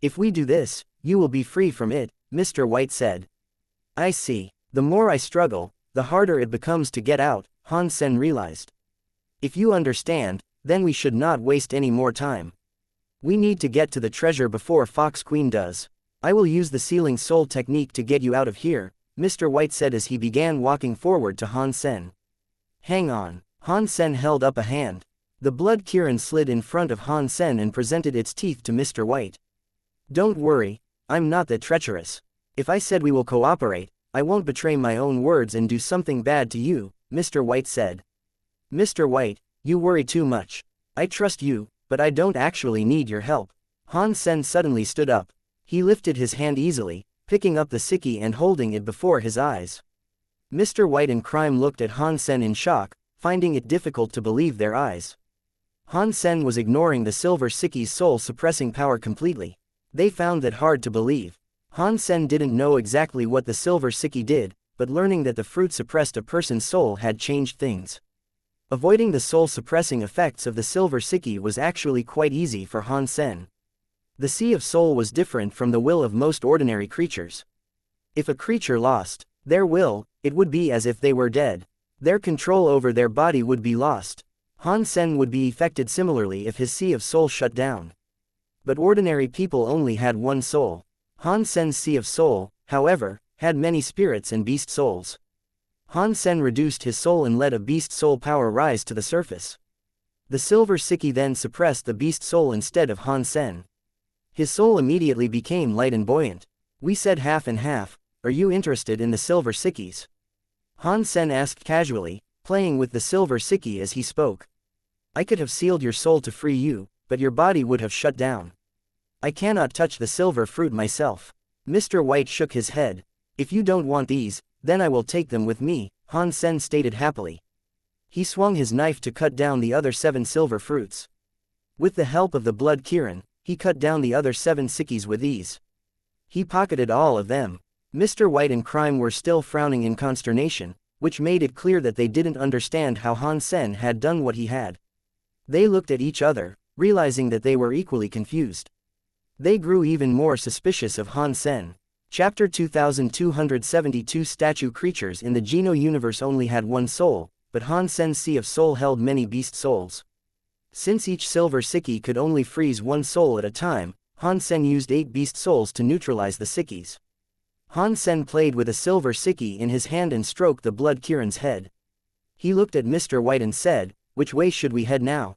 If we do this, you will be free from it, Mr. White said. I see. The more I struggle, the harder it becomes to get out, Han Sen realized. If you understand, then we should not waste any more time. We need to get to the treasure before Fox Queen does. I will use the sealing soul technique to get you out of here, Mr. White said as he began walking forward to Han Sen. Hang on. Han Sen held up a hand. The blood Kirin slid in front of Han Sen and presented its teeth to Mr. White. Don't worry, I'm not that treacherous. If I said we will cooperate, I won't betray my own words and do something bad to you, Mr. White said. Mr. White, you worry too much. I trust you, but I don't actually need your help. Han Sen suddenly stood up. He lifted his hand easily, picking up the sickie and holding it before his eyes. Mr. White and Crime looked at Han Sen in shock, finding it difficult to believe their eyes. Han Sen was ignoring the silver sickie's soul-suppressing power completely. They found that hard to believe. Han Sen didn't know exactly what the silver sickie did, but learning that the fruit suppressed a person's soul had changed things. Avoiding the soul-suppressing effects of the silver sickie was actually quite easy for Han Sen. The Sea of Soul was different from the will of most ordinary creatures. If a creature lost their will, it would be as if they were dead. Their control over their body would be lost. Han Sen would be affected similarly if his Sea of Soul shut down. But ordinary people only had one soul. Han Sen's Sea of Soul, however, had many spirits and beast souls. Han Sen reduced his soul and let a beast soul power rise to the surface. The silver sickie then suppressed the beast soul instead of Han Sen. His soul immediately became light and buoyant. We said half and half. Are you interested in the silver sickies? Han Sen asked casually, playing with the silver sickie as he spoke. I could have sealed your soul to free you, but your body would have shut down. I cannot touch the silver fruit myself. Mr. White shook his head. If you don't want these, then I will take them with me, Han Sen stated happily. He swung his knife to cut down the other 7 silver fruits. With the help of the blood Kirin, he cut down the other 7 sickies with ease. He pocketed all of them. Mr. White and Crime were still frowning in consternation, which made it clear that they didn't understand how Han Sen had done what he had. They looked at each other, realizing that they were equally confused. They grew even more suspicious of Han Sen. Chapter 2272 Statue creatures in the Geno universe only had one soul, but Han Sen's Sea of Soul held many beast souls. Since each silver sickie could only freeze one soul at a time, Han Sen used 8 beast souls to neutralize the sickies. Han Sen played with a silver sickie in his hand and stroked the blood Kirin's head. He looked at Mr. White and said, "Which way should we head now?"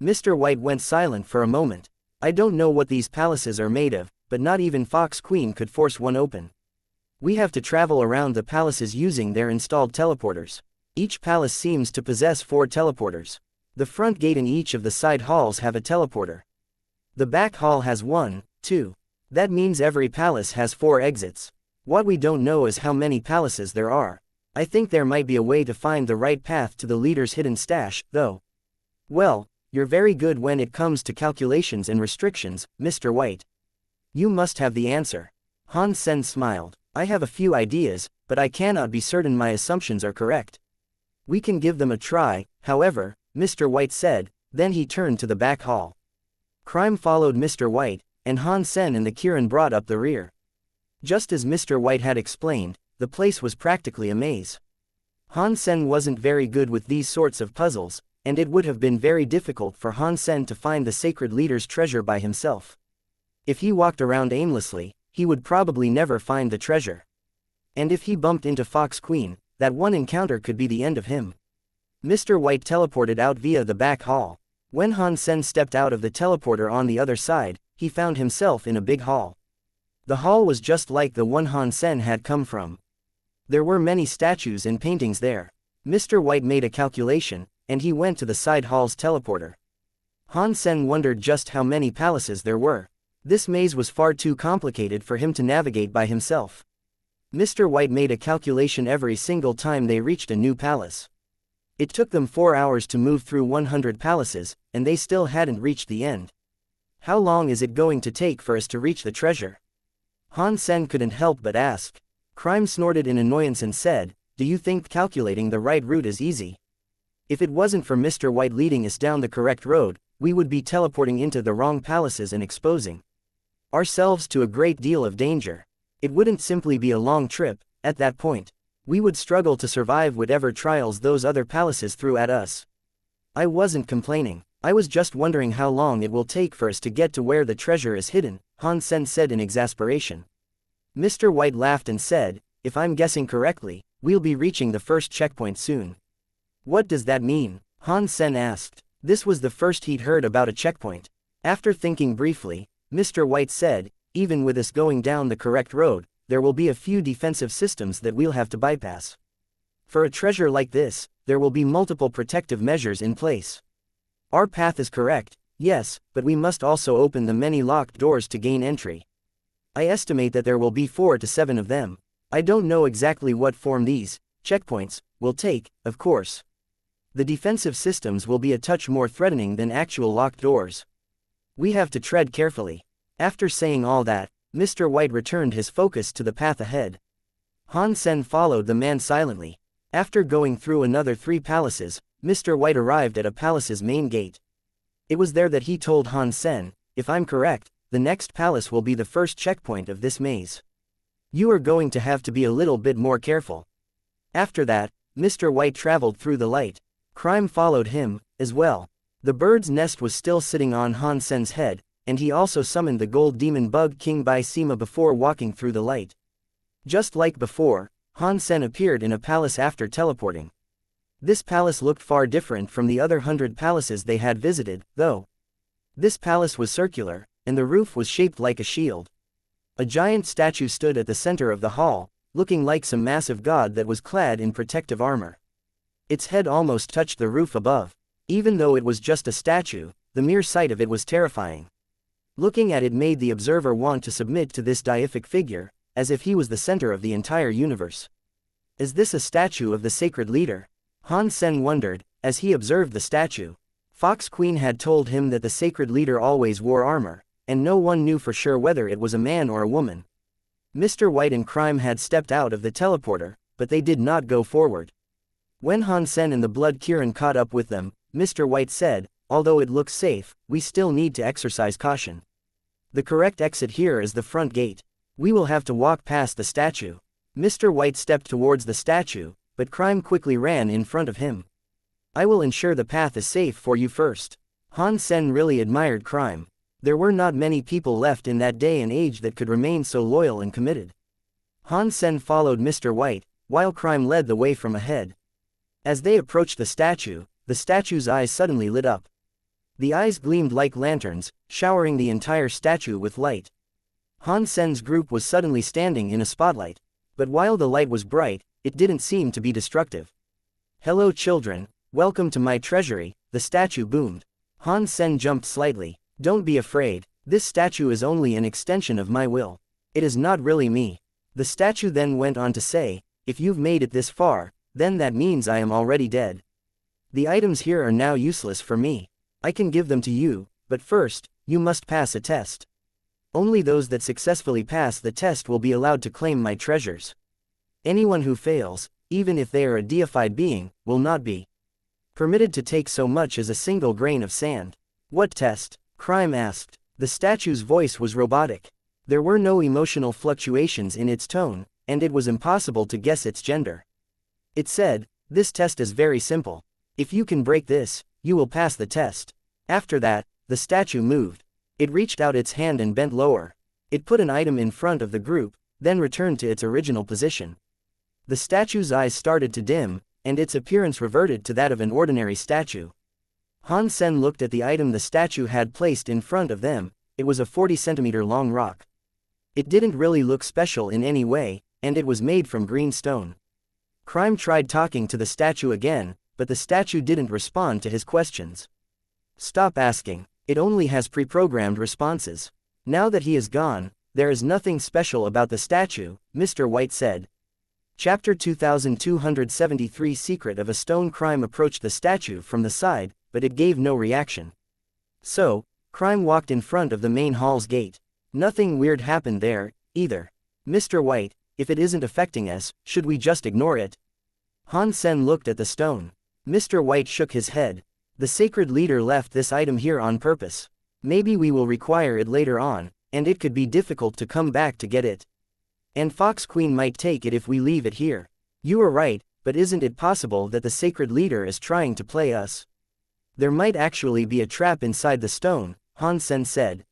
Mr. White went silent for a moment. I don't know what these palaces are made of, but not even Fox Queen could force one open. We have to travel around the palaces using their installed teleporters. Each palace seems to possess 4 teleporters. The front gate and each of the side halls have a teleporter. The back hall has 1, 2. That means every palace has 4 exits. What we don't know is how many palaces there are. I think there might be a way to find the right path to the leader's hidden stash, though. Well, you're very good when it comes to calculations and restrictions, Mr. White. You must have the answer. Han Sen smiled. I have a few ideas, but I cannot be certain my assumptions are correct. We can give them a try, however, Mr. White said, then he turned to the back hall. Crime followed Mr. White, and Han Sen and the Kirin brought up the rear. Just as Mr. White had explained, the place was practically a maze. Han Sen wasn't very good with these sorts of puzzles, and it would have been very difficult for Han Sen to find the sacred leader's treasure by himself. If he walked around aimlessly, he would probably never find the treasure. And if he bumped into Fox Queen, that one encounter could be the end of him. Mr. White teleported out via the back hall. When Han Sen stepped out of the teleporter on the other side, he found himself in a big hall. The hall was just like the one Han Sen had come from. There were many statues and paintings there. Mr. White made a calculation, and he went to the side hall's teleporter. Han Sen wondered just how many palaces there were. This maze was far too complicated for him to navigate by himself. Mr. White made a calculation every single time they reached a new palace. It took them 4 hours to move through 100 palaces, and they still hadn't reached the end. How long is it going to take for us to reach the treasure? Han Sen couldn't help but ask. Crime snorted in annoyance and said, "Do you think calculating the right route is easy? If it wasn't for Mr. White leading us down the correct road, we would be teleporting into the wrong palaces and exposing ourselves to a great deal of danger. It wouldn't simply be a long trip. At that point, we would struggle to survive whatever trials those other palaces threw at us." I wasn't complaining. I was just wondering how long it will take for us to get to where the treasure is hidden, Han Sen said in exasperation. Mr. White laughed and said, "If I'm guessing correctly, we'll be reaching the first checkpoint soon." "What does that mean?" Han Sen asked. This was the first he'd heard about a checkpoint. After thinking briefly, Mr. White said, "Even with us going down the correct road, there will be a few defensive systems that we'll have to bypass. For a treasure like this, there will be multiple protective measures in place. Our path is correct, yes, but we must also open the many locked doors to gain entry. I estimate that there will be 4 to 7 of them. I don't know exactly what form these checkpoints will take, of course. The defensive systems will be a touch more threatening than actual locked doors. We have to tread carefully." After saying all that, Mr. White returned his focus to the path ahead. Han Sen followed the man silently. After going through another 3 palaces, Mr. White arrived at a palace's main gate. It was there that he told Han Sen, "If I'm correct, the next palace will be the first checkpoint of this maze. You are going to have to be a little bit more careful." After that, Mr. White traveled through the light. Crime followed him, as well. The bird's nest was still sitting on Han Sen's head, and he also summoned the gold demon bug Qin Bai before walking through the light. Just like before, Han Sen appeared in a palace after teleporting. This palace looked far different from the other 100 palaces they had visited, though. This palace was circular, and the roof was shaped like a shield. A giant statue stood at the center of the hall, looking like some massive god that was clad in protective armor. Its head almost touched the roof above. Even though it was just a statue, the mere sight of it was terrifying. Looking at it made the observer want to submit to this deific figure, as if he was the center of the entire universe. Is this a statue of the sacred leader? Han Sen wondered, as he observed the statue. Fox Queen had told him that the sacred leader always wore armor, and no one knew for sure whether it was a man or a woman. Mr. White and Crime had stepped out of the teleporter, but they did not go forward. When Han Sen and the Blood Kirin caught up with them, Mr. White said, "Although it looks safe, we still need to exercise caution. The correct exit here is the front gate. We will have to walk past the statue." Mr. White stepped towards the statue, but Crime quickly ran in front of him. "I will ensure the path is safe for you first." Han Sen really admired Crime. There were not many people left in that day and age that could remain so loyal and committed. Han Sen followed Mr. White, while Crime led the way from ahead. As they approached the statue's eyes suddenly lit up. The eyes gleamed like lanterns, showering the entire statue with light. Han Sen's group was suddenly standing in a spotlight. But while the light was bright, it didn't seem to be destructive. "Hello children, welcome to my treasury," the statue boomed. Han Sen jumped slightly. "Don't be afraid, this statue is only an extension of my will. It is not really me." The statue then went on to say, "If you've made it this far, then that means I am already dead. The items here are now useless for me. I can give them to you, but first, you must pass a test. Only those that successfully pass the test will be allowed to claim my treasures. Anyone who fails, even if they are a deified being, will not be permitted to take so much as a single grain of sand." "What test?" Crime asked. The statue's voice was robotic. There were no emotional fluctuations in its tone, and it was impossible to guess its gender. It said, "This test is very simple. If you can break this, you will pass the test." After that, the statue moved. It reached out its hand and bent lower. It put an item in front of the group, then returned to its original position. The statue's eyes started to dim, and its appearance reverted to that of an ordinary statue. Han Sen looked at the item the statue had placed in front of them. It was a 40-centimeter long rock. It didn't really look special in any way, and it was made from green stone. Crime tried talking to the statue again, but the statue didn't respond to his questions. "Stop asking. It only has pre-programmed responses." Now that he is gone, There is nothing special about the statue, Mr. White said. Chapter 2273 Secret of a Stone. Crime approached the statue from the side, but it gave no reaction. So, Crime walked in front of the main hall's gate. Nothing weird happened there, either. Mr. White, if it isn't affecting us, should we just ignore it? Han Sen looked at the stone. Mr. White shook his head. The sacred leader left this item here on purpose. Maybe we will require it later on, and it could be difficult to come back to get it. And Fox Queen might take it if we leave it here. You are right, but isn't it possible that the sacred leader is trying to play us? There might actually be a trap inside the stone, Han Sen said.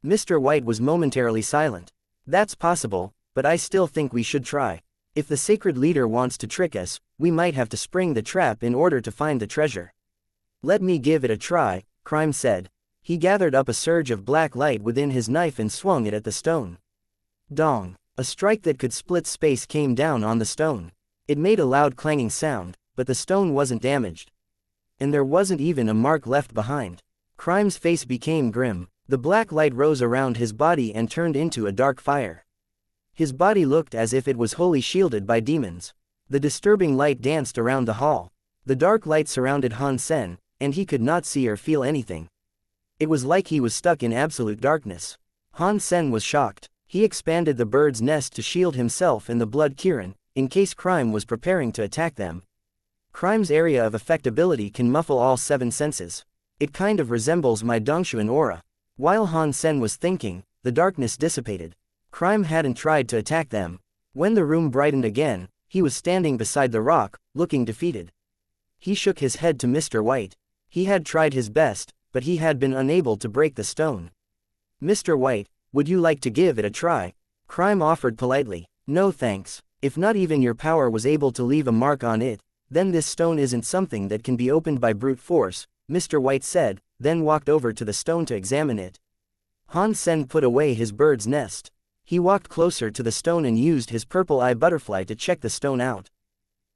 Mr. White was momentarily silent. That's possible, but I still think we should try. If the sacred leader wants to trick us, we might have to spring the trap in order to find the treasure. Let me give it a try, Crime said. He gathered up a surge of black light within his knife and swung it at the stone. Dong! A strike that could split space came down on the stone. It made a loud clanging sound, but the stone wasn't damaged. And there wasn't even a mark left behind. Crime's face became grim. The black light rose around his body and turned into a dark fire. His body looked as if it was wholly shielded by demons. The disturbing light danced around the hall. The dark light surrounded Han Sen, and he could not see or feel anything. It was like he was stuck in absolute darkness. Han Sen was shocked. He expanded the bird's nest to shield himself and the blood Kirin, in case Crime was preparing to attack them. Crime's area of affectability can muffle all 7 senses. It kind of resembles my Dongshuan aura. While Han Sen was thinking, the darkness dissipated. Crime hadn't tried to attack them. When the room brightened again, he was standing beside the rock, looking defeated. He shook his head to Mr. White. He had tried his best, but he had been unable to break the stone. Mr. White, would you like to give it a try? Crime offered politely. No thanks. If not even your power was able to leave a mark on it, then this stone isn't something that can be opened by brute force, Mr. White said, then walked over to the stone to examine it. Han Sen put away his bird's nest. He walked closer to the stone and used his purple eye butterfly to check the stone out.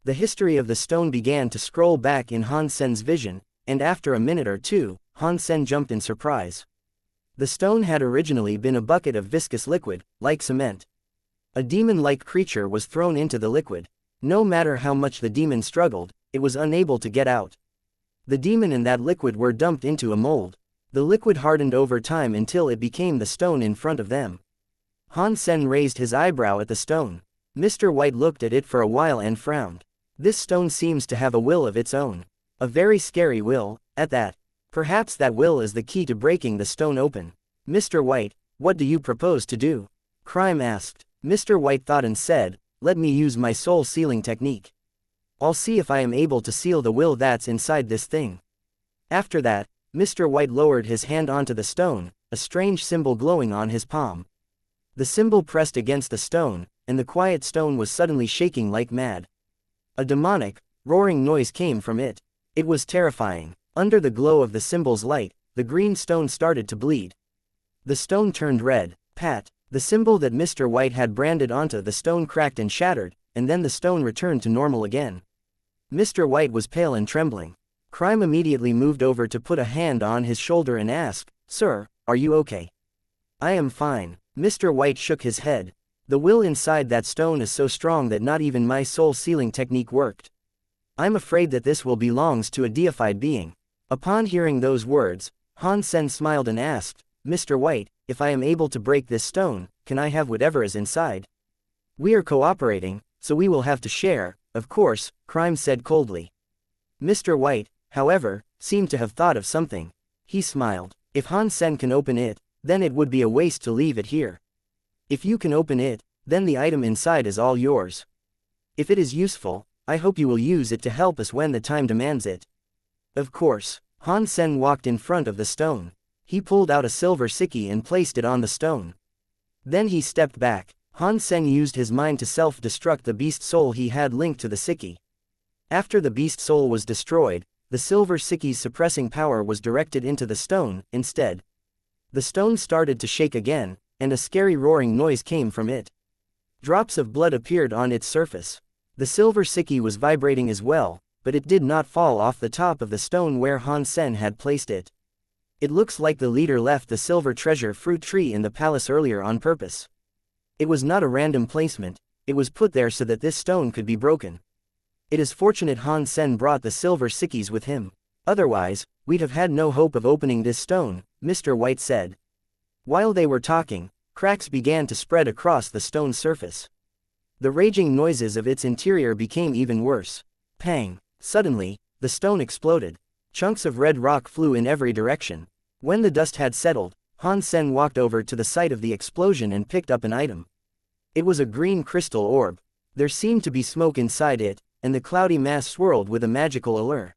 The history of the stone began to scroll back in Han Sen's vision, and after a minute or two, Han Sen jumped in surprise. The stone had originally been a bucket of viscous liquid, like cement. A demon-like creature was thrown into the liquid. No matter how much the demon struggled, it was unable to get out. The demon and that liquid were dumped into a mold. The liquid hardened over time until it became the stone in front of them. Han Sen raised his eyebrow at the stone. Mr. White looked at it for a while and frowned. This stone seems to have a will of its own. A very scary will, at that. Perhaps that will is the key to breaking the stone open. Mr. White, what do you propose to do? Crime asked. Mr. White thought and said, let me use my soul sealing technique. I'll see if I am able to seal the will that's inside this thing. After that, Mr. White lowered his hand onto the stone, a strange symbol glowing on his palm. The symbol pressed against the stone, and the quiet stone was suddenly shaking like mad. A demonic, roaring noise came from it. It was terrifying. Under the glow of the symbol's light, the green stone started to bleed. The stone turned red. Pat. The symbol that Mr. White had branded onto the stone cracked and shattered, and then the stone returned to normal again. Mr. White was pale and trembling. Crime immediately moved over to put a hand on his shoulder and asked, Sir, are you okay? I am fine. Mr. White shook his head. The will inside that stone is so strong that not even my soul sealing technique worked. I'm afraid that this will belongs to a deified being. Upon hearing those words, Han Sen smiled and asked, Mr. White, if I am able to break this stone, can I have whatever is inside? We are cooperating, so we will have to share, of course, Crime said coldly. Mr. White, however, seemed to have thought of something. He smiled. If Han Sen can open it, then it would be a waste to leave it here. If you can open it, then the item inside is all yours. If it is useful, I hope you will use it to help us when the time demands it. Of course. Han Sen walked in front of the stone. He pulled out a silver sickle and placed it on the stone. Then he stepped back. Han Sen used his mind to self-destruct the beast soul he had linked to the sickle. After the beast soul was destroyed, the silver sickle's suppressing power was directed into the stone, instead. The stone started to shake again, and a scary roaring noise came from it. Drops of blood appeared on its surface. The silver sickle was vibrating as well, but it did not fall off the top of the stone where Han Sen had placed it. It looks like the leader left the silver treasure fruit tree in the palace earlier on purpose. It was not a random placement, it was put there so that this stone could be broken. It is fortunate Han Sen brought the silver sickies with him. Otherwise, we'd have had no hope of opening this stone, Mr. White said. While they were talking, cracks began to spread across the stone surface. The raging noises of its interior became even worse. Pang! Suddenly, the stone exploded. Chunks of red rock flew in every direction. When the dust had settled, Han Sen walked over to the site of the explosion and picked up an item. It was a green crystal orb. There seemed to be smoke inside it, and the cloudy mass swirled with a magical allure.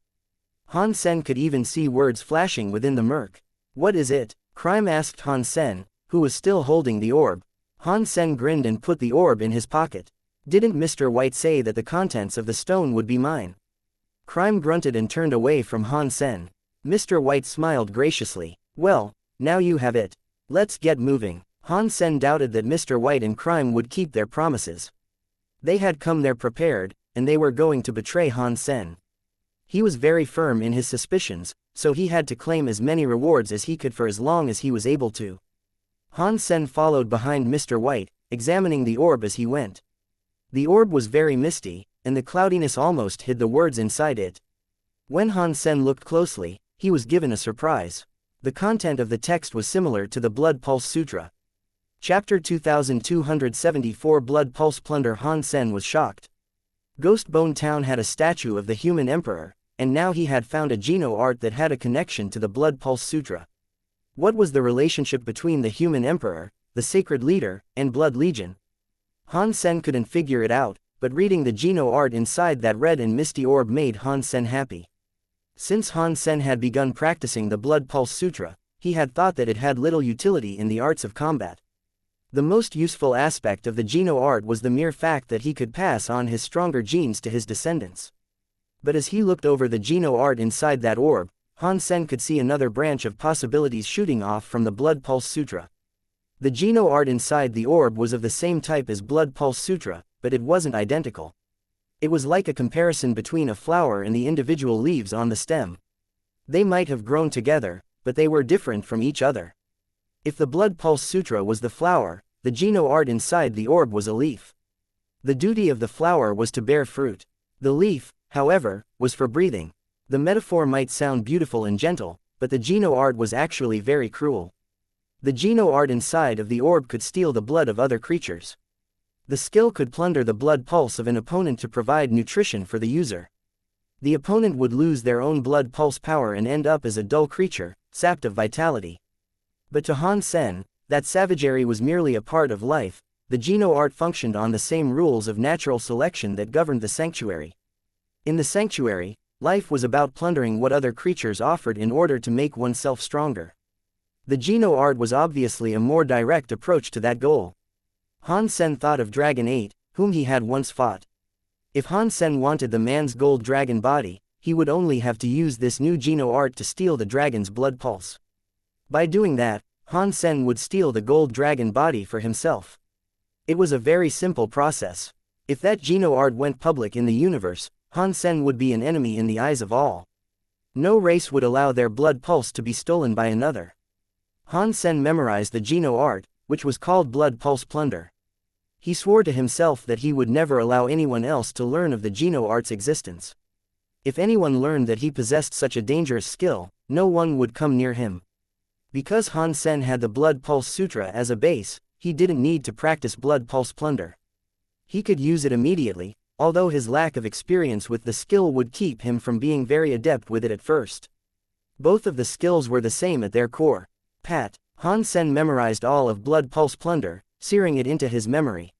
Han Sen could even see words flashing within the murk. What is it? Crime asked Han Sen, who was still holding the orb. Han Sen grinned and put the orb in his pocket. Didn't Mr. White say that the contents of the stone would be mine? Crime grunted and turned away from Han Sen. Mr. White smiled graciously. Well, now you have it. Let's get moving. Han Sen doubted that Mr. White and Crime would keep their promises. They had come there prepared, and they were going to betray Han Sen. He was very firm in his suspicions, so he had to claim as many rewards as he could for as long as he was able to. Han Sen followed behind Mr. White, examining the orb as he went. The orb was very misty, and the cloudiness almost hid the words inside it. When Han Sen looked closely, he was given a surprise. The content of the text was similar to the Blood Pulse Sutra. Chapter 2274 Blood Pulse Plunder. Han Sen was shocked. Ghostbone Town had a statue of the human emperor, and now he had found a Geno art that had a connection to the Blood Pulse Sutra. What was the relationship between the human emperor, the sacred leader, and Blood Legion? Han Sen couldn't figure it out, but reading the Geno art inside that red and misty orb made Han Sen happy. Since Han Sen had begun practicing the Blood Pulse Sutra, he had thought that it had little utility in the arts of combat. The most useful aspect of the Geno art was the mere fact that he could pass on his stronger genes to his descendants. But as he looked over the Geno art inside that orb, Han Sen could see another branch of possibilities shooting off from the Blood Pulse Sutra. The Geno art inside the orb was of the same type as Blood Pulse Sutra, but it wasn't identical. It was like a comparison between a flower and the individual leaves on the stem. They might have grown together, but they were different from each other. If the Blood Pulse Sutra was the flower, the Geno art inside the orb was a leaf. The duty of the flower was to bear fruit. The leaf, however, was for breathing. The metaphor might sound beautiful and gentle, but the Geno art was actually very cruel. The Geno art inside of the orb could steal the blood of other creatures. The skill could plunder the blood pulse of an opponent to provide nutrition for the user. The opponent would lose their own blood pulse power and end up as a dull creature, sapped of vitality. But to Han Sen, that savagery was merely a part of life. The Geno art functioned on the same rules of natural selection that governed the sanctuary. In the sanctuary, life was about plundering what other creatures offered in order to make oneself stronger. The Geno art was obviously a more direct approach to that goal. Han Sen thought of Dragon 8, whom he had once fought. If Han Sen wanted the man's gold dragon body, he would only have to use this new Geno art to steal the dragon's blood pulse. By doing that, Han Sen would steal the gold dragon body for himself. It was a very simple process. If that Geno art went public in the universe, Han Sen would be an enemy in the eyes of all. No race would allow their blood pulse to be stolen by another. Han Sen memorized the Geno art, which was called Blood Pulse Plunder. He swore to himself that he would never allow anyone else to learn of the Geno art's existence. If anyone learned that he possessed such a dangerous skill, no one would come near him. Because Han Sen had the Blood Pulse Sutra as a base, he didn't need to practice Blood Pulse Plunder. He could use it immediately, although his lack of experience with the skill would keep him from being very adept with it at first. Both of the skills were the same at their core. Pat. Han Sen memorized all of Blood Pulse Plunder, searing it into his memory.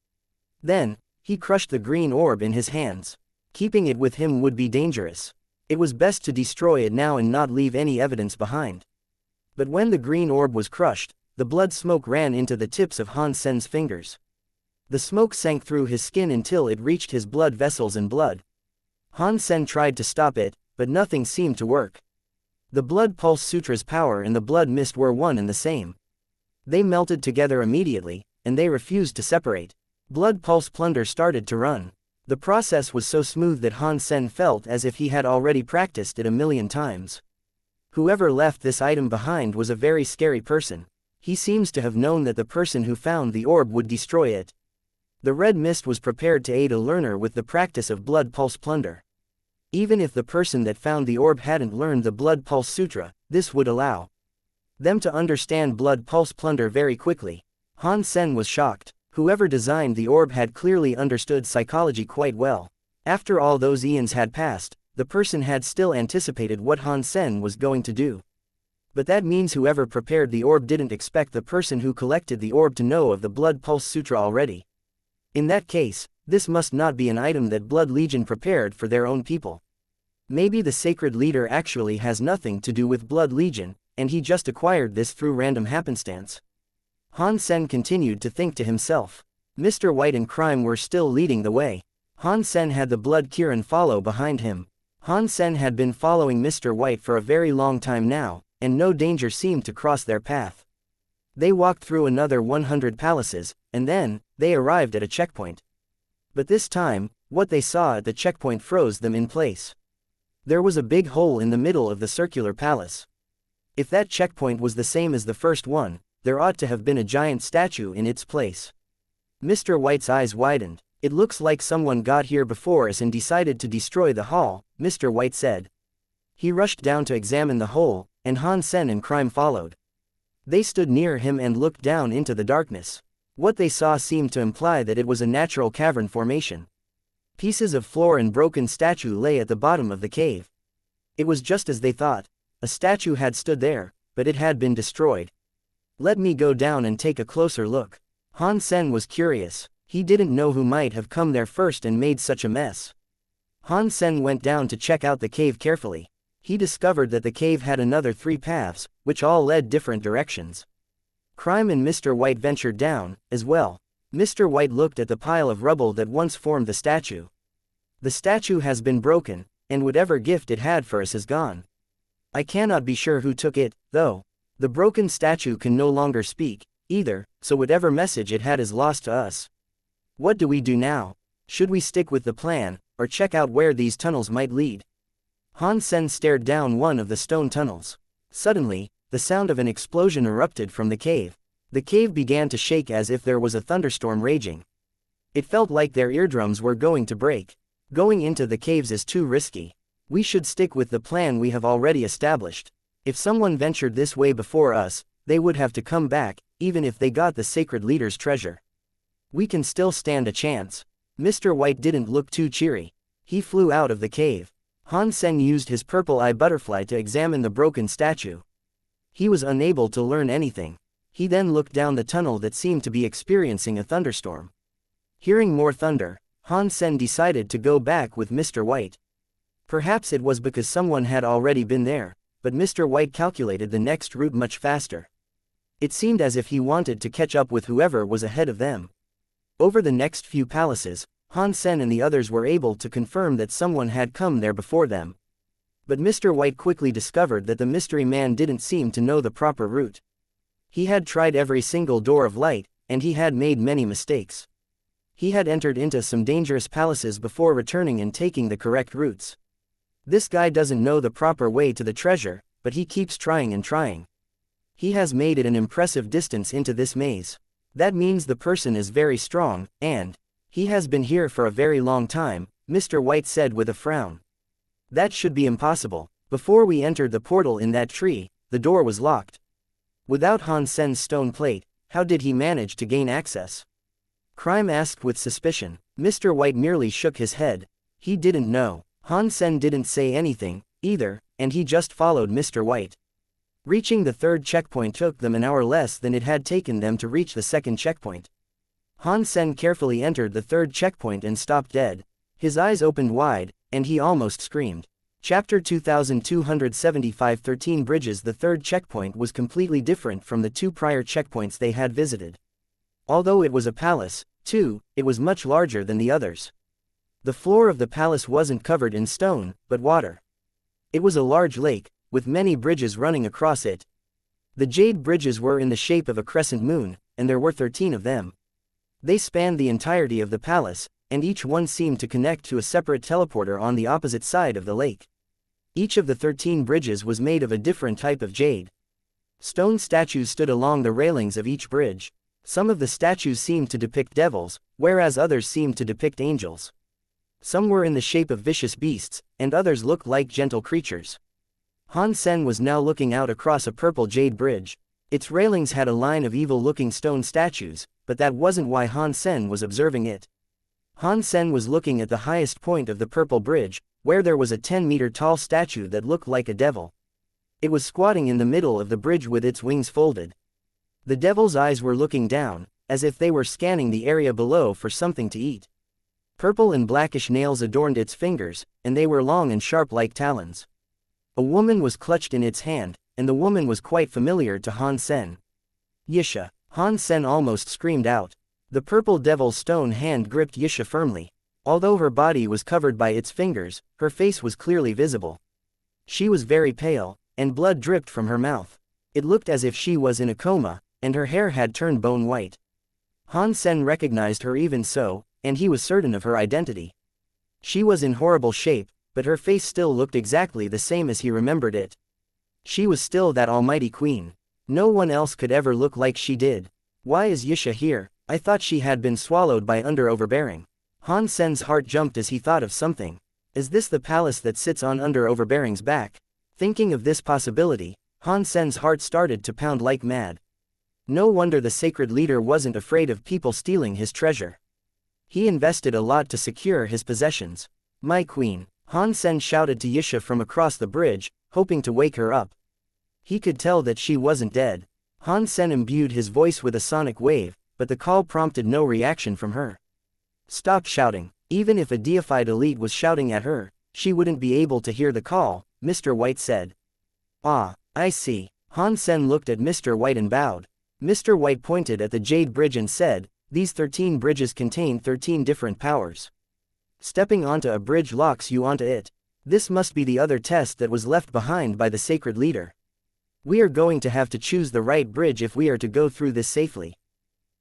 Then, he crushed the green orb in his hands. Keeping it with him would be dangerous. It was best to destroy it now and not leave any evidence behind. But when the green orb was crushed, the blood smoke ran into the tips of Han Sen's fingers. The smoke sank through his skin until it reached his blood vessels and blood. Han Sen tried to stop it, but nothing seemed to work. The Blood Pulse Sutra's power and the blood mist were one and the same. They melted together immediately, and they refused to separate. Blood Pulse Plunder started to run. The process was so smooth that Han Sen felt as if he had already practiced it a million times. Whoever left this item behind was a very scary person. He seems to have known that the person who found the orb would destroy it. The red mist was prepared to aid a learner with the practice of blood pulse plunder. Even if the person that found the orb hadn't learned the blood pulse sutra, this would allow them to understand blood pulse plunder very quickly. Han Sen was shocked. Whoever designed the orb had clearly understood psychology quite well. After all those eons had passed, the person had still anticipated what Han Sen was going to do. But that means whoever prepared the orb didn't expect the person who collected the orb to know of the Blood Pulse Sutra already. In that case, this must not be an item that Blood Legion prepared for their own people. Maybe the sacred leader actually has nothing to do with Blood Legion, and he just acquired this through random happenstance. Han Sen continued to think to himself. Mr. White and Crime were still leading the way. Han Sen had the Blood Kirin follow behind him. Han Sen had been following Mr. White for a very long time now, and no danger seemed to cross their path. They walked through another 100 palaces, and then, they arrived at a checkpoint. But this time, what they saw at the checkpoint froze them in place. There was a big hole in the middle of the circular palace. If that checkpoint was the same as the first one, there ought to have been a giant statue in its place. Mr. White's eyes widened. It looks like someone got here before us and decided to destroy the hall, Mr. White said. He rushed down to examine the hole, and Han Sen and Crime followed. They stood near him and looked down into the darkness. What they saw seemed to imply that it was a natural cavern formation. Pieces of floor and broken statue lay at the bottom of the cave. It was just as they thought. A statue had stood there, but it had been destroyed. Let me go down and take a closer look. Han Sen was curious. He didn't know who might have come there first and made such a mess. Han Sen went down to check out the cave carefully. He discovered that the cave had another 3 paths, which all led different directions. Crime and Mr. White ventured down, as well. Mr. White looked at the pile of rubble that once formed the statue. The statue has been broken, and whatever gift it had for us is gone. I cannot be sure who took it, though. The broken statue can no longer speak, either, so whatever message it had is lost to us. What do we do now? Should we stick with the plan, or check out where these tunnels might lead? Han Sen stared down one of the stone tunnels. Suddenly, the sound of an explosion erupted from the cave. The cave began to shake as if there was a thunderstorm raging. It felt like their eardrums were going to break. Going into the caves is too risky. We should stick with the plan we have already established. If someone ventured this way before us, they would have to come back, even if they got the sacred leader's treasure. We can still stand a chance. Mr. White didn't look too cheery. He flew out of the cave. Han Sen used his purple eye butterfly to examine the broken statue. He was unable to learn anything. He then looked down the tunnel that seemed to be experiencing a thunderstorm. Hearing more thunder, Han Sen decided to go back with Mr. White. Perhaps it was because someone had already been there, but Mr. White calculated the next route much faster. It seemed as if he wanted to catch up with whoever was ahead of them. Over the next few palaces, Han Sen and the others were able to confirm that someone had come there before them. But Mr. White quickly discovered that the mystery man didn't seem to know the proper route. He had tried every single door of light, and he had made many mistakes. He had entered into some dangerous palaces before returning and taking the correct routes. This guy doesn't know the proper way to the treasure, but he keeps trying and trying. He has made it an impressive distance into this maze. That means the person is very strong, and he has been here for a very long time, Mr. White said with a frown. That should be impossible. Before we entered the portal in that tree, the door was locked. Without Han Sen's stone plate, how did he manage to gain access? Crime asked with suspicion. Mr. White merely shook his head. He didn't know. Han Sen didn't say anything, either, and he just followed Mr. White. Reaching the 3rd checkpoint took them an hour less than it had taken them to reach the 2nd checkpoint. Han Sen carefully entered the 3rd checkpoint and stopped dead. His eyes opened wide, and he almost screamed. Chapter 2275 13 Bridges. The 3rd checkpoint was completely different from the 2 prior checkpoints they had visited. Although it was a palace, too, it was much larger than the others. The floor of the palace wasn't covered in stone, but water. It was a large lake, with many bridges running across it. The jade bridges were in the shape of a crescent moon, and there were 13 of them. They spanned the entirety of the palace, and each one seemed to connect to a separate teleporter on the opposite side of the lake. Each of the 13 bridges was made of a different type of jade. Stone statues stood along the railings of each bridge. Some of the statues seemed to depict devils, whereas others seemed to depict angels. Some were in the shape of vicious beasts, and others looked like gentle creatures. Han Sen was now looking out across a purple jade bridge. Its railings had a line of evil-looking stone statues, but that wasn't why Han Sen was observing it. Han Sen was looking at the highest point of the purple bridge, where there was a 10-meter-tall statue that looked like a devil. It was squatting in the middle of the bridge with its wings folded. The devil's eyes were looking down, as if they were scanning the area below for something to eat. Purple and blackish nails adorned its fingers, and they were long and sharp like talons. A woman was clutched in its hand, and the woman was quite familiar to Han Sen. Yisha! Han Sen almost screamed out. The purple devil's stone hand gripped Yisha firmly. Although her body was covered by its fingers, her face was clearly visible. She was very pale, and blood dripped from her mouth. It looked as if she was in a coma, and her hair had turned bone white. Han Sen recognized her even so, and he was certain of her identity. She was in horrible shape, but her face still looked exactly the same as he remembered it. She was still that almighty queen. No one else could ever look like she did. Why is Yisha here? I thought she had been swallowed by overbearing. Han Sen's heart jumped as he thought of something. Is this the palace that sits on overbearing's back? Thinking of this possibility, Han Sen's heart started to pound like mad. No wonder the sacred leader wasn't afraid of people stealing his treasure. He invested a lot to secure his possessions. My queen, Han Sen shouted to Yisha from across the bridge, hoping to wake her up. He could tell that she wasn't dead. Han Sen imbued his voice with a sonic wave, but the call prompted no reaction from her. Stop shouting. Even if a deified elite was shouting at her, she wouldn't be able to hear the call, Mr. White said. Ah, I see. Han Sen looked at Mr. White and bowed. Mr. White pointed at the jade bridge and said, these 13 bridges contain 13 different powers. Stepping onto a bridge locks you onto it. This must be the other test that was left behind by the sacred leader. We are going to have to choose the right bridge if we are to go through this safely.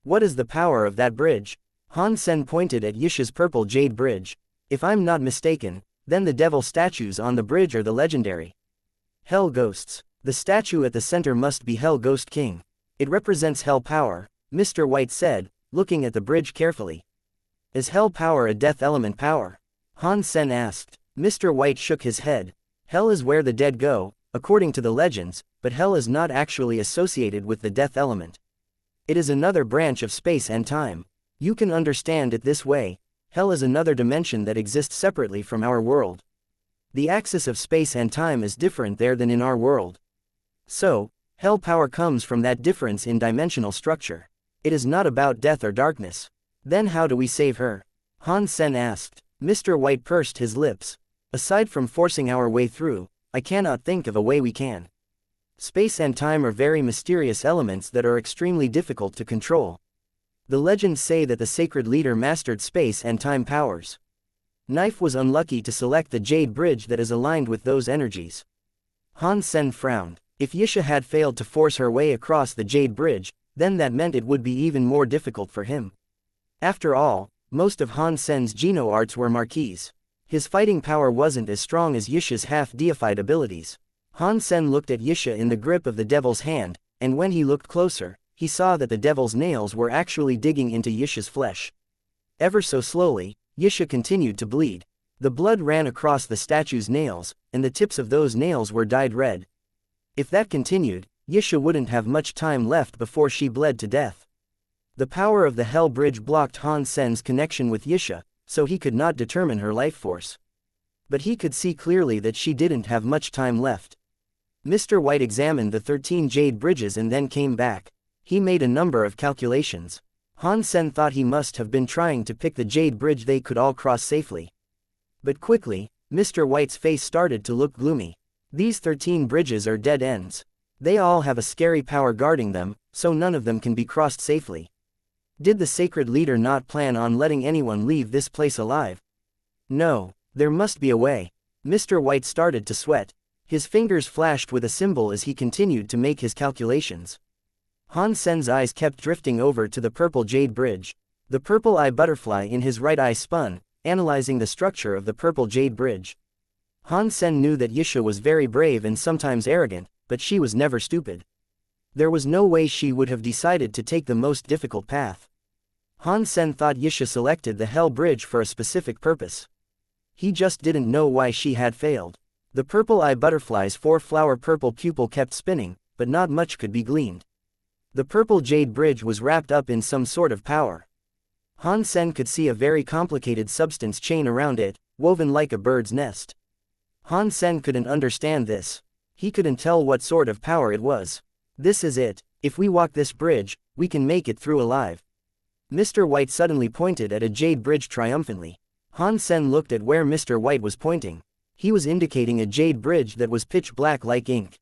What is the power of that bridge? Han Sen pointed at Yisha's purple jade bridge. If I'm not mistaken, then the devil statues on the bridge are the legendary Hell Ghosts. The statue at the center must be Hell Ghost King. It represents hell power, Mr. White said, looking at the bridge carefully. Is hell power a death element power? Han Sen asked. Mr. White shook his head. Hell is where the dead go, according to the legends, but hell is not actually associated with the death element. It is another branch of space and time. You can understand it this way. Hell is another dimension that exists separately from our world. The axis of space and time is different there than in our world. So, hell power comes from that difference in dimensional structure. It is not about death or darkness. Then how do we save her? Han Sen asked. Mr. White pursed his lips. Aside from forcing our way through, I cannot think of a way we can. Space and time are very mysterious elements that are extremely difficult to control. The legends say that the sacred leader mastered space and time powers. Knife was unlucky to select the jade bridge that is aligned with those energies. Han Sen frowned. If Yisha had failed to force her way across the jade bridge, then that meant it would be even more difficult for him. After all, most of Han Sen's Geno arts were marquise. His fighting power wasn't as strong as Yisha's half-deified abilities. Han Sen looked at Yisha in the grip of the devil's hand, and when he looked closer, he saw that the devil's nails were actually digging into Yisha's flesh. Ever so slowly, Yisha continued to bleed. The blood ran across the statue's nails, and the tips of those nails were dyed red. If that continued, Yisha wouldn't have much time left before she bled to death. The power of the Hell Bridge blocked Han Sen's connection with Yisha, so he could not determine her life force. But he could see clearly that she didn't have much time left. Mr. White examined the 13 jade bridges and then came back. He made a number of calculations. Han Sen thought he must have been trying to pick the jade bridge they could all cross safely. But quickly, Mr. White's face started to look gloomy. These 13 bridges are dead ends. They all have a scary power guarding them, so none of them can be crossed safely. Did the sacred leader not plan on letting anyone leave this place alive? No, there must be a way. Mr. White started to sweat. His fingers flashed with a symbol as he continued to make his calculations. Han Sen's eyes kept drifting over to the purple jade bridge. The purple eye butterfly in his right eye spun, analyzing the structure of the purple jade bridge. Han Sen knew that Yisha was very brave and sometimes arrogant, but she was never stupid. There was no way she would have decided to take the most difficult path. Han Sen thought Yisha selected the Hell Bridge for a specific purpose. He just didn't know why she had failed. The purple eye butterfly's 4-flower purple pupil kept spinning, but not much could be gleaned. The purple jade bridge was wrapped up in some sort of power. Han Sen could see a very complicated substance chain around it, woven like a bird's nest. Han Sen couldn't understand this. He couldn't tell what sort of power it was. This is it. If we walk this bridge, we can make it through alive. Mr. White suddenly pointed at a jade bridge triumphantly. Han Sen looked at where Mr. White was pointing. He was indicating a jade bridge that was pitch black like ink.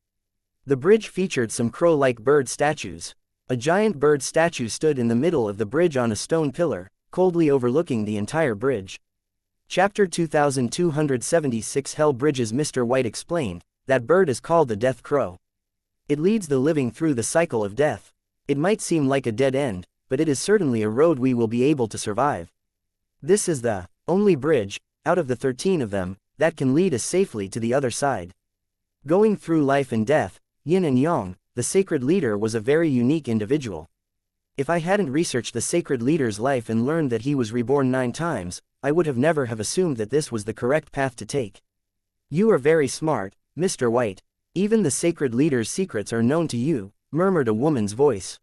The bridge featured some crow-like bird statues. A giant bird statue stood in the middle of the bridge on a stone pillar, coldly overlooking the entire bridge. Chapter 2276 Hell Bridges. Mr. White explained, that bird is called the Death Crow. It leads the living through the cycle of death. It might seem like a dead end, but it is certainly a road we will be able to survive. This is the only bridge, out of the 13 of them, that can lead us safely to the other side. Going through life and death, Yin and Yang, the sacred leader, was a very unique individual. If I hadn't researched the sacred leader's life and learned that he was reborn 9 times, I would have never have assumed that this was the correct path to take. You are very smart, Mr. White. Even the sacred leader's secrets are known to you, murmured a woman's voice.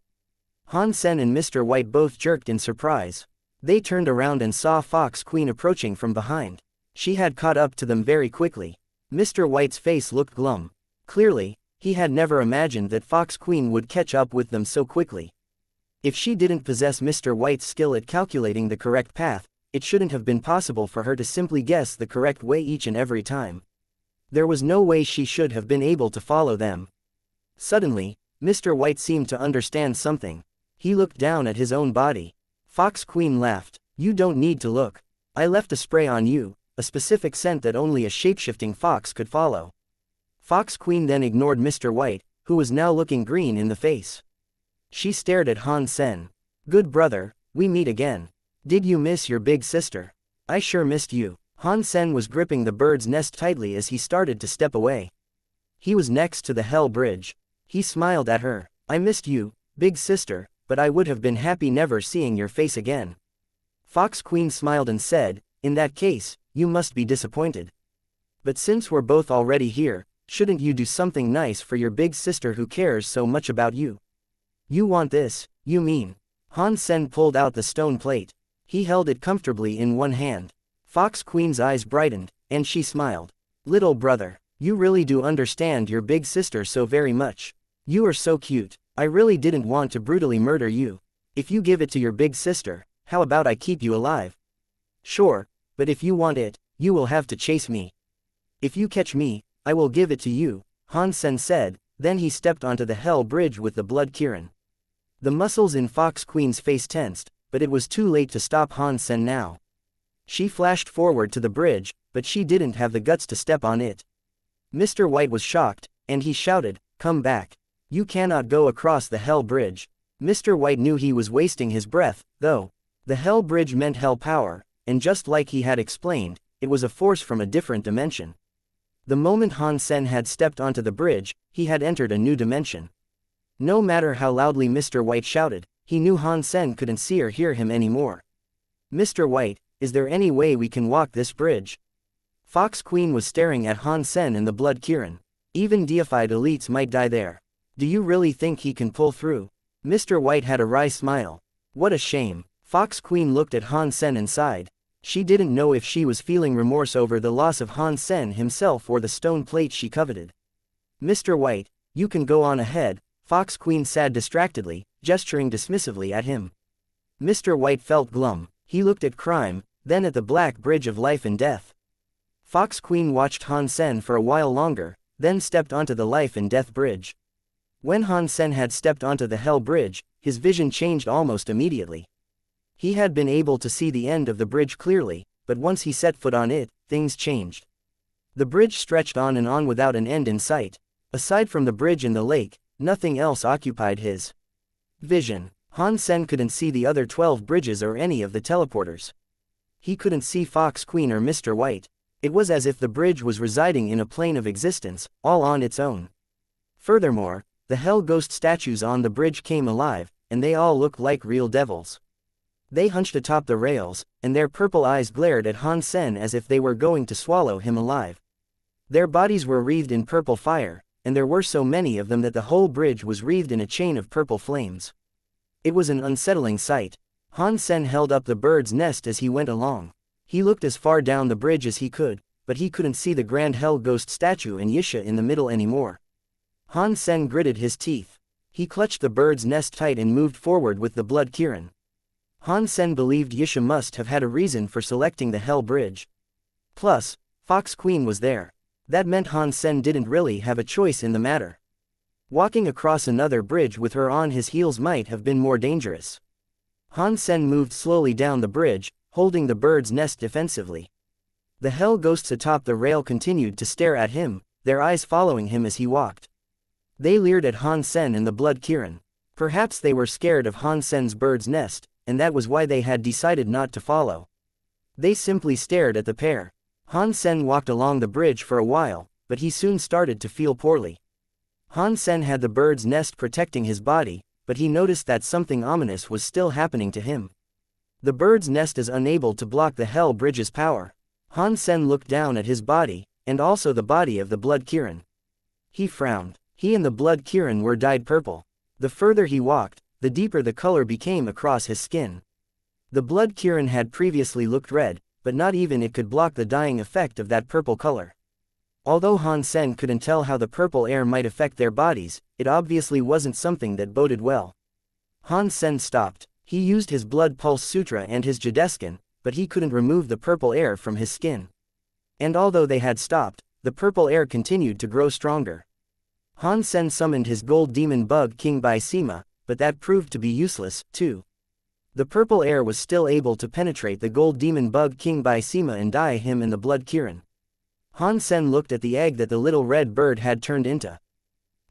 Han Sen and Mr. White both jerked in surprise. They turned around and saw Fox Queen approaching from behind. She had caught up to them very quickly. Mr. White's face looked glum. Clearly, he had never imagined that Fox Queen would catch up with them so quickly. If she didn't possess Mr. White's skill at calculating the correct path, it shouldn't have been possible for her to simply guess the correct way each and every time. There was no way she should have been able to follow them. Suddenly, Mr. White seemed to understand something. He looked down at his own body. Fox Queen laughed. You don't need to look. I left a spray on you, a specific scent that only a shapeshifting fox could follow. Fox Queen then ignored Mr. White, who was now looking green in the face. She stared at Han Sen. Good brother, we meet again. Did you miss your big sister? I sure missed you. Han Sen was gripping the bird's nest tightly as he started to step away. He was next to the Hell Bridge. He smiled at her. I missed you, big sister, but I would have been happy never seeing your face again. Fox Queen smiled and said, in that case, you must be disappointed. But since we're both already here, shouldn't you do something nice for your big sister who cares so much about you? You want this, you mean? Han Sen pulled out the stone plate. He held it comfortably in one hand. Fox Queen's eyes brightened, and she smiled. Little brother, you really do understand your big sister so very much. You are so cute. I really didn't want to brutally murder you. If you give it to your big sister, how about I keep you alive? Sure, but if you want it, you will have to chase me. If you catch me, I will give it to you, Han Sen said, then he stepped onto the Hell Bridge with the blood Kirin. The muscles in Fox Queen's face tensed, but it was too late to stop Han Sen now. She flashed forward to the bridge, but she didn't have the guts to step on it. Mr. White was shocked, and he shouted, come back. You cannot go across the Hell Bridge. Mr. White knew he was wasting his breath, though. The Hell Bridge meant hell power, and just like he had explained, it was a force from a different dimension. The moment Han Sen had stepped onto the bridge, he had entered a new dimension. No matter how loudly Mr. White shouted, he knew Han Sen couldn't see or hear him anymore. Mr. White, is there any way we can walk this bridge? Fox Queen was staring at Han Sen and the blood Kirin. Even deified elites might die there. Do you really think he can pull through? Mr. White had a wry smile. What a shame. Fox Queen looked at Han Sen and sighed. She didn't know if she was feeling remorse over the loss of Han Sen himself or the stone plate she coveted. Mr. White, you can go on ahead, Fox Queen said distractedly, gesturing dismissively at him. Mr. White felt glum. He looked at crime, then at the black bridge of life and death. Fox Queen watched Han Sen for a while longer, then stepped onto the life and death bridge. When Han Sen had stepped onto the Hell Bridge, his vision changed almost immediately. He had been able to see the end of the bridge clearly, but once he set foot on it, things changed. The bridge stretched on and on without an end in sight. Aside from the bridge and the lake, nothing else occupied his vision. Han Sen couldn't see the other 12 bridges or any of the teleporters. He couldn't see Fox Queen or Mr. White. It was as if the bridge was residing in a plane of existence, all on its own. Furthermore, the hell ghost statues on the bridge came alive, and they all looked like real devils. They hunched atop the rails, and their purple eyes glared at Han Sen as if they were going to swallow him alive. Their bodies were wreathed in purple fire, and there were so many of them that the whole bridge was wreathed in a chain of purple flames. It was an unsettling sight. Han Sen held up the bird's nest as he went along. He looked as far down the bridge as he could, but he couldn't see the grand hell ghost statue and Yisha in the middle anymore. Han Sen gritted his teeth. He clutched the bird's nest tight and moved forward with the blood Kirin. Han Sen believed Yisha must have had a reason for selecting the Hell Bridge. Plus, Fox Queen was there. That meant Han Sen didn't really have a choice in the matter. Walking across another bridge with her on his heels might have been more dangerous. Han Sen moved slowly down the bridge, holding the bird's nest defensively. The hell ghosts atop the rail continued to stare at him, their eyes following him as he walked. They leered at Han Sen and the blood Kirin. Perhaps they were scared of Han Sen's bird's nest, and that was why they had decided not to follow. They simply stared at the pair. Han Sen walked along the bridge for a while, but he soon started to feel poorly. Han Sen had the bird's nest protecting his body, but he noticed that something ominous was still happening to him. The bird's nest is unable to block the Hell Bridge's power. Han Sen looked down at his body, and also the body of the blood Kirin. He frowned. He and the blood Kirin were dyed purple. The further he walked, the deeper the color became across his skin. The blood Kirin had previously looked red, but not even it could block the dyeing effect of that purple color. Although Han Sen couldn't tell how the purple air might affect their bodies, it obviously wasn't something that boded well. Han Sen stopped. He used his blood pulse sutra and his Jadeskin, but he couldn't remove the purple air from his skin. And although they had stopped, the purple air continued to grow stronger. Han Sen summoned his gold demon bug Qin Bai Sima, but that proved to be useless, too. The purple air was still able to penetrate the gold demon bug Qin Bai Sima and dye him in the blood Kirin. Han Sen looked at the egg that the little red bird had turned into.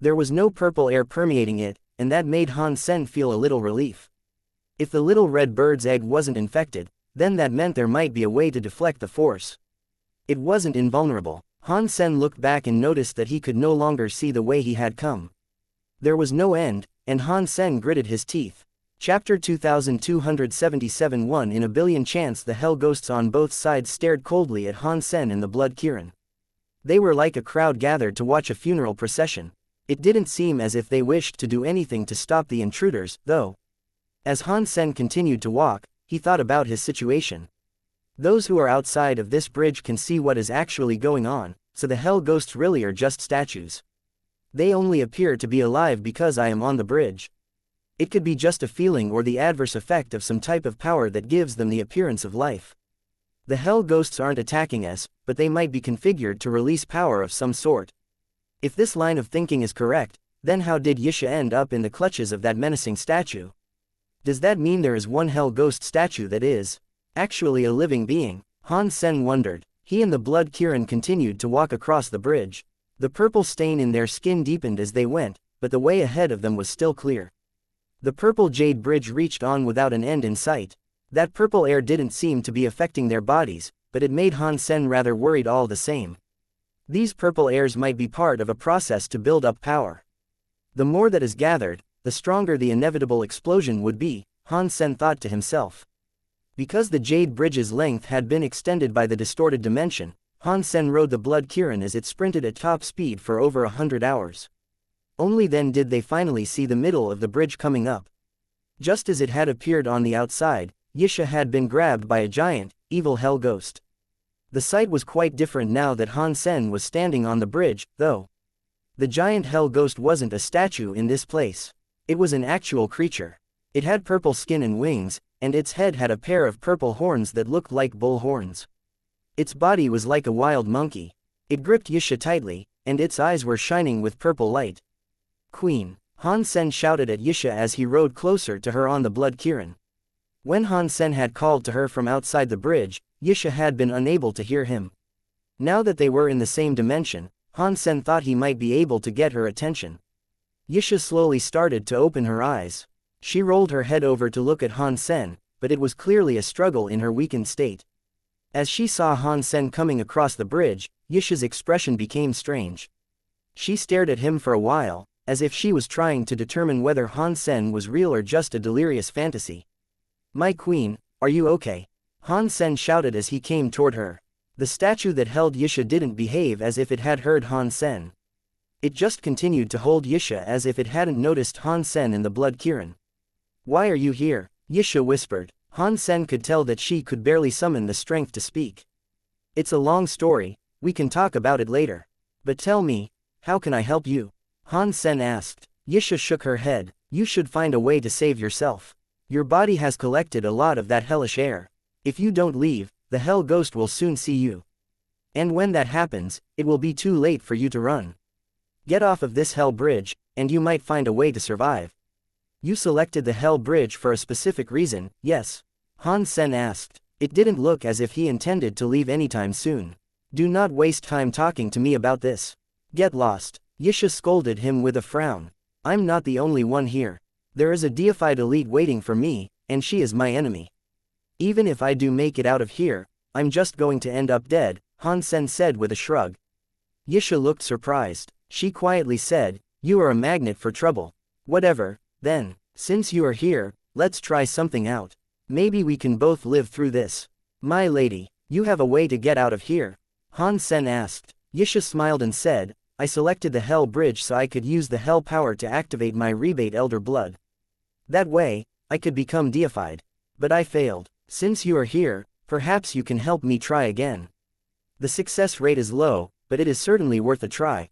There was no purple air permeating it, and that made Han Sen feel a little relief. If the little red bird's egg wasn't infected, then that meant there might be a way to deflect the force. It wasn't invulnerable. Han Sen looked back and noticed that he could no longer see the way he had come. There was no end, and Han Sen gritted his teeth. Chapter 2277 1 in a billion chance. The hell ghosts on both sides stared coldly at Han Sen and the blood Kirin. They were like a crowd gathered to watch a funeral procession. It didn't seem as if they wished to do anything to stop the intruders, though. As Han Sen continued to walk, he thought about his situation. Those who are outside of this bridge can see what is actually going on, so the hell ghosts really are just statues. They only appear to be alive because I am on the bridge. It could be just a feeling or the adverse effect of some type of power that gives them the appearance of life. The hell ghosts aren't attacking us, but they might be configured to release power of some sort. If this line of thinking is correct, then how did Yisha end up in the clutches of that menacing statue? Does that mean there is one hell ghost statue that is actually a living being? Han Sen wondered. He and the blood Kirin continued to walk across the bridge. The purple stain in their skin deepened as they went, but the way ahead of them was still clear. The purple jade bridge reached on without an end in sight. That purple air didn't seem to be affecting their bodies, but it made Han Sen rather worried all the same. These purple airs might be part of a process to build up power. The more that is gathered, the stronger the inevitable explosion would be, Han Sen thought to himself. Because the jade bridge's length had been extended by the distorted dimension, Han Sen rode the blood Kirin as it sprinted at top speed for over 100 hours. Only then did they finally see the middle of the bridge coming up. Just as it had appeared on the outside, Yisha had been grabbed by a giant, evil hell ghost. The sight was quite different now that Han Sen was standing on the bridge, though. The giant hell ghost wasn't a statue in this place. It was an actual creature. It had purple skin and wings, and its head had a pair of purple horns that looked like bull horns. Its body was like a wild monkey. It gripped Yisha tightly, and its eyes were shining with purple light. Queen! Han Sen shouted at Yisha as he rode closer to her on the blood Kirin. When Han Sen had called to her from outside the bridge, Yisha had been unable to hear him. Now that they were in the same dimension, Han Sen thought he might be able to get her attention. Yisha slowly started to open her eyes. She rolled her head over to look at Han Sen, but it was clearly a struggle in her weakened state. As she saw Han Sen coming across the bridge, Yisha's expression became strange. She stared at him for a while, as if she was trying to determine whether Han Sen was real or just a delirious fantasy. "My queen, are you okay?" Han Sen shouted as he came toward her. The statue that held Yisha didn't behave as if it had heard Han Sen. It just continued to hold Yisha as if it hadn't noticed Han Sen in the blood Kirin. "Why are you here?" Yisha whispered. Han Sen could tell that she could barely summon the strength to speak. "It's a long story, we can talk about it later. But tell me, how can I help you?" Han Sen asked. Yisha shook her head. "You should find a way to save yourself. Your body has collected a lot of that hellish air. If you don't leave, the Hell Ghost will soon see you. And when that happens, it will be too late for you to run. Get off of this Hell Bridge, and you might find a way to survive." "You selected the Hell Bridge for a specific reason, yes?" Han Sen asked. It didn't look as if he intended to leave anytime soon. "Do not waste time talking to me about this. Get lost." Yisha scolded him with a frown. "I'm not the only one here. There is a deified elite waiting for me, and she is my enemy. Even if I do make it out of here, I'm just going to end up dead," Han Sen said with a shrug. Yisha looked surprised. She quietly said, "You are a magnet for trouble. Whatever, then, since you are here, let's try something out. Maybe we can both live through this." "My lady, you have a way to get out of here?" Han Sen asked. Yisha smiled and said, "I selected the Hell Bridge so I could use the Hell power to activate my rebate elder blood. That way, I could become deified. But I failed. Since you are here, perhaps you can help me try again. The success rate is low, but it is certainly worth a try."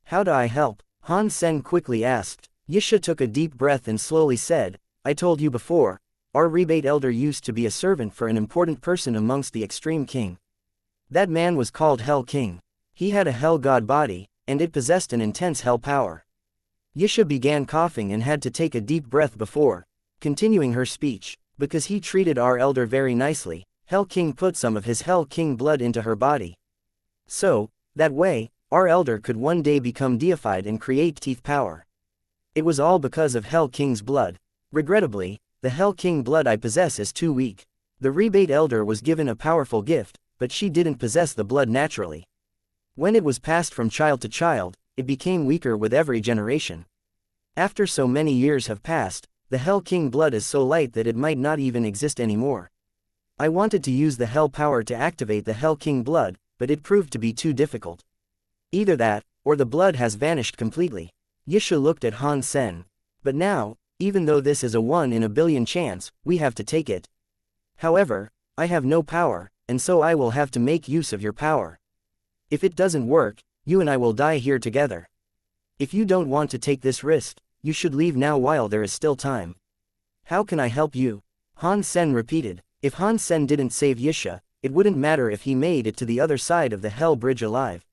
"How do I help?" Han Sen quickly asked. Yisha took a deep breath and slowly said, "I told you before, our rebate elder used to be a servant for an important person amongst the Extreme King. That man was called Hell King. He had a Hell God body, and it possessed an intense Hell power." Yisha began coughing and had to take a deep breath before continuing her speech. "Because he treated our elder very nicely, Hell King put some of his Hell King blood into her body. So, that way, our elder could one day become deified and create teeth power. It was all because of Hell King's blood. Regrettably, the Hell King blood I possess is too weak. The rebate elder was given a powerful gift, but she didn't possess the blood naturally. When it was passed from child to child, it became weaker with every generation. After so many years have passed, the Hell King blood is so light that it might not even exist anymore. I wanted to use the Hell power to activate the Hell King blood, but it proved to be too difficult. Either that, or the blood has vanished completely." Yisha looked at Han Sen. "But now, even though this is a 1 in a billion chance, we have to take it. However, I have no power, and so I will have to make use of your power. If it doesn't work, you and I will die here together. If you don't want to take this risk, you should leave now while there is still time." "How can I help you?" Han Sen repeated. If Han Sen didn't save Yisha, it wouldn't matter if he made it to the other side of the Hell Bridge alive.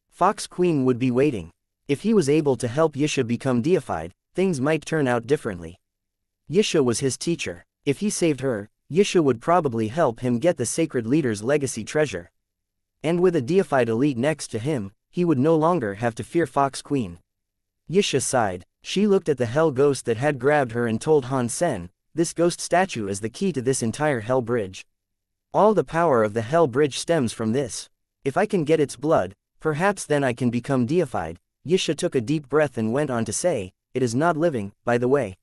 Fox Queen would be waiting. If he was able to help Yisha become deified, things might turn out differently. Yisha was his teacher. If he saved her, Yisha would probably help him get the Sacred Leader's legacy treasure. And with a deified elite next to him, he would no longer have to fear Fox Queen. Yisha sighed. She looked at the Hell Ghost that had grabbed her and told Han Sen, "This ghost statue is the key to this entire Hell Bridge. All the power of the Hell Bridge stems from this. If I can get its blood, perhaps then I can become deified." Yisha took a deep breath and went on to say, "It is not living, by the way.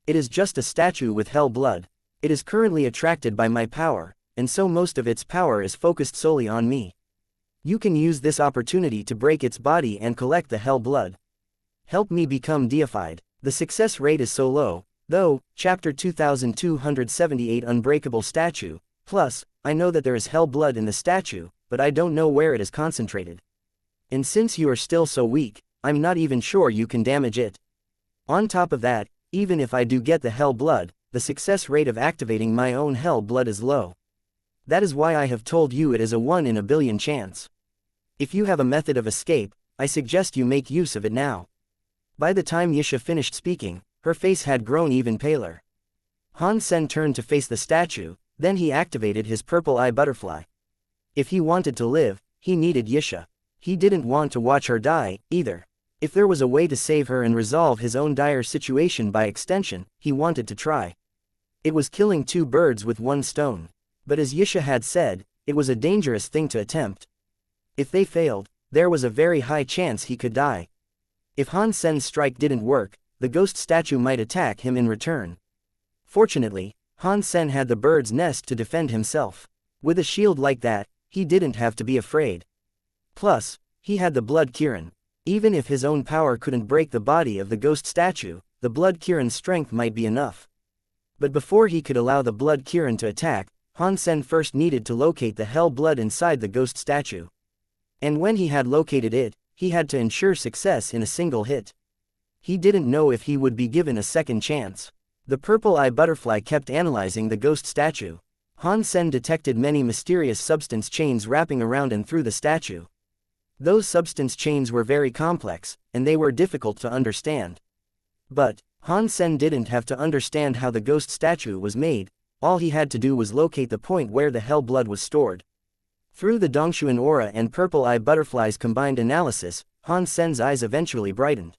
It is just a statue with Hell blood. It is currently attracted by my power, and so most of its power is focused solely on me. You can use this opportunity to break its body and collect the Hell blood. Help me become deified. The success rate is so low, though." Chapter 2278 Unbreakable Statue. Plus, I know that there is Hell blood in the statue, but I don't know where it is concentrated. And since you are still so weak, I'm not even sure you can damage it. On top of that, even if I do get the Hell blood, the success rate of activating my own Hell blood is low. That is why I have told you it is a 1 in a billion chance. If you have a method of escape, I suggest you make use of it now." By the time Yisha finished speaking, her face had grown even paler. Han Sen turned to face the statue, then he activated his purple eye butterfly. If he wanted to live, he needed Yisha. He didn't want to watch her die, either. If there was a way to save her and resolve his own dire situation by extension, he wanted to try. It was killing 2 birds with 1 stone. But as Yisha had said, it was a dangerous thing to attempt. If they failed, there was a very high chance he could die. If Han Sen's strike didn't work, the ghost statue might attack him in return. Fortunately, Han Sen had the bird's nest to defend himself. With a shield like that, he didn't have to be afraid. Plus, he had the blood Kirin. Even if his own power couldn't break the body of the ghost statue, the blood Kirin's strength might be enough. But before he could allow the blood Kirin to attack, Han Sen first needed to locate the hell blood inside the ghost statue. And when he had located it, he had to ensure success in a single hit. He didn't know if he would be given a second chance. The purple-eye butterfly kept analyzing the ghost statue. Han Sen detected many mysterious substance chains wrapping around and through the statue. Those substance chains were very complex, and they were difficult to understand. But Han Sen didn't have to understand how the ghost statue was made. All he had to do was locate the point where the hell blood was stored. Through the Dongshuan aura and purple-eye butterfly's combined analysis, Han Sen's eyes eventually brightened.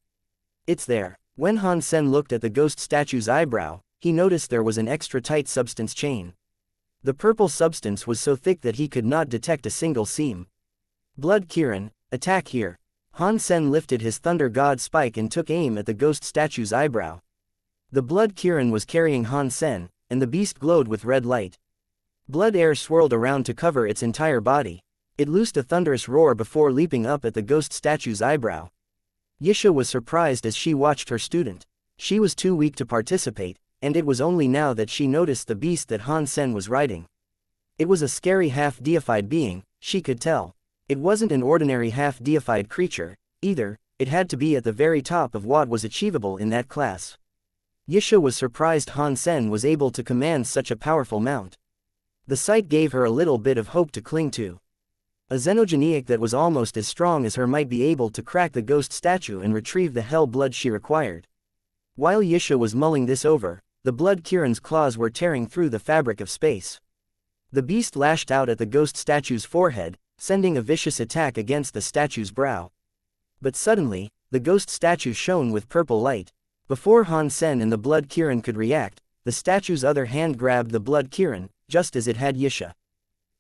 It's there. When Han Sen looked at the ghost statue's eyebrow, he noticed there was an extra tight substance chain. The purple substance was so thick that he could not detect a single seam. Blood Kirin, attack here. Han Sen lifted his Thunder God spike and took aim at the ghost statue's eyebrow. The blood Kirin was carrying Han Sen, and the beast glowed with red light. Blood air swirled around to cover its entire body. It loosed a thunderous roar before leaping up at the ghost statue's eyebrow. Yisha was surprised as she watched her student. She was too weak to participate, and it was only now that she noticed the beast that Han Sen was riding. It was a scary half-deified being, she could tell. It wasn't an ordinary half-deified creature, either. It had to be at the very top of what was achievable in that class. Yisha was surprised Han Sen was able to command such a powerful mount. The sight gave her a little bit of hope to cling to. A xenogeniac that was almost as strong as her might be able to crack the ghost statue and retrieve the hell blood she required. While Yisha was mulling this over, the blood Kirin's claws were tearing through the fabric of space. The beast lashed out at the ghost statue's forehead, sending a vicious attack against the statue's brow. But suddenly, the ghost statue shone with purple light. Before Han Sen and the blood Kirin could react, the statue's other hand grabbed the blood Kirin, just as it had Yisha.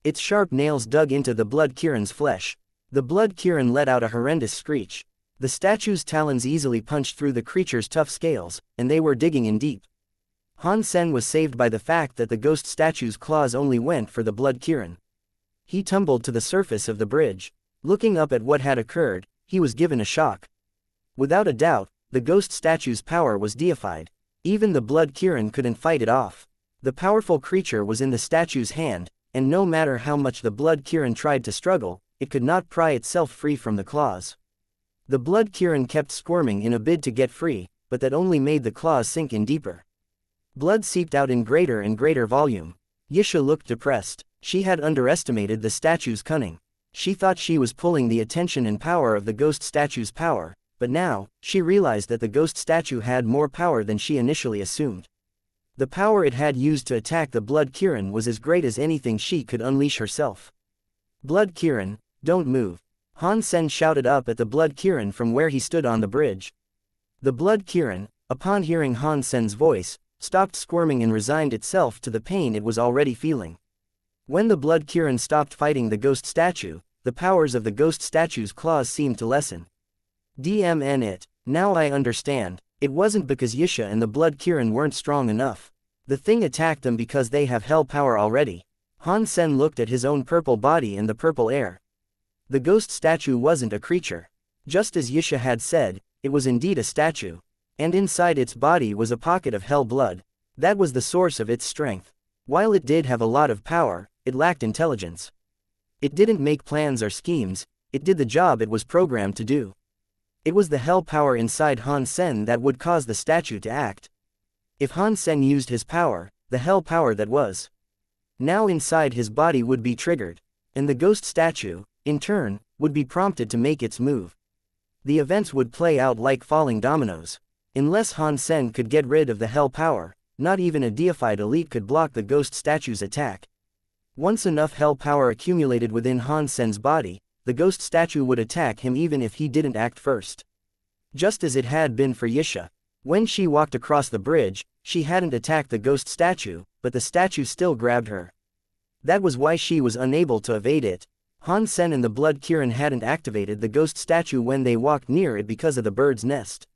Its sharp nails dug into the blood Kirin's flesh. The blood Kirin let out a horrendous screech. The statue's talons easily punched through the creature's tough scales, and they were digging in deep. Han Sen was saved by the fact that the ghost statue's claws only went for the blood Kirin. He tumbled to the surface of the bridge. Looking up at what had occurred, he was given a shock. Without a doubt, the ghost statue's power was deified. Even the blood Kirin couldn't fight it off. The powerful creature was in the statue's hand, and no matter how much the blood Kirin tried to struggle, it could not pry itself free from the claws. The blood Kirin kept squirming in a bid to get free, but that only made the claws sink in deeper. Blood seeped out in greater and greater volume. Yisha looked depressed. She had underestimated the statue's cunning. She thought she was pulling the attention and power of the ghost statue's power, but now, she realized that the ghost statue had more power than she initially assumed. The power it had used to attack the blood Kirin was as great as anything she could unleash herself. Blood Kirin, don't move. Han Sen shouted up at the blood Kirin from where he stood on the bridge. The blood Kirin, upon hearing Han Sen's voice, stopped squirming and resigned itself to the pain it was already feeling. When the blood Kirin stopped fighting the ghost statue, the powers of the ghost statue's claws seemed to lessen. DMN it. Now I understand. It wasn't because Yisha and the blood Kirin weren't strong enough. The thing attacked them because they have hell power already. Han Sen looked at his own purple body and the purple air. The ghost statue wasn't a creature. Just as Yisha had said, it was indeed a statue. And inside its body was a pocket of hell blood. That was the source of its strength. While it did have a lot of power, it lacked intelligence. It didn't make plans or schemes, it did the job it was programmed to do. It was the hell power inside Han Sen that would cause the statue to act. If Han Sen used his power, the hell power that was now inside his body would be triggered, and the ghost statue, in turn, would be prompted to make its move. The events would play out like falling dominoes. Unless Han Sen could get rid of the hell power, not even a deified elite could block the ghost statue's attack. Once enough hell power accumulated within Han Sen's body, the ghost statue would attack him even if he didn't act first. Just as it had been for Yisha. When she walked across the bridge, she hadn't attacked the ghost statue, but the statue still grabbed her. That was why she was unable to evade it. Han Sen and the Blood Kirin hadn't activated the ghost statue when they walked near it because of the bird's nest.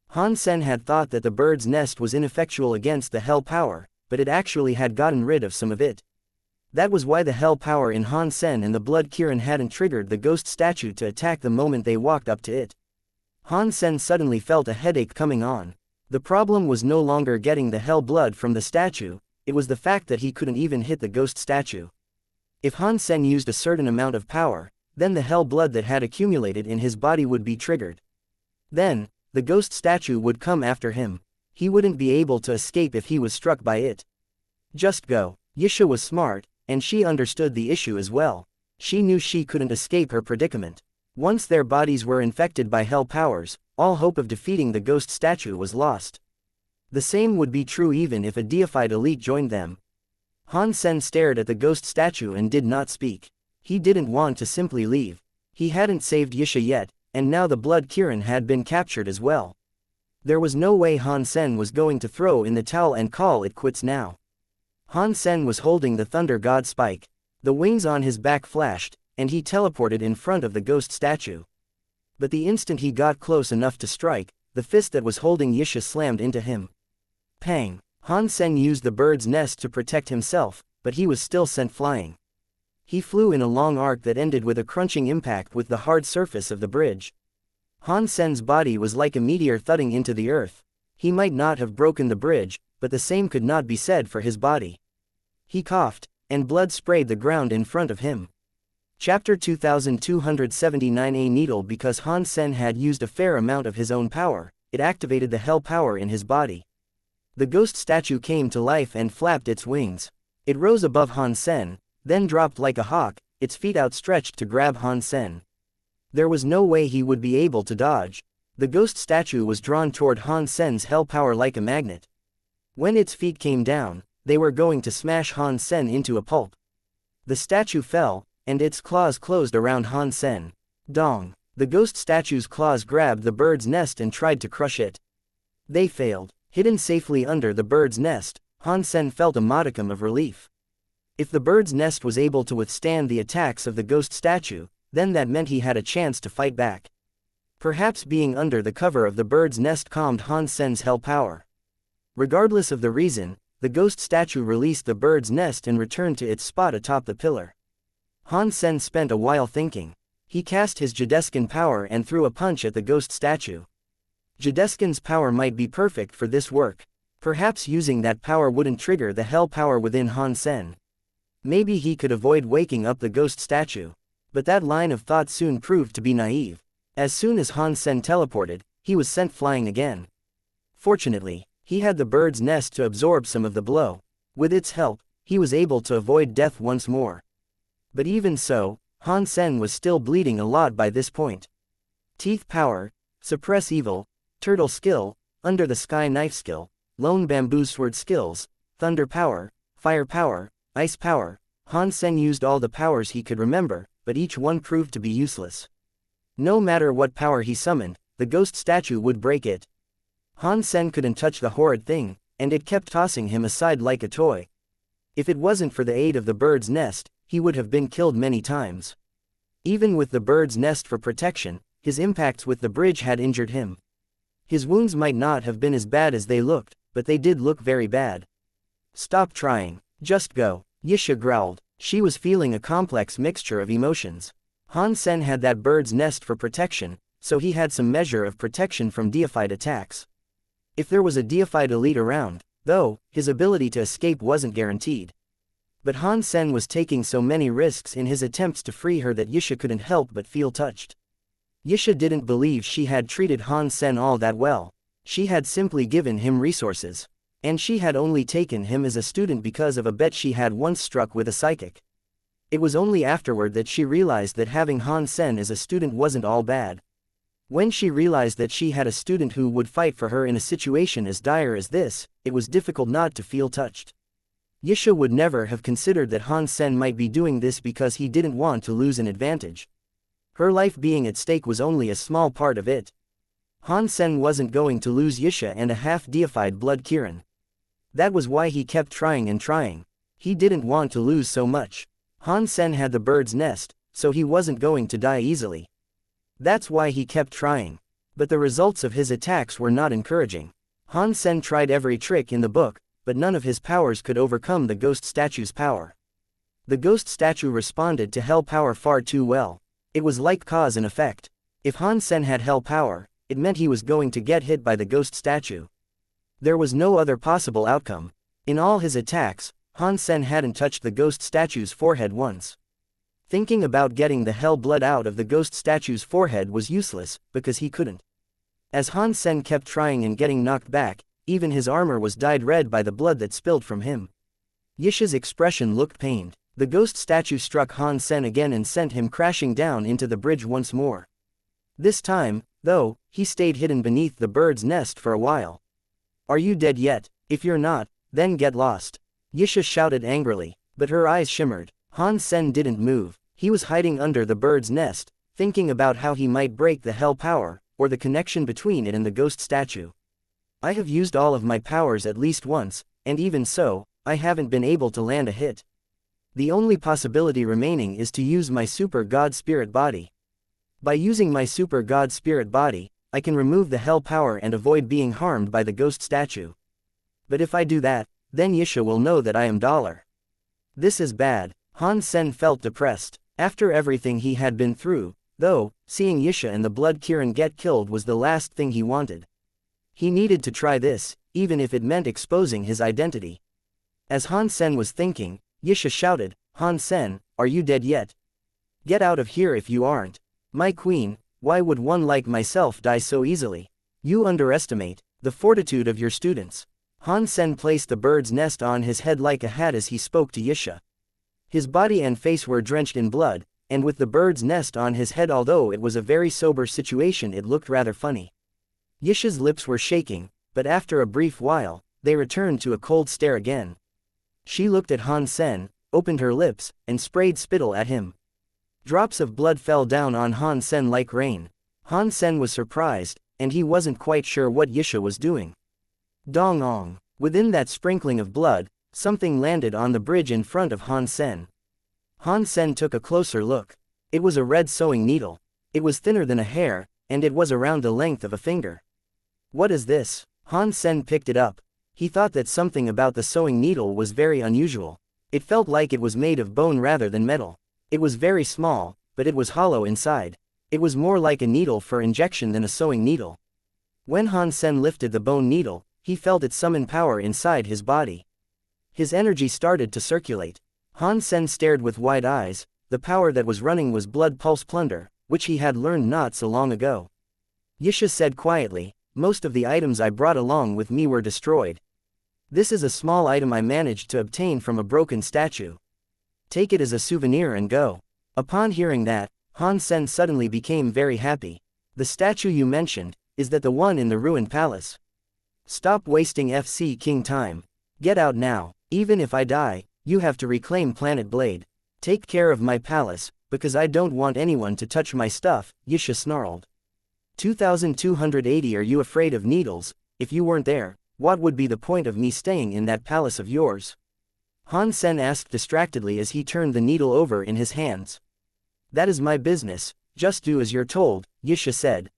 Han Sen had thought that the bird's nest was ineffectual against the hell power, but it actually had gotten rid of some of it. That was why the hell power in Han Sen and the Blood Kirin hadn't triggered the ghost statue to attack the moment they walked up to it. Han Sen suddenly felt a headache coming on. The problem was no longer getting the hell blood from the statue, it was the fact that he couldn't even hit the ghost statue. If Han Sen used a certain amount of power, then the hell blood that had accumulated in his body would be triggered. Then, the ghost statue would come after him. He wouldn't be able to escape if he was struck by it. Just go. Yisha was smart, and she understood the issue as well. She knew she couldn't escape her predicament. Once their bodies were infected by hell powers, all hope of defeating the ghost statue was lost. The same would be true even if a deified elite joined them. Han Sen stared at the ghost statue and did not speak. He didn't want to simply leave. He hadn't saved Yisha yet, and now the Blood Kirin had been captured as well. There was no way Han Sen was going to throw in the towel and call it quits now. Han Sen was holding the Thunder God Spike. The wings on his back flashed, and he teleported in front of the ghost statue. But the instant he got close enough to strike, the fist that was holding Yisha slammed into him. Pang! Han Sen used the bird's nest to protect himself, but he was still sent flying. He flew in a long arc that ended with a crunching impact with the hard surface of the bridge. Han Sen's body was like a meteor thudding into the earth. He might not have broken the bridge, but the same could not be said for his body. He coughed, and blood sprayed the ground in front of him. Chapter 2279. A needle. Because Han Sen had used a fair amount of his own power, it activated the hell power in his body. The ghost statue came to life and flapped its wings. It rose above Han Sen, then dropped like a hawk, its feet outstretched to grab Han Sen. There was no way he would be able to dodge. The ghost statue was drawn toward Han Sen's hell power like a magnet. When its feet came down, they were going to smash Han Sen into a pulp. The statue fell, and its claws closed around Han Sen. Dong! The ghost statue's claws grabbed the bird's nest and tried to crush it. They failed. Hidden safely under the bird's nest, Han Sen felt a modicum of relief. If the bird's nest was able to withstand the attacks of the ghost statue, then that meant he had a chance to fight back. Perhaps being under the cover of the bird's nest calmed Han Sen's hell power. Regardless of the reason, the ghost statue released the bird's nest and returned to its spot atop the pillar. Han Sen spent a while thinking. He cast his Jadeskin power and threw a punch at the ghost statue. Jadeskin's power might be perfect for this work. Perhaps using that power wouldn't trigger the hell power within Han Sen. Maybe he could avoid waking up the ghost statue. But that line of thought soon proved to be naive. As soon as Han Sen teleported, he was sent flying again. Fortunately, he had the bird's nest to absorb some of the blow. With its help, he was able to avoid death once more. But even so, Han Sen was still bleeding a lot by this point. Teeth power, suppress evil, turtle skill, under the sky knife skill, lone bamboo sword skills, thunder power, fire power, ice power. Han Sen used all the powers he could remember, but each one proved to be useless. No matter what power he summoned, the ghost statue would break it. Han Sen couldn't touch the horrid thing, and it kept tossing him aside like a toy. If it wasn't for the aid of the bird's nest, he would have been killed many times. Even with the bird's nest for protection, his impacts with the bridge had injured him. His wounds might not have been as bad as they looked, but they did look very bad. Stop trying. Just go. Yisha growled. She was feeling a complex mixture of emotions. Han Sen had that bird's nest for protection, so he had some measure of protection from deified attacks. If there was a deified elite around, though, his ability to escape wasn't guaranteed. But Han Sen was taking so many risks in his attempts to free her that Yisha couldn't help but feel touched. Yisha didn't believe she had treated Han Sen all that well. She had simply given him resources. And she had only taken him as a student because of a bet she had once struck with a psychic. It was only afterward that she realized that having Han Sen as a student wasn't all bad. When she realized that she had a student who would fight for her in a situation as dire as this, it was difficult not to feel touched. Yisha would never have considered that Han Sen might be doing this because he didn't want to lose an advantage. Her life being at stake was only a small part of it. Han Sen wasn't going to lose Yisha and a half-deified Blood Kirin. That was why he kept trying and trying. He didn't want to lose so much. Han Sen had the bird's nest, so he wasn't going to die easily. That's why he kept trying. But the results of his attacks were not encouraging. Han Sen tried every trick in the book, but none of his powers could overcome the ghost statue's power. The ghost statue responded to hell power far too well. It was like cause and effect. If Han Sen had hell power, it meant he was going to get hit by the ghost statue. There was no other possible outcome. In all his attacks, Han Sen hadn't touched the ghost statue's forehead once. Thinking about getting the hell blood out of the ghost statue's forehead was useless, because he couldn't. As Han Sen kept trying and getting knocked back, even his armor was dyed red by the blood that spilled from him. Yisha's expression looked pained. The ghost statue struck Han Sen again and sent him crashing down into the bridge once more. This time, though, he stayed hidden beneath the bird's nest for a while. "Are you dead yet? If you're not, then get lost," Yisha shouted angrily, but her eyes shimmered. Han Sen didn't move. He was hiding under the bird's nest, thinking about how he might break the hell power, or the connection between it and the ghost statue. "I have used all of my powers at least once, and even so, I haven't been able to land a hit. The only possibility remaining is to use my super god spirit body. By using my super god spirit body, I can remove the hell power and avoid being harmed by the ghost statue. But if I do that, then Yisha will know that I am dollar. This is bad." Han Sen felt depressed. After everything he had been through, though, seeing Yisha and the Blood Kirin get killed was the last thing he wanted. He needed to try this, even if it meant exposing his identity. As Han Sen was thinking, Yisha shouted, "Han Sen, are you dead yet? Get out of here if you aren't. My queen, why would one like myself die so easily? You underestimate the fortitude of your students." Han Sen placed the bird's nest on his head like a hat as he spoke to Yisha. His body and face were drenched in blood, and with the bird's nest on his head, although it was a very sober situation, it looked rather funny. Yisha's lips were shaking, but after a brief while, they returned to a cold stare again. She looked at Han Sen, opened her lips, and sprayed spittle at him. Drops of blood fell down on Han Sen like rain. Han Sen was surprised, and he wasn't quite sure what Yisha was doing. Dong-ong. Within that sprinkling of blood, something landed on the bridge in front of Han Sen. Han Sen took a closer look. It was a red sewing needle. It was thinner than a hair, and it was around the length of a finger. "What is this?" Han Sen picked it up. He thought that something about the sewing needle was very unusual. It felt like it was made of bone rather than metal. It was very small, but it was hollow inside. It was more like a needle for injection than a sewing needle. When Han Sen lifted the bone needle, he felt it summon power inside his body. His energy started to circulate. Han Sen stared with wide eyes. The power that was running was blood pulse plunder, which he had learned not so long ago. Yisha said quietly, "Most of the items I brought along with me were destroyed. This is a small item I managed to obtain from a broken statue. Take it as a souvenir and go." Upon hearing that, Han Sen suddenly became very happy. "The statue you mentioned, is that the one in the ruined palace? Stop wasting FC King time. Get out now. Even if I die, you have to reclaim Planet Blade. Take care of my palace, because I don't want anyone to touch my stuff," Yisha snarled. 2280. "Are you afraid of needles? If you weren't there, what would be the point of me staying in that palace of yours?" Han Sen asked distractedly as he turned the needle over in his hands. "That is my business, just do as you're told," Yisha said.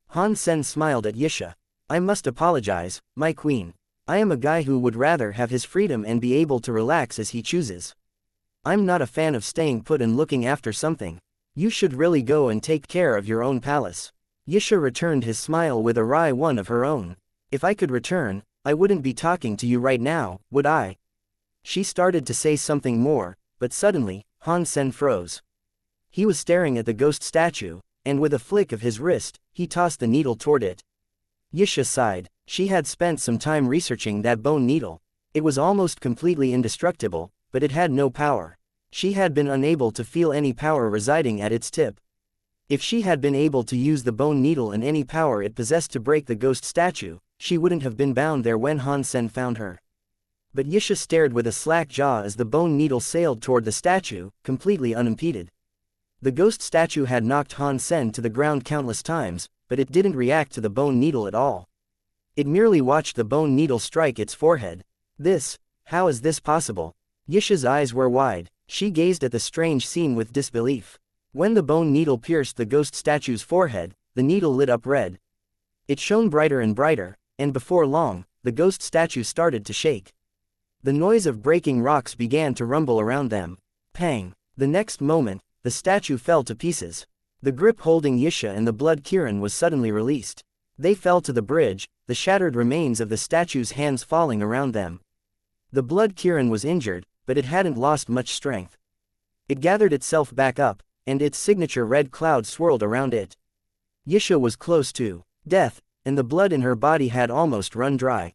Han Sen smiled at Yisha. "I must apologize, my queen. I am a guy who would rather have his freedom and be able to relax as he chooses. I'm not a fan of staying put and looking after something. You should really go and take care of your own palace." Yisha returned his smile with a wry one of her own. "If I could return, I wouldn't be talking to you right now, would I?" She started to say something more, but suddenly, Han Sen froze. He was staring at the ghost statue, and with a flick of his wrist, he tossed the needle toward it. Yisha sighed. She had spent some time researching that bone needle. It was almost completely indestructible, but it had no power. She had been unable to feel any power residing at its tip. If she had been able to use the bone needle and any power it possessed to break the ghost statue, she wouldn't have been bound there when Han Sen found her. But Yisha stared with a slack jaw as the bone needle sailed toward the statue, completely unimpeded. The ghost statue had knocked Han Sen to the ground countless times, but it didn't react to the bone needle at all. It merely watched the bone needle strike its forehead. How is this possible? Yisha's eyes were wide. She gazed at the strange scene with disbelief. When the bone needle pierced the ghost statue's forehead, the needle lit up red. It shone brighter and brighter, and before long, the ghost statue started to shake. The noise of breaking rocks began to rumble around them. Pang! The next moment, the statue fell to pieces. The grip holding Yisha and the blood Kirin was suddenly released. They fell to the bridge, the shattered remains of the statue's hands falling around them. The blood Kirin was injured, but it hadn't lost much strength. It gathered itself back up, and its signature red cloud swirled around it. Yisha was close to death, and the blood in her body had almost run dry.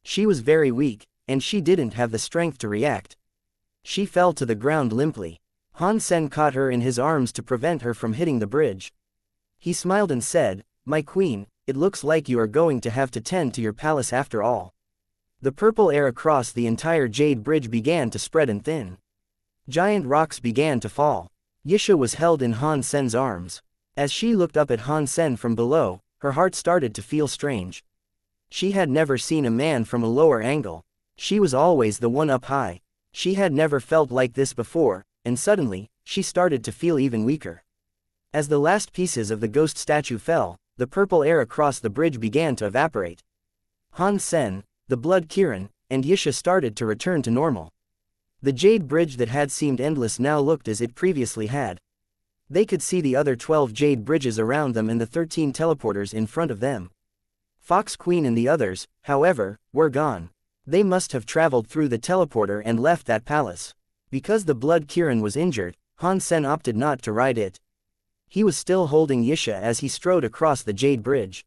She was very weak, and she didn't have the strength to react. She fell to the ground limply. Han Sen caught her in his arms to prevent her from hitting the bridge. He smiled and said, "My queen, it looks like you are going to have to tend to your palace after all." The purple air across the entire jade bridge began to spread and thin. Giant rocks began to fall. Yisha was held in Han Sen's arms. As she looked up at Han Sen from below, her heart started to feel strange. She had never seen a man from a lower angle. She was always the one up high. She had never felt like this before, and suddenly, she started to feel even weaker. As the last pieces of the ghost statue fell, the purple air across the bridge began to evaporate. Han Sen, the blood Kirin, and Yisha started to return to normal. The jade bridge that had seemed endless now looked as it previously had. They could see the other 12 jade bridges around them and the 13 teleporters in front of them. Fox Queen and the others, however, were gone. They must have traveled through the teleporter and left that palace. Because the blood Kirin was injured, Han Sen opted not to ride it. He was still holding Yisha as he strode across the jade bridge.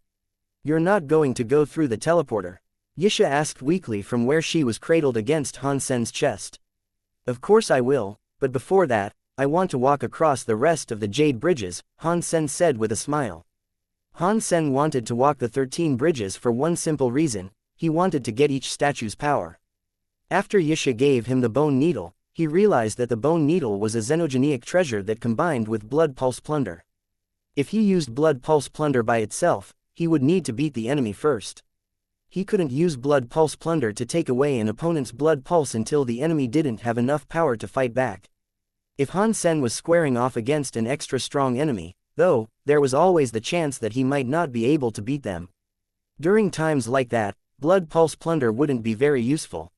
"You're not going to go through the teleporter?" Yisha asked weakly from where she was cradled against Han Sen's chest. "Of course I will, but before that, I want to walk across the rest of the jade bridges," Han Sen said with a smile. Han Sen wanted to walk the 13 bridges for one simple reason: he wanted to get each statue's power. After Yisha gave him the bone needle, he realized that the bone needle was a xenogenic treasure that combined with blood pulse plunder. If he used blood pulse plunder by itself, he would need to beat the enemy first. He couldn't use blood pulse plunder to take away an opponent's blood pulse until the enemy didn't have enough power to fight back. If Han Sen was squaring off against an extra strong enemy, though, there was always the chance that he might not be able to beat them. During times like that, blood pulse plunder wouldn't be very useful.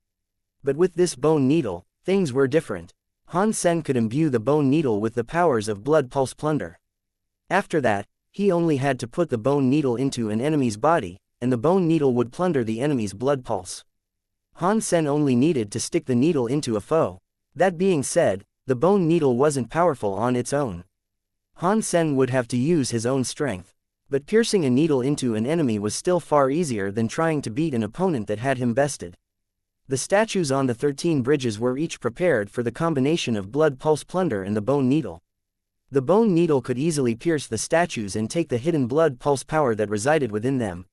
But with this bone needle, things were different. Han Sen could imbue the bone needle with the powers of blood pulse plunder. After that, he only had to put the bone needle into an enemy's body, and the bone needle would plunder the enemy's blood pulse. Han Sen only needed to stick the needle into a foe. That being said, the bone needle wasn't powerful on its own. Han Sen would have to use his own strength. But piercing a needle into an enemy was still far easier than trying to beat an opponent that had him bested. The statues on the 13 bridges were each prepared for the combination of blood pulse plunder and the bone needle. The bone needle could easily pierce the statues and take the hidden blood pulse power that resided within them.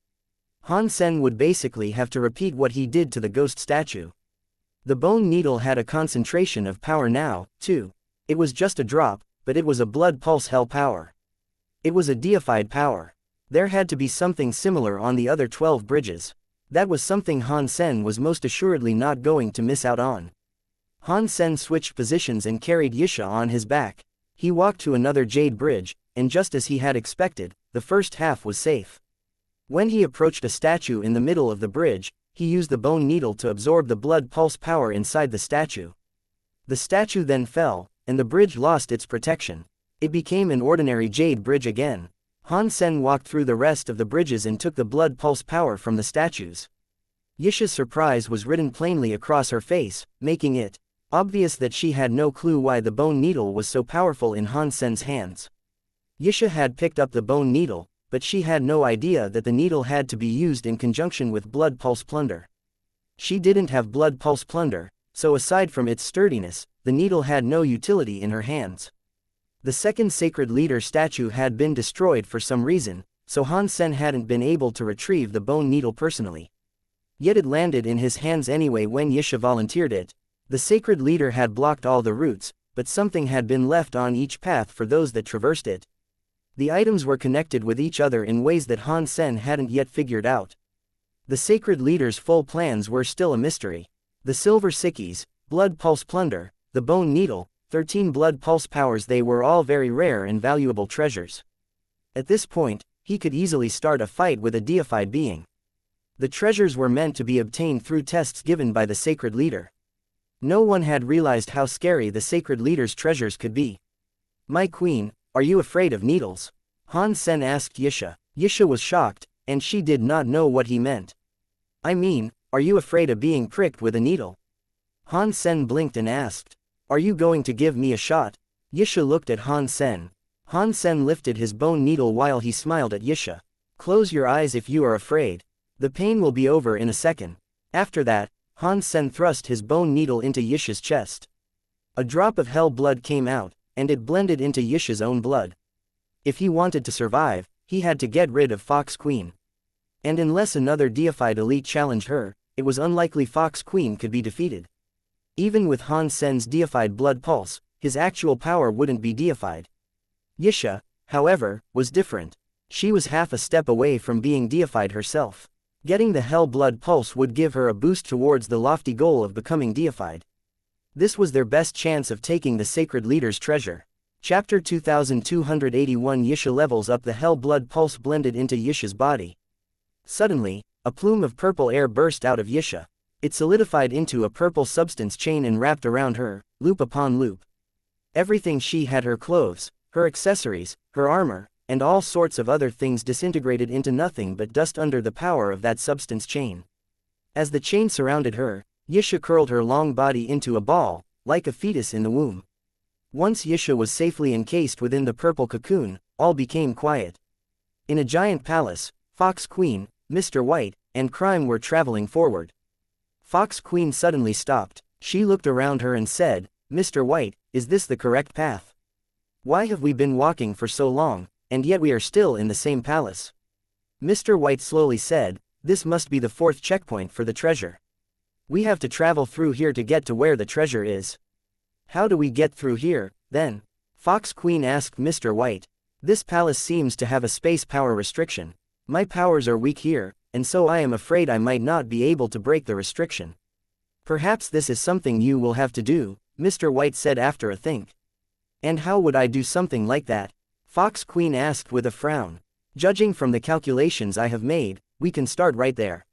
Han Sen would basically have to repeat what he did to the ghost statue. The bone needle had a concentration of power now, too. It was just a drop, but it was a blood pulse hell power. It was a deified power. There had to be something similar on the other 12 bridges. That was something Han Sen was most assuredly not going to miss out on. Han Sen switched positions and carried Yisha on his back. He walked to another jade bridge, and just as he had expected, the first half was safe. When he approached a statue in the middle of the bridge, he used the bone needle to absorb the blood pulse power inside the statue. The statue then fell, and the bridge lost its protection. It became an ordinary jade bridge again. Han Sen walked through the rest of the bridges and took the blood pulse power from the statues. Yisha's surprise was written plainly across her face, making it obvious that she had no clue why the bone needle was so powerful in Han Sen's hands. Yisha had picked up the bone needle, but she had no idea that the needle had to be used in conjunction with blood pulse plunder. She didn't have blood pulse plunder, so aside from its sturdiness, the needle had no utility in her hands. The second sacred leader statue had been destroyed for some reason, so Han Sen hadn't been able to retrieve the bone needle personally. Yet it landed in his hands anyway when Yisha volunteered it. The sacred leader had blocked all the routes, but something had been left on each path for those that traversed it. The items were connected with each other in ways that Han Sen hadn't yet figured out. The sacred leader's full plans were still a mystery. The silver sickies, blood pulse plunder, the bone needle, 13 blood pulse powers. They were all very rare and valuable treasures. At this point, he could easily start a fight with a deified being. The treasures were meant to be obtained through tests given by the sacred leader. No one had realized how scary the sacred leader's treasures could be. My queen, are you afraid of needles? Han Sen asked Yisha. Yisha was shocked, and she did not know what he meant. I mean, are you afraid of being pricked with a needle? Han Sen blinked and asked. Are you going to give me a shot? Yisha looked at Han Sen. Han Sen lifted his bone needle while he smiled at Yisha. Close your eyes if you are afraid. The pain will be over in a second. After that, Han Sen thrust his bone needle into Yisha's chest. A drop of hell blood came out, and it blended into Yisha's own blood. If he wanted to survive, he had to get rid of Fox Queen. And unless another deified elite challenged her, it was unlikely Fox Queen could be defeated. Even with Han Sen's deified blood pulse, his actual power wouldn't be deified. Yisha, however, was different. She was half a step away from being deified herself. Getting the hell blood pulse would give her a boost towards the lofty goal of becoming deified. This was their best chance of taking the sacred leader's treasure. Chapter 2281. Yisha levels up. The hell blood pulse blended into Yisha's body. Suddenly, a plume of purple air burst out of Yisha. It solidified into a purple substance chain and wrapped around her, loop upon loop. Everything she had, her clothes, her accessories, her armor, and all sorts of other things disintegrated into nothing but dust under the power of that substance chain. As the chain surrounded her, Yisha curled her long body into a ball, like a fetus in the womb. Once Yisha was safely encased within the purple cocoon, all became quiet. In a giant palace, Fox Queen, Mr. White, and Crime were traveling forward. Fox Queen suddenly stopped. She looked around her and said, Mr. White, is this the correct path? Why have we been walking for so long, and yet we are still in the same palace? Mr. White slowly said, this must be the 4th checkpoint for the treasure. We have to travel through here to get to where the treasure is. How do we get through here, then? Fox Queen asked Mr. White. This palace seems to have a space power restriction. My powers are weak here, and so I am afraid I might not be able to break the restriction. Perhaps this is something you will have to do, Mr. White said after a think. And how would I do something like that? Fox Queen asked with a frown. Judging from the calculations I have made, we can start right there.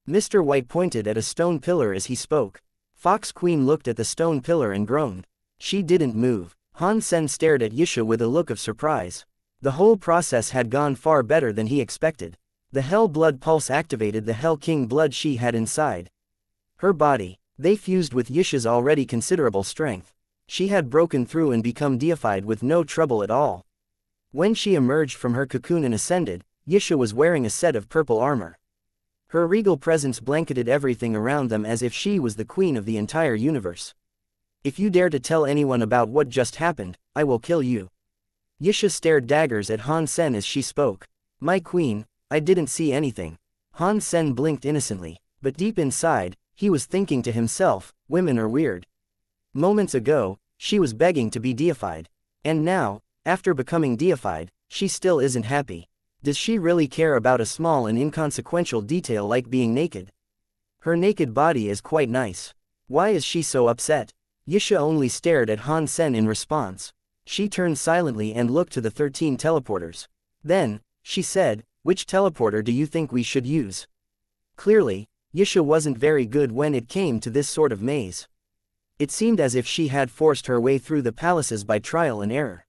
Mr. White pointed at a stone pillar as he spoke. Fox Queen looked at the stone pillar and groaned. She didn't move. Han Sen stared at Yisha with a look of surprise. The whole process had gone far better than he expected. The Hell Blood Pulse activated the Hell King blood she had inside her body. They fused with Yisha's already considerable strength. She had broken through and become deified with no trouble at all. When she emerged from her cocoon and ascended, Yisha was wearing a set of purple armor. Her regal presence blanketed everything around them as if she was the queen of the entire universe. If you dare to tell anyone about what just happened, I will kill you. Yisha stared daggers at Han Sen as she spoke. My queen, I didn't see anything. Han Sen blinked innocently, but deep inside, he was thinking to himself, women are weird. Moments ago, she was begging to be deified. And now, after becoming deified, she still isn't happy. Does she really care about a small and inconsequential detail like being naked? Her naked body is quite nice. Why is she so upset? Yisha only stared at Han Sen in response. She turned silently and looked to the 13 teleporters. Then, she said, which teleporter do you think we should use? Clearly, Yisha wasn't very good when it came to this sort of maze. It seemed as if she had forced her way through the palaces by trial and error.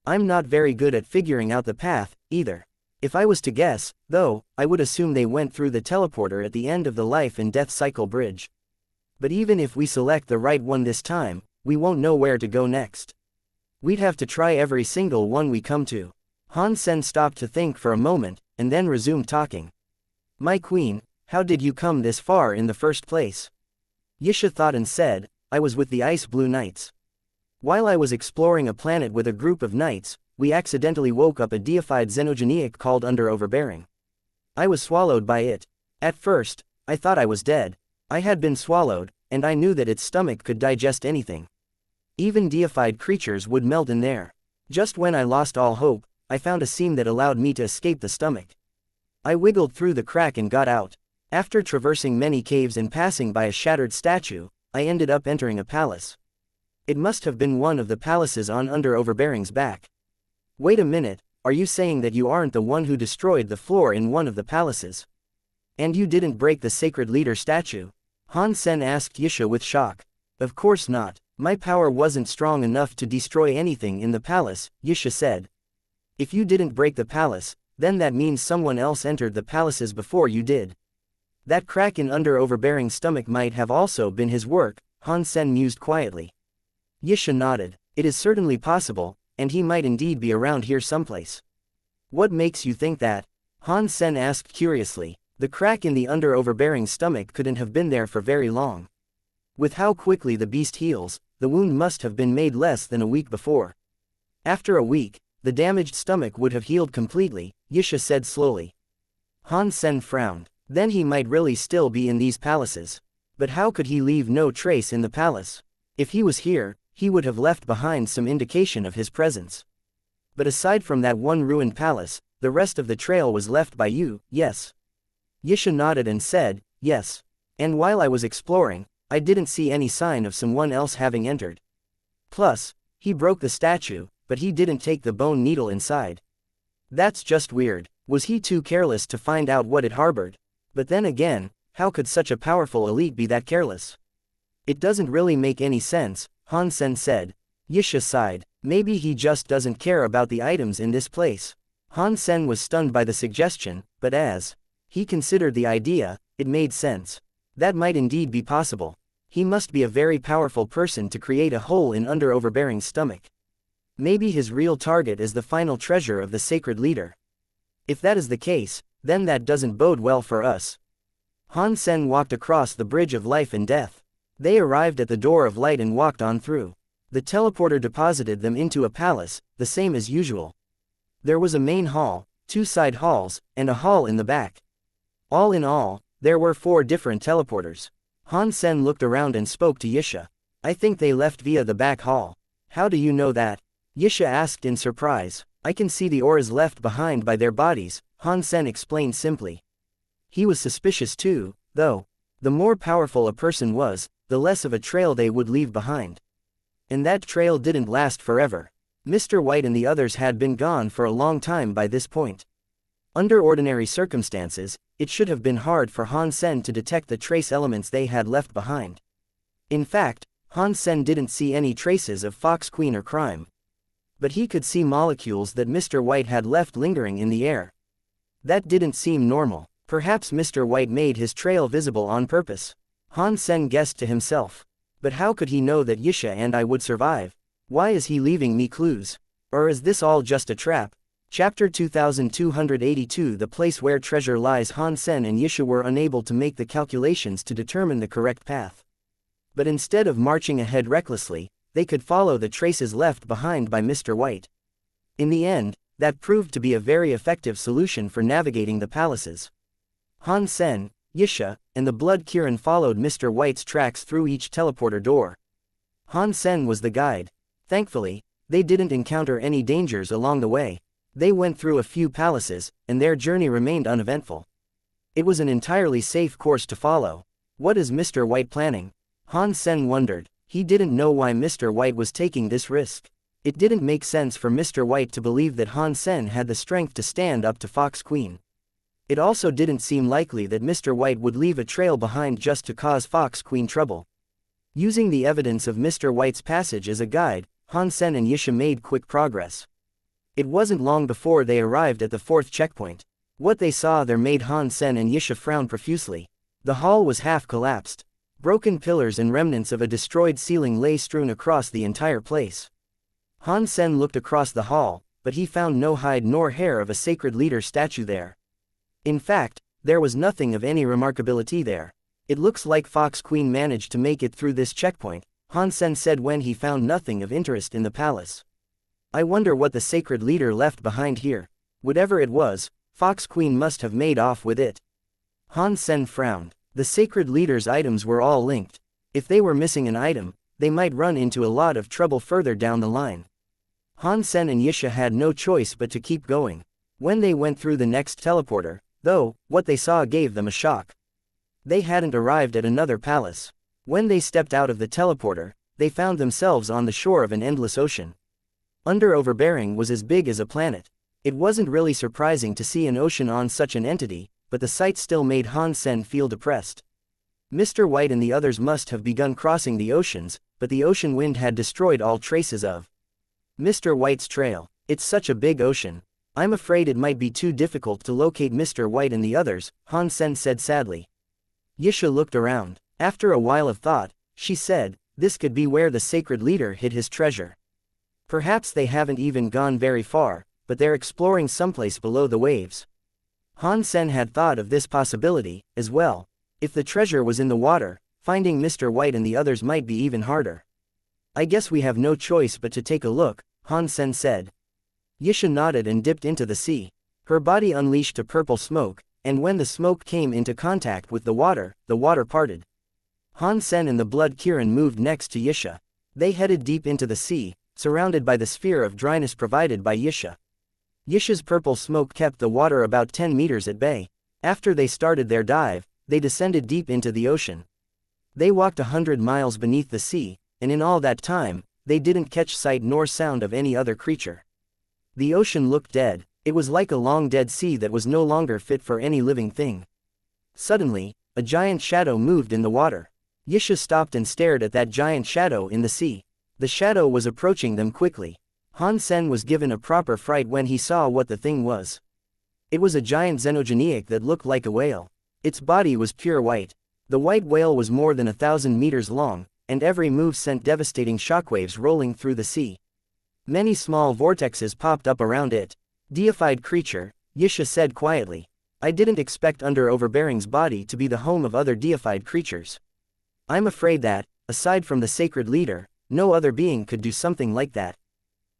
I'm not very good at figuring out the path, either. If I was to guess, though, I would assume they went through the teleporter at the end of the life and death cycle bridge. But even if we select the right one this time, we won't know where to go next. We'd have to try every single one we come to. Han Sen stopped to think for a moment, and then resumed talking. My queen, how did you come this far in the first place? Yisha thought and said, I was with the Ice Blue Knights. While I was exploring a planet with a group of knights, we accidentally woke up a deified xenogeniac called Under Overbearing. I was swallowed by it. At first, I thought I was dead. I had been swallowed, and I knew that its stomach could digest anything. Even deified creatures would melt in there. Just when I lost all hope, I found a seam that allowed me to escape the stomach. I wiggled through the crack and got out. After traversing many caves and passing by a shattered statue, I ended up entering a palace. It must have been one of the palaces on Under Overbearing's back. Wait a minute, are you saying that you aren't the one who destroyed the floor in one of the palaces? And you didn't break the sacred leader statue? Han Sen asked Yisha with shock. Of course not. My power wasn't strong enough to destroy anything in the palace, Yisha said. If you didn't break the palace, then that means someone else entered the palaces before you did. That crack in Under Overbearing's stomach might have also been his work, Han Sen mused quietly. Yisha nodded. It is certainly possible, and he might indeed be around here someplace. What makes you think that? Han Sen asked curiously. The crack in the Under Overbearing's stomach couldn't have been there for very long. With how quickly the beast heals, the wound must have been made less than a week before. After a week, the damaged stomach would have healed completely, Yisha said slowly. Han Sen frowned. Then he might really still be in these palaces. But how could he leave no trace in the palace? If he was here, he would have left behind some indication of his presence. But aside from that one ruined palace, the rest of the trail was left by you, yes? Yisha nodded and said, yes. And while I was exploring, I didn't see any sign of someone else having entered. Plus, he broke the statue, but he didn't take the bone needle inside. That's just weird. Was he too careless to find out what it harbored? But then again, how could such a powerful elite be that careless? It doesn't really make any sense, Han Sen said. Yisha sighed. Maybe he just doesn't care about the items in this place. Han Sen was stunned by the suggestion, but as he considered the idea, it made sense. That might indeed be possible. He must be a very powerful person to create a hole in Under Overbearing's stomach. Maybe his real target is the final treasure of the sacred leader. If that is the case, then that doesn't bode well for us. Han Sen walked across the bridge of life and death. They arrived at the door of light and walked on through. The teleporter deposited them into a palace, the same as usual. There was a main hall, 2 side halls, and a hall in the back. All in all, there were 4 different teleporters. Han Sen looked around and spoke to Yisha. I think they left via the back hall. How do you know that? Yisha asked in surprise. I can see the auras left behind by their bodies, Han Sen explained simply. He was suspicious too, though. The more powerful a person was, the less of a trail they would leave behind. And that trail didn't last forever. Mr. White and the others had been gone for a long time by this point. Under ordinary circumstances, it should have been hard for Han Sen to detect the trace elements they had left behind. In fact, Han Sen didn't see any traces of Fox Queen or crime. But he could see molecules that Mr. White had left lingering in the air. That didn't seem normal. Perhaps Mr. White made his trail visible on purpose. Han Sen guessed to himself. But how could he know that Yisha and I would survive? Why is he leaving me clues? Or is this all just a trap? Chapter 2282 The place where treasure lies. Han Sen and Yisha were unable to make the calculations to determine the correct path. But instead of marching ahead recklessly, they could follow the traces left behind by Mr. White. In the end, that proved to be a very effective solution for navigating the palaces. Han Sen, Yisha, and the Blood Kirin followed Mr. White's tracks through each teleporter door. Han Sen was the guide. Thankfully, they didn't encounter any dangers along the way. They went through a few palaces, and their journey remained uneventful. It was an entirely safe course to follow. What is Mr. White planning? Han Sen wondered. He didn't know why Mr. White was taking this risk. It didn't make sense for Mr. White to believe that Han Sen had the strength to stand up to Fox Queen. It also didn't seem likely that Mr. White would leave a trail behind just to cause Fox Queen trouble. Using the evidence of Mr. White's passage as a guide, Han Sen and Yisha made quick progress. It wasn't long before they arrived at the 4th checkpoint. What they saw there made Han Sen and Yisha frown profusely. The hall was half collapsed. Broken pillars and remnants of a destroyed ceiling lay strewn across the entire place. Han Sen looked across the hall, but he found no hide nor hair of a sacred leader statue there. In fact, there was nothing of any remarkability there. It looks like Fox Queen managed to make it through this checkpoint, Han Sen said when he found nothing of interest in the palace. I wonder what the sacred leader left behind here. Whatever it was, Fox Queen must have made off with it. Han Sen frowned. The sacred leader's items were all linked. If they were missing an item, they might run into a lot of trouble further down the line. Han Sen and Yisha had no choice but to keep going. When they went through the next teleporter, though, what they saw gave them a shock. They hadn't arrived at another palace. When they stepped out of the teleporter, they found themselves on the shore of an endless ocean. Under Overbearing was as big as a planet. It wasn't really surprising to see an ocean on such an entity, but the sight still made Han Sen feel depressed. Mr. White and the others must have begun crossing the oceans, but the ocean wind had destroyed all traces of Mr. White's trail. It's such a big ocean. I'm afraid it might be too difficult to locate Mr. White and the others, Han Sen said sadly. Yisha looked around. After a while of thought, she said, this could be where the sacred leader hid his treasure. Perhaps they haven't even gone very far, but they're exploring someplace below the waves. Han Sen had thought of this possibility, as well. If the treasure was in the water, finding Mr. White and the others might be even harder. I guess we have no choice but to take a look, Han Sen said. Yisha nodded and dipped into the sea. Her body unleashed a purple smoke, and when the smoke came into contact with the water parted. Han Sen and the Blood Kirin moved next to Yisha. They headed deep into the sea, surrounded by the sphere of dryness provided by Yisha. Yisha's purple smoke kept the water about 10 meters at bay. After they started their dive, they descended deep into the ocean. They walked 100 miles beneath the sea, and in all that time, they didn't catch sight nor sound of any other creature. The ocean looked dead. It was like a long dead sea that was no longer fit for any living thing. Suddenly, a giant shadow moved in the water. Yisha stopped and stared at that giant shadow in the sea. The shadow was approaching them quickly. Han Sen was given a proper fright when he saw what the thing was. It was a giant xenogeniac that looked like a whale. Its body was pure white. The white whale was more than 1,000 meters long, and every move sent devastating shockwaves rolling through the sea. Many small vortexes popped up around it. Deified creature, Yisha said quietly. I didn't expect Under Overbearing's body to be the home of other deified creatures. I'm afraid that, aside from the sacred leader, no other being could do something like that.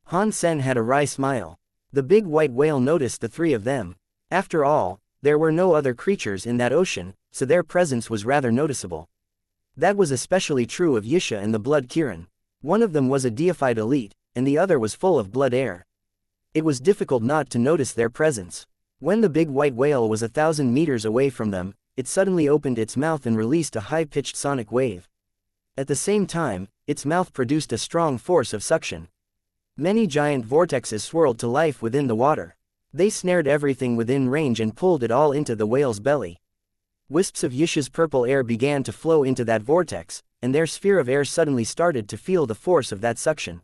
Han Sen had a wry smile. The big white whale noticed the three of them. After all, there were no other creatures in that ocean, so their presence was rather noticeable. That was especially true of Yisha and the Blood Kirin. One of them was a deified elite, and the other was full of blood air. It was difficult not to notice their presence. When the big white whale was 1,000 meters away from them, it suddenly opened its mouth and released a high-pitched sonic wave. At the same time, its mouth produced a strong force of suction. Many giant vortexes swirled to life within the water. They snared everything within range and pulled it all into the whale's belly. Wisps of Yisha's purple air began to flow into that vortex, and their sphere of air suddenly started to feel the force of that suction.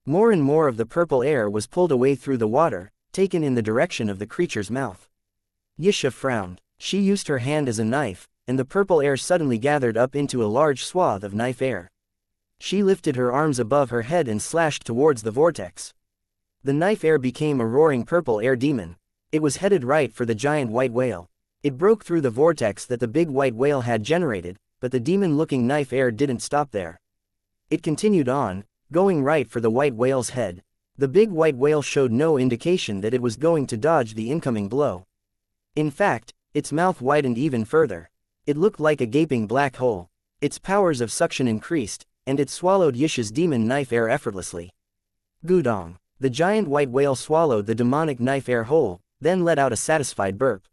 More and more of the purple air was pulled away through the water, taken in the direction of the creature's mouth. Yisha frowned. She used her hand as a knife, and the purple air suddenly gathered up into a large swath of knife air. She lifted her arms above her head and slashed towards the vortex. The knife air became a roaring purple air demon. It was headed right for the giant white whale. It broke through the vortex that the big white whale had generated, but the demon-looking knife air didn't stop there. It continued on, going right for the white whale's head. The big white whale showed no indication that it was going to dodge the incoming blow. In fact, its mouth widened even further. It looked like a gaping black hole. Its powers of suction increased, and it swallowed Yisha's demon knife air effortlessly. Gudong. The giant white whale swallowed the demonic knife air whole, then let out a satisfied burp.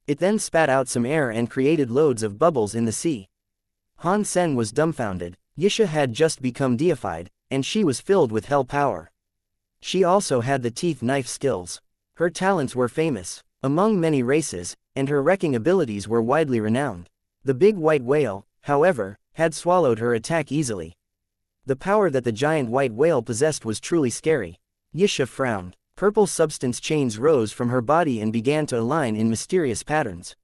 It then spat out some air and created loads of bubbles in the sea. Han Sen was dumbfounded. Yisha had just become deified, and she was filled with hell power. She also had the teeth knife skills. Her talents were famous among many races, and her wrecking abilities were widely renowned. The big white whale, however, had swallowed her attack easily. The power that the giant white whale possessed was truly scary. Yisha frowned. Purple substance chains rose from her body and began to align in mysterious patterns.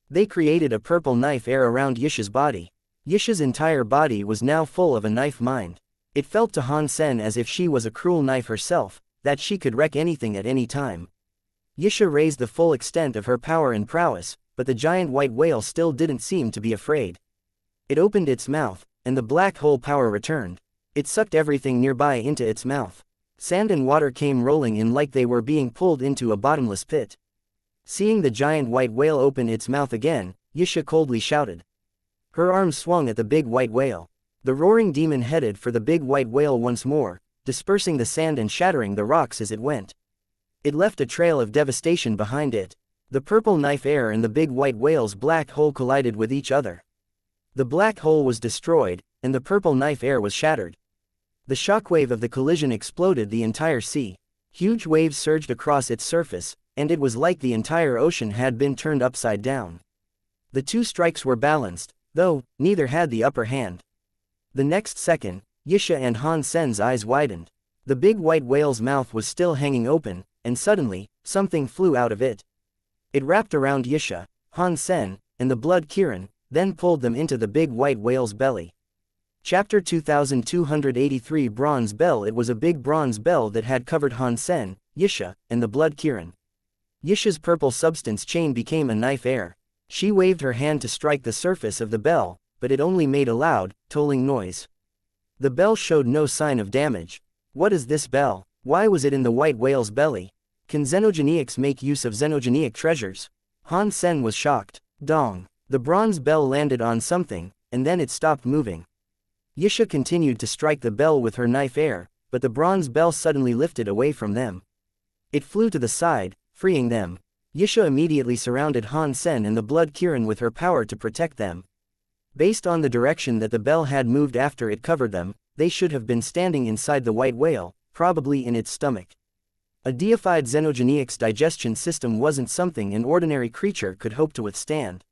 They created a purple knife air around Yisha's body. Yisha's entire body was now full of a knife mind. It felt to Han Sen as if she was a cruel knife herself, that she could wreck anything at any time. Yisha raised the full extent of her power and prowess, but the giant white whale still didn't seem to be afraid. It opened its mouth, and the black hole power returned. It sucked everything nearby into its mouth. Sand and water came rolling in like they were being pulled into a bottomless pit. Seeing the giant white whale open its mouth again, Yisha coldly shouted. Her arms swung at the big white whale. The roaring demon headed for the big white whale once more, dispersing the sand and shattering the rocks as it went. It left a trail of devastation behind it. The purple knife air and the big white whale's black hole collided with each other. The black hole was destroyed, and the purple knife air was shattered. The shockwave of the collision exploded the entire sea. Huge waves surged across its surface, and it was like the entire ocean had been turned upside down. The two strikes were balanced, though neither had the upper hand. The next second, Yisha and Han Sen's eyes widened. The big white whale's mouth was still hanging open, and suddenly, something flew out of it. It wrapped around Yisha, Han Sen, and the blood Kirin, then pulled them into the big white whale's belly. Chapter 2283 Bronze Bell. It was a big bronze bell that had covered Han Sen, Yisha, and the blood Kirin. Yisha's purple substance chain became a knife air. She waved her hand to strike the surface of the bell, but it only made a loud, tolling noise. The bell showed no sign of damage. What is this bell? Why was it in the white whale's belly? Can xenogenics make use of xenogenic treasures? Han Sen was shocked. Dong. The bronze bell landed on something, and then it stopped moving. Yisha continued to strike the bell with her knife air, but the bronze bell suddenly lifted away from them. It flew to the side, freeing them. Yisha immediately surrounded Han Sen and the blood Kirin with her power to protect them. Based on the direction that the bell had moved after it covered them, they should have been standing inside the white whale, probably in its stomach. A deified xenogenics digestion system wasn't something an ordinary creature could hope to withstand.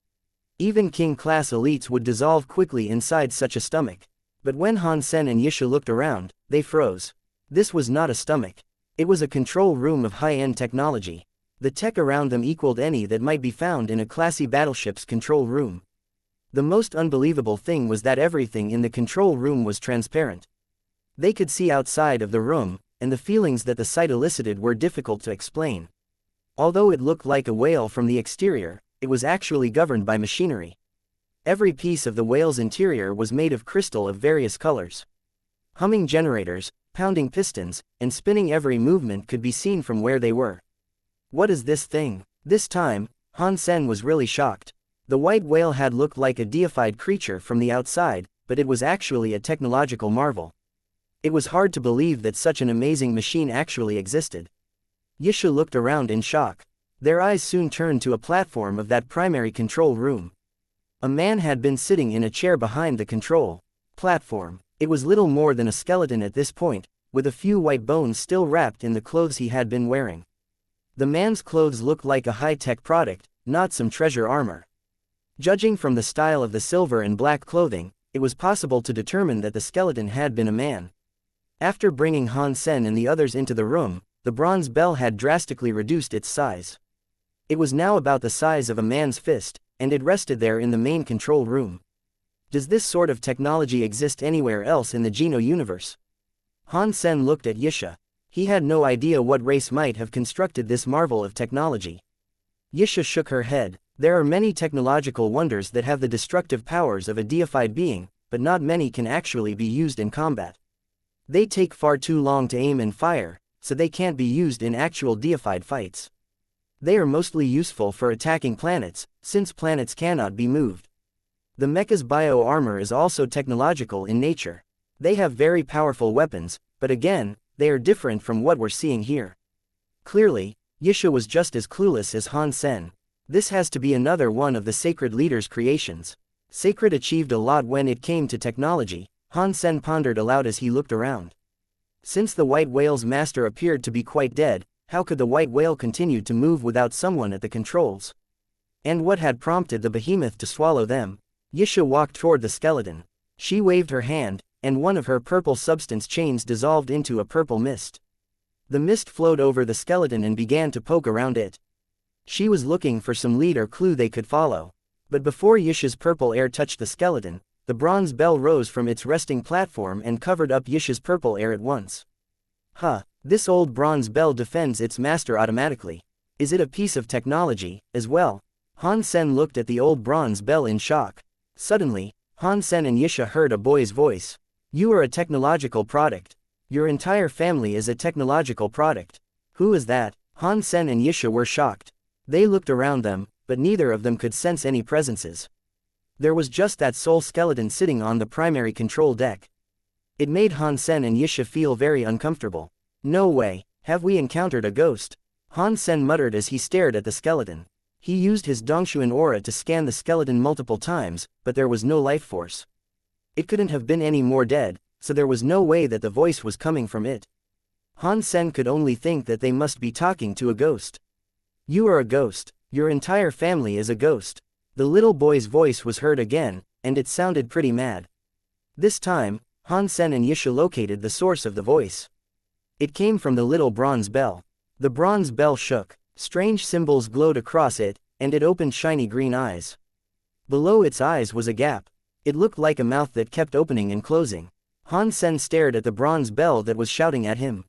Even king-class elites would dissolve quickly inside such a stomach. But when Han Sen and Yisha looked around, they froze. This was not a stomach. It was a control room of high-end technology. The tech around them equaled any that might be found in a classy battleship's control room. The most unbelievable thing was that everything in the control room was transparent. They could see outside of the room, and the feelings that the sight elicited were difficult to explain. Although it looked like a whale from the exterior, it was actually governed by machinery. Every piece of the whale's interior was made of crystal of various colors. Humming generators, pounding pistons, and spinning every movement could be seen from where they were. What is this thing? This time, Han Sen was really shocked. The white whale had looked like a deified creature from the outside, but it was actually a technological marvel. It was hard to believe that such an amazing machine actually existed. Yisha looked around in shock. Their eyes soon turned to a platform of that primary control room. A man had been sitting in a chair behind the control platform. It was little more than a skeleton at this point, with a few white bones still wrapped in the clothes he had been wearing. The man's clothes looked like a high-tech product, not some treasure armor. Judging from the style of the silver and black clothing, it was possible to determine that the skeleton had been a man. After bringing Han Sen and the others into the room, the bronze bell had drastically reduced its size. It was now about the size of a man's fist, and it rested there in the main control room. Does this sort of technology exist anywhere else in the Geno universe? Han Sen looked at Yisha. He had no idea what race might have constructed this marvel of technology. Yisha shook her head. There are many technological wonders that have the destructive powers of a deified being, but not many can actually be used in combat. They take far too long to aim and fire, so they can't be used in actual deified fights. They are mostly useful for attacking planets, since planets cannot be moved. The mecha's bio-armor is also technological in nature. They have very powerful weapons, but again, they are different from what we're seeing here. Clearly, Yisha was just as clueless as Han Sen. This has to be another one of the Sacred Leader's creations. Sacred achieved a lot when it came to technology, Han Sen pondered aloud as he looked around. Since the white whale's master appeared to be quite dead, how could the white whale continue to move without someone at the controls? And what had prompted the behemoth to swallow them? Yisha walked toward the skeleton. She waved her hand, and one of her purple substance chains dissolved into a purple mist. The mist flowed over the skeleton and began to poke around it. She was looking for some lead or clue they could follow. But before Yisha's purple air touched the skeleton, the bronze bell rose from its resting platform and covered up Yisha's purple air at once. This old bronze bell defends its master automatically. Is it a piece of technology, as well? Han Sen looked at the old bronze bell in shock. Suddenly, Han Sen and Yisha heard a boy's voice. You are a technological product. Your entire family is a technological product. Who is that? Han Sen and Yisha were shocked. They looked around them, but neither of them could sense any presences. There was just that soul skeleton sitting on the primary control deck. It made Han Sen and Yisha feel very uncomfortable. No way, have we encountered a ghost? Han Sen muttered as he stared at the skeleton. He used his Dongshuan aura to scan the skeleton multiple times, but there was no life force. It couldn't have been any more dead, so there was no way that the voice was coming from it. Han Sen could only think that they must be talking to a ghost. You are a ghost. Your entire family is a ghost. The little boy's voice was heard again, and it sounded pretty mad. This time, Han Sen and Yisha located the source of the voice. It came from the little bronze bell. The bronze bell shook. Strange symbols glowed across it, and it opened shiny green eyes. Below its eyes was a gap. It looked like a mouth that kept opening and closing. Han Sen stared at the bronze bell that was shouting at him.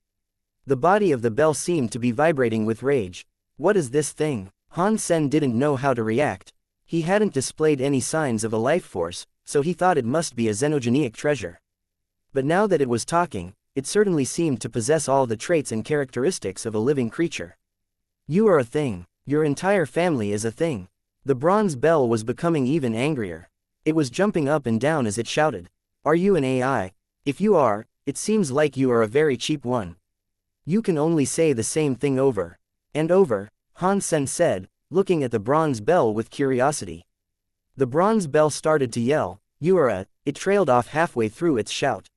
The body of the bell seemed to be vibrating with rage. What is this thing? Han Sen didn't know how to react. He hadn't displayed any signs of a life force, so he thought it must be a xenogenic treasure. But now that it was talking, it certainly seemed to possess all the traits and characteristics of a living creature. You are a thing. Your entire family is a thing. The bronze bell was becoming even angrier. It was jumping up and down as it shouted. Are you an AI? If you are, it seems like you are a very cheap one. You can only say the same thing over and over, Han Sen said, looking at the bronze bell with curiosity. The bronze bell started to yell, you are a. It trailed off halfway through its shout.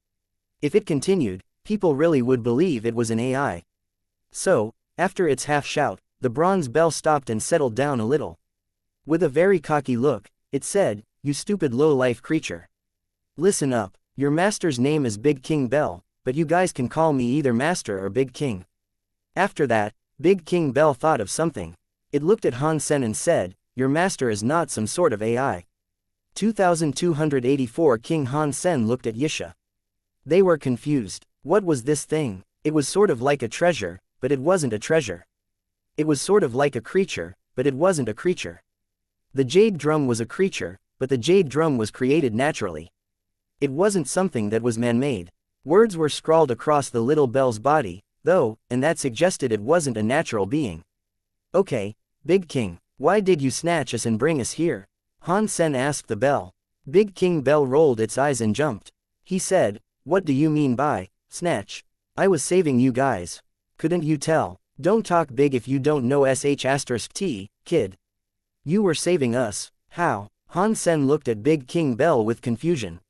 If it continued, people really would believe it was an AI. So, after its half shout, the bronze bell stopped and settled down a little. With a very cocky look, it said, you stupid low-life creature. Listen up, your master's name is Big King Bell, but you guys can call me either Master or Big King. After that, Big King Bell thought of something. It looked at Han Sen and said, your master is not some sort of AI. 2284 King Han Sen looked at Yisha. They were confused. What was this thing? It was sort of like a treasure, but it wasn't a treasure. It was sort of like a creature, but it wasn't a creature. The jade drum was a creature, but the jade drum was created naturally. It wasn't something that was man-made. Words were scrawled across the little bell's body, though, and that suggested it wasn't a natural being. Okay, Big King, why did you snatch us and bring us here? Han Sen asked the bell. Big King Bell rolled its eyes and jumped. He said, what do you mean by snatch? I was saving you guys. Couldn't you tell? Don't talk big if you don't know sh*t, kid. You were saving us. How? Han Sen looked at Big King Bell with confusion.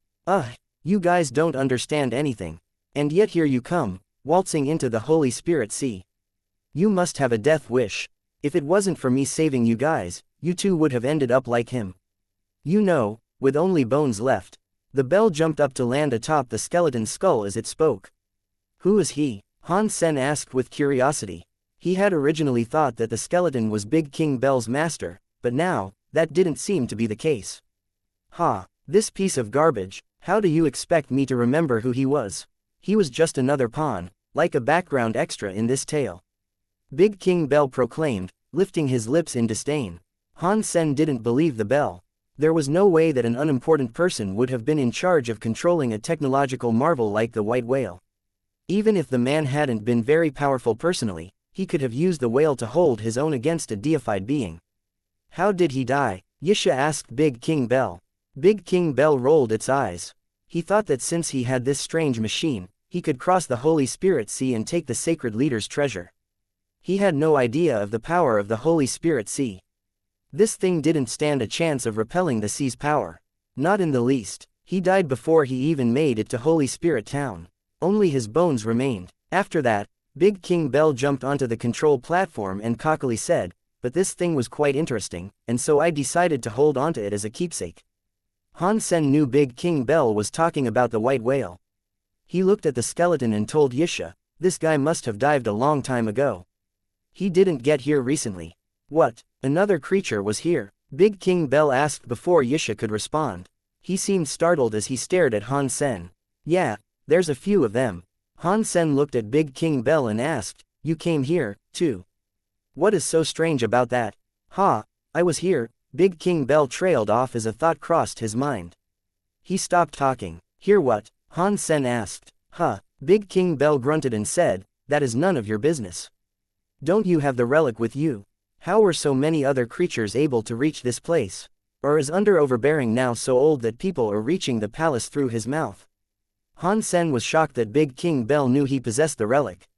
You guys don't understand anything. And yet here you come, waltzing into the Holy Spirit Sea. You must have a death wish. If it wasn't for me saving you guys, you too would have ended up like him. You know, with only bones left. The bell jumped up to land atop the skeleton's skull as it spoke. Who is he? Han Sen asked with curiosity. He had originally thought that the skeleton was Big King Bell's master, but now, that didn't seem to be the case. This piece of garbage, how do you expect me to remember who he was? He was just another pawn, like a background extra in this tale. Big King Bell proclaimed, lifting his lips in disdain. Han Sen didn't believe the bell. There was no way that an unimportant person would have been in charge of controlling a technological marvel like the white whale. Even if the man hadn't been very powerful personally, he could have used the whale to hold his own against a deified being. How did he die? Yisha asked Big King Bell. Big King Bell rolled its eyes. He thought that since he had this strange machine, he could cross the Holy Spirit Sea and take the sacred leader's treasure. He had no idea of the power of the Holy Spirit Sea. This thing didn't stand a chance of repelling the sea's power. Not in the least. He died before he even made it to Holy Spirit Town. Only his bones remained. After that, Big King Bell jumped onto the control platform and cockily said, but this thing was quite interesting, and so I decided to hold onto it as a keepsake. Han Sen knew Big King Bell was talking about the white whale. He looked at the skeleton and told Yisha, this guy must have dived a long time ago. He didn't get here recently. What? Another creature was here? Big King Bell asked before Yisha could respond. He seemed startled as he stared at Han Sen. Yeah, there's a few of them. Han Sen looked at Big King Bell and asked, you came here, too? What is so strange about that? I was here. Big King Bell trailed off as a thought crossed his mind. He stopped talking. Hear what? Han Sen asked. Big King Bell grunted and said, that is none of your business. Don't you have the relic with you? How were so many other creatures able to reach this place? Or is under overbearing now so old that people are reaching the palace through his mouth? Han Sen was shocked that Big King Bell knew he possessed the relic.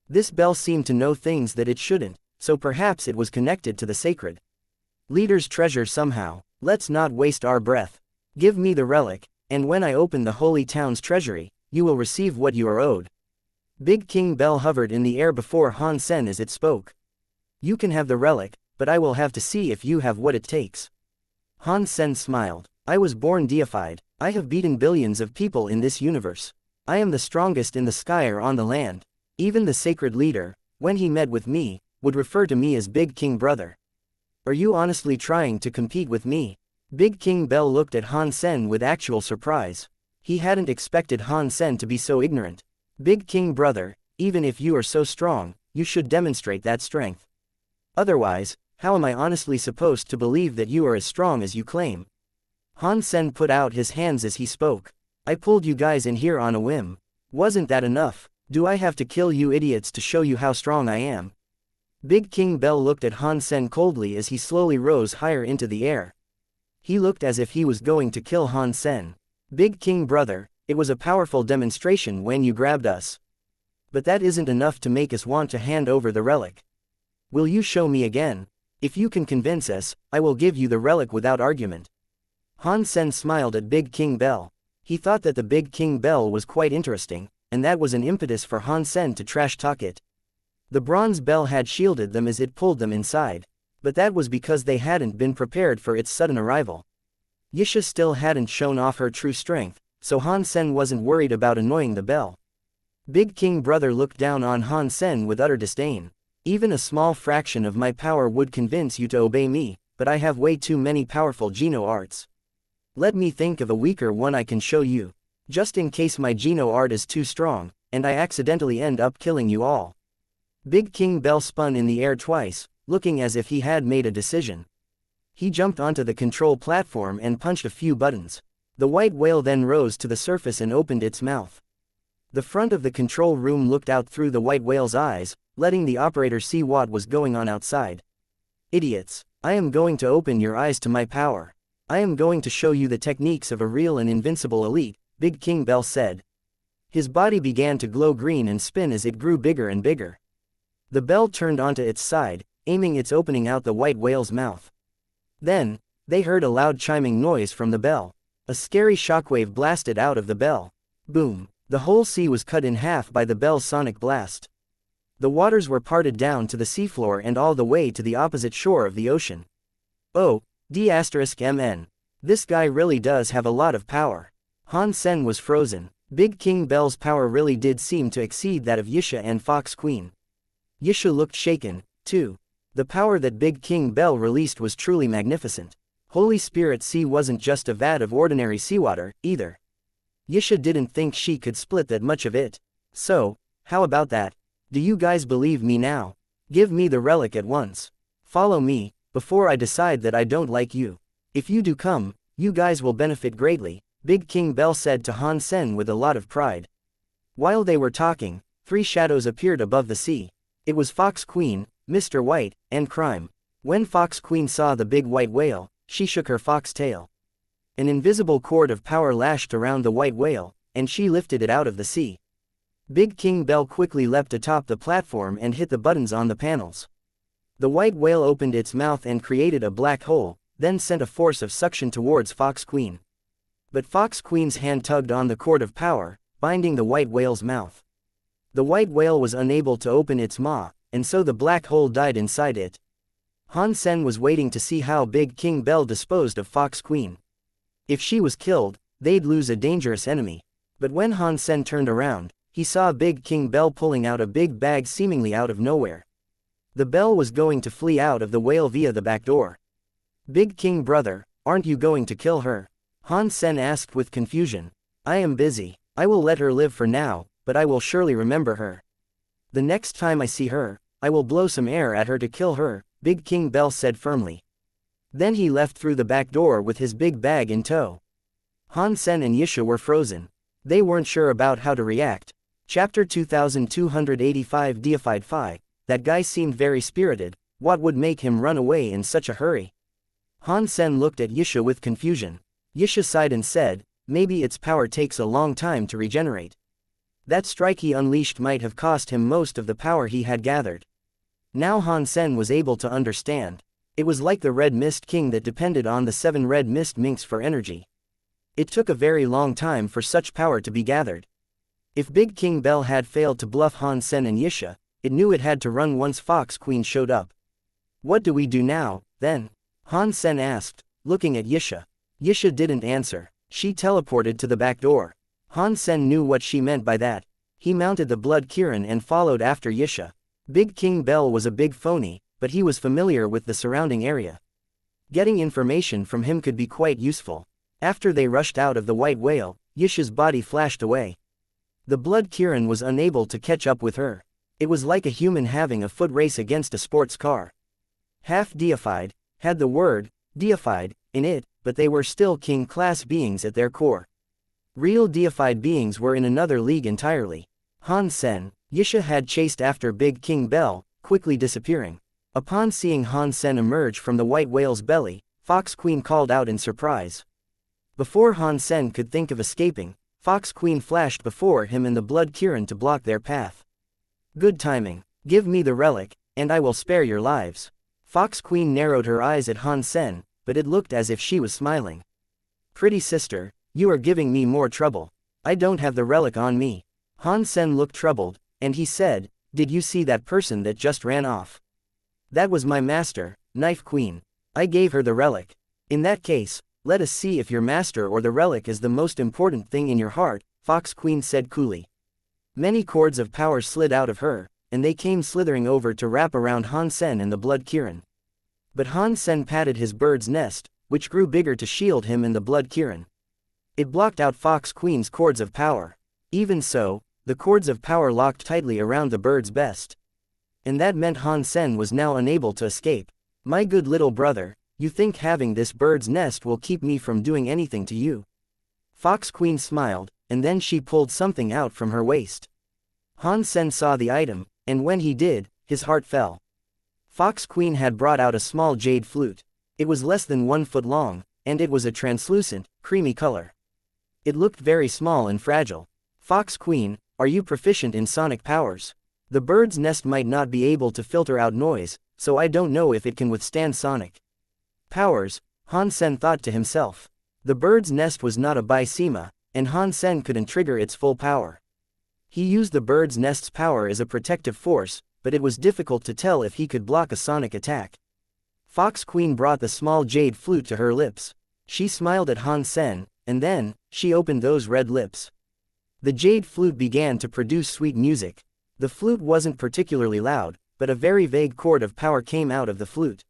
This bell seemed to know things that it shouldn't, so perhaps it was connected to the sacred. Leaders treasure somehow. Let's not waste our breath. Give me the relic, and when I open the holy town's treasury, you will receive what you are owed. Big King Bell hovered in the air before Han Sen as it spoke. You can have the relic, but I will have to see if you have what it takes. Han Sen smiled. I was born deified. I have beaten billions of people in this universe. I am the strongest in the sky or on the land. Even the sacred leader, when he met with me, would refer to me as Big King Brother. Are you honestly trying to compete with me? Big King Bell looked at Han Sen with actual surprise. He hadn't expected Han Sen to be so ignorant. Big King Brother, even if you are so strong, you should demonstrate that strength. Otherwise, how am I honestly supposed to believe that you are as strong as you claim? Han Sen put out his hands as he spoke. I pulled you guys in here on a whim. Wasn't that enough? Do I have to kill you idiots to show you how strong I am? Big King Bell looked at Han Sen coldly as he slowly rose higher into the air. He looked as if he was going to kill Han Sen. Big King Brother, it was a powerful demonstration when you grabbed us. But that isn't enough to make us want to hand over the relic. Will you show me again? If you can convince us, I will give you the relic without argument. Han Sen smiled at Big King Bell. He thought that the Big King Bell was quite interesting, and that was an impetus for Han Sen to trash talk it. The bronze bell had shielded them as it pulled them inside, but that was because they hadn't been prepared for its sudden arrival. Yisha still hadn't shown off her true strength, so Han Sen wasn't worried about annoying the bell. Big King Brother looked down on Han Sen with utter disdain. Even a small fraction of my power would convince you to obey me, but I have way too many powerful Geno arts. Let me think of a weaker one I can show you, just in case my Geno art is too strong, and I accidentally end up killing you all. Big King Bell spun in the air twice, looking as if he had made a decision. He jumped onto the control platform and punched a few buttons. The white whale then rose to the surface and opened its mouth. The front of the control room looked out through the white whale's eyes, letting the operator see what was going on outside. Idiots, I am going to open your eyes to my power. I am going to show you the techniques of a real and invincible elite, Big King Bell said. His body began to glow green and spin as it grew bigger and bigger. The bell turned onto its side, aiming its opening out the white whale's mouth. Then, they heard a loud chiming noise from the bell. A scary shockwave blasted out of the bell. Boom! The whole sea was cut in half by the bell's sonic blast. The waters were parted down to the seafloor and all the way to the opposite shore of the ocean. Oh, D*MN. This guy really does have a lot of power. Han Sen was frozen. Big King Bell's power really did seem to exceed that of Yisha and Fox Queen. Yisha looked shaken, too. The power that Big King Bell released was truly magnificent. Holy Spirit Sea wasn't just a vat of ordinary seawater, either. Yisha didn't think she could split that much of it. So, how about that? Do you guys believe me now? Give me the relic at once. Follow me, before I decide that I don't like you. If you do come, you guys will benefit greatly, Big King Bell said to Han Sen with a lot of pride. While they were talking, 3 shadows appeared above the sea. It was Fox Queen, Mr. White, and Crime. When Fox Queen saw the big white whale, she shook her fox tail. An invisible cord of power lashed around the white whale, and she lifted it out of the sea. Big King Bell quickly leapt atop the platform and hit the buttons on the panels. The white whale opened its mouth and created a black hole, then sent a force of suction towards Fox Queen. But Fox Queen's hand tugged on the cord of power, binding the white whale's mouth. The white whale was unable to open its maw, and so the black hole died inside it. Han Sen was waiting to see how Big King Bell disposed of Fox Queen. If she was killed, they'd lose a dangerous enemy. But when Han Sen turned around, he saw Big King Bell pulling out a big bag seemingly out of nowhere. The bell was going to flee out of the whale via the back door. Big King Brother, aren't you going to kill her? Han Sen asked with confusion. I am busy. I will let her live for now, but I will surely remember her. The next time I see her, I will blow some air at her to kill her, Big King Bell said firmly. Then he left through the back door with his big bag in tow. Han Sen and Yisha were frozen. They weren't sure about how to react. Chapter 2285 Deified Phi. That guy seemed very spirited. What would make him run away in such a hurry? Han Sen looked at Yisha with confusion. Yisha sighed and said, maybe its power takes a long time to regenerate. That strike he unleashed might have cost him most of the power he had gathered. Now Han Sen was able to understand. It was like the Red Mist King that depended on the 7 red mist minks for energy. It took a very long time for such power to be gathered. If Big King Bell had failed to bluff Han Sen and Yisha, it knew it had to run once Fox Queen showed up. What do we do now, then? Han Sen asked, looking at Yisha. Yisha didn't answer. She teleported to the back door. Han Sen knew what she meant by that. He mounted the Blood Kirin and followed after Yisha. Big King Bell was a big phony, but he was familiar with the surrounding area. Getting information from him could be quite useful. After they rushed out of the White Whale, Yisha's body flashed away. The Blood Kirin was unable to catch up with her. It was like a human having a foot race against a sports car. Half deified, had the word deified in it, but they were still king-class beings at their core. Real deified beings were in another league entirely. Han Sen, Yisha had chased after Big King Bell, quickly disappearing. Upon seeing Han Sen emerge from the White Whale's belly, Fox Queen called out in surprise. Before Han Sen could think of escaping, Fox Queen flashed before him in the Blood Kirin to block their path. Good timing. Give me the relic, and I will spare your lives. Fox Queen narrowed her eyes at Han Sen, but it looked as if she was smiling. Pretty sister, you are giving me more trouble. I don't have the relic on me. Han Sen looked troubled, and he said, did you see that person that just ran off? That was my master, Knife Queen. I gave her the relic. In that case, let us see if your master or the relic is the most important thing in your heart, Fox Queen said coolly. Many cords of power slid out of her, and they came slithering over to wrap around Han Sen and the Blood Kirin. But Han Sen patted his bird's nest, which grew bigger to shield him in the Blood Kirin. It blocked out Fox Queen's cords of power. Even so, the cords of power locked tightly around the bird's best. And that meant Han Sen was now unable to escape. My good little brother, you think having this bird's nest will keep me from doing anything to you? Fox Queen smiled, and then she pulled something out from her waist. Han Sen saw the item, and when he did, his heart fell. Fox Queen had brought out a small jade flute. It was less than 1 foot long, and it was a translucent, creamy color. It looked very small and fragile. Fox Queen, are you proficient in sonic powers? The bird's nest might not be able to filter out noise, so I don't know if it can withstand sonic powers, Han Sen thought to himself. The bird's nest was not a Baisima, and Han Sen couldn't trigger its full power. He used the bird's nest's power as a protective force, but it was difficult to tell if he could block a sonic attack. Fox Queen brought the small jade flute to her lips. She smiled at Han Sen, and then, she opened those red lips. The jade flute began to produce sweet music. The flute wasn't particularly loud, but a very vague chord of power came out of the flute.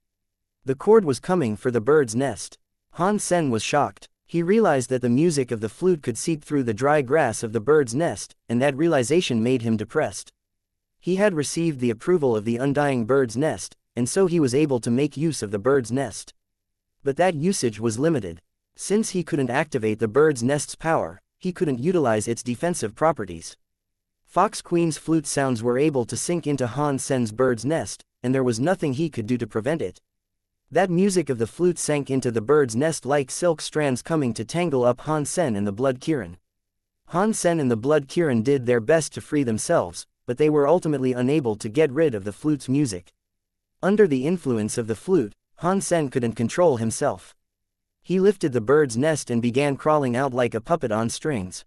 The chord was coming for the bird's nest. Han Sen was shocked. He realized that the music of the flute could seep through the dry grass of the bird's nest, and that realization made him depressed. He had received the approval of the undying bird's nest, and so he was able to make use of the bird's nest. But that usage was limited. Since he couldn't activate the bird's nest's power, he couldn't utilize its defensive properties. Fox Queen's flute sounds were able to sink into Han Sen's bird's nest, and there was nothing he could do to prevent it. That music of the flute sank into the bird's nest like silk strands coming to tangle up Han Sen and the Blood Kirin. Han Sen and the Blood Kirin did their best to free themselves, but they were ultimately unable to get rid of the flute's music. Under the influence of the flute, Han Sen couldn't control himself. He lifted the bird's nest and began crawling out like a puppet on strings.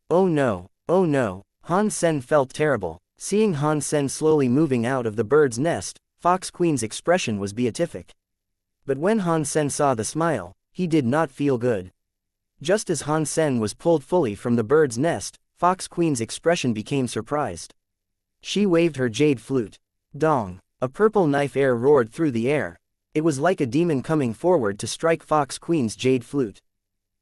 Oh no, oh no, Han Sen felt terrible. Seeing Han Sen slowly moving out of the bird's nest, Fox Queen's expression was beatific. But when Han Sen saw the smile, he did not feel good. Just as Han Sen was pulled fully from the bird's nest, Fox Queen's expression became surprised. She waved her jade flute. Dong! A purple knife air roared through the air. It was like a demon coming forward to strike Fox Queen's jade flute.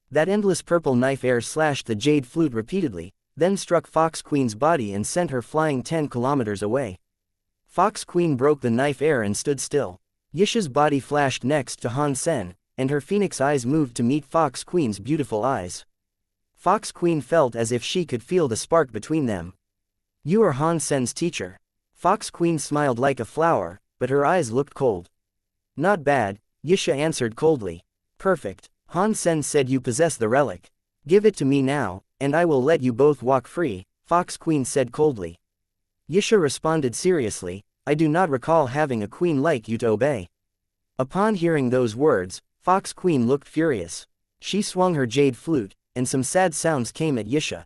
That endless purple knife air slashed the jade flute repeatedly, then struck Fox Queen's body and sent her flying 10 kilometers away. Fox Queen broke the knife air and stood still. Yisha's body flashed next to Han Sen, and her phoenix eyes moved to meet Fox Queen's beautiful eyes. Fox Queen felt as if she could feel the spark between them. You are Han Sen's teacher. Fox Queen smiled like a flower, but her eyes looked cold. Not bad, Yisha answered coldly. Perfect. Han Sen said you possess the relic. Give it to me now, and I will let you both walk free, Fox Queen said coldly. Yisha responded seriously, I do not recall having a queen like you to obey. Upon hearing those words, Fox Queen looked furious. She swung her jade flute, and some sad sounds came at Yisha.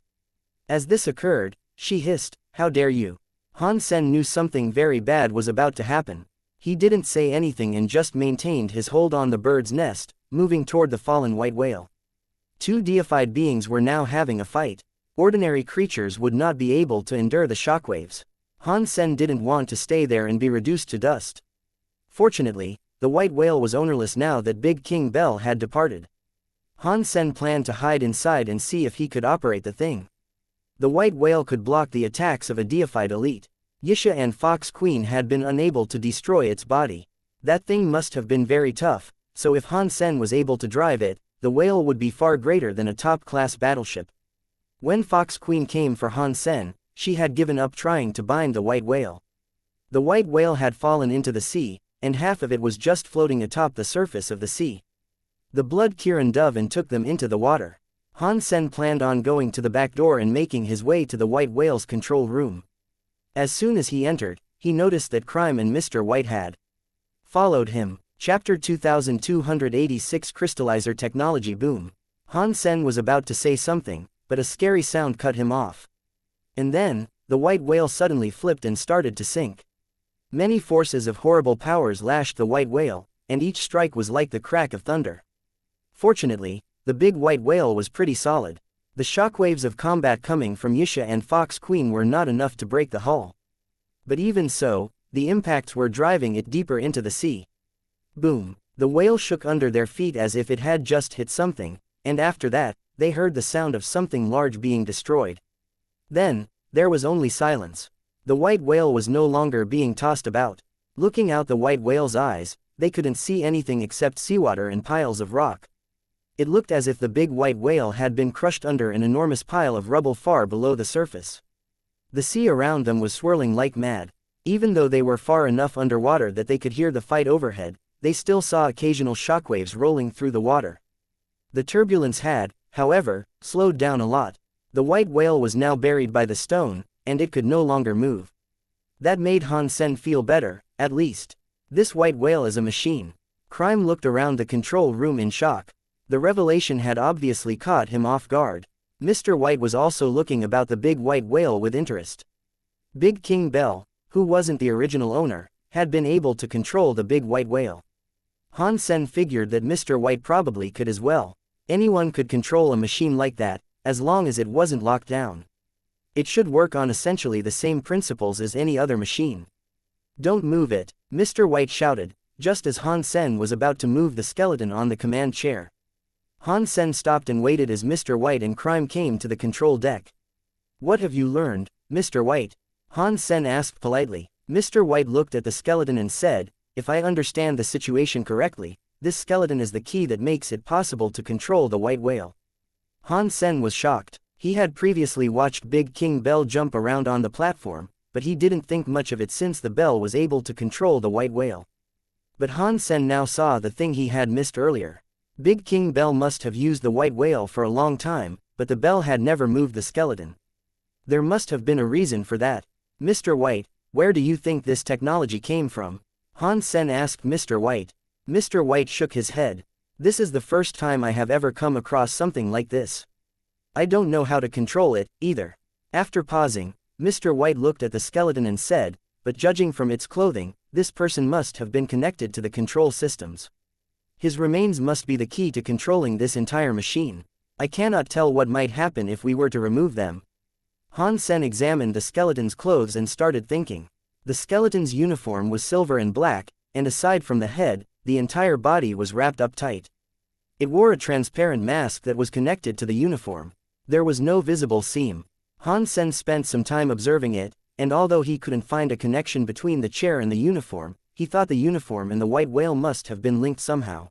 As this occurred, she hissed, "How dare you?" Han Sen knew something very bad was about to happen. He didn't say anything and just maintained his hold on the bird's nest, moving toward the fallen white whale. Two deified beings were now having a fight. Ordinary creatures would not be able to endure the shockwaves. Han Sen didn't want to stay there and be reduced to dust. Fortunately, the white whale was ownerless now that Big King Bell had departed. Han Sen planned to hide inside and see if he could operate the thing. The white whale could block the attacks of a deified elite. Yisha and Fox Queen had been unable to destroy its body. That thing must have been very tough, so if Han Sen was able to drive it, the whale would be far greater than a top-class battleship. When Fox Queen came for Han Sen, she had given up trying to bind the white whale. The white whale had fallen into the sea, and half of it was just floating atop the surface of the sea. The blood Kirin dove and took them into the water. Han Sen planned on going to the back door and making his way to the white whale's control room. As soon as he entered, he noticed that Crime and Mr. White had followed him. Chapter 2286 Crystallizer Technology Boom. Han Sen was about to say something, but a scary sound cut him off. And then, the white whale suddenly flipped and started to sink. Many forces of horrible powers lashed the white whale, and each strike was like the crack of thunder. Fortunately, the big white whale was pretty solid. The shockwaves of combat coming from Yisha and Fox Queen were not enough to break the hull. But even so, the impacts were driving it deeper into the sea. Boom! The whale shook under their feet as if it had just hit something, and after that, they heard the sound of something large being destroyed. Then, there was only silence. The white whale was no longer being tossed about. Looking out the white whale's eyes, they couldn't see anything except seawater and piles of rock. It looked as if the big white whale had been crushed under an enormous pile of rubble far below the surface. The sea around them was swirling like mad. Even though they were far enough underwater that they could hear the fight overhead, they still saw occasional shockwaves rolling through the water. The turbulence had, however, slowed down a lot. The white whale was now buried by the stone, and it could no longer move. That made Han Sen feel better, at least. This white whale is a machine. Crime looked around the control room in shock. The revelation had obviously caught him off guard. Mr. White was also looking about the big white whale with interest. Big King Bell, who wasn't the original owner, had been able to control the big white whale. Han Sen figured that Mr. White probably could as well. Anyone could control a machine like that, as long as it wasn't locked down. It should work on essentially the same principles as any other machine. "Don't move it," Mr. White shouted, just as Han Sen was about to move the skeleton on the command chair. Han Sen stopped and waited as Mr. White and Crime came to the control deck. "What have you learned, Mr. White?" Han Sen asked politely. Mr. White looked at the skeleton and said, "If I understand the situation correctly, this skeleton is the key that makes it possible to control the white whale." Han Sen was shocked. He had previously watched Big King Bell jump around on the platform, but he didn't think much of it since the bell was able to control the white whale. But Han Sen now saw the thing he had missed earlier. Big King Bell must have used the white whale for a long time, but the bell had never moved the skeleton. There must have been a reason for that. "Mr. White, where do you think this technology came from?" Han Sen asked Mr. White. Mr. White shook his head. "This is the first time I have ever come across something like this. I don't know how to control it, either." After pausing, Mr. White looked at the skeleton and said, "But judging from its clothing, this person must have been connected to the control systems. His remains must be the key to controlling this entire machine. I cannot tell what might happen if we were to remove them." Han Sen examined the skeleton's clothes and started thinking. The skeleton's uniform was silver and black, and aside from the head, the entire body was wrapped up tight. It wore a transparent mask that was connected to the uniform. There was no visible seam. Han Sen spent some time observing it, and although he couldn't find a connection between the chair and the uniform, he thought the uniform and the white whale must have been linked somehow.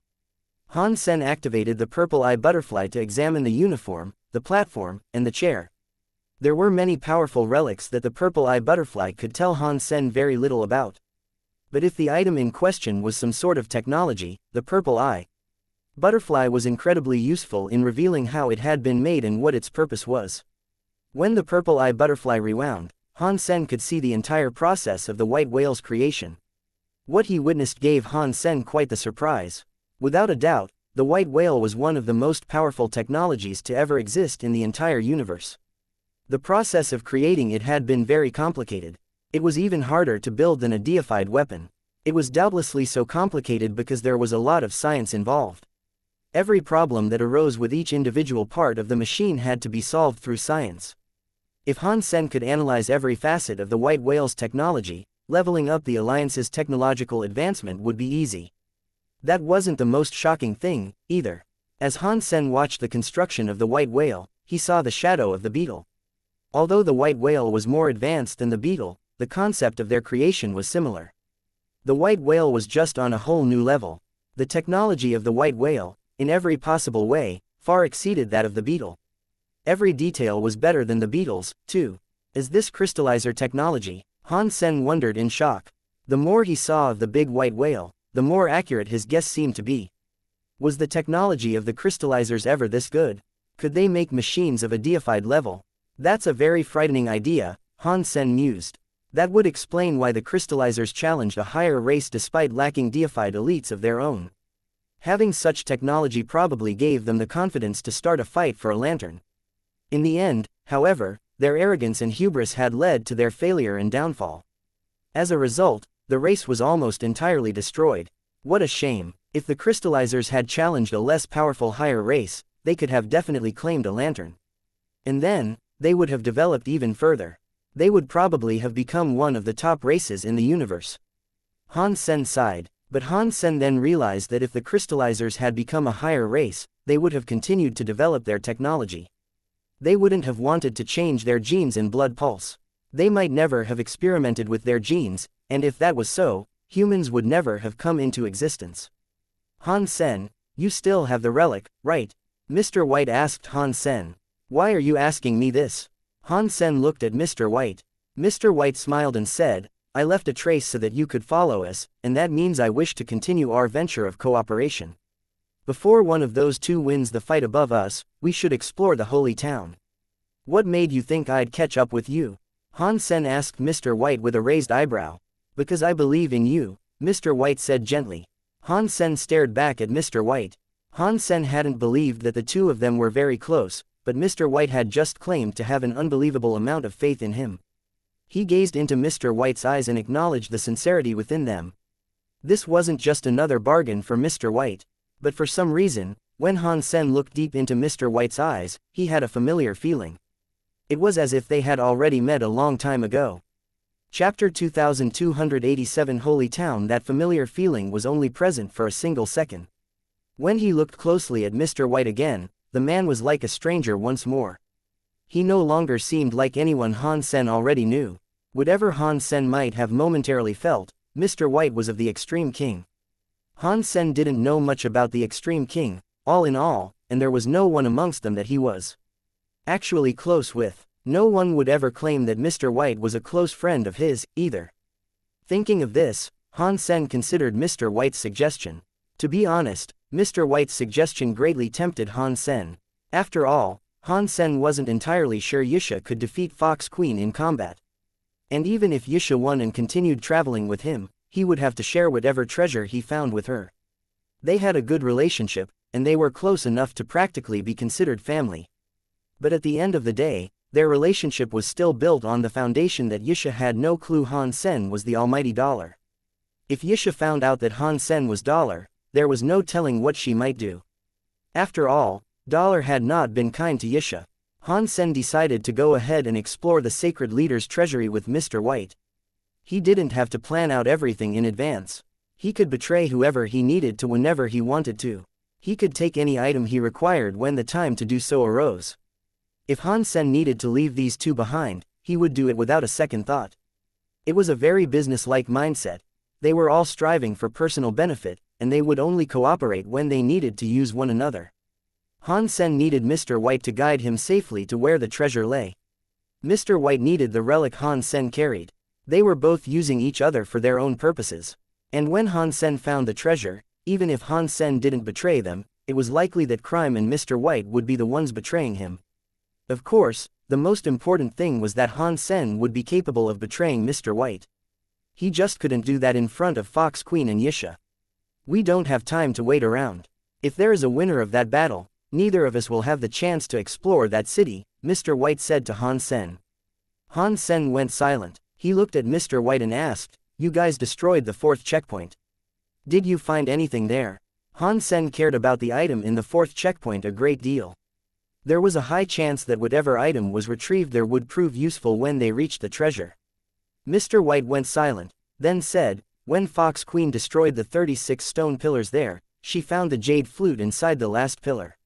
Han Sen activated the purple eye butterfly to examine the uniform, the platform, and the chair. There were many powerful relics that the purple eye butterfly could tell Han Sen very little about. But if the item in question was some sort of technology, the purple eye butterfly was incredibly useful in revealing how it had been made and what its purpose was. When the purple eye butterfly rewound, Han Sen could see the entire process of the white whale's creation. What he witnessed gave Han Sen quite the surprise. Without a doubt, the white whale was one of the most powerful technologies to ever exist in the entire universe. The process of creating it had been very complicated. It was even harder to build than a deified weapon. It was doubtlessly so complicated because there was a lot of science involved. Every problem that arose with each individual part of the machine had to be solved through science. If Han Sen could analyze every facet of the white whale's technology, leveling up the Alliance's technological advancement would be easy. That wasn't the most shocking thing, either. As Han Sen watched the construction of the white whale, he saw the shadow of the beetle. Although the white whale was more advanced than the beetle, the concept of their creation was similar. The white whale was just on a whole new level. The technology of the white whale, in every possible way, far exceeded that of the beetle. Every detail was better than the beetle's, too. Is this crystallizer technology? Han Sen wondered in shock. The more he saw of the big white whale, the more accurate his guess seemed to be. Was the technology of the crystallizers ever this good? Could they make machines of a deified level? That's a very frightening idea, Han Sen mused. That would explain why the crystallizers challenged a higher race despite lacking deified elites of their own. Having such technology probably gave them the confidence to start a fight for a lantern. In the end, however, their arrogance and hubris had led to their failure and downfall. As a result, the race was almost entirely destroyed. What a shame. If the crystallizers had challenged a less powerful higher race, they could have definitely claimed a lantern. And then, they would have developed even further. They would probably have become one of the top races in the universe. Han Sen sighed, but Han Sen then realized that if the crystallizers had become a higher race, they would have continued to develop their technology. They wouldn't have wanted to change their genes and blood pulse. They might never have experimented with their genes, and if that was so, humans would never have come into existence. Han Sen, you still have the relic, right? Mr. White asked Han Sen. Why are you asking me this? Han Sen looked at Mr. White. Mr. White smiled and said, I left a trace so that you could follow us, and that means I wish to continue our venture of cooperation. Before one of those two wins the fight above us, we should explore the holy town. What made you think I'd catch up with you? Han Sen asked Mr. White with a raised eyebrow. Because I believe in you, Mr. White said gently. Han Sen stared back at Mr. White. Han Sen hadn't believed that the two of them were very close, but Mr. White had just claimed to have an unbelievable amount of faith in him. He gazed into Mr. White's eyes and acknowledged the sincerity within them. This wasn't just another bargain for Mr. White. But for some reason, when Han Sen looked deep into Mr. White's eyes, he had a familiar feeling. It was as if they had already met a long time ago. Chapter 2287 Holy Town. That familiar feeling was only present for a single second. When he looked closely at Mr. White again, the man was like a stranger once more. He no longer seemed like anyone Han Sen already knew. Whatever Han Sen might have momentarily felt, Mr. White was of the Extreme King. Han Sen didn't know much about the Extreme King, all in all, and there was no one amongst them that he was actually close with. No one would ever claim that Mr. White was a close friend of his, either. Thinking of this, Han Sen considered Mr. White's suggestion. To be honest, Mr. White's suggestion greatly tempted Han Sen. After all, Han Sen wasn't entirely sure Yuxia could defeat Fox Queen in combat. And even if Yuxia won and continued traveling with him, he would have to share whatever treasure he found with her. They had a good relationship, and they were close enough to practically be considered family. But at the end of the day, their relationship was still built on the foundation that Yuxia had no clue Han Sen was the almighty dollar. If Yuxia found out that Han Sen was dollar, there was no telling what she might do. After all, dollar had not been kind to Yuxia. Han Sen decided to go ahead and explore the sacred leader's treasury with Mr. White. He didn't have to plan out everything in advance. He could betray whoever he needed to whenever he wanted to. He could take any item he required when the time to do so arose. If Han Sen needed to leave these two behind, he would do it without a second thought. It was a very business-like mindset. They were all striving for personal benefit, and they would only cooperate when they needed to use one another. Han Sen needed Mr. White to guide him safely to where the treasure lay. Mr. White needed the relic Han Sen carried. They were both using each other for their own purposes. And when Han Sen found the treasure, even if Han Sen didn't betray them, it was likely that Crime and Mr. White would be the ones betraying him. Of course, the most important thing was that Han Sen would be capable of betraying Mr. White. He just couldn't do that in front of Fox Queen and xianxia. We don't have time to wait around. If there is a winner of that battle, neither of us will have the chance to explore that city, Mr. White said to Han Sen. Han Sen went silent. He looked at Mr. White and asked, "You guys destroyed the 4th checkpoint. Did you find anything there?" Han Sen cared about the item in the 4th checkpoint a great deal. There was a high chance that whatever item was retrieved there would prove useful when they reached the treasure. Mr. White went silent, then said, "When Fox Queen destroyed the 36 stone pillars there, she found the jade flute inside the last pillar.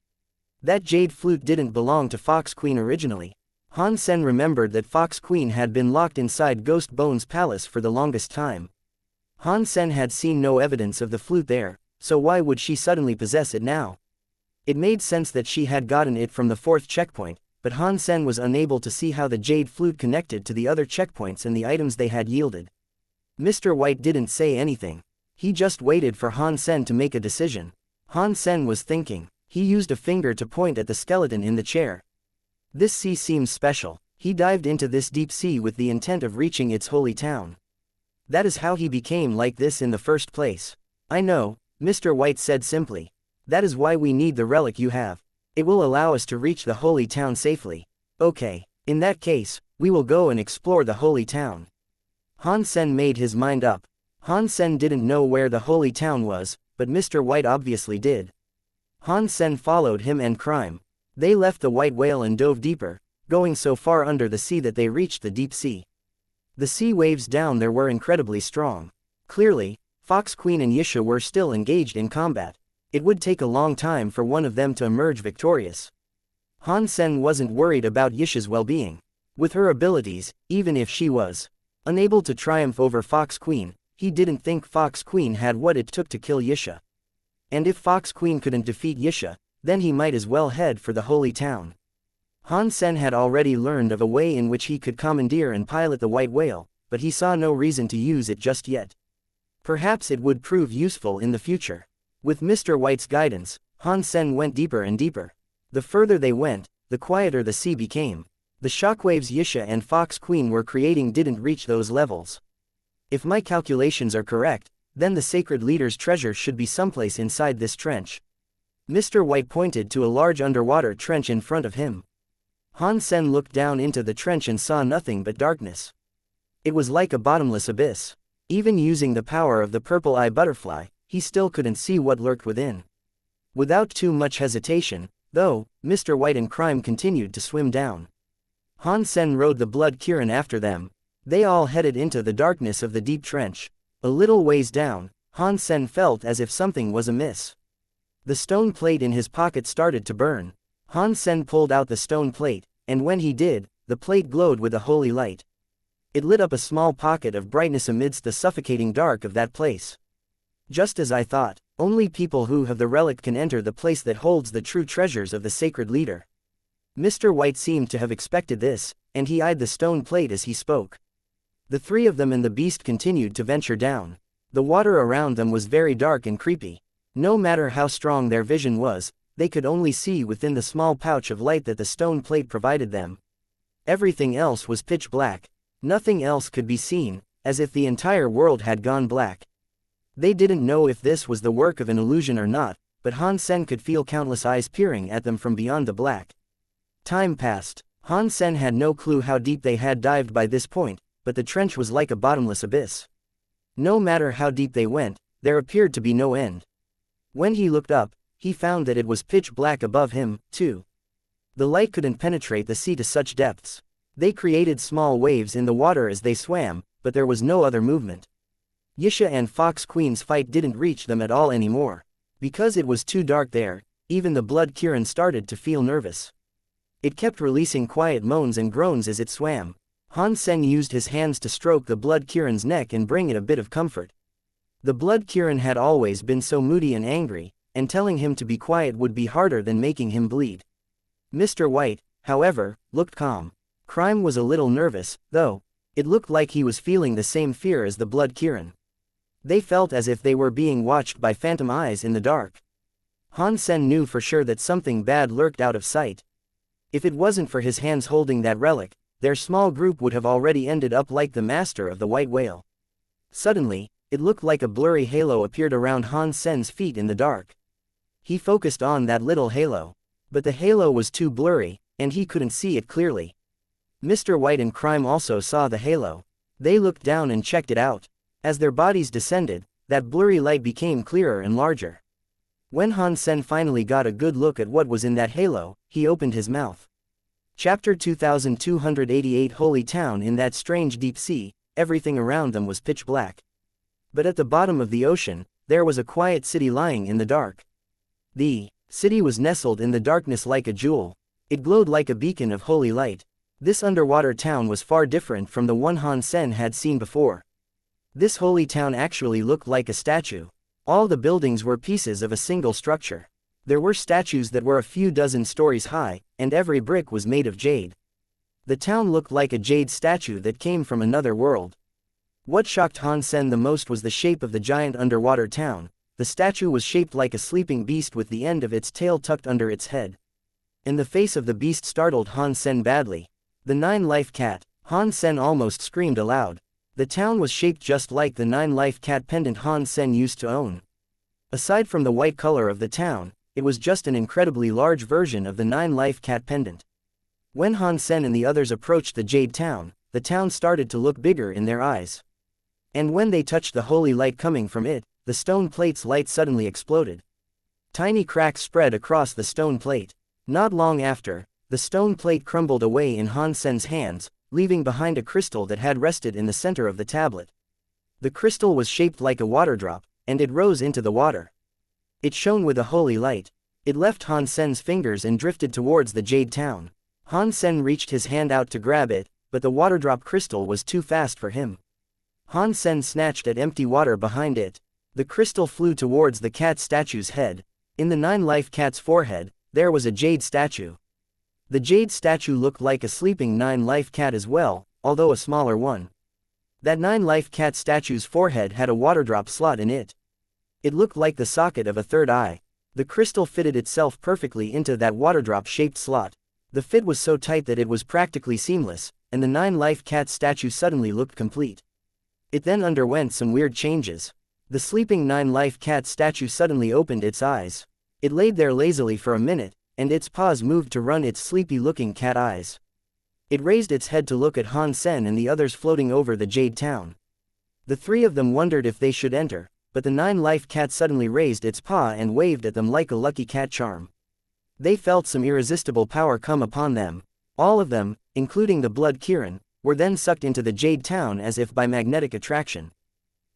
That jade flute didn't belong to Fox Queen originally." Han Sen remembered that Fox Queen had been locked inside Ghost Bone's palace for the longest time. Han Sen had seen no evidence of the flute there, so why would she suddenly possess it now? It made sense that she had gotten it from the 4th checkpoint, but Han Sen was unable to see how the jade flute connected to the other checkpoints and the items they had yielded. Mr. White didn't say anything. He just waited for Han Sen to make a decision. Han Sen was thinking. He used a finger to point at the skeleton in the chair. This sea seems special. He dived into this deep sea with the intent of reaching its holy town. That is how he became like this in the first place. "I know," Mr. White said simply. "That is why we need the relic you have. It will allow us to reach the holy town safely." "Okay, in that case, we will go and explore the holy town." Han Sen made his mind up. Han Sen didn't know where the holy town was, but Mr. White obviously did. Han Sen followed him and Crime. They left the white whale and dove deeper, going so far under the sea that they reached the deep sea. The sea waves down there were incredibly strong. Clearly, Fox Queen and xianxia were still engaged in combat. It would take a long time for one of them to emerge victorious. Han Sen wasn't worried about xianxia's well-being. With her abilities, even if she was unable to triumph over Fox Queen, he didn't think Fox Queen had what it took to kill xianxia. And if Fox Queen couldn't defeat xianxia, then he might as well head for the holy town. Han Sen had already learned of a way in which he could commandeer and pilot the white whale, but he saw no reason to use it just yet. Perhaps it would prove useful in the future. With Mr. White's guidance, Han Sen went deeper and deeper. The further they went, the quieter the sea became. The shockwaves xianxia and Fox Queen were creating didn't reach those levels. If my calculations are correct, then the sacred leader's treasure should be someplace inside this trench. Mr. White pointed to a large underwater trench in front of him. Han Sen looked down into the trench and saw nothing but darkness. It was like a bottomless abyss. Even using the power of the purple eye butterfly, he still couldn't see what lurked within. Without too much hesitation, though, Mr. White and Crime continued to swim down. Han Sen rode the blood Kirin after them. They all headed into the darkness of the deep trench. A little ways down, Han Sen felt as if something was amiss. The stone plate in his pocket started to burn. Han Sen pulled out the stone plate, and when he did, the plate glowed with a holy light. It lit up a small pocket of brightness amidst the suffocating dark of that place. Just as I thought, only people who have the relic can enter the place that holds the true treasures of the sacred leader. Mr. White seemed to have expected this, and he eyed the stone plate as he spoke. The three of them and the beast continued to venture down. The water around them was very dark and creepy. No matter how strong their vision was, they could only see within the small pouch of light that the stone plate provided them. Everything else was pitch black. Nothing else could be seen, as if the entire world had gone black. They didn't know if this was the work of an illusion or not, but Han Sen could feel countless eyes peering at them from beyond the black. Time passed. Han Sen had no clue how deep they had dived by this point, but the trench was like a bottomless abyss. No matter how deep they went, there appeared to be no end. When he looked up, he found that it was pitch black above him, too. The light couldn't penetrate the sea to such depths. They created small waves in the water as they swam, but there was no other movement. xianxia and Fox Queen's fight didn't reach them at all anymore. Because it was too dark there, even the blood Kirin started to feel nervous. It kept releasing quiet moans and groans as it swam. Han Sen used his hands to stroke the blood Kirin's neck and bring it a bit of comfort. The blood Kirin had always been so moody and angry, and telling him to be quiet would be harder than making him bleed. Mr. White, however, looked calm. Crime was a little nervous, though. It looked like he was feeling the same fear as the blood Kirin. They felt as if they were being watched by phantom eyes in the dark. Han Sen knew for sure that something bad lurked out of sight. If it wasn't for his hands holding that relic, their small group would have already ended up like the master of the white whale. Suddenly, it looked like a blurry halo appeared around Han Sen's feet in the dark. He focused on that little halo. But the halo was too blurry, and he couldn't see it clearly. Mr. White and Crime also saw the halo. They looked down and checked it out. As their bodies descended, that blurry light became clearer and larger. When Han Sen finally got a good look at what was in that halo, he opened his mouth. Chapter 2288 Holy Town. In that strange deep sea, everything around them was pitch black. But at the bottom of the ocean, there was a quiet city lying in the dark. The city was nestled in the darkness like a jewel. It glowed like a beacon of holy light. This underwater town was far different from the one Han Sen had seen before. This holy town actually looked like a statue. All the buildings were pieces of a single structure. There were statues that were a few dozen stories high, and every brick was made of jade. The town looked like a jade statue that came from another world. What shocked Han Sen the most was the shape of the giant underwater town. The statue was shaped like a sleeping beast with the end of its tail tucked under its head. And the face of the beast startled Han Sen badly. The nine-life cat. Han Sen almost screamed aloud. The town was shaped just like the nine-life cat pendant Han Sen used to own. Aside from the white color of the town, it was just an incredibly large version of the nine-life cat pendant. When Han Sen and the others approached the jade town, the town started to look bigger in their eyes. And when they touched the holy light coming from it, the stone plate's light suddenly exploded. Tiny cracks spread across the stone plate. Not long after, the stone plate crumbled away in Han Sen's hands, leaving behind a crystal that had rested in the center of the tablet. The crystal was shaped like a water drop, and it rose into the water. It shone with a holy light. It left Han Sen's fingers and drifted towards the jade town. Han Sen reached his hand out to grab it, but the water drop crystal was too fast for him. Han Sen snatched at empty water behind it. The crystal flew towards the cat statue's head. In the nine-life cat's forehead, there was a jade statue. The jade statue looked like a sleeping nine-life cat as well, although a smaller one. That nine-life cat statue's forehead had a water drop slot in it. It looked like the socket of a third eye. The crystal fitted itself perfectly into that water drop-shaped slot. The fit was so tight that it was practically seamless, and the nine-life cat statue suddenly looked complete. It then underwent some weird changes. The sleeping nine-life cat statue suddenly opened its eyes. It laid there lazily for a minute, and its paws moved to run its sleepy-looking cat eyes. It raised its head to look at Han Sen and the others floating over the jade town. The three of them wondered if they should enter, but the nine-life cat suddenly raised its paw and waved at them like a lucky cat charm. They felt some irresistible power come upon them. All of them, including the Blood Kirin, were then sucked into the jade town as if by magnetic attraction.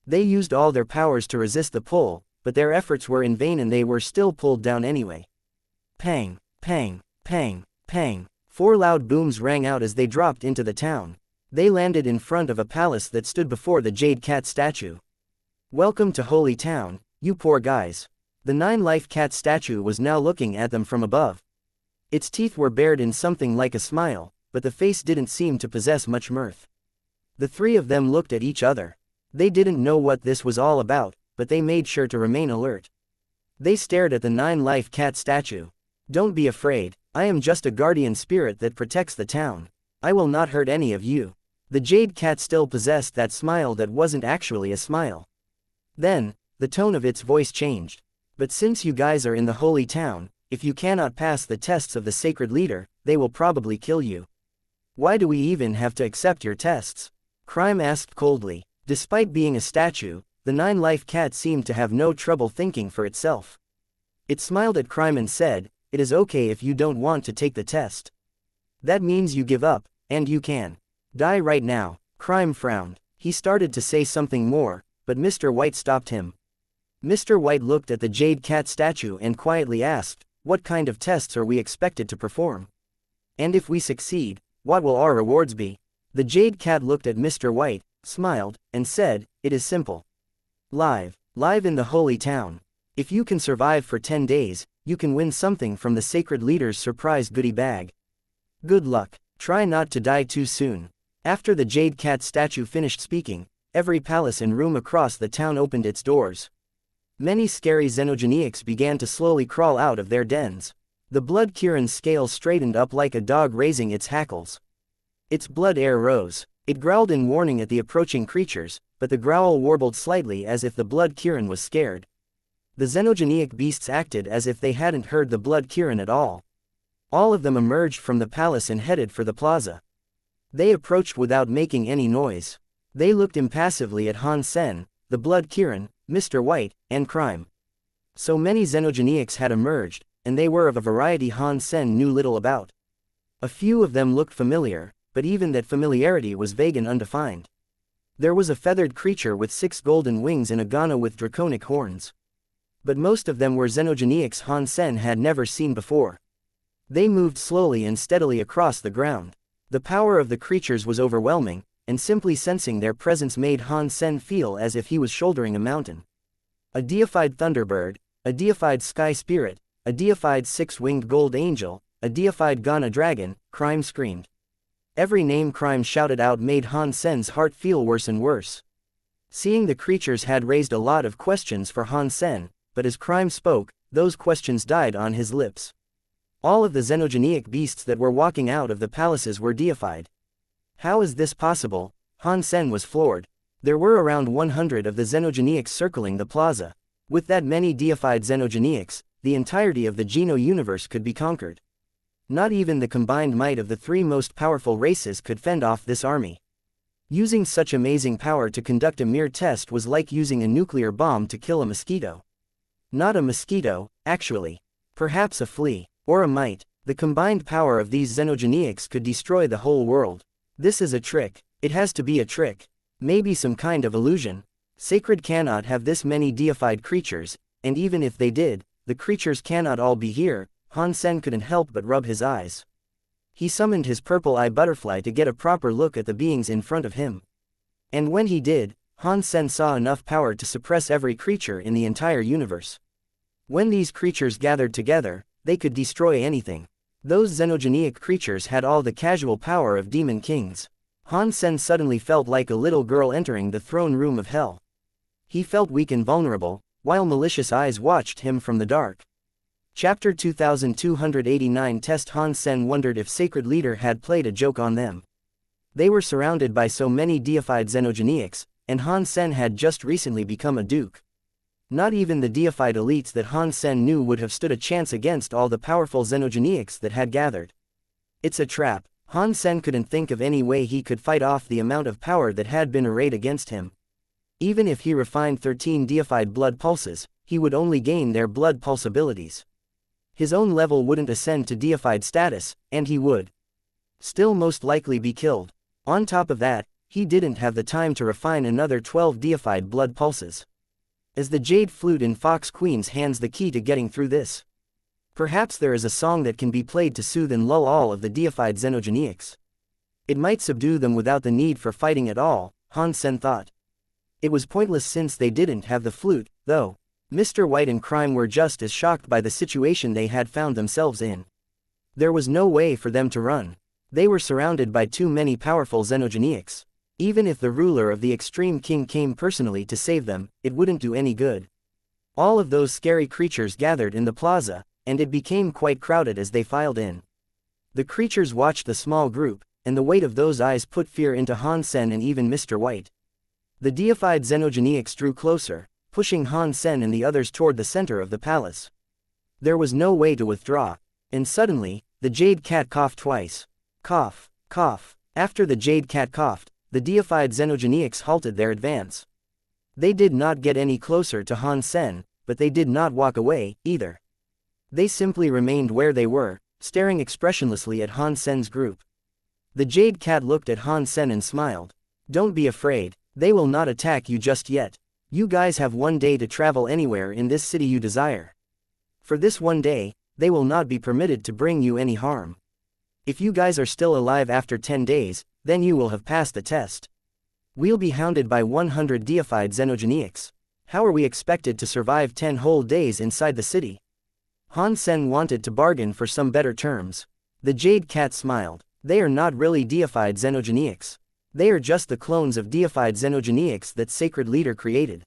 They used all their powers to resist the pull, but their efforts were in vain and they were still pulled down anyway. Pang, pang, pang, pang. 4 loud booms rang out as they dropped into the town. They landed in front of a palace that stood before the jade cat statue. "Welcome to Holy Town, you poor guys." The nine-life cat statue was now looking at them from above. Its teeth were bared in something like a smile, but the face didn't seem to possess much mirth. The three of them looked at each other. They didn't know what this was all about, but they made sure to remain alert. They stared at the nine-life cat statue. "Don't be afraid, I am just a guardian spirit that protects the town. I will not hurt any of you." The jade cat still possessed that smile that wasn't actually a smile. Then, the tone of its voice changed. "But since you guys are in the holy town, if you cannot pass the tests of the sacred leader, they will probably kill you. Why do we even have to accept your tests?" Crime asked coldly. Despite being a statue, the nine-life cat seemed to have no trouble thinking for itself. It smiled at Crime and said, "It is okay if you don't want to take the test. That means you give up, and you can die right now." Crime frowned. He started to say something more, but Mr. White stopped him. Mr. White looked at the jade cat statue and quietly asked, "What kind of tests are we expected to perform? And if we succeed, what will our rewards be?" The jade cat looked at Mr. White, smiled, and said, "It is simple. Live in the holy town. If you can survive for 10 days, you can win something from the sacred leader's surprise goodie bag. Good luck. Try not to die too soon." After the jade cat statue finished speaking, every palace and room across the town opened its doors. Many scary xenogeniacs began to slowly crawl out of their dens. The Blood Kirin's scales straightened up like a dog raising its hackles. Its blood air rose. It growled in warning at the approaching creatures, but the growl warbled slightly as if the blood Kirin was scared. The xenogenic beasts acted as if they hadn't heard the blood Kirin at all. All of them emerged from the palace and headed for the plaza. They approached without making any noise. They looked impassively at Han Sen, the blood Kirin, Mr. White, and Crime. So many xenogenics had emerged, and they were of a variety Han Sen knew little about. A few of them looked familiar, but even that familiarity was vague and undefined. There was a feathered creature with 6 golden wings and a Ghana with draconic horns. But most of them were xenogenics Han Sen had never seen before. They moved slowly and steadily across the ground. The power of the creatures was overwhelming, and simply sensing their presence made Han Sen feel as if he was shouldering a mountain. A deified thunderbird, a deified sky spirit, a deified 6-winged gold angel, a deified Ghana dragon, Crime screamed. Every name Crime shouted out made Han Sen's heart feel worse and worse. Seeing the creatures had raised a lot of questions for Han Sen, but as Crime spoke, those questions died on his lips. All of the xenogenic beasts that were walking out of the palaces were deified. How is this possible? Han Sen was floored. There were around 100 of the xenogenics circling the plaza. With that many deified xenogenics, the entirety of the Geno universe could be conquered. Not even the combined might of the 3 most powerful races could fend off this army. Using such amazing power to conduct a mere test was like using a nuclear bomb to kill a mosquito. Not a mosquito, actually. Perhaps a flea, or a mite. The combined power of these xenogenics could destroy the whole world. This is a trick. It has to be a trick. Maybe some kind of illusion. Sacred cannot have this many deified creatures, and even if they did, the creatures cannot all be here. Han Sen couldn't help but rub his eyes. He summoned his purple eye butterfly to get a proper look at the beings in front of him. And when he did, Han Sen saw enough power to suppress every creature in the entire universe. When these creatures gathered together, they could destroy anything. Those xenogenic creatures had all the casual power of demon kings. Han Sen suddenly felt like a little girl entering the throne room of hell. He felt weak and vulnerable, while malicious eyes watched him from the dark. Chapter 2289 Test Han Sen wondered if Sacred Leader had played a joke on them. They were surrounded by so many deified xenogenics, and Han Sen had just recently become a duke. Not even the deified elites that Han Sen knew would have stood a chance against all the powerful xenogenics that had gathered. It's a trap. Han Sen couldn't think of any way he could fight off the amount of power that had been arrayed against him. Even if he refined 13 deified blood pulses, he would only gain their blood pulse abilities. His own level wouldn't ascend to deified status, and he would still most likely be killed. On top of that, he didn't have the time to refine another 12 deified blood pulses. As the jade flute in Fox Queen's hands the key to getting through this. Perhaps there is a song that can be played to soothe and lull all of the deified xenogenics. It might subdue them without the need for fighting at all, Han Sen thought. It was pointless since they didn't have the flute, though. Mr. White and Crime were just as shocked by the situation they had found themselves in. There was no way for them to run. They were surrounded by too many powerful xenogenics. Even if the ruler of the Extreme King came personally to save them, it wouldn't do any good. All of those scary creatures gathered in the plaza, and it became quite crowded as they filed in. The creatures watched the small group, and the weight of those eyes put fear into Han Sen and even Mr. White. The deified xenogenics drew closer, pushing Han Sen and the others toward the center of the palace. There was no way to withdraw, and suddenly, the jade cat coughed twice. Cough, cough. After the jade cat coughed, the deified xenogenics halted their advance. They did not get any closer to Han Sen, but they did not walk away, either. They simply remained where they were, staring expressionlessly at Han Sen's group. The jade cat looked at Han Sen and smiled. Don't be afraid, they will not attack you just yet. You guys have 1 day to travel anywhere in this city you desire. For this 1 day, they will not be permitted to bring you any harm. If you guys are still alive after 10 days, then you will have passed the test. We'll be hounded by 100 deified xenogenics. How are we expected to survive 10 whole days inside the city? Han Sen wanted to bargain for some better terms. The jade cat smiled. They are not really deified xenogenics. They are just the clones of deified xenogenics that Sacred Leader created.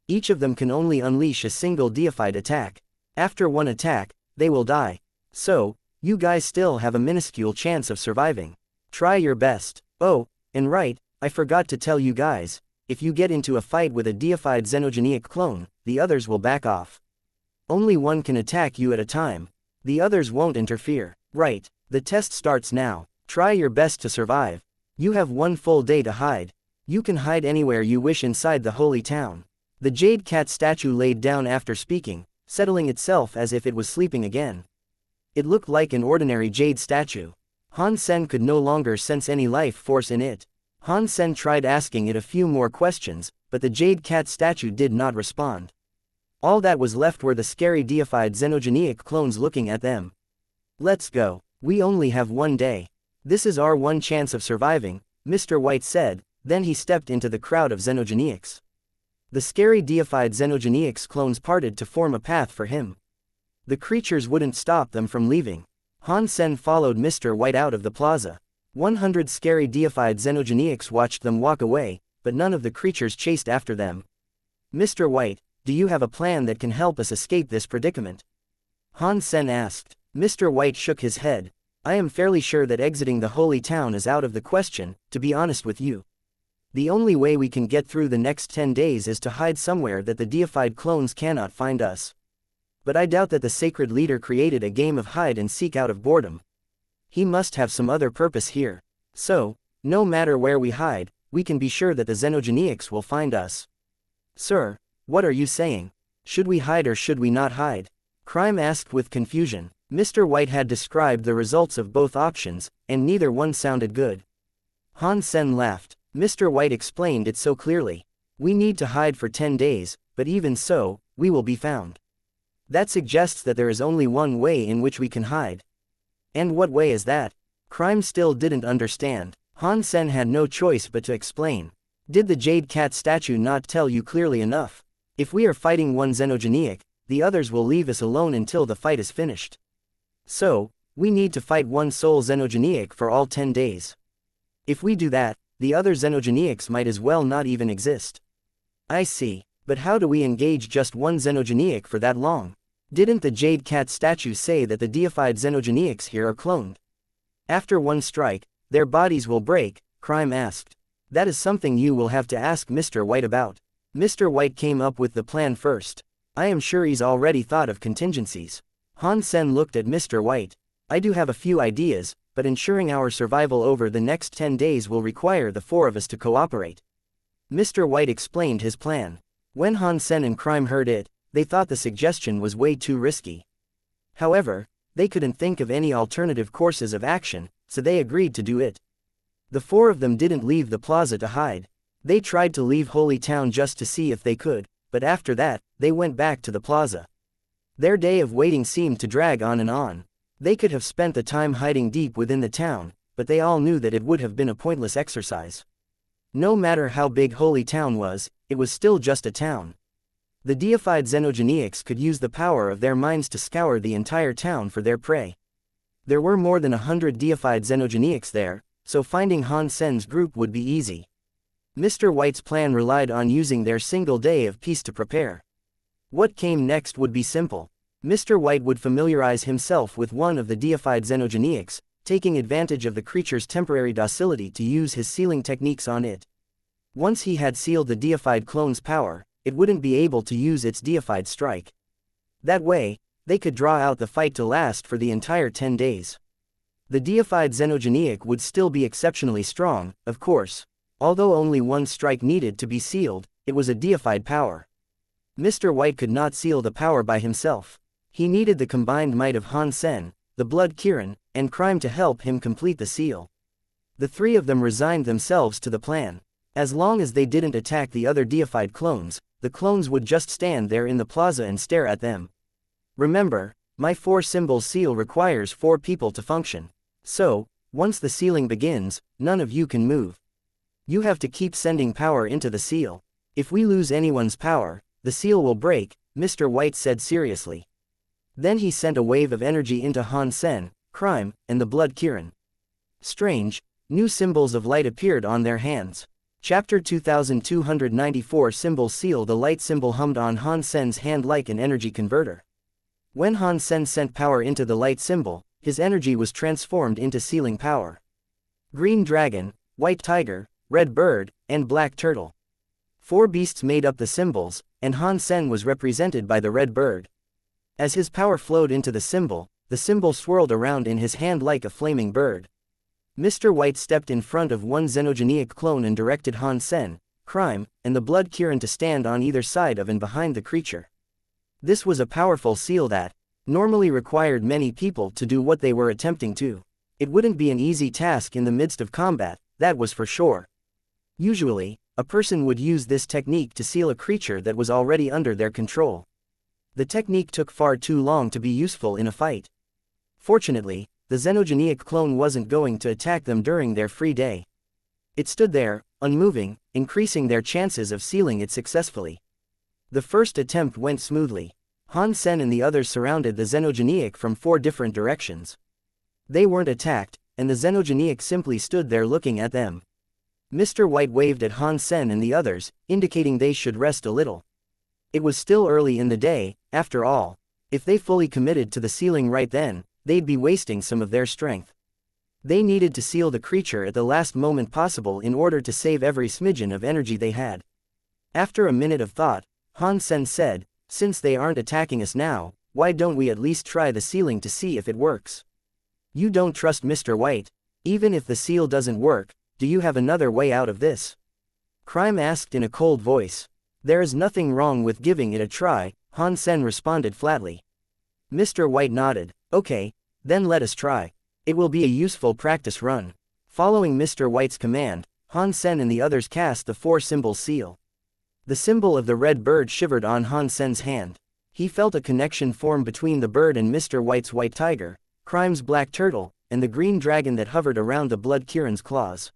Each of them can only unleash a single deified attack. After one attack, they will die. So, you guys still have a minuscule chance of surviving. Try your best. Oh, And right, I forgot to tell you guys, if you get into a fight with a deified xenogenic clone, the others will back off. Only one can attack you at a time. The others won't interfere. Right, the test starts now. Try your best to survive. You have 1 full day to hide. You can hide anywhere you wish inside the holy town. The jade cat statue laid down after speaking, settling itself as if it was sleeping again. It looked like an ordinary jade statue. Han Sen could no longer sense any life force in it. Han Sen tried asking it a few more questions, but the jade cat statue did not respond. All that was left were the scary deified xenogenic clones looking at them. Let's go. We only have 1 day. This is our one chance of surviving, Mr. White said, then he stepped into the crowd of xenogenics. The scary deified xenogenics clones parted to form a path for him. The creatures wouldn't stop them from leaving. Han Sen followed Mr. White out of the plaza. 100 scary deified xenogenics watched them walk away, but none of the creatures chased after them. Mr. White, do you have a plan that can help us escape this predicament? Han Sen asked. Mr. White shook his head. I am fairly sure that exiting the holy town is out of the question, to be honest with you. The only way we can get through the next 10 days is to hide somewhere that the deified clones cannot find us. But I doubt that the sacred leader created a game of hide and seek out of boredom. He must have some other purpose here. So, no matter where we hide, we can be sure that the xenogenics will find us. Sir, what are you saying? Should we hide or should we not hide? Crime asked with confusion. Mr. White had described the results of both options, and neither one sounded good. Han Sen laughed. Mr. White explained it so clearly. We need to hide for 10 days, but even so, we will be found. That suggests that there is only one way in which we can hide. And what way is that? Crime still didn't understand. Han Sen had no choice but to explain. Did the jade cat statue not tell you clearly enough? If we are fighting one xenogenic, the others will leave us alone until the fight is finished. So, we need to fight one sole xenogenic for all 10 days. If we do that, the other xenogenics might as well not even exist. I see, but how do we engage just one xenogenic for that long? Didn't the jade cat statue say that the deified xenogenics here are cloned? After one strike, their bodies will break, Crime asked. That is something you will have to ask Mr. White about. Mr. White came up with the plan first. I am sure he's already thought of contingencies. Han Sen looked at Mr. White. I do have a few ideas, but ensuring our survival over the next 10 days will require the 4 of us to cooperate. Mr. White explained his plan. When Han Sen and Crime heard it, they thought the suggestion was way too risky. However, they couldn't think of any alternative courses of action, so they agreed to do it. The 4 of them didn't leave the plaza to hide. They tried to leave Holy Town just to see if they could, but after that, they went back to the plaza. Their day of waiting seemed to drag on and on. They could have spent the time hiding deep within the town, but they all knew that it would have been a pointless exercise. No matter how big Holy Town was, it was still just a town. The deified xenogenics could use the power of their minds to scour the entire town for their prey. There were more than 100 deified xenogenics there, so finding Han Sen's group would be easy. Mr. White's plan relied on using their single day of peace to prepare. What came next would be simple. Mr. White would familiarize himself with one of the deified xenogenics, taking advantage of the creature's temporary docility to use his sealing techniques on it. Once he had sealed the deified clone's power, it wouldn't be able to use its deified strike. That way, they could draw out the fight to last for the entire 10 days. The deified xenogenic would still be exceptionally strong, of course. Although only one strike needed to be sealed, it was a deified power. Mr. White could not seal the power by himself. He needed the combined might of Han Sen, the Blood Kirin, and Crime to help him complete the seal. The 3 of them resigned themselves to the plan. As long as they didn't attack the other deified clones, the clones would just stand there in the plaza and stare at them. Remember, my 4-symbol seal requires 4 people to function. So, once the sealing begins, none of you can move. You have to keep sending power into the seal. If we lose anyone's power, the seal will break, Mr. White said seriously. Then he sent a wave of energy into Han Sen, Crime, and the Blood Kirin. Strange, new symbols of light appeared on their hands. Chapter 2294 Symbol Seal. The light symbol hummed on Han Sen's hand like an energy converter. When Han Sen sent power into the light symbol, his energy was transformed into sealing power. Green Dragon, white tiger, red bird, and black turtle. 4 beasts made up the symbols, and Han Sen was represented by the red bird. As his power flowed into the symbol swirled around in his hand like a flaming bird. Mr. White stepped in front of one xenogenic clone and directed Han Sen, Crime, and the Blood Kirin to stand on either side of and behind the creature. This was a powerful seal that normally required many people to do what they were attempting to. It wouldn't be an easy task in the midst of combat, that was for sure. Usually, a person would use this technique to seal a creature that was already under their control. The technique took far too long to be useful in a fight. Fortunately, the xenogenic clone wasn't going to attack them during their free day. It stood there, unmoving, increasing their chances of sealing it successfully. The first attempt went smoothly. Han Sen and the others surrounded the xenogenic from 4 different directions. They weren't attacked, and the xenogenic simply stood there looking at them. Mr. White waved at Han Sen and the others, indicating they should rest a little. It was still early in the day, after all. If they fully committed to the sealing right then, they'd be wasting some of their strength. They needed to seal the creature at the last moment possible in order to save every smidgen of energy they had. After a minute of thought, Han Sen said, "Since they aren't attacking us now, why don't we at least try the sealing to see if it works?" "You don't trust Mr. White? Even if the seal doesn't work, do you have another way out of this?" Crime asked in a cold voice. "There is nothing wrong with giving it a try," Han Sen responded flatly. Mr. White nodded. "Okay, then let us try. It will be a useful practice run." Following Mr. White's command, Han Sen and the others cast the 4-symbol seal. The symbol of the red bird shivered on Han Sen's hand. He felt a connection form between the bird and Mr. White's white tiger, Crime's black turtle, and the green dragon that hovered around the Blood Kirin's claws.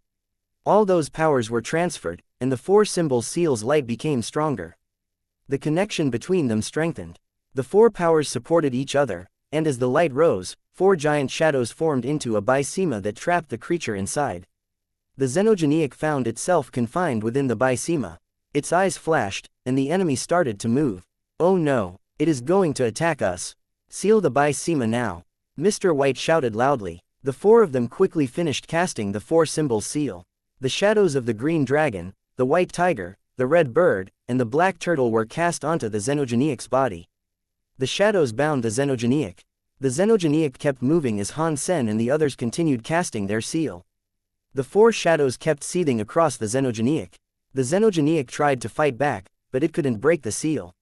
All those powers were transferred, and the 4-symbol seal's light became stronger. The connection between them strengthened. The 4 powers supported each other, and as the light rose, 4 giant shadows formed into a bicema that trapped the creature inside. The xenogenic found itself confined within the bicema. Its eyes flashed, and the enemy started to move. "Oh no, it is going to attack us. Seal the bicema now," Mr. White shouted loudly. The 4 of them quickly finished casting the 4-symbol seal. The shadows of the green dragon, the white tiger, the red bird, and the black turtle were cast onto the xenogenic's body. The shadows bound the xenogenic. The xenogenic kept moving as Han Sen and the others continued casting their seal. The 4 shadows kept seething across the xenogenic. The xenogenic tried to fight back, but it couldn't break the seal.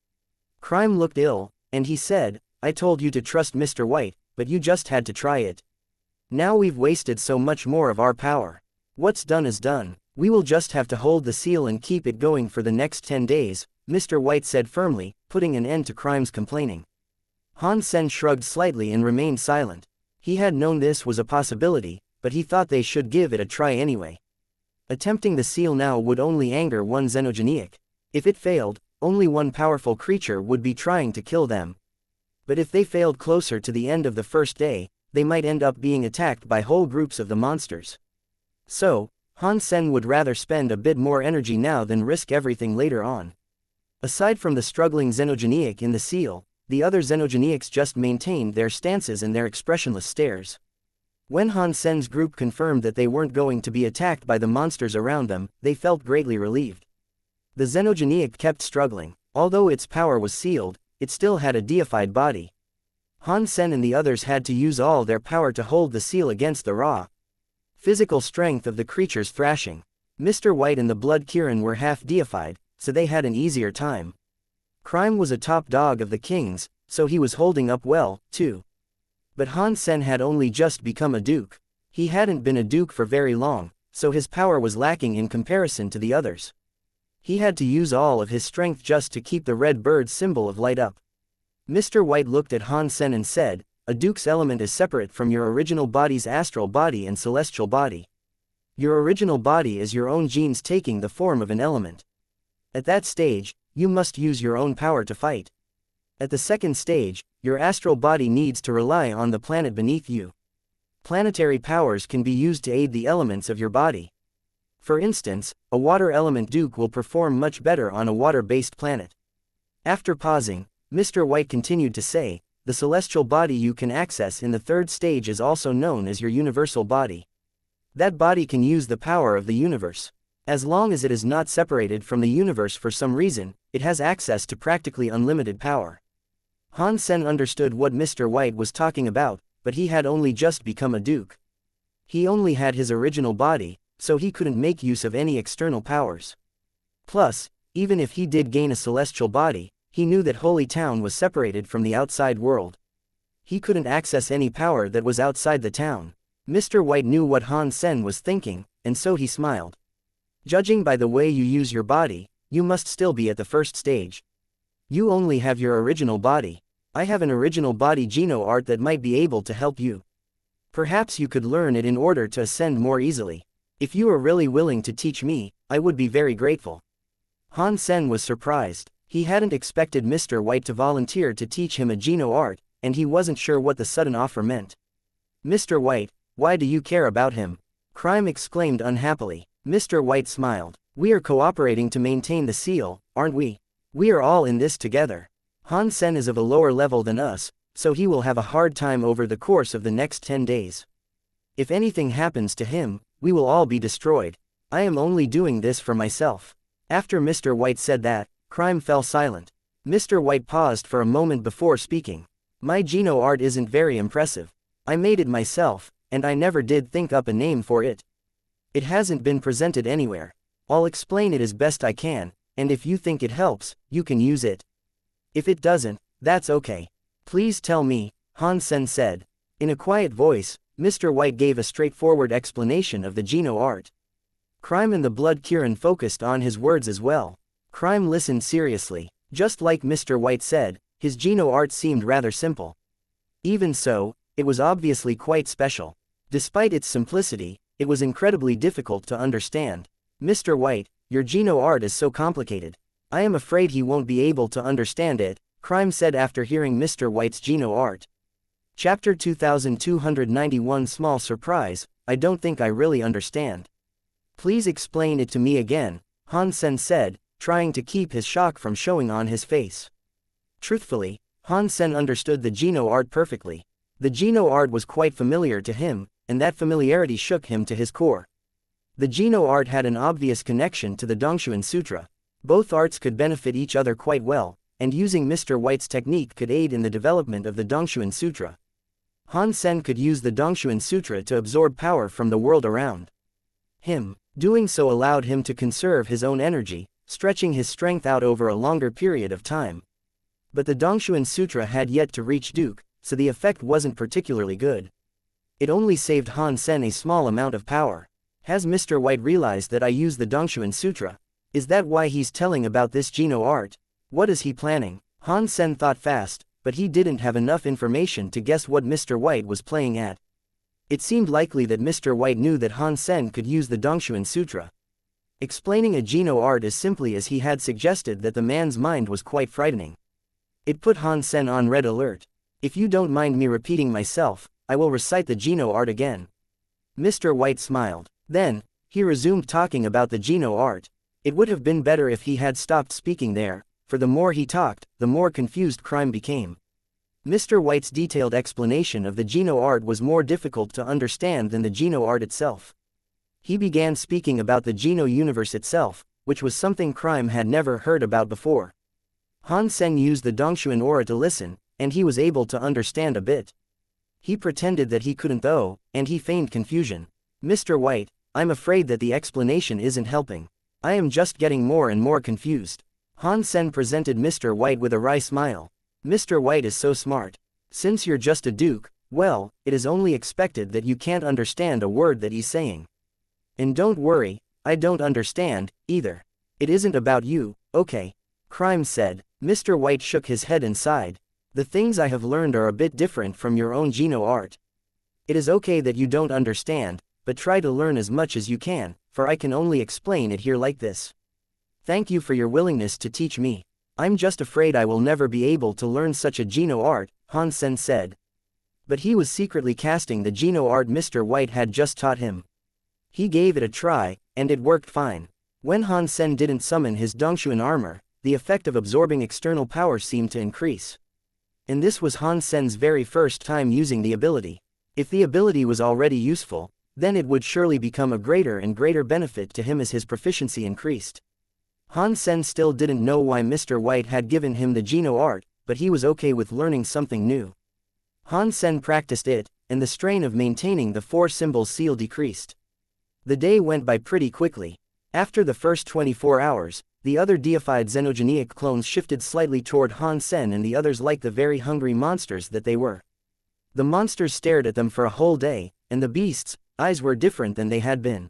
Crime looked ill, and he said, "I told you to trust Mr. White, but you just had to try it. Now we've wasted so much more of our power. What's done is done. We will just have to hold the seal and keep it going for the next 10 days, Mr. White said firmly, putting an end to Crime's complaining. Han Sen shrugged slightly and remained silent. He had known this was a possibility, but he thought they should give it a try anyway. Attempting the seal now would only anger one xenogenic. If it failed, only one powerful creature would be trying to kill them. But if they failed closer to the end of the first day, they might end up being attacked by whole groups of the monsters. So, Han Sen would rather spend a bit more energy now than risk everything later on. Aside from the struggling xenogenic in the seal, the other xenogenics just maintained their stances and their expressionless stares. When Han Sen's group confirmed that they weren't going to be attacked by the monsters around them, they felt greatly relieved. The xenogenic kept struggling. Although its power was sealed, it still had a deified body. Han Sen and the others had to use all their power to hold the seal against the raw physical strength of the creature's thrashing. Mr. White and the Blood Kirin were half deified, so they had an easier time. Crime was a top dog of the kings, so he was holding up well, too. But Han Sen had only just become a duke. He hadn't been a duke for very long, so his power was lacking in comparison to the others. He had to use all of his strength just to keep the red bird symbol of light up. Mr. White looked at Han Sen and said, "A duke's element is separate from your original body's astral body and celestial body. Your original body is your own genes taking the form of an element. At that stage, you must use your own power to fight. At the second stage, your astral body needs to rely on the planet beneath you. Planetary powers can be used to aid the elements of your body. For instance, a water element duke will perform much better on a water-based planet." After pausing, Mr. White continued to say, "The celestial body you can access in the third stage is also known as your universal body. That body can use the power of the universe. As long as it is not separated from the universe for some reason, it has access to practically unlimited power. Han Sen understood what Mr. White was talking about, but he had only just become a duke. He only had his original body, so he couldn't make use of any external powers. Plus, even if he did gain a celestial body, he knew that Holy Town was separated from the outside world. He couldn't access any power that was outside the town. Mr. White knew what Han Sen was thinking, and so he smiled. Judging by the way you use your body, you must still be at the first stage. You only have your original body. I have an original body Geno art that might be able to help you. Perhaps you could learn it in order to ascend more easily. If you are really willing to teach me, I would be very grateful. Han Sen was surprised. He hadn't expected Mr. White to volunteer to teach him a Geno art, and he wasn't sure what the sudden offer meant. Mr. White, why do you care about him? Crime exclaimed unhappily. Mr. White smiled. We are cooperating to maintain the seal, aren't we? We are all in this together. Han Sen is of a lower level than us, so he will have a hard time over the course of the next 10 days. If anything happens to him, we will all be destroyed. I am only doing this for myself. After Mr. White said that, Crime fell silent. Mr. White paused for a moment before speaking. My Geno art isn't very impressive. I made it myself, and I never did think up a name for it. It hasn't been presented anywhere. I'll explain it as best I can, and if you think it helps, you can use it. If it doesn't, that's okay. Please tell me, Han Sen said. In a quiet voice, Mr. White gave a straightforward explanation of the Geno art. Crime and the Blood Kirin focused on his words as well. Crime listened seriously. Just like Mr. White said, his Geno art seemed rather simple. Even so, it was obviously quite special. Despite its simplicity, it was incredibly difficult to understand. Mr. White, your Geno art is so complicated. I am afraid he won't be able to understand it, Crime said after hearing Mr. White's Geno art. Chapter 2291 Small surprise, I don't think I really understand. Please explain it to me again, Han Sen said, trying to keep his shock from showing on his face. Truthfully, Han Sen understood the Geno art perfectly. The Geno art was quite familiar to him, and that familiarity shook him to his core. The Geno art had an obvious connection to the Dongshuan Sutra. Both arts could benefit each other quite well, and using Mr. White's technique could aid in the development of the Dongshuan Sutra. Han Sen could use the Dongshuan Sutra to absorb power from the world around him. Doing so allowed him to conserve his own energy, stretching his strength out over a longer period of time. But the Dongshuan Sutra had yet to reach Duke, so the effect wasn't particularly good. It only saved Han Sen a small amount of power. Has Mr. White realized that I use the Dongshuan Sutra? Is that why he's telling about this Geno art? What is he planning? Han Sen thought fast, but he didn't have enough information to guess what Mr. White was playing at. It seemed likely that Mr. White knew that Han Sen could use the Dongshuan Sutra. Explaining a Geno art as simply as he had suggested that the man's mind was quite frightening. It put Han Sen on red alert. If you don't mind me repeating myself, I will recite the Geno art again. Mr. White smiled. Then, he resumed talking about the Geno art. It would have been better if he had stopped speaking there, for the more he talked, the more confused Crime became. Mr. White's detailed explanation of the Geno art was more difficult to understand than the Geno art itself. He began speaking about the Geno universe itself, which was something Crime had never heard about before. Han Sen used the Dongshuan aura to listen, and he was able to understand a bit. He pretended that he couldn't though, and he feigned confusion. Mr. White, I'm afraid that the explanation isn't helping. I am just getting more and more confused. Han Sen presented Mr. White with a wry smile. Mr. White is so smart. Since you're just a duke, well, it is only expected that you can't understand a word that he's saying. And don't worry, I don't understand, either. It isn't about you, okay? Crime said. Mr. White shook his head and sighed. The things I have learned are a bit different from your own Geno art. It is okay that you don't understand, but try to learn as much as you can, for I can only explain it here like this. Thank you for your willingness to teach me. I'm just afraid I will never be able to learn such a Geno art, Han Sen said. But he was secretly casting the Geno art Mr. White had just taught him. He gave it a try, and it worked fine. When Han Sen didn't summon his Dongshuan armor, the effect of absorbing external power seemed to increase. And this was Han Sen's very first time using the ability. If the ability was already useful, then it would surely become a greater and greater benefit to him as his proficiency increased. Han Sen still didn't know why Mr. White had given him the Geno art, but he was okay with learning something new. Han Sen practiced it, and the strain of maintaining the four-symbol seal decreased. The day went by pretty quickly. After the first 24 hours, the other deified xenogenic clones shifted slightly toward Han Sen and the others like the very hungry monsters that they were. The monsters stared at them for a whole day, and the beasts' eyes were different than they had been.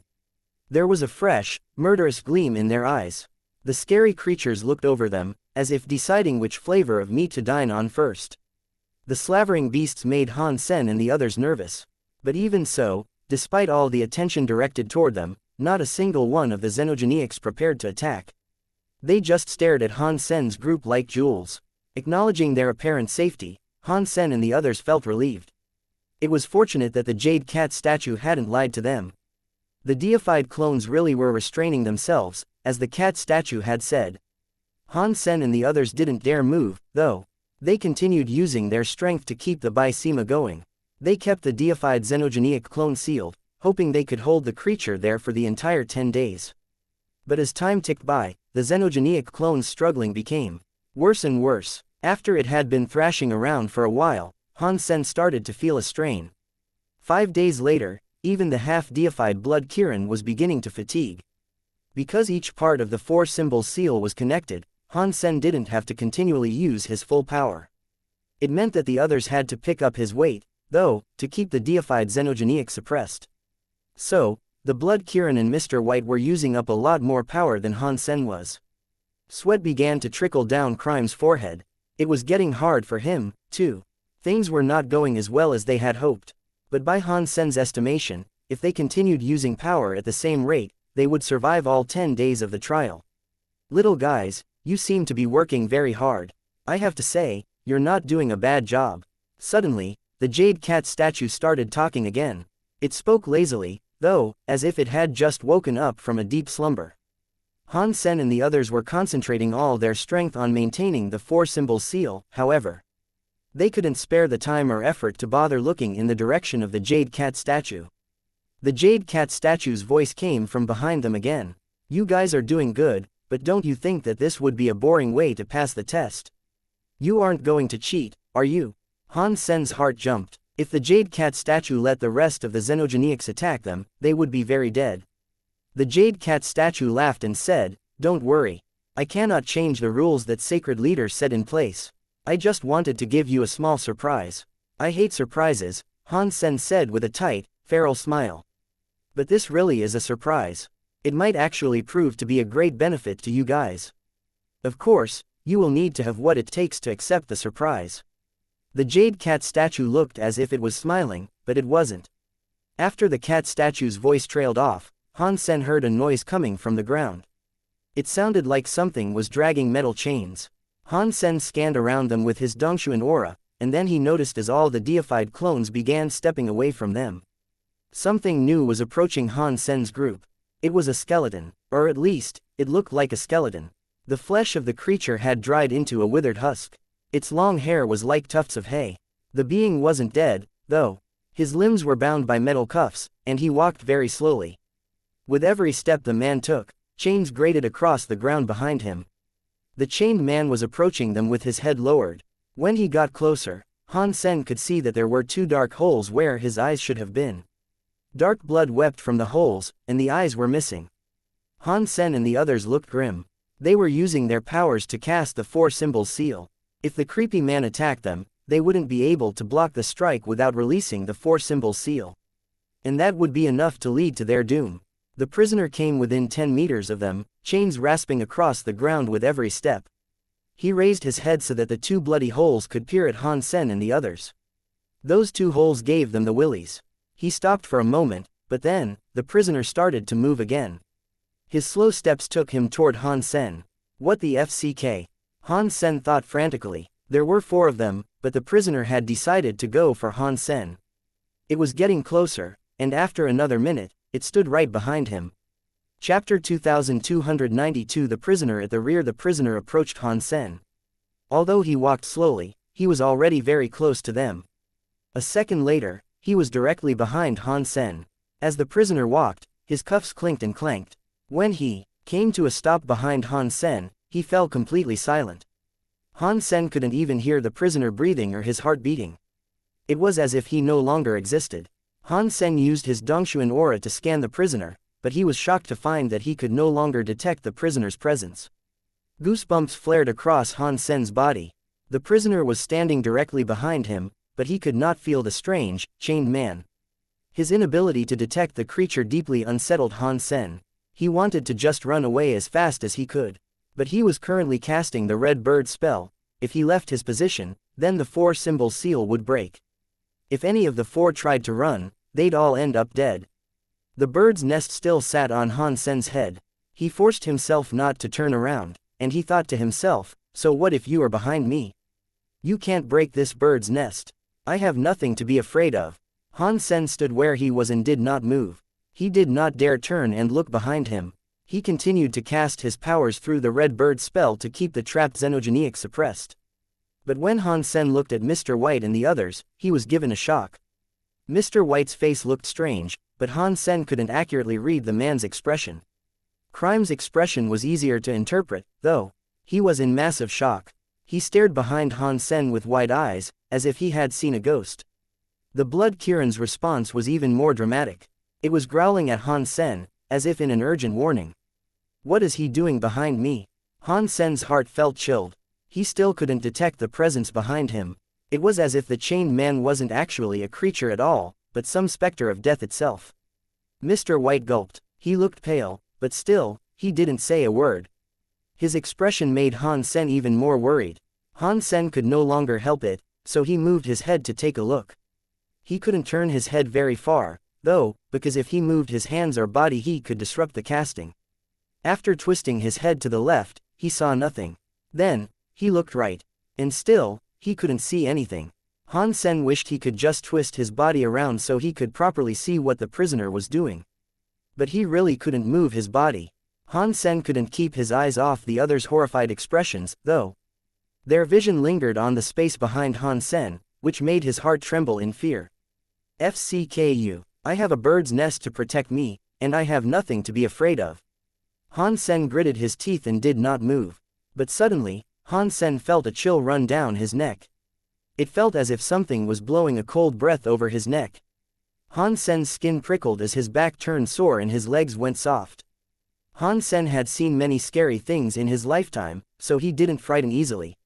There was a fresh, murderous gleam in their eyes. The scary creatures looked over them, as if deciding which flavor of meat to dine on first. The slavering beasts made Han Sen and the others nervous. But even so, despite all the attention directed toward them, not a single one of the xenogenics prepared to attack. They just stared at Han Sen's group like jewels. Acknowledging their apparent safety, Han Sen and the others felt relieved. It was fortunate that the jade cat statue hadn't lied to them. The deified clones really were restraining themselves, as the cat statue had said. Han Sen and the others didn't dare move, though. They continued using their strength to keep the Bai Sima going. They kept the deified xenogenic clone sealed, hoping they could hold the creature there for the entire 10 days. But as time ticked by, the xenogenic clone's struggling became worse and worse. After it had been thrashing around for a while, Han Sen started to feel a strain. 5 days later, even the half-deified blood Kirin was beginning to fatigue. Because each part of the four-symbol seal was connected, Han Sen didn't have to continually use his full power. It meant that the others had to pick up his weight, though, to keep the deified xenogenic suppressed. So, the blood Kirin and Mr. White were using up a lot more power than Han Sen was. Sweat began to trickle down Crime's forehead. It was getting hard for him, too. Things were not going as well as they had hoped. But by Han Sen's estimation, if they continued using power at the same rate, they would survive all 10 days of the trial. Little guys, you seem to be working very hard. I have to say, you're not doing a bad job. Suddenly, the jade cat statue started talking again. It spoke lazily, though, as if it had just woken up from a deep slumber. Han Sen and the others were concentrating all their strength on maintaining the four-symbol seal, however. They couldn't spare the time or effort to bother looking in the direction of the jade cat statue. The jade cat statue's voice came from behind them again. You guys are doing good, but don't you think that this would be a boring way to pass the test? You aren't going to cheat, are you? Han Sen's heart jumped. If the jade cat statue let the rest of the xenogenics attack them, they would be very dead. The jade cat statue laughed and said, "Don't worry. I cannot change the rules that sacred leaders set in place. I just wanted to give you a small surprise." I hate surprises, Han Sen said with a tight, feral smile. But this really is a surprise. It might actually prove to be a great benefit to you guys. Of course, you will need to have what it takes to accept the surprise. The jade cat statue looked as if it was smiling, but it wasn't. After the cat statue's voice trailed off, Han Sen heard a noise coming from the ground. It sounded like something was dragging metal chains. Han Sen scanned around them with his Dongshuan aura, and then he noticed as all the deified clones began stepping away from them. Something new was approaching Han Sen's group. It was a skeleton, or at least, it looked like a skeleton. The flesh of the creature had dried into a withered husk. Its long hair was like tufts of hay. The being wasn't dead, though. His limbs were bound by metal cuffs, and he walked very slowly. With every step the man took, chains grated across the ground behind him. The chained man was approaching them with his head lowered. When he got closer, Han Sen could see that there were 2 dark holes where his eyes should have been. Dark blood wept from the holes, and the eyes were missing. Han Sen and the others looked grim. They were using their powers to cast the four-symbol seal. If the creepy man attacked them, they wouldn't be able to block the strike without releasing the four-symbol seal. And that would be enough to lead to their doom. The prisoner came within 10 meters of them, chains rasping across the ground with every step. He raised his head so that the 2 bloody holes could peer at Han Sen and the others. Those 2 holes gave them the willies. He stopped for a moment, but then, the prisoner started to move again. His slow steps took him toward Han Sen. What the FCK? Han Sen thought frantically. There were 4 of them, but the prisoner had decided to go for Han Sen. It was getting closer, and after another minute, it stood right behind him. Chapter 2292. The prisoner at the rear. The prisoner approached Han Sen. Although he walked slowly, he was already very close to them. A second later, he was directly behind Han Sen. As the prisoner walked, his cuffs clinked and clanked. When he came to a stop behind Han Sen, he fell completely silent. Han Sen couldn't even hear the prisoner breathing or his heart beating. It was as if he no longer existed. Han Sen used his Dongshuan aura to scan the prisoner, but he was shocked to find that he could no longer detect the prisoner's presence. Goosebumps flared across Han Sen's body. The prisoner was standing directly behind him, but he could not feel the strange, chained man. His inability to detect the creature deeply unsettled Han Sen. He wanted to just run away as fast as he could. But he was currently casting the red bird spell. If he left his position, then the 4-symbol seal would break. If any of the 4 tried to run, they'd all end up dead. The bird's nest still sat on Han Sen's head. He forced himself not to turn around, and he thought to himself, so what if you are behind me? You can't break this bird's nest. I have nothing to be afraid of. Han Sen stood where he was and did not move. He did not dare turn and look behind him. He continued to cast his powers through the red bird spell to keep the trapped xenogeniac suppressed. But when Han Sen looked at Mr. White and the others, he was given a shock. Mr. White's face looked strange, but Han Sen couldn't accurately read the man's expression. Crime's expression was easier to interpret, though. He was in massive shock. He stared behind Han Sen with wide eyes, as if he had seen a ghost. The Blood Kirin's response was even more dramatic. It was growling at Han Sen, as if in an urgent warning. What is he doing behind me? Han Sen's heart felt chilled. He still couldn't detect the presence behind him. It was as if the chained man wasn't actually a creature at all, but some specter of death itself. Mr. White gulped. He looked pale, but still, he didn't say a word. His expression made Han Sen even more worried. Han Sen could no longer help it, so he moved his head to take a look. He couldn't turn his head very far, though, because if he moved his hands or body he could disrupt the casting. After twisting his head to the left, he saw nothing. Then, he looked right. And still, he couldn't see anything. Han Sen wished he could just twist his body around so he could properly see what the prisoner was doing. But he really couldn't move his body. Han Sen couldn't keep his eyes off the others' horrified expressions, though. Their vision lingered on the space behind Han Sen, which made his heart tremble in fear. FCKU. I have a bird's nest to protect me, and I have nothing to be afraid of. Han Sen gritted his teeth and did not move. But suddenly, Han Sen felt a chill run down his neck. It felt as if something was blowing a cold breath over his neck. Han Sen's skin prickled as his back turned sore and his legs went soft. Han Sen had seen many scary things in his lifetime, so he didn't frighten easily.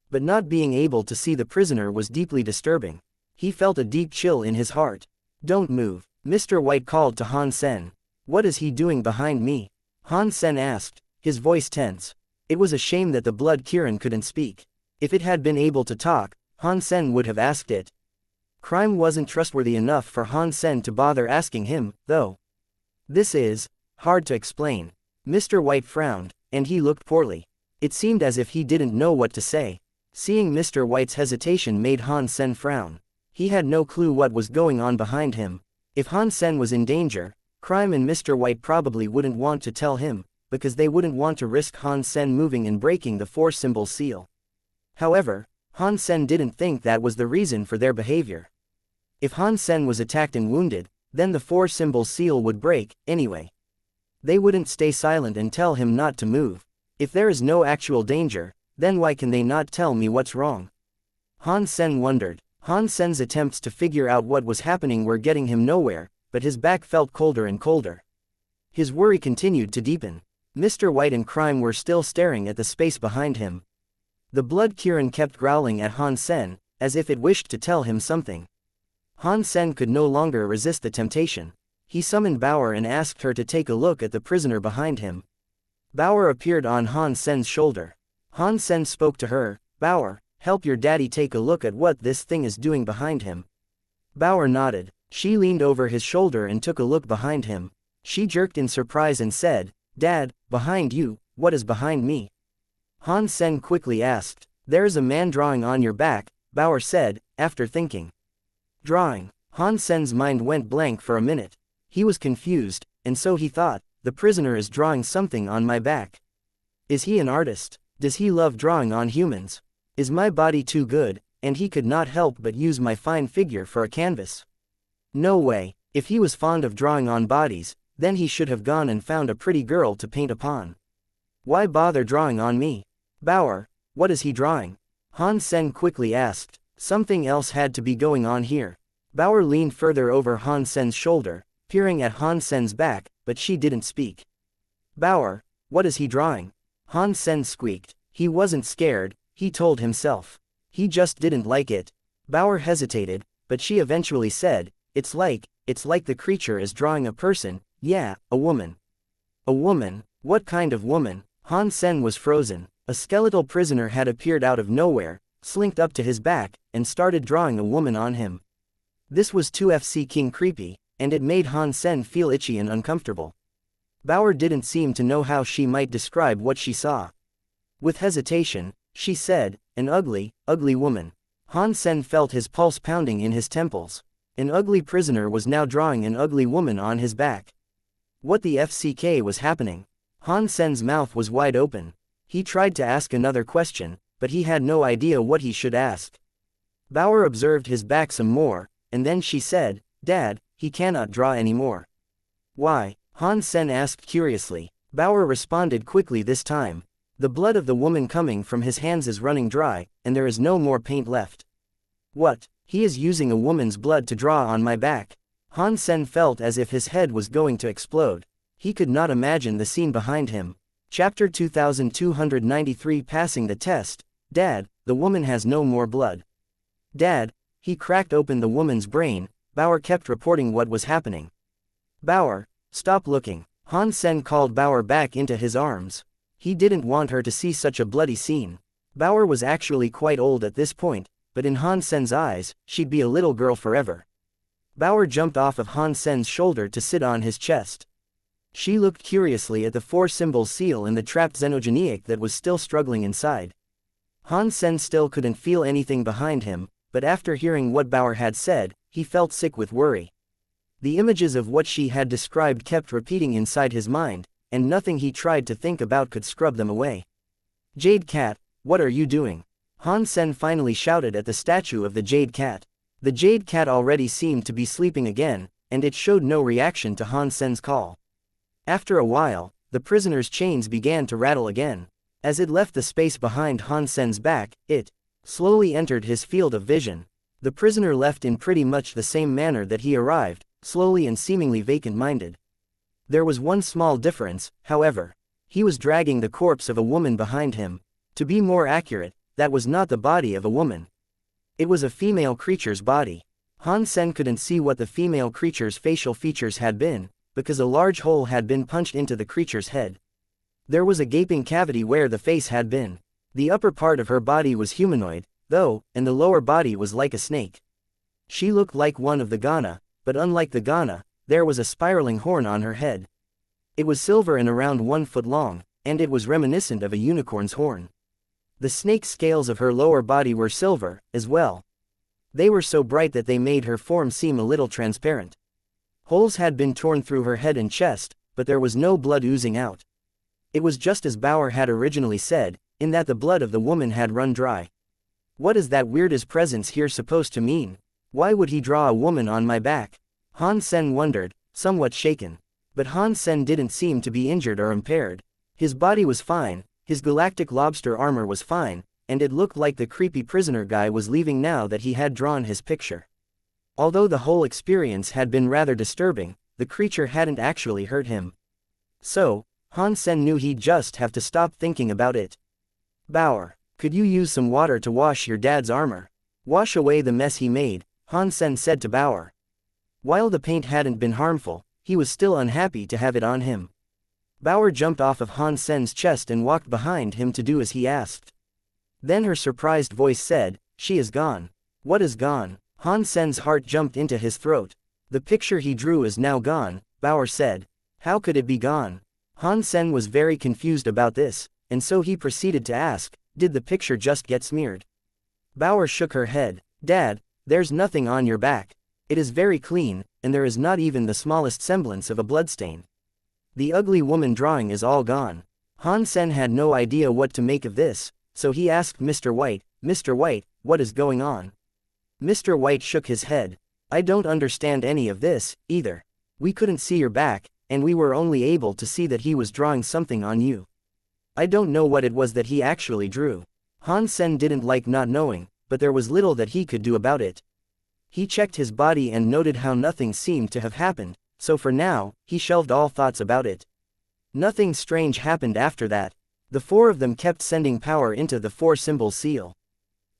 But not being able to see the prisoner was deeply disturbing. He felt a deep chill in his heart. Don't move, Mr. White called to Han Sen. What is he doing behind me? Han Sen asked, his voice tense. It was a shame that the Blood Kirin couldn't speak. If it had been able to talk, Han Sen would have asked it. Crime wasn't trustworthy enough for Han Sen to bother asking him, though. This is hard to explain. Mr. White frowned, and he looked poorly. It seemed as if he didn't know what to say. Seeing Mr. White's hesitation made Han Sen frown. He had no clue what was going on behind him. If Han Sen was in danger, Crime and Mr. White probably wouldn't want to tell him, because they wouldn't want to risk Han Sen moving and breaking the 4-symbol seal. However, Han Sen didn't think that was the reason for their behavior. If Han Sen was attacked and wounded, then the 4-symbol seal would break, anyway. They wouldn't stay silent and tell him not to move. If there is no actual danger, then why can they not tell me what's wrong? Han Sen wondered. Han Sen's attempts to figure out what was happening were getting him nowhere, but his back felt colder and colder. His worry continued to deepen. Mr. White and Crime were still staring at the space behind him. The Blood Kirin kept growling at Han Sen, as if it wished to tell him something. Han Sen could no longer resist the temptation. He summoned Bauer and asked her to take a look at the prisoner behind him. Bauer appeared on Han Sen's shoulder. Han Sen spoke to her, Bauer, help your daddy take a look at what this thing is doing behind him. Bauer nodded. She leaned over his shoulder and took a look behind him. She jerked in surprise and said, Dad, behind you, what is behind me? Han Sen quickly asked. There's a man drawing on your back, Bauer said, after thinking. Drawing. Han Sen's mind went blank for a minute. He was confused, and so he thought, the prisoner is drawing something on my back. Is he an artist? Does he love drawing on humans? Is my body too good, and he could not help but use my fine figure for a canvas? No way. If he was fond of drawing on bodies, then he should have gone and found a pretty girl to paint upon. Why bother drawing on me? Bauer, what is he drawing? Han Sen quickly asked. Something else had to be going on here. Bauer leaned further over Han Sen's shoulder, peering at Han Sen's back, but she didn't speak. Bauer, what is he drawing? Han Sen squeaked. He wasn't scared, he told himself. He just didn't like it. Bauer hesitated, but she eventually said, it's like the creature is drawing a person, yeah, a woman. A woman? What kind of woman? Han Sen was frozen. A skeletal prisoner had appeared out of nowhere, slinked up to his back, and started drawing a woman on him. This was too King creepy, and it made Han Sen feel itchy and uncomfortable. Bauer didn't seem to know how she might describe what she saw. With hesitation, she said, an ugly, ugly woman. Han Sen felt his pulse pounding in his temples. An ugly prisoner was now drawing an ugly woman on his back. What the FCK was happening? Han Sen's mouth was wide open. He tried to ask another question, but he had no idea what he should ask. Bauer observed his back some more, and then she said, Dad, he cannot draw anymore. Why? Han Sen asked curiously. Bauer responded quickly this time. The blood of the woman coming from his hands is running dry, and there is no more paint left. What? He is using a woman's blood to draw on my back. Han Sen felt as if his head was going to explode. He could not imagine the scene behind him. Chapter 2293 Passing the Test. Dad, the woman has no more blood. Dad, he cracked open the woman's brain. Bauer kept reporting what was happening. Bauer, stop looking. Han Sen called Bauer back into his arms. He didn't want her to see such a bloody scene. Bauer was actually quite old at this point, but in Han Sen's eyes, she'd be a little girl forever. Bauer jumped off of Han Sen's shoulder to sit on his chest. She looked curiously at the 4-symbol seal in the trapped xenogeniac that was still struggling inside. Han Sen still couldn't feel anything behind him, but after hearing what Bauer had said, he felt sick with worry. The images of what she had described kept repeating inside his mind, and nothing he tried to think about could scrub them away. Jade Cat, what are you doing? Han Sen finally shouted at the statue of the Jade Cat. The Jade Cat already seemed to be sleeping again, and it showed no reaction to Han Sen's call. After a while, the prisoner's chains began to rattle again. As it left the space behind Han Sen's back, it slowly entered his field of vision. The prisoner left in pretty much the same manner that he arrived, slowly and seemingly vacant-minded. There was one small difference, however. He was dragging the corpse of a woman behind him. To be more accurate, that was not the body of a woman. It was a female creature's body. Han Sen couldn't see what the female creature's facial features had been, because a large hole had been punched into the creature's head. There was a gaping cavity where the face had been. The upper part of her body was humanoid, though, and the lower body was like a snake. She looked like one of the Ghana, but unlike the Ghana, there was a spiraling horn on her head. It was silver and around 1 foot long, and it was reminiscent of a unicorn's horn. The snake scales of her lower body were silver, as well. They were so bright that they made her form seem a little transparent. Holes had been torn through her head and chest, but there was no blood oozing out. It was just as Bauer had originally said, in that the blood of the woman had run dry. What is that weirdest presence here supposed to mean? Why would he draw a woman on my back? Han Sen wondered, somewhat shaken. But Han Sen didn't seem to be injured or impaired. His body was fine, his galactic lobster armor was fine, and it looked like the creepy prisoner guy was leaving now that he had drawn his picture. Although the whole experience had been rather disturbing, the creature hadn't actually hurt him. So, Han Sen knew he'd just have to stop thinking about it. Bauer, could you use some water to wash your dad's armor? Wash away the mess he made, Han Sen said to Bauer. While the paint hadn't been harmful, he was still unhappy to have it on him. Bauer jumped off of Han Sen's chest and walked behind him to do as he asked. Then her surprised voice said, she is gone. What is gone? Han Sen's heart jumped into his throat. The picture he drew is now gone, Bauer said. How could it be gone? Han Sen was very confused about this, and so he proceeded to ask, did the picture just get smeared? Bauer shook her head. Dad, there's nothing on your back. It is very clean, and there is not even the smallest semblance of a bloodstain. The ugly woman drawing is all gone. Han Sen had no idea what to make of this, so he asked Mr. White, what is going on? Mr. White shook his head. I don't understand any of this, either. We couldn't see your back, and we were only able to see that he was drawing something on you. I don't know what it was that he actually drew. Han Sen didn't like not knowing, but there was little that he could do about it. He checked his body and noted how nothing seemed to have happened, so for now, he shelved all thoughts about it. Nothing strange happened after that. The four of them kept sending power into the four-symbol seal.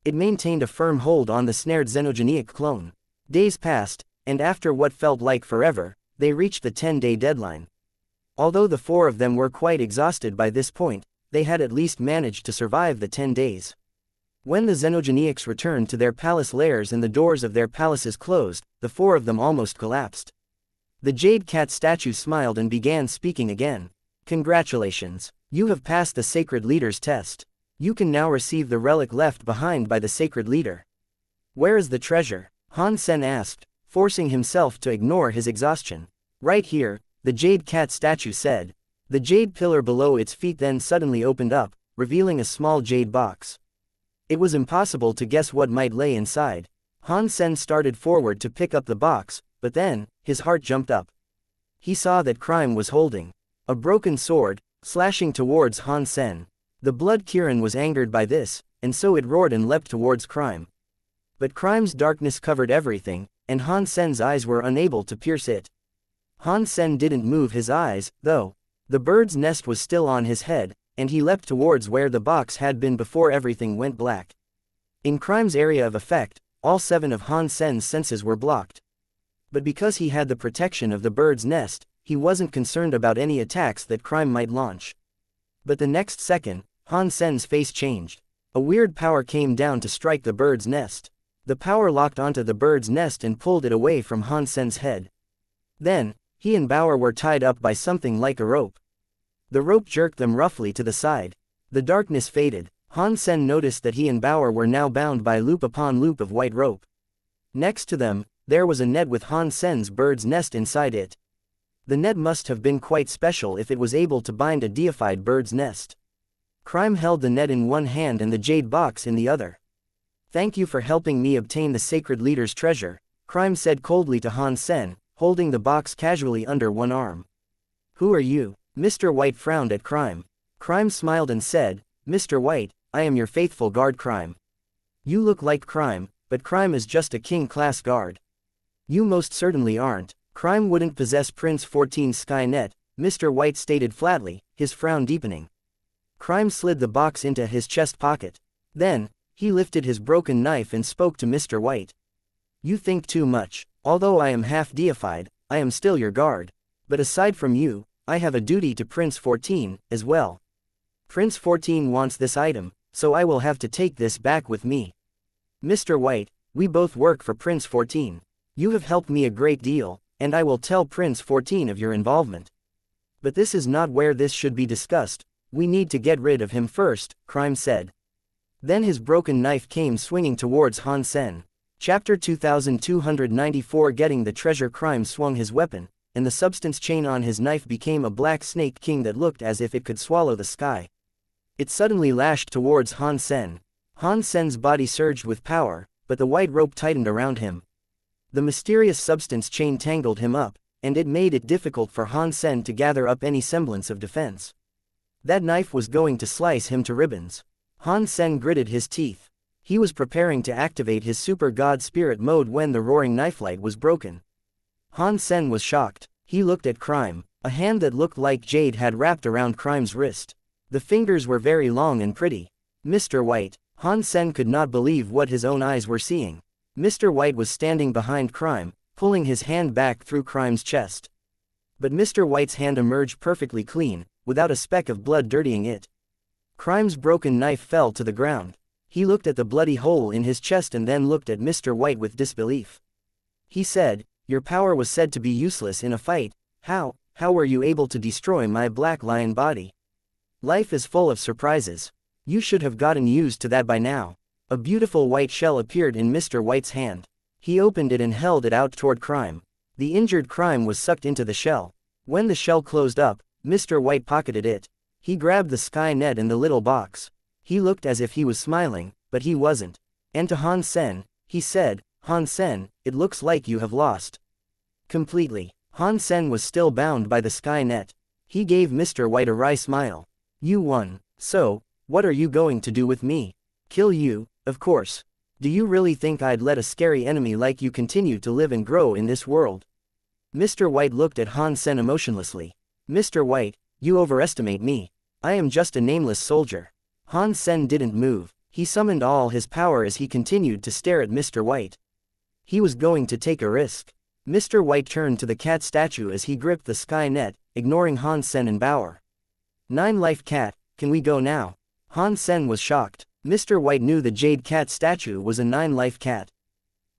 It maintained a firm hold on the snared xenogenic clone. Days passed, and after what felt like forever, they reached the 10-day deadline. Although the four of them were quite exhausted by this point, they had at least managed to survive the 10 days. When the xenogenics returned to their palace lairs and the doors of their palaces closed, the four of them almost collapsed. The jade cat statue smiled and began speaking again. Congratulations. You have passed the sacred leader's test. You can now receive the relic left behind by the sacred leader. Where is the treasure? Han Sen asked, forcing himself to ignore his exhaustion. Right here, the jade cat statue said. The jade pillar below its feet then suddenly opened up, revealing a small jade box. It was impossible to guess what might lay inside. Han Sen started forward to pick up the box, but then, his heart jumped up. He saw that Crime was holding a broken sword, slashing towards Han Sen. The Blood Kirin was angered by this, and so it roared and leapt towards Crime. But Crime's darkness covered everything, and Han Sen's eyes were unable to pierce it. Han Sen didn't move his eyes, though. The bird's nest was still on his head, and he leapt towards where the box had been before everything went black. In Crime's area of effect, all 7 of Han Sen's senses were blocked. But because he had the protection of the bird's nest, he wasn't concerned about any attacks that Crime might launch. But the next second, Han Sen's face changed. A weird power came down to strike the bird's nest. The power locked onto the bird's nest and pulled it away from Han Sen's head. Then, he and Bauer were tied up by something like a rope. The rope jerked them roughly to the side. The darkness faded. Han Sen noticed that he and Bauer were now bound by loop upon loop of white rope. Next to them, there was a net with Han Sen's bird's nest inside it. The net must have been quite special if it was able to bind a deified bird's nest. Crime held the net in one hand and the jade box in the other. Thank you for helping me obtain the sacred leader's treasure, Crime said coldly to Han Sen, holding the box casually under one arm. Who are you? Mr. White frowned at Crime. Crime smiled and said, Mr. White, I am your faithful guard Crime. You look like Crime, but Crime is just a king-class guard. You most certainly aren't. Crime wouldn't possess Prince 14's Skynet, Mr. White stated flatly, his frown deepening. Crime slid the box into his chest pocket. Then, he lifted his broken knife and spoke to Mr. White. You think too much. Although I am half deified, I am still your guard. But aside from you, I have a duty to Prince 14, as well. Prince 14 wants this item, so I will have to take this back with me. Mr. White, we both work for Prince 14. You have helped me a great deal, and I will tell Prince 14 of your involvement. But this is not where this should be discussed. We need to get rid of him first, Crime said. Then his broken knife came swinging towards Han Sen. Chapter 2294 Getting the treasure. Crime swung his weapon, and the substance chain on his knife became a black snake king that looked as if it could swallow the sky. It suddenly lashed towards Han Sen. Han Sen's body surged with power, but the white rope tightened around him. The mysterious substance chain tangled him up, and it made it difficult for Han Sen to gather up any semblance of defense. That knife was going to slice him to ribbons. Han Sen gritted his teeth. He was preparing to activate his super god spirit mode when the roaring knife light was broken. Han Sen was shocked. He looked at Crime. A hand that looked like jade had wrapped around Crime's wrist. The fingers were very long and pretty. Mr. White. Han Sen could not believe what his own eyes were seeing. Mr. White was standing behind Crime, pulling his hand back through Crime's chest. But Mr. White's hand emerged perfectly clean, without a speck of blood dirtying it. Crime's broken knife fell to the ground. He looked at the bloody hole in his chest and then looked at Mr. White with disbelief. He said, Your power was said to be useless in a fight. How were you able to destroy my black lion body? Life is full of surprises. You should have gotten used to that by now. A beautiful white shell appeared in Mr. White's hand. He opened it and held it out toward Crime. The injured Crime was sucked into the shell. When the shell closed up, Mr. White pocketed it. He grabbed the sky net and the little box. He looked as if he was smiling, but he wasn't. And to Han Sen, he said, Han Sen, it looks like you have lost. Completely. Han Sen was still bound by the sky net. He gave Mr. White a wry smile. You won. So, what are you going to do with me? Kill you, of course. Do you really think I'd let a scary enemy like you continue to live and grow in this world? Mr. White looked at Han Sen emotionlessly. Mr. White, you overestimate me. I am just a nameless soldier. Han Sen didn't move. He summoned all his power as he continued to stare at Mr. White. He was going to take a risk. Mr. White turned to the cat statue as he gripped the sky net, ignoring Han Sen and Bauer. 9-life cat, can we go now? Han Sen was shocked. Mr. White knew the jade cat statue was a 9-life cat.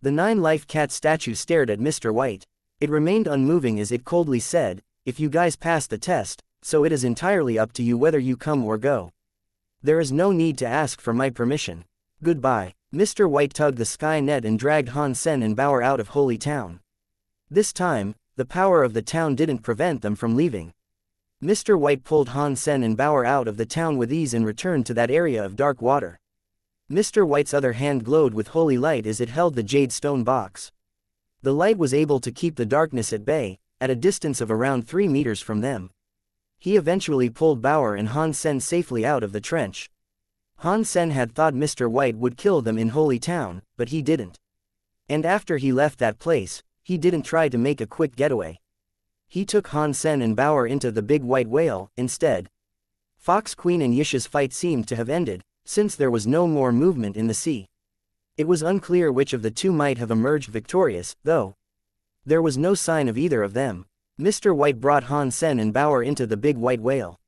The 9-life cat statue stared at Mr. White. It remained unmoving as it coldly said, if you guys pass the test, so it is entirely up to you whether you come or go. There is no need to ask for my permission. Goodbye. Mr. White tugged the sky net and dragged Han Sen and Bauer out of Holy Town. This time, the power of the town didn't prevent them from leaving. Mr. White pulled Han Sen and Bauer out of the town with ease and returned to that area of dark water. Mr. White's other hand glowed with holy light as it held the jade stone box. The light was able to keep the darkness at bay, at a distance of around 3 meters from them. He eventually pulled Bauer and Han Sen safely out of the trench. Han Sen had thought Mr. White would kill them in Holy Town, but he didn't. And after he left that place, he didn't try to make a quick getaway. He took Han Sen and Bauer into the big white whale, instead. Fox Queen and Yisha's fight seemed to have ended, since there was no more movement in the sea. It was unclear which of the two might have emerged victorious, though. There was no sign of either of them. Mr. White brought Han Sen and Bauer into the big white whale.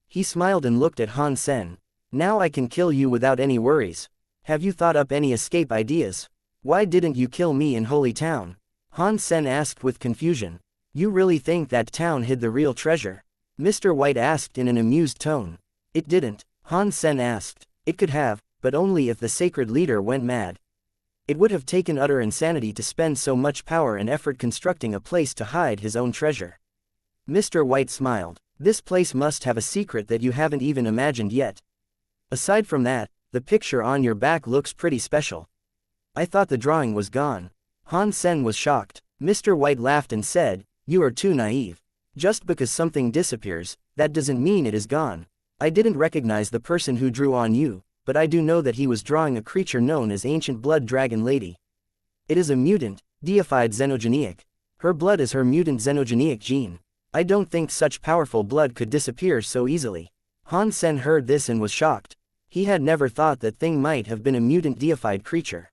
He smiled and looked at Han Sen. Now I can kill you without any worries. Have you thought up any escape ideas? Why didn't you kill me in Holy Town? Han Sen asked with confusion. You really think that town hid the real treasure? Mr. White asked in an amused tone. It didn't, Han Sen asked. It could have, but only if the sacred leader went mad. It would have taken utter insanity to spend so much power and effort constructing a place to hide his own treasure. Mr. White smiled. This place must have a secret that you haven't even imagined yet. Aside from that, the picture on your back looks pretty special. I thought the drawing was gone. Han Sen was shocked. Mr. White laughed and said, you are too naive. Just because something disappears, that doesn't mean it is gone. I didn't recognize the person who drew on you, but I do know that he was drawing a creature known as Ancient Blood Dragon Lady. It is a mutant, deified xenogenic. Her blood is her mutant xenogenic gene. I don't think such powerful blood could disappear so easily. Han Sen heard this and was shocked. He had never thought that thing might have been a mutant deified creature.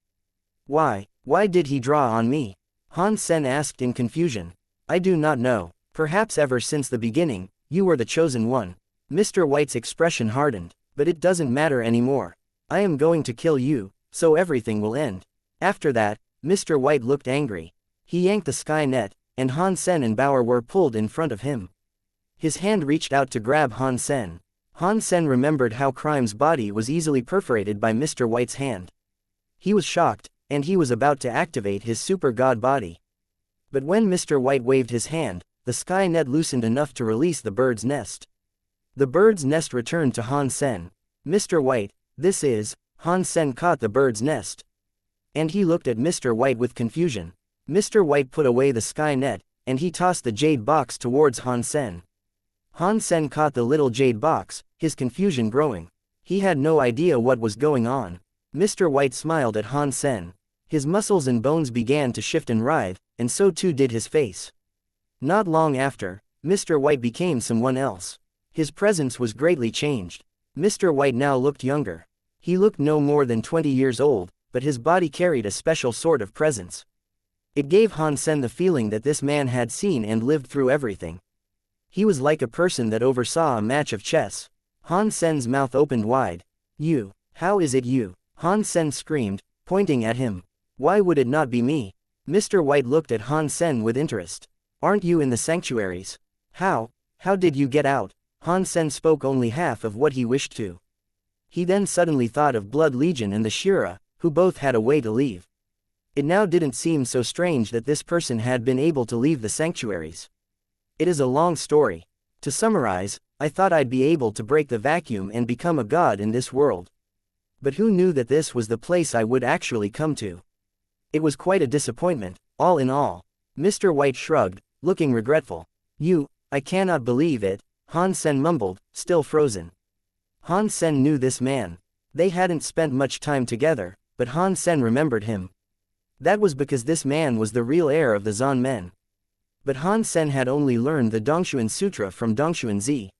Why did he draw on me? Han Sen asked in confusion. I do not know. Perhaps ever since the beginning, you were the chosen one. Mr. White's expression hardened. But it doesn't matter anymore. I am going to kill you, so everything will end. After that, Mr. White looked angry. He yanked the sky net, and Han Sen and Bauer were pulled in front of him. His hand reached out to grab Han Sen. Han Sen remembered how Crime's body was easily perforated by Mr. White's hand. He was shocked, and he was about to activate his super god body. But when Mr. White waved his hand, the sky net loosened enough to release the bird's nest. The bird's nest returned to Han Sen. Mr. White, this is. Han Sen caught the bird's nest. And he looked at Mr. White with confusion. Mr. White put away the sky net, and he tossed the jade box towards Han Sen. Han Sen caught the little jade box, his confusion growing. He had no idea what was going on. Mr. White smiled at Han Sen. His muscles and bones began to shift and writhe, and so too did his face. Not long after, Mr. White became someone else. His presence was greatly changed. Mr. White now looked younger. He looked no more than 20 years old, but his body carried a special sort of presence. It gave Han Sen the feeling that this man had seen and lived through everything. He was like a person that oversaw a match of chess. Han Sen's mouth opened wide. You, how is it you? Han Sen screamed, pointing at him. Why would it not be me? Mr. White looked at Han Sen with interest. Aren't you in the sanctuaries? How did you get out? Han Sen spoke only half of what he wished to. He then suddenly thought of Blood Legion and the Shira, who both had a way to leave. It now didn't seem so strange that this person had been able to leave the sanctuaries. It is a long story. To summarize, I thought I'd be able to break the vacuum and become a god in this world. But who knew that this was the place I would actually come to? It was quite a disappointment, all in all. Mr. White shrugged, looking regretful. I cannot believe it, Han Sen mumbled, still frozen. Han Sen knew this man. They hadn't spent much time together, but Han Sen remembered him. That was because this man was the real heir of the Zhen men. But Han Sen had only learned the Dongshuan Sutra from Dongshuan Zi.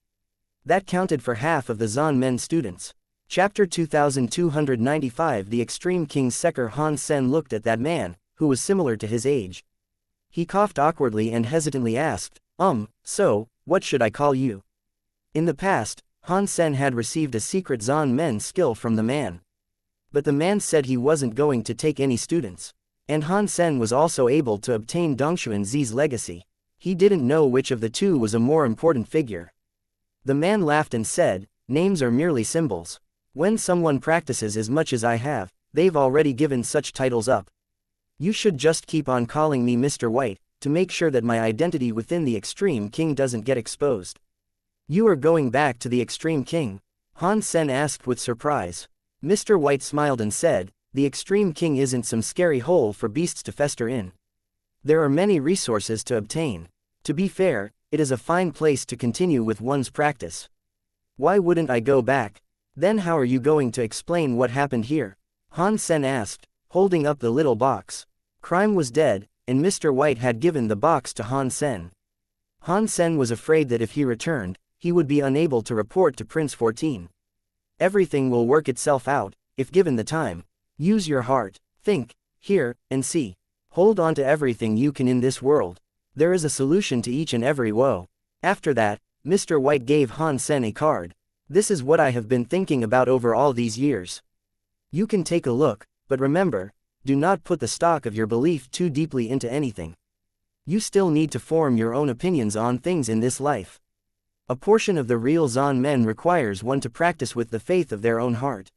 That counted for half of the Zhen men students. Chapter 2295. The Extreme King's Seeker. Han Sen looked at that man, who was similar to his age. He coughed awkwardly and hesitantly asked, so, what should I call you? In the past, Han Sen had received a secret Zhen men skill from the man. But the man said he wasn't going to take any students. And Han Sen was also able to obtain Dongshuan Zi's legacy. He didn't know which of the two was a more important figure. The man laughed and said, names are merely symbols. When someone practices as much as I have, they've already given such titles up. You should just keep on calling me Mr. White, to make sure that my identity within the Extreme King doesn't get exposed. You are going back to the Extreme King? Han Sen asked with surprise. Mr. White smiled and said, the Extreme King isn't some scary hole for beasts to fester in. There are many resources to obtain. To be fair, it is a fine place to continue with one's practice. Why wouldn't I go back? Then how are you going to explain what happened here? Han Sen asked, holding up the little box. Crime was dead, and Mr. White had given the box to Han Sen. Han Sen was afraid that if he returned, he would be unable to report to Prince 14. Everything will work itself out, if given the time. Use your heart, think, hear, and see. Hold on to everything you can in this world. There is a solution to each and every woe. After that, Mr. White gave Han Sen a card. This is what I have been thinking about over all these years. You can take a look, but remember, do not put the stock of your belief too deeply into anything. You still need to form your own opinions on things in this life. A portion of the real Zhen men requires one to practice with the faith of their own heart.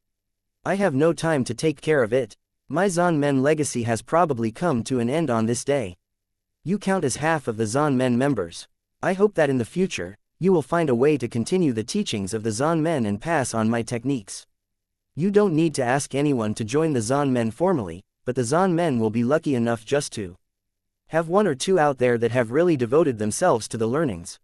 I have no time to take care of it. My Zhen men legacy has probably come to an end on this day. You count as half of the Zhen men members. I hope that in the future, you will find a way to continue the teachings of the Zhen men and pass on my techniques. You don't need to ask anyone to join the Zhen men formally, but the Zhen men will be lucky enough just to have one or two out there that have really devoted themselves to the learnings.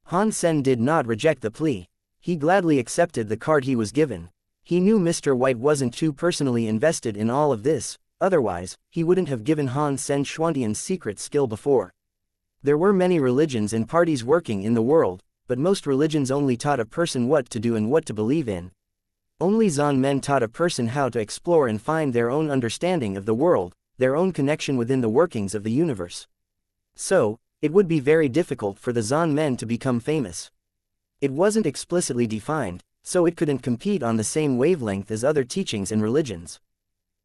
Han Sen did not reject the plea. He gladly accepted the card he was given. He knew Mr. White wasn't too personally invested in all of this, otherwise, he wouldn't have given Han Sen Xuantian's secret skill before. There were many religions and parties working in the world, but most religions only taught a person what to do and what to believe in. Only Zhen men taught a person how to explore and find their own understanding of the world, their own connection within the workings of the universe. So, it would be very difficult for the Zhen men to become famous. It wasn't explicitly defined, so it couldn't compete on the same wavelength as other teachings and religions.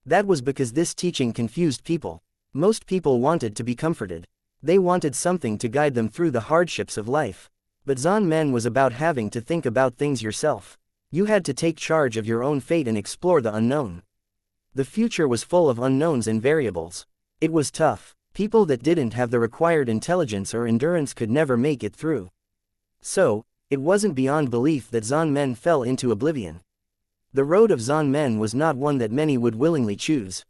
That was because this teaching confused people. Most people wanted to be comforted. They wanted something to guide them through the hardships of life. But Zhen men was about having to think about things yourself. You had to take charge of your own fate and explore the unknown. The future was full of unknowns and variables. It was tough. People that didn't have the required intelligence or endurance could never make it through. So, it wasn't beyond belief that Zhen men fell into oblivion. The road of Zhen men was not one that many would willingly choose.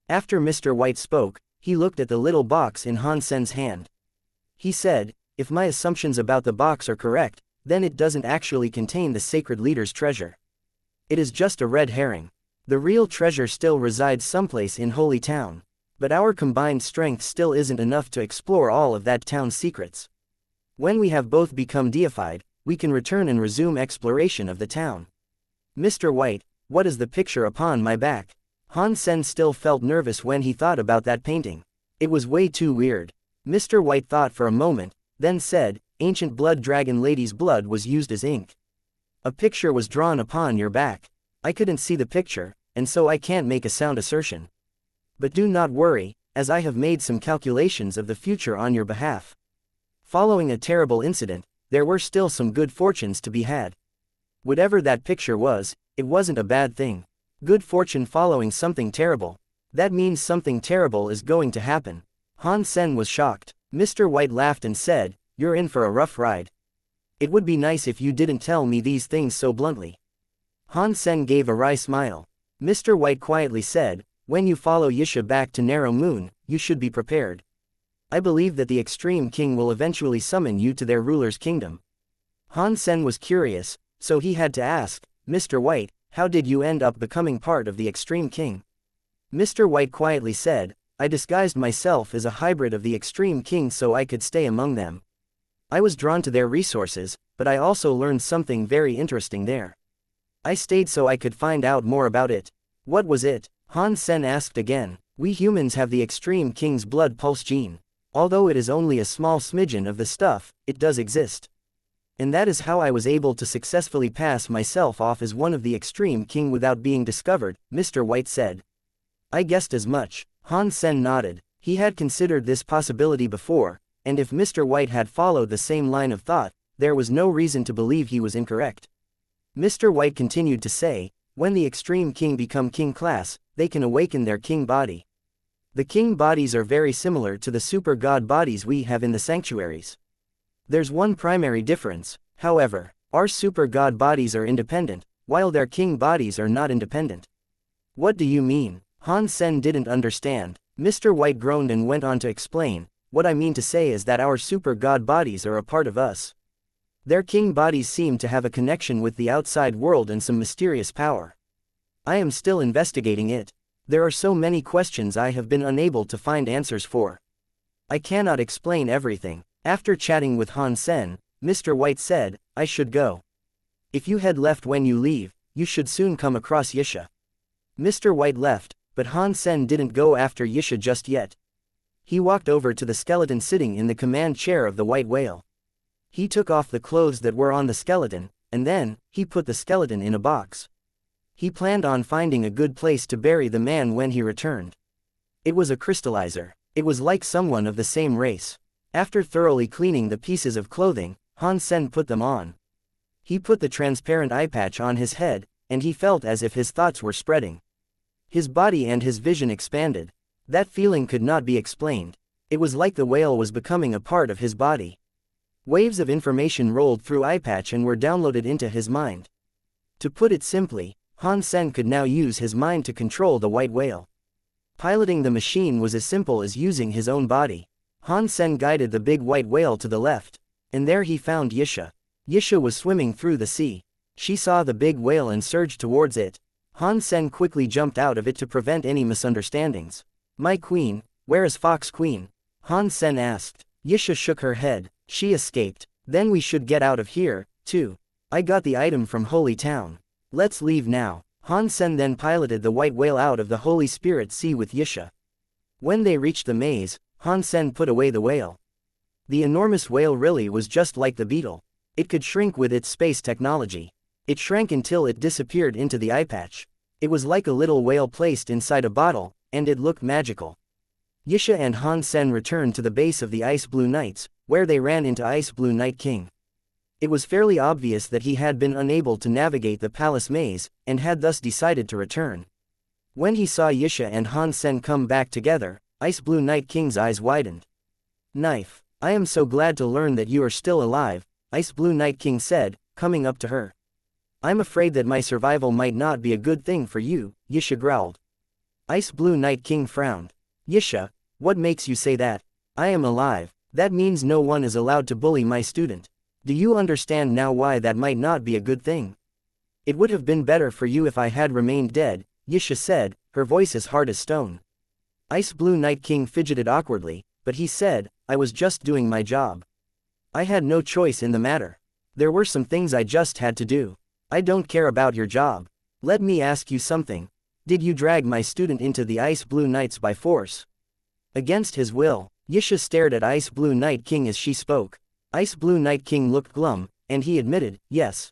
After Mr. White spoke, he looked at the little box in Han Sen's hand. He said, if my assumptions about the box are correct, then it doesn't actually contain the sacred leader's treasure. It is just a red herring. The real treasure still resides someplace in Holy Town. But our combined strength still isn't enough to explore all of that town's secrets. When we have both become deified, we can return and resume exploration of the town. Mr. White, what is the picture upon my back? Han Sen still felt nervous when he thought about that painting. It was way too weird. Mr. White thought for a moment, then said, ancient blood dragon lady's blood was used as ink. A picture was drawn upon your back. I couldn't see the picture, and so I can't make a sound assertion. But do not worry, as I have made some calculations of the future on your behalf. Following a terrible incident, there were still some good fortunes to be had. Whatever that picture was, it wasn't a bad thing. Good fortune following something terrible. That means something terrible is going to happen. Han Sen was shocked. Mr. White laughed and said, you're in for a rough ride. It would be nice if you didn't tell me these things so bluntly. Han Sen gave a wry smile. Mr. White quietly said, When you follow Yisha back to Narrow Moon, you should be prepared. I believe that the Extreme King will eventually summon you to their ruler's kingdom. Han Sen was curious, so he had to ask, Mr. White, how did you end up becoming part of the Extreme King? Mr. White quietly said, I disguised myself as a hybrid of the Extreme King so I could stay among them. I was drawn to their resources, but I also learned something very interesting there. I stayed so I could find out more about it. What was it? Han Sen asked again. We humans have the Extreme King's blood pulse gene. Although it is only a small smidgen of the stuff, it does exist. And that is how I was able to successfully pass myself off as one of the Extreme King without being discovered, Mr. White said. I guessed as much. Han Sen nodded. He had considered this possibility before, and if Mr. White had followed the same line of thought, there was no reason to believe he was incorrect. Mr. White continued to say, when the Extreme King become King class, they can awaken their King body. The King bodies are very similar to the Super God bodies we have in the sanctuaries. There's one primary difference, however, our Super God bodies are independent, while their King bodies are not independent. What do you mean? Han Sen didn't understand. Mr. White groaned and went on to explain, what I mean to say is that our Super God bodies are a part of us. Their King bodies seem to have a connection with the outside world and some mysterious power. I am still investigating it. There are so many questions I have been unable to find answers for. I cannot explain everything. After chatting with Han Sen, Mr. White said, I should go. If you had left when you leave, you should soon come across Yisha. Mr. White left, but Han Sen didn't go after Yisha just yet. He walked over to the skeleton sitting in the command chair of the white whale. He took off the clothes that were on the skeleton, and then, he put the skeleton in a box. He planned on finding a good place to bury the man when he returned. It was a crystallizer. It was like someone of the same race. After thoroughly cleaning the pieces of clothing, Han Sen put them on. He put the transparent eye patch on his head, and he felt as if his thoughts were spreading. His body and his vision expanded. That feeling could not be explained. It was like the whale was becoming a part of his body. Waves of information rolled through eye patch and were downloaded into his mind. To put it simply, Han Sen could now use his mind to control the white whale. Piloting the machine was as simple as using his own body. Han Sen guided the big white whale to the left, and there he found Yisha. Yisha was swimming through the sea. She saw the big whale and surged towards it. Han Sen quickly jumped out of it to prevent any misunderstandings. My queen, where is Fox Queen? Han Sen asked. Yisha shook her head. She escaped. Then we should get out of here, too. I got the item from Holy Town. Let's leave now. Han Sen then piloted the white whale out of the Holy Spirit Sea with Yisha. When they reached the maze, Han Sen put away the whale. The enormous whale really was just like the beetle. It could shrink with its space technology. It shrank until it disappeared into the eye patch. It was like a little whale placed inside a bottle, and it looked magical. Yisha and Han Sen returned to the base of the Ice Blue Knights, where they ran into Ice Blue Night King. It was fairly obvious that he had been unable to navigate the palace maze, and had thus decided to return. When he saw Yisha and Han Sen come back together, Ice Blue Night King's eyes widened. Knife. I am so glad to learn that you are still alive, Ice Blue Night King said, coming up to her. I'm afraid that my survival might not be a good thing for you, Yisha growled. Ice Blue Night King frowned. Yisha, what makes you say that? I am alive. That means no one is allowed to bully my student. Do you understand now why that might not be a good thing? It would have been better for you if I had remained dead, Yisha said, her voice as hard as stone. Ice Blue Night King fidgeted awkwardly, but he said, I was just doing my job. I had no choice in the matter. There were some things I just had to do. I don't care about your job. Let me ask you something. Did you drag my student into the Ice Blue Knights by force? Against his will, Yisha stared at Ice Blue Night King as she spoke. Ice Blue Night King looked glum, and he admitted, yes.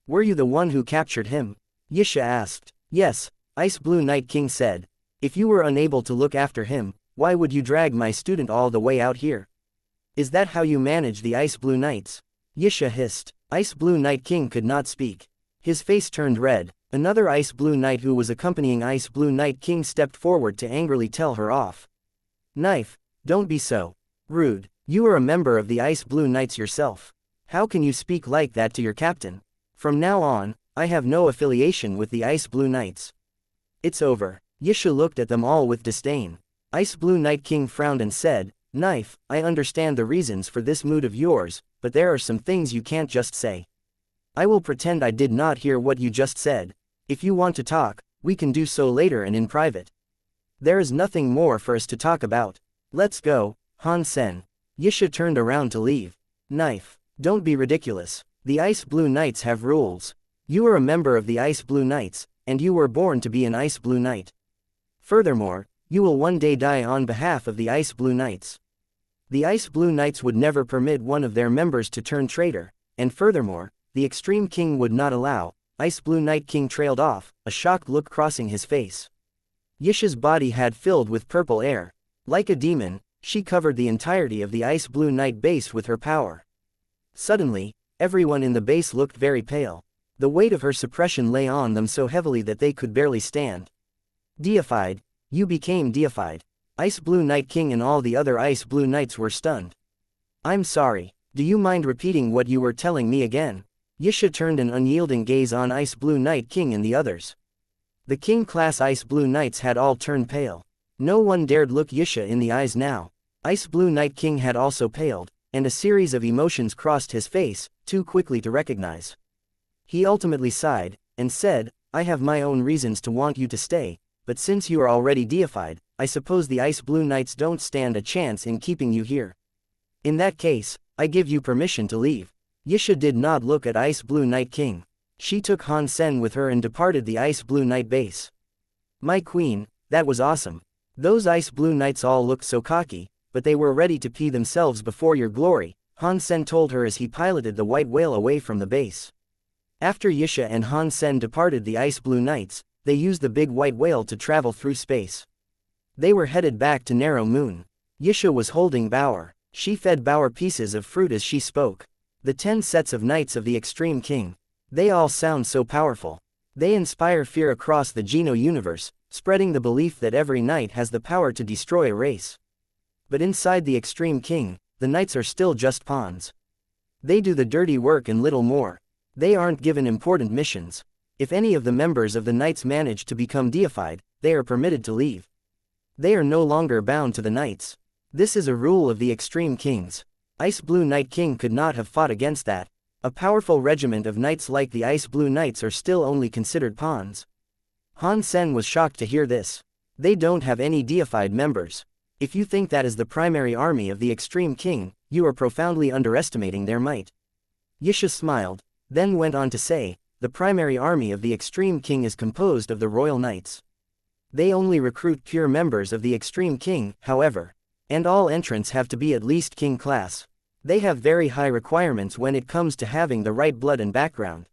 Were you the one who captured him? Yisha asked. Yes, Ice Blue Night King said. If you were unable to look after him, why would you drag my student all the way out here? Is that how you manage the Ice Blue Knights? Yisha hissed. Ice Blue Night King could not speak. His face turned red. Another Ice Blue Knight who was accompanying Ice Blue Night King stepped forward to angrily tell her off. Knife, don't be so rude. You are a member of the Ice Blue Knights yourself. How can you speak like that to your captain? From now on, I have no affiliation with the Ice Blue Knights. It's over. Yisha looked at them all with disdain. Ice Blue Night King frowned and said, "Knife, I understand the reasons for this mood of yours, but there are some things you can't just say. I will pretend I did not hear what you just said. If you want to talk, we can do so later and in private. There is nothing more for us to talk about. Let's go, Han Sen." Yisha turned around to leave. "Knife, don't be ridiculous. The Ice Blue Knights have rules. You are a member of the Ice Blue Knights, and you were born to be an Ice Blue Knight. Furthermore, you will one day die on behalf of the Ice Blue Knights. The Ice Blue Knights would never permit one of their members to turn traitor, and furthermore, the Extreme King would not allow." Ice Blue Night King trailed off, a shocked look crossing his face. Yisha's body had filled with purple air. Like a demon, she covered the entirety of the Ice Blue Night base with her power. Suddenly, everyone in the base looked very pale. The weight of her suppression lay on them so heavily that they could barely stand. "Deified, you became deified." Ice Blue Night King and all the other Ice Blue Knights were stunned. "I'm sorry, do you mind repeating what you were telling me again?" Yisha turned an unyielding gaze on Ice Blue Night King and the others. The King-class Ice Blue Knights had all turned pale. No one dared look Yisha in the eyes now. Ice Blue Night King had also paled, and a series of emotions crossed his face, too quickly to recognize. He ultimately sighed, and said, "I have my own reasons to want you to stay, but since you are already deified, I suppose the Ice Blue Knights don't stand a chance in keeping you here. In that case, I give you permission to leave." Yisha did not look at Ice Blue Night King. She took Han Sen with her and departed the Ice Blue Night base. "My queen, that was awesome. Those Ice Blue Knights all looked so cocky, but they were ready to pee themselves before your glory," Han Sen told her as he piloted the white whale away from the base. After Yisha and Han Sen departed the Ice Blue Knights, they used the big white whale to travel through space. They were headed back to Narrow Moon. Yisha was holding Bauer. She fed Bauer pieces of fruit as she spoke. "The 10 sets of Knights of the Extreme King. They all sound so powerful. They inspire fear across the Geno universe, spreading the belief that every knight has the power to destroy a race. But inside the Extreme King, the knights are still just pawns. They do the dirty work and little more. They aren't given important missions. If any of the members of the knights manage to become deified, they are permitted to leave. They are no longer bound to the knights. This is a rule of the Extreme Kings." Ice Blue Night King could not have fought against that. A powerful regiment of knights like the Ice Blue Knights are still only considered pawns. Han Sen was shocked to hear this. "They don't have any deified members. If you think that is the primary army of the Extreme King, you are profoundly underestimating their might." Yisha smiled, then went on to say, "The primary army of the Extreme King is composed of the Royal Knights. They only recruit pure members of the Extreme King, however. And all entrants have to be at least King class. They have very high requirements when it comes to having the right blood and background.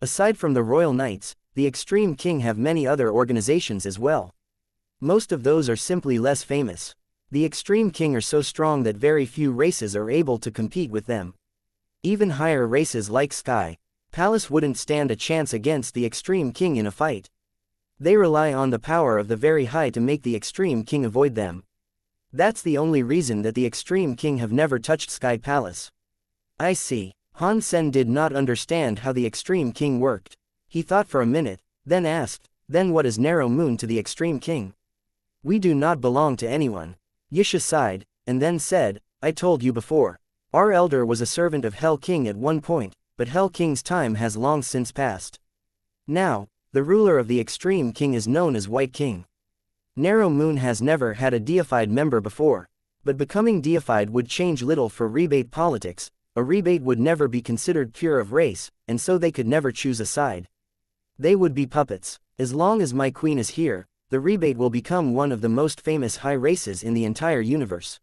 Aside from the Royal Knights, the Extreme King have many other organizations as well. Most of those are simply less famous. The Extreme King are so strong that very few races are able to compete with them. Even higher races like Sky Palace wouldn't stand a chance against the Extreme King in a fight. They rely on the power of the very high to make the Extreme King avoid them. That's the only reason that the Extreme King have never touched Sky Palace." "I see." Han Sen did not understand how the Extreme King worked. He thought for a minute, then asked, "Then what is Narrow Moon to the Extreme King?" "We do not belong to anyone." Yisha sighed, and then said, "I told you before. Our elder was a servant of Hell King at one point, but Hell King's time has long since passed. Now, the ruler of the Extreme King is known as White King. Narrow Moon has never had a deified member before, but becoming deified would change little for rebate politics. A rebate would never be considered pure of race, and so they could never choose a side. They would be puppets. As long as my queen is here, the rebate will become one of the most famous high races in the entire universe."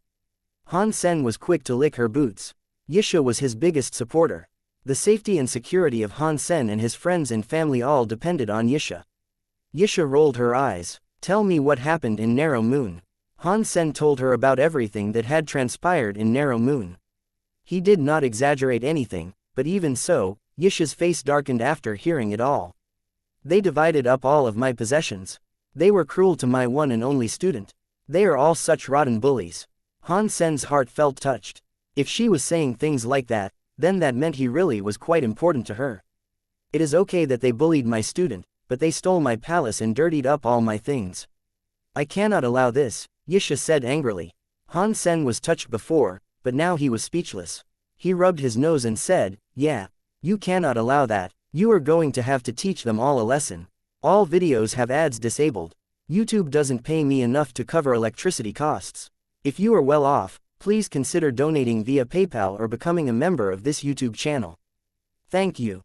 Han Sen was quick to lick her boots. Yisha was his biggest supporter. The safety and security of Han Sen and his friends and family all depended on Yisha. Yisha rolled her eyes. "Tell me what happened in Narrow Moon." Han Sen told her about everything that had transpired in Narrow Moon. He did not exaggerate anything, but even so, Yisha's face darkened after hearing it all. "They divided up all of my possessions. They were cruel to my one and only student. They are all such rotten bullies." Han Sen's heart felt touched. If she was saying things like that, then that meant he really was quite important to her. "It is okay that they bullied my student, but they stole my palace and dirtied up all my things. I cannot allow this, Yisha said angrily. Han Sen was touched before, but now he was speechless. He rubbed his nose and said, yeah. You cannot allow that. You are going to have to teach them all a lesson. All videos have ads disabled. YouTube doesn't pay me enough to cover electricity costs. If you are well off, please consider donating via PayPal or becoming a member of this YouTube channel. Thank you.